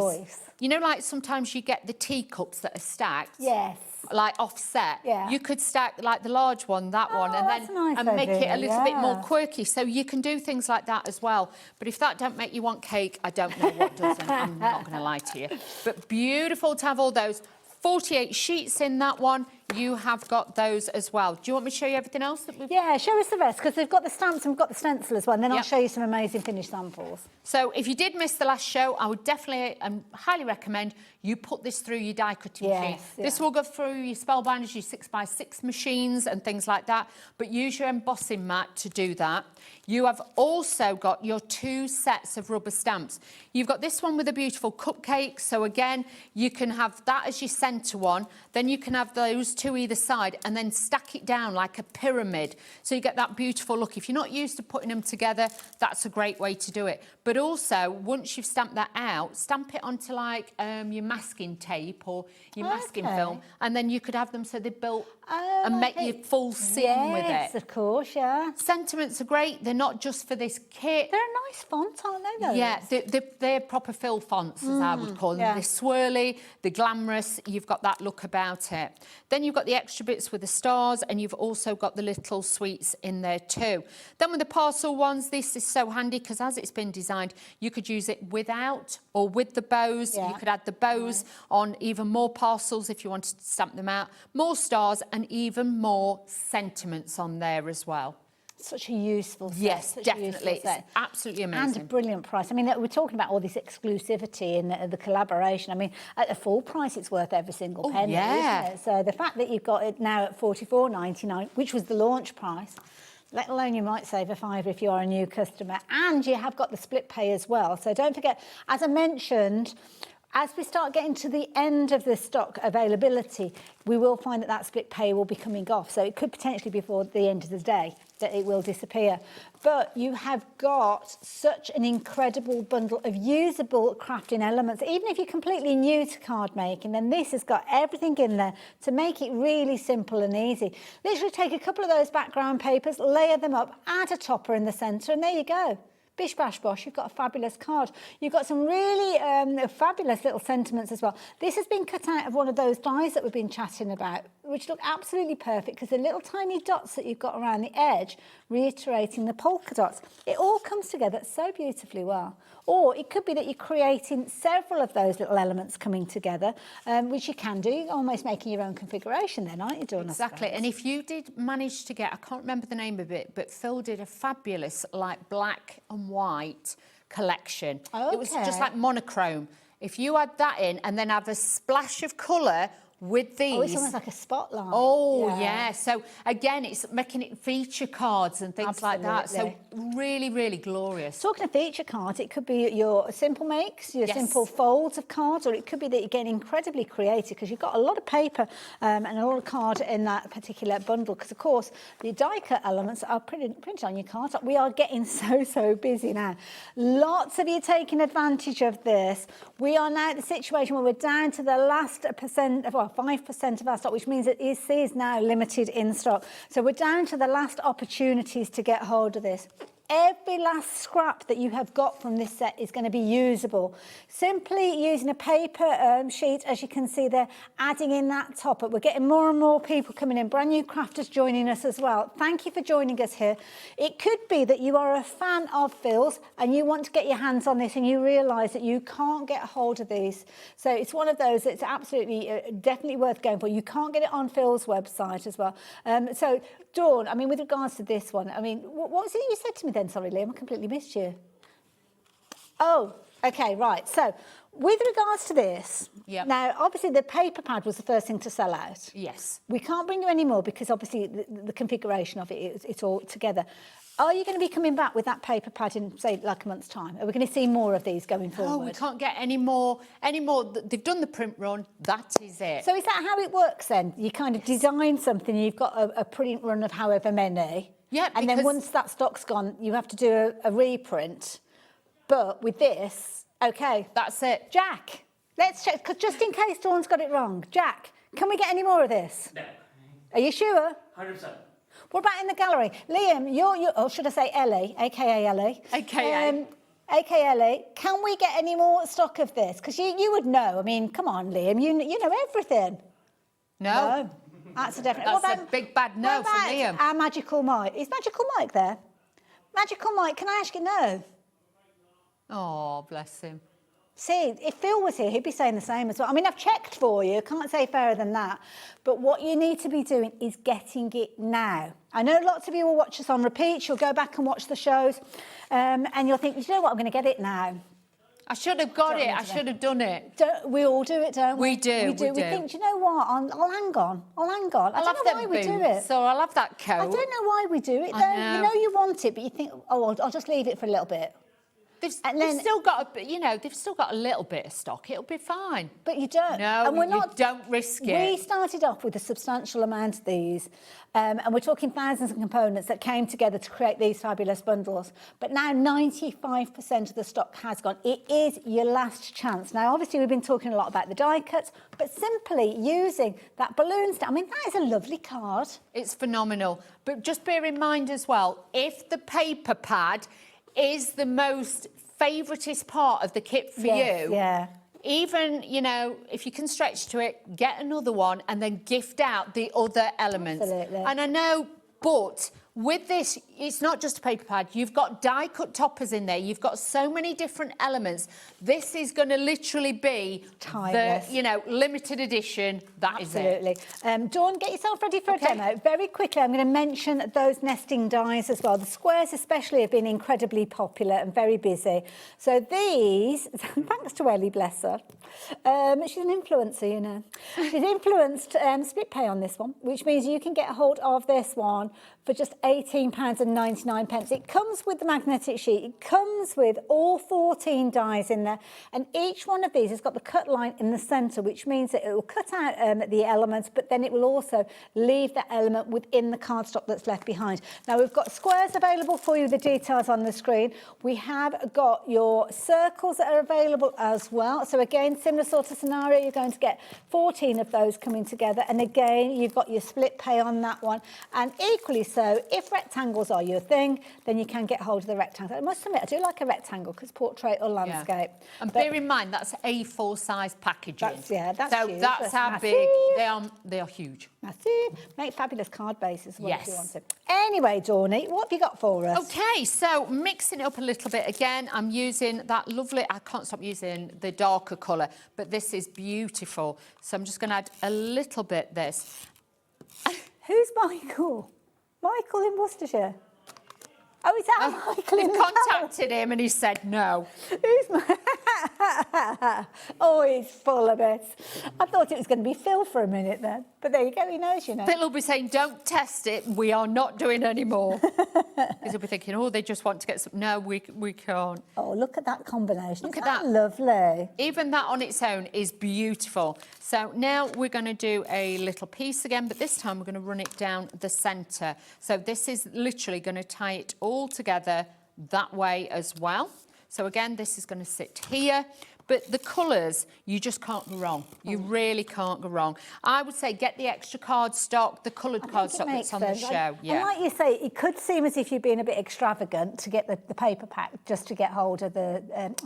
Speaker 13: you know, like sometimes you get the teacups that are stacked.
Speaker 18: Yes.
Speaker 13: Like offset. You could stack like the large one, that one, and then make it a little bit more quirky. So you can do things like that as well. But if that don't make you want cake, I don't know what does. And I'm not going to lie to you. But beautiful to have all those. 48 sheets in that one. You have got those as well. Do you want me to show you everything else that we've got?
Speaker 18: Yeah, show us the rest, because we've got the stamps and we've got the stencil as well, and then I'll show you some amazing finished samples.
Speaker 13: So if you did miss the last show, I would definitely and highly recommend you put this through your die cutting machine. This will go through your spellbinders, your 6x6 machines and things like that, but use your embossing mat to do that. You have also got your 2 sets of rubber stamps. You've got this one with a beautiful cupcake, so again, you can have that as your centre one, then you can have those 2 either side and then stack it down like a pyramid, so you get that beautiful look. If you're not used to putting them together, that's a great way to do it. But also, once you've stamped that out, stamp it onto like your masking tape or your masking film, and then you could have them so they're built and make your full scene with it.
Speaker 18: Yes, of course,
Speaker 13: Sentiments are great. They're not just for this kit.
Speaker 18: They're a nice font, aren't they, those?
Speaker 13: Yeah, they're proper Phill fonts, as I would call them. They're swirly, they're glamorous. You've got that look about it. Then Then you've got the extra bits with the stars, and you've also got the little sweets in there too. Then with the parcel ones, this is so handy because as it's been designed, you could use it without or with the bows. You could add the bows on even more parcels if you wanted to stamp them out, more stars, and even more sentiments on there as well.
Speaker 18: Such a useful set.
Speaker 13: Yes, definitely. It's absolutely amazing.
Speaker 18: And a brilliant price. I mean, we're talking about all this exclusivity and the collaboration. I mean, at a full price, it's worth every single penny, isn't it? So the fact that you've got it now at $44.99, which was the launch price, let alone you might save a £5 if you are a new customer, and you have got the split pay as well. So don't forget, as I mentioned, as we start getting to the end of the stock availability, we will find that that split pay will be coming off. So it could potentially be before the end of the day that it will disappear. But you have got such an incredible bundle of usable crafting elements. Even if you're completely new to card making, then this has got everything in there to make it really simple and easy. Literally take a couple of those background papers, layer them up, add a topper in the centre, and there you go. Bish bash bosh, you've got a fabulous card. You've got some really fabulous little sentiments as well. This has been cut out of one of those dies that we've been chatting about, which look absolutely perfect because the little tiny dots that you've got around the edge, reiterating the polka dots, it all comes together so beautifully well. Or it could be that you're creating several of those little elements coming together, which you can do, almost making your own configuration then, aren't you, Dawn?
Speaker 13: Exactly, and if you did manage to get, I can't remember the name of it, but Phill did a fabulous, like, black and white collection.
Speaker 18: Okay.
Speaker 13: It was just like monochrome. If you add that in and then have a splash of colour with these...
Speaker 18: Oh, it's almost like a spotlight.
Speaker 13: Oh, yeah. So, again, it's making it feature cards and things like that. So, really, really glorious.
Speaker 18: Talking of feature cards, it could be your simple makes, your simple folds of cards, or it could be that you're getting incredibly creative because you've got a lot of paper and a lot of card in that particular bundle because, of course, the die cut elements are printed on your cards. We are getting so busy now. Lots of you taking advantage of this. We are now at the situation where we're down to the last 5% of our stock, which means that EC is now limited in stock. So we're down to the last opportunities to get hold of this. Every last scrap that you have got from this set is going to be usable. Simply using a paper sheet, as you can see there, adding in that topper. We're getting more and more people coming in, brand new crafters joining us as well. Thank you for joining us here. It could be that you are a fan of Phil's and you want to get your hands on this and you realise that you can't get hold of these. So it's one of those that's absolutely, definitely worth going for. You can't get it on Phil's website as well. So, Dawn, I mean, with regards to this one, I mean, what was it you said to me then? Sorry, Liam, I completely missed you. Oh, okay, right. So, with regards to this, now, obviously, the paper pad was the first thing to sell out.
Speaker 13: Yes.
Speaker 18: We can't bring you any more because, obviously, the configuration of it, it's all together. Are you going to be coming back with that paper pad in, say, like a month's time? Are we going to see more of these going forward?
Speaker 13: Oh, we can't get any more. They've done the print run. That is it.
Speaker 18: So is that how it works then? You kind of design something, you've got a print run of however many.
Speaker 13: Yeah,
Speaker 18: and then once that stock's gone, you have to do a reprint. But with this, okay.
Speaker 13: That's it.
Speaker 18: Jack, let's check, 'cause just in case Dawn's got it wrong. Jack, can we get any more of this?
Speaker 3: No.
Speaker 18: Are you sure?
Speaker 3: 100%.
Speaker 18: What about in the gallery? Liam, you're or should I say Ellie, a.k.a. Ellie?
Speaker 13: A.k.a.
Speaker 18: A.k.a. Ellie, can we get any more stock of this? Because you would know. I mean, come on, Liam, you know everything.
Speaker 13: No.
Speaker 18: That's a definite.
Speaker 13: That's a big bad no from Liam.
Speaker 18: Our Magical Mike. Is Magical Mike there? Magical Mike, can I ask you no?
Speaker 13: Oh, bless him.
Speaker 18: See, if Phill was here, he'd be saying the same as well. I mean, I've checked for you. Can't say fairer than that. But what you need to be doing is getting it now. I know lots of you will watch us on repeat. You'll go back and watch the shows. And you'll think, you know what, I'm going to get it now.
Speaker 13: I should have got it. I should have done it.
Speaker 18: We all do it, don't we?
Speaker 13: We do.
Speaker 18: We think, do you know what? I'll hang on. I don't know why we do it.
Speaker 13: So I'll have that coat.
Speaker 18: I don't know why we do it, though.
Speaker 13: I know.
Speaker 18: You know you want it, but you think, oh, I'll just leave it for a little bit.
Speaker 13: They've still got a little bit of stock. It'll be fine.
Speaker 18: But you don't.
Speaker 13: No,
Speaker 18: and
Speaker 13: you don't risk it.
Speaker 18: We started off with a substantial amount of these, and we're talking thousands of components that came together to create these fabulous bundles. But now 95% of the stock has gone. It is your last chance. Now, obviously, we've been talking a lot about the die cuts, but simply using that balloon stamp, I mean, that is a lovely card.
Speaker 13: It's phenomenal. But just bear in mind as well, if the paper pad is the most favouriteest part of the kit for you, even, you know, if you can stretch to it, get another one and then gift out the other elements.
Speaker 18: Absolutely.
Speaker 13: And I know, but with this, it's not just a paper pad. You've got die-cut toppers in there. You've got so many different elements. This is going to literally be
Speaker 18: timeless.
Speaker 13: the, you know, limited edition. That is it.
Speaker 18: Absolutely. Dawn, get yourself ready for a demo. Very quickly, I'm going to mention those nesting dies as well. The squares especially have been incredibly popular and very busy. So these, thanks to Ellie, bless her, she's an influencer, you know. She's influenced split pay on this one, which means you can get a hold of this one for just £18.99. It comes with the magnetic sheet. It comes with all 14 dies in there, and each one of these has got the cut line in the centre, which means that it will cut out the elements, but then it will also leave the element within the cardstock that's left behind. Now, we've got squares available for you, the details on the screen. We have got your circles that are available as well. So again, similar sort of scenario, you're going to get 14 of those coming together, and again, you've got your split pay on that one. And equally so, if rectangles are your thing, then you can get hold of the rectangle. I must admit, I do like a rectangle because portrait or landscape.
Speaker 13: Yeah. And bear in mind, that's A4 size packaging.
Speaker 18: That's
Speaker 13: so
Speaker 18: huge.
Speaker 13: That's how
Speaker 18: massive.
Speaker 13: big they are huge.
Speaker 18: Massive. Make fabulous card bases as well if you
Speaker 13: Yes.
Speaker 18: want to. Anyway, Dawny, what have you got for us?
Speaker 13: Okay, so mixing it up a little bit again, I'm using that lovely, I can't stop using the darker colour, but this is beautiful. So I'm just going to add a little bit this.
Speaker 18: Who's Michael? Michael in Worcestershire. Oh, is that Michael in
Speaker 13: We've contacted him and he said no.
Speaker 18: Who's Oh, he's full of it. I thought it was going to be Phil for a minute then. But there you go, he knows, you know.
Speaker 13: Phil will be saying, don't test it, we are not doing any more. Because he'll be thinking, oh, they just want to get some... No, we can't.
Speaker 18: Oh, look at that combination.
Speaker 13: Look
Speaker 18: Isn't
Speaker 13: at that.
Speaker 18: Lovely.
Speaker 13: Even that on its own is beautiful. So now we're going to do a little piece again, but this time we're going to run it down the centre. So this is literally going to tie it all together that way as well. So again, this is going to sit here. But the colours, you just can't go wrong. You really can't go wrong. I would say get the extra cardstock, the coloured cardstock that's on the show.
Speaker 18: And like you say, it could seem as if you're being a bit extravagant to get the paper pack just to get hold of the,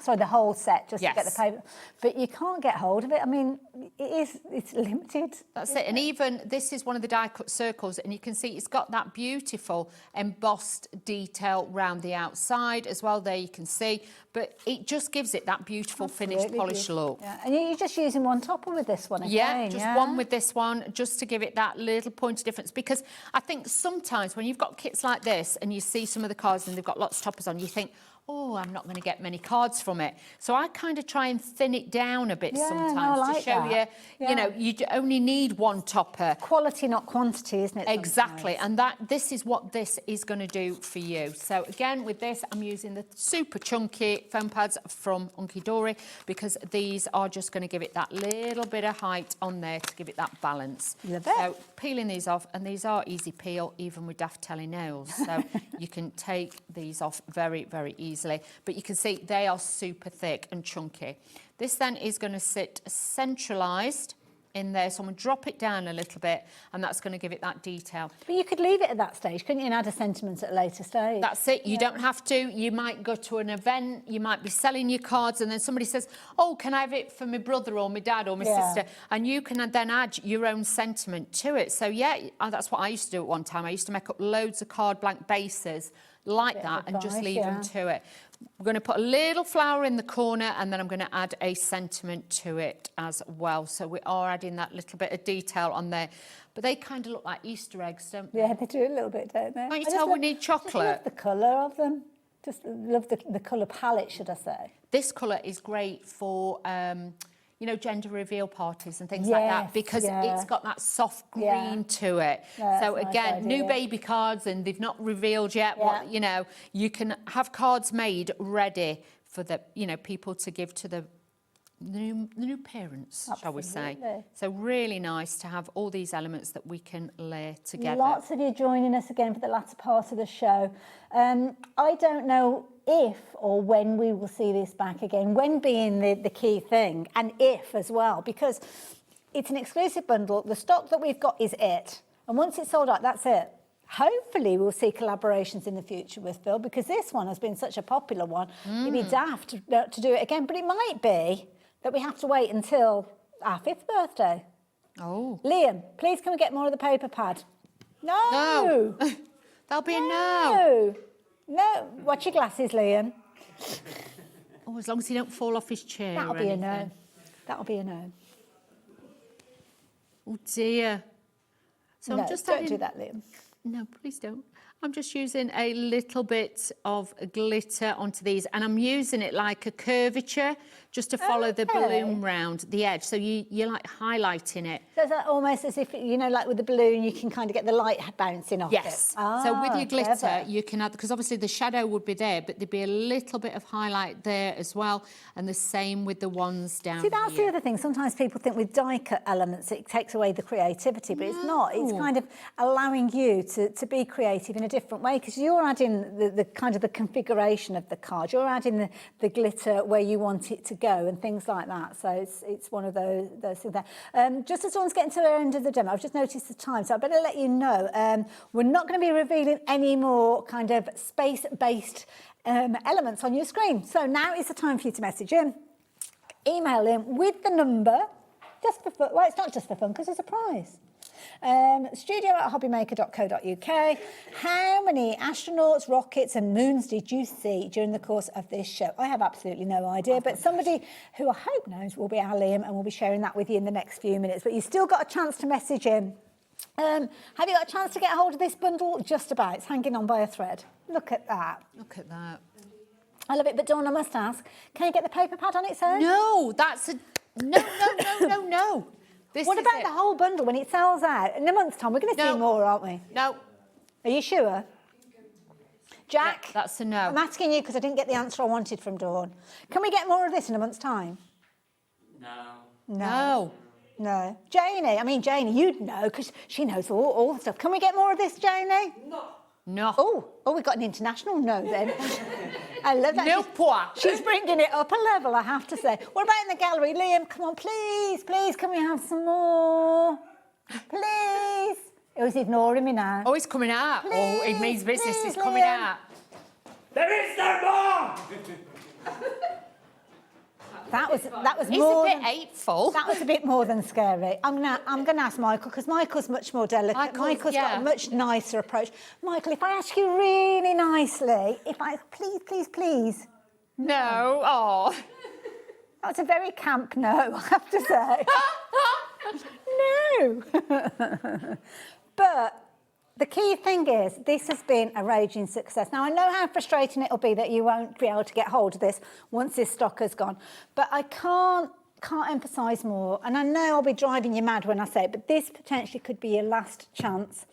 Speaker 18: the whole set just to get the paper. But you can't get hold of it. I mean, it's limited.
Speaker 13: That's it. And even this is one of the die-cut circles, and you can see it's got that beautiful embossed detail round the outside as well. There you can see. But it just gives it that beautiful finished polished look.
Speaker 18: Yeah. And you're just using one topper with this one again,
Speaker 13: just one with this one, just to give it that little point of difference. Because I think sometimes when you've got kits like this and you see some of the cards and they've got lots of toppers on, you think, oh, I'm not going to get many cards from it. So I kind of try and thin it down a bit sometimes to show you, you know, you only need one topper.
Speaker 18: Quality, not quantity, isn't it?
Speaker 13: Exactly. And this is what this is going to do for you. So again, with this, I'm using the super chunky foam pads from Unky Dory because these are just going to give it that little bit of height on there to give it that balance.
Speaker 18: Love it.
Speaker 13: So peeling these off, and these are easy peel, even with daft telly nails. So you can take these off very, very easily. But you can see they are super thick and chunky. This then is going to sit centralised in there, so I'm going to drop it down a little bit, and that's going to give it that detail.
Speaker 18: But you could leave it at that stage, couldn't you, and add a sentiment at a later stage?
Speaker 13: That's it. You don't have to. You might go to an event, you might be selling your cards, and then somebody says, oh, can I have it for my brother or my dad or my sister? And you can then add your own sentiment to it. So, yeah, that's what I used to do at one time. I used to make up loads of card blank bases like that and just leave them to it. We're going to put a little flower in the corner, and then I'm going to add a sentiment to it as well. So we are adding that little bit of detail on there. But they kind of look like Easter eggs, don't they?
Speaker 18: Yeah, they do a little bit, don't they?
Speaker 13: Can't you tell we need chocolate?
Speaker 18: I love the colour of them. Just love the colour palette, should I say.
Speaker 13: This colour is great for... you know, gender reveal parties and things like that, because it's got that soft green to it.
Speaker 18: Yeah,
Speaker 13: so again, new baby cards, and they've not revealed yet what, you know, you can have cards made ready for the, you know, people to give to the new parents, shall we say. So really nice to have all these elements that we can layer together.
Speaker 18: Lots of you joining us again for the latter part of the show. I don't know if or when we will see this back again, when being the key thing, and if as well, because it's an exclusive bundle. The stock that we've got is it. And once it's sold out, that's it. Hopefully we'll see collaborations in the future with Phil, because this one has been such a popular one. It'd be daft to do it again, but it might be that we have to wait until our 5th birthday.
Speaker 13: Oh.
Speaker 18: Liam, please can we get more of the paper pad? No.
Speaker 13: No. There'll be a no.
Speaker 18: No. Watch your glasses, Liam.
Speaker 13: Oh, as long as he don't fall off his chair.
Speaker 18: That'll
Speaker 13: or
Speaker 18: be a
Speaker 13: anything.
Speaker 18: no. That'll be a no.
Speaker 13: Oh dear. So
Speaker 18: no,
Speaker 13: I'm just
Speaker 18: don't
Speaker 13: adding...
Speaker 18: do that, Liam.
Speaker 13: No, please don't. I'm just using a little bit of glitter onto these, and I'm using it like a curvature just to follow the balloon round the edge. So you're like highlighting it.
Speaker 18: So is that almost as if, you know, like with the balloon, you can kind of get the light bouncing off
Speaker 13: Yes.
Speaker 18: it?
Speaker 13: So with your glitter,
Speaker 18: clever.
Speaker 13: you can add, because obviously the shadow would be there, but there'd be a little bit of highlight there as well. And the same with the ones down
Speaker 18: See, that's
Speaker 13: here.
Speaker 18: the other thing. Sometimes people think with die cut elements, it takes away the creativity, but it's not. It's kind of allowing you to be creative in a different way, because you're adding the kind of the configuration of the card. You're adding the glitter where you want it to go and things like that. So it's one of those things there. Just as someone's getting to the end of the demo, I've just noticed the time, so I better let you know. We're not going to be revealing any more kind of space-based elements on your screen. So now is the time for you to message in. Email in with the number, just for fun. Well, it's not just for fun, because it's a prize. studio@hobbymaker.co.uk. How many astronauts, rockets and moons did you see during the course of this show? I have absolutely no idea, but somebody who I hope knows will be our Liam, and we'll be sharing that with you in the next few minutes. But you've still got a chance to message in. Have you got a chance to get hold of this bundle? Just about. It's hanging on by a thread. Look at that.
Speaker 13: Look at that.
Speaker 18: I love it, but Dawn, I must ask, can you get the paper pad on its own?
Speaker 13: No, that's a... No.
Speaker 18: What about the whole bundle when it sells out? In a month's time, we're going to see more, aren't we?
Speaker 13: No.
Speaker 18: Are you sure? Jack?
Speaker 13: Yeah, that's a no.
Speaker 18: I'm asking you because I didn't get the answer I wanted from Dawn. Can we get more of this in a month's time? No. Janie, you'd know because she knows all the stuff. Can we get more of this, Janie?
Speaker 13: No.
Speaker 18: Oh, we've got an international no then. I love that.
Speaker 13: No point.
Speaker 18: She's bringing it up a level, I have to say. What about in the gallery? Liam, come on, please, can we have some more? Please. Oh, he's ignoring me now.
Speaker 13: Oh, he's coming out.
Speaker 18: Please,
Speaker 13: it means business. He's
Speaker 18: please,
Speaker 13: coming
Speaker 18: Liam.
Speaker 13: out.
Speaker 3: There is no more!
Speaker 18: That was
Speaker 13: It's
Speaker 18: more
Speaker 13: a bit
Speaker 18: than,
Speaker 13: hateful.
Speaker 18: That was a bit more than scary. I'm gonna ask Michael, because Michael's much more delicate. Michael's got a much nicer approach. Michael, if I ask you really nicely, please.
Speaker 13: No. Oh.
Speaker 18: That's a very camp no, I have to say. No. But the key thing is, this has been a raging success. Now, I know how frustrating it'll be that you won't be able to get hold of this once this stock has gone, but I can't emphasise more, and I know I'll be driving you mad when I say it, but this potentially could be your last chance.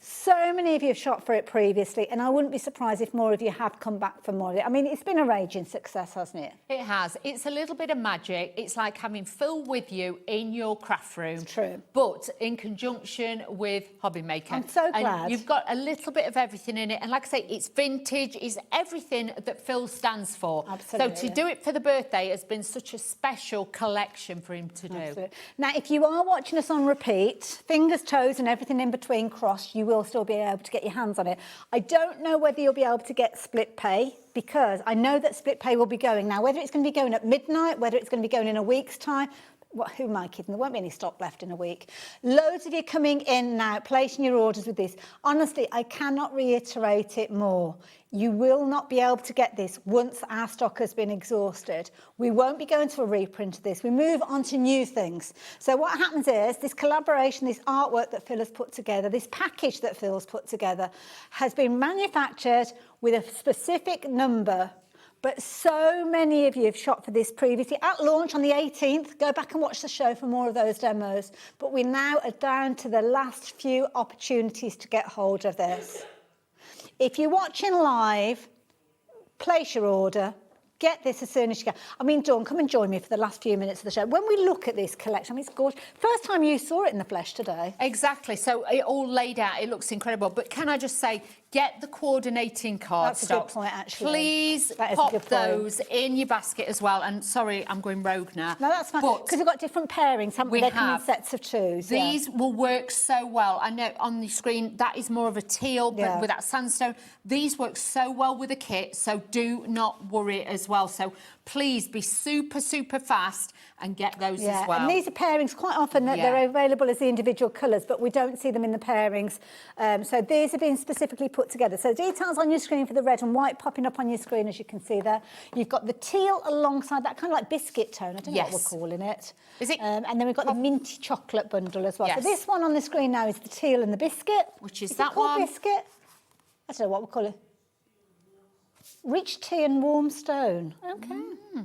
Speaker 18: So many of you have shot for it previously, and I wouldn't be surprised if more of you have come back for more of it. I mean, it's been a raging success, hasn't it?
Speaker 13: It has. It's a little bit of magic. It's like having Phill with you in your craft room.
Speaker 18: It's true.
Speaker 13: But in conjunction with HobbyMaker.
Speaker 18: I'm so glad.
Speaker 13: And you've got a little bit of everything in it. And like I say, it's vintage. It's everything that Phill stands for.
Speaker 18: Absolutely.
Speaker 13: So to do it for the birthday has been such a special collection for him to do.
Speaker 18: Absolutely. Now, if you are watching us on repeat, fingers, toes and everything in between crossed, you will still be able to get your hands on it. I don't know whether you'll be able to get split pay, because I know that split pay will be going. Now, whether it's going to be going at midnight, whether it's going to be going in a week's time, who am I kidding? There won't be any stock left in a week. Loads of you coming in now, placing your orders with this. Honestly, I cannot reiterate it more. You will not be able to get this once our stock has been exhausted. We won't be going to a reprint of this. We move on to new things. So what happens is this collaboration, this artwork that Phill has put together, this package that Phil's put together, has been manufactured with a specific number. But so many of you have shot for this previously. At launch on the 18th, go back and watch the show for more of those demos. But we now are down to the last few opportunities to get hold of this. If you're watching live, place your order. Get this as soon as you can. I mean, Dawn, come and join me for the last few minutes of the show. When we look at this collection, I mean, it's gorgeous. First time you saw it in the flesh today.
Speaker 13: Exactly. So it all laid out. It looks incredible. But can I just say, get the coordinating cardstock.
Speaker 18: That's a good point, actually.
Speaker 13: Please
Speaker 18: That is a
Speaker 13: pop
Speaker 18: good point.
Speaker 13: those in your basket as well. And sorry, I'm going rogue now.
Speaker 18: No, that's fine.
Speaker 13: But
Speaker 18: Because we've got different pairings, haven't we? They come in sets of 2.
Speaker 13: These will work so well. I know on the screen that is more of a teal, but with that sandstone. These work so well with a kit, so do not worry as well. So please be super, super fast and get those as well.
Speaker 18: And these are pairings quite often that they're available as the individual colours, but we don't see them in the pairings. So these have been specifically put together. So details on your screen for the red and white popping up on your screen, as you can see there. You've got the teal alongside that, kind of like biscuit tone. I don't know what we're calling it.
Speaker 13: Is it?
Speaker 18: And then we've got the minty chocolate bundle as well.
Speaker 13: Yes.
Speaker 18: So this one on the screen now is the teal and the biscuit.
Speaker 13: Which is
Speaker 18: it
Speaker 13: that
Speaker 18: called
Speaker 13: one?
Speaker 18: Biscuit? I don't know what we call it. Rich tea and warm stone. Okay.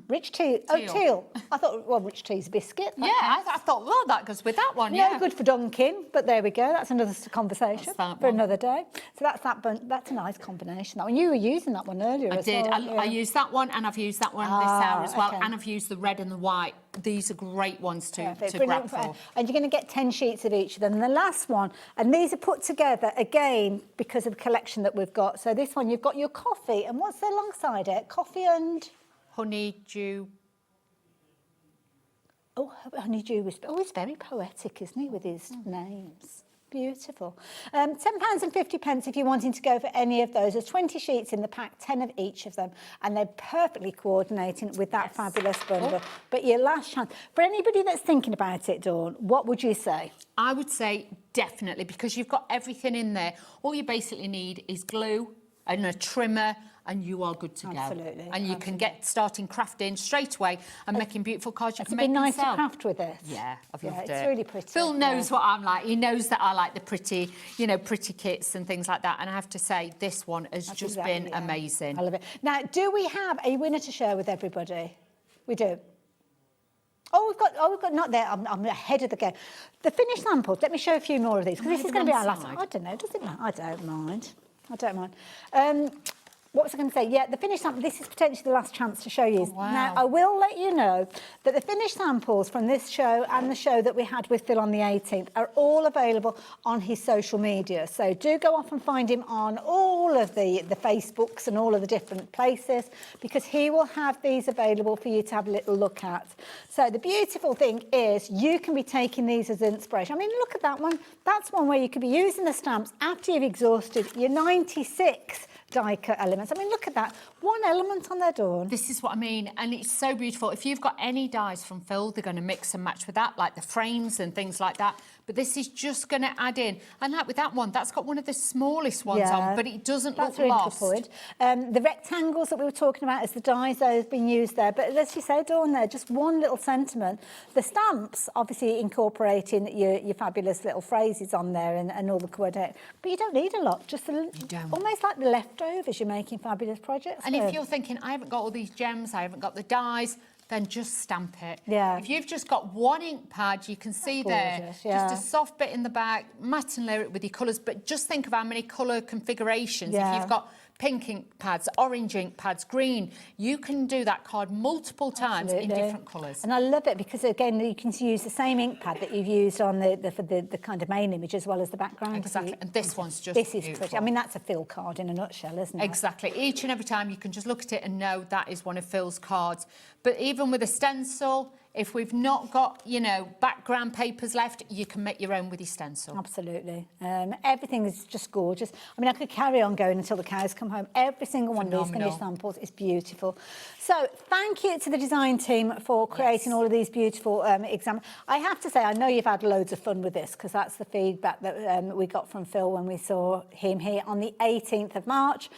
Speaker 18: Rich tea. Oh, teal. I thought, well, rich tea's a biscuit.
Speaker 13: Yeah, I thought, well, that goes with that one,
Speaker 18: No good for dunking, but there we go. That's another conversation for another day. So that's that's a nice combination. That one. You were using that one earlier.
Speaker 13: I did. I used that one, and I've used that one this hour as well, and I've used the red and the white. These are great ones to grab for.
Speaker 18: And you're going to get 10 sheets of each of them. And the last one, and these are put together again because of the collection that we've got. So this one, you've got your coffee, and what's alongside it? Coffee and
Speaker 13: honeydew.
Speaker 18: Oh, honeydew was. Oh, he's very poetic, isn't he, with his names? Beautiful. £10.50 if you're wanting to go for any of those. There's 20 sheets in the pack, 10 of each of them, and they're perfectly coordinating with that fabulous bundle. But your last chance. For anybody that's thinking about it, Dawn, what would you say?
Speaker 13: I would say definitely, because you've got everything in there. All you basically need is glue and a trimmer, and you are good to go.
Speaker 18: Absolutely.
Speaker 13: And you can get starting crafting straight away and making beautiful cards you can
Speaker 18: It's
Speaker 13: make
Speaker 18: been nice to
Speaker 13: yourself.
Speaker 18: craft with this.
Speaker 13: Yeah, I've loved it.
Speaker 18: It's really pretty.
Speaker 13: Phil knows what I'm like. He knows that I like the pretty, pretty kits and things like that. And I have to say, this one has just been amazing.
Speaker 18: I love it. Now, do we have a winner to share with everybody? We do. Oh, we've got not there. I'm ahead of the game. The finished samples. Let me show a few more of these because this is going to be our last. I don't know. Does it matter? I don't mind. What was I going to say? Yeah, the finished sample, this is potentially the last chance to show you.
Speaker 13: Oh, wow.
Speaker 18: Now, I will let you know that the finished samples from this show and the show that we had with Phil on the 18th are all available on his social media. So do go off and find him on all of the Facebooks and all of the different places, because he will have these available for you to have a little look at. So the beautiful thing is you can be taking these as inspiration. I mean, look at that one. That's one where you could be using the stamps after you've exhausted your 96 die cut elements. I mean, look at that. One element on their Dawn.
Speaker 13: This is what I mean, and it's so beautiful. If you've got any dies from Phil, they're going to mix and match with that, like the frames and things like that. But this is just going to add in. And like with that one, that's got one of the smallest ones on, but it doesn't look
Speaker 18: really
Speaker 13: lost.
Speaker 18: Good point. The rectangles that we were talking about as the dies, those have been used there. But as you say, Dawn, there, just one little sentiment. The stamps, obviously incorporating your fabulous little phrases on there and all the coordinates. But you don't need a lot, just almost like the leftovers. You're making fabulous projects.
Speaker 13: And if you're thinking, I haven't got all these gems, I haven't got the dies, then just stamp it.
Speaker 18: Yeah.
Speaker 13: If you've just got one ink pad, you can see there, just a soft bit in the back, matte and layer it with your colours, but just think of how many colour configurations. If you've got pink ink pads, orange ink pads, green, you can do that card multiple times in different colours.
Speaker 18: And I love it because, again, you can use the same ink pad that you've used on the kind of main image as well as the background.
Speaker 13: Exactly, and this one's just
Speaker 18: This is
Speaker 13: beautiful.
Speaker 18: pretty. I mean, that's a Phil card in a nutshell, isn't it?
Speaker 13: Exactly. Each and every time you can just look at it and know that is one of Phil's cards. But even with a stencil, if we've not got, background papers left, you can make your own with your stencil.
Speaker 18: Absolutely. Everything is just gorgeous. I mean, I could carry on going until the cows come home. Every single one of these finished samples is beautiful. So thank you to the design team for creating all of these beautiful examples. I have to say, I know you've had loads of fun with this because that's the feedback that we got from Phil when we saw him here on the 18th of March.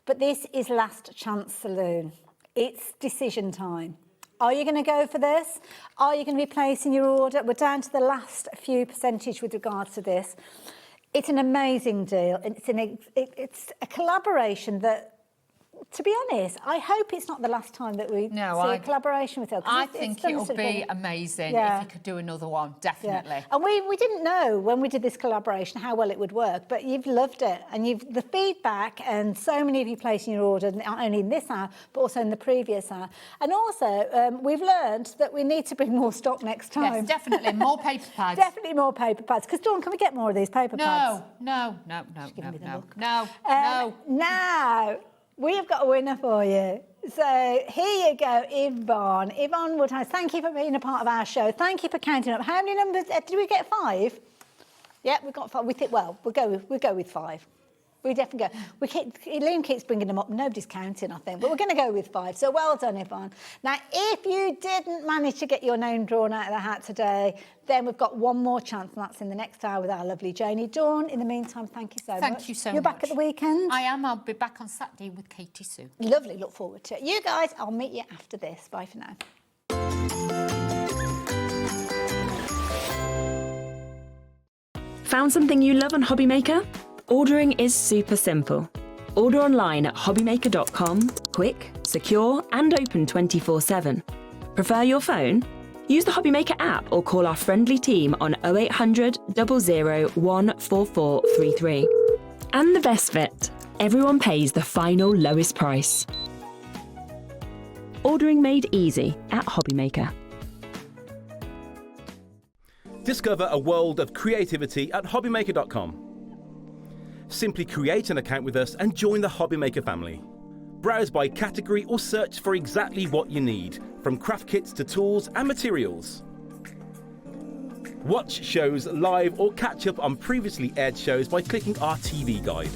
Speaker 18: But this is Last Chance Saloon. It's decision time. Are you going to go for this? Are you going to be placing your order? We're down to the last few percentage with regards to this. It's an amazing deal. It's a collaboration that to be honest, I hope it's not the last time that we see a collaboration with her.
Speaker 13: I think it'll be amazing if you could do another one, definitely.
Speaker 18: Yeah. And we didn't know when we did this collaboration how well it would work, but you've loved it. And the feedback, and so many of you placing your order, not only in this hour, but also in the previous hour. And also, we've learned that we need to bring more stock next time.
Speaker 13: Yes, definitely. More paper pads.
Speaker 18: Definitely more paper pads. Because, Dawn, can we get more of these paper pads?
Speaker 13: No.
Speaker 18: Now, we have got a winner for you. So here you go, Yvonne. Yvonne Woodhouse, thank you for being a part of our show. Thank you for counting up. How many numbers? Did we get 5? Yeah, we got 5. We think, well, we'll go with 5. We definitely go. Liam keeps bringing them up. Nobody's counting, I think. But we're going to go with 5. So well done, Yvonne. Now, if you didn't manage to get your name drawn out of the hat today, then we've got one more chance, and that's in the next hour with our lovely Janie. Dawn, in the meantime, thank you so much.
Speaker 13: Thank you so much.
Speaker 18: You're back at the weekend?
Speaker 13: I am. I'll be back on Saturday with Katie Sue.
Speaker 18: Lovely. Look forward to it. You guys, I'll meet you after this. Bye for now.
Speaker 1: Found something you love on HobbyMaker? Ordering is super simple. Order online at hobbymaker.com, quick, secure, and open 24/7. Prefer your phone? Use the HobbyMaker app or call our friendly team on 0800 00 14433. And the best bit, everyone pays the final lowest price. Ordering made easy at HobbyMaker.
Speaker 11: Discover a world of creativity at hobbymaker.com. Simply create an account with us and join the HobbyMaker family. Browse by category or search for exactly what you need, from craft kits to tools and materials. Watch shows live or catch up on previously aired shows by clicking our TV guide.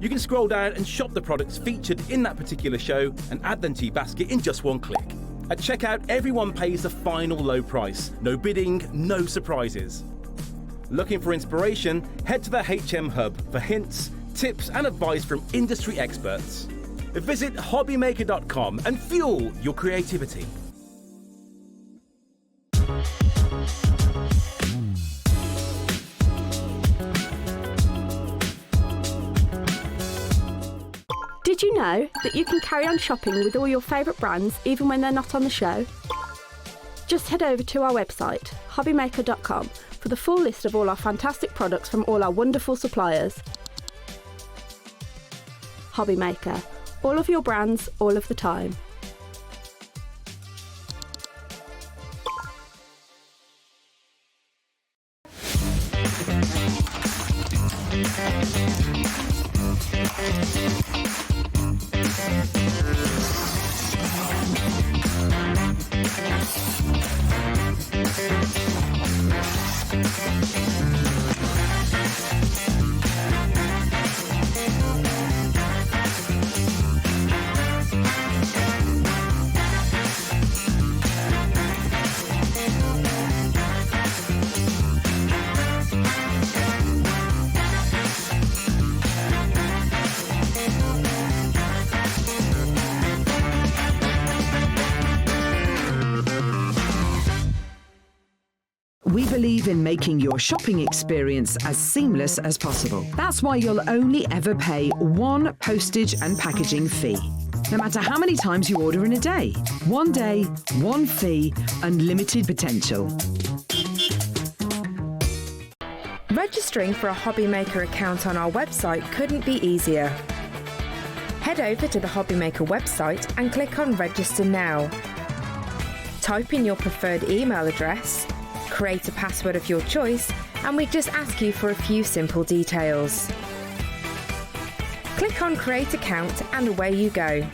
Speaker 11: You can scroll down and shop the products featured in that particular show and add them to your basket in just one click. At checkout, everyone pays the final low price. No bidding, no surprises. Looking for inspiration? Head to the HM Hub for hints, tips and advice from industry experts. Visit hobbymaker.com and fuel your creativity.
Speaker 8: Did you know that you can carry on shopping with all your favourite brands even when they're not on the show? Just head over to our website, hobbymaker.com, for the full list of all our fantastic products from all our wonderful suppliers. HobbyMaker. All of your brands, all of the time.
Speaker 7: We believe in making your shopping experience as seamless as possible. That's why you'll only ever pay one postage and packaging fee. No matter how many times you order in a day. One day, one fee, unlimited potential.
Speaker 15: Registering for a HobbyMaker account on our website couldn't be easier. Head over to the HobbyMaker website and click on Register Now. Type in your preferred email address, create a password of your choice, and we just ask you for a few simple details. Click on Create Account and away you go.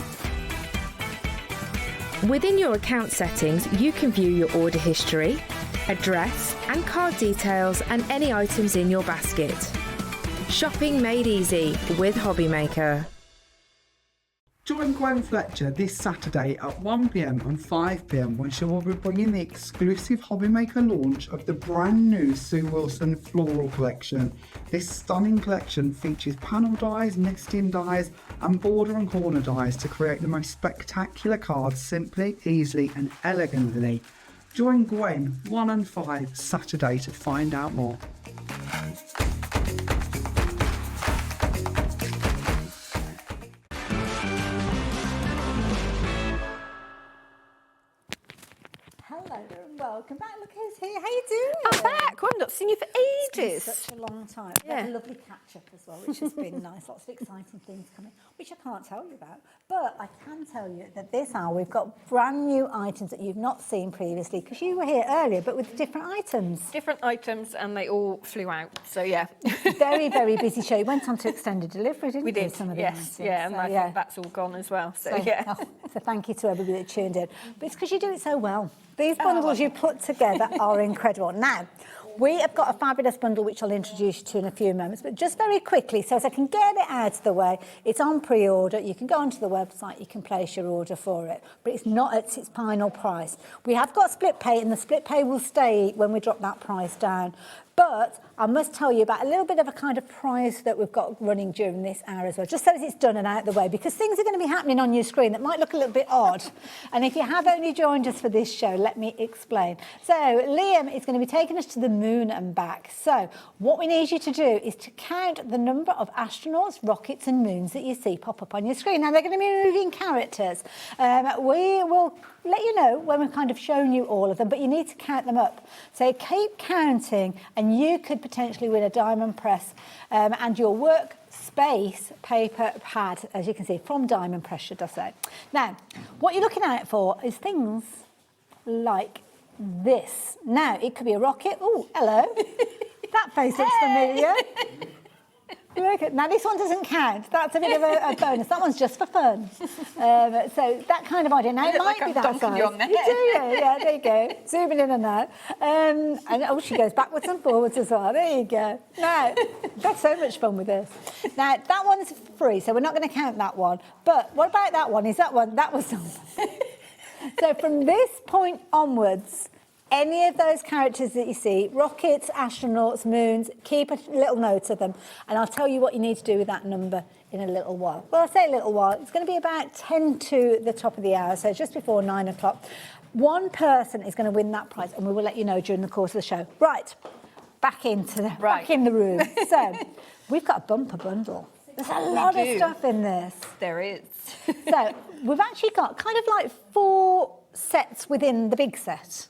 Speaker 15: Within your account settings, you can view your order history, address and card details and any items in your basket. Shopping made easy with HobbyMaker.
Speaker 10: Join Gwen Fletcher this Saturday at 1 p.m. and 5 p.m. when she will be bringing the exclusive HobbyMaker launch of the brand new Sue Wilson floral collection. This stunning collection features panel dies, nesting dies and border and corner dies to create the most spectacular cards simply, easily and elegantly. Join Gwen 1 and 5 Saturday to find out more.
Speaker 18: and welcome back. Look who's here. How you doing?
Speaker 16: I'm back. Well, I've not seen you for ages.
Speaker 18: It's been such a long time.
Speaker 16: Yeah.
Speaker 18: We had a lovely catch up as well, which has been nice. Lots of exciting things coming, which I can't tell you about. But I can tell you that this hour we've got brand new items that you've not seen previously, because you were here earlier, but with different items.
Speaker 16: Different items, and they all flew out. So yeah.
Speaker 18: Very, very busy show. You went on to extended delivery, didn't
Speaker 16: We
Speaker 18: you?
Speaker 16: did.
Speaker 18: Some of the
Speaker 16: Yes.
Speaker 18: items.
Speaker 16: Yeah, and
Speaker 18: So,
Speaker 16: I think that's all gone as well. So yeah.
Speaker 18: So thank you to everybody that tuned in. But it's because you do it so well. These bundles you put together are incredible. Now, we have got a fabulous bundle which I'll introduce you to in a few moments, but just very quickly, so as I can get it out of the way, it's on pre-order. You can go onto the website, you can place your order for it, but it's not at its final price. We have got split pay, and the split pay will stay when we drop that price down. But I must tell you about a little bit of a kind of prize that we've got running during this hour as well, just so as it's done and out of the way, because things are going to be happening on your screen that might look a little bit odd. And if you have only joined us for this show, let me explain. So Liam is going to be taking us to the moon and back. So what we need you to do is to count the number of astronauts, rockets and moons that you see pop up on your screen. Now, they're going to be moving characters. We will let you know when we've kind of shown you all of them, but you need to count them up. So keep counting, and you could potentially win a diamond press and your work space paper pad, as you can see, from Diamond Press, should I say. Now, what you're looking out for is things like this. Now, it could be a rocket. Oh, hello. That face looks familiar. Now, this one doesn't count. That's a bit of a bonus. That one's just for fun. So that kind of idea. Now, it might be that size. You do, yeah, there you go. Zooming in and out. And oh, she goes backwards and forwards as well. There you go. Now, that's so much fun with this. Now, that one's free, so we're not going to count that one. But what about that one? Is that one? That was So from this point onwards, any of those characters that you see, rockets, astronauts, moons, keep a little note of them. And I'll tell you what you need to do with that number in a little while. Well, I say a little while. It's going to be about 10 to the top of the hour, so just before 9 o'clock. One person is going to win that prize, and we will let you know during the course of the show. Right, back in the room. So we've got a bumper bundle. There's a lot of stuff in this.
Speaker 16: There is.
Speaker 18: So we've actually got kind of like 4 sets within the big set.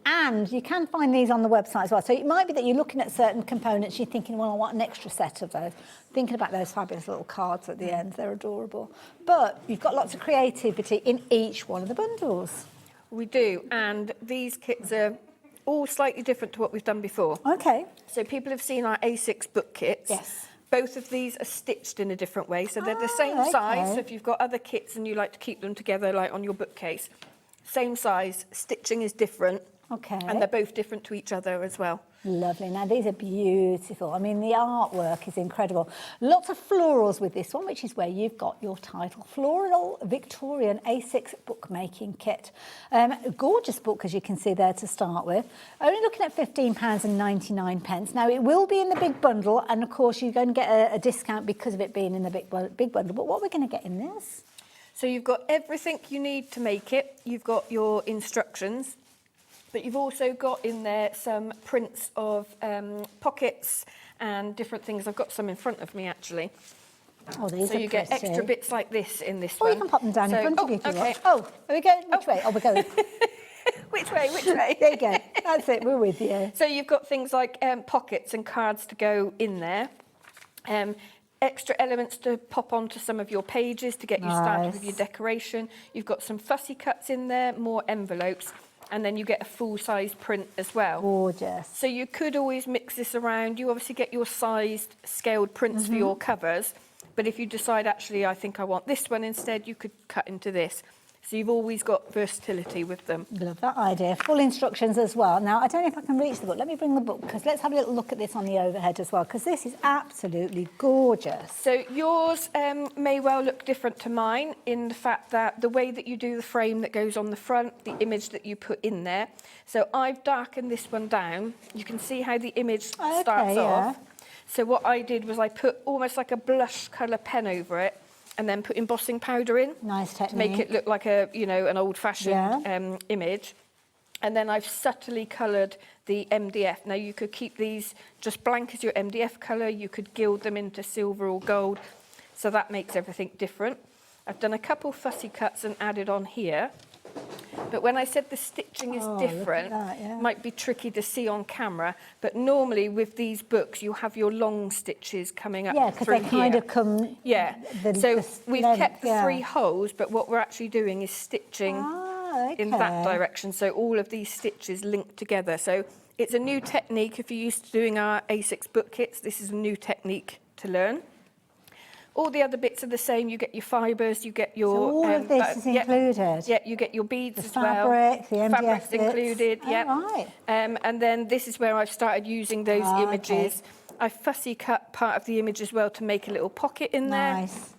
Speaker 18: And you can find these on the website as well. So it might be that you're looking at certain components, you're thinking, well, I want an extra set of those. Thinking about those fabulous little cards at the end, they're adorable. But you've got lots of creativity in each one of the bundles.
Speaker 16: We do, and these kits are all slightly different to what we've done before.
Speaker 18: Okay.
Speaker 16: So people have seen our A6 book kits.
Speaker 18: Yes.
Speaker 16: Both of these are stitched in a different way, so they're the same size. So if you've got other kits and you like to keep them together, like on your bookcase, same size, stitching is different.
Speaker 18: Okay.
Speaker 16: And they're both different to each other as well.
Speaker 18: Lovely. Now, these are beautiful. I mean, the artwork is incredible. Lots of florals with this one, which is where you've got your title. Floral Victorian A6 bookmaking kit. A gorgeous book, as you can see there to start with. Only looking at £15.99. Now, it will be in the big bundle, and of course, you're going to get a discount because of it being in the big bundle. But what are we going to get in this?
Speaker 16: So you've got everything you need to make it. You've got your instructions. But you've also got in there some prints of pockets and different things. I've got some in front of me, actually.
Speaker 18: Oh, these
Speaker 16: so
Speaker 18: are
Speaker 16: you get
Speaker 18: pretty.
Speaker 16: extra bits like this in this
Speaker 18: one.
Speaker 16: one.
Speaker 18: You can pop them down in front of you if you
Speaker 16: okay.
Speaker 18: want. Oh, are we going? Which way? Oh, we're going.
Speaker 16: Which way? Which way?
Speaker 18: There you go. That's it. We're with you.
Speaker 16: So you've got things like pockets and cards to go in there. Extra elements to pop onto some of your pages to get you started with your decoration. You've got some fussy cuts in there, more envelopes. And then you get a full-size print as well.
Speaker 18: Gorgeous.
Speaker 16: So you could always mix this around. You obviously get your sized, scaled prints for your covers. But if you decide, actually, I think I want this one instead, you could cut into this. So you've always got versatility with them.
Speaker 18: Love that idea. Full instructions as well. Now, I don't know if I can reach the book. Let me bring the book, because let's have a little look at this on the overhead as well, because this is absolutely gorgeous.
Speaker 16: So yours may well look different to mine in the fact that the way that you do the frame that goes on the front, the image that you put in there. So I've darkened this one down. You can see how the image starts off. So what I did was I put almost like a blush colour pen over it, and then put embossing powder in.
Speaker 18: Nice technique.
Speaker 16: To make it look like a, an old-fashioned image. And then I've subtly coloured the MDF. Now, you could keep these just blank as your MDF colour. You could gild them into silver or gold. So that makes everything different. I've done a couple fussy cuts and added on here. But when I said the stitching is different, might be tricky to see on camera, but normally with these books, you have your long stitches coming up
Speaker 18: Yeah, because
Speaker 16: through
Speaker 18: they kind
Speaker 16: here.
Speaker 18: of come...
Speaker 16: So we've kept the 3
Speaker 18: yeah.
Speaker 16: holes, but what we're actually doing is stitching in that direction. So all of these stitches link together. So it's a new technique. If you're used to doing our A6 book kits, this is a new technique to learn. All the other bits are the same. You get your fibres, you get your...
Speaker 18: So all of this is included?
Speaker 16: Yeah, you get your beads as
Speaker 18: fabric,
Speaker 16: well.
Speaker 18: the MDF
Speaker 16: Fabric's
Speaker 18: bits.
Speaker 16: included,
Speaker 18: Oh, right.
Speaker 16: And then this is where I've started using those images. I fussy cut part of the image as well to make a little pocket in there.
Speaker 18: Nice.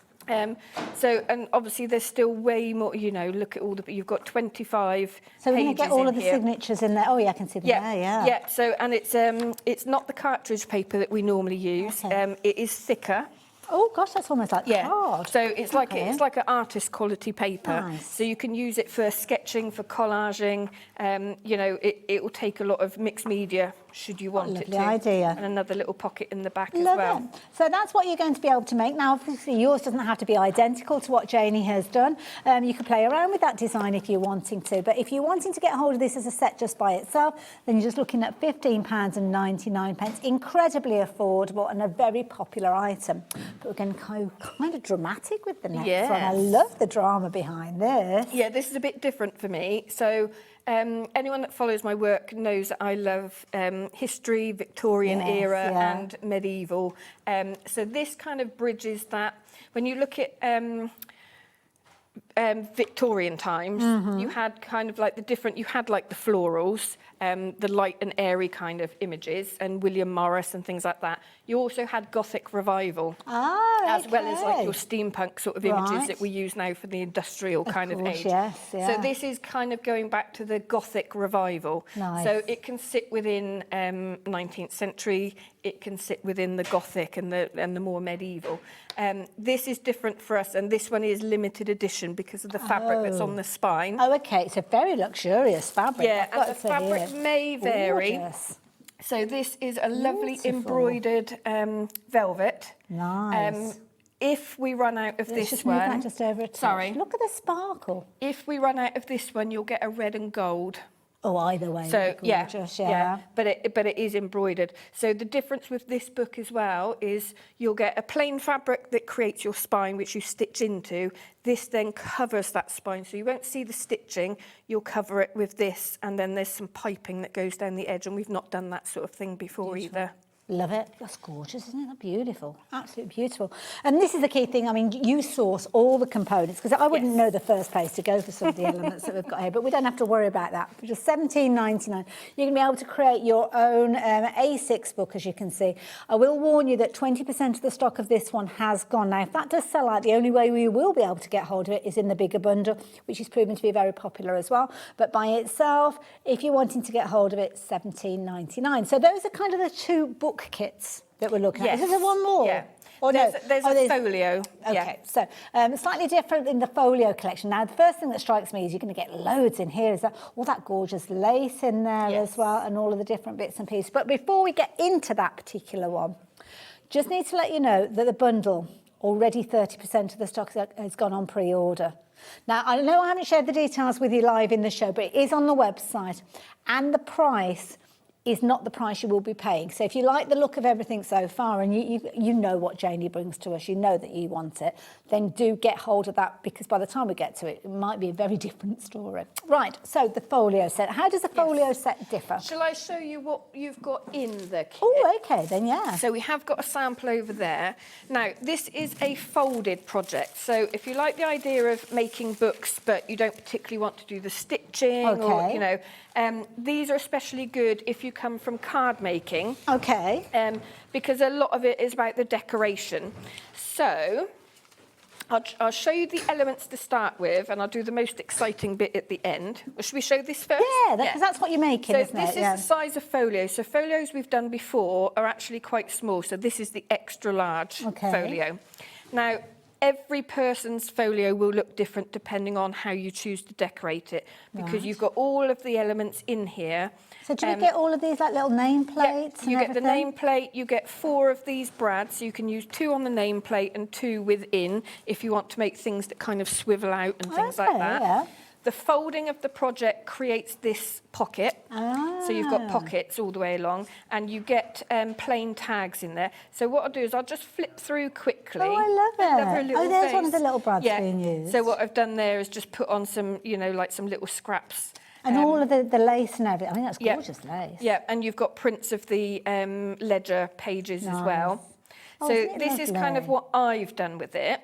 Speaker 16: So, and obviously there's still way more, you know, look at all the... You've got 25
Speaker 18: So we're
Speaker 16: pages
Speaker 18: going to get all
Speaker 16: in
Speaker 18: of the
Speaker 16: here.
Speaker 18: signatures in there. Oh, yeah, I can see them there, yeah.
Speaker 16: Yeah, so, and it's not the cartridge paper that we normally use. It is thicker.
Speaker 18: Oh gosh, that's almost like card.
Speaker 16: So it's like it's like an artist quality paper.
Speaker 18: Nice.
Speaker 16: So you can use it for sketching, for collaging. You know, it will take a lot of mixed media should you want it to.
Speaker 18: Lovely idea.
Speaker 16: And another little pocket in the back as
Speaker 18: Love
Speaker 16: well.
Speaker 18: it. So that's what you're going to be able to make. Now, obviously, yours doesn't have to be identical to what Janie has done. You can play around with that design if you're wanting to. But if you're wanting to get hold of this as a set just by itself, then you're just looking at £15.99. Incredibly affordable and a very popular item. But we're going to go kind of dramatic with the next one. I love the drama behind this.
Speaker 16: Yeah, this is a bit different for me. So anyone that follows my work knows that I love history, Victorian era and medieval. So this kind of bridges that. When you look at Victorian times, you had kind of like you had like the florals, the light and airy kind of images, and William Morris and things like that. You also had Gothic revival, as well as like your steampunk sort of images that we use now for the industrial kind of age. So this is kind of going back to the Gothic revival.
Speaker 18: Nice.
Speaker 16: So it can sit within 19th century, it can sit within the Gothic and the more medieval. This is different for us, and this one is limited edition because of the fabric that's on the spine.
Speaker 18: Oh, okay. It's a very luxurious fabric.
Speaker 16: Yeah, and the fabric may vary.
Speaker 18: Gorgeous.
Speaker 16: So this is a lovely embroidered velvet.
Speaker 18: Nice.
Speaker 16: If we run out of
Speaker 18: Let's
Speaker 16: this
Speaker 18: just
Speaker 16: one...
Speaker 18: move that just over a touch.
Speaker 16: Sorry.
Speaker 18: Look at the sparkle.
Speaker 16: If we run out of this one, you'll get a red and gold.
Speaker 18: Oh, either way.
Speaker 16: So
Speaker 18: gorgeous,
Speaker 16: but it is embroidered. So the difference with this book as well is you'll get a plain fabric that creates your spine, which you stitch into. This then covers that spine, so you won't see the stitching. You'll cover it with this, and then there's some piping that goes down the edge, and we've not done that sort of thing before either.
Speaker 18: Love it. That's gorgeous, isn't it? That's beautiful. Absolutely beautiful. And this is the key thing. I mean, you source all the components, because I wouldn't know the first place to go for some of the elements that we've got here, but we don't have to worry about that. For just £17.99, you're going to be able to create your own A6 book, as you can see. I will warn you that 20% of the stock of this one has gone. Now, if that does sell out, the only way we will be able to get hold of it is in the bigger bundle, which is proven to be very popular as well. But by itself, if you're wanting to get hold of it, £17.99. So those are kind of the 2 book kits that we're looking at. Is there one more?
Speaker 16: Yeah.
Speaker 18: Or
Speaker 16: there's a folio.
Speaker 18: Okay, so slightly different in the folio collection. Now, the first thing that strikes me is you're going to get loads in here. Is that all that gorgeous lace in there as well, and all of the different bits and pieces. But before we get into that particular one, just need to let you know that the bundle, already 30% of the stock has gone on pre-order. Now, I know I haven't shared the details with you live in the show, but it is on the website, and the price is not the price you will be paying. So if you like the look of everything so far, and you know what Janie brings to us, you know that you want it, then do get hold of that, because by the time we get to it, it might be a very different story. Right, so the folio set. How does the folio set differ?
Speaker 16: Shall I show you what you've got in the kit?
Speaker 18: Oh, okay, then, yeah.
Speaker 16: So we have got a sample over there. Now, this is a folded project. So if you like the idea of making books, but you don't particularly want to do the stitching, or, you know, these are especially good if you come from card making.
Speaker 18: Okay.
Speaker 16: Because a lot of it is about the decoration. So I'll show you the elements to start with, and I'll do the most exciting bit at the end. Or should we show this first?
Speaker 18: Yeah, because that's what you're making, isn't it?
Speaker 16: So this is the size of folio. So folios we've done before are actually quite small. So this is the extra large folio. Now, every person's folio will look different depending on how you choose to decorate it, because you've got all of the elements in here.
Speaker 18: So do you get all of these like little nameplates?
Speaker 16: You get the nameplate, you get 4 of these brads, so you can use 2 on the nameplate and 2 within if you want to make things that kind of swivel out and things like that. The folding of the project creates this pocket. So you've got pockets all the way along, and you get plain tags in there. So what I'll do is I'll just flip through quickly.
Speaker 18: Oh, I love it.
Speaker 16: Her little
Speaker 18: There's one of
Speaker 16: face.
Speaker 18: the little brads being used.
Speaker 16: So what I've done there is just put on some, you know, like some little scraps.
Speaker 18: And all of the lace and everything. I think that's gorgeous lace.
Speaker 16: Yeah, and you've got prints of the ledger pages as well.
Speaker 18: Oh,
Speaker 16: So
Speaker 18: isn't it
Speaker 16: this is kind of
Speaker 18: lovely?
Speaker 16: what I've done with it.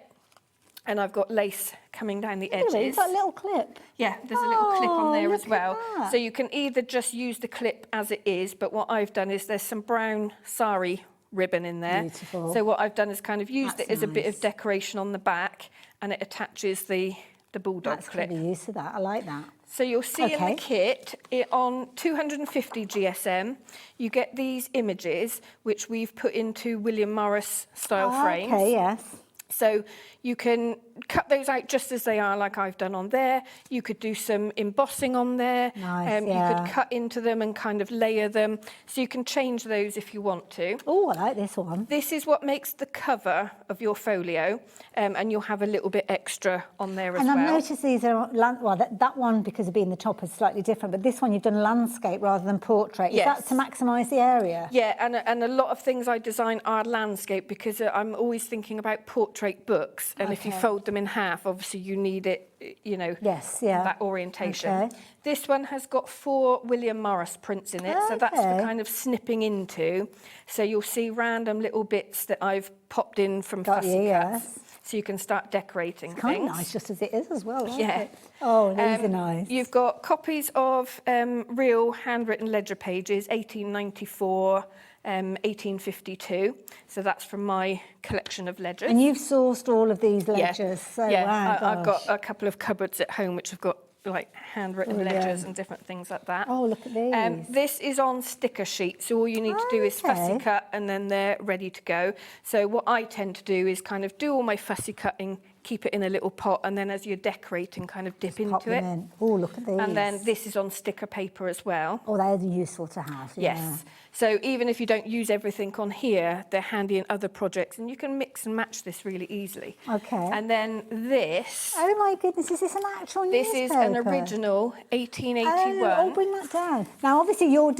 Speaker 16: And I've got lace coming down the edges.
Speaker 18: You've got a little clip.
Speaker 16: Yeah, there's a little clip on there
Speaker 18: look
Speaker 16: as well.
Speaker 18: at that.
Speaker 16: So you can either just use the clip as it is, but what I've done is there's some brown sari ribbon in there.
Speaker 18: Beautiful.
Speaker 16: So what I've done is kind of used
Speaker 18: That's
Speaker 16: it as a bit
Speaker 18: nice.
Speaker 16: of decoration on the back, and it attaches the bulldog
Speaker 18: That's
Speaker 16: clip.
Speaker 18: clever use of that. I like that.
Speaker 16: So you'll see in the kit, on 250 GSM, you get these images, which we've put into William Morris style frames.
Speaker 18: Okay, yes.
Speaker 16: So you can cut those out just as they are, like I've done on there. You could do some embossing on there.
Speaker 18: Nice,
Speaker 16: You
Speaker 18: yeah.
Speaker 16: could cut into them and kind of layer them. So you can change those if you want to.
Speaker 18: Oh, I like this one.
Speaker 16: This is what makes the cover of your folio, and you'll have a little bit extra on there as
Speaker 18: And
Speaker 16: well.
Speaker 18: I've noticed these are, that one, because of being the top, is slightly different, but this one you've done landscape rather than portrait.
Speaker 16: Yes.
Speaker 18: Is that to maximise the area?
Speaker 16: Yeah, and a lot of things I design are landscape because I'm always thinking about portrait books, and if you
Speaker 18: Okay.
Speaker 16: fold them in half, obviously you need it, you know,
Speaker 18: Yes, yeah.
Speaker 16: that orientation.
Speaker 18: Okay.
Speaker 16: This one has got 4 William Morris prints in it, so that's for
Speaker 18: Okay.
Speaker 16: kind of snipping into. So you'll see random little bits that I've popped in from
Speaker 18: Got
Speaker 16: fussy
Speaker 18: you,
Speaker 16: cuts.
Speaker 18: yes.
Speaker 16: So you can start decorating
Speaker 18: It's kind
Speaker 16: things.
Speaker 18: of nice just as it is as well, isn't
Speaker 16: Yeah.
Speaker 18: it? Oh, these are nice.
Speaker 16: You've got copies of real handwritten ledger pages, 1894, 1852. So that's from my collection of ledgers.
Speaker 18: And you've sourced all of these ledgers. So, wow,
Speaker 16: I've got
Speaker 18: gosh.
Speaker 16: a couple of cupboards at home which have got like handwritten
Speaker 18: Brilliant.
Speaker 16: ledgers and different things like that.
Speaker 18: Oh, look at these.
Speaker 16: This is on sticker sheets, so all you need to do is fussy
Speaker 18: Okay.
Speaker 16: cut and then they're ready to go. So what I tend to do is kind of do all my fussy cutting, keep it in a little pot, and then as you're decorating, kind of dip
Speaker 18: Pop
Speaker 16: into
Speaker 18: them
Speaker 16: it.
Speaker 18: in. Oh, look at these.
Speaker 16: And then this is on sticker paper as well.
Speaker 18: Oh, they're useful to have. Yeah.
Speaker 16: Yes. So even if you don't use everything on here, they're handy in other projects, and you can mix and match this really easily.
Speaker 18: Okay.
Speaker 16: And then this.
Speaker 18: Oh my goodness, is this an actual
Speaker 16: This is an
Speaker 18: newspaper?
Speaker 16: original 1881.
Speaker 18: Oh, bring that down. Now, obviously, your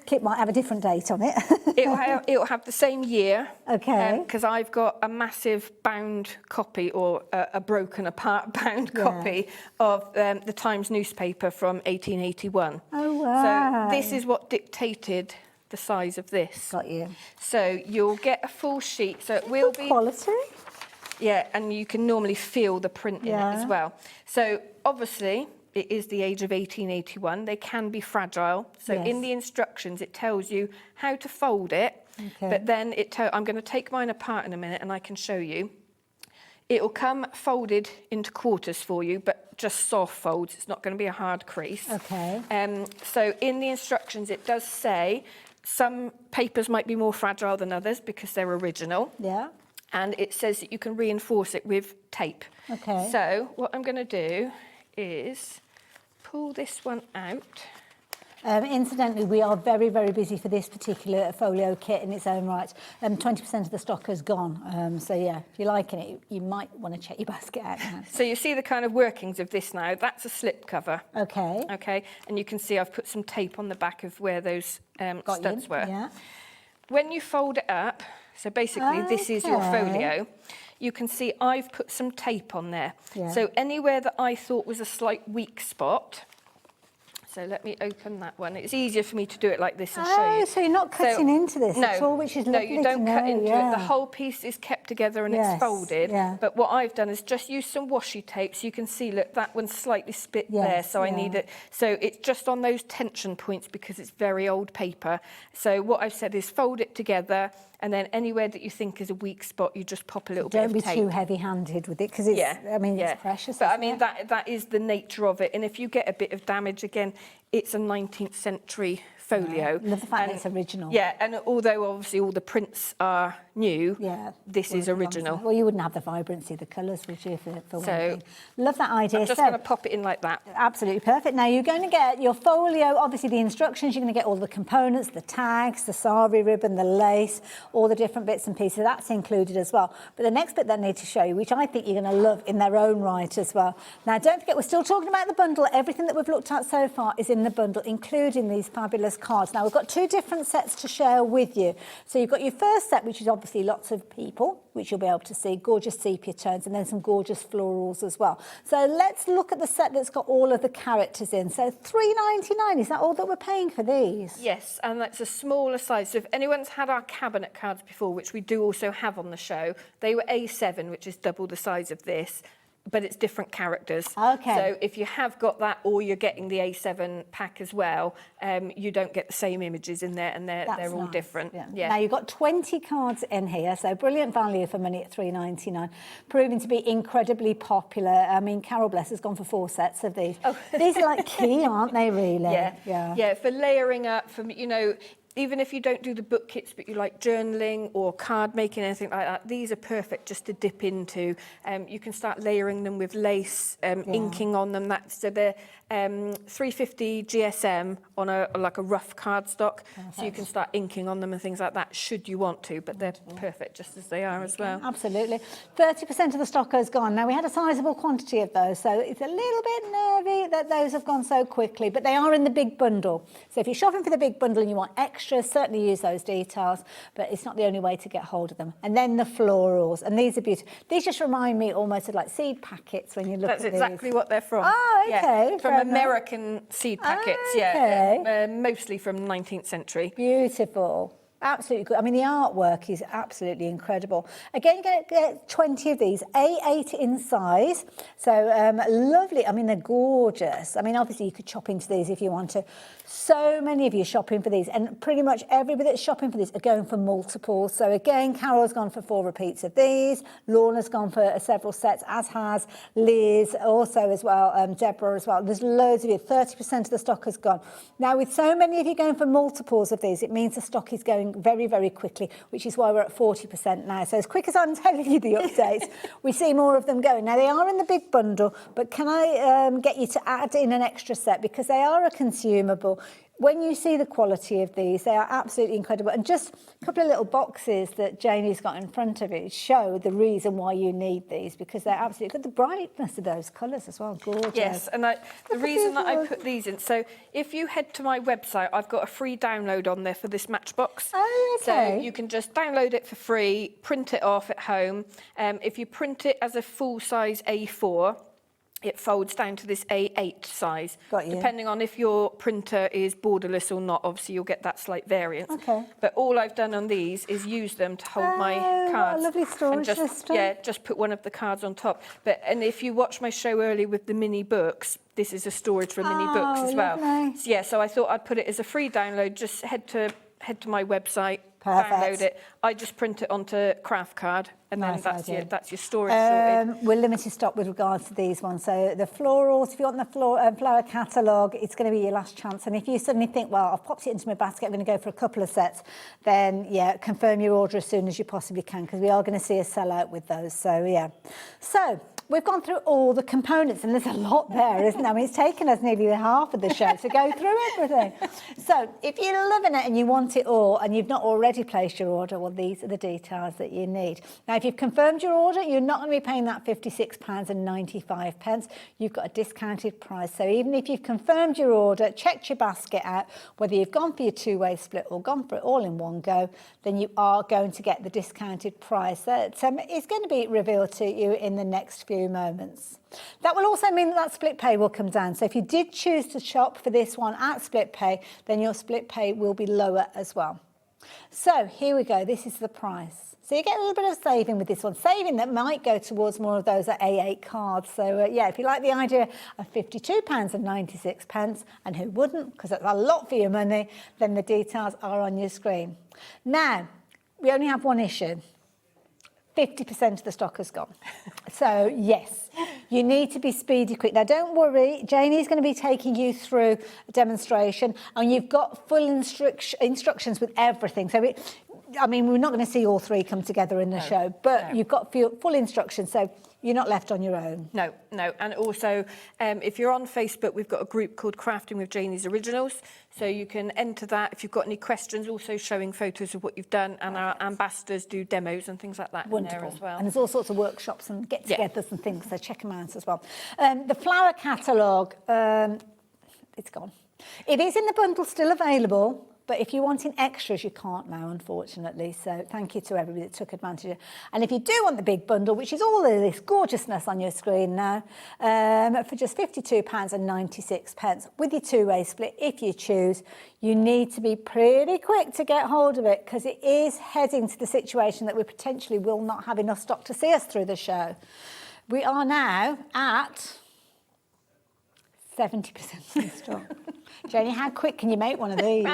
Speaker 18: kit might have a different date on it.
Speaker 16: It'll have the same year.
Speaker 18: Okay.
Speaker 16: Because I've got a massive bound copy, or a broken apart bound
Speaker 18: Yeah.
Speaker 16: copy of the Times newspaper from 1881.
Speaker 18: Oh, wow.
Speaker 16: So this is what dictated the size of this.
Speaker 18: Got you.
Speaker 16: So you'll get a full sheet. So it will be
Speaker 18: quality.
Speaker 16: Yeah, and you can normally feel the print in it as
Speaker 18: Yeah.
Speaker 16: well. So obviously, it is the age of 1881. They can be fragile. So
Speaker 18: Yes.
Speaker 16: in the instructions, it tells you how to fold it.
Speaker 18: Okay.
Speaker 16: But then I'm going to take mine apart in a minute and I can show you. It will come folded into quarters for you, but just soft folds. It's not going to be a hard crease.
Speaker 18: Okay.
Speaker 16: So in the instructions, it does say some papers might be more fragile than others because they're original.
Speaker 18: Yeah.
Speaker 16: And it says that you can reinforce it with tape.
Speaker 18: Okay.
Speaker 16: So what I'm going to do is pull this one out.
Speaker 18: Incidentally, we are very, very busy for this particular folio kit in its own right. 20% of the stock has gone. So, yeah, if you're liking it, you might want to check your basket out now.
Speaker 16: So you see the kind of workings of this now. That's a slip cover.
Speaker 18: Okay.
Speaker 16: Okay. And you can see I've put some tape on the back of where those
Speaker 18: Got
Speaker 16: studs
Speaker 18: you.
Speaker 16: were.
Speaker 18: Yeah.
Speaker 16: When you fold it up, so basically this is your
Speaker 18: Okay.
Speaker 16: folio, you can see I've put some tape on there.
Speaker 18: Yeah.
Speaker 16: So anywhere that I thought was a slight weak spot, so let me open that one. It's easier for me to do it like this and show you.
Speaker 18: So you're not cutting into this
Speaker 16: no,
Speaker 18: at all, which is
Speaker 16: no,
Speaker 18: lovely
Speaker 16: you don't
Speaker 18: to
Speaker 16: cut
Speaker 18: know,
Speaker 16: into
Speaker 18: yeah.
Speaker 16: it. The whole piece is kept together and
Speaker 18: Yes,
Speaker 16: it's folded.
Speaker 18: yeah.
Speaker 16: But what I've done is just use some washi tape so you can see, look, that one's slightly split
Speaker 18: Yes,
Speaker 16: there, so I
Speaker 18: yeah.
Speaker 16: need it. So it's just on those tension points because it's very old paper. So what I've said is fold it together, and then anywhere that you think is a weak spot, you just pop a little bit
Speaker 18: Don't
Speaker 16: of
Speaker 18: be
Speaker 16: tape.
Speaker 18: too heavy-handed with it, because it's, I mean, it's precious.
Speaker 16: But I
Speaker 18: isn't
Speaker 16: mean,
Speaker 18: it?
Speaker 16: that is the nature of it. And if you get a bit of damage, again, it's a 19th century folio.
Speaker 18: Love the fact that it's original.
Speaker 16: Yeah, and although obviously all the prints are new, this is original.
Speaker 18: Well, you wouldn't have the vibrancy, the colours, would you, for one
Speaker 16: So,
Speaker 18: thing? Love that idea.
Speaker 16: I'm just going to pop it in like that.
Speaker 18: Absolutely perfect. Now, you're going to get your folio, obviously the instructions, you're going to get all the components, the tags, the sari ribbon, the lace, all the different bits and pieces. That's included as well. But the next bit that I need to show you, which I think you're going to love in their own right as well. Now, don't forget, we're still talking about the bundle. Everything that we've looked at so far is in the bundle, including these fabulous cards. Now, we've got 2 different sets to share with you. So you've got your first set, which is obviously lots of people, which you'll be able to see, gorgeous sepia tones, and then some gorgeous florals as well. So let's look at the set that's got all of the characters in. So £3.99, is that all that we're paying for these?
Speaker 16: Yes, and that's a smaller size. So if anyone's had our cabinet cards before, which we do also have on the show, they were A7, which is double the size of this, but it's different characters.
Speaker 18: Okay.
Speaker 16: So if you have got that, or you're getting the A7 pack as well, you don't get the same images in there, and they're all different. Yeah.
Speaker 18: Now, you've got 20 cards in here, so brilliant value for money at £3.99, proving to be incredibly popular. I mean, Carol Bless has gone for 4 sets of these. Oh. These are like key, aren't they, really?
Speaker 16: Yeah, for layering up, for, you know, even if you don't do the book kits, but you like journaling or card making, anything like that, these are perfect just to dip into. You can start layering them with lace, inking on them. So they're 350 GSM on a rough cardstock. So you can start inking on them and things like that, should you want to, but they're perfect just as they are as well.
Speaker 18: Absolutely. 30% of the stock has gone. Now, we had a sizable quantity of those, so it's a little bit nervy that those have gone so quickly, but they are in the big bundle. So if you're shopping for the big bundle and you want extras, certainly use those details, but it's not the only way to get hold of them. And then the florals, and these are beautiful. These just remind me almost of like seed packets when you look at these.
Speaker 16: That's exactly what they're from.
Speaker 18: Oh, okay.
Speaker 16: Yeah, from American seed packets, mostly from 19th century.
Speaker 18: Beautiful. Absolutely good. I mean, the artwork is absolutely incredible. Again, you get 20 of these, A8 in size. So lovely. I mean, they're gorgeous. I mean, obviously, you could chop into these if you want to. So many of you shopping for these, and pretty much everybody that's shopping for these are going for multiples. So again, Carol's gone for 4 repeats of these. Lorna's gone for several sets, as has Liz, also as well, Deborah as well. There's loads of you. 30% of the stock has gone. Now, with so many of you going for multiples of these, it means the stock is going very, very quickly, which is why we're at 40% now. So as quick as I'm telling you the updates, we see more of them going. Now, they are in the big bundle, but can I get you to add in an extra set, because they are a consumable. When you see the quality of these, they are absolutely incredible. And just a couple of little boxes that Janie's got in front of you show the reason why you need these, because they're absolutely good. The brightness of those colours as well, gorgeous.
Speaker 16: Yes, and the reason that I put these in, so if you head to my website, I've got a free download on there for this matchbox.
Speaker 18: Oh, okay.
Speaker 16: So you can just download it for free, print it off at home. If you print it as a full-size A4, it folds down to this A8 size.
Speaker 18: Got you.
Speaker 16: Depending on if your printer is borderless or not, obviously you'll get that slight variance.
Speaker 18: Okay.
Speaker 16: But all I've done on these is use them to hold my cards.
Speaker 18: What a lovely storage
Speaker 16: and
Speaker 18: system.
Speaker 16: Yeah, just put one of the cards on top. And if you watch my show earlier with the mini books, this is a storage for mini books as well.
Speaker 18: Lovely.
Speaker 16: So, yeah, so I thought I'd put it as a free download. Just head to my website,
Speaker 18: Perfect.
Speaker 16: download it. I just print it onto craft card, and
Speaker 18: Nice
Speaker 16: then
Speaker 18: idea.
Speaker 16: that's your storage sorted.
Speaker 18: We're limited stock with regards to these ones. So the florals, if you want the flower catalogue, it's going to be your last chance. And if you suddenly think, well, I've popped it into my basket, I'm going to go for a couple of sets, then, yeah, confirm your order as soon as you possibly can, because we are going to see a sellout with those. So, yeah. So we've gone through all the components, and there's a lot there, isn't there? I mean, it's taken us nearly the half of the show to go through everything. So if you're loving it and you want it all, and you've not already placed your order, well, these are the details that you need. Now, if you've confirmed your order, you're not going to be paying that £56.95. You've got a discounted price. So even if you've confirmed your order, checked your basket out, whether you've gone for your two-way split or gone for it all in one go, then you are going to get the discounted price that is going to be revealed to you in the next few moments. That will also mean that split pay will come down. So if you did choose to shop for this one at split pay, then your split pay will be lower as well. So here we go. This is the price. So you get a little bit of saving with this one, saving that might go towards more of those at A8 cards. So yeah, if you like the idea of £52.96, and who wouldn't, because that's a lot for your money, then the details are on your screen. Now, we only have one issue. 50% of the stock has gone. So, yes, you need to be speedy quick. Now, don't worry, Janie's going to be taking you through a demonstration, and you've got full instructions with everything. So, I mean, we're not going to see all three come together in the show, but you've got full instructions, so you're not left on your own.
Speaker 16: No. And also, if you're on Facebook, we've got a group called Crafting with Janie's Originals. So you can enter that if you've got any questions, also showing photos of what you've done. And our ambassadors do demos and things like that in there as well.
Speaker 18: And there's all sorts of workshops and get-togethers and things, so check them out as well. The flower catalogue, it's gone. It is in the bundle still available. But if you're wanting extras, you can't now, unfortunately. So thank you to everybody that took advantage of it. And if you do want the big bundle, which is all of this gorgeousness on your screen now, for just £52.96 with your two-way split, if you choose, you need to be pretty quick to get hold of it because it is heading to the situation that we potentially will not have enough stock to see us through the show. We are now at 70% in stock. Janie, how quick can you make one of these?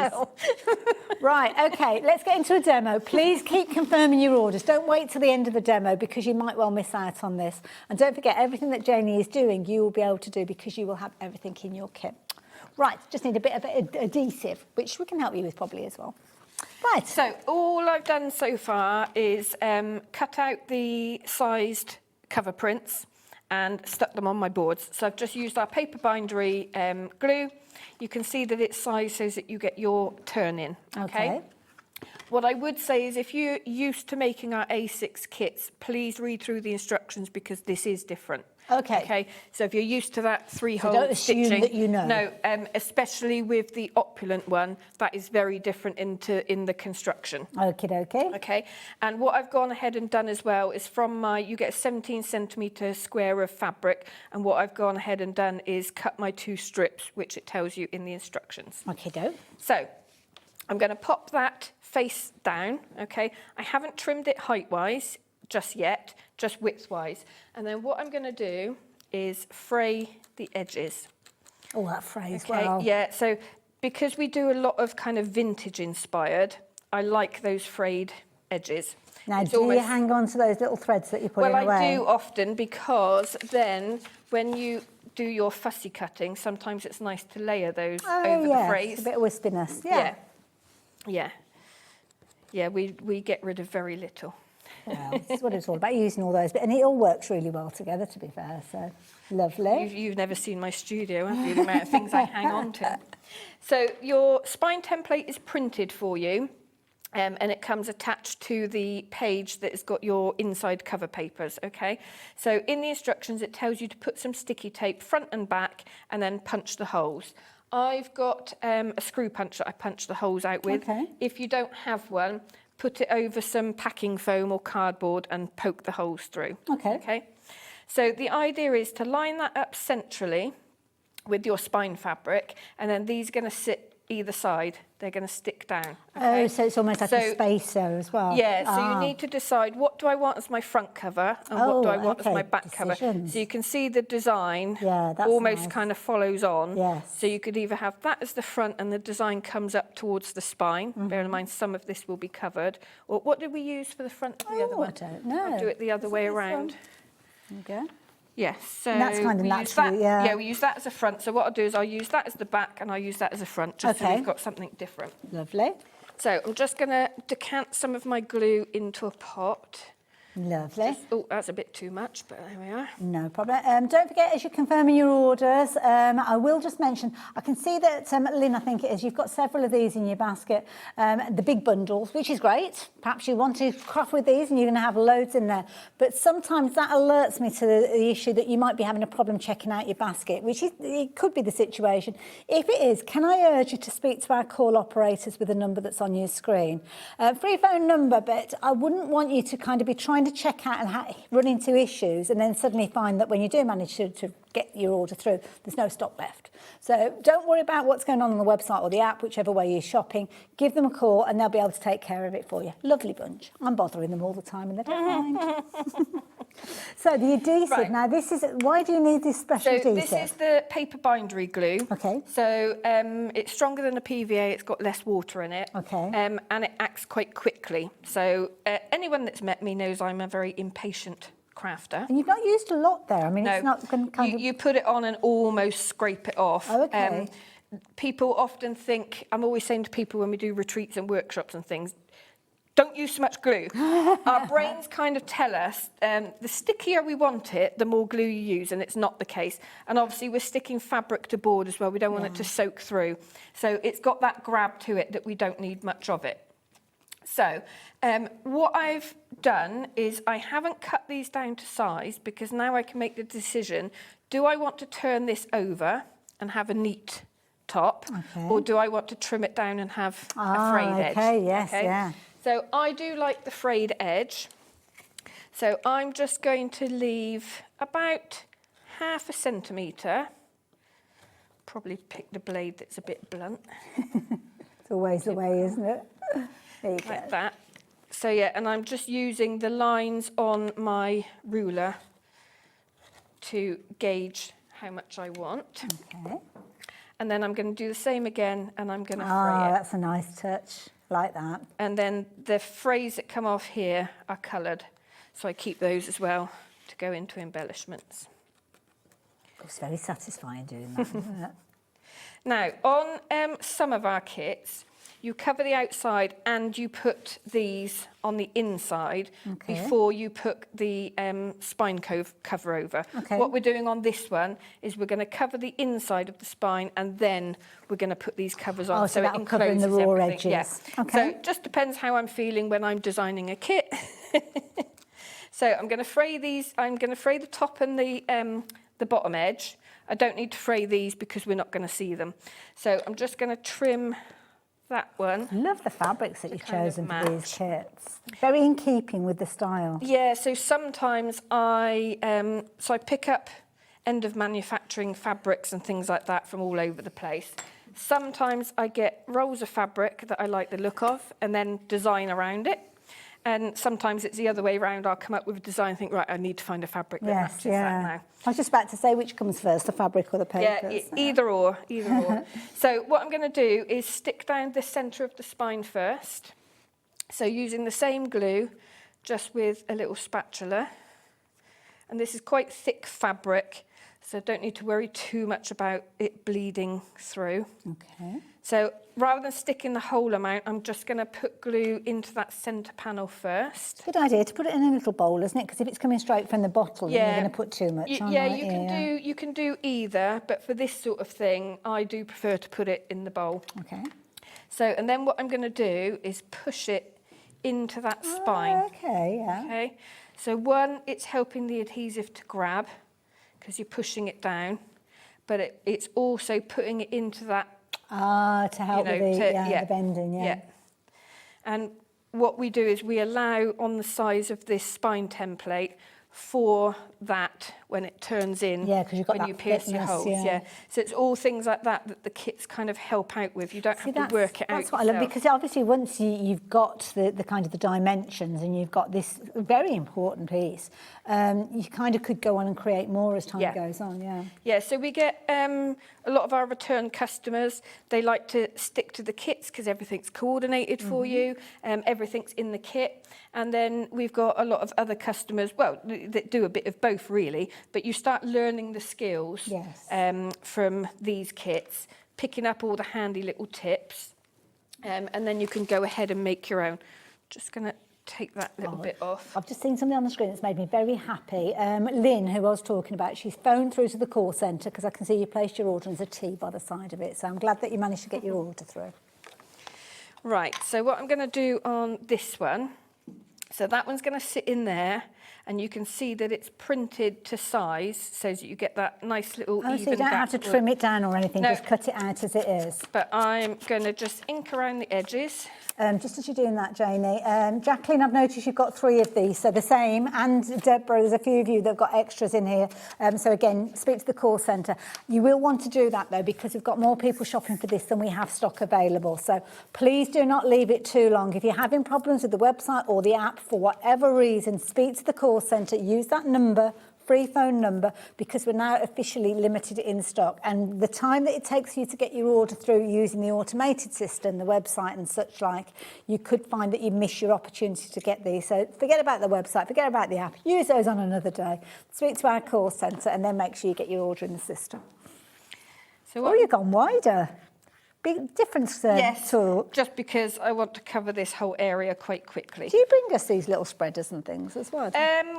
Speaker 18: Right, OK, let's get into a demo. Please keep confirming your orders. Don't wait till the end of the demo because you might well miss out on this. And don't forget, everything that Janie is doing, you will be able to do because you will have everything in your kit. Right, just need a bit of adhesive, which we can help you with probably as well. Right.
Speaker 16: So all I've done so far is cut out the sized cover prints and stuck them on my boards. So I've just used our paper bindery glue. You can see that it's sized so that you get your turn in, okay? What I would say is if you're used to making our A6 kits, please read through the instructions because this is different. Okay. So if you're used to that three-hole
Speaker 18: don't assume
Speaker 16: stitching,
Speaker 18: that you know.
Speaker 16: No, especially with the opulent one, that is very different in the construction. Okay. And what I've gone ahead and done as well is from you get a 17cm square of fabric, and what I've gone ahead and done is cut my 2 strips, which it tells you in the instructions. So I'm going to pop that face down, okay? I haven't trimmed it height-wise just yet, just width-wise. And then what I'm going to do is fray the edges.
Speaker 18: Oh, that frays well.
Speaker 16: Yeah, so because we do a lot of kind of vintage-inspired, I like those frayed edges.
Speaker 18: Now, do you hang on to those little threads that you're putting away?
Speaker 16: Well, I do often because then when you do your fussy cutting, sometimes it's nice to layer those over the frays.
Speaker 18: A bit of wispiness.
Speaker 16: Yeah, we get rid of very little.
Speaker 18: Well, this is what it's all about, using all those. And it all works really well together, to be fair, so lovely.
Speaker 16: You've never seen my studio, have you, the amount of things I hang on to. So your spine template is printed for you, and it comes attached to the page that has got your inside cover papers, okay? So in the instructions, it tells you to put some sticky tape front and back and then punch the holes. I've got a screw punch that I punch the holes out with. If you don't have one, put it over some packing foam or cardboard and poke the holes through. Okay. So the idea is to line that up centrally with your spine fabric, and then these are going to sit either side. They're going to stick down.
Speaker 18: Okay? Oh, so it's almost like a spacer as well.
Speaker 16: Yeah, so you need to decide what do I want as my front cover and what do I want as my back cover. So you can see the design almost kind of follows on. So you could either have that as the front and the design comes up towards the spine. Bear in mind some of this will be covered. Or what did we use for the front of the other one?
Speaker 18: I don't know.
Speaker 16: I'll do it the other way around.
Speaker 18: Okay.
Speaker 16: Yes, so
Speaker 18: and that's kind of natural,
Speaker 16: yeah, we use that as a front. So what I'll do is I'll use that as the back and I'll use that as a front, just so we've got something different.
Speaker 18: Lovely.
Speaker 16: So I'm just going to decant some of my glue into a pot.
Speaker 18: Lovely.
Speaker 16: Oh, that's a bit too much, but there we are.
Speaker 18: No problem. Don't forget, as you're confirming your orders, I will just mention, I can see that, Lynn, I think it is, you've got several of these in your basket, the big bundles, which is great. Perhaps you want to craft with these and you're going to have loads in there. But sometimes that alerts me to the issue that you might be having a problem checking out your basket, which is, it could be the situation. If it is, can I urge you to speak to our call operators with the number that's on your screen? Free phone number, but I wouldn't want you to kind of be trying to check out and run into issues and then suddenly find that when you do manage to get your order through, there's no stock left. So don't worry about what's going on the website or the app, whichever way you're shopping. Give them a call and they'll be able to take care of it for you. Lovely bunch. I'm bothering them all the time and they don't mind. So the adhesive,
Speaker 16: Right.
Speaker 18: now this is, why do you need this special
Speaker 16: So
Speaker 18: adhesive?
Speaker 16: this is the paper bindery glue.
Speaker 18: Okay.
Speaker 16: So it's stronger than a PVA, it's got less water in it.
Speaker 18: Okay.
Speaker 16: And it acts quite quickly. So anyone that's met me knows I'm a very impatient crafter.
Speaker 18: And you've not used a lot there. I mean,
Speaker 16: No.
Speaker 18: it's not going to kind of...
Speaker 16: You put it on and almost scrape it off.
Speaker 18: Oh, okay.
Speaker 16: People often think, I'm always saying to people when we do retreats and workshops and things, don't use so much glue. Our brains kind of tell us the stickier we want it, the more glue you use, and it's not the case. And obviously we're sticking fabric to board as well. We don't want it to soak through. So it's got that grab to it that we don't need much of it. So what I've done is I haven't cut these down to size because now I can make the decision, do I want to turn this over and have a neat top, or do I want to trim it down and have a frayed edge?
Speaker 18: Okay, yes, yeah.
Speaker 16: So I do like the frayed edge. So I'm just going to leave about 1/2 centimetre. Probably pick the blade that's a bit blunt.
Speaker 18: It's always the way, isn't it? There you go.
Speaker 16: Like that. So yeah, and I'm just using the lines on my ruler to gauge how much I want.
Speaker 18: Okay.
Speaker 16: And then I'm going to do the same again, and I'm going to fray
Speaker 18: Oh,
Speaker 16: it.
Speaker 18: that's a nice touch. Like that.
Speaker 16: And then the frays that come off here are coloured, so I keep those as well to go into embellishments.
Speaker 18: It's very satisfying doing that, isn't it?
Speaker 16: Now, on some of our kits, you cover the outside and you put these on the inside before you put the spine cover over.
Speaker 18: Okay.
Speaker 16: What we're doing on this one is we're going to cover the inside of the spine and then we're going to put these covers on.
Speaker 18: Oh, so
Speaker 16: it
Speaker 18: that'll cover in the
Speaker 16: encloses
Speaker 18: raw
Speaker 16: everything.
Speaker 18: edges.
Speaker 16: Yeah.
Speaker 18: Okay.
Speaker 16: So it just depends how I'm feeling when I'm designing a kit. So I'm going to fray these. I'm going to fray the top and the bottom edge. I don't need to fray these because we're not going to see them. So I'm just going to trim that one.
Speaker 18: I love the fabrics that you've chosen for these kits. Very in keeping with the style.
Speaker 16: Yeah, so sometimes I pick up end of manufacturing fabrics and things like that from all over the place. Sometimes I get rolls of fabric that I like the look of and then design around it. And sometimes it's the other way around. I'll come up with a design and think, right, I need to find a fabric that matches that now.
Speaker 18: I was just about to say which comes first, the fabric or the paper.
Speaker 16: Yeah, either or. So what I'm going to do is stick down the centre of the spine first. So using the same glue, just with a little spatula. And this is quite thick fabric, so don't need to worry too much about it bleeding through.
Speaker 18: Okay.
Speaker 16: So rather than sticking the whole amount, I'm just going to put glue into that centre panel first.
Speaker 18: Good idea to put it in a little bowl, isn't it? Because if it's coming straight from the bottle, then you're going to put too much on.
Speaker 16: You can do either, but for this sort of thing, I do prefer to put it in the bowl.
Speaker 18: Okay.
Speaker 16: So, and then what I'm going to do is push it into that spine.
Speaker 18: Okay, yeah.
Speaker 16: Okay. So one, it's helping the adhesive to grab because you're pushing it down, but it's also putting it into that.
Speaker 18: To help with the bending, yeah.
Speaker 16: And what we do is we allow on the size of this spine template for that when it turns in,
Speaker 18: because you've got
Speaker 16: when
Speaker 18: that
Speaker 16: you pierce your
Speaker 18: thickness,
Speaker 16: holes. So it's all things like that that the kits kind of help out with. You don't have to work it out
Speaker 18: That's what I love, because obviously once you've got the kind of the dimensions and you've got this very important piece, you kind of could go on and create more as time goes on,
Speaker 16: Yeah, so we get a lot of our return customers, they like to stick to the kits because everything's coordinated for you, everything's in the kit. And then we've got a lot of other customers, well, that do a bit of both really, but you start learning the skills from these kits, picking up all the handy little tips, and then you can go ahead and make your own. Just going to take that little bit off.
Speaker 18: I've just seen something on the screen that's made me very happy. Lynn, who I was talking about, she's phoned through to the call centre because I can see you placed your order and there's a T by the side of it. So I'm glad that you managed to get your order through.
Speaker 16: Right, so what I'm going to do on this one, so that one's going to sit in there, and you can see that it's printed to size so that you get that nice little even
Speaker 18: so you don't have to trim it down or anything, just cut it out as it is.
Speaker 16: But I'm going to just ink around the edges.
Speaker 18: Just as you're doing that, Janie, Jacqueline, I've noticed you've got 3 of these, so the same, and Deborah, there's a few of you that have got extras in here. So again, speak to the call centre. You will want to do that though, because we've got more people shopping for this than we have stock available. So please do not leave it too long. If you're having problems with the website or the app for whatever reason, speak to the call centre, use that number, free phone number, because we're now officially limited in stock. And the time that it takes you to get your order through using the automated system, the website and such like, you could find that you miss your opportunity to get these. So forget about the website, forget about the app, use those on another day. Speak to our call centre and then make sure you get your order in the system.
Speaker 16: So
Speaker 18: you've gone wider. Big difference there.
Speaker 16: Yes, just because I want to cover this whole area quite quickly.
Speaker 18: Do you bring us these little spreaders and things as well?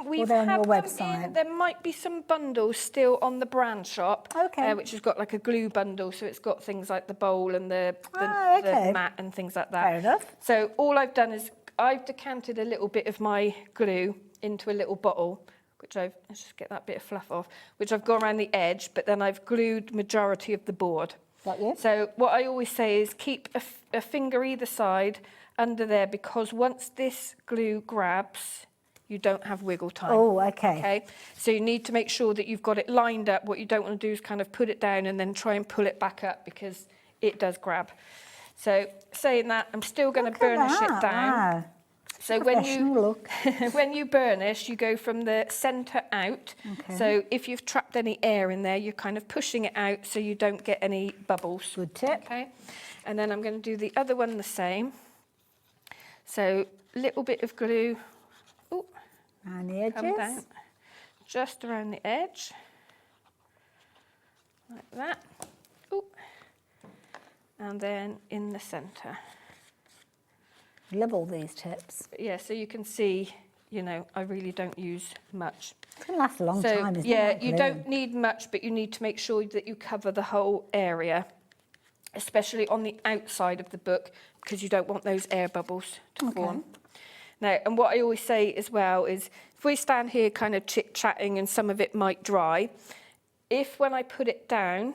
Speaker 16: We've
Speaker 18: Or they're on
Speaker 16: had
Speaker 18: your
Speaker 16: them
Speaker 18: website?
Speaker 16: in, there might be some bundles still on the brand shop, which has got like a glue bundle, so it's got things like the bowl and the mat and things like that.
Speaker 18: Fair enough.
Speaker 16: So all I've done is I've decanted a little bit of my glue into a little bottle, which let's just get that bit of fluff off, which I've gone around the edge, but then I've glued majority of the board.
Speaker 18: Got you.
Speaker 16: So what I always say is keep a finger either side under there, because once this glue grabs, you don't have wiggle time.
Speaker 18: Oh, okay.
Speaker 16: Okay. So you need to make sure that you've got it lined up. What you don't want to do is kind of put it down and then try and pull it back up, because it does grab. So saying that, I'm still going to burnish it down.
Speaker 18: Wow.
Speaker 16: So when you burnish, you go from the centre out.
Speaker 18: Okay.
Speaker 16: So if you've trapped any air in there, you're kind of pushing it out so you don't get any bubbles.
Speaker 18: Good tip.
Speaker 16: Okay. And then I'm going to do the other one the same. So little bit of glue. Ooh,
Speaker 18: around the edges.
Speaker 16: Come down, just around the edge, like that. Ooh. And then in the centre.
Speaker 18: Love all these tips.
Speaker 16: Yeah, so you can see, you know, I really don't use much.
Speaker 18: It's going to last a long time, isn't it?
Speaker 16: Yeah, you don't need much, but you need to make sure that you cover the whole area, especially on the outside of the book, because you don't want those air bubbles to form. Now, and what I always say as well is, if we stand here kind of chit-chatting and some of it might dry, when I put it down,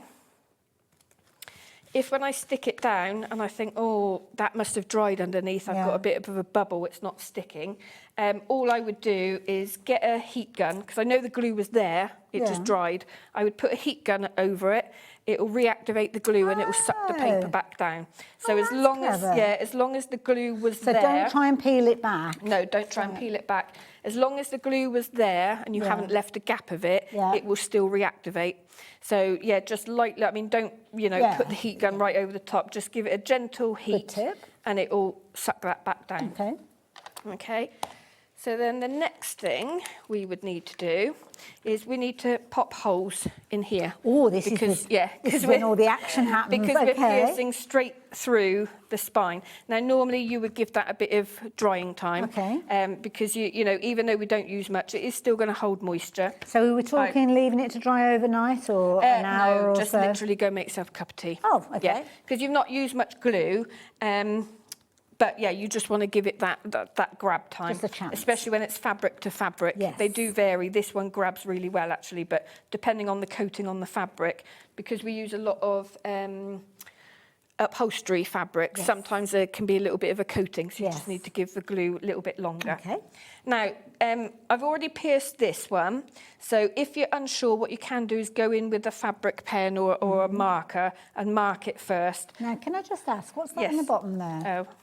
Speaker 16: when I stick it down and I think, oh, that must have dried underneath, I've got a bit of a bubble, it's not sticking, all I would do is get a heat gun, because I know the glue was there, it just dried. I would put a heat gun over it, it will reactivate the glue and it will suck the paper back down. So as long as the glue was there...
Speaker 18: So don't try and peel it back.
Speaker 16: No, don't try and peel it back. As long as the glue was there and you haven't left a gap of it, it will still reactivate. So, yeah, just lightly, I mean, don't, put the heat gun right over the top. Just give it a gentle heat and it will suck that back down. Okay. So then the next thing we would need to do is we need to pop holes in here.
Speaker 18: Oh, this is when all the action happens.
Speaker 16: Because we're piercing straight through the spine. Now, normally you would give that a bit of drying time. Because, even though we don't use much, it is still going to hold moisture.
Speaker 18: So we were talking leaving it to dry overnight or an hour or
Speaker 16: just
Speaker 18: so?
Speaker 16: literally go make yourself a cup of tea.
Speaker 18: Oh, okay.
Speaker 16: Yeah, because you've not used much glue. But yeah, you just want to give it that grab time,
Speaker 18: just a chance.
Speaker 16: Especially when it's fabric to fabric.
Speaker 18: Yes.
Speaker 16: They do vary. This one grabs really well, actually, but depending on the coating on the fabric, because we use a lot of upholstery fabrics, sometimes there can be a little bit of a coating, so you just need to give the glue a little bit longer.
Speaker 18: Okay.
Speaker 16: Now, I've already pierced this one, so if you're unsure, what you can do is go in with a fabric pen or a marker and mark it first.
Speaker 18: Now, can I just ask, what's that in the bottom there?
Speaker 16: Oh.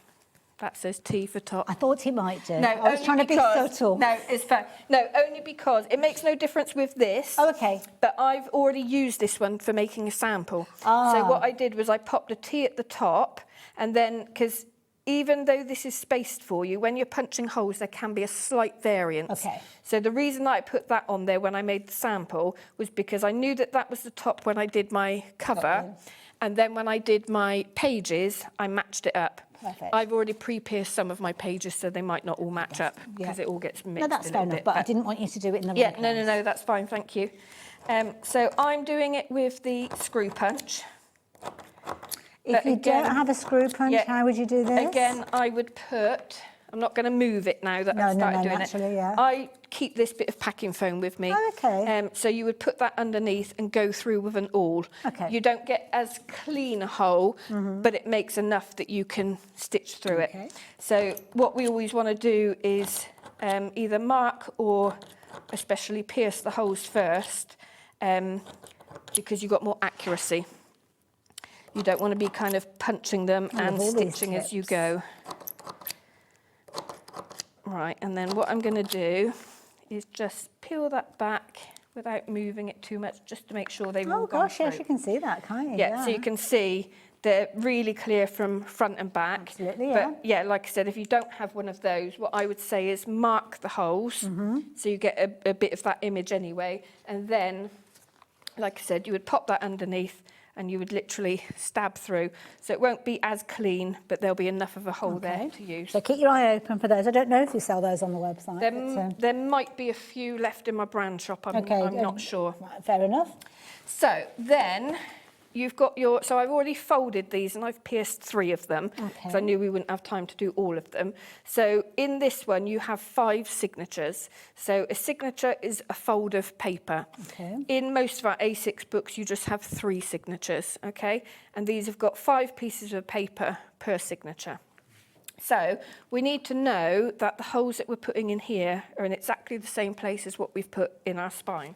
Speaker 16: That says T for top.
Speaker 18: I thought he might do.
Speaker 16: No,
Speaker 18: I was trying to be subtle.
Speaker 16: No, it's fine. No, only because it makes no difference with this.
Speaker 18: Oh, okay.
Speaker 16: But I've already used this one for making a sample. So what I did was I popped a T at the top, and then, because even though this is spaced for you, when you're punching holes, there can be a slight variance.
Speaker 18: Okay.
Speaker 16: So the reason that I put that on there when I made the sample was because I knew that was the top when I did my cover. And then when I did my pages, I matched it up.
Speaker 18: Perfect.
Speaker 16: I've already pre-pierced some of my pages, so they might not all match up because it all gets mixed.
Speaker 18: No, that's fair enough, but I didn't want you to do it in the wrong place.
Speaker 16: No, that's fine, thank you. So I'm doing it with the screw punch.
Speaker 18: If you don't have a screw punch, how would you do this?
Speaker 16: Again, I would put... I'm not going to move it now that I've started doing
Speaker 18: naturally,
Speaker 16: it. I keep this bit of packing foam with me.
Speaker 18: Oh, okay.
Speaker 16: So you would put that underneath and go through with an awl.
Speaker 18: Okay.
Speaker 16: You don't get as clean a hole, but it makes enough that you can stitch through it. So what we always want to do is either mark or especially pierce the holes first, because you've got more accuracy. You don't want to be kind of punching them and stitching as you go. Right, and then what I'm going to do is just peel that back without moving it too much, just to make sure they've all
Speaker 18: Oh
Speaker 16: gone
Speaker 18: gosh, yes,
Speaker 16: through.
Speaker 18: you can see that, can't you?
Speaker 16: Yeah, so you can see they're really clear from front and back.
Speaker 18: Absolutely, yeah.
Speaker 16: But yeah, like I said, if you don't have one of those, what I would say is mark the holes, so you get a bit of that image anyway. And then, like I said, you would pop that underneath and you would literally stab through. So it won't be as clean, but there'll be enough of a hole there to use.
Speaker 18: So keep your eye open for those. I don't know if you sell those on the website.
Speaker 16: There might be a few left in my brand shop. I'm not sure.
Speaker 18: Right, fair enough.
Speaker 16: So then you've got your, so I've already folded these and I've pierced 3 of them because I knew we wouldn't have time to do all of them. So in this one, you have 5 signatures. So a signature is a fold of paper.
Speaker 18: Okay.
Speaker 16: In most of our A6 books, you just have 3 signatures, okay? And these have got 5 pieces of paper per signature. So we need to know that the holes that we're putting in here are in exactly the same place as what we've put in our spine.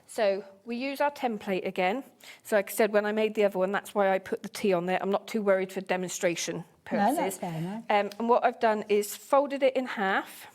Speaker 16: So we use our template again. So like I said, when I made the other one, that's why I put the T on there. I'm not too worried for demonstration purposes.
Speaker 18: No, that's fair enough.
Speaker 16: And what I've done is folded it in half.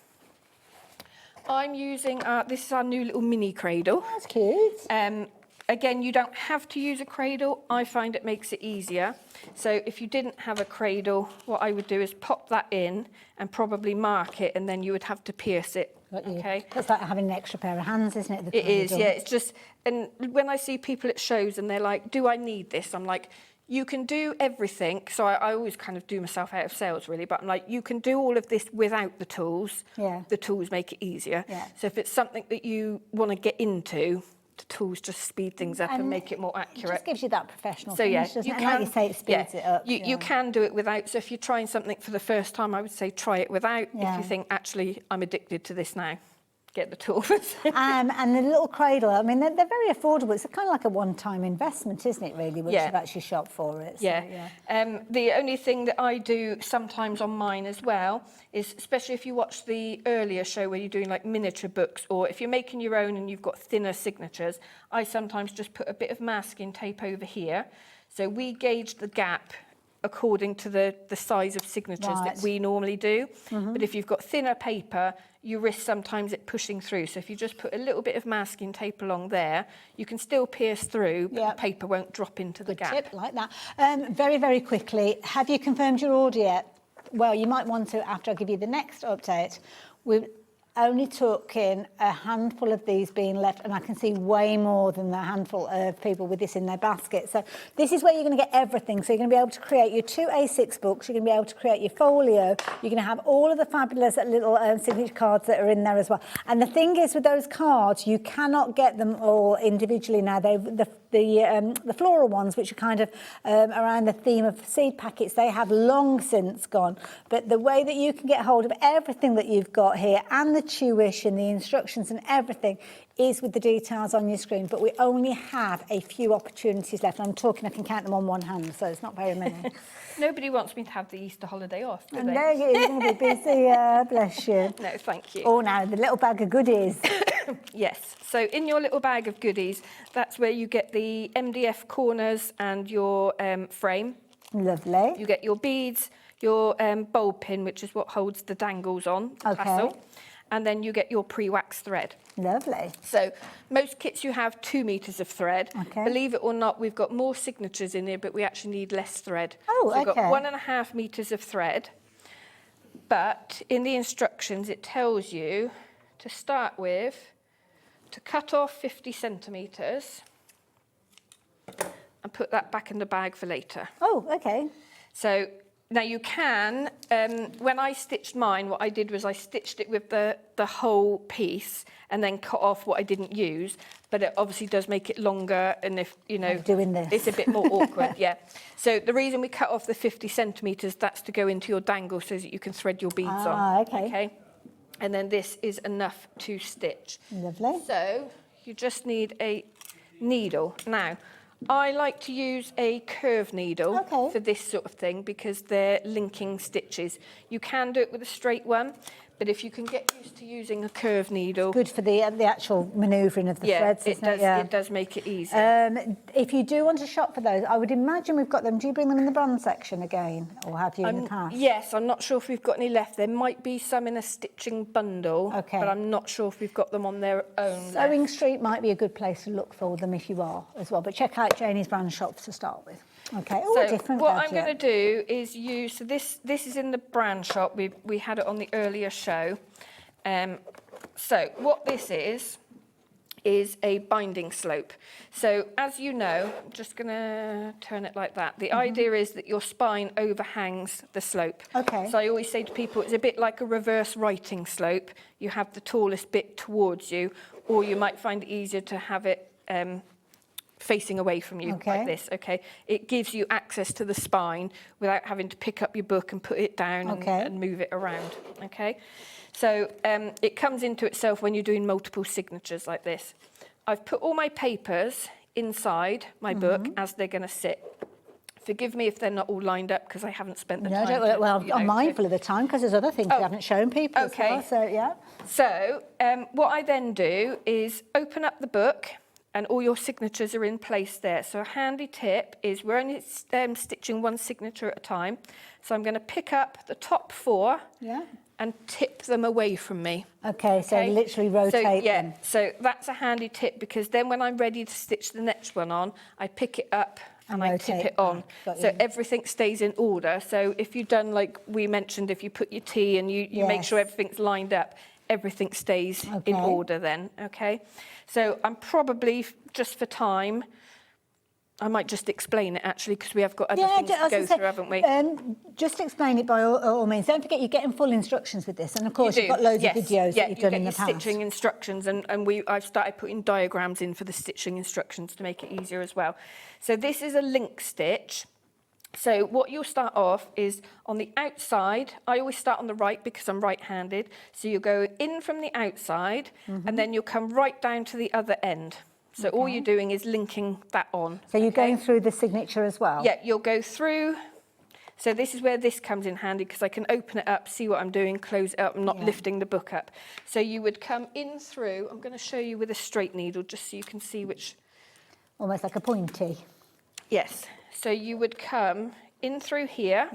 Speaker 16: I'm using, this is our new little mini cradle.
Speaker 18: That's cute.
Speaker 16: Again, you don't have to use a cradle. I find it makes it easier. So if you didn't have a cradle, what I would do is pop that in and probably mark it, and then you would have to pierce it. Okay.
Speaker 18: It's like having an extra pair of hands, isn't it?
Speaker 16: It is, yeah. It's just, and when I see people at shows and they're like, do I need this? I'm like, you can do everything. So I always kind of do myself out of sales, really. But I'm like, you can do all of this without the tools.
Speaker 18: Yeah.
Speaker 16: The tools make it easier.
Speaker 18: Yeah.
Speaker 16: So if it's something that you want to get into, the tools just speed things up and make it more accurate.
Speaker 18: It just gives you that professional
Speaker 16: so
Speaker 18: finish,
Speaker 16: yeah,
Speaker 18: doesn't
Speaker 16: you
Speaker 18: it?
Speaker 16: can,
Speaker 18: And like you say, it speeds it up.
Speaker 16: You can do it without. So if you're trying something for the first time, I would say try it without.
Speaker 18: Yeah.
Speaker 16: If you think, actually, I'm addicted to this now, get the tools.
Speaker 18: And the little cradle, I mean, they're very affordable. It's kind of like a one-time investment, isn't it, really, once you've actually shopped for it? So,
Speaker 16: yeah. The only thing that I do sometimes on mine as well is, especially if you watch the earlier show where you're doing like miniature books, or if you're making your own and you've got thinner signatures, I sometimes just put a bit of masking tape over here. So we gauge the gap according to the size of signatures that we normally do. But if you've got thinner paper, you risk sometimes it pushing through. So if you just put a little bit of masking tape along there, you can still pierce through, but the paper won't drop into the gap.
Speaker 18: Tip, like that. Very, very quickly, have you confirmed your order yet? Well, you might want to after I give you the next update. We've only took in a handful of these being left, and I can see way more than the handful of people with this in their basket. So this is where you're going to get everything. So you're going to be able to create your 2 A6 books, you're going to be able to create your folio, you're going to have all of the fabulous little signature cards that are in there as well. And the thing is with those cards, you cannot get them all individually now. The floral ones, which are kind of around the theme of seed packets, they have long since gone. But the way that you can get hold of everything that you've got here, and the tuition, the instructions and everything, is with the details on your screen. But we only have a few opportunities left. I'm talking, I can count them on one hand, so it's not very many.
Speaker 16: Nobody wants me to have the Easter holiday off, do they?
Speaker 18: No, you're going to be busy, bless you.
Speaker 16: No, thank you.
Speaker 18: Oh, now, the little bag of goodies.
Speaker 16: Yes, so in your little bag of goodies, that's where you get the MDF corners and your frame.
Speaker 18: Lovely.
Speaker 16: You get your beads, your bulb pin, which is what holds the dangles on, the tassel. And then you get your pre-waxed thread.
Speaker 18: Lovely.
Speaker 16: So most kits you have 2 meters of thread.
Speaker 18: Okay.
Speaker 16: Believe it or not, we've got more signatures in here, but we actually need less thread.
Speaker 18: Oh,
Speaker 16: so we've
Speaker 18: okay.
Speaker 16: got 1.5 meters of thread. But in the instructions, it tells you to start with, to cut off 50 centimeters and put that back in the bag for later.
Speaker 18: Oh, okay.
Speaker 16: So now you can, when I stitched mine, what I did was I stitched it with the whole piece and then cut off what I didn't use, but it obviously does make it longer, and if, you know,
Speaker 18: doing this.
Speaker 16: It's a bit more awkward, yeah. So the reason we cut off the 50 centimetres, that's to go into your dangle so that you can thread your beads on.
Speaker 18: Okay.
Speaker 16: And then this is enough to stitch.
Speaker 18: Lovely.
Speaker 16: So you just need a needle. Now, I like to use a curved needle for this sort of thing because they're linking stitches. You can do it with a straight one, But if you can get used to using a curved needle...
Speaker 18: Good for the actual manoeuvring of the threads, isn't it? Yeah,
Speaker 16: it does make it easy.
Speaker 18: If you do want to shop for those, I would imagine we've got them. Do you bring them in the brand section again, or have you in the past?
Speaker 16: Yes, I'm not sure if we've got any left. There might be some in a stitching bundle, but I'm not sure if we've got them on their own.
Speaker 18: Sewing Street might be a good place to look for them if you are as well. But check out Janie's brand shop to start with. Okay, all
Speaker 16: so
Speaker 18: different.
Speaker 16: What I'm going to do is use, so this is in the brand shop. We had it on the earlier show. So what this is a binding slope. So as you know, I'm just going to turn it like that. The idea is that your spine overhangs the slope.
Speaker 18: Okay.
Speaker 16: So I always say to people, it's a bit like a reverse writing slope. You have the tallest bit towards you, or you might find it easier to have it facing away from you like this, okay? It gives you access to the spine without having to pick up your book and put it down and move it around, okay? So it comes into itself when you're doing multiple signatures like this. I've put all my papers inside my book as they're going to sit. Forgive me if they're not all lined up because I haven't spent the time.
Speaker 18: Well, I'm mindful of the time because there's other things we haven't shown people as well, so yeah.
Speaker 16: So what I then do is open up the book and all your signatures are in place there. So a handy tip is we're only stitching one signature at a time. So I'm going to pick up the top 4 and tip them away from me.
Speaker 18: Okay, so literally rotate them.
Speaker 16: So that's a handy tip because then when I'm ready to stitch the next one on, I pick it up and I tip it on. So everything stays in order. So if you've done, like we mentioned, if you put your tea and you make sure everything's lined up, everything stays in order then, okay? So I'm probably, just for time, I might just explain it actually because we have got other things to go through, haven't we?
Speaker 18: Just explain it by all means. Don't forget you're getting full instructions with this, and of course you've got loads of videos that you've done in the past.
Speaker 16: Stitching instructions, and I've started putting diagrams in for the stitching instructions to make it easier as well. So this is a link stitch. So what you'll start off is on the outside. I always start on the right because I'm right-handed. So you'll go in from the outside, and then you'll come right down to the other end. So all you're doing is linking that on.
Speaker 18: So you're going through the signature as well?
Speaker 16: Yeah, you'll go through. So this is where this comes in handy because I can open it up, see what I'm doing, close it up, I'm not lifting the book up. So you would come in through. I'm going to show you with a straight needle just so you can see which.
Speaker 18: Almost like a pointy.
Speaker 16: Yes. So you would come in through here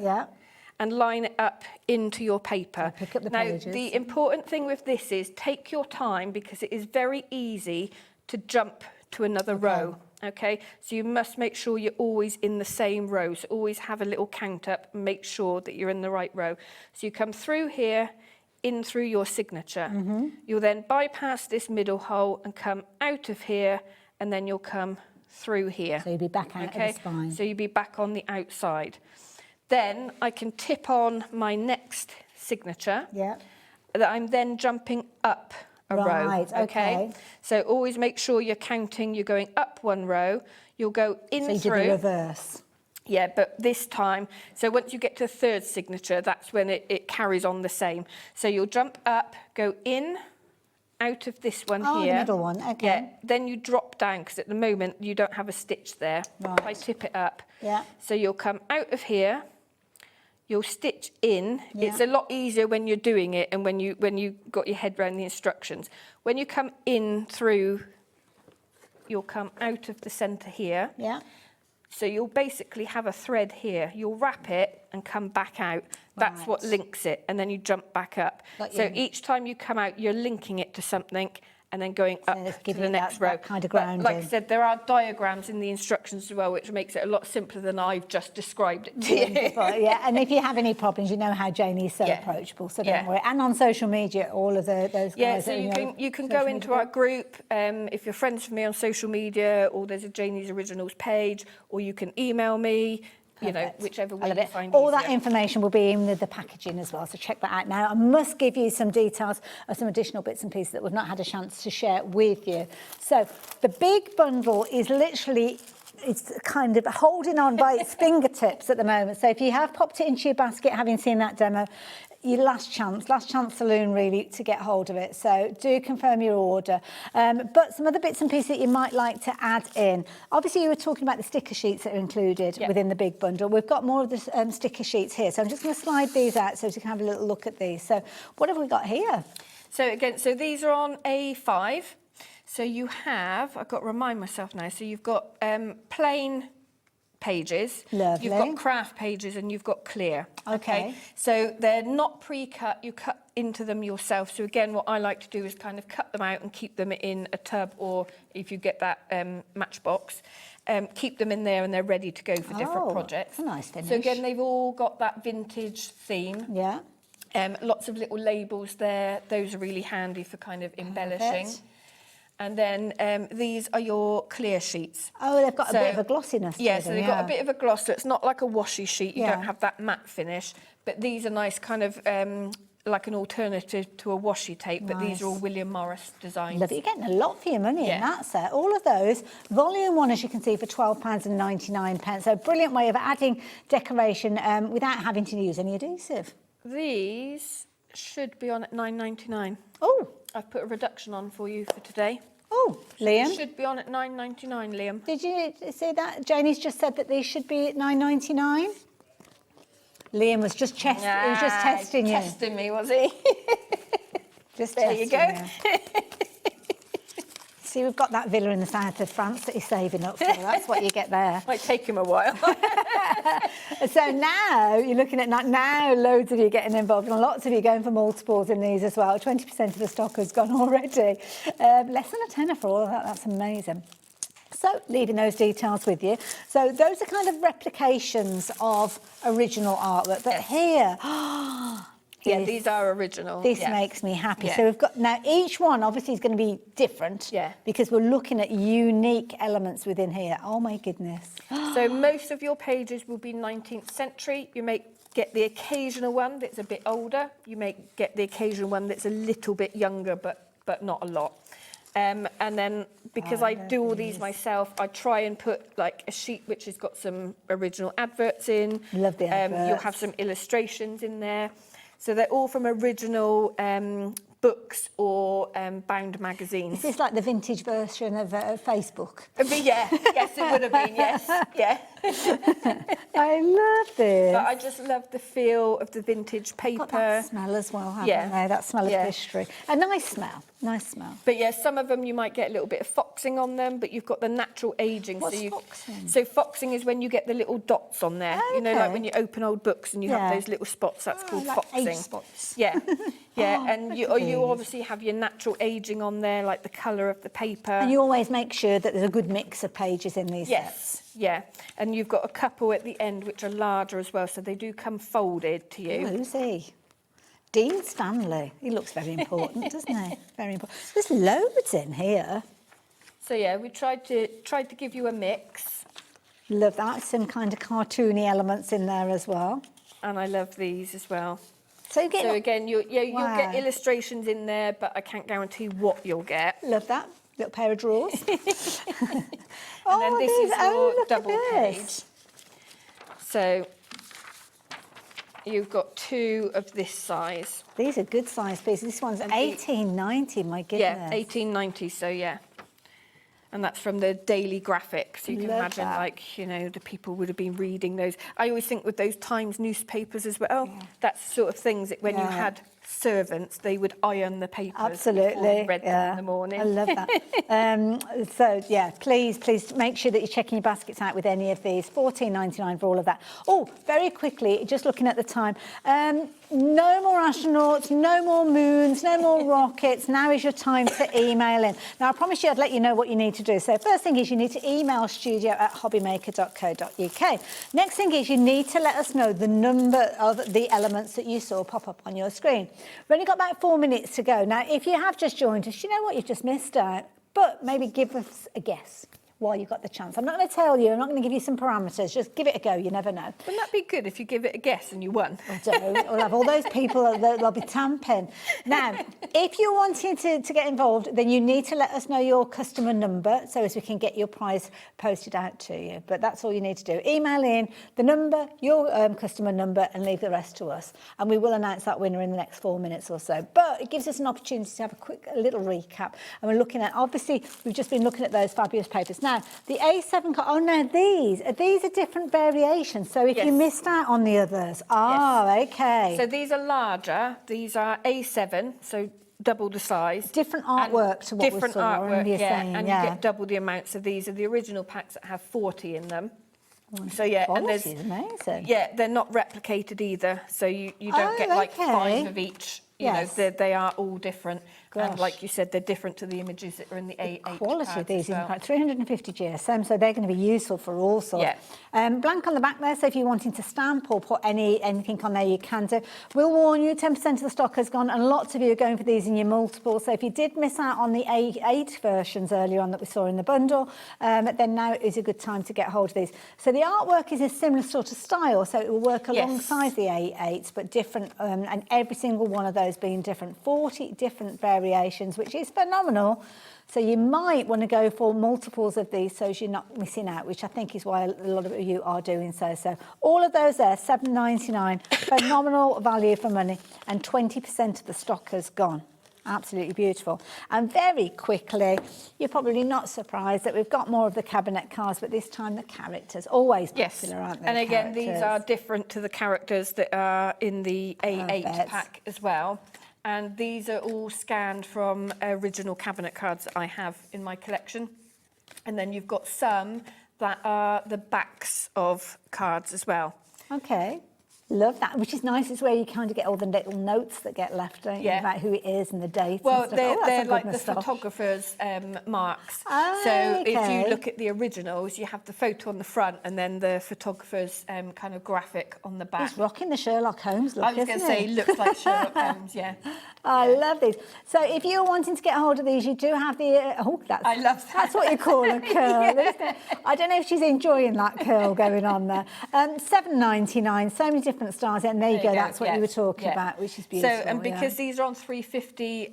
Speaker 16: and line it up into your paper.
Speaker 18: Pick up the
Speaker 16: pages. Now, the important thing with this is take your time because it is very easy to jump to another row, okay? So you must make sure you're always in the same row. So always have a little count up and make sure that you're in the right row. So you come through here, in through your signature. You'll then bypass this middle hole and come out of here, and then you'll come through here.
Speaker 18: So you'll be back out of the spine.
Speaker 16: So you'll be back on the outside. Then I can tip on my next signature. That I'm then jumping up a row. Okay. So always make sure you're counting. You're going up one row. You'll go in through.
Speaker 18: So you did the reverse.
Speaker 16: Yeah, but this time, so once you get to the third signature, that's when it carries on the same. So you'll jump up, go in, out of this one here.
Speaker 18: The middle one, okay.
Speaker 16: Yeah, then you drop down, because at the moment you don't have a stitch there.
Speaker 18: Right.
Speaker 16: I tip it up.
Speaker 18: Yeah.
Speaker 16: So you'll come out of here, you'll stitch in. Yeah. It's a lot easier when you're doing it and when you got your head around the instructions. When you come in through, you'll come out of the centre here.
Speaker 18: Yeah.
Speaker 16: So you'll basically have a thread here. You'll wrap it and come back out. That's what links it, and then you jump back up. So each time you come out, you're linking it to something and then going up to the next row.
Speaker 18: Kind of
Speaker 16: but like I said, there are diagrams in the instructions as well, which makes it a lot simpler than I've just described it to you.
Speaker 18: Yeah, and if you have any problems, you know how Janie is so approachable, so don't worry. And on social media, all of those guys.
Speaker 16: Yeah, so you can go into our group if you're friends with me on social media, or there's a Janie's Originals page, or you can email me. You know, whichever way you find
Speaker 18: all that information will be in the packaging as well, so check that out. Now, I must give you some details of some additional bits and pieces that we've not had a chance to share with you. So the big bundle is literally, it's kind of holding on by its fingertips at the moment. So if you have popped it into your basket, having seen that demo, your last chance saloon really to get hold of it. So do confirm your order. But some other bits and pieces that you might like to add in. Obviously, you were talking about the sticker sheets that are included within the big bundle. We've got more of the sticker sheets here. So I'm just going to slide these out so you can have a little look at these. So what have we got here?
Speaker 16: So again, so these are on A5. So you have, I've got to remind myself now, so you've got plain pages,
Speaker 18: Lovely.
Speaker 16: You've got craft pages, and you've got clear.
Speaker 18: Okay.
Speaker 16: So they're not pre-cut, you cut into them yourself. So again, what I like to do is kind of cut them out and keep them in a tub, or if you get that matchbox, keep them in there and they're ready to go for different projects.
Speaker 18: That's a nice finish.
Speaker 16: So again, they've all got that vintage theme.
Speaker 18: Yeah.
Speaker 16: Lots of little labels there. Those are really handy for kind of embellishing.
Speaker 18: Perfect.
Speaker 16: And then these are your clear sheets.
Speaker 18: Oh, they've got a bit of a glossiness to them.
Speaker 16: So they've got a bit of a gloss, so it's not like a washy sheet. You
Speaker 18: Yeah.
Speaker 16: don't have that matte finish. But these are nice kind of like an alternative to a washi tape. But these are all William Morris designs.
Speaker 18: Love it. You're getting a lot for your money in that set. All of those. Volume 1, as you can see, for £12.99. So a brilliant way of adding decoration without having to use any adhesive.
Speaker 16: These should be on at £9.99.
Speaker 18: Oh.
Speaker 16: I've put a reduction on for you for today.
Speaker 18: Oh, Liam.
Speaker 16: It should be on at £9.99, Liam.
Speaker 18: Did you see that? Janie's just said that these should be at £9.99. Liam was just he was just testing you.
Speaker 16: Testing me, was he?
Speaker 18: Just
Speaker 16: there you go.
Speaker 18: See, we've got that villa in the south of France that he's saving up for. That's what you get there.
Speaker 16: Might take him a while.
Speaker 18: So now you're looking at now loads of you getting involved and lots of you going for multiples in these as well. 20% of the stock has gone already. Less than a tenner for all of that. That's amazing. So leaving those details with you. So those are kind of replications of original artwork. But here...
Speaker 16: Yeah, these are original.
Speaker 18: This makes me happy.
Speaker 16: Yeah.
Speaker 18: So we've got now each one obviously is going to be different.
Speaker 16: Yeah.
Speaker 18: Because we're looking at unique elements within here. Oh my goodness.
Speaker 16: So most of your pages will be 19th century. You may get the occasional one that's a bit older. You may get the occasional one that's a little bit younger, but not a lot. And then because I do all these myself, I try and put like a sheet which has got some original adverts in.
Speaker 18: Love the adverts.
Speaker 16: You'll have some illustrations in there. So they're all from original books or bound magazines.
Speaker 18: Is this like the vintage version of Facebook?
Speaker 16: Yeah, yes, it would have been, yes, yeah.
Speaker 18: I love this.
Speaker 16: But I just love the feel of the vintage paper.
Speaker 18: Got that smell as well, haven't they? That smell of history. A nice smell, nice smell.
Speaker 16: But yeah, some of them you might get a little bit of foxing on them, but you've got the natural aging.
Speaker 18: What's foxing?
Speaker 16: So foxing is when you get the little dots on there. You know, like when you open old books and you have those little spots, that's called
Speaker 18: like
Speaker 16: foxing.
Speaker 18: age spots.
Speaker 16: Yeah, yeah, and you obviously have your natural aging on there, like the colour of the paper.
Speaker 18: And you always make sure that there's a good mix of pages in these sets.
Speaker 16: Yeah, and you've got a couple at the end which are larger as well, so they do come folded to you.
Speaker 18: Who's he? Dean Stanley. He looks very important, doesn't he? Very important. There's loads in here.
Speaker 16: So yeah, we tried to give you a mix.
Speaker 18: Love that. Some kind of cartoony elements in there as well.
Speaker 16: And I love these as well.
Speaker 18: So
Speaker 16: again, you'll get illustrations in there, but I can't guarantee what you'll get.
Speaker 18: Love that. Little pair of drawers.
Speaker 16: And then this is your double page. So you've got two of this size.
Speaker 18: These are good size pieces. This one's 1890, my goodness.
Speaker 16: Yeah, 1890, so yeah. And that's from the Daily Graphic. So you can imagine, like, you know, the people would have been reading those. I always think with those Times newspapers as well, that's the sort of things that when you had servants, they would iron the papers.
Speaker 18: Absolutely.
Speaker 16: Before read them in the morning.
Speaker 18: I love that. So, yeah, please make sure that you're checking your baskets out with any of these. $14.99 for all of that. Oh, very quickly, just looking at the time. No more astronauts, no more moons, no more rockets. Now is your time to email in. Now, I promised you I'd let you know what you need to do. So first thing is you need to email studio@hobbymaker.co.uk. Next thing is you need to let us know the number of the elements that you saw pop up on your screen. We've only got about 4 minutes to go. Now, if you have just joined us, you know what? You've just missed out. But maybe give us a guess. while you've got the chance. I'm not going to tell you, I'm not going to give you some parameters, just give it a go, you never know.
Speaker 16: Wouldn't that be good if you give it a guess and you won?
Speaker 18: We'll have all those people, they'll be tamping. Now, if you're wanting to get involved, then you need to let us know your customer number so as we can get your prize posted out to you. But that's all you need to do. Email in the number, your customer number, and leave the rest to us. And we will announce that winner in the next 4 minutes or so. But it gives us an opportunity to have a little recap. And we're looking at, obviously, we've just been looking at those fabulous papers. Now, the A7 card, oh no, these are different variations. So if you missed out on the others, okay.
Speaker 16: So these are larger, these are A7, so double the size.
Speaker 18: Different artwork to what
Speaker 16: different
Speaker 18: we saw.
Speaker 16: Artwork,
Speaker 18: You're saying,
Speaker 16: and you get double the amount. So these are the original packs that have 40 in them. So and there's
Speaker 18: amazing.
Speaker 16: Yeah, they're not replicated either. So you don't get like 5 of each. You know, they are all different. And like you said, they're different to the images that are in the A8
Speaker 18: The quality of these is
Speaker 16: well.
Speaker 18: incredible. 350 GSM, so they're going to be useful for all sorts. Blank on the back there, so if you're wanting to stamp or put anything on there, you can do. We'll warn you, 10% of the stock has gone, and lots of you are going for these in your multiples. So if you did miss out on the A8 versions earlier on that we saw in the bundle, then now is a good time to get hold of these. So the artwork is a similar sort of style, so it will work alongside the A8s, but different, and every single one of those being different. 40 different variations, which is phenomenal. So you might want to go for multiples of these so you're not missing out, which I think is why a lot of you are doing so. So all of those there, $7.99, phenomenal value for money, and 20% of the stock has gone. Absolutely beautiful. And very quickly, you're probably not surprised that we've got more of the cabinet cards, but this time the characters, always popular, aren't they?
Speaker 16: And again, these are different to the characters that are in the A8 pack as well. And these are all scanned from original cabinet cards that I have in my collection. And then you've got some that are the backs of cards as well.
Speaker 18: Okay. Love that, which is nice. It's where you kind of get all the little notes that get left, don't you, about who it is and the date.
Speaker 16: Well,
Speaker 18: and stuff.
Speaker 16: they're like the photographer's marks. So if you look at the originals, you have the photo on the front and then the photographer's kind of graphic on the back.
Speaker 18: He's rocking the Sherlock Holmes look,
Speaker 16: I was going to say, looks like Sherlock Holmes,
Speaker 18: I love these. So if you're wanting to get hold of these, you do have the...
Speaker 16: I love that.
Speaker 18: That's what you call a curl, isn't it? I don't know if she's enjoying that curl going on there. $7.99, so many different styles, and there you go. That's what you were talking about, which is beautiful.
Speaker 16: So, and because these are on 350,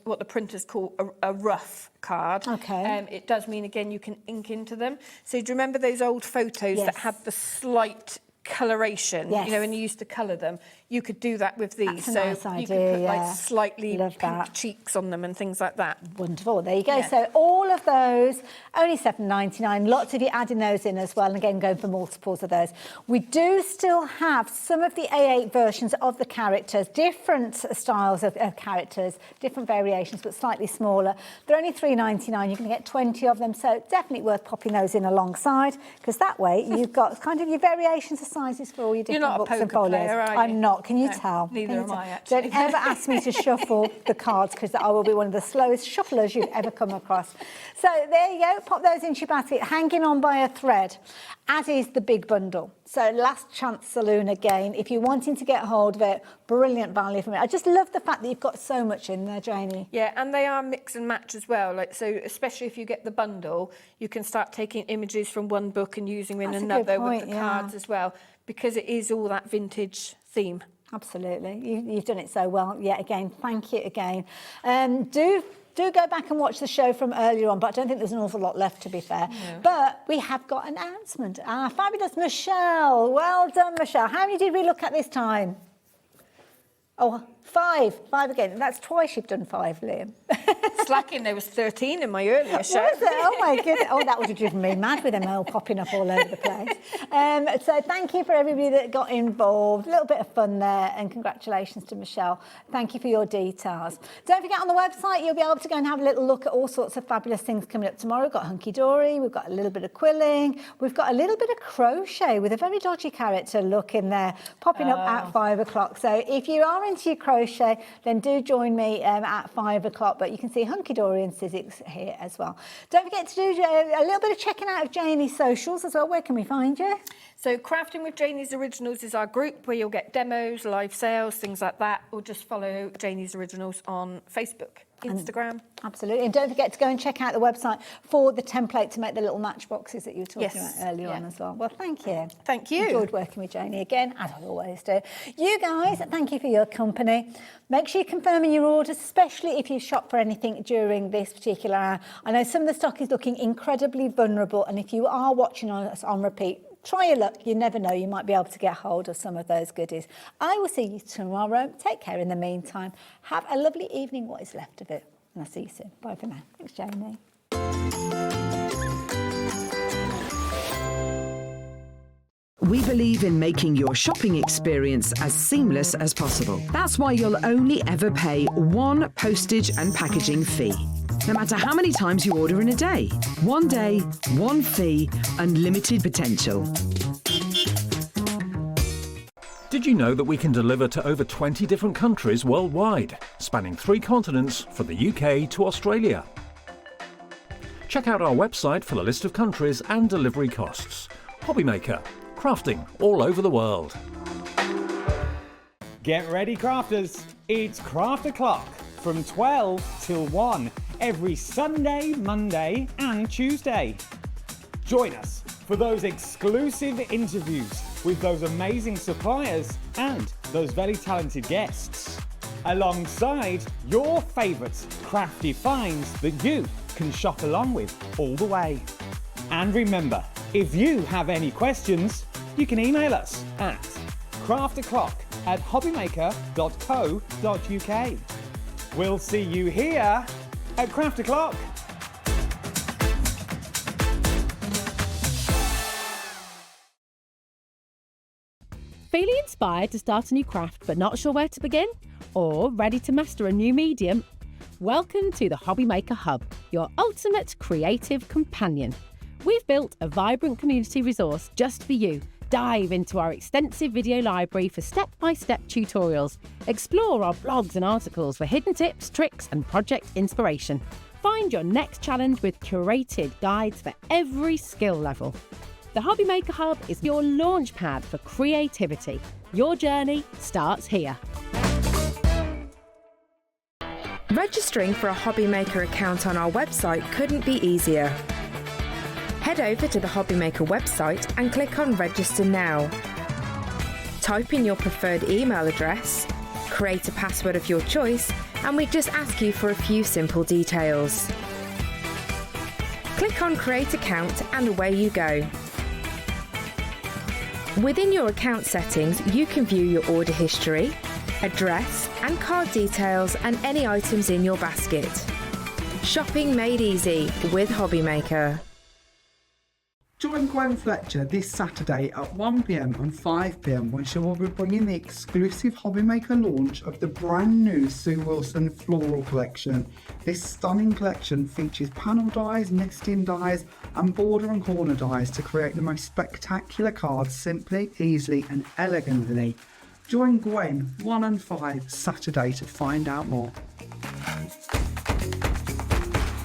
Speaker 16: what the printers call a rough card, it does mean, again, you can ink into them. So do you remember those old photos that had the slight coloration, you know, when you used to colour them? You could do that with these.
Speaker 18: That's a nice
Speaker 16: you
Speaker 18: idea,
Speaker 16: could put like slightly pink
Speaker 18: that.
Speaker 16: cheeks on them and things like that.
Speaker 18: Wonderful. There you go. So all of those, only $7.99. Lots of you adding those in as well, and again going for multiples of those. We do still have some of the A8 versions of the characters, different styles of characters, different variations, but slightly smaller. They're only $3.99. You're going to get 20 of them, so definitely worth popping those in alongside, because that way you've got kind of your variations of sizes for all your different books and folios.
Speaker 16: You're not a poker player, are you?
Speaker 18: I'm not. Can you tell?
Speaker 16: Neither am I, actually.
Speaker 18: Don't ever ask me to shuffle the cards, because I will be one of the slowest shufflers you've ever come across. So there you go. Pop those into your basket, hanging on by a thread, as is the big bundle. So last chance saloon again. If you're wanting to get hold of it, brilliant value from it. I just love the fact that you've got so much in there, Janie.
Speaker 16: Yeah, and they are mix and match as well. Like, so especially if you get the bundle, you can start taking images from one book and using them in another with the cards as well, because it is all that vintage theme.
Speaker 18: Absolutely. You've done it so well. Yeah, again, thank you again. Do go back and watch the show from earlier on, but I don't think there's an awful lot left, to be fair. No. But we have got an announcement. Our fabulous Michelle. Well done, Michelle. How many did we look at this time? Oh, 5 again. That's twice you've done 5, Liam.
Speaker 16: Slacking, there was 13 in my earlier show.
Speaker 18: Was it? Oh my goodness. Oh, that would have driven me mad with them all popping up all over the place. So thank you for everybody that got involved. A little bit of fun there, and congratulations to Michelle. Thank you for your details. Don't forget, on the website, you'll be able to go and have a little look at all sorts of fabulous things coming up tomorrow. We've got Hunky Dory, we've got a little bit of quilling, we've got a little bit of crochet with a very dodgy character look in there, popping up at 5 o'clock. So if you are into your crochet, then do join me at 5 o'clock. But you can see Hunky Dory and Sizzix here as well. Don't forget to do a little bit of checking out of Janie's socials as well. Where can we find you?
Speaker 16: So Crafting with Janie's Originals is our group where you'll get demos, live sales, things like that, or just follow Janie's Originals on Facebook. Instagram.
Speaker 18: Absolutely. And don't forget to go and check out the website for the template to make the little matchboxes that you were talking about earlier on as well. Well, thank you.
Speaker 16: Thank you.
Speaker 18: Enjoyed working with Janie again, as I always do. You guys, thank you for your company. Make sure you're confirming your orders, especially if you shop for anything during this particular hour. I know some of the stock is looking incredibly vulnerable, and if you are watching us on repeat, try your luck. You never know, you might be able to get hold of some of those goodies. I will see you tomorrow. Take care in the meantime. Have a lovely evening, what is left of it. And I'll see you soon. Bye for now. Thanks, Janie.
Speaker 7: We believe in making your shopping experience as seamless as possible. That's why you'll only ever pay one postage and packaging fee. No matter how many times you order in a day. One day, one fee, unlimited potential.
Speaker 11: Did you know that we can deliver to over 20 different countries worldwide, spanning 3 continents from the UK to Australia? Check out our website for the list of countries and delivery costs. HobbyMaker, crafting all over the world.
Speaker 2: Get ready, crafters. It's Craft O'Clock from 12 till 1 every Sunday, Monday and Tuesday. Join us for those exclusive interviews with those amazing suppliers and those very talented guests, alongside your favourite crafty finds that you can shop along with all the way. And remember, if you have any questions, you can email us at craftoclock@hobbymaker.co.uk. We'll see you here at Craft O'Clock.
Speaker 12: Feeling inspired to start a new craft but not sure where to begin? Or ready to master a new medium? Welcome to the HobbyMaker Hub, your ultimate creative companion. We've built a vibrant community resource just for you. Dive into our extensive video library for step-by-step tutorials. Explore our blogs and articles for hidden tips, tricks and project inspiration. Find your next challenge with curated guides for every skill level. The HobbyMaker Hub is your launch pad for creativity. Your journey starts here.
Speaker 15: Registering for a HobbyMaker account on our website couldn't be easier. Head over to the HobbyMaker website and click on Register Now. Type in your preferred email address, create a password of your choice, and we just ask you for a few simple details. Click on Create Account and away you go. Within your account settings, you can view your order history, address and card details and any items in your basket. Shopping made easy with HobbyMaker.
Speaker 10: Join Gwen Fletcher this Saturday at 1 p.m. and 5 p.m. when she will be bringing the exclusive HobbyMaker launch of the brand new Sue Wilson floral collection. This stunning collection features panel dies, nesting dies and border and corner dies to create the most spectacular cards simply, easily and elegantly. Join Gwen 1 and 5 Saturday to find out more.